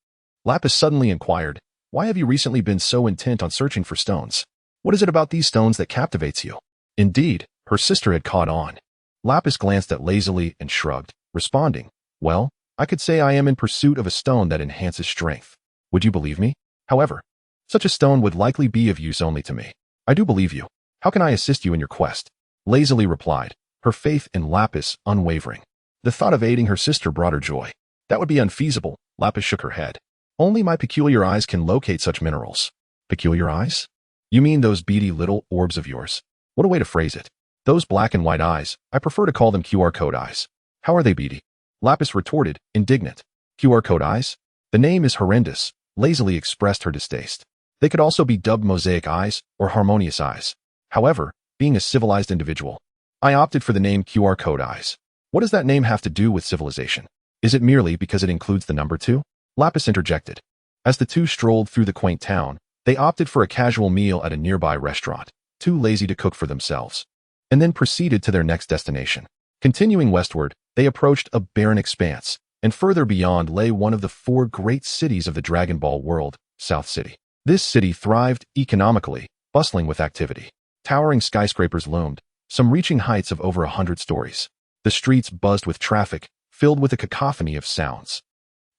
Lapis suddenly inquired, "Why have you recently been so intent on searching for stones? What is it about these stones that captivates you?" Indeed, her sister had caught on. Lapis glanced at Lazuli and shrugged, responding, "Well, I could say I am in pursuit of a stone that enhances strength. Would you believe me? However, such a stone would likely be of use only to me." "I do believe you. How can I assist you in your quest?" Lazuli replied, her faith in Lapis unwavering. The thought of aiding her sister brought her joy. "That would be unfeasible," Lapis shook her head. "Only my peculiar eyes can locate such minerals." "Peculiar eyes? You mean those beady little orbs of yours?" "What a way to phrase it. Those black and white eyes, I prefer to call them QR code eyes." "How are they beady?" Lapis retorted, indignant. "QR code eyes? The name is horrendous." Lazily expressed her distaste. "They could also be dubbed mosaic eyes or harmonious eyes. However, being a civilized individual, I opted for the name QR code eyes. What does that name have to do with civilization? Is it merely because it includes the number 2? Lapis interjected. As the two strolled through the quaint town, they opted for a casual meal at a nearby restaurant, too lazy to cook for themselves, and then proceeded to their next destination. Continuing westward, they approached a barren expanse, and further beyond lay one of the 4 great cities of the Dragon Ball world, South City. This city thrived economically, bustling with activity. Towering skyscrapers loomed, some reaching heights of over 100 stories. The streets buzzed with traffic, filled with a cacophony of sounds.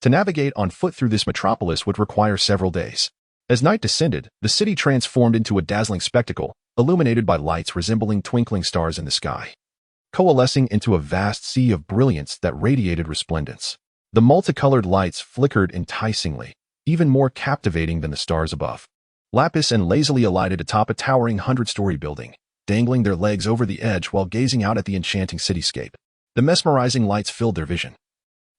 To navigate on foot through this metropolis would require several days. As night descended, the city transformed into a dazzling spectacle, illuminated by lights resembling twinkling stars in the sky, coalescing into a vast sea of brilliance that radiated resplendence. The multicolored lights flickered enticingly, even more captivating than the stars above. Lapis and Lazuli alighted atop a towering 100-story building, dangling their legs over the edge while gazing out at the enchanting cityscape. The mesmerizing lights filled their vision,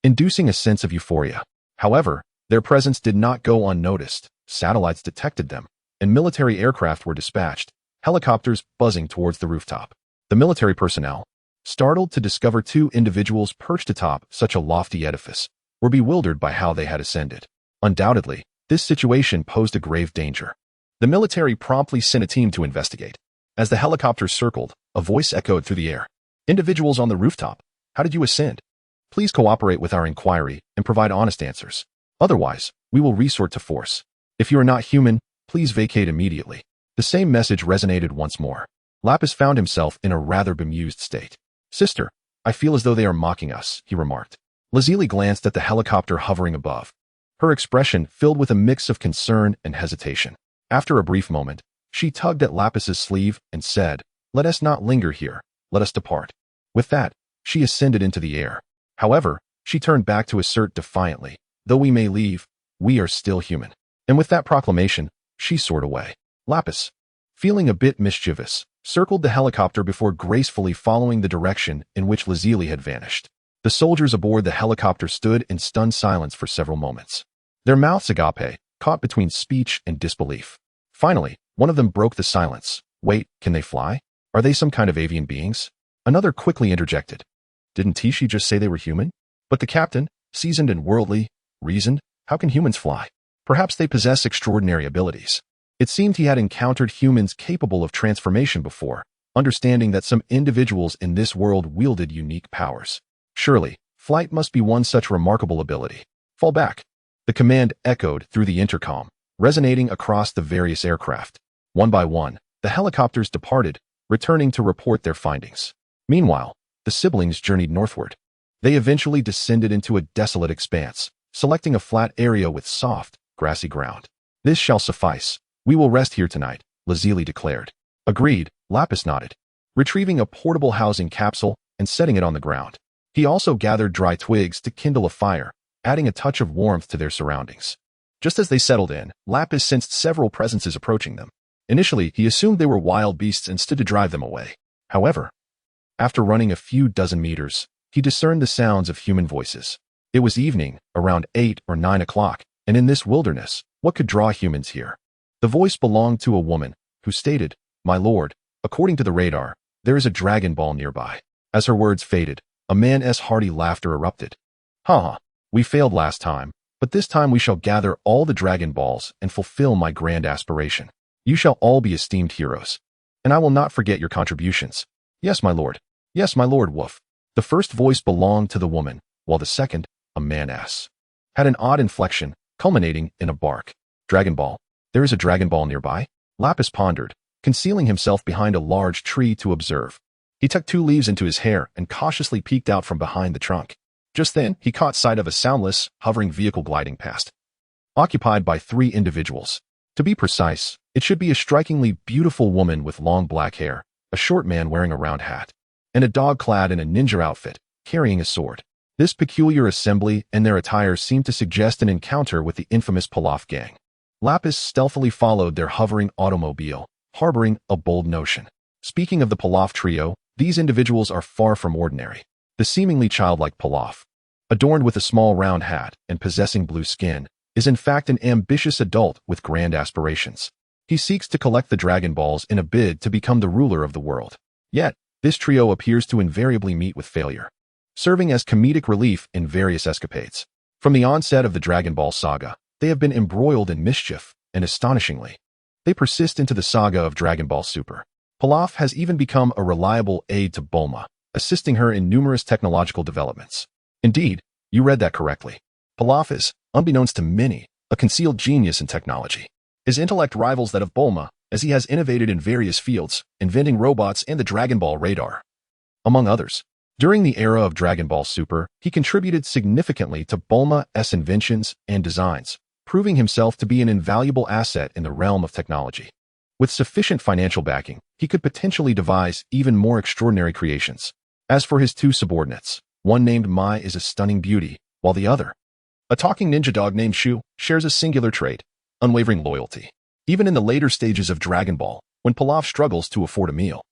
inducing a sense of euphoria. However, their presence did not go unnoticed. Satellites detected them, and military aircraft were dispatched, helicopters buzzing towards the rooftop. The military personnel, startled to discover 2 individuals perched atop such a lofty edifice, were bewildered by how they had ascended. Undoubtedly, this situation posed a grave danger. The military promptly sent a team to investigate. As the helicopters circled, a voice echoed through the air. "Individuals on the rooftop, how did you ascend? Please cooperate with our inquiry and provide honest answers. Otherwise, we will resort to force. If you are not human, please vacate immediately." The same message resonated once more. Lapis found himself in a rather bemused state. "Sister, I feel as though they are mocking us," he remarked. Lazili glanced at the helicopter hovering above, her expression filled with a mix of concern and hesitation. After a brief moment, she tugged at Lapis's sleeve and said, "Let us not linger here. Let us depart." With that, she ascended into the air. However, she turned back to assert defiantly, "Though we may leave, we are still human." And with that proclamation, she soared away. Lapis, feeling a bit mischievous, circled the helicopter before gracefully following the direction in which Lazili had vanished. The soldiers aboard the helicopter stood in stunned silence for several moments, their mouths agape, caught between speech and disbelief. Finally, one of them broke the silence. "Wait, can they fly? Are they some kind of avian beings?" Another quickly interjected. "Didn't Tishi just say they were human?" But the captain, seasoned and worldly, reasoned, "How can humans fly? Perhaps they possess extraordinary abilities." It seemed he had encountered humans capable of transformation before, understanding that some individuals in this world wielded unique powers. Surely, flight must be one such remarkable ability. "Fall back." The command echoed through the intercom, resonating across the various aircraft. One by one, the helicopters departed, returning to report their findings. Meanwhile, the siblings journeyed northward. They eventually descended into a desolate expanse, selecting a flat area with soft, grassy ground. "This shall suffice. We will rest here tonight," Lazili declared. "Agreed," Lapis nodded, retrieving a portable housing capsule and setting it on the ground. He also gathered dry twigs to kindle a fire, adding a touch of warmth to their surroundings. Just as they settled in, Lapis sensed several presences approaching them. Initially, he assumed they were wild beasts and stood to drive them away. However, after running a few dozen meters, he discerned the sounds of human voices. It was evening, around 8 or 9 o'clock, and in this wilderness, what could draw humans here? The voice belonged to a woman, who stated, "My lord, according to the radar, there is a Dragon Ball nearby." As her words faded, a man's hearty laughter erupted. "Ha! We failed last time, but this time we shall gather all the Dragon Balls and fulfill my grand aspiration. You shall all be esteemed heroes, and I will not forget your contributions." "Yes, my lord. Yes, my lord Woof." The first voice belonged to the woman, while the second, a man-ass, had an odd inflection, culminating in a bark. "Dragon Ball. There is a Dragon Ball nearby?" Lapis pondered, concealing himself behind a large tree to observe. He tucked 2 leaves into his hair and cautiously peeked out from behind the trunk. Just then, he caught sight of a soundless, hovering vehicle gliding past, occupied by 3 individuals. To be precise, it should be a strikingly beautiful woman with long black hair, a short man wearing a round hat, and a dog clad in a ninja outfit, carrying a sword. This peculiar assembly and their attire seemed to suggest an encounter with the infamous Pilaf gang. Lapis stealthily followed their hovering automobile, harboring a bold notion. Speaking of the Pilaf trio, these individuals are far from ordinary. The seemingly childlike Pilaf, adorned with a small round hat and possessing blue skin, is in fact an ambitious adult with grand aspirations. He seeks to collect the Dragon Balls in a bid to become the ruler of the world. Yet, this trio appears to invariably meet with failure. serving as comedic relief in various escapades. From the onset of the Dragon Ball saga, they have been embroiled in mischief, and astonishingly, they persist into the saga of Dragon Ball Super. Pilaf has even become a reliable aid to Bulma, assisting her in numerous technological developments. Indeed, you read that correctly. Pilaf is, unbeknownst to many, a concealed genius in technology. His intellect rivals that of Bulma, as he has innovated in various fields, inventing robots and the Dragon Ball radar, among others. During the era of Dragon Ball Super, he contributed significantly to Bulma's inventions and designs, proving himself to be an invaluable asset in the realm of technology. With sufficient financial backing, he could potentially devise even more extraordinary creations. As for his two subordinates, one named Mai is a stunning beauty, while the other, a talking ninja dog named Shu, shares a singular trait: unwavering loyalty. Even in the later stages of Dragon Ball, when Pilaf struggles to afford a meal,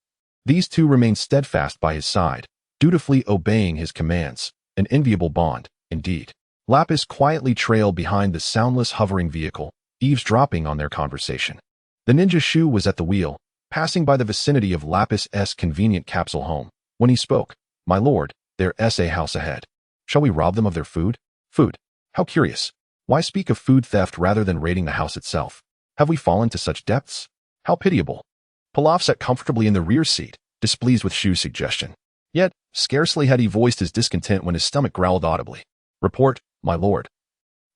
these two remain steadfast by his side, dutifully obeying his commands, an enviable bond, indeed. Lapis quietly trailed behind the soundless hovering vehicle, eavesdropping on their conversation. The ninja Shu was at the wheel, passing by the vicinity of Lapis's convenient capsule home, when he spoke. "My lord, there's a house ahead. Shall we rob them of their food?" "Food? How curious. Why speak of food theft rather than raiding the house itself? Have we fallen to such depths? How pitiable." Pilaf sat comfortably in the rear seat, displeased with Shu's suggestion. Yet, scarcely had he voiced his discontent when his stomach growled audibly. "Report, my lord."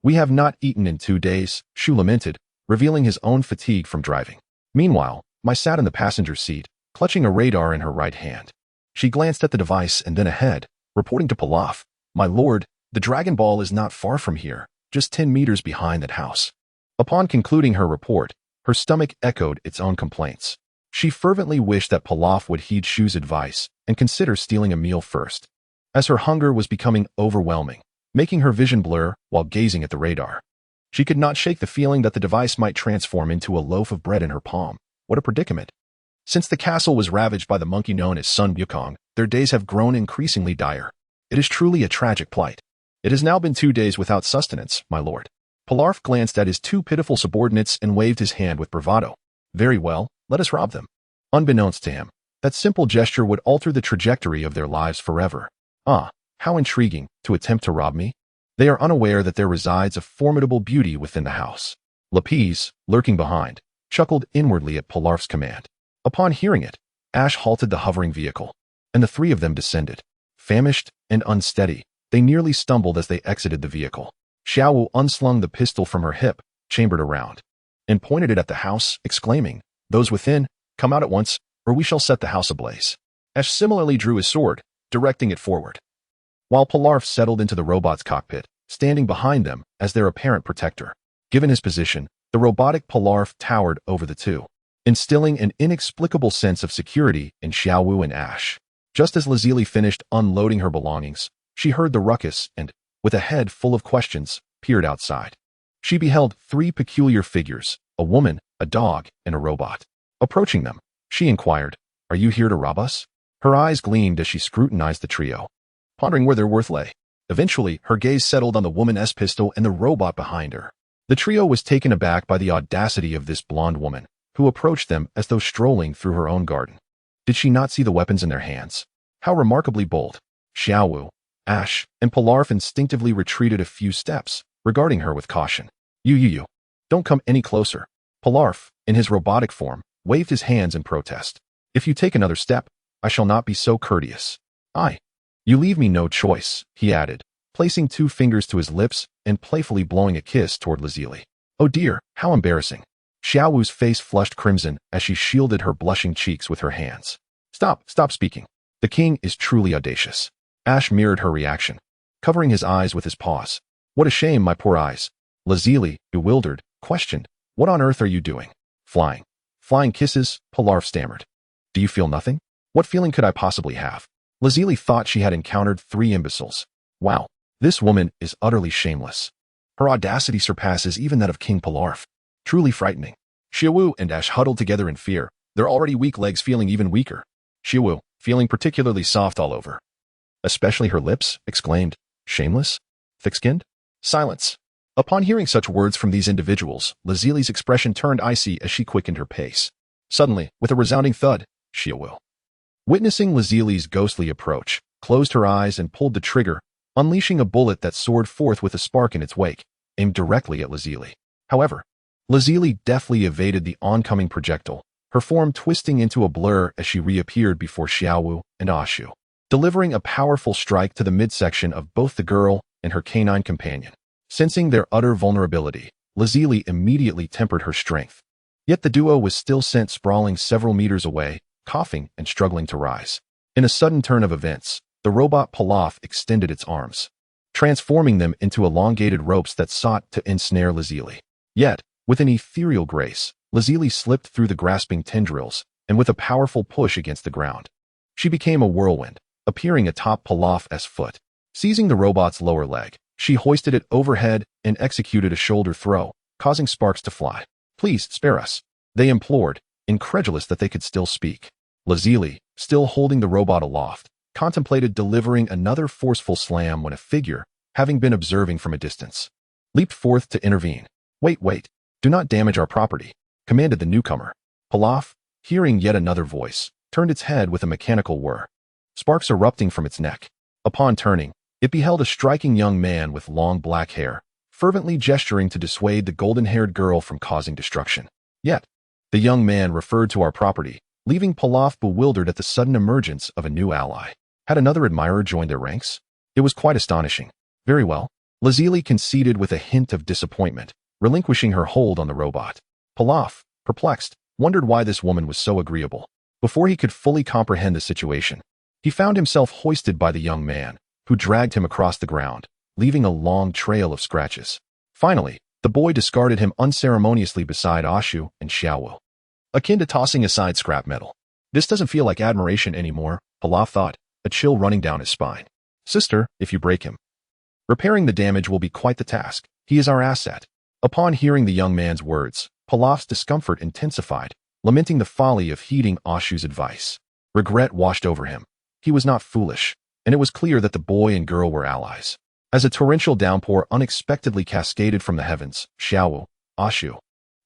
"We have not eaten in 2 days," Shu lamented, revealing his own fatigue from driving. Meanwhile, Mai sat in the passenger seat, clutching a radar in her right hand. She glanced at the device and then ahead, reporting to Pilaf. "My lord, the Dragon Ball is not far from here, just 10 meters behind that house." Upon concluding her report, her stomach echoed its own complaints. She fervently wished that Pilaf would heed Shu's advice and consider stealing a meal first, as her hunger was becoming overwhelming, making her vision blur while gazing at the radar. She could not shake the feeling that the device might transform into a loaf of bread in her palm. What a predicament. Since the castle was ravaged by the monkey known as Sun Wukong, their days have grown increasingly dire. It is truly a tragic plight. "It has now been 2 days without sustenance, my lord." Pilaf glanced at his two pitiful subordinates and waved his hand with bravado. "Very well, let us rob them." Unbeknownst to him, that simple gesture would alter the trajectory of their lives forever. Ah, how intriguing, to attempt to rob me. They are unaware that there resides a formidable beauty within the house. Lapis, lurking behind, chuckled inwardly at Pilaf's command. Upon hearing it, Ash halted the hovering vehicle, and the three of them descended. Famished and unsteady, they nearly stumbled as they exited the vehicle. Xiaowu unslung the pistol from her hip, chambered around, and pointed it at the house, exclaiming, "Those within, come out at once, or we shall set the house ablaze." Ash similarly drew his sword, directing it forward, while Pilaf settled into the robot's cockpit, standing behind them as their apparent protector. Given his position, the robotic Pilaf towered over the two, instilling an inexplicable sense of security in Xiaowu and Ash. Just as Lazili finished unloading her belongings, she heard the ruckus and, with a head full of questions, peered outside. She beheld 3 peculiar figures, a woman, a dog, and a robot. Approaching them, she inquired, "Are you here to rob us?" Her eyes gleamed as she scrutinized the trio, pondering where their worth lay. Eventually, her gaze settled on the woman's pistol and the robot behind her. The trio was taken aback by the audacity of this blonde woman, who approached them as though strolling through her own garden. Did she not see the weapons in their hands? How remarkably bold. Xiaowu, Ash, and Pilaf instinctively retreated a few steps, regarding her with caution. You. Don't come any closer." Pilaf, in his robotic form, waved his hands in protest. "If you take another step, I shall not be so courteous." You leave me no choice," he added, placing 2 fingers to his lips and playfully blowing a kiss toward Lazili. "Oh dear, how embarrassing." Xiaowu's face flushed crimson as she shielded her blushing cheeks with her hands. Stop speaking. The king is truly audacious." Ash mirrored her reaction, covering his eyes with his paws. "What a shame, my poor eyes." Lazili, bewildered, questioned, "What on earth are you doing?" Flying kisses," Pilaf stammered. "Do you feel nothing?" "What feeling could I possibly have?" Lazili thought she had encountered 3 imbeciles. Wow, this woman is utterly shameless. Her audacity surpasses even that of King Pilaf. Truly frightening. Xiaowu and Ash huddled together in fear, their already weak legs feeling even weaker. Xiaowu, feeling particularly soft all over. "Especially her lips," exclaimed. "Shameless? Thick-skinned?" Silence. Upon hearing such words from these individuals, Lazili's expression turned icy as she quickened her pace. Suddenly, with a resounding thud, Xiaowu, witnessing Lazili's ghostly approach, closed her eyes and pulled the trigger, unleashing a bullet that soared forth with a spark in its wake, aimed directly at Lazili. However, Lazili deftly evaded the oncoming projectile, her form twisting into a blur as she reappeared before Xiaowu and Ashu, delivering a powerful strike to the midsection of both the girl and her canine companion. Sensing their utter vulnerability, Lazili immediately tempered her strength. Yet the duo was still sent sprawling several meters away, coughing and struggling to rise. In a sudden turn of events, the robot Pilaf extended its arms, transforming them into elongated ropes that sought to ensnare Lazili. Yet, with an ethereal grace, Lazili slipped through the grasping tendrils, and with a powerful push against the ground, she became a whirlwind, appearing atop Pilaf's foot. Seizing the robot's lower leg, she hoisted it overhead and executed a shoulder throw, causing sparks to fly. "Please, spare us," they implored, incredulous that they could still speak. Lazili, still holding the robot aloft, contemplated delivering another forceful slam when a figure, having been observing from a distance, leaped forth to intervene. Wait, do not damage our property," commanded the newcomer. Pilaf, hearing yet another voice, turned its head with a mechanical whir, sparks erupting from its neck. Upon turning, it beheld a striking young man with long black hair, fervently gesturing to dissuade the golden-haired girl from causing destruction. Yet, the young man referred to our property, leaving Pilaf bewildered at the sudden emergence of a new ally. Had another admirer joined their ranks? It was quite astonishing. Very well. Lazili conceded with a hint of disappointment, relinquishing her hold on the robot. Pilaf, perplexed, wondered why this woman was so agreeable. Before he could fully comprehend the situation, he found himself hoisted by the young man, who dragged him across the ground, leaving a long trail of scratches. Finally, the boy discarded him unceremoniously beside Ashu and Xiaowu, akin to tossing aside scrap metal. This doesn't feel like admiration anymore, Pilaf thought, a chill running down his spine. Sister, if you break him, repairing the damage will be quite the task. He is our asset. Upon hearing the young man's words, Pilaf's discomfort intensified, lamenting the folly of heeding Ashu's advice. Regret washed over him. He was not foolish, and it was clear that the boy and girl were allies. As a torrential downpour unexpectedly cascaded from the heavens, Xiaowu, Ashu,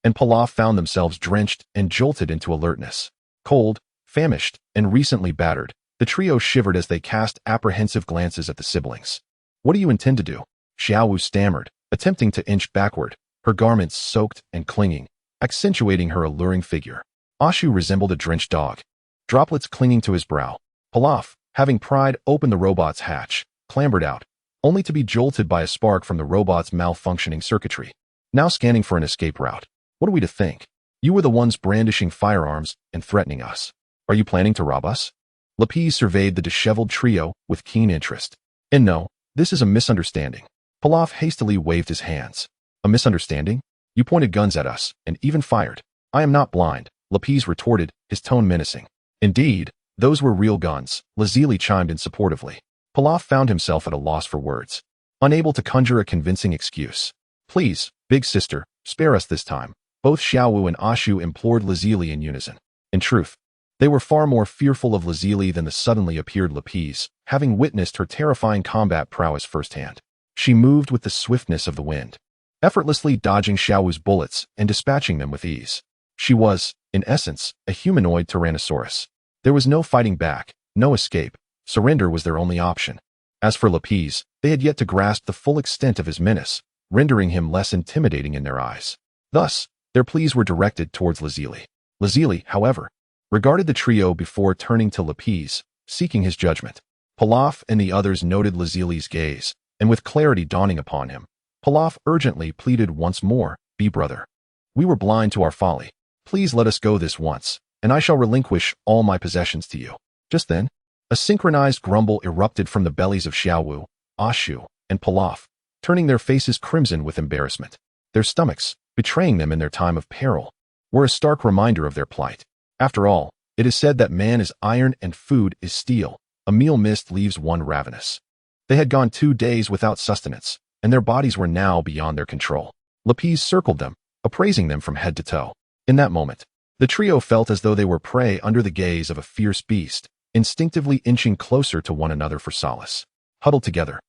and Pilaf found themselves drenched and jolted into alertness. Cold, famished, and recently battered, the trio shivered as they cast apprehensive glances at the siblings. "What do you intend to do?" Xiaowu stammered, attempting to inch backward, her garments soaked and clinging, accentuating her alluring figure. Ashu resembled a drenched dog, droplets clinging to his brow. Pilaf, having pried open the robot's hatch, clambered out, only to be jolted by a spark from the robot's malfunctioning circuitry. Now scanning for an escape route. "What are we to think? You were the ones brandishing firearms and threatening us. Are you planning to rob us?" Lapis surveyed the disheveled trio with keen interest. "And no, this is a misunderstanding." Pilaf hastily waved his hands. "A misunderstanding? You pointed guns at us, and even fired." "I am not blind," Lapis retorted, his tone menacing. "Indeed, those were real guns," Lazili chimed in supportively. Pilaf found himself at a loss for words, unable to conjure a convincing excuse. "Please, big sister, spare us this time," both Xiaowu and Ashu implored Lazili in unison. In truth, they were far more fearful of Lazili than the suddenly appeared Lapis, having witnessed her terrifying combat prowess firsthand. She moved with the swiftness of the wind, effortlessly dodging Xiaowu's bullets and dispatching them with ease. She was, in essence, a humanoid Tyrannosaurus. There was no fighting back, no escape. Surrender was their only option. As for Lapis, they had yet to grasp the full extent of his menace, rendering him less intimidating in their eyes. Thus, their pleas were directed towards Lazili. Lazili, however, regarded the trio before turning to Lapis, seeking his judgment. Pilaf and the others noted Lazili's gaze, and with clarity dawning upon him, Pilaf urgently pleaded once more, "Be brother. We were blind to our folly. Please let us go this once, and I shall relinquish all my possessions to you." Just then, a synchronized grumble erupted from the bellies of Xiaowu, Ashu, and Pilaf, turning their faces crimson with embarrassment. Their stomachs, betraying them in their time of peril, were a stark reminder of their plight. After all, it is said that man is iron and food is steel. A meal missed leaves one ravenous. They had gone 2 days without sustenance, and their bodies were now beyond their control. Lapis circled them, appraising them from head to toe. In that moment, the trio felt as though they were prey under the gaze of a fierce beast, instinctively inching closer to one another for solace. Huddled together,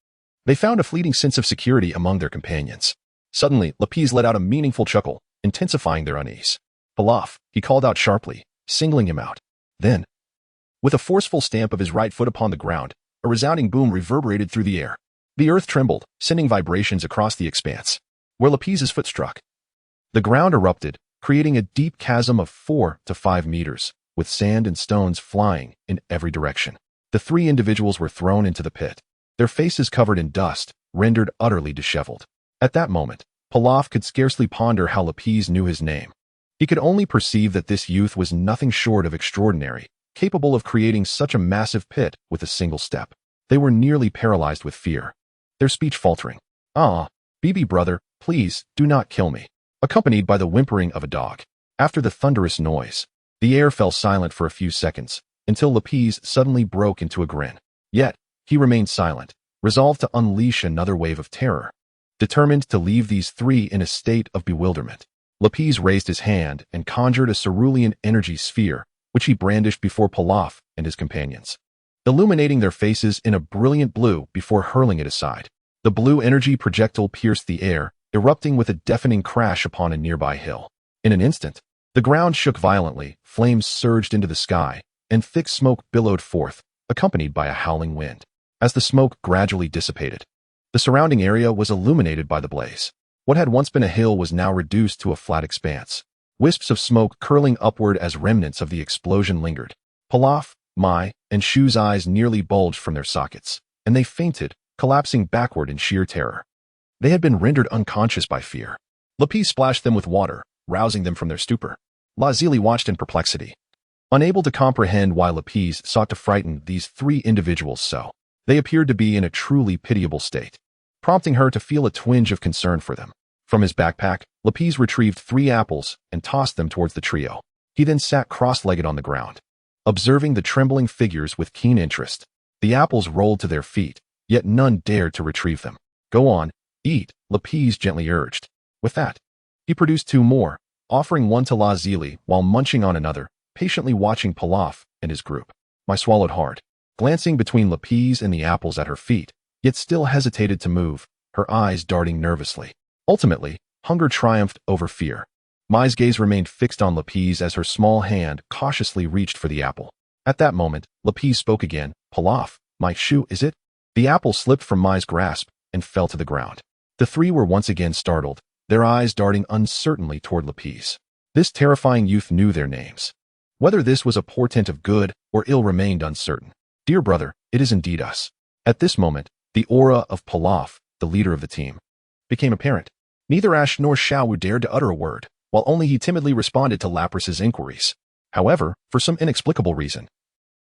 they found a fleeting sense of security among their companions. Suddenly, Lapis let out a meaningful chuckle, intensifying their unease. "Pilaf," he called out sharply, singling him out. Then, with a forceful stamp of his right foot upon the ground, a resounding boom reverberated through the air. The earth trembled, sending vibrations across the expanse. Where Lapis's foot struck, the ground erupted, creating a deep chasm of 4 to 5 meters, with sand and stones flying in every direction. The three individuals were thrown into the pit, their faces covered in dust, rendered utterly disheveled. At that moment, Pilaf could scarcely ponder how Lapis knew his name. He could only perceive that this youth was nothing short of extraordinary, capable of creating such a massive pit with a single step. They were nearly paralyzed with fear, their speech faltering. "Ah, Bibi brother, please, do not kill me," accompanied by the whimpering of a dog. After the thunderous noise, the air fell silent for a few seconds, until Lapis suddenly broke into a grin. Yet, he remained silent, resolved to unleash another wave of terror. Determined to leave these three in a state of bewilderment, Lapis raised his hand and conjured a cerulean energy sphere, which he brandished before Pilaf and his companions, illuminating their faces in a brilliant blue before hurling it aside. The blue energy projectile pierced the air, erupting with a deafening crash upon a nearby hill. In an instant, the ground shook violently, flames surged into the sky, and thick smoke billowed forth, accompanied by a howling wind. As the smoke gradually dissipated, the surrounding area was illuminated by the blaze. What had once been a hill was now reduced to a flat expanse, wisps of smoke curling upward as remnants of the explosion lingered. Pilaf, Mai, and Shu's eyes nearly bulged from their sockets, and they fainted, collapsing backward in sheer terror. They had been rendered unconscious by fear. Lapis splashed them with water, rousing them from their stupor. Lazili watched in perplexity, unable to comprehend why Lapis sought to frighten these three individuals so. They appeared to be in a truly pitiable state, prompting her to feel a twinge of concern for them. From his backpack, Lapis retrieved 3 apples and tossed them towards the trio. He then sat cross-legged on the ground, observing the trembling figures with keen interest. The apples rolled to their feet, yet none dared to retrieve them. "Go on, eat," Lapis gently urged. With that, he produced 2 more, offering one to Lazili while munching on another, patiently watching Pilaf and his group. Mai swallowed hard, glancing between Lapis and the apples at her feet, yet still hesitated to move, her eyes darting nervously. Ultimately, hunger triumphed over fear. Mai's gaze remained fixed on Lapis as her small hand cautiously reached for the apple. At that moment, Lapis spoke again. "Pilaf, my shoe, is it?" The apple slipped from Mai's grasp and fell to the ground. The 3 were once again startled, their eyes darting uncertainly toward Lapis. This terrifying youth knew their names. Whether this was a portent of good or ill remained uncertain. "Dear brother, it is indeed us." At this moment, the aura of Pilaf, the leader of the team, became apparent. Neither Ash nor Xiao dared to utter a word, while only he timidly responded to Lapris's inquiries. However, for some inexplicable reason,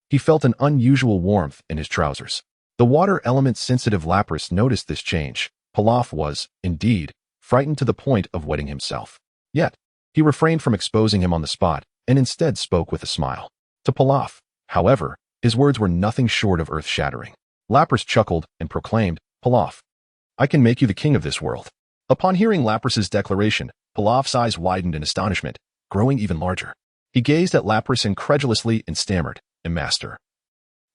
he felt an unusual warmth in his trousers. The water element-sensitive Lapis noticed this change. Pilaf was, indeed, frightened to the point of wetting himself. Yet, he refrained from exposing him on the spot, and instead spoke with a smile. To Pilaf, however, his words were nothing short of earth-shattering. Lapis chuckled and proclaimed, "Pilaf, I can make you the king of this world." Upon hearing Lapris's declaration, Pilaf's eyes widened in astonishment, growing even larger. He gazed at Lapis incredulously and stammered, "Master,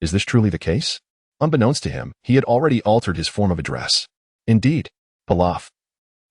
is this truly the case?" Unbeknownst to him, he had already altered his form of address. "Indeed, Pilaf,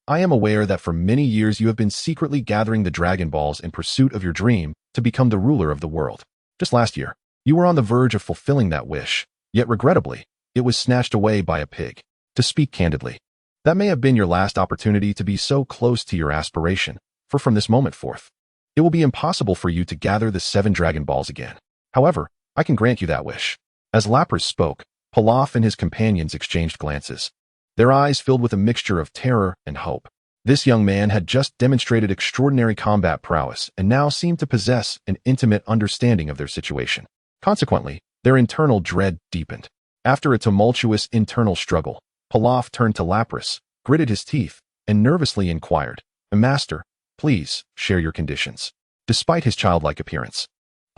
I am aware that for many years you have been secretly gathering the Dragon Balls in pursuit of your dream to become the ruler of the world. Just last year, you were on the verge of fulfilling that wish, yet regrettably, it was snatched away by a pig. To speak candidly, that may have been your last opportunity to be so close to your aspiration, for from this moment forth, it will be impossible for you to gather the 7 Dragon Balls again. However, I can grant you that wish." As Lapis spoke, Pilaf and his companions exchanged glances, their eyes filled with a mixture of terror and hope. This young man had just demonstrated extraordinary combat prowess and now seemed to possess an intimate understanding of their situation. Consequently, their internal dread deepened. After a tumultuous internal struggle, Pilaf turned to Lapis, gritted his teeth, and nervously inquired, "Master, please share your conditions." Despite his childlike appearance,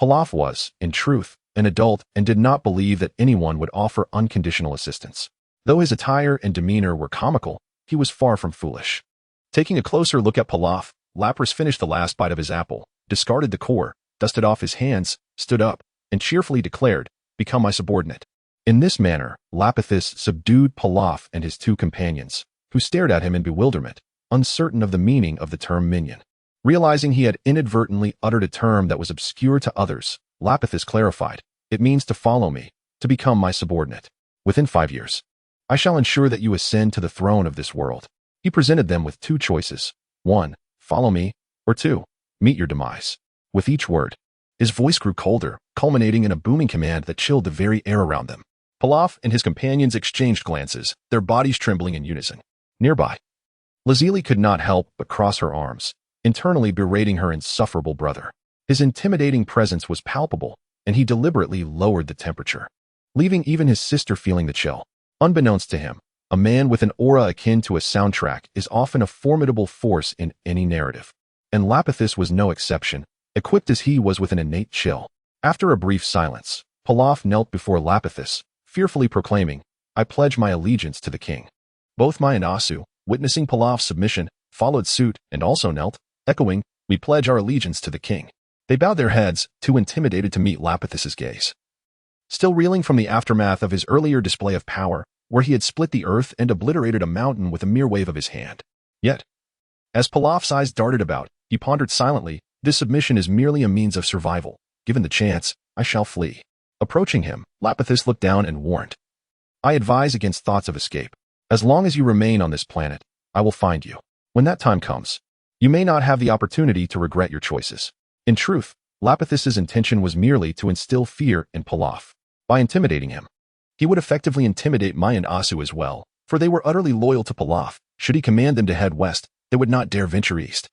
Pilaf was, in truth, an adult and did not believe that anyone would offer unconditional assistance. Though his attire and demeanor were comical, he was far from foolish. Taking a closer look at Pilaf, Lapis finished the last bite of his apple, discarded the core, dusted off his hands, stood up, and cheerfully declared, "Become my subordinate." In this manner, Lapithis subdued Pilaf and his 2 companions, who stared at him in bewilderment, uncertain of the meaning of the term minion. Realizing he had inadvertently uttered a term that was obscure to others, Lapithis clarified, "It means to follow me, to become my subordinate." within 5 years. I shall ensure that you ascend to the throne of this world. He presented them with 2 choices. 1, follow me, or 2, meet your demise. With each word, his voice grew colder, culminating in a booming command that chilled the very air around them. Pilaf and his companions exchanged glances, their bodies trembling in unison. Nearby, Lazili could not help but cross her arms, internally berating her insufferable brother. His intimidating presence was palpable, and he deliberately lowered the temperature, leaving even his sister feeling the chill. Unbeknownst to him, a man with an aura akin to a soundtrack is often a formidable force in any narrative. And Lapis was no exception, equipped as he was with an innate chill. After a brief silence, Pilaf knelt before Lapis, fearfully proclaiming, I pledge my allegiance to the king. Both Mai and Asu, witnessing Pilaf's submission, followed suit and also knelt, echoing, we pledge our allegiance to the king. They bowed their heads, too intimidated to meet Lapis's gaze. Still reeling from the aftermath of his earlier display of power, where he had split the earth and obliterated a mountain with a mere wave of his hand. Yet, as Pilaf's eyes darted about, he pondered silently, this submission is merely a means of survival. Given the chance, I shall flee. Approaching him, Lapis looked down and warned, I advise against thoughts of escape. As long as you remain on this planet, I will find you. When that time comes, you may not have the opportunity to regret your choices. In truth, Lapis's intention was merely to instill fear in Pilaf. By intimidating him, he would effectively intimidate Mai and Asu as well, for they were utterly loyal to Pilaf. Should he command them to head west, they would not dare venture east.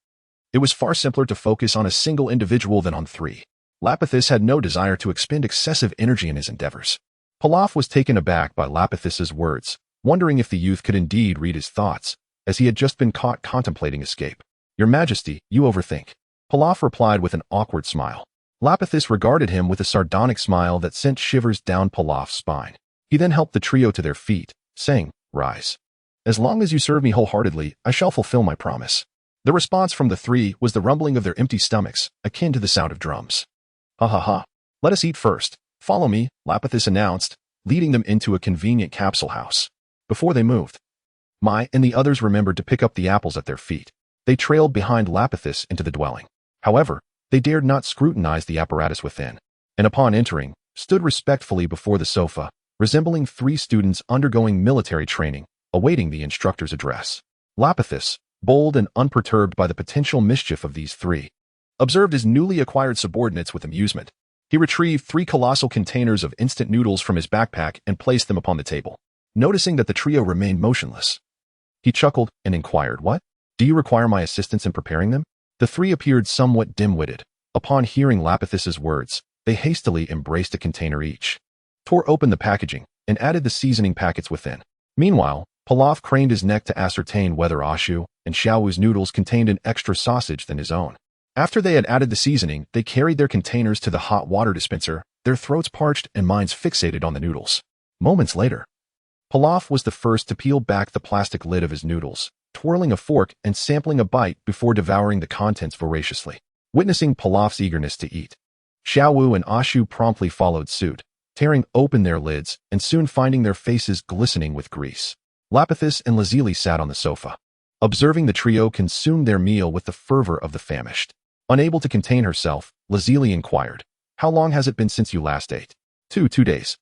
It was far simpler to focus on a single individual than on 3. Lapis had no desire to expend excessive energy in his endeavors. Pilaf was taken aback by Lapis's words, wondering if the youth could indeed read his thoughts, as he had just been caught contemplating escape. Your Majesty, you overthink. Pilaf replied with an awkward smile. Lapis regarded him with a sardonic smile that sent shivers down Pilaf's spine. He then helped the trio to their feet, saying, Rise. As long as you serve me wholeheartedly, I shall fulfill my promise. The response from the 3 was the rumbling of their empty stomachs, akin to the sound of drums. Ha ha ha. Let us eat first. Follow me, Lapis announced, leading them into a convenient capsule house. Before they moved, Mai and the others remembered to pick up the apples at their feet. They trailed behind Lapis into the dwelling. However, they dared not scrutinize the apparatus within, and upon entering, stood respectfully before the sofa, resembling 3 students undergoing military training, awaiting the instructor's address. Lapis, bold and unperturbed by the potential mischief of these 3, observed his newly acquired subordinates with amusement. He retrieved 3 colossal containers of instant noodles from his backpack and placed them upon the table. Noticing that the trio remained motionless, he chuckled and inquired, What? Do you require my assistance in preparing them? The 3 appeared somewhat dim-witted. Upon hearing Lapis's words, they hastily embraced a container each, tore open the packaging, and added the seasoning packets within. Meanwhile, Pilaf craned his neck to ascertain whether Ashu and Xiaowu's noodles contained an extra sausage than his own. After they had added the seasoning, they carried their containers to the hot water dispenser, their throats parched and minds fixated on the noodles. Moments later, Pilaf was the first to peel back the plastic lid of his noodles, twirling a fork and sampling a bite before devouring the contents voraciously. Witnessing Pilaf's eagerness to eat, Xiaowu and Ashu promptly followed suit, tearing open their lids and soon finding their faces glistening with grease. Lapis and Lazili sat on the sofa, observing the trio consume their meal with the fervor of the famished. Unable to contain herself, Lazili inquired, How long has it been since you last ate? 2 days.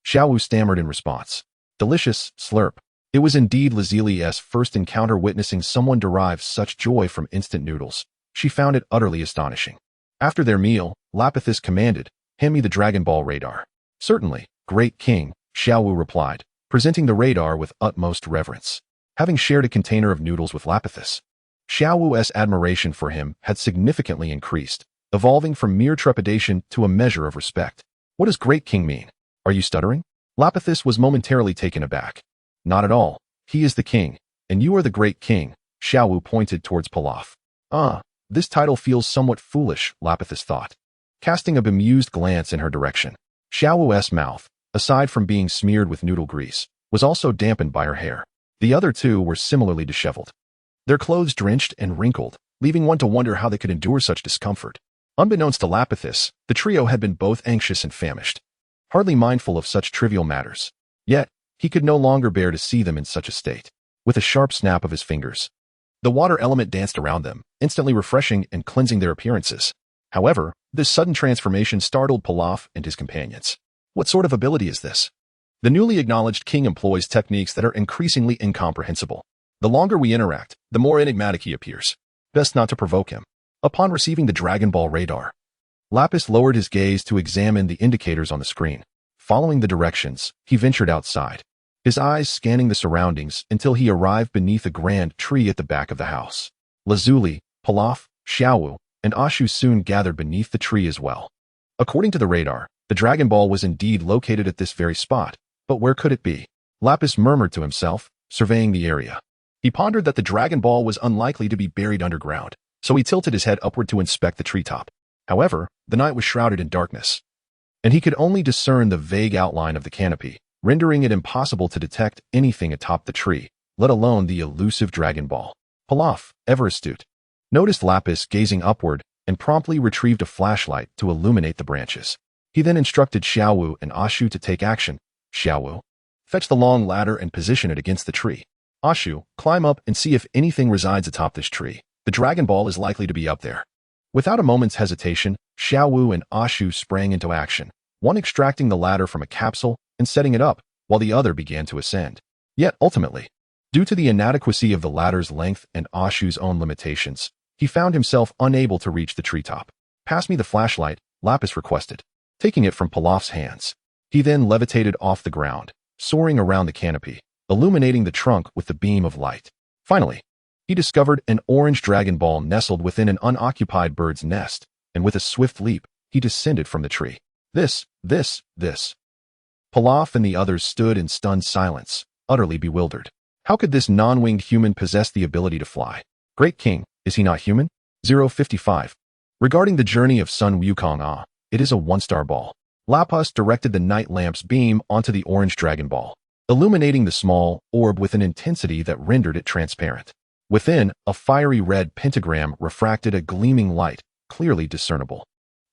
Xiaowu stammered in response. Delicious, slurp. It was indeed Lazili's first encounter witnessing someone derive such joy from instant noodles. She found it utterly astonishing. After their meal, Lapis commanded, Hand me the Dragon Ball radar. Certainly, Great King, Xiaowu replied, presenting the radar with utmost reverence. Having shared a container of noodles with Lapis, Xiaowu's admiration for him had significantly increased, evolving from mere trepidation to a measure of respect. What does Great King mean? Are you stuttering? Lapis was momentarily taken aback. Not at all. He is the king, and you are the Great King. Xiaowu pointed towards Pilaf. This title feels somewhat foolish, Lapis thought, casting a bemused glance in her direction. Xiaowu's mouth, aside from being smeared with noodle grease, was also dampened by her hair. The other 2 were similarly disheveled, their clothes drenched and wrinkled, leaving one to wonder how they could endure such discomfort. Unbeknownst to Lapis, the trio had been both anxious and famished, hardly mindful of such trivial matters. Yet, he could no longer bear to see them in such a state. With a sharp snap of his fingers, the water element danced around them, instantly refreshing and cleansing their appearances. However, this sudden transformation startled Pilaf and his companions. What sort of ability is this? The newly acknowledged king employs techniques that are increasingly incomprehensible. The longer we interact, the more enigmatic he appears. Best not to provoke him. Upon receiving the Dragon Ball radar, Lapis lowered his gaze to examine the indicators on the screen. Following the directions, he ventured outside, his eyes scanning the surroundings until he arrived beneath a grand tree at the back of the house. Lazuli, Pilaf, Xiaowu, and Ashu soon gathered beneath the tree as well. According to the radar, the Dragon Ball was indeed located at this very spot, but where could it be? Lapis murmured to himself, surveying the area. He pondered that the Dragon Ball was unlikely to be buried underground, so he tilted his head upward to inspect the treetop. However, the night was shrouded in darkness, and he could only discern the vague outline of the canopy, rendering it impossible to detect anything atop the tree, let alone the elusive Dragon Ball. Pilaf, ever astute, noticed Lapis gazing upward and promptly retrieved a flashlight to illuminate the branches. He then instructed Xiaowu and Ashu to take action. Xiaowu, fetch the long ladder and position it against the tree. Ashu, climb up and see if anything resides atop this tree. The Dragon Ball is likely to be up there. Without a moment's hesitation, Xiaowu and Ashu sprang into action, one extracting the ladder from a capsule and setting it up, while the other began to ascend. Yet, ultimately, due to the inadequacy of the ladder's length and Ashu's own limitations, he found himself unable to reach the treetop. Pass me the flashlight, Lapis requested, taking it from Pilaf's hands. He then levitated off the ground, soaring around the canopy, illuminating the trunk with the beam of light. Finally, he discovered an orange Dragon Ball nestled within an unoccupied bird's nest, and with a swift leap, he descended from the tree. This. Pilaf and the others stood in stunned silence, utterly bewildered. How could this non-winged human possess the ability to fly? Great King, is he not human? 055. Regarding the journey of Sun Wukong, it is a one-star ball. Lapis directed the night lamp's beam onto the orange Dragon Ball, illuminating the small orb with an intensity that rendered it transparent. Within, a fiery red pentagram refracted a gleaming light, clearly discernible.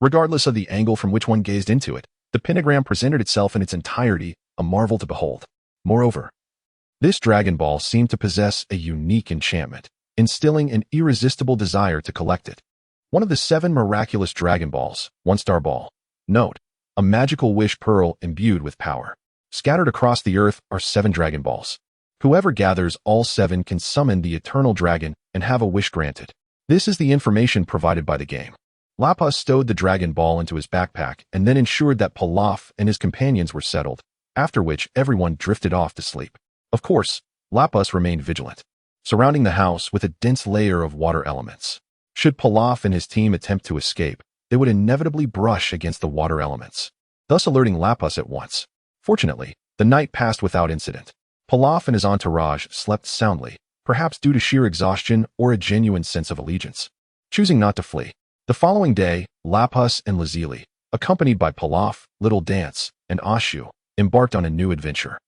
Regardless of the angle from which one gazed into it, the pentagram presented itself in its entirety, a marvel to behold. Moreover, this Dragon Ball seemed to possess a unique enchantment, instilling an irresistible desire to collect it. One of the 7 miraculous Dragon Balls, one-star ball. Note, a magical wish pearl imbued with power. Scattered across the earth are 7 Dragon Balls. Whoever gathers all 7 can summon the eternal dragon and have a wish granted. This is the information provided by the game. Lapis stowed the Dragon Ball into his backpack and then ensured that Pilaf and his companions were settled, after which everyone drifted off to sleep. Of course, Lapis remained vigilant, surrounding the house with a dense layer of water elements. Should Pilaf and his team attempt to escape, they would inevitably brush against the water elements, thus alerting Lapis at once. Fortunately, the night passed without incident. Pilaf and his entourage slept soundly, perhaps due to sheer exhaustion or a genuine sense of allegiance, choosing not to flee. The following day, Lapis and Lazili, accompanied by Pilaf, Little Dance, and Ashu, embarked on a new adventure.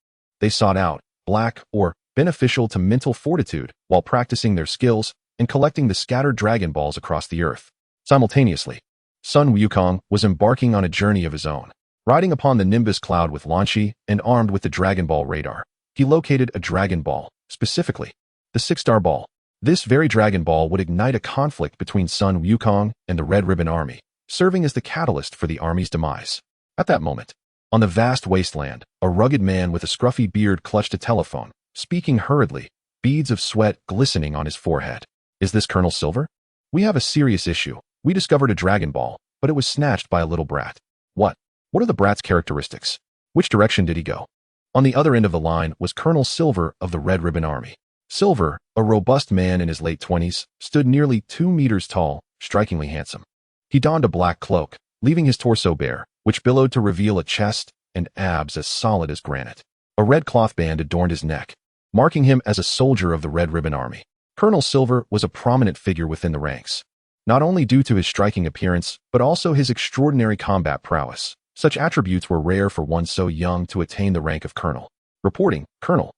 They sought out black or beneficial to mental fortitude while practicing their skills and collecting the scattered Dragon Balls across the earth. Simultaneously, Sun Wukong was embarking on a journey of his own. Riding upon the Nimbus cloud with Lanchi and armed with the Dragon Ball radar, he located a Dragon Ball, specifically the 6-star ball. This very Dragon Ball would ignite a conflict between Sun Wukong and the Red Ribbon Army, serving as the catalyst for the army's demise. At that moment, on the vast wasteland, a rugged man with a scruffy beard clutched a telephone, speaking hurriedly, beads of sweat glistening on his forehead. Is this Colonel Silver? We have a serious issue. We discovered a Dragon Ball, but it was snatched by a little brat. What? What are the brat's characteristics? Which direction did he go? On the other end of the line was Colonel Silver of the Red Ribbon Army. Silver, a robust man in his late 20s, stood nearly 2 meters tall, strikingly handsome. He donned a black cloak, leaving his torso bare, which billowed to reveal a chest and abs as solid as granite. A red cloth band adorned his neck, marking him as a soldier of the Red Ribbon Army. Colonel Silver was a prominent figure within the ranks, not only due to his striking appearance, but also his extraordinary combat prowess. Such attributes were rare for one so young to attain the rank of colonel. Reporting, Colonel.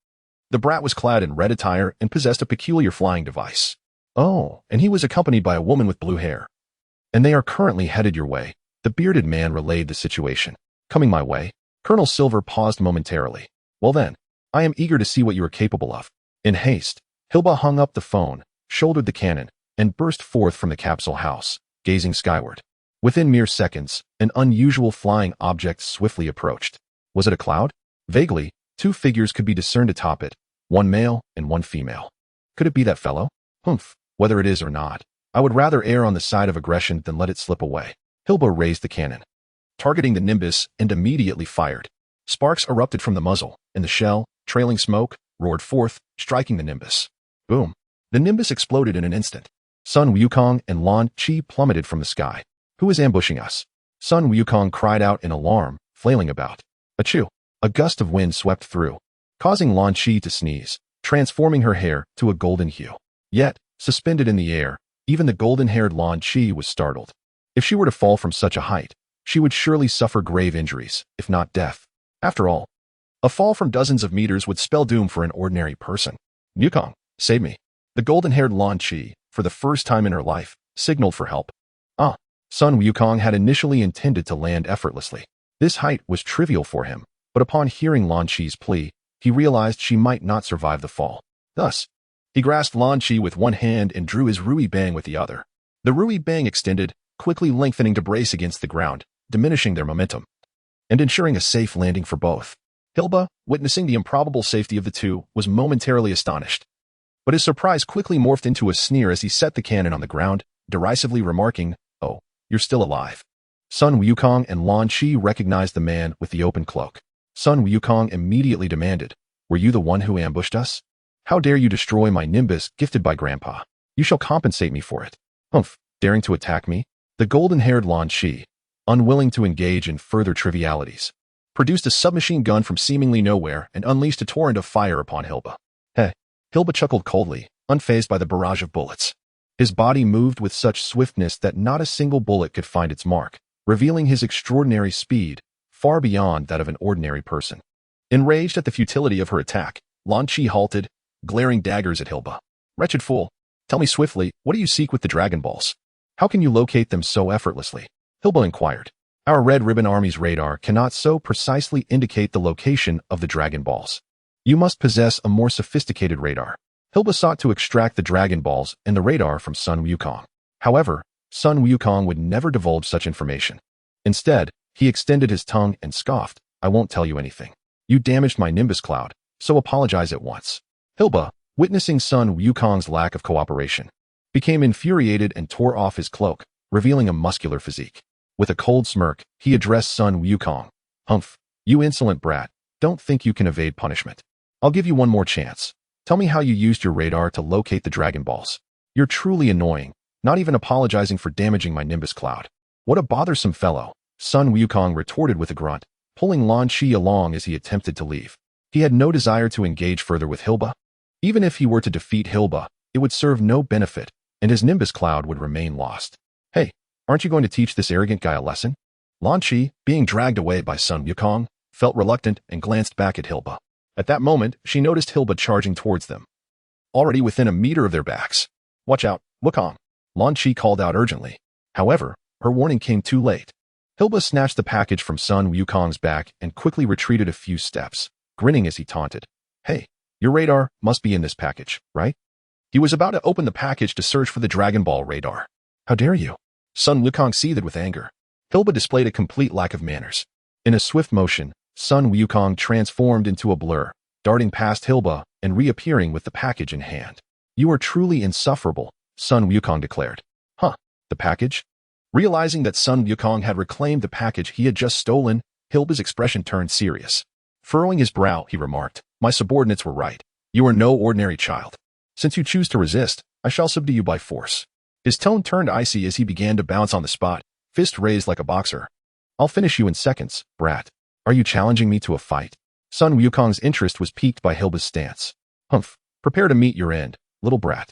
The brat was clad in red attire and possessed a peculiar flying device. Oh, and he was accompanied by a woman with blue hair. And they are currently headed your way. The bearded man relayed the situation. Coming my way? Colonel Silver paused momentarily. Well then, I am eager to see what you are capable of. In haste, Hilba hung up the phone, shouldered the cannon, and burst forth from the capsule house, gazing skyward. Within mere seconds, an unusual flying object swiftly approached. Was it a cloud? Vaguely, two figures could be discerned atop it, one male and one female. Could it be that fellow? Humph, whether it is or not, I would rather err on the side of aggression than let it slip away. Hilba raised the cannon, targeting the nimbus, and immediately fired. Sparks erupted from the muzzle, and the shell, trailing smoke, roared forth, striking the nimbus. Boom. The nimbus exploded in an instant. Sun Wukong and Lan Qi plummeted from the sky. Who is ambushing us? Sun Wukong cried out in alarm, flailing about. Achoo! A gust of wind swept through, causing Lan Qi to sneeze, transforming her hair to a golden hue. Yet, suspended in the air, even the golden-haired Lan Qi was startled. If she were to fall from such a height, she would surely suffer grave injuries, if not death. After all, a fall from dozens of meters would spell doom for an ordinary person. Wukong, save me. The golden-haired Lan Qi, for the first time in her life, signaled for help. Sun Wukong had initially intended to land effortlessly. This height was trivial for him, but upon hearing Lan Qi's plea, he realized she might not survive the fall. Thus, he grasped Lan Qi with one hand and drew his Rui Bang with the other. The Rui Bang extended, quickly lengthening to brace against the ground, diminishing their momentum, and ensuring a safe landing for both. Hilba, witnessing the improbable safety of the two, was momentarily astonished. But his surprise quickly morphed into a sneer as he set the cannon on the ground, derisively remarking, "Oh, you're still alive." Sun Wukong and Lan Qi recognized the man with the open cloak. Sun Wukong immediately demanded, "Were you the one who ambushed us? How dare you destroy my nimbus gifted by Grandpa? You shall compensate me for it." Humph, daring to attack me? The golden-haired Lan Qi, unwilling to engage in further trivialities, produced a submachine gun from seemingly nowhere and unleashed a torrent of fire upon Hilba. Heh, Hilba chuckled coldly, unfazed by the barrage of bullets. His body moved with such swiftness that not a single bullet could find its mark, revealing his extraordinary speed, far beyond that of an ordinary person. Enraged at the futility of her attack, Lan Qi halted, glaring daggers at Hilba. "Wretched fool, tell me swiftly, what do you seek with the Dragon Balls? How can you locate them so effortlessly?" Hilba inquired. "Our Red Ribbon Army's radar cannot so precisely indicate the location of the Dragon Balls. You must possess a more sophisticated radar." Hilba sought to extract the Dragon Balls and the radar from Sun Wukong. However, Sun Wukong would never divulge such information. Instead, he extended his tongue and scoffed, "I won't tell you anything. You damaged my Nimbus Cloud, so apologize at once." Hilba, witnessing Sun Wukong's lack of cooperation, became infuriated and tore off his cloak, revealing a muscular physique. With a cold smirk, he addressed Sun Wukong. "Humph, you insolent brat, don't think you can evade punishment. I'll give you one more chance. Tell me how you used your radar to locate the Dragon Balls. You're truly annoying, not even apologizing for damaging my Nimbus Cloud." "What a bothersome fellow," Sun Wukong retorted with a grunt, pulling Lan Qi along as he attempted to leave. He had no desire to engage further with Hilba. Even if he were to defeat Hilba, it would serve no benefit, and his Nimbus Cloud would remain lost. "Hey, aren't you going to teach this arrogant guy a lesson?" Lan Qi, being dragged away by Sun Wukong, felt reluctant and glanced back at Hilba. At that moment, she noticed Hilba charging towards them, already within a meter of their backs. "Watch out, Wukong," Lan Qi called out urgently. However, her warning came too late. Hilba snatched the package from Sun Wukong's back and quickly retreated a few steps, grinning as he taunted. "Hey, your radar must be in this package, right?" He was about to open the package to search for the Dragon Ball radar. "How dare you?" Sun Wukong seethed with anger. Hilba displayed a complete lack of manners. In a swift motion, Sun Wukong transformed into a blur, darting past Hilba and reappearing with the package in hand. "You are truly insufferable," Sun Wukong declared. "Huh, the package?" Realizing that Sun Wukong had reclaimed the package he had just stolen, Hilba's expression turned serious. Furrowing his brow, he remarked, "My subordinates were right. You are no ordinary child. Since you choose to resist, I shall subdue you by force." His tone turned icy as he began to bounce on the spot, fist raised like a boxer. "I'll finish you in seconds, brat. Are you challenging me to a fight?" Sun Wukong's interest was piqued by Hilba's stance. "Humph, prepare to meet your end, little brat."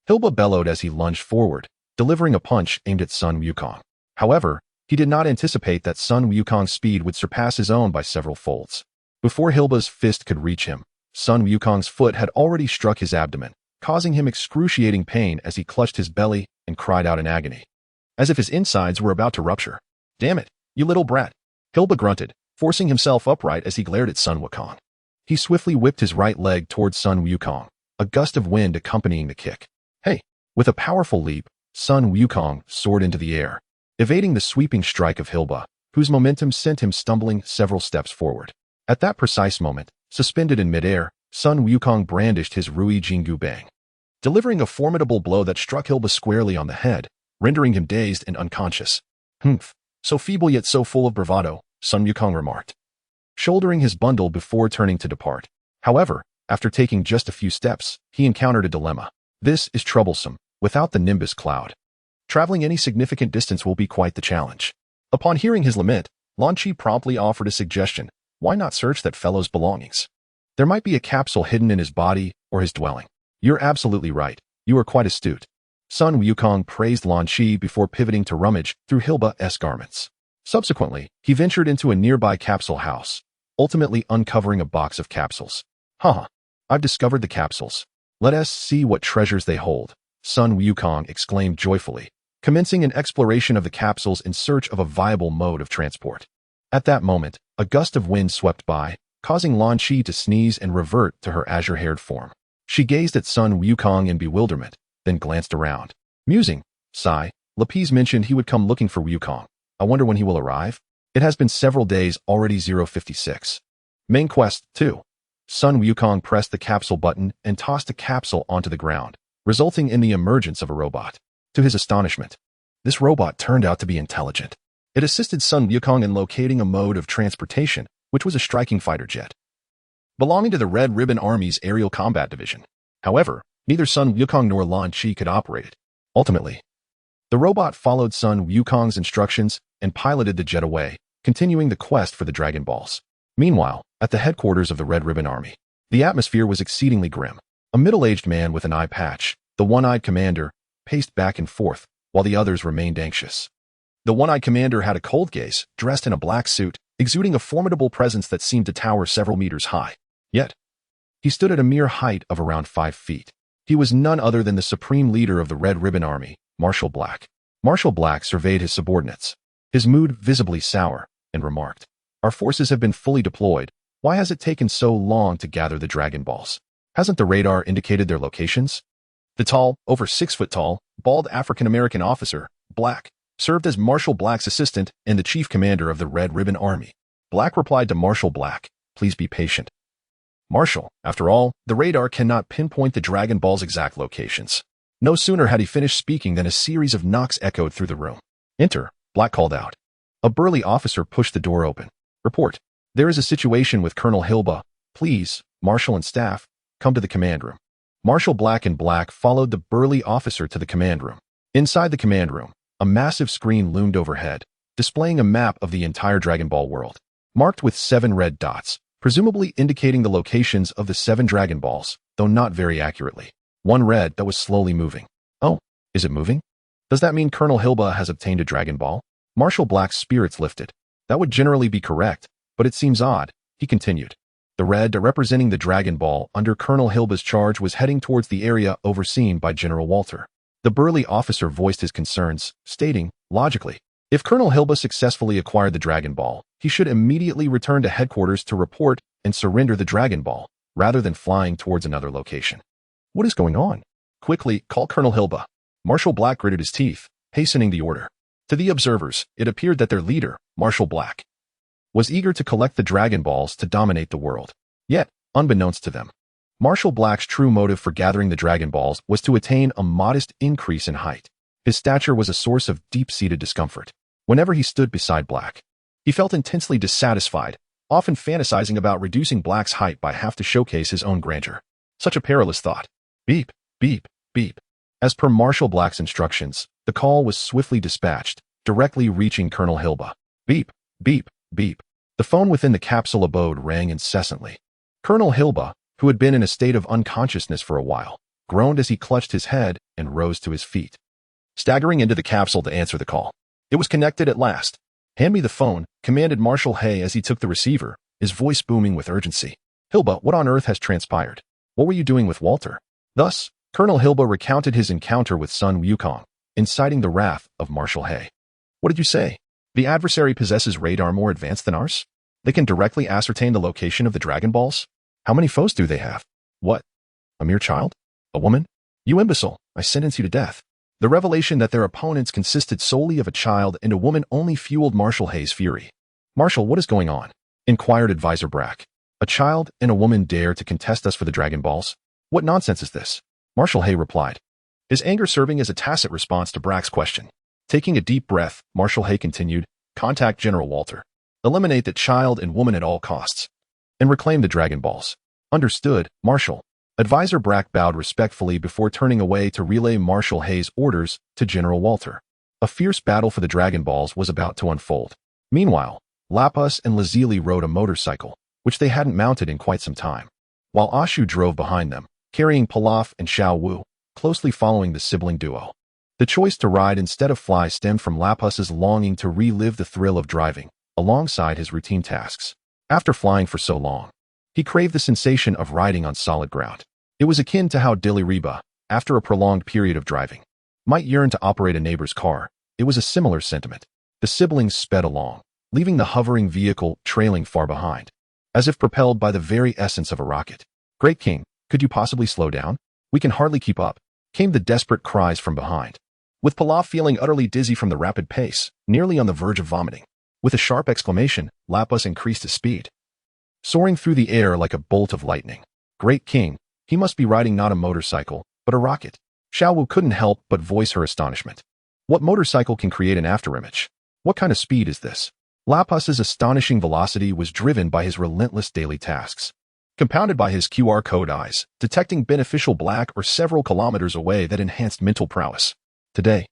Hilba bellowed as he lunged forward, delivering a punch aimed at Sun Wukong. However, he did not anticipate that Sun Wukong's speed would surpass his own by several folds. Before Hilba's fist could reach him, Sun Wukong's foot had already struck his abdomen, causing him excruciating pain as he clutched his belly and cried out in agony, as if his insides were about to rupture. "Damn it, you little brat," Hilba grunted, forcing himself upright as he glared at Sun Wukong. He swiftly whipped his right leg towards Sun Wukong, a gust of wind accompanying the kick. "Hey!" With a powerful leap, Sun Wukong soared into the air, evading the sweeping strike of Hilba, whose momentum sent him stumbling several steps forward. At that precise moment, suspended in midair, Sun Wukong brandished his Rui Jingu Bang, delivering a formidable blow that struck Hilba squarely on the head, rendering him dazed and unconscious. Humph, so feeble yet so full of bravado, Sun Wukong remarked, shouldering his bundle before turning to depart. However, after taking just a few steps, he encountered a dilemma. This is troublesome. Without the Nimbus cloud, traveling any significant distance will be quite the challenge. Upon hearing his lament, Lan Chi promptly offered a suggestion. Why not search that fellow's belongings? There might be a capsule hidden in his body or his dwelling. You're absolutely right. You are quite astute. Sun Wukong praised Lan Chi before pivoting to rummage through Hilba's garments. Subsequently, he ventured into a nearby capsule house, ultimately uncovering a box of capsules. Haha, I've discovered the capsules. Let us see what treasures they hold, Sun Wukong exclaimed joyfully, commencing an exploration of the capsules in search of a viable mode of transport. At that moment, a gust of wind swept by, causing Lan Chi to sneeze and revert to her azure-haired form. She gazed at Sun Wukong in bewilderment, then glanced around. Musing, sigh, Lapis mentioned he would come looking for Wukong. I wonder when he will arrive? It has been several days already. 056. Main quest 2. Sun Wukong pressed the capsule button and tossed a capsule onto the ground, resulting in the emergence of a robot. To his astonishment, this robot turned out to be intelligent. It assisted Sun Wukong in locating a mode of transportation, which was a striking fighter jet, belonging to the Red Ribbon Army's Aerial Combat Division. However, neither Sun Wukong nor Lan Chi could operate it. Ultimately, the robot followed Sun Wukong's instructions and piloted the jet away, continuing the quest for the Dragon Balls. Meanwhile, at the headquarters of the Red Ribbon Army, the atmosphere was exceedingly grim. A middle-aged man with an eye patch, the one-eyed commander, paced back and forth, while the others remained anxious. The one-eyed commander had a cold gaze, dressed in a black suit, exuding a formidable presence that seemed to tower several meters high. Yet, he stood at a mere height of around 5 feet. He was none other than the supreme leader of the Red Ribbon Army, Marshal Black. Marshal Black surveyed his subordinates, his mood visibly sour, and remarked, "Our forces have been fully deployed. Why has it taken so long to gather the Dragon Balls? Hasn't the radar indicated their locations?" The tall, over 6 foot tall, bald African-American officer, Black, served as Marshal Black's assistant and the chief commander of the Red Ribbon Army. Black replied to Marshal Black, "Please be patient. Marshal, after all, the radar cannot pinpoint the Dragon Ball's exact locations." No sooner had he finished speaking than a series of knocks echoed through the room. "Enter," Black called out. A burly officer pushed the door open. "Report. There is a situation with Colonel Hilba. Please, Marshal and staff, come to the command room." Marshal Black and Black followed the burly officer to the command room. Inside the command room, a massive screen loomed overhead, displaying a map of the entire Dragon Ball world, marked with 7 red dots, presumably indicating the locations of the 7 Dragon Balls, though not very accurately. One red that was slowly moving. Oh, is it moving? Does that mean Colonel Hilba has obtained a Dragon Ball? Marshal Black's spirits lifted. That would generally be correct, but it seems odd, he continued. The red representing the Dragon Ball under Colonel Hilba's charge was heading towards the area overseen by General Walter. The burly officer voiced his concerns, stating, logically, if Colonel Hilba successfully acquired the Dragon Ball, he should immediately return to headquarters to report and surrender the Dragon Ball, rather than flying towards another location. What is going on? Quickly, call Colonel Hilba. Marshal Black gritted his teeth, hastening the order. To the observers, it appeared that their leader, Marshal Black, was eager to collect the Dragon Balls to dominate the world. Yet, unbeknownst to them, Marshal Black's true motive for gathering the Dragon Balls was to attain a modest increase in height. His stature was a source of deep-seated discomfort. Whenever he stood beside Black, he felt intensely dissatisfied, often fantasizing about reducing Black's height by half to showcase his own grandeur. Such a perilous thought. Beep, beep, beep. As per Marshal Black's instructions, the call was swiftly dispatched, directly reaching Colonel Hilba. Beep, beep, beep. The phone within the capsule abode rang incessantly. Colonel Hilba, who had been in a state of unconsciousness for a while, groaned as he clutched his head and rose to his feet, staggering into the capsule to answer the call. It was connected at last. "Hand me the phone," commanded Marshal Hay as he took the receiver, his voice booming with urgency. "Hilba, what on earth has transpired? What were you doing with Walter?" Thus, Colonel Hilba recounted his encounter with Sun Wukong, inciting the wrath of Marshal Hay. "What did you say? The adversary possesses radar more advanced than ours? They can directly ascertain the location of the Dragon Balls? How many foes do they have? What? A mere child? A woman? You imbecile, I sentence you to death." The revelation that their opponents consisted solely of a child and a woman only fueled Marshal Hay's fury. "Marshal, what is going on? inquired Advisor Brack. A child and a woman dare to contest us for the Dragon Balls? What nonsense is this? Marshal Hay replied, his anger serving as a tacit response to Brack's question. Taking a deep breath, Marshal Hay continued, contact General Walter. Eliminate the child and woman at all costs. And reclaim the Dragon Balls. Understood, Marshal. Advisor Brack bowed respectfully before turning away to relay Marshal Hay's orders to General Walter. A fierce battle for the Dragon Balls was about to unfold. Meanwhile, Lapis and Lazili rode a motorcycle, which they hadn't mounted in quite some time, while Ashu drove behind them, carrying Pilaf and Xiao Wu, closely following the sibling duo. The choice to ride instead of fly stemmed from Lapis's longing to relive the thrill of driving, alongside his routine tasks. After flying for so long, he craved the sensation of riding on solid ground. It was akin to how Diliriba, after a prolonged period of driving, might yearn to operate a neighbor's car. It was a similar sentiment. The siblings sped along, leaving the hovering vehicle trailing far behind, as if propelled by the very essence of a rocket. Great King, could you possibly slow down? We can hardly keep up, came the desperate cries from behind. With Pilaf feeling utterly dizzy from the rapid pace, nearly on the verge of vomiting. With a sharp exclamation, Lapis increased his speed, soaring through the air like a bolt of lightning. Great King, he must be riding not a motorcycle, but a rocket. Xiao Wu couldn't help but voice her astonishment. What motorcycle can create an afterimage? What kind of speed is this? Lapis's astonishing velocity was driven by his relentless daily tasks, compounded by his QR code eyes, detecting beneficial black or several kilometers away that enhanced mental prowess. Today,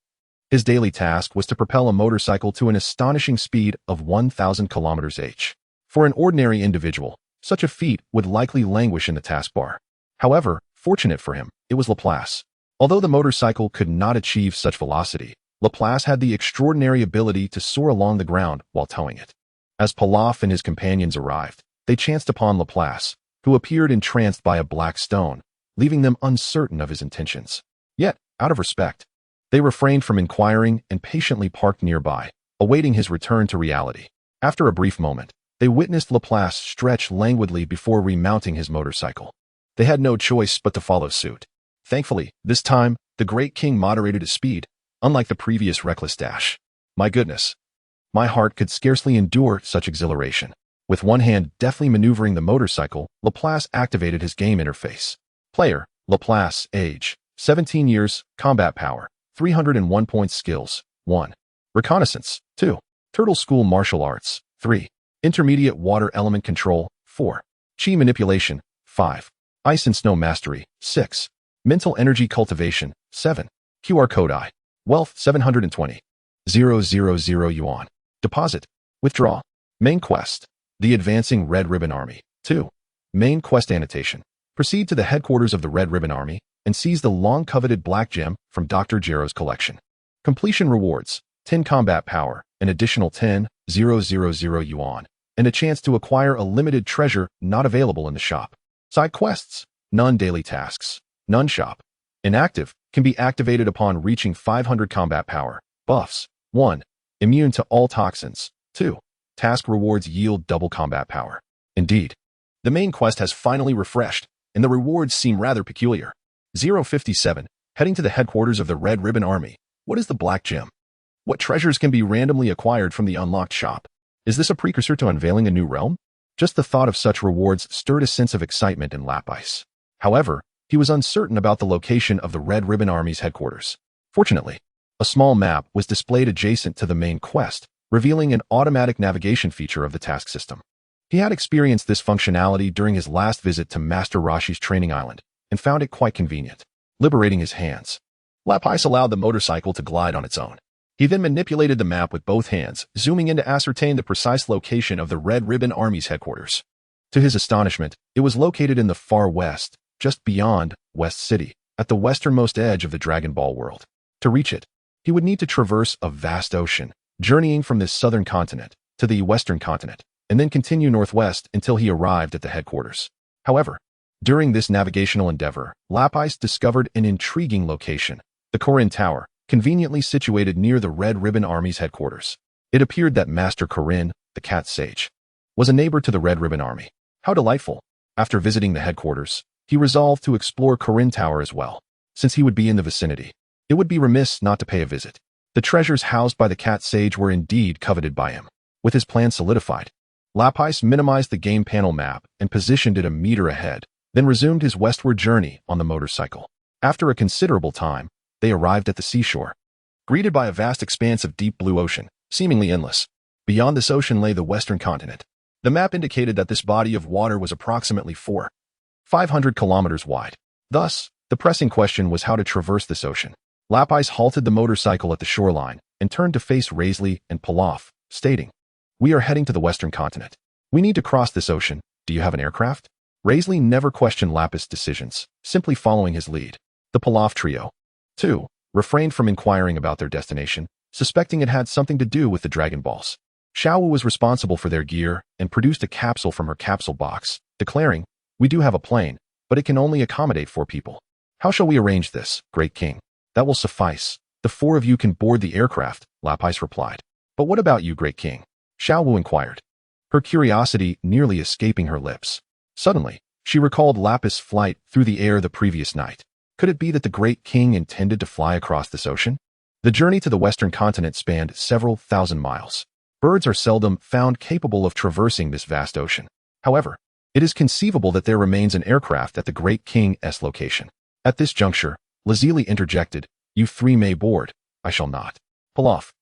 his daily task was to propel a motorcycle to an astonishing speed of 1,000 kilometers h. For an ordinary individual, such a feat would likely languish in the taskbar. However, fortunate for him, it was Laplace. Although the motorcycle could not achieve such velocity, Laplace had the extraordinary ability to soar along the ground while towing it. As Pilaf and his companions arrived, they chanced upon Laplace, who appeared entranced by a black stone, leaving them uncertain of his intentions. Yet, out of respect, they refrained from inquiring and patiently parked nearby, awaiting his return to reality. After a brief moment, they witnessed Laplace stretch languidly before remounting his motorcycle. They had no choice but to follow suit. Thankfully, this time, the Great King moderated his speed, unlike the previous reckless dash. My goodness. My heart could scarcely endure such exhilaration. With one hand deftly maneuvering the motorcycle, Laplace activated his game interface. Player, Laplace, age, 17 years, combat power, 301 points skills, 1. Reconnaissance, 2. Turtle School Martial Arts, 3. Intermediate Water Element Control, 4. Chi Manipulation, 5. Ice and Snow Mastery, 6. Mental Energy Cultivation, 7. QR Code I. Wealth, 720. 000 yuan. Deposit. Withdraw. Main Quest. The Advancing Red Ribbon Army, 2. Main Quest Annotation. Proceed to the headquarters of the Red Ribbon Army and seize the long-coveted Black Gem from Dr. Jero's collection. Completion rewards, 10 combat power, an additional 10,000 yuan, and a chance to acquire a limited treasure not available in the shop. Side quests, none daily tasks, none shop. Inactive, can be activated upon reaching 500 combat power. Buffs, 1. Immune to all toxins, 2. Task rewards yield double combat power. Indeed, the main quest has finally refreshed, and the rewards seem rather peculiar. 057, heading to the headquarters of the Red Ribbon Army. What is the Black Gem? What treasures can be randomly acquired from the unlocked shop? Is this a precursor to unveiling a new realm? Just the thought of such rewards stirred a sense of excitement in Lapis. However, he was uncertain about the location of the Red Ribbon Army's headquarters. Fortunately, a small map was displayed adjacent to the main quest, revealing an automatic navigation feature of the task system. He had experienced this functionality during his last visit to Master Rashi's training island, and found it quite convenient. Liberating his hands, Lapis allowed the motorcycle to glide on its own. He then manipulated the map with both hands, zooming in to ascertain the precise location of the Red Ribbon Army's headquarters. To his astonishment, it was located in the far west, just beyond West City, at the westernmost edge of the Dragon Ball world. To reach it, he would need to traverse a vast ocean, journeying from this southern continent to the western continent, and then continue northwest until he arrived at the headquarters. However, during this navigational endeavor, Lapis discovered an intriguing location, the Corin Tower, conveniently situated near the Red Ribbon Army's headquarters. It appeared that Master Corin, the cat sage, was a neighbor to the Red Ribbon Army. How delightful! After visiting the headquarters, he resolved to explore Corin Tower as well. Since he would be in the vicinity, it would be remiss not to pay a visit. The treasures housed by the cat sage were indeed coveted by him. With his plan solidified, Lapis minimized the game panel map and positioned it a meter ahead, then resumed his westward journey on the motorcycle. After a considerable time, they arrived at the seashore, greeted by a vast expanse of deep blue ocean, seemingly endless. Beyond this ocean lay the western continent. The map indicated that this body of water was approximately 500 kilometers wide. Thus, the pressing question was how to traverse this ocean. Lapis halted the motorcycle at the shoreline and turned to face Lazuli and Pilaf, stating, "We are heading to the western continent. We need to cross this ocean. Do you have an aircraft?" Lazuli never questioned Lapis' decisions, simply following his lead. The Pilaf trio, too, refrained from inquiring about their destination, suspecting it had something to do with the Dragon Balls. Xiaowu was responsible for their gear and produced a capsule from her capsule box, declaring, "We do have a plane, but it can only accommodate 4 people. How shall we arrange this, Great King?" "That will suffice. The 4 of you can board the aircraft," Lapis replied. "But what about you, Great King?" Xiaowu inquired, her curiosity nearly escaping her lips. Suddenly, she recalled Lapis' flight through the air the previous night. Could it be that the Great King intended to fly across this ocean? The journey to the western continent spanned several thousand miles. Birds are seldom found capable of traversing this vast ocean. However, it is conceivable that there remains an aircraft at the Great King's location. At this juncture, Lazili interjected, "You 3 may board. I shall not." Pilaf,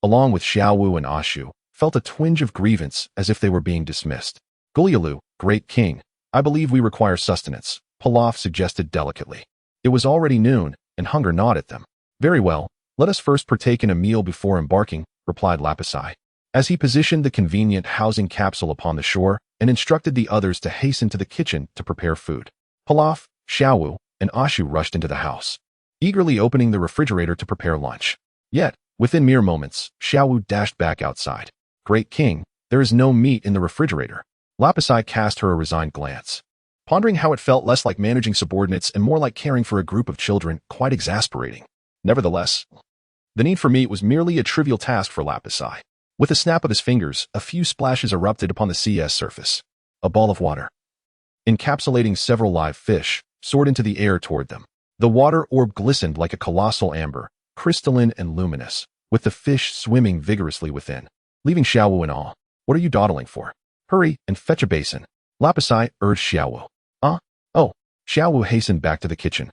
along with Xiaowu and Ashu, felt a twinge of grievance as if they were being dismissed. "Gulyalu, Great King, I believe we require sustenance," Pilaf suggested delicately. It was already noon, and hunger gnawed at them. "Very well, let us first partake in a meal before embarking," replied Lapisi, as he positioned the convenient housing capsule upon the shore and instructed the others to hasten to the kitchen to prepare food. Pilaf, Xiaowu, and Ashu rushed into the house, eagerly opening the refrigerator to prepare lunch. Yet, within mere moments, Xiaowu dashed back outside. "Great King, there is no meat in the refrigerator." Lapisi cast her a resigned glance, pondering how it felt less like managing subordinates and more like caring for a group of children, quite exasperating. Nevertheless, the need for meat was merely a trivial task for Lapisi. With a snap of his fingers, a few splashes erupted upon the sea's surface. A ball of water, encapsulating several live fish, soared into the air toward them. The water orb glistened like a colossal amber, crystalline and luminous, with the fish swimming vigorously within, leaving Xiaowu in awe. "What are you dawdling for? Hurry and fetch a basin," Lapisi urged Xiaowu. Oh, Xiaowu hastened back to the kitchen,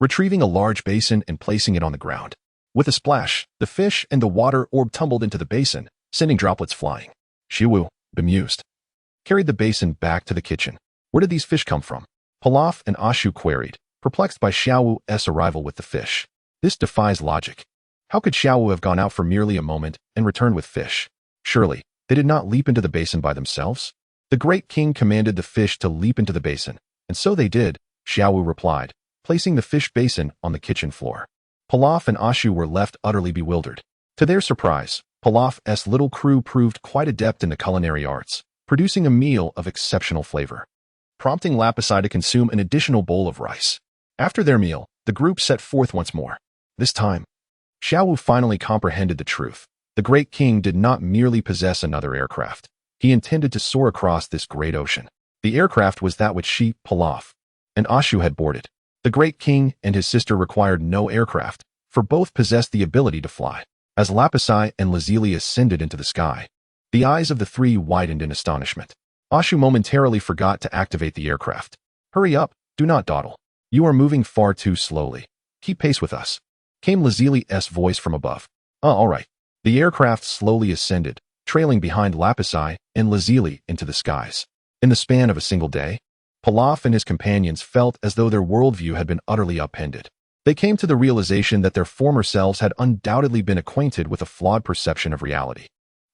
retrieving a large basin and placing it on the ground. With a splash, the fish and the water orb tumbled into the basin, sending droplets flying. Xiaowu, bemused, carried the basin back to the kitchen. "Where did these fish come from?" Pilaf and Ashu queried, perplexed by Xiaowu's arrival with the fish. This defies logic. How could Xiaowu have gone out for merely a moment and returned with fish? Surely, they did not leap into the basin by themselves? The Great King commanded the fish to leap into the basin, and so they did, Xiaowu replied, placing the fish basin on the kitchen floor. Pilaf and Ashu were left utterly bewildered. To their surprise, Pilaf's little crew proved quite adept in the culinary arts, producing a meal of exceptional flavor, prompting Lapisi to consume an additional bowl of rice. After their meal, the group set forth once more. This time, Xiaowu finally comprehended the truth. The Great King did not merely possess another aircraft. He intended to soar across this great ocean. The aircraft was that which she, Pilaf, and Ashu had boarded. The Great King and his sister required no aircraft, for both possessed the ability to fly. As Lapisi and Lazili ascended into the sky, the eyes of the 3 widened in astonishment. Ashu momentarily forgot to activate the aircraft. "Hurry up, do not dawdle. You are moving far too slowly. Keep pace with us," came Lazili's voice from above. All right." The aircraft slowly ascended, trailing behind Lapisi and Lazili into the skies. In the span of a single day, Pilaf and his companions felt as though their worldview had been utterly upended. They came to the realization that their former selves had undoubtedly been acquainted with a flawed perception of reality.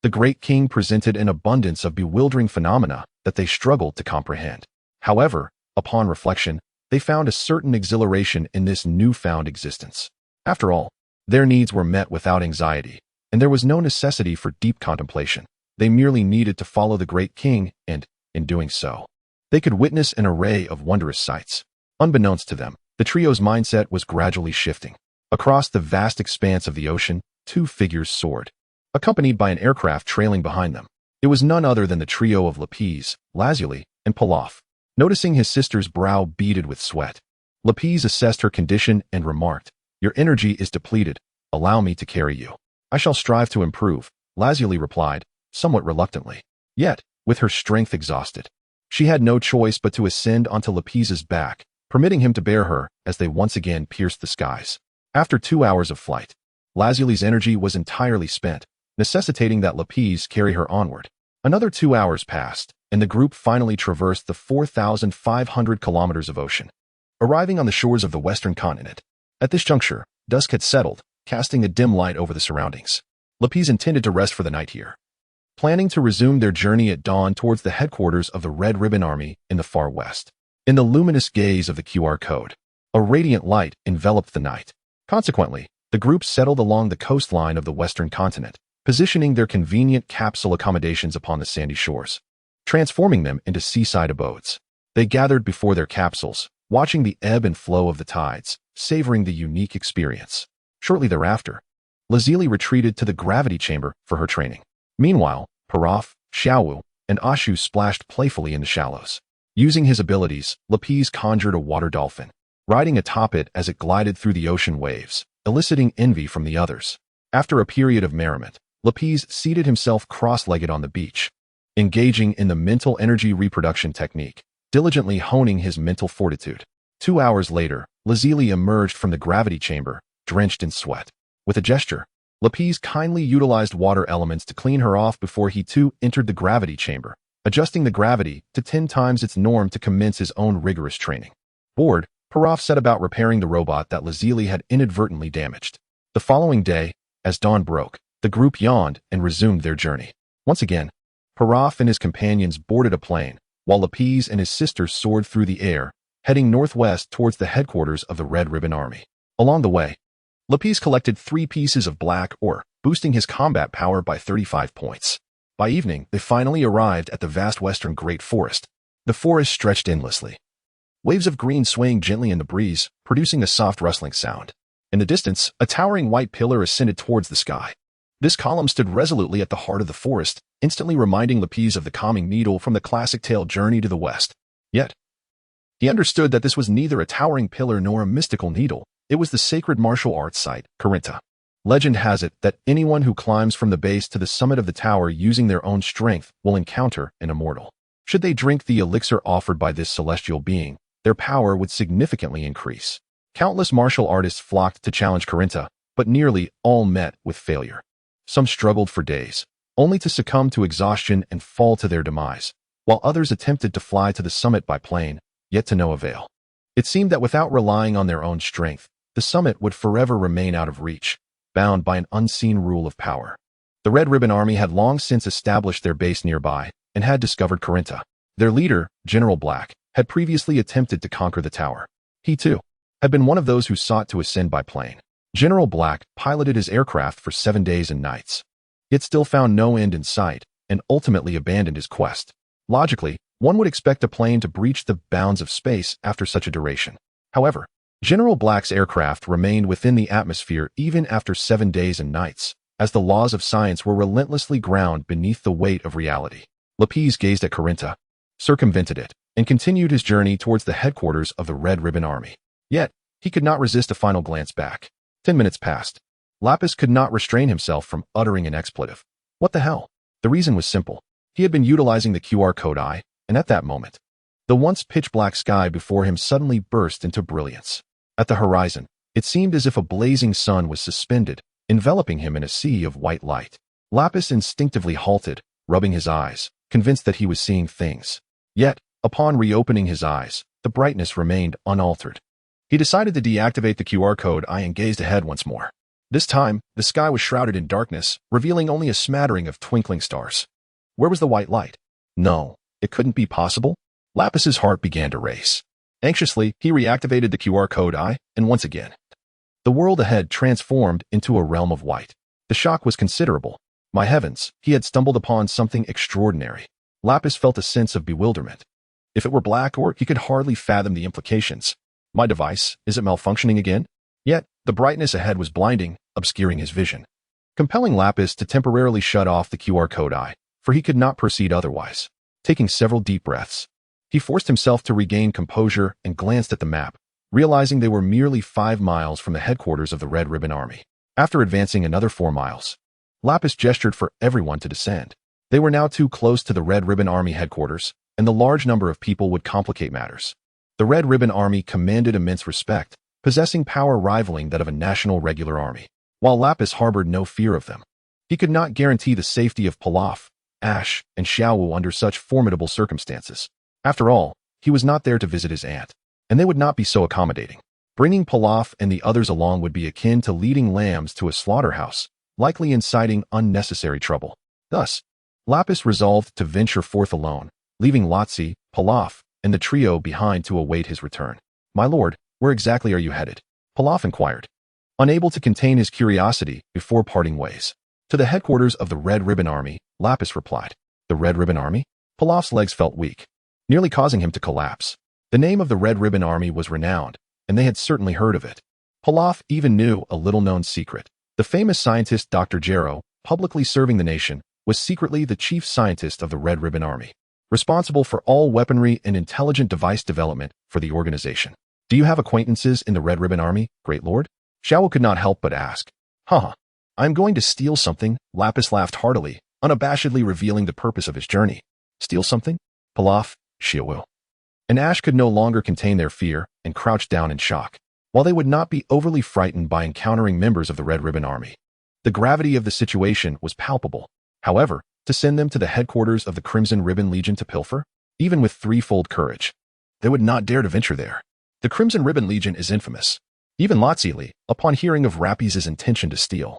The Great King presented an abundance of bewildering phenomena that they struggled to comprehend. However, upon reflection, they found a certain exhilaration in this newfound existence. After all, their needs were met without anxiety, and there was no necessity for deep contemplation. They merely needed to follow the Great King, and, in doing so, they could witness an array of wondrous sights. Unbeknownst to them, the trio's mindset was gradually shifting. Across the vast expanse of the ocean, 2 figures soared, accompanied by an aircraft trailing behind them. It was none other than the trio of Lapis, Lazuli, and Pilaf. Noticing his sister's brow beaded with sweat, Lapis assessed her condition and remarked, "Your energy is depleted. Allow me to carry you." "I shall strive to improve," Lazuli replied, somewhat reluctantly. Yet, with her strength exhausted. She had no choice but to ascend onto Lapis's back, permitting him to bear her as they once again pierced the skies. After 2 hours of flight, Lazuli's energy was entirely spent, necessitating that Lapis carry her onward. Another 2 hours passed, and the group finally traversed the 4,500 kilometers of ocean, arriving on the shores of the western continent. At this juncture, dusk had settled, casting a dim light over the surroundings. Lapis intended to rest for the night here, planning to resume their journey at dawn towards the headquarters of the Red Ribbon Army in the far west. In the luminous gaze of the QR code, a radiant light enveloped the night. Consequently, the group settled along the coastline of the western continent, positioning their convenient capsule accommodations upon the sandy shores, transforming them into seaside abodes. They gathered before their capsules, watching the ebb and flow of the tides, savoring the unique experience. Shortly thereafter, Lazili retreated to the gravity chamber for her training. Meanwhile, Paraf, Xiaowu, and Ashu splashed playfully in the shallows. Using his abilities, Lapis conjured a water dolphin, riding atop it as it glided through the ocean waves, eliciting envy from the others. After a period of merriment, Lapis seated himself cross-legged on the beach, engaging in the mental energy reproduction technique, diligently honing his mental fortitude. 2 hours later, Lazili emerged from the gravity chamber, drenched in sweat. With a gesture, Lapis kindly utilized water elements to clean her off before he too entered the gravity chamber, adjusting the gravity to 10 times its norm to commence his own rigorous training. Bored, Paraf set about repairing the robot that Lazili had inadvertently damaged. The following day, as dawn broke, the group yawned and resumed their journey. Once again, Paraf and his companions boarded a plane, while Lapis and his sisters soared through the air, heading northwest towards the headquarters of the Red Ribbon Army. Along the way, Lapis collected 3 pieces of black ore, boosting his combat power by 35 points. By evening, they finally arrived at the vast western Great Forest. The forest stretched endlessly, waves of green swaying gently in the breeze, producing a soft rustling sound. In the distance, a towering white pillar ascended towards the sky. This column stood resolutely at the heart of the forest, instantly reminding Lapis of the calming needle from the classic tale Journey to the West. Yet, he understood that this was neither a towering pillar nor a mystical needle. It was the sacred martial arts site, Corinta. Legend has it that anyone who climbs from the base to the summit of the tower using their own strength will encounter an immortal. Should they drink the elixir offered by this celestial being, their power would significantly increase. Countless martial artists flocked to challenge Corinta, but nearly all met with failure. Some struggled for days, only to succumb to exhaustion and fall to their demise, while others attempted to fly to the summit by plane, yet to no avail. It seemed that without relying on their own strength, the summit would forever remain out of reach, bound by an unseen rule of power. The Red Ribbon Army had long since established their base nearby and had discovered Corinta. Their leader, General Black, had previously attempted to conquer the tower. He, too, had been one of those who sought to ascend by plane. General Black piloted his aircraft for 7 days and nights, yet still found no end in sight and ultimately abandoned his quest. Logically, one would expect a plane to breach the bounds of space after such a duration. However, General Black's aircraft remained within the atmosphere even after 7 days and nights, as the laws of science were relentlessly ground beneath the weight of reality. Lapis gazed at Corinta, circumvented it, and continued his journey towards the headquarters of the Red Ribbon Army. Yet, he could not resist a final glance back. 10 minutes passed. Lapis could not restrain himself from uttering an expletive. What the hell? The reason was simple. He had been utilizing the QR code eye, and at that moment, the once pitch-black sky before him suddenly burst into brilliance. At the horizon, it seemed as if a blazing sun was suspended, enveloping him in a sea of white light. Lapis instinctively halted, rubbing his eyes, convinced that he was seeing things. Yet, upon reopening his eyes, the brightness remained unaltered. He decided to deactivate the QR code eye and gazed ahead once more. This time, the sky was shrouded in darkness, revealing only a smattering of twinkling stars. Where was the white light? No, it couldn't be possible. Lapis's heart began to race. Anxiously, he reactivated the QR code eye, and once again, the world ahead transformed into a realm of white. The shock was considerable. My heavens, he had stumbled upon something extraordinary. Lapis felt a sense of bewilderment. If it were black or he could hardly fathom the implications. My device, is it malfunctioning again? Yet, the brightness ahead was blinding, obscuring his vision, compelling Lapis to temporarily shut off the QR code eye, for he could not proceed otherwise. Taking several deep breaths, he forced himself to regain composure and glanced at the map, realizing they were merely 5 miles from the headquarters of the Red Ribbon Army. After advancing another 4 miles, Lapis gestured for everyone to descend. They were now too close to the Red Ribbon Army headquarters, and the large number of people would complicate matters. The Red Ribbon Army commanded immense respect, possessing power rivaling that of a national regular army, while Lapis harbored no fear of them. He could not guarantee the safety of Pilaf, Ash, and Xiaowu under such formidable circumstances. After all, he was not there to visit his aunt, and they would not be so accommodating. Bringing Pilaf and the others along would be akin to leading lambs to a slaughterhouse, likely inciting unnecessary trouble. Thus, Lapis resolved to venture forth alone, leaving Lazili, Pilaf, and the trio behind to await his return. "My lord, where exactly are you headed?" Pilaf inquired, unable to contain his curiosity before parting ways. "To the headquarters of the Red Ribbon Army," Lapis replied. "The Red Ribbon Army?" Pilaf's legs felt weak, nearly causing him to collapse. The name of the Red Ribbon Army was renowned, and they had certainly heard of it. Pilaf even knew a little-known secret. The famous scientist Dr. Jero, publicly serving the nation, was secretly the chief scientist of the Red Ribbon Army, responsible for all weaponry and intelligent device development for the organization. "Do you have acquaintances in the Red Ribbon Army, Great Lord?" Xiaowu could not help but ask. "Haha, I'm going to steal something," Lapis laughed heartily, unabashedly revealing the purpose of his journey. "Steal something?" Pilaf, Xiaowu, and Ash could no longer contain their fear and crouched down in shock. While they would not be overly frightened by encountering members of the Red Ribbon Army, the gravity of the situation was palpable. However, to send them to the headquarters of the Crimson Ribbon Legion to pilfer, even with threefold courage, they would not dare to venture there. The Crimson Ribbon Legion is infamous. Even Lazili, upon hearing of Lapis' intention to steal,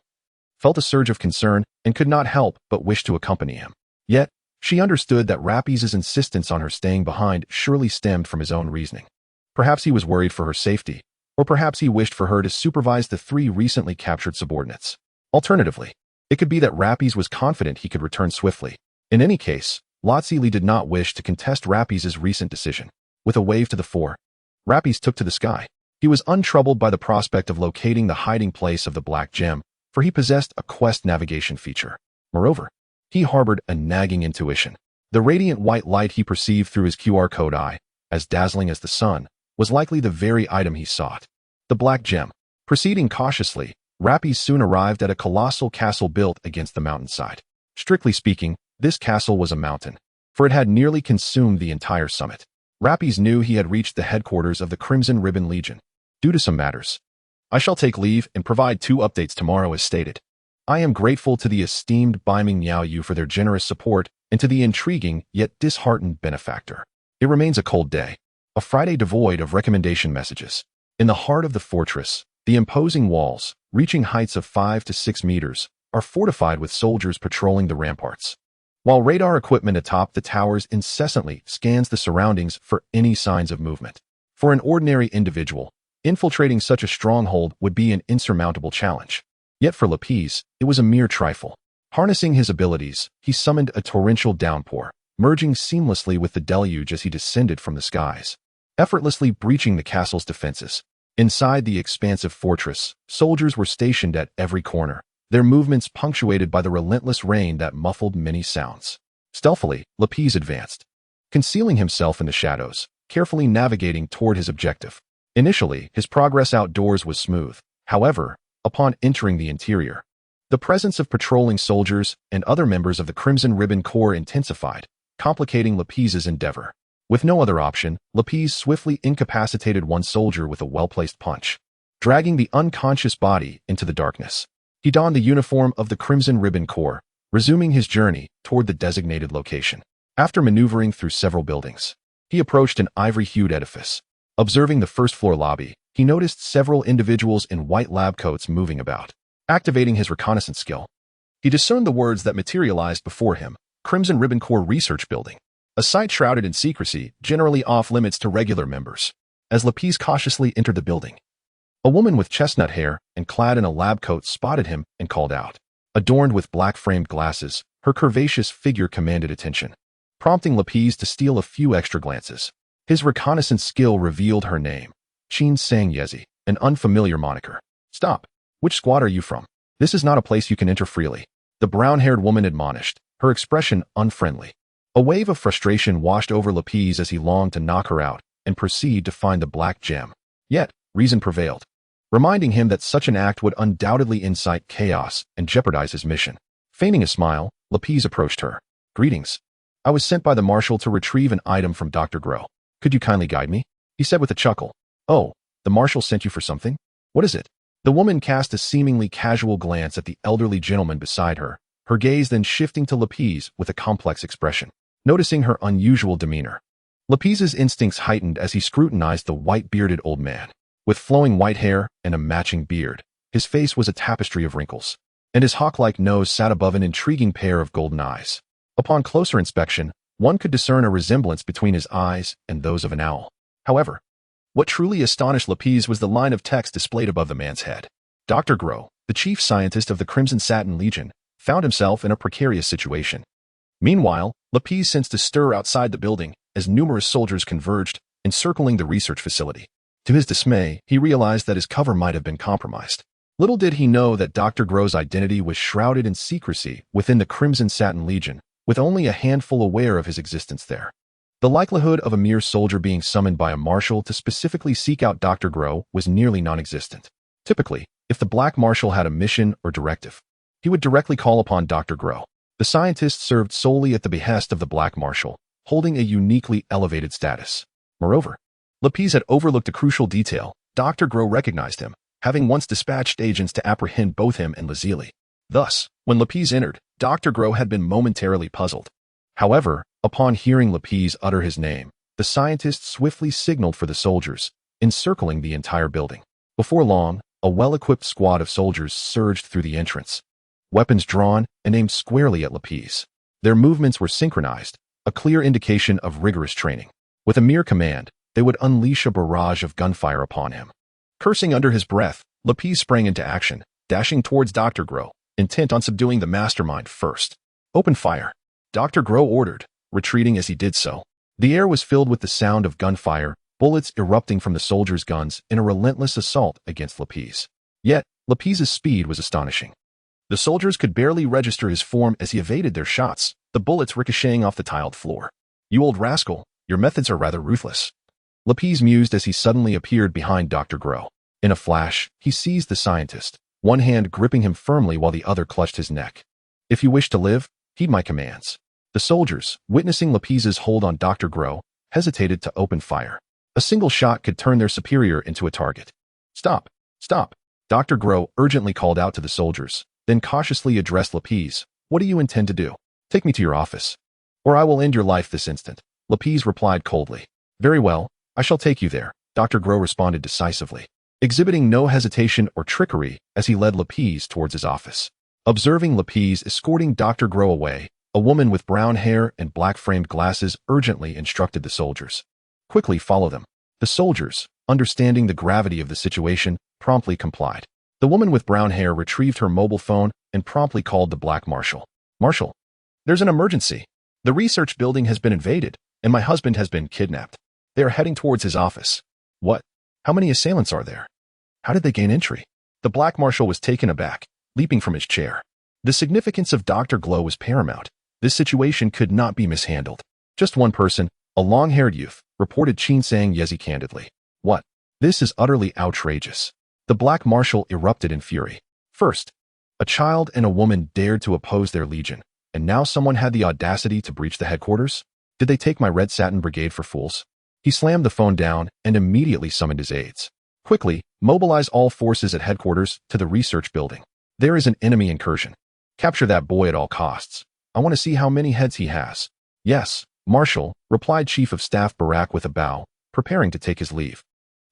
felt a surge of concern and could not help but wish to accompany him. Yet, she understood that Lapis' insistence on her staying behind surely stemmed from his own reasoning. Perhaps he was worried for her safety, or perhaps he wished for her to supervise the 3 recently captured subordinates. Alternatively, it could be that Lapis was confident he could return swiftly. In any case, Lazili did not wish to contest Lapis' recent decision. With a wave to the fore, Lapis took to the sky. He was untroubled by the prospect of locating the hiding place of the Black Gem, for he possessed a quest navigation feature. Moreover, he harbored a nagging intuition. The radiant white light he perceived through his QR code eye, as dazzling as the sun, was likely the very item he sought. The Black Gem. Proceeding cautiously, Lapis soon arrived at a colossal castle built against the mountainside. Strictly speaking, this castle was a mountain, for it had nearly consumed the entire summit. Lapis knew he had reached the headquarters of the Crimson Ribbon Legion. "Due to some matters, I shall take leave and provide 2 updates tomorrow as stated. I am grateful to the esteemed Baiming Miao Yu for their generous support and to the intriguing yet disheartened benefactor. It remains a cold day, a Friday devoid of recommendation messages. In the heart of the fortress, the imposing walls, reaching heights of 5 to 6 meters, are fortified with soldiers patrolling the ramparts, while radar equipment atop the towers incessantly scans the surroundings for any signs of movement. For an ordinary individual, infiltrating such a stronghold would be an insurmountable challenge. Yet for Lapis, it was a mere trifle. Harnessing his abilities, he summoned a torrential downpour, merging seamlessly with the deluge as he descended from the skies, effortlessly breaching the castle's defenses. Inside the expansive fortress, soldiers were stationed at every corner, their movements punctuated by the relentless rain that muffled many sounds. Stealthily, Lapis advanced, concealing himself in the shadows, carefully navigating toward his objective. Initially, his progress outdoors was smooth. However, upon entering the interior, the presence of patrolling soldiers and other members of the Crimson Ribbon Corps intensified, complicating Lapis' endeavor. With no other option, Lapis swiftly incapacitated one soldier with a well-placed punch, dragging the unconscious body into the darkness. He donned the uniform of the Crimson Ribbon Corps, resuming his journey toward the designated location. After maneuvering through several buildings, he approached an ivory-hued edifice. Observing the first-floor lobby, he noticed several individuals in white lab coats moving about. Activating his reconnaissance skill, he discerned the words that materialized before him: Crimson Ribbon Corps Research Building, a site shrouded in secrecy, generally off-limits to regular members. As Lapis cautiously entered the building, a woman with chestnut hair and clad in a lab coat spotted him and called out. Adorned with black-framed glasses, her curvaceous figure commanded attention, prompting Lapis to steal a few extra glances. His reconnaissance skill revealed her name, Qin Sang Yezi, an unfamiliar moniker. "Stop! Which squad are you from? This is not a place you can enter freely," the brown-haired woman admonished, her expression unfriendly. A wave of frustration washed over Lapis as he longed to knock her out and proceed to find the Black Gem. Yet, reason prevailed, reminding him that such an act would undoubtedly incite chaos and jeopardize his mission. Feigning a smile, Lapis approached her. Greetings. I was sent by the marshal to retrieve an item from Dr. Grow. Could you kindly guide me? He said with a chuckle. Oh, the marshal sent you for something? What is it? The woman cast a seemingly casual glance at the elderly gentleman beside her, her gaze then shifting to Lapis with a complex expression. Noticing her unusual demeanor, Lapis's instincts heightened as he scrutinized the white-bearded old man. With flowing white hair and a matching beard, his face was a tapestry of wrinkles, and his hawk-like nose sat above an intriguing pair of golden eyes. Upon closer inspection, one could discern a resemblance between his eyes and those of an owl. However, what truly astonished Lapis was the line of text displayed above the man's head. Dr. Grow, the chief scientist of the Crimson Satin Legion, found himself in a precarious situation. Meanwhile, Lapis sensed a stir outside the building as numerous soldiers converged, encircling the research facility. To his dismay, he realized that his cover might have been compromised. Little did he know that Dr. Grow's identity was shrouded in secrecy within the Crimson Satin Legion, with only a handful aware of his existence there. The likelihood of a mere soldier being summoned by a marshal to specifically seek out Dr. Grow was nearly non-existent. Typically, if the Black Marshal had a mission or directive, he would directly call upon Dr. Grow. The scientist served solely at the behest of the Black Marshal, holding a uniquely elevated status. Moreover, Lapis had overlooked a crucial detail. Dr. Grow recognized him, having once dispatched agents to apprehend both him and Lazili. Thus, when Lapis entered, Dr. Grow had been momentarily puzzled. However, upon hearing Lapis utter his name, the scientist swiftly signaled for the soldiers, encircling the entire building. Before long, a well-equipped squad of soldiers surged through the entrance, weapons drawn and aimed squarely at Lapis. Their movements were synchronized, a clear indication of rigorous training. With a mere command, they would unleash a barrage of gunfire upon him. Cursing under his breath, Lapis sprang into action, dashing towards Dr. Grow, intent on subduing the mastermind first. Open fire, Dr. Grow ordered, retreating as he did so. The air was filled with the sound of gunfire, bullets erupting from the soldiers' guns in a relentless assault against Lapis. Yet, Lapis's speed was astonishing. The soldiers could barely register his form as he evaded their shots, the bullets ricocheting off the tiled floor. You old rascal, your methods are rather ruthless. Lapis mused as he suddenly appeared behind Dr. Grow. In a flash, he seized the scientist, one hand gripping him firmly while the other clutched his neck. If you wish to live, heed my commands. The soldiers, witnessing Lapis's hold on Dr. Grow, hesitated to open fire. A single shot could turn their superior into a target. Stop! Stop! Dr. Grow urgently called out to the soldiers, then cautiously addressed Lapis. What do you intend to do? Take me to your office, or I will end your life this instant. Lapis replied coldly. Very well, I shall take you there, Dr. Grow responded decisively, exhibiting no hesitation or trickery as he led Lapis towards his office. Observing Lapis escorting Dr. Grow away, a woman with brown hair and black-framed glasses urgently instructed the soldiers. Quickly follow them. The soldiers, understanding the gravity of the situation, promptly complied. The woman with brown hair retrieved her mobile phone and promptly called the Black Marshal. Marshal, there's an emergency. The research building has been invaded, and my husband has been kidnapped. They are heading towards his office. What? How many assailants are there? How did they gain entry? The Black Marshal was taken aback, leaping from his chair. The significance of Dr. Glow was paramount. This situation could not be mishandled. Just one person, a long-haired youth, reported Chinsang Yezi candidly. What? This is utterly outrageous. The Black Marshal erupted in fury. First, a child and a woman dared to oppose their legion, and now someone had the audacity to breach the headquarters? Did they take my Red Satin Brigade for fools? He slammed the phone down and immediately summoned his aides. Quickly, mobilize all forces at headquarters to the research building. There is an enemy incursion. Capture that boy at all costs. I want to see how many heads he has. Yes, Marshal, replied Chief of Staff Barak with a bow, preparing to take his leave.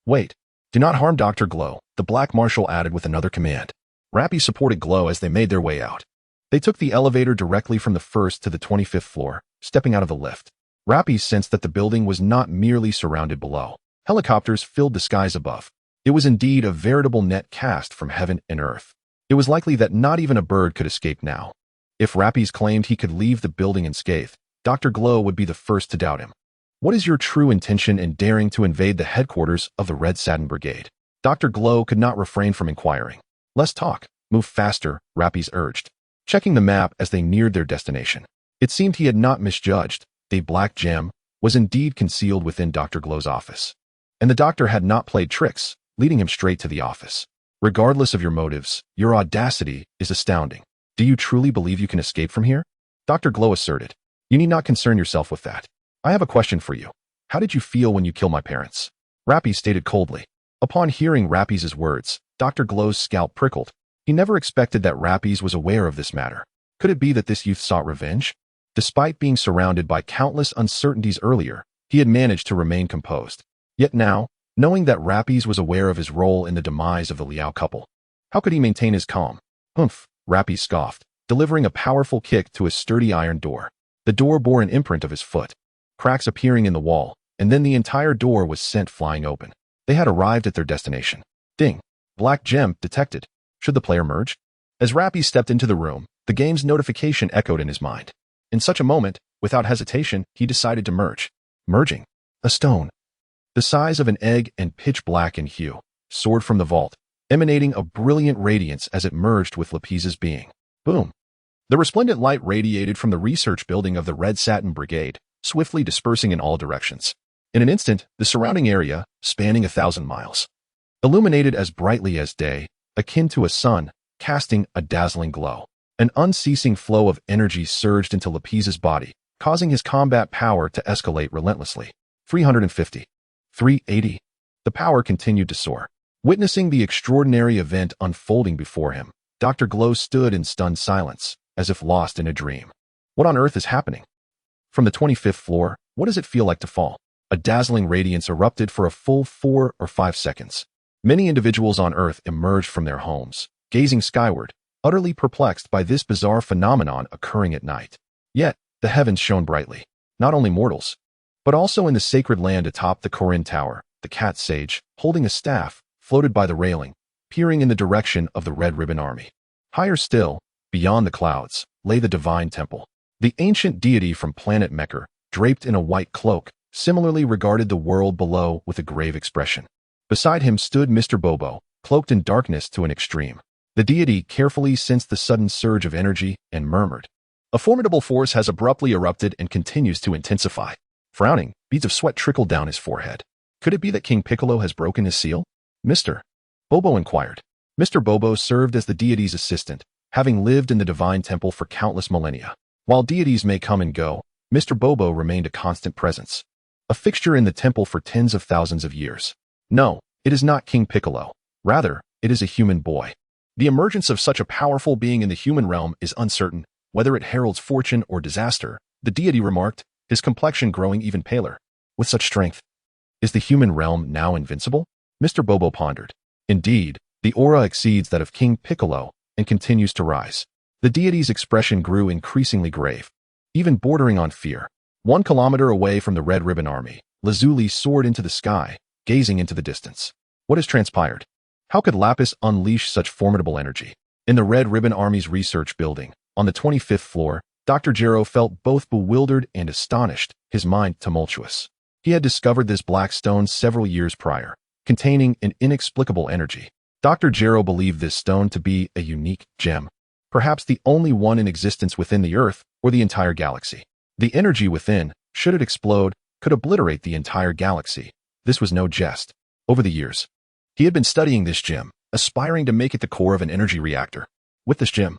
Wait, do not harm Dr. Glow, the Black Marshal added with another command. Rappy supported Glow as they made their way out. They took the elevator directly from the 1st to the 25th floor, stepping out of the lift. Rappy sensed that the building was not merely surrounded below. Helicopters filled the skies above. It was indeed a veritable net cast from heaven and earth. It was likely that not even a bird could escape now. If Rappy's claimed he could leave the building unscathed, Dr. Glow would be the first to doubt him. What is your true intention in daring to invade the headquarters of the Red Satin Brigade? Dr. Glow could not refrain from inquiring. Less talk, move faster, Rappy's urged, checking the map as they neared their destination. It seemed he had not misjudged. The black gem was indeed concealed within Dr. Glow's office. And the doctor had not played tricks, leading him straight to the office. Regardless of your motives, your audacity is astounding. Do you truly believe you can escape from here? Dr. Glow asserted. You need not concern yourself with that. I have a question for you. How did you feel when you killed my parents? Rappy stated coldly. Upon hearing Rappy's words, Dr. Glow's scalp prickled. He never expected that Rappy was aware of this matter. Could it be that this youth sought revenge? Despite being surrounded by countless uncertainties earlier, he had managed to remain composed. Yet now, knowing that Rappy was aware of his role in the demise of the Liao couple, how could he maintain his calm? Humph, Rappy scoffed, delivering a powerful kick to a sturdy iron door. The door bore an imprint of his foot, cracks appearing in the wall, and then the entire door was sent flying open. They had arrived at their destination. Ding! Black gem detected. Should the player merge? As Rappy stepped into the room, the game's notification echoed in his mind. In such a moment, without hesitation, he decided to merge. Merging. A stone, the size of an egg and pitch black in hue, soared from the vault, emanating a brilliant radiance as it merged with Lapis's being. Boom! The resplendent light radiated from the research building of the Red Satin Brigade, swiftly dispersing in all directions. In an instant, the surrounding area, spanning 1,000 miles, illuminated as brightly as day, akin to a sun, casting a dazzling glow. An unceasing flow of energy surged into Lapis's body, causing his combat power to escalate relentlessly. 350. 380. The power continued to soar. Witnessing the extraordinary event unfolding before him, Dr. Glow stood in stunned silence, as if lost in a dream. What on earth is happening? From the 25th floor, what does it feel like to fall? A dazzling radiance erupted for a full 4 or 5 seconds. Many individuals on Earth emerged from their homes, gazing skyward, utterly perplexed by this bizarre phenomenon occurring at night. Yet, the heavens shone brightly. Not only mortals, but also in the sacred land atop the Corinne Tower, the cat sage, holding a staff, floated by the railing, peering in the direction of the Red Ribbon Army. Higher still, beyond the clouds, lay the divine temple. The ancient deity from planet Mecca, draped in a white cloak, similarly regarded the world below with a grave expression. Beside him stood Mr. Bobo, cloaked in darkness to an extreme. The deity carefully sensed the sudden surge of energy and murmured, "A formidable force has abruptly erupted and continues to intensify." Frowning, beads of sweat trickled down his forehead. Could it be that King Piccolo has broken his seal? Mr. Bobo inquired. Mr. Bobo served as the deity's assistant, having lived in the divine temple for countless millennia. While deities may come and go, Mr. Bobo remained a constant presence, a fixture in the temple for tens of thousands of years. No, it is not King Piccolo. Rather, it is a human boy. The emergence of such a powerful being in the human realm is uncertain, whether it heralds fortune or disaster, the deity remarked, his complexion growing even paler. With such strength, is the human realm now invincible? Mr. Bobo pondered. Indeed, the aura exceeds that of King Piccolo and continues to rise. The deity's expression grew increasingly grave, even bordering on fear. 1 kilometer away from the Red Ribbon Army, Lazuli soared into the sky, gazing into the distance. What has transpired? How could Lapis unleash such formidable energy? In the Red Ribbon Army's research building, on the 25th floor, Dr. Gero felt both bewildered and astonished, his mind tumultuous. He had discovered this black stone several years prior, containing an inexplicable energy. Dr. Gero believed this stone to be a unique gem, perhaps the only one in existence within the Earth or the entire galaxy. The energy within, should it explode, could obliterate the entire galaxy. This was no jest. Over the years, he had been studying this gem, aspiring to make it the core of an energy reactor. With this gem,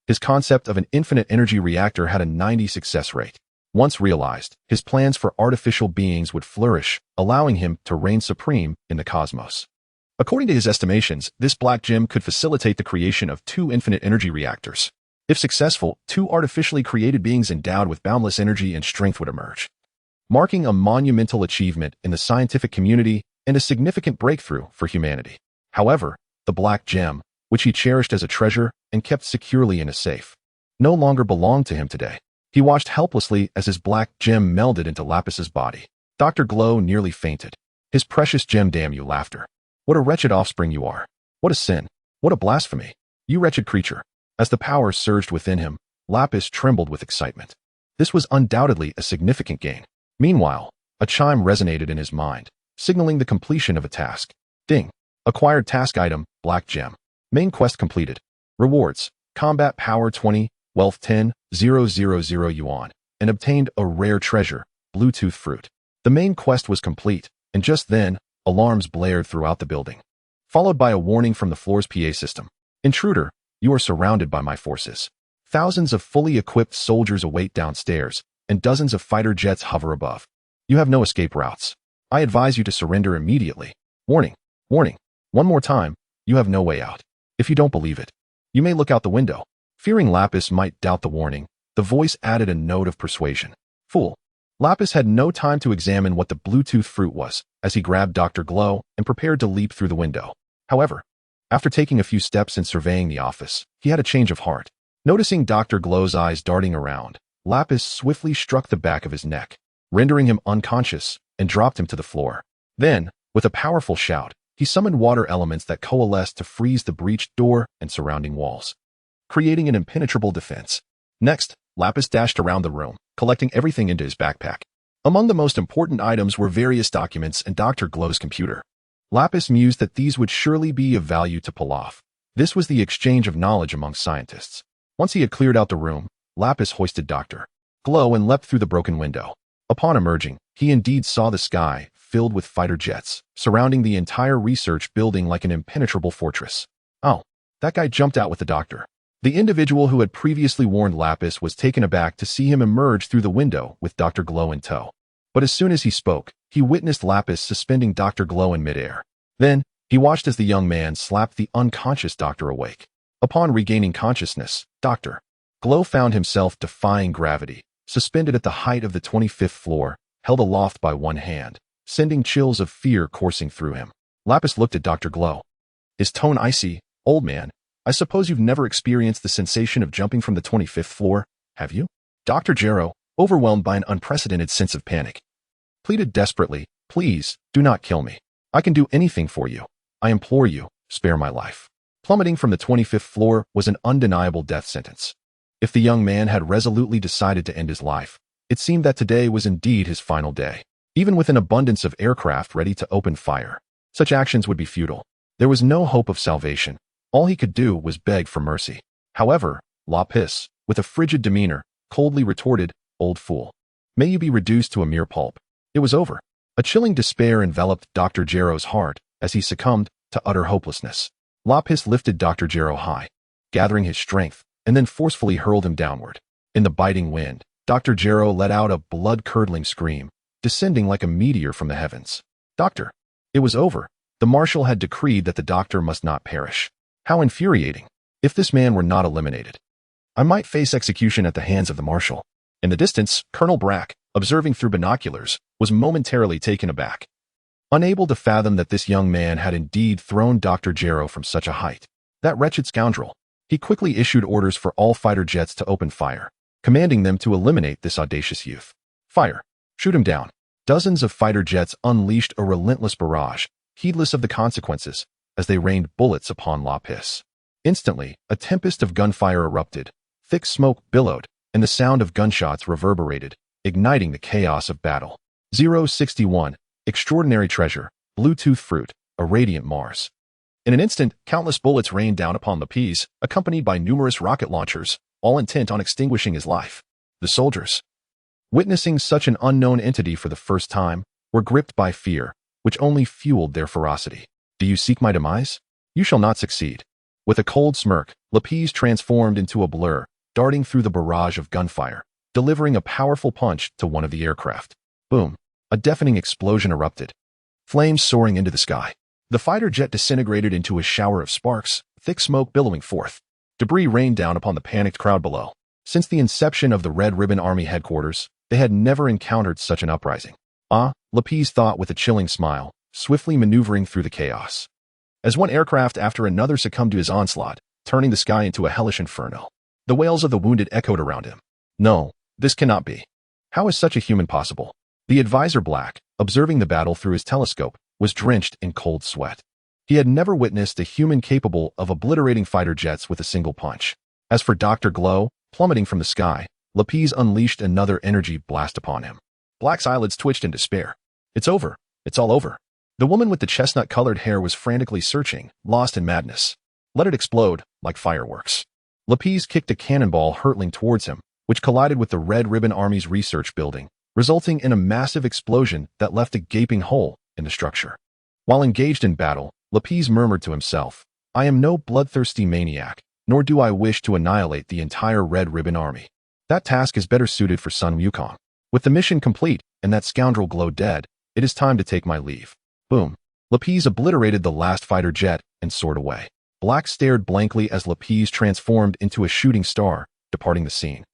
his concept of an infinite energy reactor had a 90 success rate. Once realized, his plans for artificial beings would flourish, allowing him to reign supreme in the cosmos. According to his estimations, this black gem could facilitate the creation of 2 infinite energy reactors. If successful, 2 artificially created beings endowed with boundless energy and strength would emerge, marking a monumental achievement in the scientific community and a significant breakthrough for humanity. However, the black gem, which he cherished as a treasure and kept securely in a safe, no longer belonged to him today. He watched helplessly as his black gem melded into Lapis's body. Dr. Glow nearly fainted. His precious gem, damn you, laughter. What a wretched offspring you are. What a sin. What a blasphemy. You wretched creature. As the power surged within him, Lapis trembled with excitement. This was undoubtedly a significant gain. Meanwhile, a chime resonated in his mind, signaling the completion of a task. Ding. Acquired task item, black gem. Main quest completed. Rewards, combat power 20, wealth 10, 000 yuan, and obtained a rare treasure, Bluetooth fruit. The main quest was complete, and just then, alarms blared throughout the building, followed by a warning from the floor's PA system. Intruder, you are surrounded by my forces. Thousands of fully equipped soldiers await downstairs, and dozens of fighter jets hover above. You have no escape routes. I advise you to surrender immediately. Warning, warning. One more time, you have no way out. If you don't believe it, you may look out the window. Fearing Lapis might doubt the warning, the voice added a note of persuasion. Fool. Lapis had no time to examine what the Bluetooth fruit was, as he grabbed Dr. Glow and prepared to leap through the window. However, after taking a few steps and surveying the office, he had a change of heart. Noticing Dr. Glow's eyes darting around, Lapis swiftly struck the back of his neck, rendering him unconscious, and dropped him to the floor. Then, with a powerful shout, he summoned water elements that coalesced to freeze the breached door and surrounding walls, creating an impenetrable defense. Next, Lapis dashed around the room, collecting everything into his backpack. Among the most important items were various documents and Dr. Glow's computer. Lapis mused that these would surely be of value to pull off. This was the exchange of knowledge among scientists. Once he had cleared out the room, Lapis hoisted Dr. Glow and leapt through the broken window. Upon emerging, he indeed saw the sky filled with fighter jets, surrounding the entire research building like an impenetrable fortress. Oh, that guy jumped out with the doctor. The individual who had previously warned Lapis was taken aback to see him emerge through the window with Dr. Glow in tow. But as soon as he spoke, he witnessed Lapis suspending Dr. Glow in midair. Then, he watched as the young man slapped the unconscious doctor awake. Upon regaining consciousness, Dr. Glow found himself defying gravity, suspended at the height of the 25th floor, held aloft by one hand, sending chills of fear coursing through him. Lapis looked at Dr. Glow, his tone icy. Old man, I suppose you've never experienced the sensation of jumping from the 25th floor, have you? Dr. Gero, overwhelmed by an unprecedented sense of panic, pleaded desperately, please, do not kill me. I can do anything for you. I implore you, spare my life. Plummeting from the 25th floor was an undeniable death sentence. If the young man had resolutely decided to end his life, it seemed that today was indeed his final day. Even with an abundance of aircraft ready to open fire, such actions would be futile. There was no hope of salvation. All he could do was beg for mercy. However, Lapis, with a frigid demeanor, coldly retorted, old fool. May you be reduced to a mere pulp. It was over. A chilling despair enveloped Dr. Gero's heart as he succumbed to utter hopelessness. Lapis lifted Dr. Gero high, gathering his strength, and then forcefully hurled him downward. In the biting wind, Dr. Gero let out a blood-curdling scream, descending like a meteor from the heavens. Doctor! It was over. The marshal had decreed that the doctor must not perish. How infuriating. If this man were not eliminated, I might face execution at the hands of the marshal. In the distance, Colonel Brack, observing through binoculars, was momentarily taken aback, unable to fathom that this young man had indeed thrown Dr. Gero from such a height. That wretched scoundrel. He quickly issued orders for all fighter jets to open fire, commanding them to eliminate this audacious youth. Fire. Shoot him down. Dozens of fighter jets unleashed a relentless barrage, heedless of the consequences, as they rained bullets upon Lapis. Instantly, a tempest of gunfire erupted. Thick smoke billowed, and the sound of gunshots reverberated, igniting the chaos of battle. 061. Extraordinary treasure. Bluetooth fruit. A radiant Mars. In an instant, countless bullets rained down upon Lapis, accompanied by numerous rocket launchers, all intent on extinguishing his life. The soldiers, witnessing such an unknown entity for the first time, were gripped by fear, which only fueled their ferocity. Do you seek my demise? You shall not succeed. With a cold smirk, Lapis transformed into a blur, darting through the barrage of gunfire, delivering a powerful punch to one of the aircraft. Boom! A deafening explosion erupted, flames soaring into the sky. The fighter jet disintegrated into a shower of sparks, thick smoke billowing forth. Debris rained down upon the panicked crowd below. Since the inception of the Red Ribbon Army headquarters, they had never encountered such an uprising. Ah, Lapis thought with a chilling smile, swiftly maneuvering through the chaos. As one aircraft after another succumbed to his onslaught, turning the sky into a hellish inferno. The wails of the wounded echoed around him. No, this cannot be. How is such a human possible? The advisor Black, observing the battle through his telescope, was drenched in cold sweat. He had never witnessed a human capable of obliterating fighter jets with a single punch. As for Dr. Glow, plummeting from the sky, Lapis unleashed another energy blast upon him. Black's eyelids twitched in despair. It's over. It's all over. The woman with the chestnut-colored hair was frantically searching, lost in madness. Let it explode, like fireworks. Lapis kicked a cannonball hurtling towards him, which collided with the Red Ribbon Army's research building, resulting in a massive explosion that left a gaping hole in the structure. While engaged in battle, Lapis murmured to himself, I am no bloodthirsty maniac, nor do I wish to annihilate the entire Red Ribbon Army. That task is better suited for Sun Wukong. With the mission complete and that scoundrel glow dead, it is time to take my leave. Boom. Lapis obliterated the last fighter jet and soared away. Black stared blankly as Lapis transformed into a shooting star, departing the scene.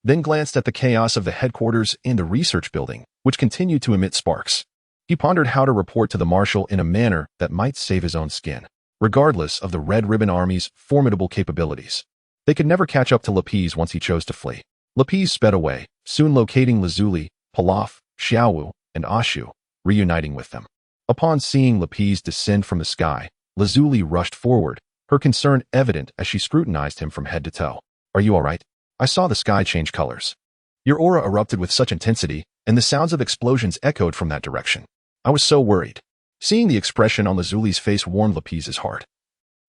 Then glanced at the chaos of the headquarters and the research building, which continued to emit sparks. He pondered how to report to the marshal in a manner that might save his own skin, regardless of the Red Ribbon Army's formidable capabilities. They could never catch up to Lapis once he chose to flee. Lapis sped away, soon locating Lazuli, Pilaf, Xiaowu, and Ashu, reuniting with them. Upon seeing Lapis descend from the sky, Lazuli rushed forward, her concern evident as she scrutinized him from head to toe. Are you all right? I saw the sky change colors. Your aura erupted with such intensity, and the sounds of explosions echoed from that direction. I was so worried. Seeing the expression on Lazuli's face warmed Lapis's heart.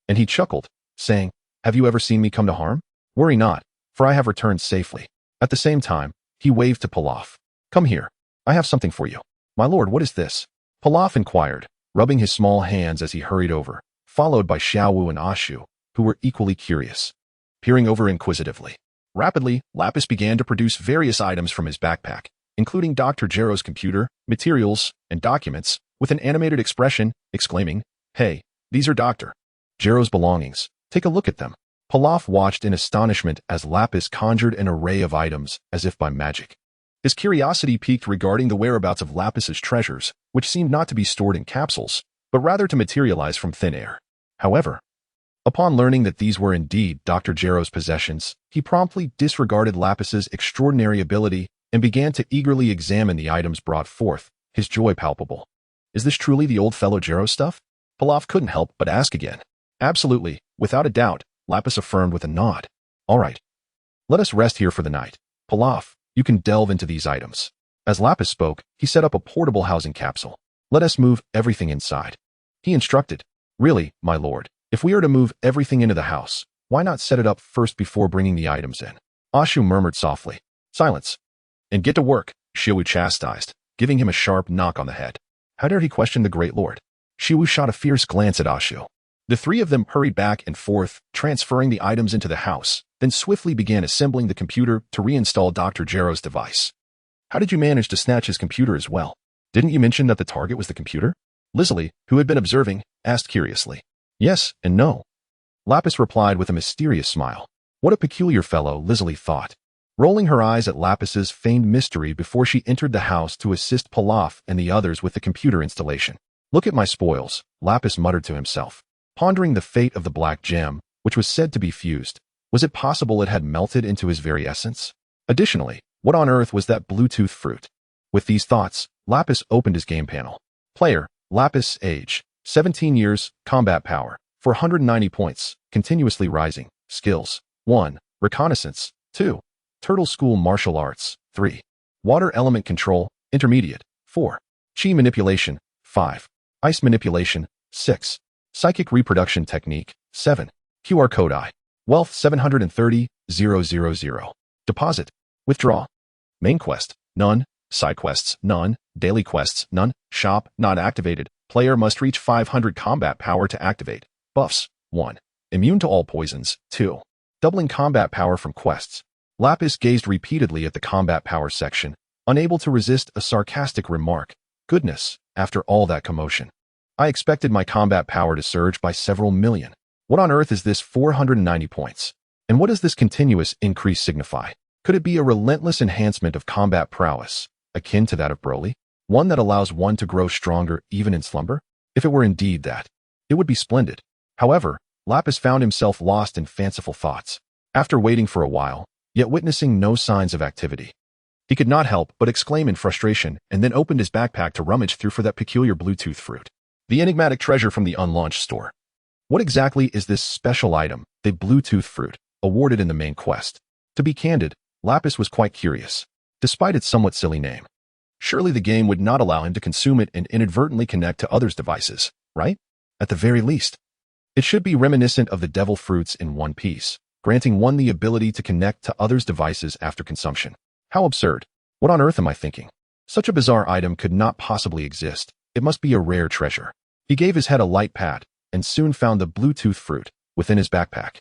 And he chuckled, saying, Have you ever seen me come to harm? Worry not, for I have returned safely. At the same time, he waved to Pilaf. Come here. I have something for you. My lord, what is this? Pilaf inquired, rubbing his small hands as he hurried over, followed by Xiaowu and Ashu, who were equally curious, peering over inquisitively. Rapidly, Lapis began to produce various items from his backpack, including Dr. Jero's computer, materials, and documents, with an animated expression, exclaiming, Hey, these are Dr. Jero's belongings. Take a look at them. Pilaf watched in astonishment as Lapis conjured an array of items as if by magic. His curiosity piqued regarding the whereabouts of Lapis's treasures, which seemed not to be stored in capsules, but rather to materialize from thin air. However, upon learning that these were indeed Dr. Jero's possessions, he promptly disregarded Lapis's extraordinary ability and began to eagerly examine the items brought forth, his joy palpable. Is this truly the old fellow Jero stuff? Pilaf couldn't help but ask again. Absolutely, without a doubt, Lapis affirmed with a nod. All right. Let us rest here for the night. Pilaf, you can delve into these items. As Lapis spoke, he set up a portable housing capsule. Let us move everything inside. He instructed. Really, my lord, if we are to move everything into the house, why not set it up first before bringing the items in? Ashu murmured softly. Silence. And get to work, Xiaowu chastised, giving him a sharp knock on the head. How dare he question the great lord? Xiaowu shot a fierce glance at Ashu. The three of them hurried back and forth, transferring the items into the house, then swiftly began assembling the computer to reinstall Dr. Jero's device. How did you manage to snatch his computer as well? Didn't you mention that the target was the computer? Lazuli, who had been observing, asked curiously. Yes and no. Lapis replied with a mysterious smile. What a peculiar fellow, Lazuli thought, rolling her eyes at Lapis's feigned mystery before she entered the house to assist Pilaf and the others with the computer installation. Look at my spoils, Lapis muttered to himself, pondering the fate of the black gem, which was said to be fused. Was it possible it had melted into his very essence? Additionally, what on earth was that Bluetooth fruit? With these thoughts, Lapis opened his game panel. Player, Lapis, age, 17 years, combat power, 490 points, continuously rising, skills, 1, reconnaissance, 2, turtle school martial arts, 3, water element control, intermediate, 4, chi manipulation, 5, ice manipulation, 6, psychic reproduction technique, 7, QR code I, wealth 730,000, deposit, withdraw, main quest, none, side quests, none, daily quests, none, shop, not activated, player must reach 500 combat power to activate, buffs, 1, immune to all poisons, 2, doubling combat power from quests. Lapis gazed repeatedly at the combat power section, unable to resist a sarcastic remark. Goodness, after all that commotion. I expected my combat power to surge by several million. What on earth is this 490 points? And what does this continuous increase signify? Could it be a relentless enhancement of combat prowess, akin to that of Broly? One that allows one to grow stronger even in slumber? If it were indeed that, it would be splendid. However, Lapis found himself lost in fanciful thoughts. After waiting for a while, yet witnessing no signs of activity, he could not help but exclaim in frustration and then opened his backpack to rummage through for that peculiar Bluetooth fruit. The enigmatic treasure from the unlaunched store. What exactly is this special item, the Bluetooth fruit, awarded in the main quest? To be candid, Lapis was quite curious, despite its somewhat silly name. Surely the game would not allow him to consume it and inadvertently connect to others' devices, right? At the very least. It should be reminiscent of the devil fruits in One Piece, granting one the ability to connect to others' devices after consumption. How absurd. What on earth am I thinking? Such a bizarre item could not possibly exist. It must be a rare treasure. He gave his head a light pat and soon found the Bluetooth fruit within his backpack.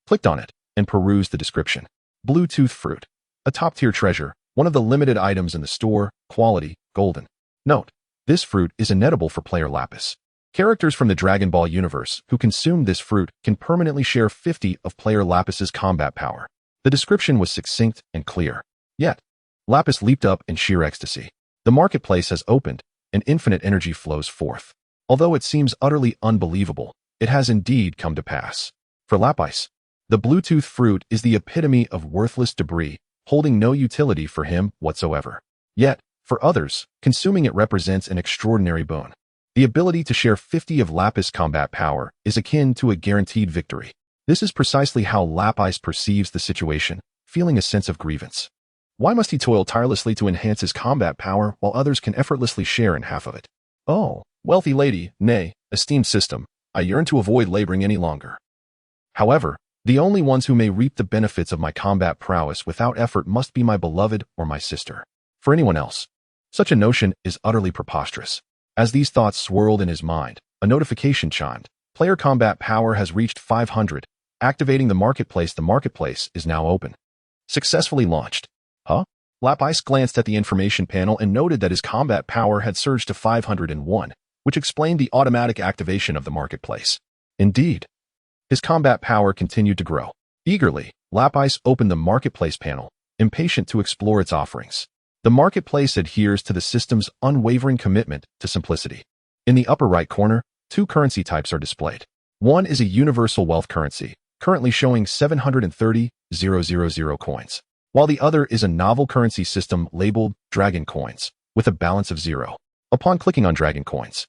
Clicked on it and perused the description. Bluetooth fruit. a top-tier treasure, one of the limited items in the store, quality, golden. Note: this fruit is inedible for player Lapis. Characters from the Dragon Ball universe who consume this fruit can permanently share 50 of player Lapis's combat power. The description was succinct and clear. Yet, Lapis leaped up in sheer ecstasy. The marketplace has opened, and infinite energy flows forth. Although it seems utterly unbelievable, it has indeed come to pass. For Lapis, the Bluetooth fruit is the epitome of worthless debris, holding no utility for him whatsoever. Yet, for others, consuming it represents an extraordinary boon. The ability to share 50 of Lapis combat power is akin to a guaranteed victory. This is precisely how Lapis perceives the situation, feeling a sense of grievance. Why must he toil tirelessly to enhance his combat power while others can effortlessly share in half of it? Oh, wealthy lady, nay, esteemed system, I yearn to avoid laboring any longer. However, the only ones who may reap the benefits of my combat prowess without effort must be my beloved or my sister. For anyone else, such a notion is utterly preposterous. As these thoughts swirled in his mind, a notification chimed. Player combat power has reached 500. Activating the marketplace. The marketplace is now open. Successfully launched. Huh? Lapis glanced at the information panel and noted that his combat power had surged to 501, which explained the automatic activation of the marketplace. Indeed, his combat power continued to grow. Eagerly, Lapis opened the marketplace panel, impatient to explore its offerings. The marketplace adheres to the system's unwavering commitment to simplicity. In the upper right corner, two currency types are displayed. One is a universal wealth currency, currently showing 730,000 coins, while the other is a novel currency system labeled Dragon Coins, with a balance of 0. Upon clicking on Dragon Coins,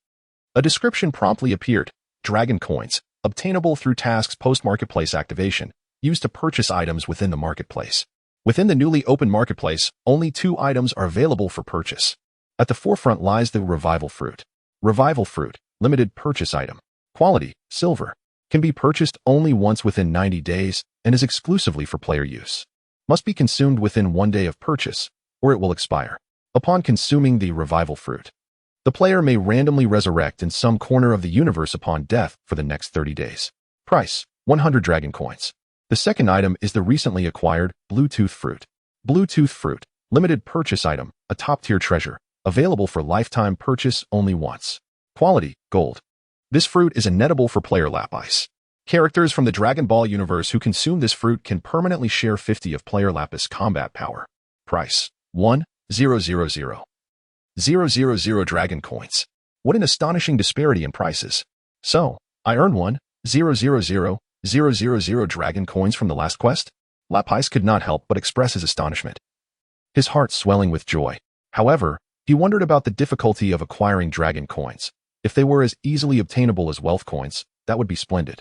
a description promptly appeared. Dragon Coins, obtainable through tasks post-marketplace activation, used to purchase items within the marketplace. Within the newly opened marketplace, only 2 items are available for purchase. At the forefront lies the Revival Fruit. Revival Fruit, limited purchase item. Quality, silver. Can be purchased only once within 90 days and is exclusively for player use. Must be consumed within 1 day of purchase, or it will expire. Upon consuming the Revival Fruit, the player may randomly resurrect in some corner of the universe upon death for the next 30 days. Price, 100 Dragon Coins. The second item is the recently acquired Bluetooth Fruit. Bluetooth Fruit, limited purchase item, a top-tier treasure, available for lifetime purchase only once. Quality, gold. This fruit is inedible for player Lapis. Characters from the Dragon Ball universe who consume this fruit can permanently share 50 of player Lapis combat power. Price, 1,000. 000 Dragon Coins. What an astonishing disparity in prices. So, I earned 1,000 Dragon Coins from the last quest? Lapis could not help but express his astonishment, his heart swelling with joy. However, he wondered about the difficulty of acquiring Dragon Coins. If they were as easily obtainable as wealth coins, that would be splendid.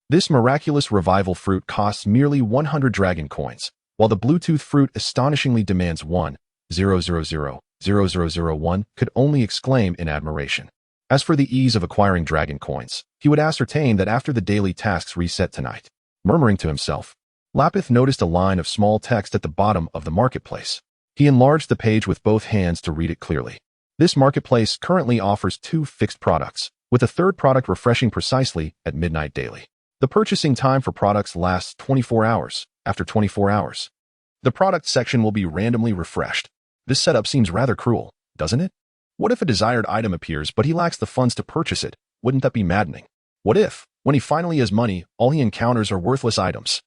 This miraculous Revival Fruit costs merely 100 Dragon Coins, while the Bluetooth Fruit astonishingly demands 1,000,001 could only exclaim in admiration. As for the ease of acquiring Dragon Coins, he would ascertain that after the daily tasks reset tonight. Murmuring to himself, Lapis noticed a line of small text at the bottom of the marketplace. He enlarged the page with both hands to read it clearly. This marketplace currently offers 2 fixed products, with a third product refreshing precisely at midnight daily. The purchasing time for products lasts 24 hours. After 24 hours, the product section will be randomly refreshed. This setup seems rather cruel, doesn't it? What if a desired item appears but he lacks the funds to purchase it? Wouldn't that be maddening? What if, when he finally has money, all he encounters are worthless items?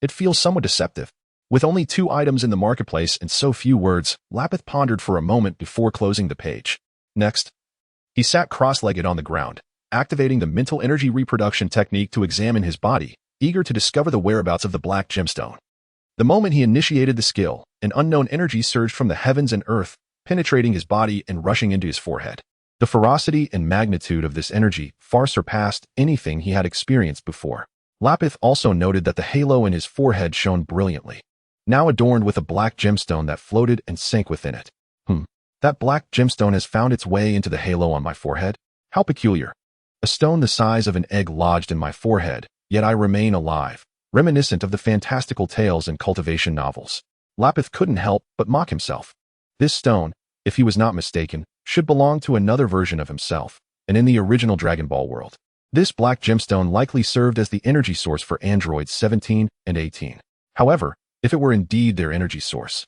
It feels somewhat deceptive. With only 2 items in the marketplace and so few words, Lapis pondered for a moment before closing the page. Next, he sat cross-legged on the ground, activating the mental energy reproduction technique to examine his body, eager to discover the whereabouts of the black gemstone. The moment he initiated the skill, an unknown energy surged from the heavens and earth, penetrating his body and rushing into his forehead. The ferocity and magnitude of this energy far surpassed anything he had experienced before. Lapis also noted that the halo in his forehead shone brilliantly, now adorned with a black gemstone that floated and sank within it. That black gemstone has found its way into the halo on my forehead? How peculiar. A stone the size of an egg lodged in my forehead, yet I remain alive, reminiscent of the fantastical tales and cultivation novels. Lapis couldn't help but mock himself. This stone, if he was not mistaken, should belong to another version of himself, and in the original Dragon Ball world. This black gemstone likely served as the energy source for androids 17 and 18. However, if it were indeed their energy source.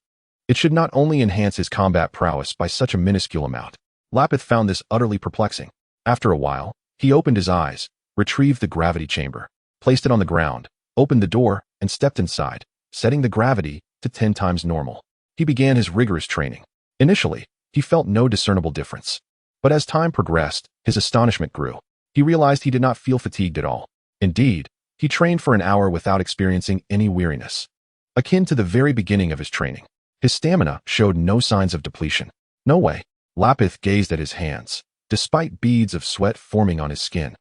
It should not only enhance his combat prowess by such a minuscule amount. Lapis found this utterly perplexing. After a while, he opened his eyes, retrieved the gravity chamber, placed it on the ground, opened the door, and stepped inside, setting the gravity to 10 times normal. He began his rigorous training. Initially, he felt no discernible difference. But as time progressed, his astonishment grew. He realized he did not feel fatigued at all. Indeed, he trained for an hour without experiencing any weariness. Akin to the very beginning of his training, his stamina showed no signs of depletion. No way. Lapis gazed at his hands, despite beads of sweat forming on his skin.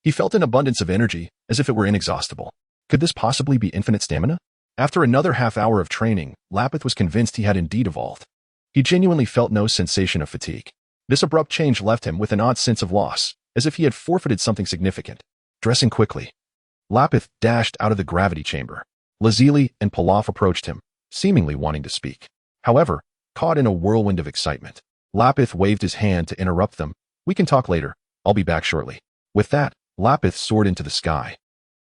He felt an abundance of energy, as if it were inexhaustible. Could this possibly be infinite stamina? After another half-hour of training, Lapis was convinced he had indeed evolved. He genuinely felt no sensation of fatigue. This abrupt change left him with an odd sense of loss, as if he had forfeited something significant. Dressing quickly, Lapis dashed out of the gravity chamber. Lazili and Pilaf approached him, seemingly wanting to speak. However, caught in a whirlwind of excitement, Lapis waved his hand to interrupt them. "We can talk later. I'll be back shortly." With that, Lapis soared into the sky,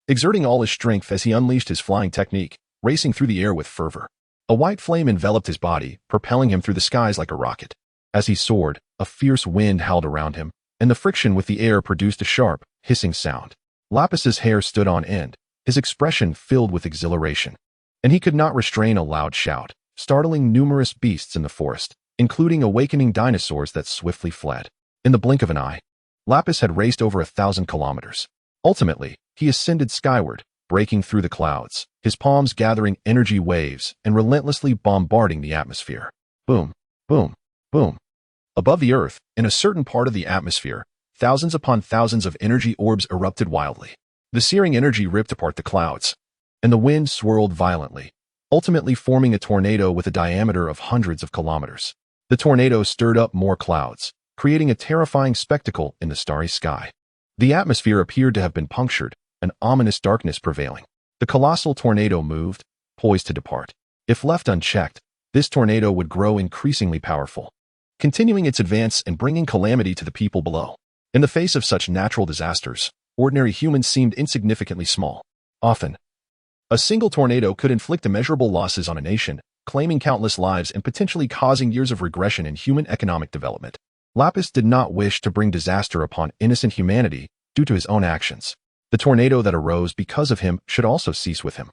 exerting all his strength as he unleashed his flying technique, racing through the air with fervor. A white flame enveloped his body, propelling him through the skies like a rocket. As he soared, a fierce wind howled around him, and the friction with the air produced a sharp, hissing sound. Lapis's hair stood on end, his expression filled with exhilaration, and he could not restrain a loud shout, startling numerous beasts in the forest, including awakening dinosaurs that swiftly fled. In the blink of an eye, Lapis had raced over 1,000 kilometers. Ultimately, he ascended skyward, breaking through the clouds, his palms gathering energy waves and relentlessly bombarding the atmosphere. Boom, boom, boom. Above the earth, in a certain part of the atmosphere, thousands upon thousands of energy orbs erupted wildly. The searing energy ripped apart the clouds, and the wind swirled violently, ultimately forming a tornado with a diameter of hundreds of kilometers. The tornado stirred up more clouds, creating a terrifying spectacle in the starry sky. The atmosphere appeared to have been punctured, an ominous darkness prevailing. The colossal tornado moved, poised to depart. If left unchecked, this tornado would grow increasingly powerful, continuing its advance and bringing calamity to the people below. In the face of such natural disasters, ordinary humans seemed insignificantly small. Often, a single tornado could inflict immeasurable losses on a nation, claiming countless lives and potentially causing years of regression in human economic development. Lapis did not wish to bring disaster upon innocent humanity due to his own actions. The tornado that arose because of him should also cease with him.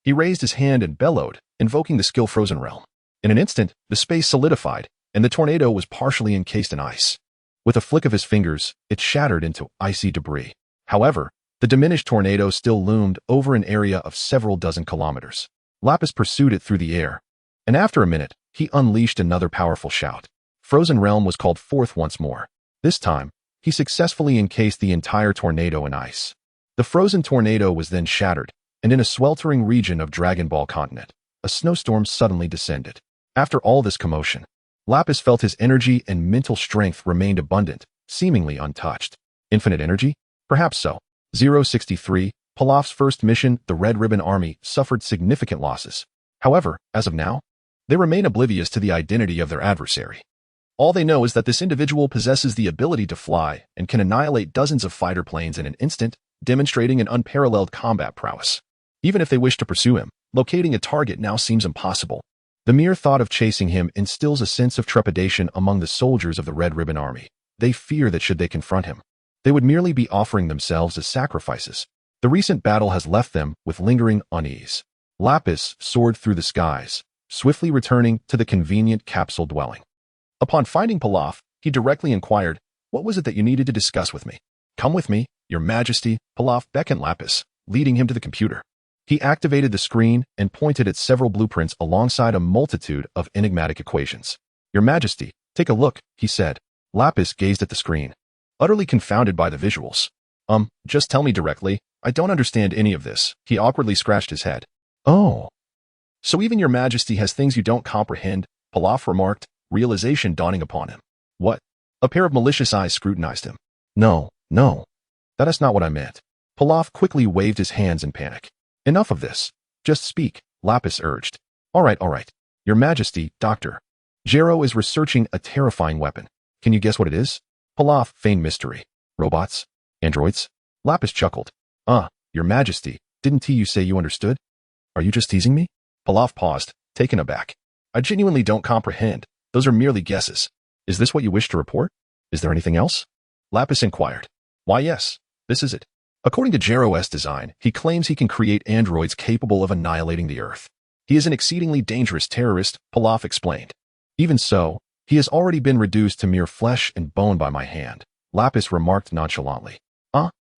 He raised his hand and bellowed, invoking the skill Frozen Realm. In an instant, the space solidified, and the tornado was partially encased in ice. With a flick of his fingers, it shattered into icy debris. However, the diminished tornado still loomed over an area of several dozen kilometers. Lapis pursued it through the air, and after a minute, he unleashed another powerful shout. Frozen Realm was called forth once more. This time, he successfully encased the entire tornado in ice. The frozen tornado was then shattered, and in a sweltering region of Dragon Ball continent, a snowstorm suddenly descended. After all this commotion, Lapis felt his energy and mental strength remained abundant, seemingly untouched. Infinite energy? Perhaps so. 063, Pilaf's first mission, the Red Ribbon Army, suffered significant losses. However, as of now, they remain oblivious to the identity of their adversary. All they know is that this individual possesses the ability to fly and can annihilate dozens of fighter planes in an instant, demonstrating an unparalleled combat prowess. Even if they wish to pursue him, locating a target now seems impossible. The mere thought of chasing him instills a sense of trepidation among the soldiers of the Red Ribbon Army. They fear that should they confront him, they would merely be offering themselves as sacrifices. The recent battle has left them with lingering unease. Lapis soared through the skies, swiftly returning to the convenient capsule dwelling. Upon finding Pilaf, he directly inquired, "What was it that you needed to discuss with me?" "Come with me, Your Majesty." Pilaf beckoned Lapis, leading him to the computer. He activated the screen and pointed at several blueprints alongside a multitude of enigmatic equations. "Your Majesty, take a look," he said. Lapis gazed at the screen, utterly confounded by the visuals. Just tell me directly, I don't understand any of this." He awkwardly scratched his head. "Oh. So even Your Majesty has things you don't comprehend," Pilaf remarked, realization dawning upon him. "What?" A pair of malicious eyes scrutinized him. No, that is not what I meant." Pilaf quickly waved his hands in panic. "Enough of this. Just speak," Lapis urged. All right. Your Majesty, Dr. Gero is researching a terrifying weapon. Can you guess what it is?" Pilaf feigned mystery. "Robots? Androids?" Lapis chuckled. Your Majesty, didn't you say you understood? Are you just teasing me?" Pilaf paused, taken aback. I genuinely don't comprehend. Those are merely guesses. Is this what you wish to report? Is there anything else? Lapis inquired. Why yes, this is it. According to Jero's design, he claims he can create androids capable of annihilating the Earth. He is an exceedingly dangerous terrorist, Pilaf explained. Even so, he has already been reduced to mere flesh and bone by my hand, Lapis remarked nonchalantly.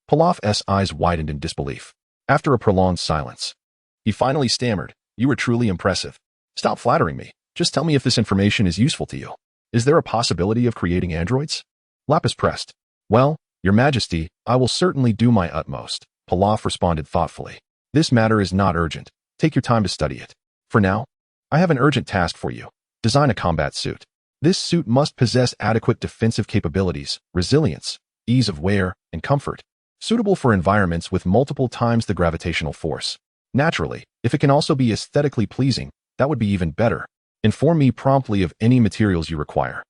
Pilaf's eyes widened in disbelief. After a prolonged silence, he finally stammered, You are truly impressive. Stop flattering me. Just tell me if this information is useful to you. Is there a possibility of creating androids? Lapis pressed. Well, Your Majesty, I will certainly do my utmost, Pilaf responded thoughtfully. This matter is not urgent. Take your time to study it. For now, I have an urgent task for you. Design a combat suit. This suit must possess adequate defensive capabilities, resilience, ease of wear, and comfort, suitable for environments with multiple times the gravitational force. Naturally, if it can also be aesthetically pleasing, that would be even better. Inform me promptly of any materials you require.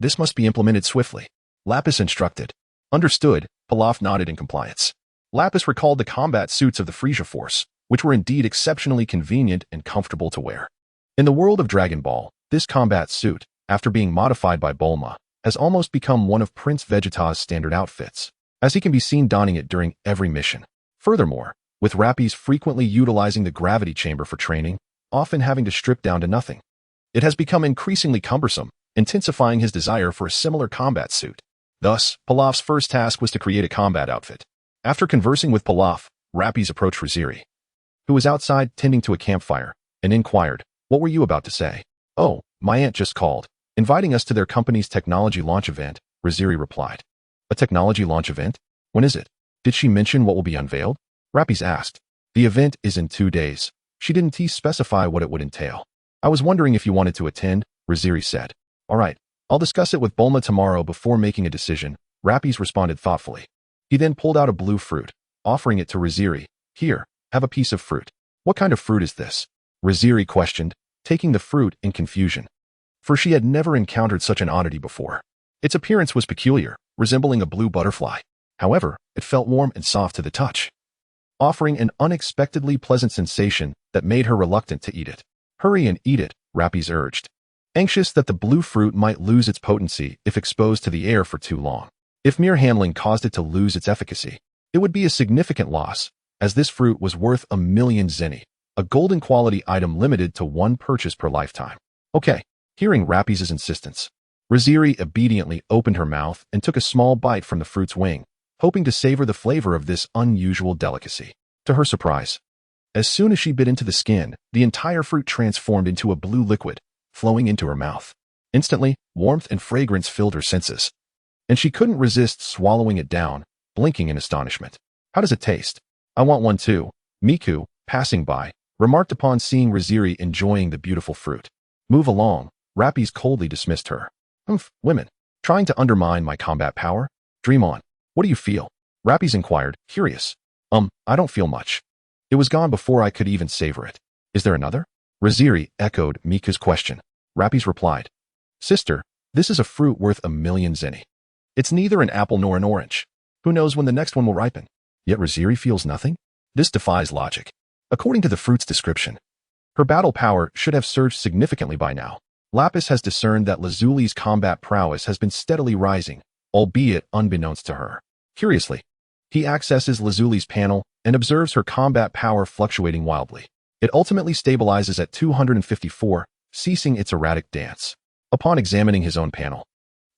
This must be implemented swiftly. Lapis instructed. Understood, Pilaf nodded in compliance. Lapis recalled the combat suits of the Frisia Force, which were indeed exceptionally convenient and comfortable to wear. In the world of Dragon Ball, this combat suit, after being modified by Bulma, has almost become one of Prince Vegeta's standard outfits, as he can be seen donning it during every mission. Furthermore, with Lapis frequently utilizing the gravity chamber for training, often having to strip down to nothing, it has become increasingly cumbersome, intensifying his desire for a similar combat suit. Thus, Pilaf's first task was to create a combat outfit. After conversing with Pilaf, Lapis approached Lazili, who was outside tending to a campfire, and inquired, What were you about to say? Oh, my aunt just called, inviting us to their company's technology launch event, Lazili replied. A technology launch event? When is it? Did she mention what will be unveiled? Lapis asked. The event is in 2 days. She didn't specify what it would entail. I was wondering if you wanted to attend, Lazili said. All right, I'll discuss it with Bulma tomorrow before making a decision, Lapis responded thoughtfully. He then pulled out a blue fruit, offering it to Lazili. Here, have a piece of fruit. What kind of fruit is this? Lazili questioned, taking the fruit in confusion, for she had never encountered such an oddity before. Its appearance was peculiar, resembling a blue butterfly. However, it felt warm and soft to the touch, offering an unexpectedly pleasant sensation that made her reluctant to eat it. Hurry and eat it, Lapis urged, anxious that the blue fruit might lose its potency if exposed to the air for too long. If mere handling caused it to lose its efficacy, it would be a significant loss, as this fruit was worth 1,000,000 zenny, a golden quality item limited to 1 purchase per lifetime. Okay, hearing Lapis's insistence, Lazili obediently opened her mouth and took a small bite from the fruit's wing, hoping to savor the flavor of this unusual delicacy. To her surprise, as soon as she bit into the skin, the entire fruit transformed into a blue liquid, flowing into her mouth. Instantly, warmth and fragrance filled her senses, and she couldn't resist swallowing it down, blinking in astonishment. How does it taste? I want one too, Miku, passing by, remarked upon seeing Lazili enjoying the beautiful fruit. Move along, Lapis coldly dismissed her. Women, trying to undermine my combat power? Dream on. What do you feel? Lapis inquired, curious. I don't feel much. It was gone before I could even savor it. Is there another? Lazili echoed Miku's question. Lapis replied, Sister, this is a fruit worth 1,000,000 zenny. It's neither an apple nor an orange. Who knows when the next one will ripen? Yet Lazili feels nothing? This defies logic. According to the fruit's description, her battle power should have surged significantly by now. Lapis has discerned that Lazuli's combat prowess has been steadily rising, albeit unbeknownst to her. Curiously, he accesses Lazuli's panel and observes her combat power fluctuating wildly. It ultimately stabilizes at 254, ceasing its erratic dance. Upon examining his own panel,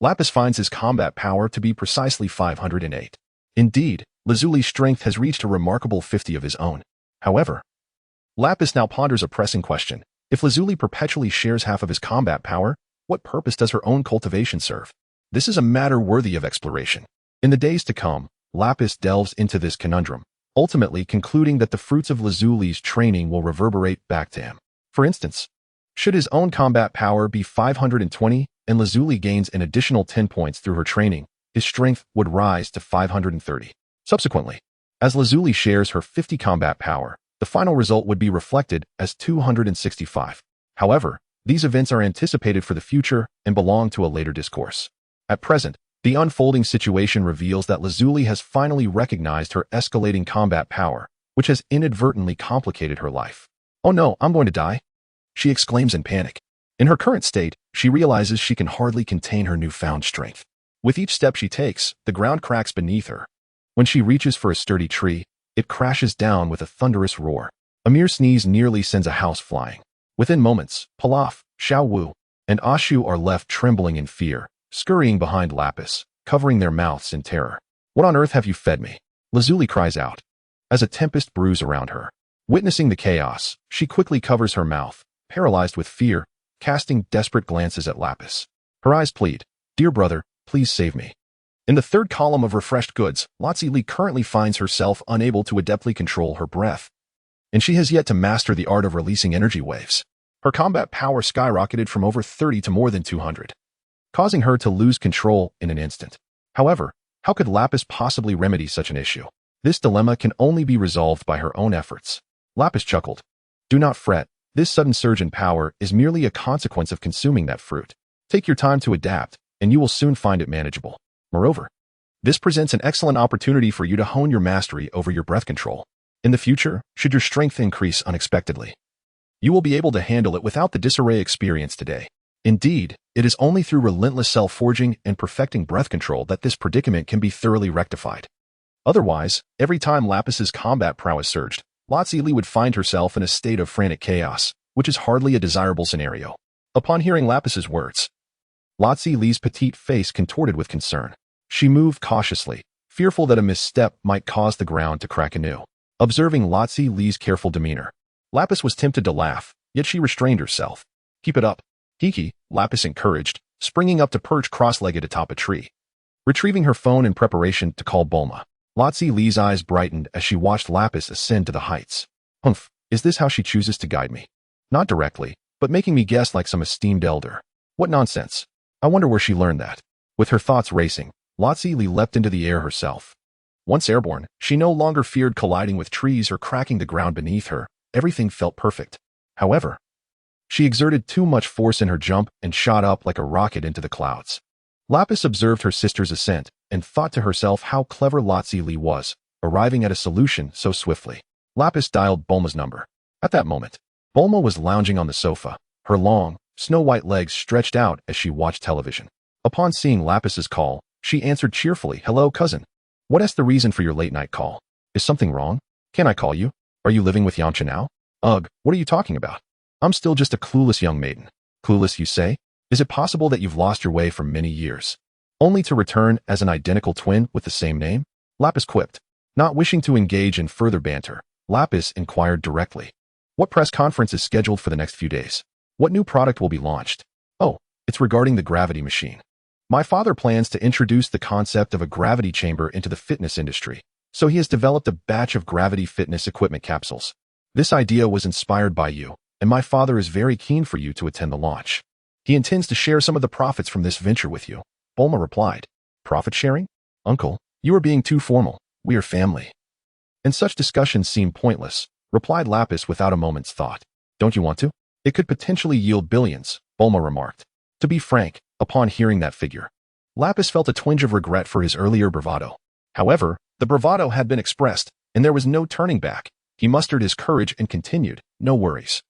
Lapis finds his combat power to be precisely 508. Indeed, Lazuli's strength has reached a remarkable 50 of his own. However, Lapis now ponders a pressing question. If Lazuli perpetually shares half of his combat power, what purpose does her own cultivation serve? This is a matter worthy of exploration. In the days to come, Lapis delves into this conundrum, ultimately concluding that the fruits of Lazuli's training will reverberate back to him. For instance, should his own combat power be 520 and Lazuli gains an additional 10 points through her training, his strength would rise to 530. Subsequently, as Lazuli shares her 50 combat power, the final result would be reflected as 265. However, these events are anticipated for the future and belong to a later discourse. At present, the unfolding situation reveals that Lazuli has finally recognized her escalating combat power, which has inadvertently complicated her life. Oh no, I'm going to die, she exclaims in panic. In her current state, she realizes she can hardly contain her newfound strength. With each step she takes, the ground cracks beneath her. When she reaches for a sturdy tree, it crashes down with a thunderous roar. A mere sneeze nearly sends a house flying. Within moments, Pilaf, Xiao Wu, and Ashu are left trembling in fear, scurrying behind Lapis, covering their mouths in terror. What on earth have you fed me? Lazuli cries out, as a tempest brews around her. Witnessing the chaos, she quickly covers her mouth, paralyzed with fear, casting desperate glances at Lapis. Her eyes plead, "Dear brother, please save me." In the third column of refreshed goods, Lazili currently finds herself unable to adeptly control her breath, and she has yet to master the art of releasing energy waves. Her combat power skyrocketed from over 30 to more than 200, causing her to lose control in an instant. However, how could Lapis possibly remedy such an issue? This dilemma can only be resolved by her own efforts. Lapis chuckled. Do not fret, this sudden surge in power is merely a consequence of consuming that fruit. Take your time to adapt, and you will soon find it manageable. Moreover, this presents an excellent opportunity for you to hone your mastery over your breath control. In the future, should your strength increase unexpectedly, you will be able to handle it without the disarray experienced today. Indeed, it is only through relentless self-forging and perfecting breath control that this predicament can be thoroughly rectified. Otherwise, every time Lapis's combat prowess surged, Lazili would find herself in a state of frantic chaos, which is hardly a desirable scenario. Upon hearing Lapis's words, Lazili's petite face contorted with concern. She moved cautiously, fearful that a misstep might cause the ground to crack anew. Observing Lazili's careful demeanor, Lapis was tempted to laugh, yet she restrained herself. Keep it up, Kiki, Lapis encouraged, springing up to perch cross-legged atop a tree. Retrieving her phone in preparation to call Bulma, Lazili's eyes brightened as she watched Lapis ascend to the heights. Humph, is this how she chooses to guide me? Not directly, but making me guess like some esteemed elder. What nonsense. I wonder where she learned that. With her thoughts racing, Lazili leapt into the air herself. Once airborne, she no longer feared colliding with trees or cracking the ground beneath her. Everything felt perfect. However, she exerted too much force in her jump and shot up like a rocket into the clouds. Lapis observed her sister's ascent and thought to herself how clever Lazili was, arriving at a solution so swiftly. Lapis dialed Bulma's number. At that moment, Bulma was lounging on the sofa, her long, snow-white legs stretched out as she watched television. Upon seeing Lapis's call, she answered cheerfully, "Hello, cousin. What is the reason for your late-night call? Is something wrong? Can I call you? Are you living with Yamcha now? Ugh, what are you talking about? I'm still just a clueless young maiden." Clueless, you say? Is it possible that you've lost your way for many years, only to return as an identical twin with the same name? Lapis quipped. Not wishing to engage in further banter, Lapis inquired directly. What press conference is scheduled for the next few days? What new product will be launched? Oh, it's regarding the gravity machine. My father plans to introduce the concept of a gravity chamber into the fitness industry, so he has developed a batch of gravity fitness equipment capsules. This idea was inspired by you, and my father is very keen for you to attend the launch. He intends to share some of the profits from this venture with you. Bulma replied. Profit sharing? Uncle, you are being too formal. We are family. And such discussions seem pointless, replied Lapis without a moment's thought. Don't you want to? It could potentially yield billions, Bulma remarked. To be frank, upon hearing that figure, Lapis felt a twinge of regret for his earlier bravado. However, the bravado had been expressed, and there was no turning back. He mustered his courage and continued, no worries.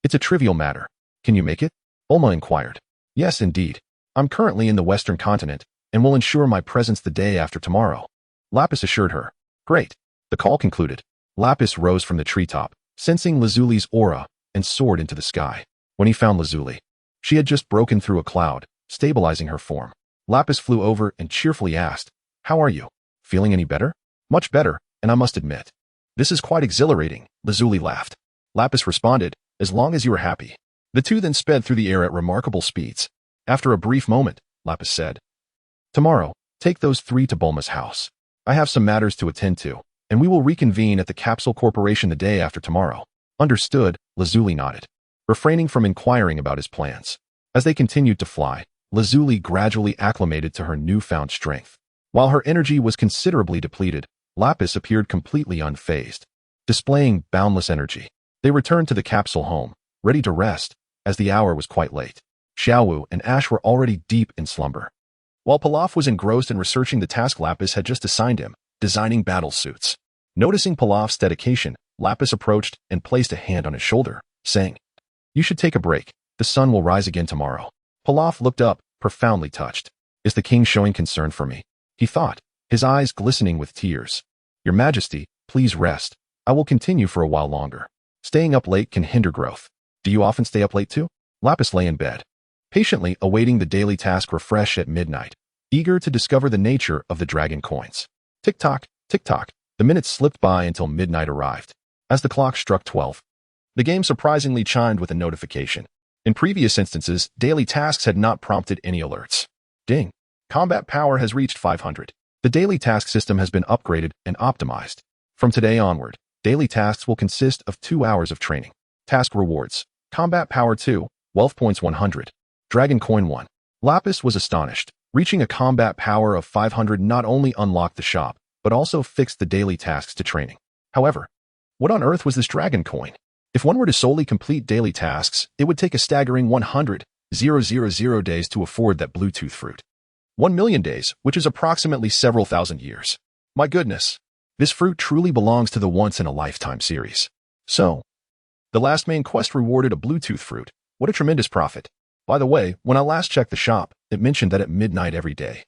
It's a trivial matter. Can you make it? Bulma inquired. Yes, indeed. I'm currently in the Western continent, and will ensure my presence the day after tomorrow. Lapis assured her. Great. The call concluded. Lapis rose from the treetop, sensing Lazuli's aura, and soared into the sky. When he found Lazuli, she had just broken through a cloud, stabilizing her form. Lapis flew over and cheerfully asked, How are you? Feeling any better? Much better, and I must admit, this is quite exhilarating, Lazuli laughed. Lapis responded, As long as you are happy. The two then sped through the air at remarkable speeds. After a brief moment, Lapis said, Tomorrow, take those three to Bulma's house. I have some matters to attend to, and we will reconvene at the Capsule Corporation the day after tomorrow. Understood, Lazuli nodded, refraining from inquiring about his plans. As they continued to fly, Lazuli gradually acclimated to her newfound strength. While her energy was considerably depleted, Lapis appeared completely unfazed, displaying boundless energy. They returned to the capsule home, ready to rest, as the hour was quite late. Xiaowu and Ash were already deep in slumber, while Pilaf was engrossed in researching the task Lapis had just assigned him, designing battle suits. Noticing Pilaf's dedication, Lapis approached and placed a hand on his shoulder, saying, "You should take a break. The sun will rise again tomorrow." Pilaf looked up, profoundly touched. "Is the king showing concern for me?" he thought, his eyes glistening with tears. "Your Majesty, please rest. I will continue for a while longer. Staying up late can hinder growth." "Do you often stay up late too?" Lapis lay in bed, patiently awaiting the daily task refresh at midnight, eager to discover the nature of the dragon coins. Tick-tock, tick-tock, the minutes slipped by until midnight arrived. As the clock struck 12, the game surprisingly chimed with a notification. In previous instances, daily tasks had not prompted any alerts. Ding! Combat power has reached 500. The daily task system has been upgraded and optimized. From today onward, daily tasks will consist of 2 hours of training. Task rewards. Combat power 2, wealth points 100. Dragon coin 1. Lapis was astonished. Reaching a combat power of 500 not only unlocked the shop, but also fixed the daily tasks to training. However, what on earth was this dragon coin? If one were to solely complete daily tasks, it would take a staggering 100,000 days to afford that Bluetooth fruit. 1 million days, which is approximately several thousand years. My goodness, this fruit truly belongs to the once-in-a-lifetime series. So, the last main quest rewarded a Bluetooth fruit. What a tremendous profit. By the way, when I last checked the shop, it mentioned that at midnight every day,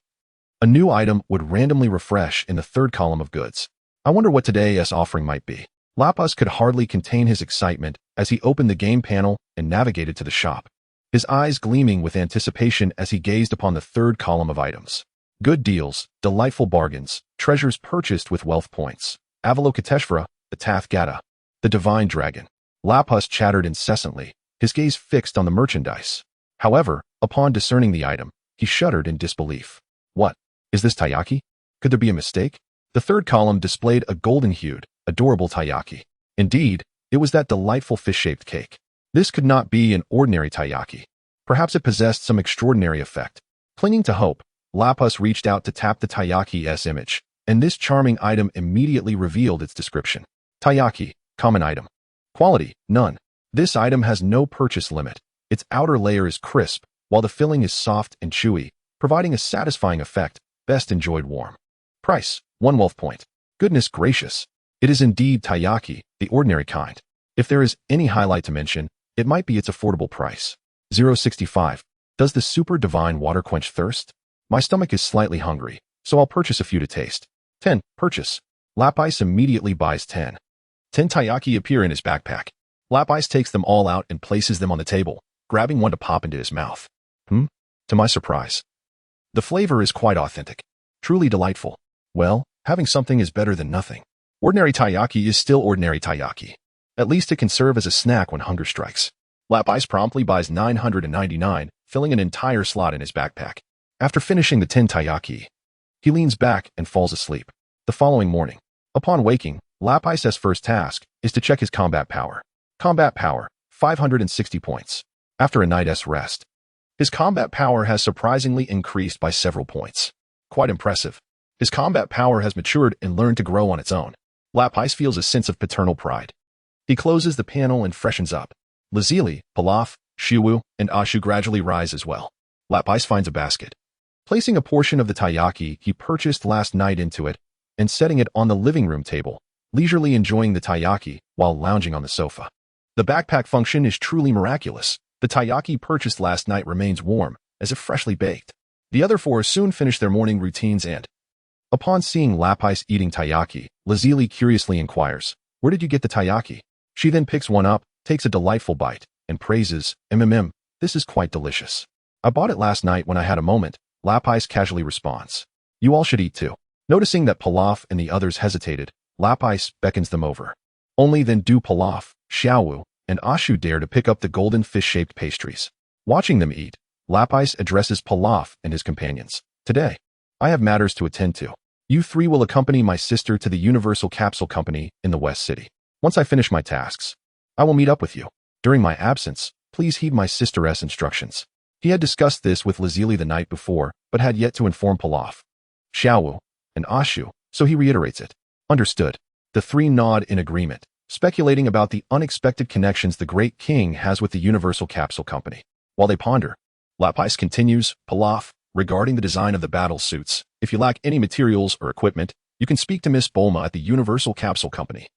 a new item would randomly refresh in the third column of goods. I wonder what today's offering might be. Lapis could hardly contain his excitement as he opened the game panel and navigated to the shop, his eyes gleaming with anticipation as he gazed upon the third column of items. Good deals, delightful bargains, treasures purchased with wealth points. Avalokiteshvara, the Tathgata, the divine dragon. Lapis chattered incessantly, his gaze fixed on the merchandise. However, upon discerning the item, he shuddered in disbelief. What? Is this taiyaki? Could there be a mistake? The third column displayed a golden-hued, adorable taiyaki. Indeed, it was that delightful fish-shaped cake. This could not be an ordinary taiyaki. Perhaps it possessed some extraordinary effect. Clinging to hope, Lapis reached out to tap the taiyaki's image, and this charming item immediately revealed its description. Taiyaki, common item. Quality, none. This item has no purchase limit. Its outer layer is crisp, while the filling is soft and chewy, providing a satisfying effect, best enjoyed warm. Price, 1 wealth point. Goodness gracious. It is indeed taiyaki, the ordinary kind. If there is any highlight to mention, it might be its affordable price. 0.65. Does the super divine water quench thirst? My stomach is slightly hungry, so I'll purchase a few to taste. 10. Purchase. Lapis immediately buys 10. 10 taiyaki appear in his backpack. Lapis takes them all out and places them on the table, grabbing one to pop into his mouth. To my surprise, the flavor is quite authentic. Truly delightful. Well, having something is better than nothing. Ordinary taiyaki is still ordinary taiyaki. At least it can serve as a snack when hunger strikes. Lapis promptly buys 999, filling an entire slot in his backpack. After finishing the 10 taiyaki, he leans back and falls asleep. The following morning, upon waking, Lapis's first task is to check his combat power. Combat power, 560 points. After a night's rest, his combat power has surprisingly increased by several points. Quite impressive. His combat power has matured and learned to grow on its own. Lapis feels a sense of paternal pride. He closes the panel and freshens up. Lazili, Pilaf, Shiwu, and Ashu gradually rise as well. Lapis finds a basket. Placing a portion of the taiyaki he purchased last night into it and setting it on the living room table, leisurely enjoying the taiyaki while lounging on the sofa. The backpack function is truly miraculous. The taiyaki purchased last night remains warm, as if freshly baked. The other four soon finish their morning routines and, upon seeing Lapis eating taiyaki, Lazili curiously inquires, "Where did you get the taiyaki?" She then picks one up, takes a delightful bite, and praises, "This is quite delicious. I bought it last night when I had a moment." Lapis casually responds, "You all should eat too." Noticing that Pilaf and the others hesitated, Lapis beckons them over. Only then do Pilaf, Xiaowu, and Ashu dare to pick up the golden fish-shaped pastries. Watching them eat, Lapis addresses Pilaf and his companions. "Today, I have matters to attend to. You three will accompany my sister to the Universal Capsule Company in the West City. Once I finish my tasks, I will meet up with you. During my absence, please heed my sister's instructions." He had discussed this with Lazili the night before, but had yet to inform Pilaf, Xiaowu, and Ashu, so he reiterates it. Understood. The three nod in agreement, speculating about the unexpected connections the Great King has with the Universal Capsule Company. While they ponder, Lapis continues, "Pilaf, regarding the design of the battle suits, if you lack any materials or equipment, you can speak to Miss Bulma at the Universal Capsule Company.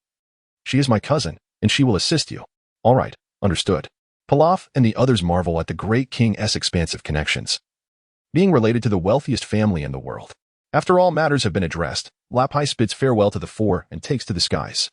She is my cousin, and she will assist you. All right, understood. Pilaf and the others marvel at the great king's expansive connections, being related to the wealthiest family in the world. After all matters have been addressed, Lapis bids farewell to the four and takes to the skies.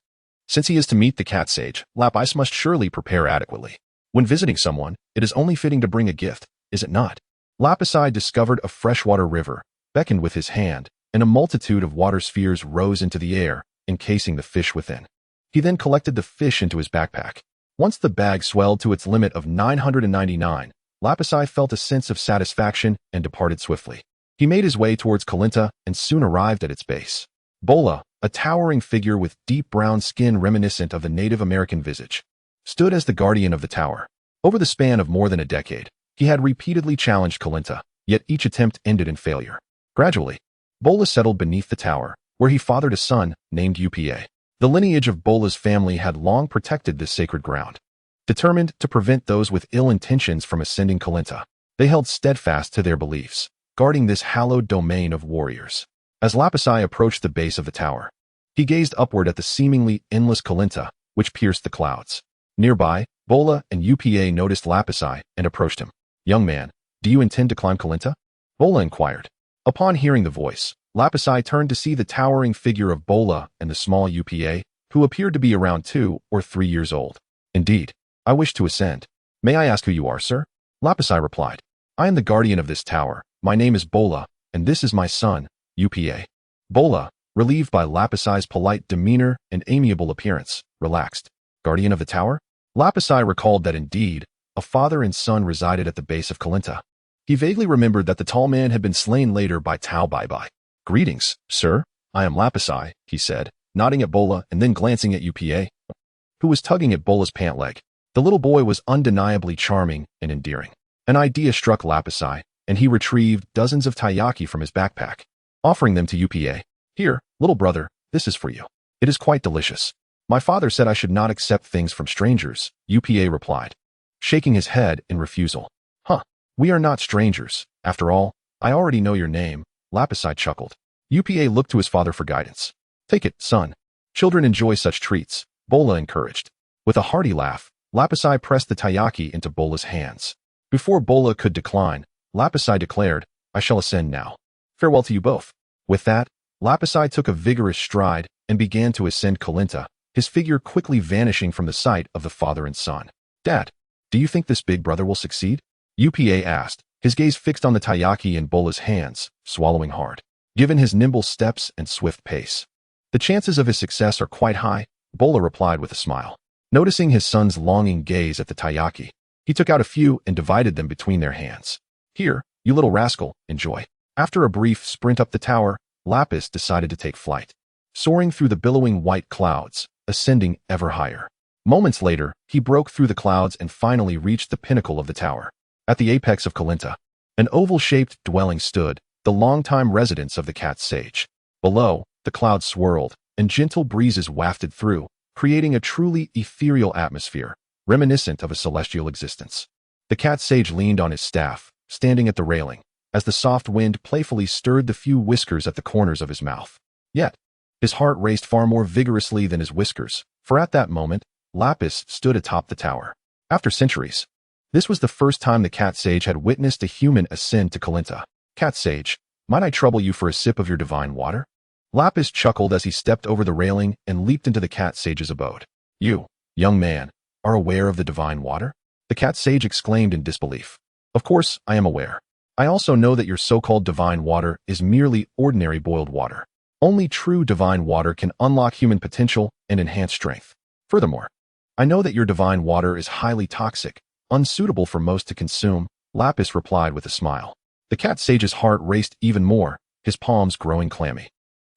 Since he is to meet the cat sage, Lapis must surely prepare adequately. When visiting someone, it is only fitting to bring a gift, is it not? Lapis discovered a freshwater river, beckoned with his hand, and a multitude of water spheres rose into the air, encasing the fish within. He then collected the fish into his backpack. Once the bag swelled to its limit of 999, Lapis felt a sense of satisfaction and departed swiftly. He made his way towards Kalinta and soon arrived at its base. Bola, a towering figure with deep brown skin reminiscent of the Native American visage, stood as the guardian of the tower. Over the span of more than a decade, he had repeatedly challenged Kalinta, yet each attempt ended in failure. Gradually, Bola settled beneath the tower, where he fathered a son named Upa. The lineage of Bola's family had long protected this sacred ground. Determined to prevent those with ill intentions from ascending Kalinta, they held steadfast to their beliefs, guarding this hallowed domain of warriors. As Lapis approached the base of the tower, he gazed upward at the seemingly endless Kalinta, which pierced the clouds. Nearby, Bola and Upa noticed Lapis and approached him. "Young man, do you intend to climb Kalinta?" Bola inquired. Upon hearing the voice, Lapis turned to see the towering figure of Bola and the small Upa, who appeared to be around 2 or 3 years old. "Indeed, I wish to ascend. May I ask who you are, sir?" Lapis replied. "I am the guardian of this tower. My name is Bola, and this is my son, Upa." Bola, relieved by Lapis's polite demeanor and amiable appearance, relaxed. Guardian of the tower? Lapis recalled that indeed, a father and son resided at the base of Kalinta. He vaguely remembered that the tall man had been slain later by Tao Bai. "Greetings, sir. I am Lapis," he said, nodding at Bola and then glancing at Upa, who was tugging at Bola's pant leg. The little boy was undeniably charming and endearing. An idea struck Lapis, and he retrieved dozens of taiyaki from his backpack, offering them to Upa. "Here, little brother, this is for you. It is quite delicious. My father said I should not accept things from strangers," Upa replied, shaking his head in refusal. We are not strangers. After all, I already know your name," Lapis chuckled. Upa looked to his father for guidance. "Take it, son. Children enjoy such treats," Bola encouraged. With a hearty laugh, Lapis pressed the taiyaki into Bola's hands. Before Bola could decline, Lapis declared, "I shall ascend now. Farewell to you both." With that, Lapis took a vigorous stride and began to ascend Kalinta, his figure quickly vanishing from the sight of the father and son. "Dad, do you think this big brother will succeed?" Upa asked, his gaze fixed on the taiyaki in Bola's hands, swallowing hard. Given his nimble steps and swift pace, the chances of his success are quite high, Bola replied with a smile. Noticing his son's longing gaze at the taiyaki, he took out a few and divided them between their hands. "Here, you little rascal, enjoy." After a brief sprint up the tower, Lapis decided to take flight, soaring through the billowing white clouds, ascending ever higher. Moments later, he broke through the clouds and finally reached the pinnacle of the tower. At the apex of Kalinta, an oval-shaped dwelling stood, the longtime residence of the cat sage. Below, the clouds swirled, and gentle breezes wafted through, creating a truly ethereal atmosphere, reminiscent of a celestial existence. The cat sage leaned on his staff, standing at the railing, as the soft wind playfully stirred the few whiskers at the corners of his mouth. Yet, his heart raced far more vigorously than his whiskers, for at that moment, Lapis stood atop the tower. After centuries, this was the first time the cat sage had witnessed a human ascend to Kalinta. "Cat sage, might I trouble you for a sip of your divine water?" Lapis chuckled as he stepped over the railing and leaped into the cat sage's abode. "You, young man, are aware of the divine water?" The cat sage exclaimed in disbelief. "Of course, I am aware. I also know that your so-called divine water is merely ordinary boiled water. Only true divine water can unlock human potential and enhance strength. Furthermore, I know that your divine water is highly toxic, unsuitable for most to consume," Lapis replied with a smile. The cat sage's heart raced even more, his palms growing clammy.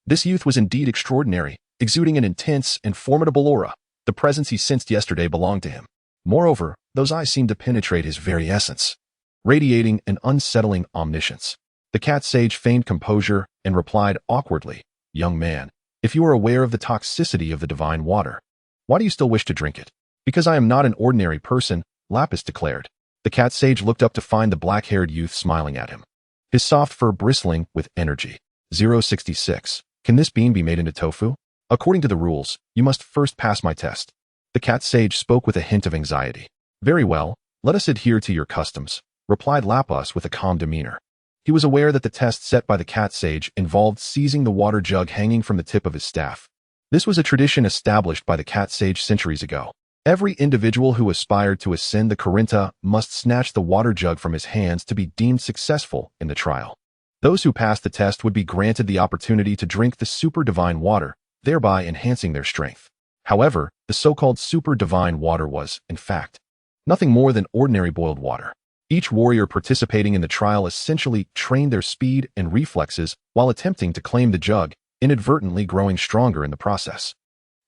This youth was indeed extraordinary, exuding an intense and formidable aura. The presence he sensed yesterday belonged to him. Moreover, those eyes seemed to penetrate his very essence, radiating an unsettling omniscience. The cat sage feigned composure and replied awkwardly, "Young man, if you are aware of the toxicity of the divine water, why do you still wish to drink it?" "Because I am not an ordinary person," Lapis declared. The cat sage looked up to find the black-haired youth smiling at him, his soft fur bristling with energy. 066. Can this bean be made into tofu? According to the rules, you must first pass my test. The cat sage spoke with a hint of anxiety. Very well, let us adhere to your customs, replied Lapis with a calm demeanor. He was aware that the test set by the cat sage involved seizing the water jug hanging from the tip of his staff. This was a tradition established by the cat sage centuries ago. Every individual who aspired to ascend the Corinta must snatch the water jug from his hands to be deemed successful in the trial. Those who passed the test would be granted the opportunity to drink the super divine water, thereby enhancing their strength. However, the so-called super divine water was, in fact, nothing more than ordinary boiled water. Each warrior participating in the trial essentially trained their speed and reflexes while attempting to claim the jug, inadvertently growing stronger in the process.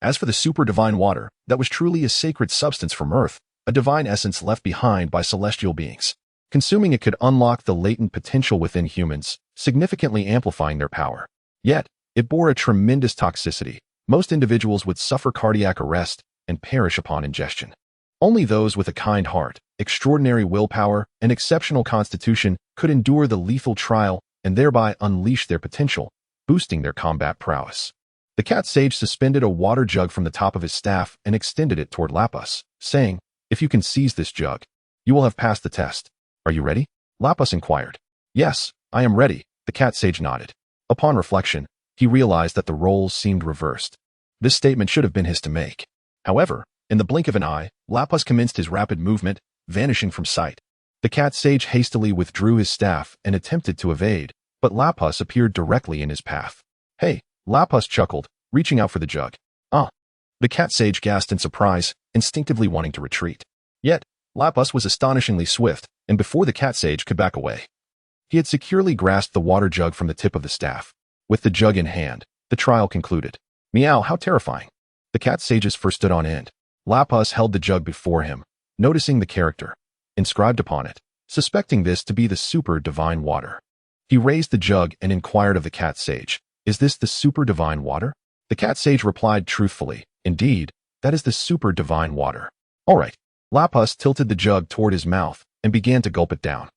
As for the super divine water, that was truly a sacred substance from Earth, a divine essence left behind by celestial beings. Consuming it could unlock the latent potential within humans, significantly amplifying their power. Yet, it bore a tremendous toxicity. Most individuals would suffer cardiac arrest and perish upon ingestion. Only those with a kind heart, extraordinary willpower, and exceptional constitution could endure the lethal trial and thereby unleash their potential, boosting their combat prowess. The cat sage suspended a water jug from the top of his staff and extended it toward Lapis, saying, "If you can seize this jug, you will have passed the test. Are you ready?" Lapis inquired. "Yes, I am ready," the cat sage nodded. Upon reflection, he realized that the roles seemed reversed. This statement should have been his to make. However, in the blink of an eye, Lapis commenced his rapid movement, vanishing from sight. The cat sage hastily withdrew his staff and attempted to evade, but Lapis appeared directly in his path. "Hey," Lapis chuckled, reaching out for the jug. "Ah." The cat sage gasped in surprise, instinctively wanting to retreat. Yet, Lapis was astonishingly swift, and before the cat sage could back away, he had securely grasped the water jug from the tip of the staff. With the jug in hand, the trial concluded. Meow, how terrifying. The cat sage's fur stood on end. Lapis held the jug before him, noticing the character inscribed upon it, suspecting this to be the super divine water. He raised the jug and inquired of the cat sage, "Is this the super divine water?" The cat sage replied truthfully, "Indeed, that is the super divine water." "All right." Lapis tilted the jug toward his mouth and began to gulp it down.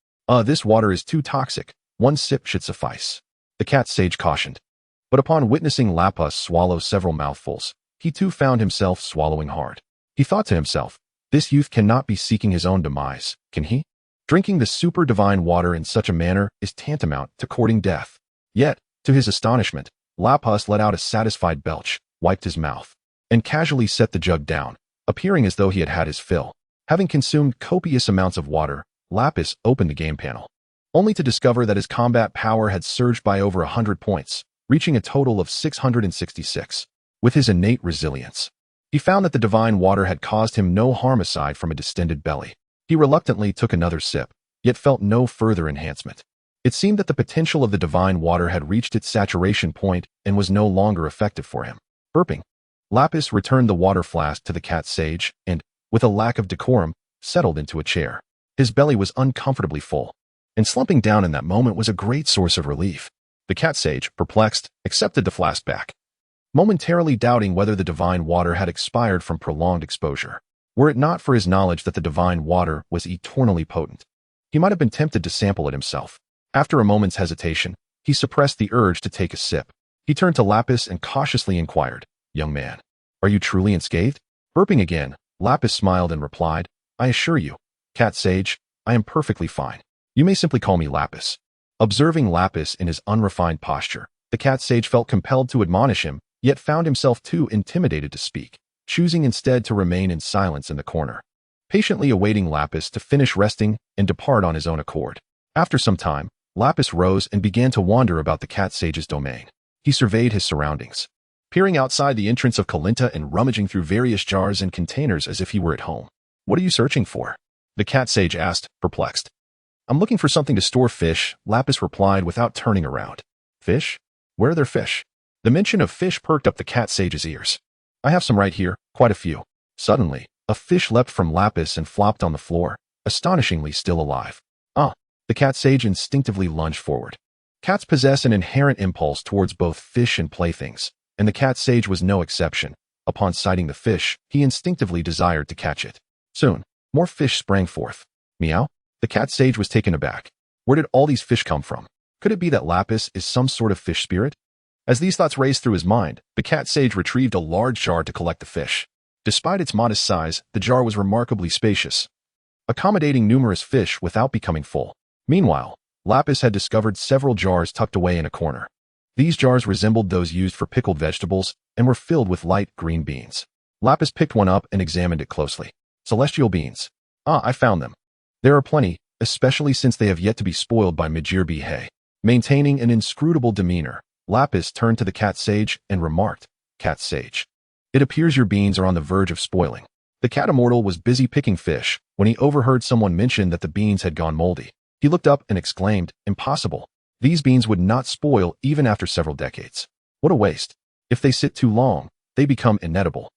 This water is too toxic. One sip should suffice," the cat sage cautioned. But upon witnessing Lapis swallow several mouthfuls, he too found himself swallowing hard. He thought to himself, "This youth cannot be seeking his own demise, can he? Drinking the super divine water in such a manner is tantamount to courting death." Yet, to his astonishment, Lapis let out a satisfied belch, wiped his mouth, and casually set the jug down, appearing as though he had had his fill. Having consumed copious amounts of water, Lapis opened the game panel, only to discover that his combat power had surged by over 100 points, reaching a total of 666. With his innate resilience, he found that the divine water had caused him no harm aside from a distended belly. He reluctantly took another sip, yet felt no further enhancement. It seemed that the potential of the divine water had reached its saturation point and was no longer effective for him. Burping, Lapis returned the water flask to the cat sage and, with a lack of decorum, settled into a chair. His belly was uncomfortably full, and slumping down in that moment was a great source of relief. The cat sage, perplexed, accepted the flask back, momentarily doubting whether the divine water had expired from prolonged exposure. Were it not for his knowledge that the divine water was eternally potent, he might have been tempted to sample it himself. After a moment's hesitation, he suppressed the urge to take a sip. He turned to Lapis and cautiously inquired, "Young man, are you truly unscathed?" Burping again, Lapis smiled and replied, "I assure you, cat sage, I am perfectly fine. You may simply call me Lapis." Observing Lapis in his unrefined posture, the cat sage felt compelled to admonish him, yet found himself too intimidated to speak, choosing instead to remain in silence in the corner, patiently awaiting Lapis to finish resting and depart on his own accord. After some time, Lapis rose and began to wander about the cat sage's domain. He surveyed his surroundings, peering outside the entrance of Corinta and rummaging through various jars and containers as if he were at home. "What are you searching for?" the cat sage asked, perplexed. "I'm looking for something to store fish," Lapis replied without turning around. "Fish? Where are there fish?" The mention of fish perked up the cat sage's ears. "I have some right here, quite a few." Suddenly, a fish leapt from Lapis and flopped on the floor, astonishingly still alive. "Ah!" The cat sage instinctively lunged forward. Cats possess an inherent impulse towards both fish and playthings, and the cat sage was no exception. Upon sighting the fish, he instinctively desired to catch it. Soon, more fish sprang forth. "Meow?" The cat sage was taken aback. Where did all these fish come from? Could it be that Lapis is some sort of fish spirit? As these thoughts raced through his mind, the cat sage retrieved a large jar to collect the fish. Despite its modest size, the jar was remarkably spacious, accommodating numerous fish without becoming full. Meanwhile, Lapis had discovered several jars tucked away in a corner. These jars resembled those used for pickled vegetables and were filled with light green beans. Lapis picked one up and examined it closely. Celestial beans. Ah, I found them. There are plenty, especially since they have yet to be spoiled by Majir Hay. Maintaining an inscrutable demeanor, Lapis turned to the cat sage and remarked, "Cat sage, it appears your beans are on the verge of spoiling." The cat immortal was busy picking fish when he overheard someone mention that the beans had gone moldy. He looked up and exclaimed, "Impossible. These beans would not spoil even after several decades. What a waste. If they sit too long, they become inedible.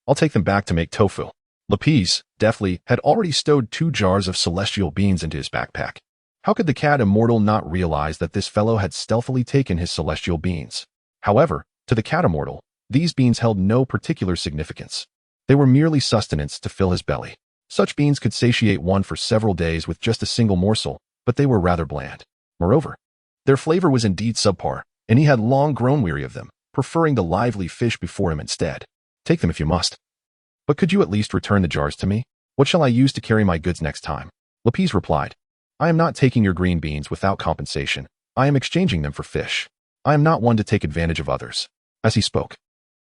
I'll take them back to make tofu." Lapis, deftly, had already stowed 2 jars of celestial beans into his backpack. How could the cat immortal not realize that this fellow had stealthily taken his celestial beans? However, to the cat immortal, these beans held no particular significance. They were merely sustenance to fill his belly. Such beans could satiate one for several days with just a single morsel, but they were rather bland. Moreover, their flavor was indeed subpar, and he had long grown weary of them, preferring the lively fish before him instead. "Take them if you must. But could you at least return the jars to me? What shall I use to carry my goods next time?" Lapis replied, "I am not taking your green beans without compensation. I am exchanging them for fish. I am not one to take advantage of others." As he spoke,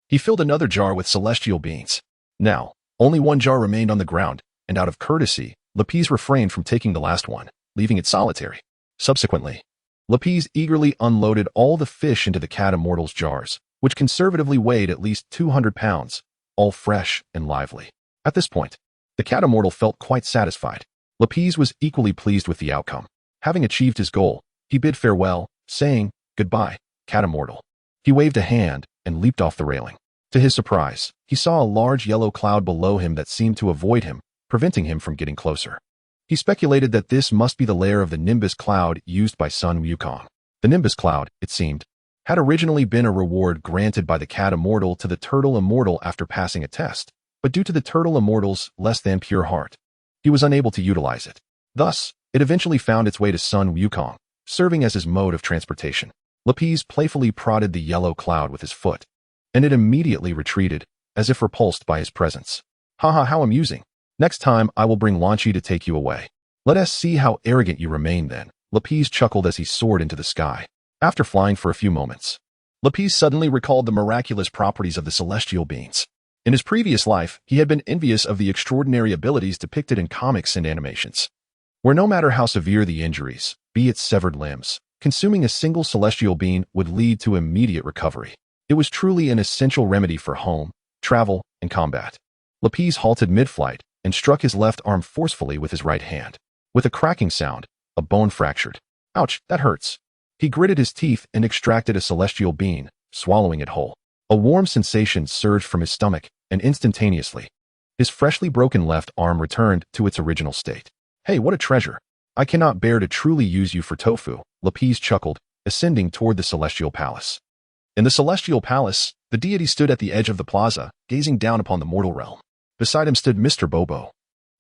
he filled another jar with celestial beans. Now, only 1 jar remained on the ground, and out of courtesy, Lapis refrained from taking the last one, leaving it solitary. Subsequently, Lapis eagerly unloaded all the fish into the cat immortal's jars, which conservatively weighed at least 200 pounds, all fresh and lively. At this point, the cat immortal felt quite satisfied. Lapis was equally pleased with the outcome. Having achieved his goal, he bid farewell, saying, "Goodbye, cat immortal." He waved a hand and leaped off the railing. To his surprise, he saw a large yellow cloud below him that seemed to avoid him, preventing him from getting closer. He speculated that this must be the lair of the nimbus cloud used by Sun Wukong. The nimbus cloud, it seemed, had originally been a reward granted by the cat immortal to the turtle immortal after passing a test, but due to the turtle immortal's less than pure heart, he was unable to utilize it. Thus, it eventually found its way to Sun Wukong, serving as his mode of transportation. Lapis playfully prodded the yellow cloud with his foot, and it immediately retreated, as if repulsed by his presence. "Haha, how amusing. Next time I will bring Lanchi to take you away. Let us see how arrogant you remain then." Lapis chuckled as he soared into the sky. After flying for a few moments, Lapis suddenly recalled the miraculous properties of the celestial beings. In his previous life, he had been envious of the extraordinary abilities depicted in comics and animations, where no matter how severe the injuries, be it severed limbs, consuming a single celestial bean would lead to immediate recovery. It was truly an essential remedy for home, travel, and combat. Lapis halted mid-flight and struck his left arm forcefully with his right hand. With a cracking sound, a bone fractured. "Ouch, that hurts." He gritted his teeth and extracted a celestial bean, swallowing it whole. A warm sensation surged from his stomach, and instantaneously, his freshly broken left arm returned to its original state. "Hey, what a treasure. I cannot bear to truly use you for tofu," Lapis chuckled, ascending toward the celestial palace. In the celestial palace, the deity stood at the edge of the plaza, gazing down upon the mortal realm. Beside him stood Mr. Bobo,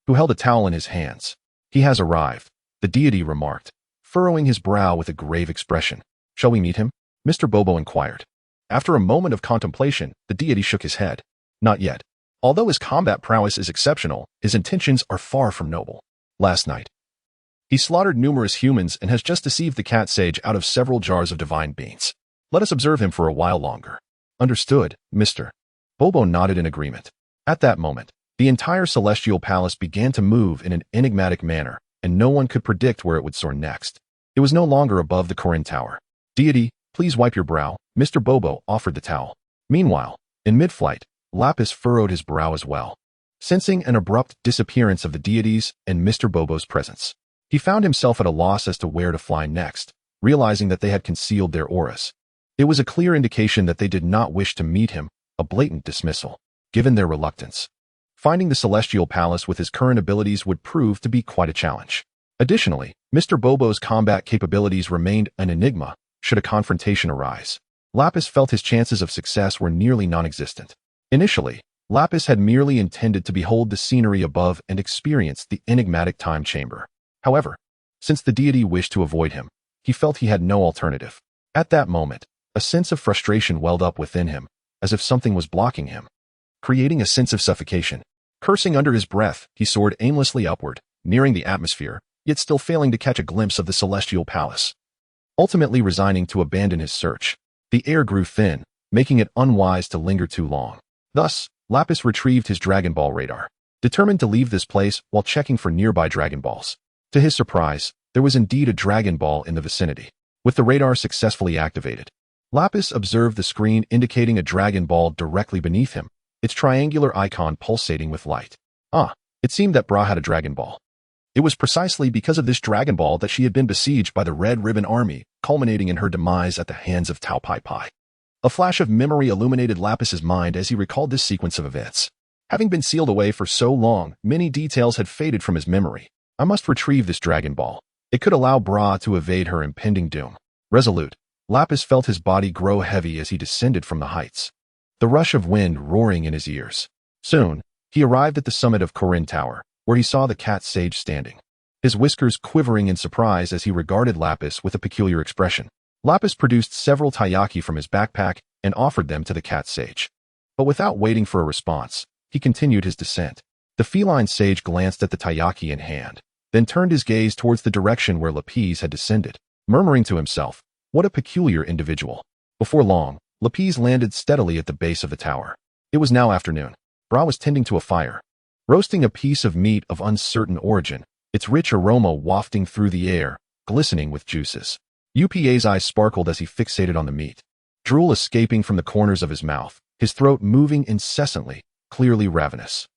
who held a towel in his hands. "He has arrived," the deity remarked, furrowing his brow with a grave expression. "Shall we meet him?" Mr. Bobo inquired. After a moment of contemplation, the deity shook his head. "Not yet. Although his combat prowess is exceptional, his intentions are far from noble. Last night, he slaughtered numerous humans and has just deceived the cat sage out of several jars of divine beans. Let us observe him for a while longer." "Understood, Mr. Bobo nodded in agreement. At that moment, the entire celestial palace began to move in an enigmatic manner, and no one could predict where it would soar next. It was no longer above the Corin Tower. "Deity, please wipe your brow," Mr. Bobo offered the towel. Meanwhile, in mid-flight, Lapis furrowed his brow as well, sensing an abrupt disappearance of the deities and Mr. Bobo's presence. He found himself at a loss as to where to fly next, realizing that they had concealed their auras. It was a clear indication that they did not wish to meet him, a blatant dismissal, given their reluctance. Finding the celestial palace with his current abilities would prove to be quite a challenge. Additionally, Mr. Bobo's combat capabilities remained an enigma should a confrontation arise. Lapis felt his chances of success were nearly non-existent. Initially, Lapis had merely intended to behold the scenery above and experience the enigmatic time chamber. However, since the deity wished to avoid him, he felt he had no alternative. At that moment, A sense of frustration welled up within him, as if something was blocking him, creating a sense of suffocation. Cursing under his breath, he soared aimlessly upward, nearing the atmosphere, yet still failing to catch a glimpse of the celestial palace. Ultimately resigning to abandon his search, the air grew thin, making it unwise to linger too long. Thus, Lapis retrieved his Dragon Ball radar, determined to leave this place while checking for nearby Dragon Balls. To his surprise, there was indeed a Dragon Ball in the vicinity. With the radar successfully activated, Lapis observed the screen indicating a Dragon Ball directly beneath him, its triangular icon pulsating with light. It seemed that Bra had a Dragon Ball. It was precisely because of this Dragon Ball that she had been besieged by the Red Ribbon Army, culminating in her demise at the hands of Tao Pai Pai. A flash of memory illuminated Lapis's mind as he recalled this sequence of events. Having been sealed away for so long, many details had faded from his memory. I must retrieve this Dragon Ball. It could allow Bra to evade her impending doom. Resolute, Lapis felt his body grow heavy as he descended from the heights, the rush of wind roaring in his ears. Soon, he arrived at the summit of Corin Tower, where he saw the cat sage standing, his whiskers quivering in surprise as he regarded Lapis with a peculiar expression. Lapis produced several taiyaki from his backpack and offered them to the cat sage. But without waiting for a response, he continued his descent. The feline sage glanced at the taiyaki in hand, then turned his gaze towards the direction where Lapis had descended, murmuring to himself, "What a peculiar individual." Before long, Lapis landed steadily at the base of the tower. It was now afternoon. Bra was tending to a fire, roasting a piece of meat of uncertain origin, its rich aroma wafting through the air, glistening with juices. Upa's eyes sparkled as he fixated on the meat, drool escaping from the corners of his mouth, his throat moving incessantly, clearly ravenous.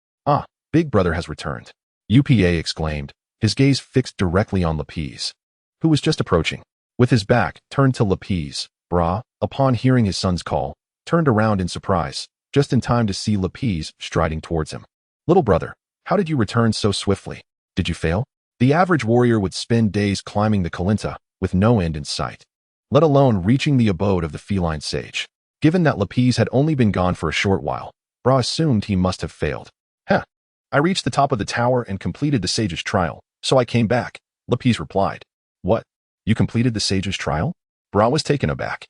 Big Brother has returned, Upa exclaimed, his gaze fixed directly on Lapis, who was just approaching. With his back turned to Lapis, Bra, upon hearing his son's call, turned around in surprise, just in time to see Lapis striding towards him. "Little brother, how did you return so swiftly? Did you fail?" The average warrior would spend days climbing the Kalinta, with no end in sight, let alone reaching the abode of the feline sage. Given that Lapis had only been gone for a short while, Bra assumed he must have failed. "I reached the top of the tower and completed the sage's trial, so I came back," Lapis replied. "What? You completed the sage's trial?" Bra was taken aback.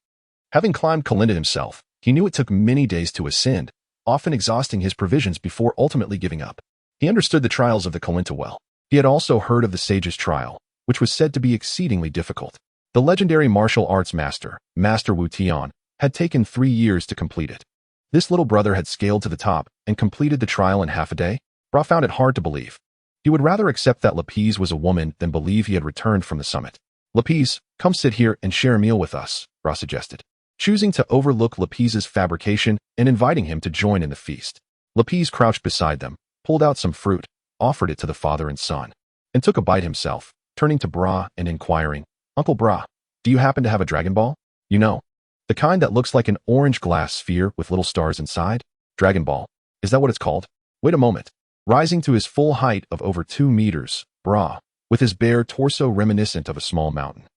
Having climbed Kalinta himself, he knew it took many days to ascend, often exhausting his provisions before ultimately giving up. He understood the trials of the Kalinta well. He had also heard of the sage's trial, which was said to be exceedingly difficult. The legendary martial arts master, Master Wu Tian, had taken 3 years to complete it. This little brother had scaled to the top and completed the trial in half a day. Bra found it hard to believe. He would rather accept that Lapis was a woman than believe he had returned from the summit. "Lapis, come sit here and share a meal with us," Bra suggested, choosing to overlook Lapis's fabrication and inviting him to join in the feast. Lapis crouched beside them, pulled out some fruit, offered it to the father and son, and took a bite himself, turning to Bra and inquiring, "Uncle Bra, do you happen to have a Dragon Ball? You know, the kind that looks like an orange glass sphere with little stars inside? Dragon Ball. Is that what it's called?" Wait a moment. Rising to his full height of over 2 meters, Bra, with his bare torso reminiscent of a small mountain,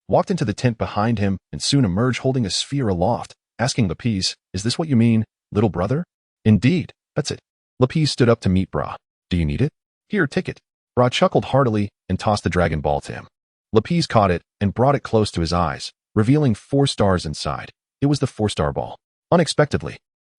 walked into the tent behind him and soon emerged holding a sphere aloft, asking Lapis, "Is this what you mean, little brother?" "Indeed, that's it." Lapis stood up to meet Bra. "Do you need it?" "Here, take it." Bra chuckled heartily and tossed the Dragon Ball to him. Lapis caught it and brought it close to his eyes, revealing 4 stars inside. It was the 4-star ball. Unexpectedly,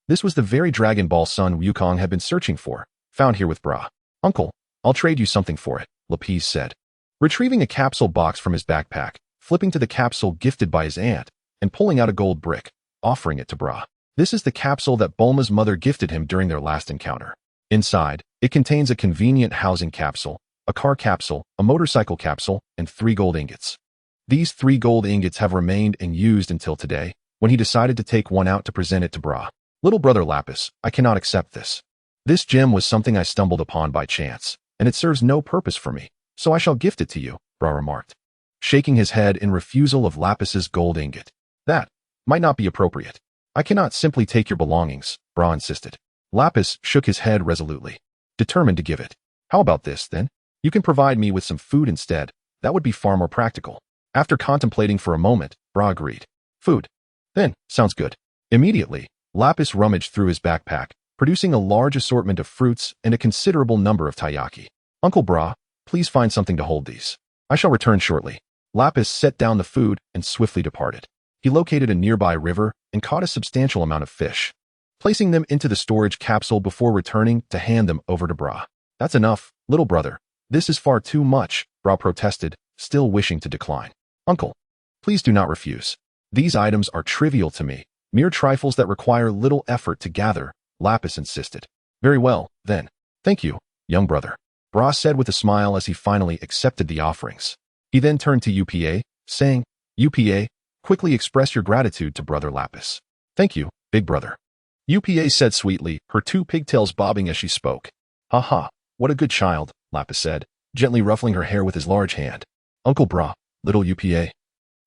this was the very Dragon Ball Sun Wukong had been searching for, found here with Bra. "Uncle, I'll trade you something for it," Lapis said, retrieving a capsule box from his backpack, flipping to the capsule gifted by his aunt, and pulling out a gold brick, offering it to Bra. "This is the capsule that Bulma's mother gifted him during their last encounter. Inside, it contains a convenient housing capsule, a car capsule, a motorcycle capsule, and 3 gold ingots. These 3 gold ingots have remained and used until today, when he decided to take one out to present it to Bra. Little brother Lapis, I cannot accept this. This gem was something I stumbled upon by chance, and it serves no purpose for me, so I shall gift it to you," Bra remarked, shaking his head in refusal of Lapis's gold ingot. "That might not be appropriate. I cannot simply take your belongings," Bra insisted. Lapis shook his head resolutely, determined to give it. "How about this, then? You can provide me with some food instead. That would be far more practical." After contemplating for a moment, Bra agreed. "Food. Then, sounds good." Immediately, Lapis rummaged through his backpack, producing a large assortment of fruits and a considerable number of taiyaki. "Uncle Bra, please find something to hold these. I shall return shortly." Lapis set down the food and swiftly departed. He located a nearby river and caught a substantial amount of fish, placing them into the storage capsule before returning to hand them over to Bra. That's enough, little brother. This is far too much, Bra protested, still wishing to decline. Uncle, please do not refuse. These items are trivial to me, mere trifles that require little effort to gather, Lapis insisted. Very well, then. Thank you, young brother, Bra said with a smile as he finally accepted the offerings. He then turned to UPA, saying, UPA, quickly express your gratitude to Brother Lapis. Thank you, big brother, UPA said sweetly, her two pigtails bobbing as she spoke. Ha ha, what a good child, Lapis said, gently ruffling her hair with his large hand. Uncle Bra, little UPA.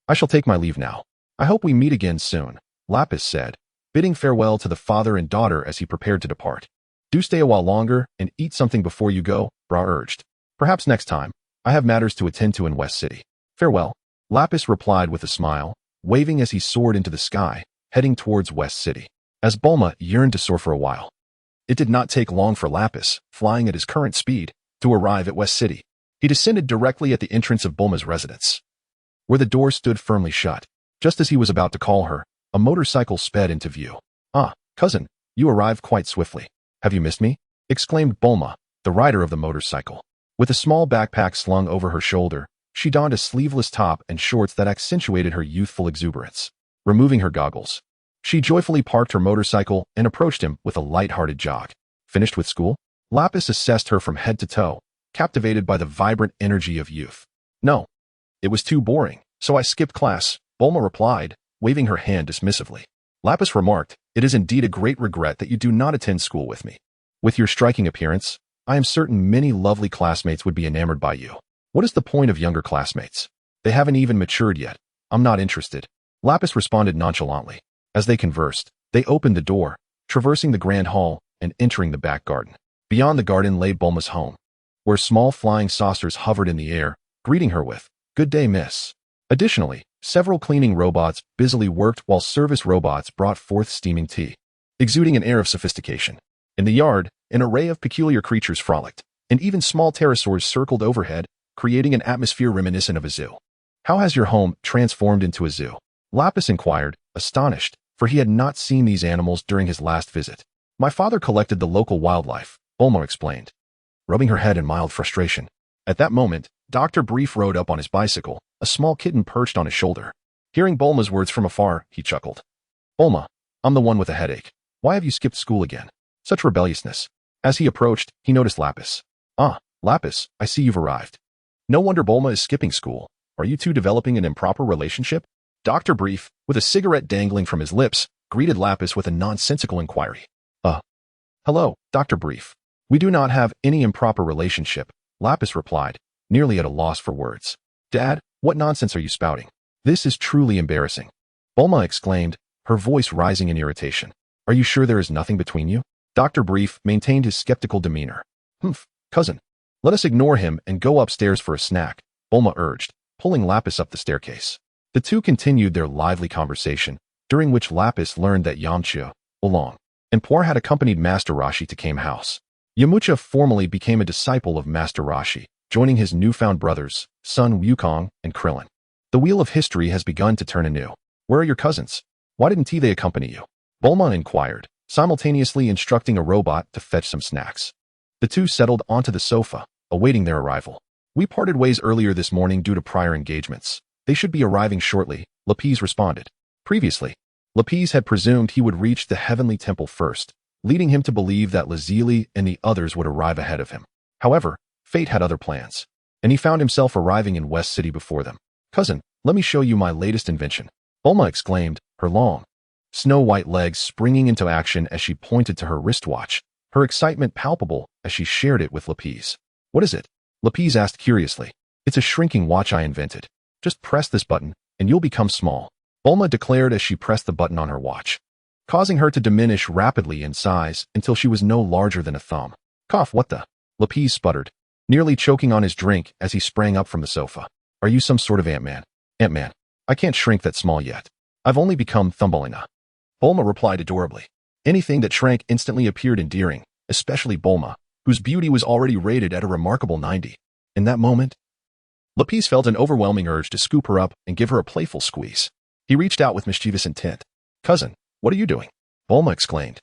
I shall take my leave now. I hope we meet again soon, Lapis said, bidding farewell to the father and daughter as he prepared to depart. Do stay a while longer and eat something before you go, Bra urged. Perhaps next time. I have matters to attend to in West City. Farewell, Lapis replied with a smile, waving as he soared into the sky, heading towards West City. As Bulma yearned to soar for a while. It did not take long for Lapis, flying at his current speed, to arrive at West City. He descended directly at the entrance of Bulma's residence, where the door stood firmly shut. Just as he was about to call her, a motorcycle sped into view. Ah, cousin, you arrived quite swiftly. Have you missed me? Exclaimed Bulma, the rider of the motorcycle. With a small backpack slung over her shoulder, she donned a sleeveless top and shorts that accentuated her youthful exuberance. Removing her goggles, she joyfully parked her motorcycle and approached him with a light-hearted jog. Finished with school? Lapis assessed her from head to toe, captivated by the vibrant energy of youth. No. It was too boring, so I skipped class, Bulma replied, waving her hand dismissively. Lapis remarked, it is indeed a great regret that you do not attend school with me. With your striking appearance, I am certain many lovely classmates would be enamored by you. What is the point of younger classmates? They haven't even matured yet. I'm not interested. Lapis responded nonchalantly. As they conversed, they opened the door, traversing the grand hall and entering the back garden. Beyond the garden lay Bulma's home, where small flying saucers hovered in the air, greeting her with, "Good day, miss." Additionally, several cleaning robots busily worked while service robots brought forth steaming tea, exuding an air of sophistication. In the yard, an array of peculiar creatures frolicked, and even small pterosaurs circled overhead, creating an atmosphere reminiscent of a zoo. How has your home transformed into a zoo? Lapis inquired, astonished, for he had not seen these animals during his last visit. My father collected the local wildlife, Bulma explained, rubbing her head in mild frustration. At that moment, Dr. Brief rode up on his bicycle, a small kitten perched on his shoulder. Hearing Bulma's words from afar, he chuckled. Bulma, I'm the one with a headache. Why have you skipped school again? Such rebelliousness. As he approached, he noticed Lapis. Ah, Lapis, I see you've arrived. No wonder Bulma is skipping school. Are you two developing an improper relationship? Dr. Brief, with a cigarette dangling from his lips, greeted Lapis with a nonsensical inquiry. Hello, Dr. Brief. We do not have any improper relationship, Lapis replied, nearly at a loss for words. Dad, what nonsense are you spouting? This is truly embarrassing. Bulma exclaimed, her voice rising in irritation. Are you sure there is nothing between you? Dr. Brief maintained his skeptical demeanor. Cousin. Let us ignore him and go upstairs for a snack, Bulma urged, pulling Lapis up the staircase. The two continued their lively conversation, during which Lapis learned that Yamcha, Oolong, and Puar had accompanied Master Roshi to Kame House. Yamcha formally became a disciple of Master Roshi, joining his newfound brothers, Sun Wukong and Krillin. The wheel of history has begun to turn anew. Where are your cousins? Why didn't they accompany you? Bulma inquired, simultaneously instructing a robot to fetch some snacks. The two settled onto the sofa, awaiting their arrival. We parted ways earlier this morning due to prior engagements. They should be arriving shortly, Lapis responded. Previously, Lapis had presumed he would reach the heavenly temple first, leading him to believe that Lazili and the others would arrive ahead of him. However, fate had other plans, and he found himself arriving in West City before them. Cousin, let me show you my latest invention, Bulma exclaimed, her long, snow-white legs springing into action as she pointed to her wristwatch, her excitement palpable as she shared it with Lapis. What is it? Lapis asked curiously. It's a shrinking watch I invented. Just press this button, and you'll become small, Bulma declared as she pressed the button on her watch, causing her to diminish rapidly in size until she was no larger than a thumb. Cough, what the? Lapis sputtered, nearly choking on his drink as he sprang up from the sofa. Are you some sort of Ant-Man? Ant-Man, I can't shrink that small yet. I've only become Thumbelina. Bulma replied adorably. Anything that shrank instantly appeared endearing, especially Bulma, whose beauty was already rated at a remarkable 90. In that moment, Lapis felt an overwhelming urge to scoop her up and give her a playful squeeze. He reached out with mischievous intent. "Cousin, what are you doing?" Bulma exclaimed,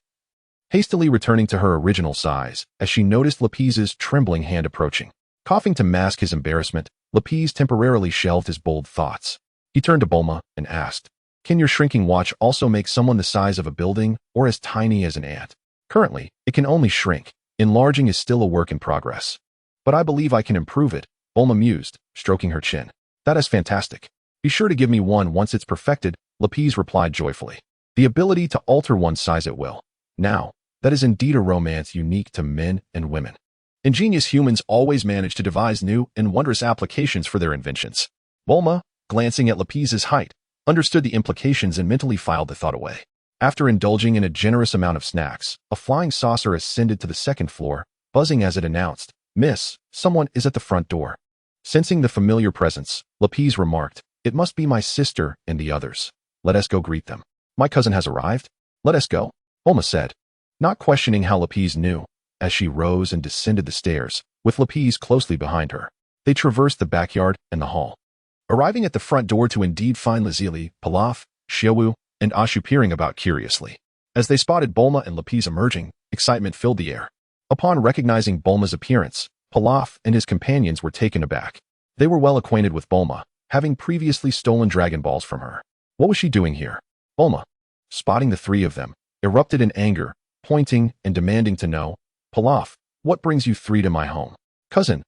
hastily returning to her original size as she noticed Lapis's trembling hand approaching. Coughing to mask his embarrassment, Lapis temporarily shelved his bold thoughts. He turned to Bulma and asked, "Can your shrinking watch also make someone the size of a building or as tiny as an ant?" "Currently, it can only shrink. Enlarging is still a work in progress. But I believe I can improve it," Bulma mused, stroking her chin. "That is fantastic. Be sure to give me one once it's perfected," Lapis replied joyfully. The ability to alter one's size at will. Now, that is indeed a romance unique to men and women. Ingenious humans always manage to devise new and wondrous applications for their inventions. Bulma, glancing at Lapis's height, understood the implications and mentally filed the thought away. After indulging in a generous amount of snacks, a flying saucer ascended to the second floor, buzzing as it announced, "Miss, someone is at the front door." Sensing the familiar presence, Lapis remarked, "It must be my sister and the others. Let us go greet them." "My cousin has arrived? Let us go," Bulma said, not questioning how Lapis knew, as she rose and descended the stairs, with Lapis closely behind her. They traversed the backyard and the hall, arriving at the front door to indeed find Lazili, Pilaf, Xiaowu, and Ashu peering about curiously. As they spotted Bulma and Lapis emerging, excitement filled the air. Upon recognizing Bulma's appearance, Pilaf and his companions were taken aback. They were well acquainted with Bulma, having previously stolen Dragon Balls from her. What was she doing here? Bulma, spotting the three of them, erupted in anger, pointing and demanding to know, "Pilaf, what brings you three to my home?" Cousin,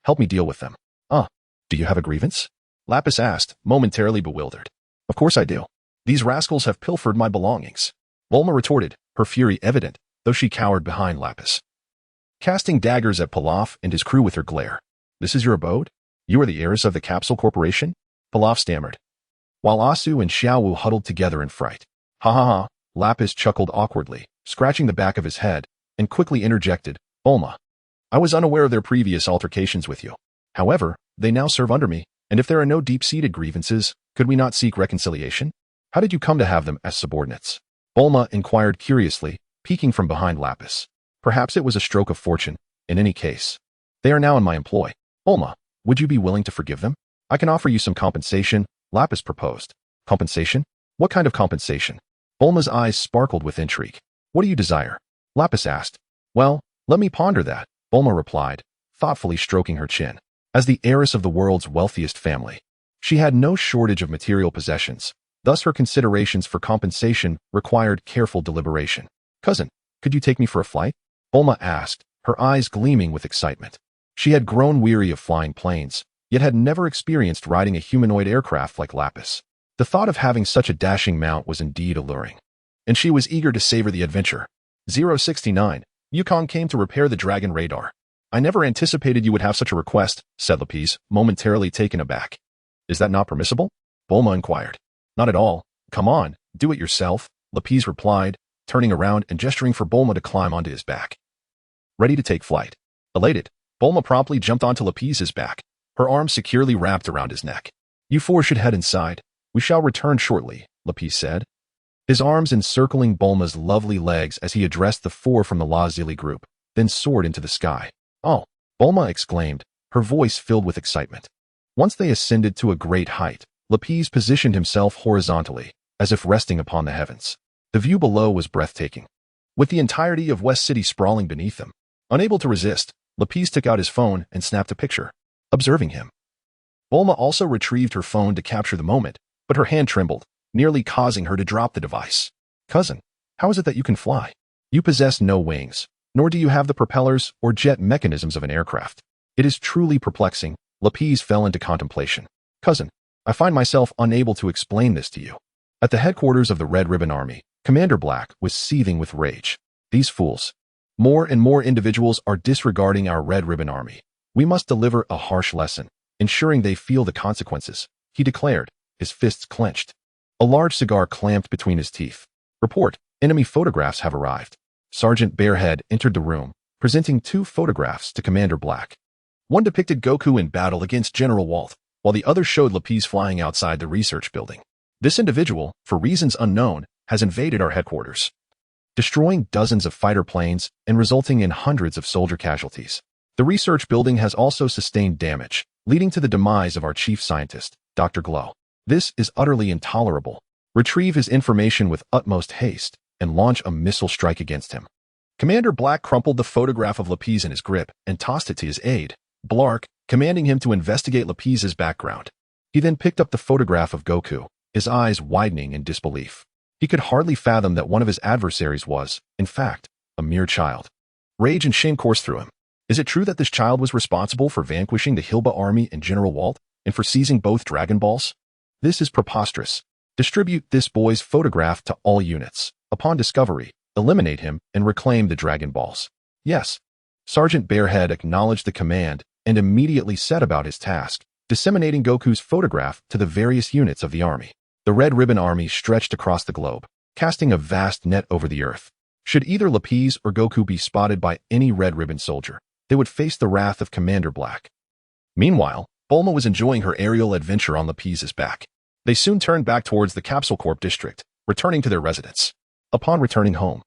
help me deal with them." Do you have a grievance?" Lapis asked, momentarily bewildered. "Of course I do. These rascals have pilfered my belongings," Bulma retorted, her fury evident, though she cowered behind Lapis, casting daggers at Pilaf and his crew with her glare. "This is your abode? You are the heiress of the Capsule Corporation?" Pilaf stammered, while Asu and Xiaowu huddled together in fright. "Ha ha ha," Lapis chuckled awkwardly, scratching the back of his head, and quickly interjected, "Bulma, I was unaware of their previous altercations with you. However, they now serve under me, and if there are no deep-seated grievances, could we not seek reconciliation? How did you come to have them as subordinates?" Bulma inquired curiously, peeking from behind Lapis. Perhaps it was a stroke of fortune. In any case, they are now in my employ. "Bulma, would you be willing to forgive them? I can offer you some compensation," Lapis proposed. "Compensation? What kind of compensation?" Bulma's eyes sparkled with intrigue. "What do you desire?" Lapis asked. "Well, let me ponder that," Bulma replied, thoughtfully stroking her chin. As the heiress of the world's wealthiest family, she had no shortage of material possessions, thus her considerations for compensation required careful deliberation. "Cousin, could you take me for a flight?" Bulma asked, her eyes gleaming with excitement. She had grown weary of flying planes, yet had never experienced riding a humanoid aircraft like Lapis. The thought of having such a dashing mount was indeed alluring, and she was eager to savor the adventure. 069. Wukong came to repair the dragon radar. "I never anticipated you would have such a request," said Lapis, momentarily taken aback. "Is that not permissible?" Bulma inquired. "Not at all. Come on, do it yourself," Lapis replied, turning around and gesturing for Bulma to climb onto his back. Ready to take flight. Elated, Bulma promptly jumped onto Lapis's back, her arms securely wrapped around his neck. "You four should head inside. We shall return shortly," Lapis said, his arms encircling Bulma's lovely legs as he addressed the four from the Lazili group, then soared into the sky. "Oh!" Bulma exclaimed, her voice filled with excitement. Once they ascended to a great height, Lapis positioned himself horizontally, as if resting upon the heavens. The view below was breathtaking, with the entirety of West City sprawling beneath them. Unable to resist, Lapis took out his phone and snapped a picture, observing him. Bulma also retrieved her phone to capture the moment, but her hand trembled, nearly causing her to drop the device. "Cousin, how is it that you can fly? You possess no wings, nor do you have the propellers or jet mechanisms of an aircraft. It is truly perplexing." Lapis fell into contemplation. "Cousin, I find myself unable to explain this to you." At the headquarters of the Red Ribbon Army, Commander Black was seething with rage. "These fools. More and more individuals are disregarding our Red Ribbon Army. We must deliver a harsh lesson, ensuring they feel the consequences," he declared, his fists clenched. A large cigar clamped between his teeth. "Report, enemy photographs have arrived." Sergeant Barehead entered the room, presenting 2 photographs to Commander Black. One depicted Goku in battle against General Walt, while the other showed Lapis flying outside the research building. "This individual, for reasons unknown, has invaded our headquarters, destroying dozens of fighter planes and resulting in hundreds of soldier casualties. The research building has also sustained damage, leading to the demise of our chief scientist, Dr. Glow. This is utterly intolerable. Retrieve his information with utmost haste and launch a missile strike against him. Commander Black crumpled the photograph of Lapis in his grip and tossed it to his aide, Blark, commanding him to investigate Lapis's background. He then picked up the photograph of Goku, his eyes widening in disbelief. He could hardly fathom that one of his adversaries was, in fact, a mere child. Rage and shame coursed through him. Is it true that this child was responsible for vanquishing the Hilba army and General Walt, and for seizing both Dragon Balls? This is preposterous. Distribute this boy's photograph to all units. Upon discovery, eliminate him and reclaim the Dragon Balls. Yes. Sergeant Barehead acknowledged the command and immediately set about his task, disseminating Goku's photograph to the various units of the army. The Red Ribbon Army stretched across the globe, casting a vast net over the earth. Should either Lapis or Goku be spotted by any Red Ribbon soldier, they would face the wrath of Commander Black. Meanwhile, Bulma was enjoying her aerial adventure on Lapis's back. They soon turned back towards the Capsule Corp district, returning to their residence. Upon returning home,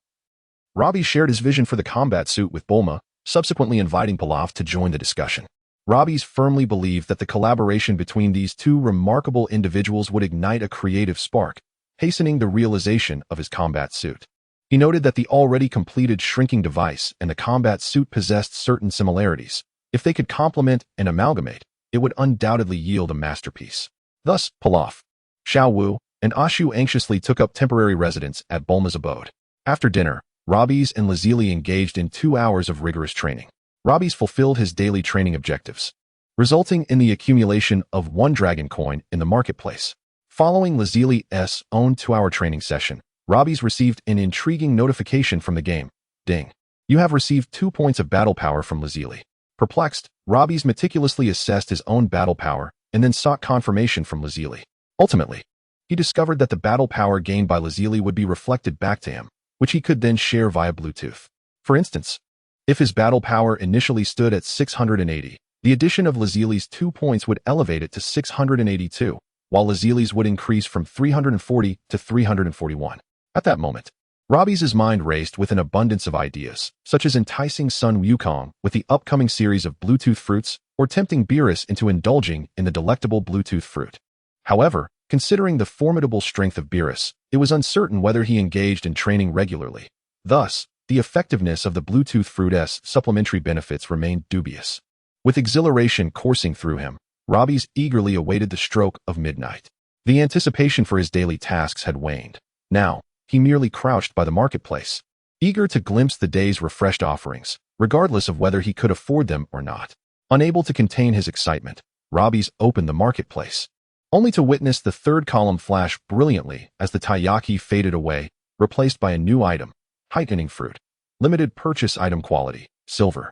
Robbie shared his vision for the combat suit with Bulma, subsequently inviting Pilaf to join the discussion. Robbie firmly believed that the collaboration between these two remarkable individuals would ignite a creative spark, hastening the realization of his combat suit. He noted that the already completed shrinking device and the combat suit possessed certain similarities. If they could complement and amalgamate, it would undoubtedly yield a masterpiece. Thus, Pilaf, Xiao Wu, and Ashu anxiously took up temporary residence at Bulma's abode. After dinner, Robbie and Lazili engaged in 2 hours of rigorous training. Robbie fulfilled his daily training objectives, resulting in the accumulation of 1 dragon coin in the marketplace. Following Lazili's own 2-hour training session, Robbie received an intriguing notification from the game. Ding. You have received 2 points of battle power from Lazili. Perplexed, Robbie meticulously assessed his own battle power and then sought confirmation from Lazili. Ultimately, he discovered that the battle power gained by Lazili would be reflected back to him, which he could then share via Bluetooth. For instance, if his battle power initially stood at 680, the addition of Lazili's 2 points would elevate it to 682, while Lazili's would increase from 340 to 341. At that moment, Robbie's mind raced with an abundance of ideas, such as enticing Sun Wukong with the upcoming series of Bluetooth fruits or tempting Beerus into indulging in the delectable Bluetooth fruit. However, considering the formidable strength of Beerus, it was uncertain whether he engaged in training regularly. Thus, the effectiveness of the Bluetooth fruit's supplementary benefits remained dubious. With exhilaration coursing through him, Robbie eagerly awaited the stroke of midnight. The anticipation for his daily tasks had waned. Now, he merely crouched by the marketplace, eager to glimpse the day's refreshed offerings, regardless of whether he could afford them or not. Unable to contain his excitement, Robbie opened the marketplace, only to witness the third column flash brilliantly as the taiyaki faded away, replaced by a new item, heightening fruit. Limited purchase item quality, silver.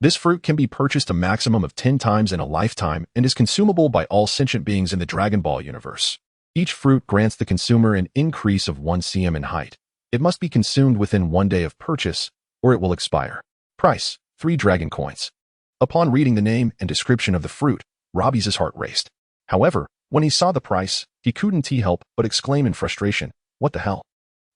This fruit can be purchased a maximum of 10 times in a lifetime and is consumable by all sentient beings in the Dragon Ball universe. Each fruit grants the consumer an increase of 1 cm in height. It must be consumed within 1 day of purchase, or it will expire. Price, 3 dragon coins. Upon reading the name and description of the fruit, Robbie's heart raced. However, when he saw the price, he couldn't help but exclaim in frustration, "What the hell?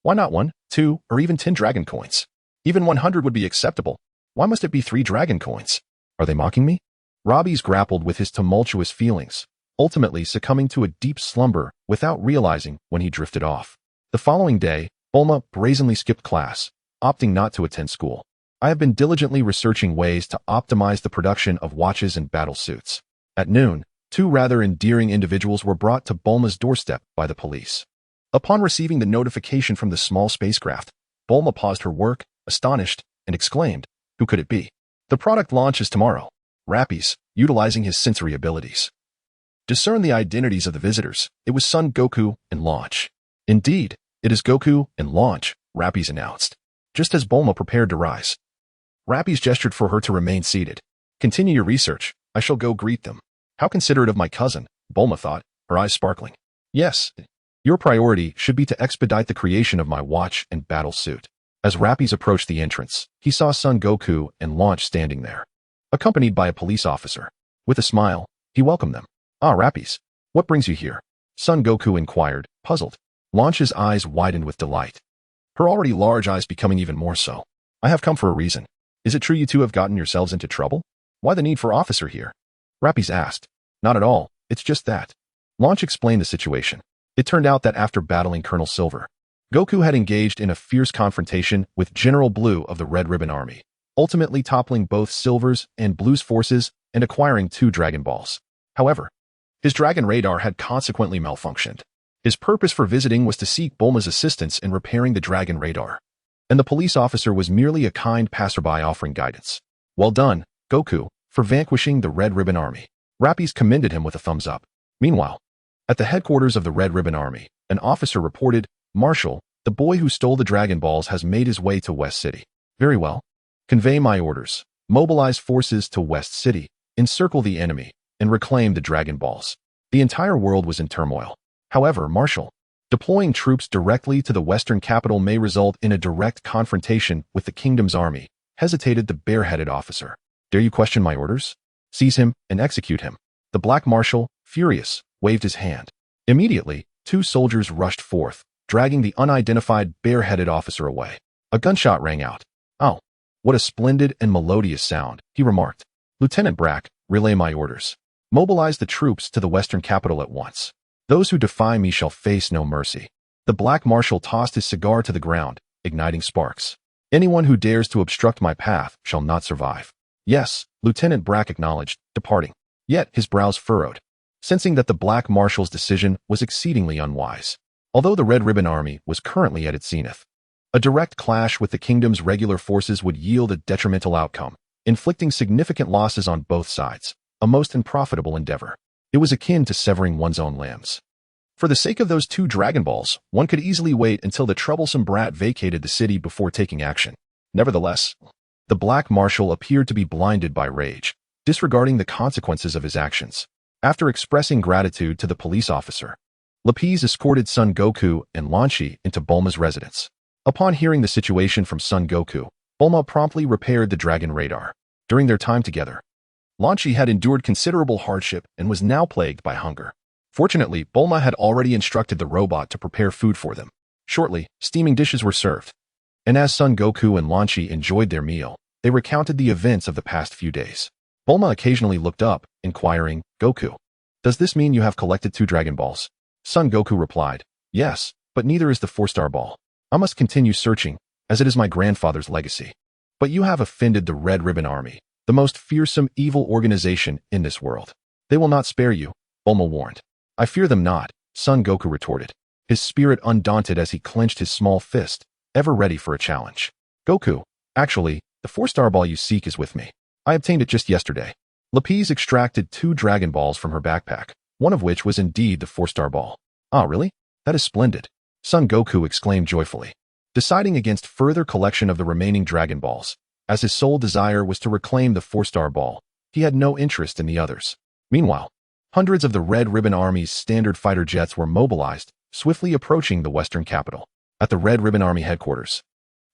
Why not 1, 2, or even 10 dragon coins? Even 100 would be acceptable. Why must it be 3 dragon coins? Are they mocking me?" Robbie grappled with his tumultuous feelings, ultimately succumbing to a deep slumber without realizing when he drifted off. The following day, Bulma brazenly skipped class, opting not to attend school. I have been diligently researching ways to optimize the production of watches and battle suits. At noon, 2 rather endearing individuals were brought to Bulma's doorstep by the police. Upon receiving the notification from the small spacecraft, Bulma paused her work, astonished, and exclaimed, "Who could it be?" "The product launch is tomorrow." Lapis, utilizing his sensory abilities, discerned the identities of the visitors. It was Son Goku and Launch. "Indeed, it is Goku and Launch," Lapis announced, just as Bulma prepared to rise. Lapis gestured for her to remain seated. "Continue your research. I shall go greet them." How considerate of my cousin, Bulma thought, her eyes sparkling. "Yes, your priority should be to expedite the creation of my watch and battle suit." As Lapis approached the entrance, he saw Son Goku and Launch standing there, accompanied by a police officer. With a smile, he welcomed them. "Ah, Lapis, what brings you here?" Son Goku inquired, puzzled. Launch's eyes widened with delight, her already large eyes becoming even more so. "I have come for a reason. Is it true you two have gotten yourselves into trouble? Why the need for officer here?" Lapis asked. "Not at all, it's just that. Launch explained the situation. It turned out that after battling Colonel Silver, Goku had engaged in a fierce confrontation with General Blue of the Red Ribbon Army, ultimately toppling both Silver's and Blue's forces and acquiring 2 Dragon Balls. However, his Dragon Radar had consequently malfunctioned. His purpose for visiting was to seek Bulma's assistance in repairing the Dragon Radar, and the police officer was merely a kind passerby offering guidance. Well done, Goku, for vanquishing the Red Ribbon Army. Lapis commended him with a thumbs up. Meanwhile, at the headquarters of the Red Ribbon Army, an officer reported, Marshal, the boy who stole the Dragon Balls has made his way to West City. Very well. Convey my orders. Mobilize forces to West City, encircle the enemy, and reclaim the Dragon Balls. The entire world was in turmoil. However, Marshal, deploying troops directly to the western capital may result in a direct confrontation with the kingdom's army, hesitated the bare-headed officer. Dare you question my orders? Seize him and execute him. The Black Marshal, furious, waved his hand. Immediately, 2 soldiers rushed forth, dragging the unidentified bare-headed officer away. A gunshot rang out. Oh, what a splendid and melodious sound, he remarked. Lieutenant Brack, relay my orders. Mobilize the troops to the western capital at once. Those who defy me shall face no mercy. The Black Marshal tossed his cigar to the ground, igniting sparks. Anyone who dares to obstruct my path shall not survive. Yes, Lieutenant Brack acknowledged, departing. Yet his brows furrowed, sensing that the Black Marshal's decision was exceedingly unwise. Although the Red Ribbon Army was currently at its zenith, a direct clash with the kingdom's regular forces would yield a detrimental outcome, inflicting significant losses on both sides, a most unprofitable endeavor. It was akin to severing one's own limbs. For the sake of those 2 Dragon Balls, one could easily wait until the troublesome brat vacated the city before taking action. Nevertheless, the Black Marshal appeared to be blinded by rage, disregarding the consequences of his actions. After expressing gratitude to the police officer, Lapis escorted Son Goku and Lanchi into Bulma's residence. Upon hearing the situation from Son Goku, Bulma promptly repaired the Dragon Radar. During their time together, Lanchi had endured considerable hardship and was now plagued by hunger. Fortunately, Bulma had already instructed the robot to prepare food for them. Shortly, steaming dishes were served. And as Son Goku and Lanchi enjoyed their meal, they recounted the events of the past few days. Bulma occasionally looked up, inquiring, Goku, does this mean you have collected 2 Dragon Balls? Son Goku replied, yes, but neither is the 4-star ball. I must continue searching, as it is my grandfather's legacy. But you have offended the Red Ribbon Army, the most fearsome evil organization in this world. They will not spare you, Bulma warned. I fear them not, Son Goku retorted, his spirit undaunted as he clenched his small fist, ever ready for a challenge. Goku, actually, the 4-star ball you seek is with me. I obtained it just yesterday. Lapis extracted 2 Dragon Balls from her backpack, one of which was indeed the 4-star ball. Ah, really? That is splendid, Son Goku exclaimed joyfully, deciding against further collection of the remaining Dragon Balls. As his sole desire was to reclaim the 4-star ball, he had no interest in the others. Meanwhile, hundreds of the Red Ribbon Army's standard fighter jets were mobilized, swiftly approaching the western capital. At the Red Ribbon Army headquarters,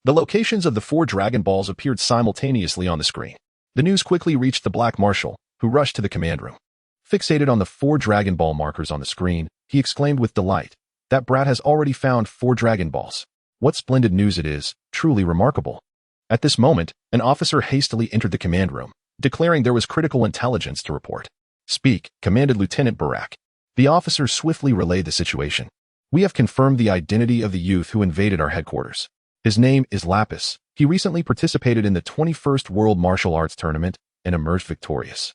the locations of the 4 Dragon Balls appeared simultaneously on the screen. The news quickly reached the Black Marshal, who rushed to the command room. Fixated on the 4 Dragon Ball markers on the screen, he exclaimed with delight, that brat has already found 4 Dragon Balls. What splendid news it is, truly remarkable. At this moment, an officer hastily entered the command room, declaring there was critical intelligence to report. Speak, commanded Lieutenant Barak. The officer swiftly relayed the situation. We have confirmed the identity of the youth who invaded our headquarters. His name is Lapis. He recently participated in the 21st World Martial Arts Tournament and emerged victorious.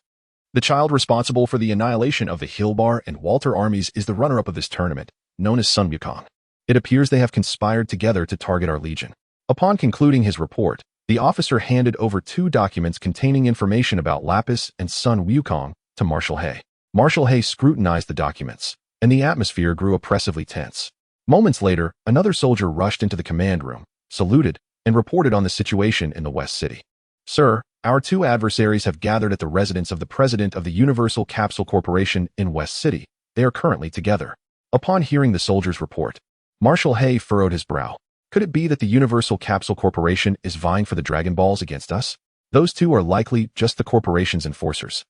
The child responsible for the annihilation of the Hilbar and Walter armies is the runner-up of this tournament, known as Sun Wukong. It appears they have conspired together to target our legion. Upon concluding his report, the officer handed over 2 documents containing information about Lapis and Sun Wukong to Marshal Hay. Marshal Hay scrutinized the documents, and the atmosphere grew oppressively tense. Moments later, another soldier rushed into the command room, saluted, and reported on the situation in the West City. Sir, our 2 adversaries have gathered at the residence of the president of the Universal Capsule Corporation in West City. They are currently together. Upon hearing the soldier's report, Marshal Hay furrowed his brow. Could it be that the Universal Capsule Corporation is vying for the Dragon Balls against us? Those 2 are likely just the corporation's enforcers.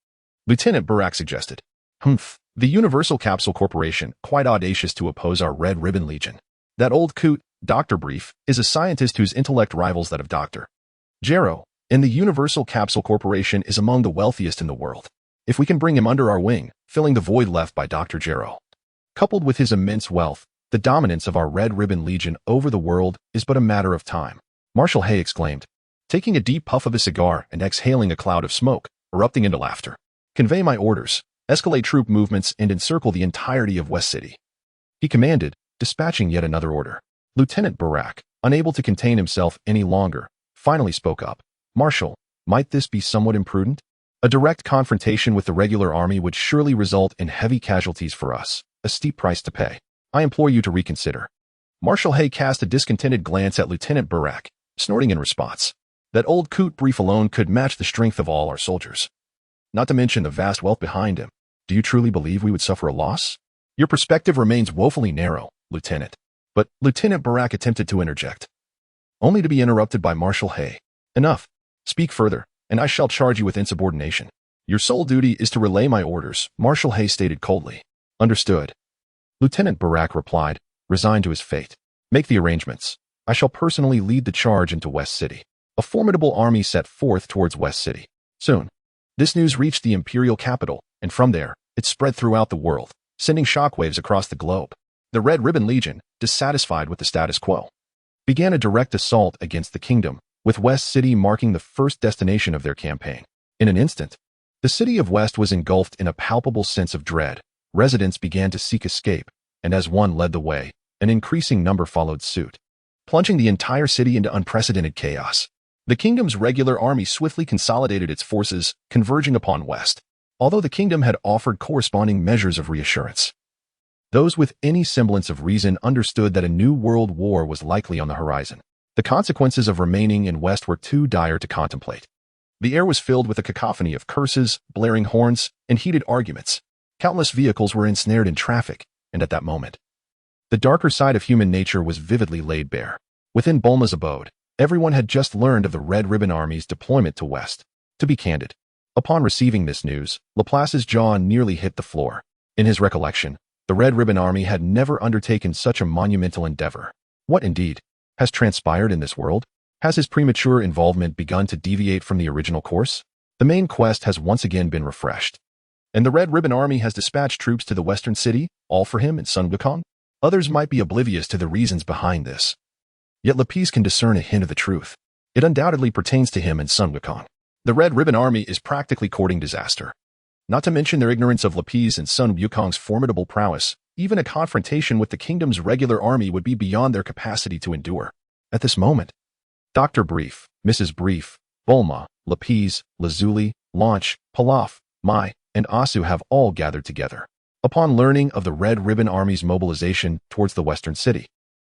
Lieutenant Barak suggested. Humph, the Universal Capsule Corporation, quite audacious to oppose our Red Ribbon Legion. That old coot, Dr. Brief, is a scientist whose intellect rivals that of Dr. Gero, and the Universal Capsule Corporation is among the wealthiest in the world. If we can bring him under our wing, filling the void left by Dr. Gero, Coupled with his immense wealth, the dominance of our Red Ribbon Legion over the world is but a matter of time. Marshal Hay exclaimed, taking a deep puff of his cigar and exhaling a cloud of smoke, erupting into laughter. Convey my orders, escalate troop movements, and encircle the entirety of West City. He commanded, dispatching yet another order. Lieutenant Barak, unable to contain himself any longer, finally spoke up. Marshal, might this be somewhat imprudent? A direct confrontation with the regular army would surely result in heavy casualties for us, a steep price to pay. I implore you to reconsider. Marshal Hay cast a discontented glance at Lieutenant Barak, snorting in response. That old coot brief alone could match the strength of all our soldiers. Not to mention the vast wealth behind him. Do you truly believe we would suffer a loss? Your perspective remains woefully narrow, Lieutenant. But Lieutenant Barak attempted to interject, only to be interrupted by Marshal Hay. Enough. Speak further, and I shall charge you with insubordination. Your sole duty is to relay my orders, Marshal Hay stated coldly. Understood. Lieutenant Barak replied, resigned to his fate. Make the arrangements. I shall personally lead the charge into West City. A formidable army set forth towards West City. Soon, this news reached the imperial capital, and from there, it spread throughout the world, sending shockwaves across the globe. The Red Ribbon Legion, dissatisfied with the status quo, began a direct assault against the kingdom, with West City marking the first destination of their campaign. In an instant, the city of West was engulfed in a palpable sense of dread. Residents began to seek escape, and as one led the way, an increasing number followed suit, plunging the entire city into unprecedented chaos. The kingdom's regular army swiftly consolidated its forces, converging upon West, although the kingdom had offered corresponding measures of reassurance. Those with any semblance of reason understood that a new world war was likely on the horizon. The consequences of remaining in West were too dire to contemplate. The air was filled with a cacophony of curses, blaring horns, and heated arguments. Countless vehicles were ensnared in traffic, and at that moment, the darker side of human nature was vividly laid bare. Within Bulma's abode, everyone had just learned of the Red Ribbon Army's deployment to West. To be candid, upon receiving this news, Laplace's jaw nearly hit the floor. In his recollection, the Red Ribbon Army had never undertaken such a monumental endeavor. What, indeed, has transpired in this world? Has his premature involvement begun to deviate from the original course? The main quest has once again been refreshed, and the Red Ribbon Army has dispatched troops to the western city, all for him and Sun Wukong. Others might be oblivious to the reasons behind this. Yet Lapis can discern a hint of the truth. It undoubtedly pertains to him and Sun Wukong. The Red Ribbon Army is practically courting disaster. Not to mention their ignorance of Lapis and Sun Wukong's formidable prowess, even a confrontation with the kingdom's regular army would be beyond their capacity to endure. At this moment, Dr. Brief, Mrs. Brief, Bulma, Lapis, Lazuli, Launch, Pilaf, Mai, and Asu have all gathered together. Upon learning of the Red Ribbon Army's mobilization towards the western city,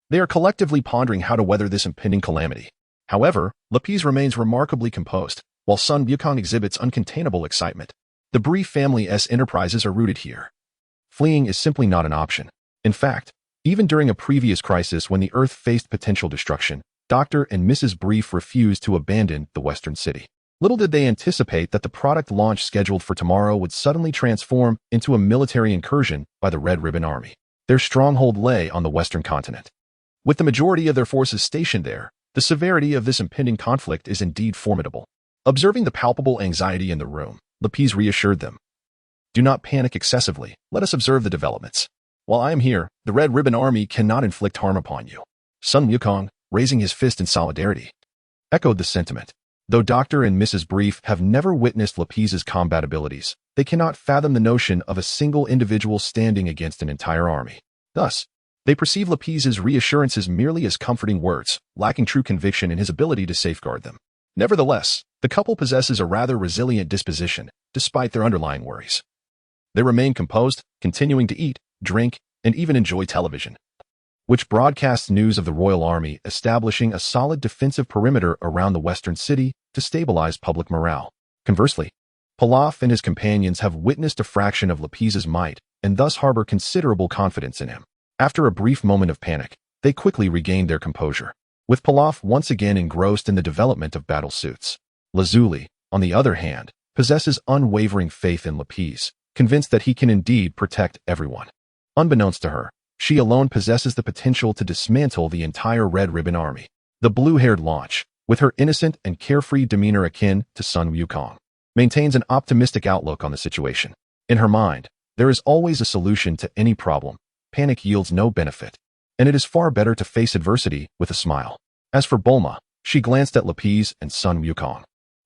they are collectively pondering how to weather this impending calamity. However, Lapis remains remarkably composed, while Sun Wukong exhibits uncontainable excitement. The Brief family's enterprises are rooted here. Fleeing is simply not an option. In fact, even during a previous crisis when the Earth faced potential destruction, Dr. and Mrs. Brief refused to abandon the western city. Little did they anticipate that the product launch scheduled for tomorrow would suddenly transform into a military incursion by the Red Ribbon Army. Their stronghold lay on the western continent. With the majority of their forces stationed there, the severity of this impending conflict is indeed formidable. Observing the palpable anxiety in the room, Lapis reassured them. Do not panic excessively. Let us observe the developments. While I am here, the Red Ribbon Army cannot inflict harm upon you. Sun Wukong, raising his fist in solidarity, echoed the sentiment. Though Dr. and Mrs. Brief have never witnessed Lapis's combat abilities, they cannot fathom the notion of a single individual standing against an entire army. Thus, they perceive Lapis's reassurances merely as comforting words, lacking true conviction in his ability to safeguard them. Nevertheless, the couple possesses a rather resilient disposition, despite their underlying worries. They remain composed, continuing to eat, drink, and even enjoy television, which broadcasts news of the Royal Army establishing a solid defensive perimeter around the western city to stabilize public morale. Conversely, Pilaf and his companions have witnessed a fraction of Lapis's might and thus harbor considerable confidence in him. After a brief moment of panic, they quickly regained their composure, with Pilaf once again engrossed in the development of battle suits. Lazuli, on the other hand, possesses unwavering faith in Lapis, convinced that he can indeed protect everyone. Unbeknownst to her, she alone possesses the potential to dismantle the entire Red Ribbon Army. The blue-haired Launch, with her innocent and carefree demeanor akin to Sun Wukong, maintains an optimistic outlook on the situation. In her mind, there is always a solution to any problem, panic yields no benefit, and it is far better to face adversity with a smile. As for Bulma, she glanced at Lapis and Sun Wukong,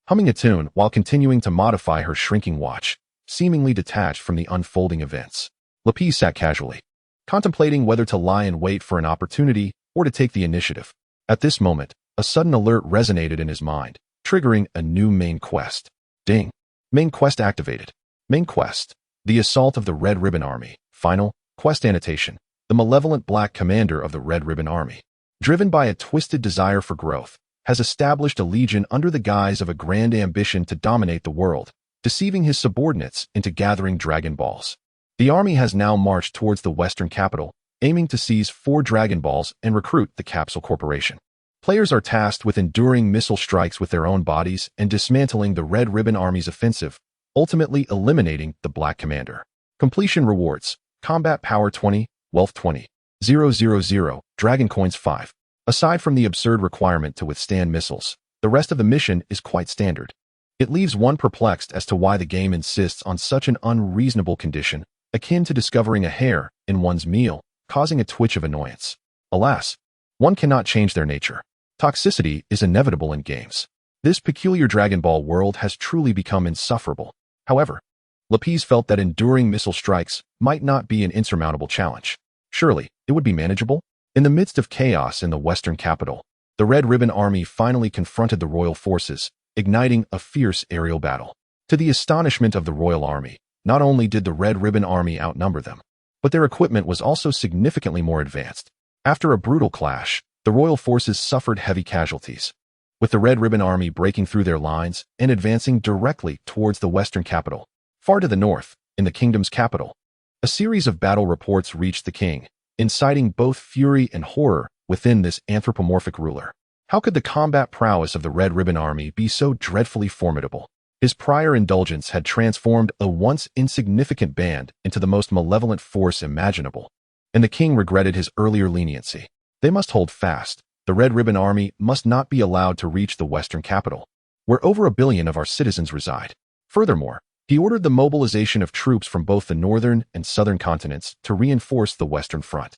humming a tune while continuing to modify her shrinking watch, seemingly detached from the unfolding events. Lapis sat casually, contemplating whether to lie in wait for an opportunity or to take the initiative. At this moment, a sudden alert resonated in his mind, triggering a new main quest. Ding! Main quest activated. Main quest: The Assault of the Red Ribbon Army. Final quest annotation: The malevolent Black Commander of the Red Ribbon Army, driven by a twisted desire for growth, has established a legion under the guise of a grand ambition to dominate the world, deceiving his subordinates into gathering Dragon Balls. The army has now marched towards the Western capital, aiming to seize 4 Dragon Balls and recruit the Capsule Corporation. Players are tasked with enduring missile strikes with their own bodies and dismantling the Red Ribbon Army's offensive, ultimately eliminating the Black Commander. Completion rewards: Combat Power 20, Wealth 20, 000, Dragon Coins 5. Aside from the absurd requirement to withstand missiles, the rest of the mission is quite standard. It leaves one perplexed as to why the game insists on such an unreasonable condition, akin to discovering a hair in one's meal, causing a twitch of annoyance. Alas, one cannot change their nature. Toxicity is inevitable in games. This peculiar Dragon Ball world has truly become insufferable. However, Lapis felt that enduring missile strikes might not be an insurmountable challenge. Surely, it would be manageable? In the midst of chaos in the Western capital, the Red Ribbon Army finally confronted the royal forces, igniting a fierce aerial battle. To the astonishment of the royal army, not only did the Red Ribbon Army outnumber them, but their equipment was also significantly more advanced. After a brutal clash, the royal forces suffered heavy casualties, with the Red Ribbon Army breaking through their lines and advancing directly towards the Western capital. Far to the north, in the kingdom's capital, a series of battle reports reached the king, inciting both fury and horror within this anthropomorphic ruler. How could the combat prowess of the Red Ribbon Army be so dreadfully formidable? His prior indulgence had transformed a once insignificant band into the most malevolent force imaginable, and the king regretted his earlier leniency. They must hold fast. The Red Ribbon Army must not be allowed to reach the Western capital, where over 1 billion of our citizens reside. Furthermore, he ordered the mobilization of troops from both the northern and southern continents to reinforce the Western front.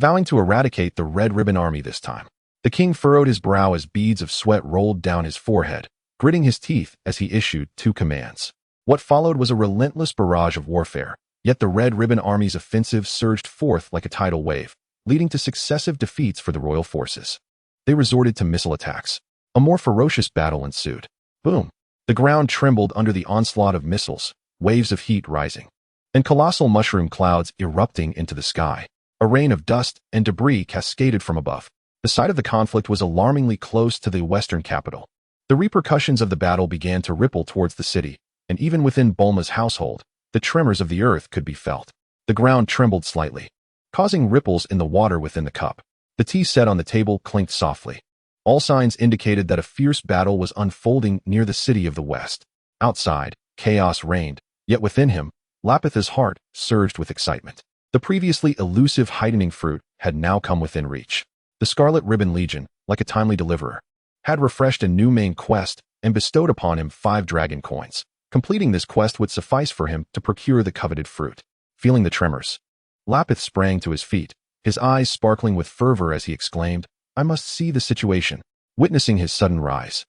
Vowing to eradicate the Red Ribbon Army this time, the king furrowed his brow as beads of sweat rolled down his forehead, gritting his teeth as he issued 2 commands. What followed was a relentless barrage of warfare, yet the Red Ribbon Army's offensive surged forth like a tidal wave, leading to successive defeats for the royal forces. They resorted to missile attacks. A more ferocious battle ensued. Boom! The ground trembled under the onslaught of missiles, waves of heat rising, and colossal mushroom clouds erupting into the sky. A rain of dust and debris cascaded from above. The site of the conflict was alarmingly close to the Western capital. The repercussions of the battle began to ripple towards the city, and even within Bulma's household, the tremors of the earth could be felt. The ground trembled slightly, causing ripples in the water within the cup. The tea set on the table clinked softly. All signs indicated that a fierce battle was unfolding near the city of the West. Outside, chaos reigned, yet within him, Lapith's heart surged with excitement. The previously elusive heightening fruit had now come within reach. The Scarlet Ribbon Legion, like a timely deliverer, had refreshed a new main quest and bestowed upon him 5 dragon coins. Completing this quest would suffice for him to procure the coveted fruit. Feeling the tremors, Lapis sprang to his feet, his eyes sparkling with fervor as he exclaimed, "I must see the situation." Witnessing his sudden rise,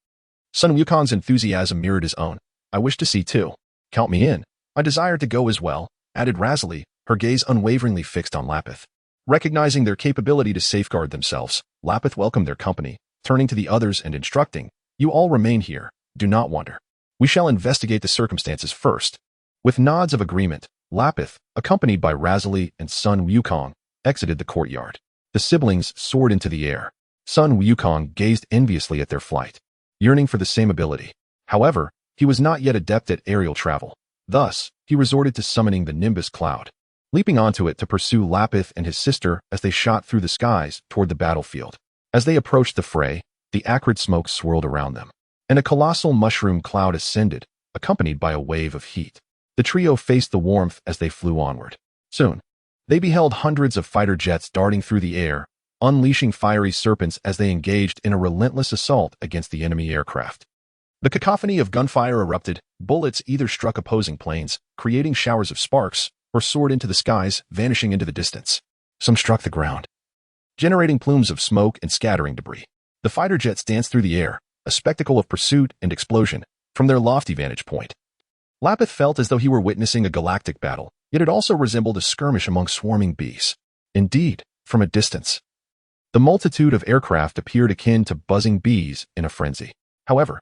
Sun Wukong's enthusiasm mirrored his own. "I wish to see too. Count me in. I desire to go as well," added Lazuli, her gaze unwaveringly fixed on Lapith. Recognizing their capability to safeguard themselves, Lapith welcomed their company, turning to the others and instructing, "You all remain here. Do not wander. We shall investigate the circumstances first." With nods of agreement, Lapith, accompanied by Lazuli and Sun Wukong, exited the courtyard. The siblings soared into the air. Sun Wukong gazed enviously at their flight, yearning for the same ability. However, he was not yet adept at aerial travel. Thus, he resorted to summoning the Nimbus Cloud, leaping onto it to pursue Lapith and his sister as they shot through the skies toward the battlefield. As they approached the fray, the acrid smoke swirled around them, and a colossal mushroom cloud ascended, accompanied by a wave of heat. The trio faced the warmth as they flew onward. Soon, they beheld hundreds of fighter jets darting through the air, unleashing fiery serpents as they engaged in a relentless assault against the enemy aircraft. The cacophony of gunfire erupted. Bullets either struck opposing planes, creating showers of sparks, or soared into the skies, vanishing into the distance. Some struck the ground, generating plumes of smoke and scattering debris. The fighter jets danced through the air, a spectacle of pursuit and explosion, from their lofty vantage point. Lapis felt as though he were witnessing a galactic battle, yet it also resembled a skirmish among swarming bees. Indeed, from a distance, the multitude of aircraft appeared akin to buzzing bees in a frenzy. However,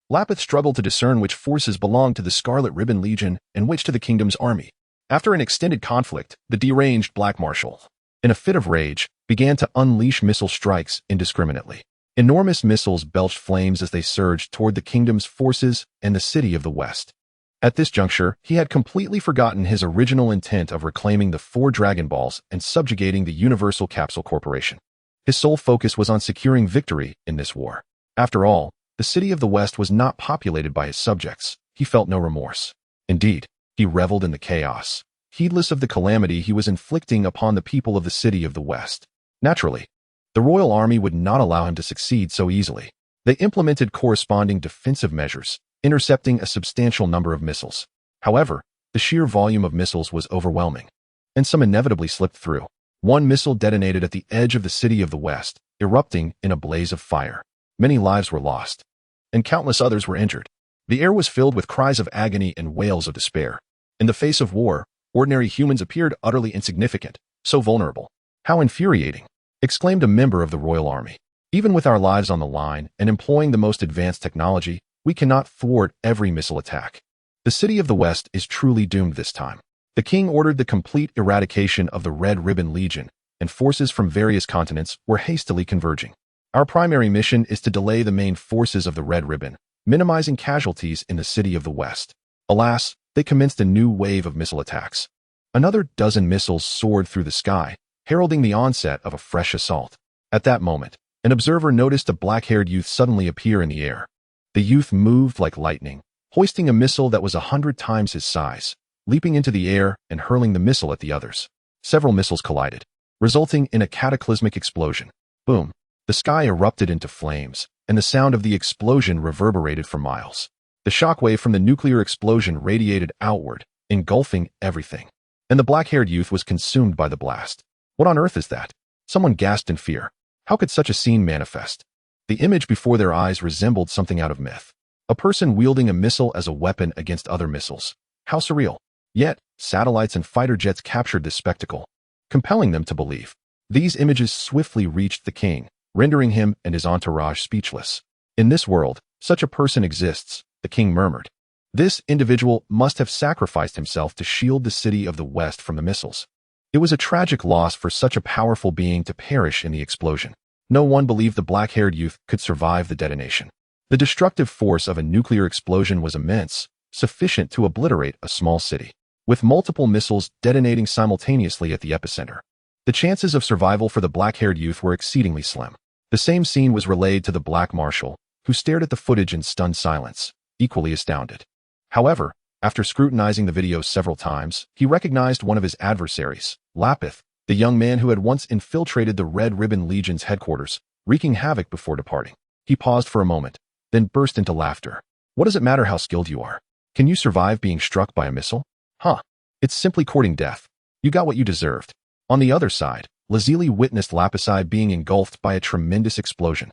Lapis struggled to discern which forces belonged to the Scarlet Ribbon Legion and which to the kingdom's army. After an extended conflict, the deranged Black Marshal, in a fit of rage, began to unleash missile strikes indiscriminately. Enormous missiles belched flames as they surged toward the kingdom's forces and the city of the West. At this juncture, he had completely forgotten his original intent of reclaiming the 4 Dragon Balls and subjugating the Universal Capsule Corporation. His sole focus was on securing victory in this war. After all, the city of the West was not populated by his subjects. He felt no remorse. Indeed, he reveled in the chaos, heedless of the calamity he was inflicting upon the people of the city of the West. Naturally, the royal army would not allow him to succeed so easily. They implemented corresponding defensive measures, intercepting a substantial number of missiles. However, the sheer volume of missiles was overwhelming, and some inevitably slipped through. One missile detonated at the edge of the city of the West, erupting in a blaze of fire. Many lives were lost, and countless others were injured. The air was filled with cries of agony and wails of despair. In the face of war, ordinary humans appeared utterly insignificant, so vulnerable. "How infuriating!" exclaimed a member of the royal army. "Even with our lives on the line and employing the most advanced technology, we cannot thwart every missile attack. The city of the West is truly doomed this time." The king ordered the complete eradication of the Red Ribbon Legion, and forces from various continents were hastily converging. "Our primary mission is to delay the main forces of the Red Ribbon, minimizing casualties in the city of the West." Alas, they commenced a new wave of missile attacks. Another dozen missiles soared through the sky, heralding the onset of a fresh assault. At that moment, an observer noticed a black-haired youth suddenly appear in the air. The youth moved like lightning, hoisting a missile that was 100 times his size, leaping into the air and hurling the missile at the others. Several missiles collided, resulting in a cataclysmic explosion. Boom! The sky erupted into flames, and the sound of the explosion reverberated for miles. The shockwave from the nuclear explosion radiated outward, engulfing everything. And the black-haired youth was consumed by the blast. "What on earth is that?" Someone gasped in fear. How could such a scene manifest? The image before their eyes resembled something out of myth. A person wielding a missile as a weapon against other missiles. How surreal! Yet, satellites and fighter jets captured this spectacle, compelling them to believe. These images swiftly reached the king, rendering him and his entourage speechless. "In this world, such a person exists," the king murmured. "This individual must have sacrificed himself to shield the city of the West from the missiles." It was a tragic loss for such a powerful being to perish in the explosion. No one believed the black-haired youth could survive the detonation. The destructive force of a nuclear explosion was immense, sufficient to obliterate a small city, with multiple missiles detonating simultaneously at the epicenter. The chances of survival for the black-haired youth were exceedingly slim. The same scene was relayed to the Black Marshal, who stared at the footage in stunned silence, equally astounded. However, after scrutinizing the video several times, he recognized one of his adversaries, Lapis, the young man who had once infiltrated the Red Ribbon Legion's headquarters, wreaking havoc before departing. He paused for a moment, then burst into laughter. "What does it matter how skilled you are? Can you survive being struck by a missile? Huh. It's simply courting death. You got what you deserved." On the other side, Lazili witnessed Lapis being engulfed by a tremendous explosion.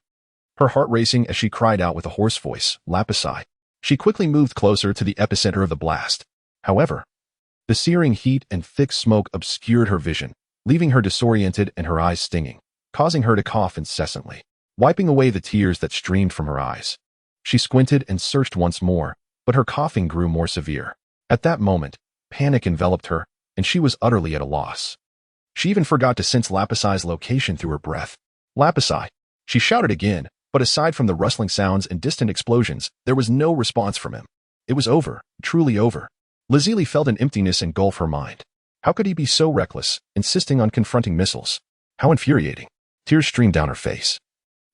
Her heart racing as she cried out with a hoarse voice, "Lapis." She quickly moved closer to the epicenter of the blast. However, the searing heat and thick smoke obscured her vision, leaving her disoriented and her eyes stinging, causing her to cough incessantly. Wiping away the tears that streamed from her eyes, she squinted and searched once more, but her coughing grew more severe. At that moment, panic enveloped her, and she was utterly at a loss. She even forgot to sense Lapis's location through her breath. "Lapis!" She shouted again, but aside from the rustling sounds and distant explosions, there was no response from him. It was over, truly over. Lazili felt an emptiness engulf her mind. How could he be so reckless, insisting on confronting missiles? How infuriating. Tears streamed down her face.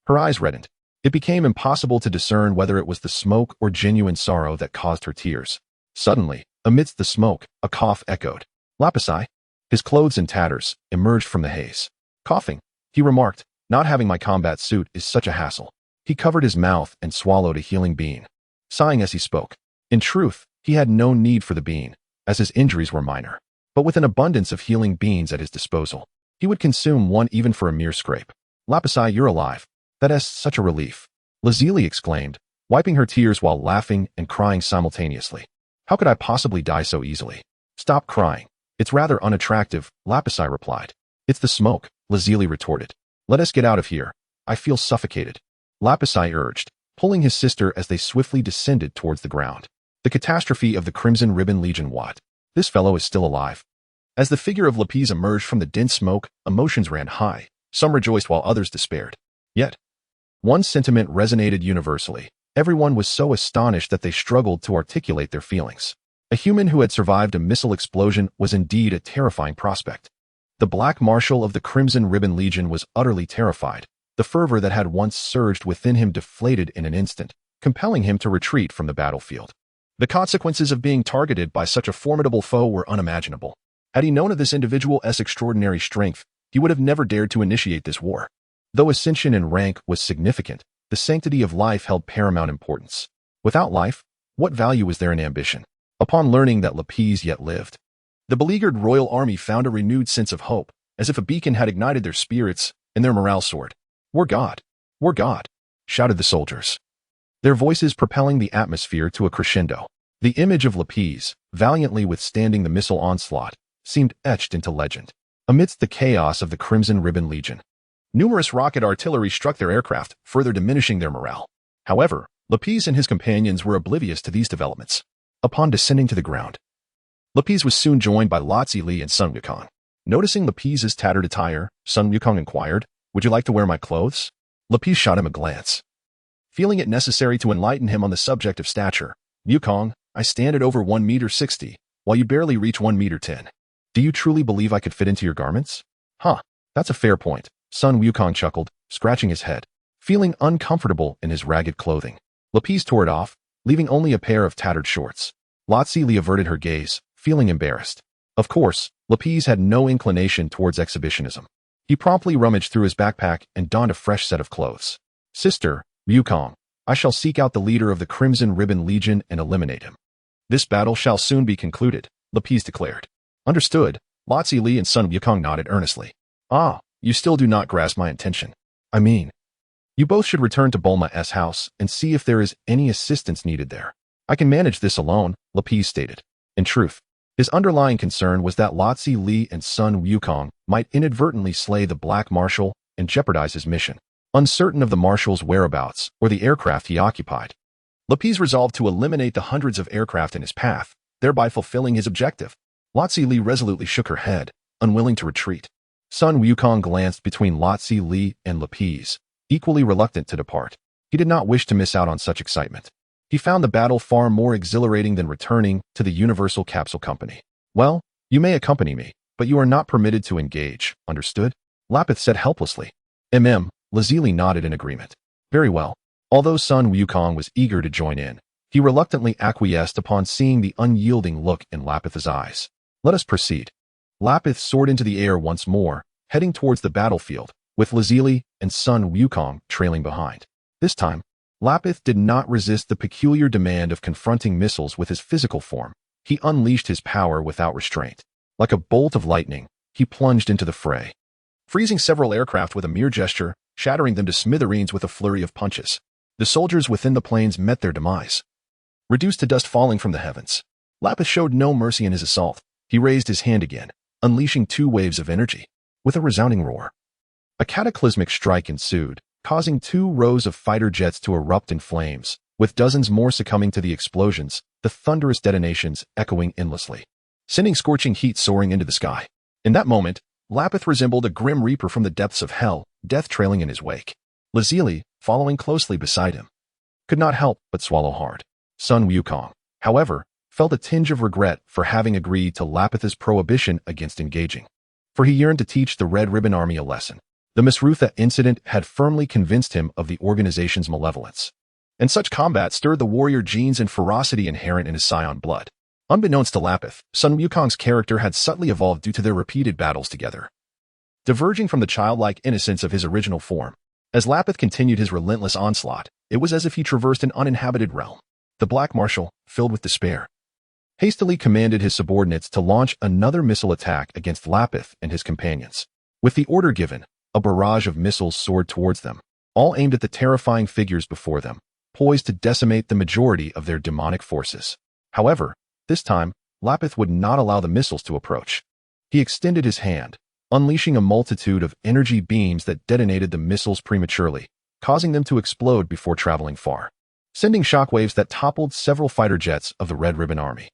Her eyes reddened. It became impossible to discern whether it was the smoke or genuine sorrow that caused her tears. Suddenly, amidst the smoke, a cough echoed. "Lapis!" His clothes in tatters emerged from the haze. "Coughing," he remarked. "Not having my combat suit is such a hassle." He covered his mouth and swallowed a healing bean, sighing as he spoke. In truth, he had no need for the bean, as his injuries were minor. But with an abundance of healing beans at his disposal, He would consume one even for a mere scrape. Lapis, you're alive. That is such a relief. Lazili exclaimed, wiping her tears while laughing and crying simultaneously. How could I possibly die so easily? Stop crying. It's rather unattractive, Lapis replied. It's the smoke, Lazili retorted. Let us get out of here. I feel suffocated. Lapis urged, pulling his sister as they swiftly descended towards the ground. The catastrophe of the Crimson Ribbon Legion. What? This fellow is still alive. As the figure of Lapis emerged from the dense smoke, emotions ran high. Some rejoiced while others despaired. Yet, one sentiment resonated universally. Everyone was so astonished that they struggled to articulate their feelings. A human who had survived a missile explosion was indeed a terrifying prospect. The Black Marshal of the Crimson Ribbon Legion was utterly terrified. The fervor that had once surged within him deflated in an instant, compelling him to retreat from the battlefield. The consequences of being targeted by such a formidable foe were unimaginable. Had he known of this individual's extraordinary strength, he would have never dared to initiate this war. Though ascension in rank was significant, the sanctity of life held paramount importance. Without life, what value was there in ambition? Upon learning that Lapis yet lived, the beleaguered royal army found a renewed sense of hope, as if a beacon had ignited their spirits and their morale soared. We're God! We're God! Shouted the soldiers, their voices propelling the atmosphere to a crescendo. The image of Lapis, valiantly withstanding the missile onslaught, seemed etched into legend. Amidst the chaos of the Crimson Ribbon Legion, numerous rocket artillery struck their aircraft, further diminishing their morale. However, Lapis and his companions were oblivious to these developments. Upon descending to the ground, Lapis was soon joined by Lazuli and Sun Wukong. Noticing Lapis's tattered attire, Sun Wukong inquired, "Would you like to wear my clothes?" Lapis shot him a glance. Feeling it necessary to enlighten him on the subject of stature, "Wukong, I stand at over 1.60 meters, while you barely reach 1.10 meters. Do you truly believe I could fit into your garments?" "Huh, that's a fair point," Sun Wukong chuckled, scratching his head. Feeling uncomfortable in his ragged clothing, Lapis tore it off, leaving only a pair of tattered shorts. Lazili averted her gaze, feeling embarrassed. Of course, Lapis had no inclination towards exhibitionism. He promptly rummaged through his backpack and donned a fresh set of clothes. "Sister, Wukong, I shall seek out the leader of the Crimson Ribbon Legion and eliminate him. This battle shall soon be concluded," Lapis declared. "Understood," Lazili and Sun Wukong nodded earnestly. "Ah, you still do not grasp my intention. I mean, you both should return to Bulma's house and see if there is any assistance needed there." "I can manage this alone," Lapis stated. In truth, his underlying concern was that Lazili and Sun Wukong might inadvertently slay the Black Marshal and jeopardize his mission. Uncertain of the Marshal's whereabouts or the aircraft he occupied, Lapis resolved to eliminate the hundreds of aircraft in his path, thereby fulfilling his objective. Lazili resolutely shook her head, unwilling to retreat. Sun Wukong glanced between Lazili and Lapis, equally reluctant to depart. He did not wish to miss out on such excitement. He found the battle far more exhilarating than returning to the Universal Capsule Company. "Well, you may accompany me, but you are not permitted to engage, understood?" Lapis said helplessly. Lazili nodded in agreement. "Very well." Although Sun Wukong was eager to join in, he reluctantly acquiesced upon seeing the unyielding look in Lapis's eyes. "Let us proceed." Lapis soared into the air once more, heading towards the battlefield, with Lazili and Sun Wukong trailing behind. This time, Lapis did not resist the peculiar demand of confronting missiles with his physical form. He unleashed his power without restraint. Like a bolt of lightning, he plunged into the fray, freezing several aircraft with a mere gesture, shattering them to smithereens with a flurry of punches. The soldiers within the planes met their demise, reduced to dust falling from the heavens. Lapis showed no mercy in his assault. He raised his hand again, unleashing two waves of energy. With a resounding roar, a cataclysmic strike ensued, causing 2 rows of fighter jets to erupt in flames, with dozens more succumbing to the explosions, the thunderous detonations echoing endlessly, sending scorching heat soaring into the sky. In that moment, Lapis resembled a grim reaper from the depths of hell, death trailing in his wake. Lazili, following closely beside him, could not help but swallow hard. Sun Wukong, however, felt a tinge of regret for having agreed to Lapis's prohibition against engaging, for he yearned to teach the Red Ribbon Army a lesson. The Misrutha incident had firmly convinced him of the organization's malevolence, and such combat stirred the warrior genes and ferocity inherent in his scion blood. Unbeknownst to Lapis, Sun Wukong's character had subtly evolved due to their repeated battles together, diverging from the childlike innocence of his original form. As Lapis continued his relentless onslaught, it was as if he traversed an uninhabited realm. The Black Marshal, filled with despair, hastily commanded his subordinates to launch another missile attack against Lapis and his companions. With the order given, a barrage of missiles soared towards them, all aimed at the terrifying figures before them, poised to decimate the majority of their demonic forces. However, this time, Lapis would not allow the missiles to approach. He extended his hand, unleashing a multitude of energy beams that detonated the missiles prematurely, causing them to explode before traveling far, sending shockwaves that toppled several fighter jets of the Red Ribbon Army.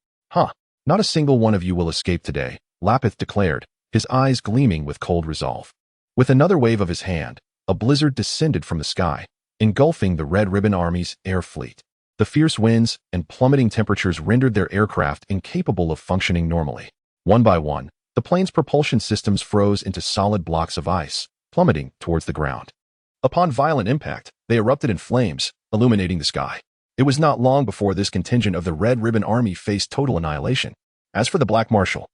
Not a single one of you will escape today, Lapis declared, his eyes gleaming with cold resolve. With another wave of his hand, a blizzard descended from the sky, engulfing the Red Ribbon Army's air fleet. The fierce winds and plummeting temperatures rendered their aircraft incapable of functioning normally. One by one, the plane's propulsion systems froze into solid blocks of ice, plummeting towards the ground. Upon violent impact, they erupted in flames, illuminating the sky. It was not long before this contingent of the Red Ribbon Army faced total annihilation. As for the Black Marshal,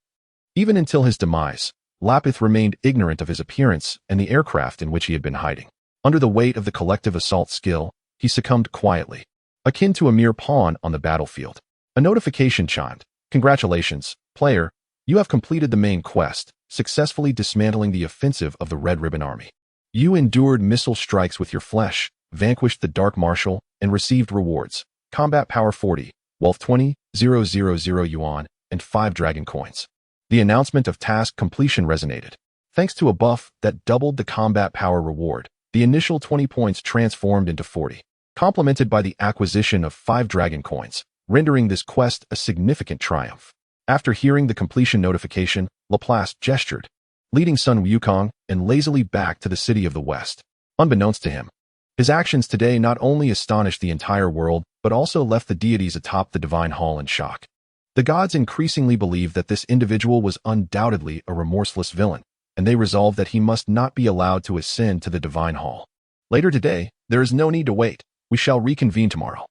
even until his demise, Lapis remained ignorant of his appearance and the aircraft in which he had been hiding. Under the weight of the collective assault skill, he succumbed quietly, akin to a mere pawn on the battlefield. A notification chimed. Congratulations, player. You have completed the main quest, successfully dismantling the offensive of the Red Ribbon Army. You endured missile strikes with your flesh, vanquished the Dark Marshal, and received rewards. Combat Power 40, Wealth 20, 000 yuan, and 5 dragon coins. The announcement of task completion resonated. Thanks to a buff that doubled the combat power reward, the initial 20 points transformed into 40, complemented by the acquisition of 5 dragon coins, rendering this quest a significant triumph. After hearing the completion notification, Lapis gestured, leading Sun Wukong and Lazuli back to the city of the West. Unbeknownst to him, his actions today not only astonished the entire world, but also left the deities atop the divine hall in shock. The gods increasingly believed that this individual was undoubtedly a remorseless villain, and they resolved that he must not be allowed to ascend to the divine hall. Later today, there is no need to wait. We shall reconvene tomorrow.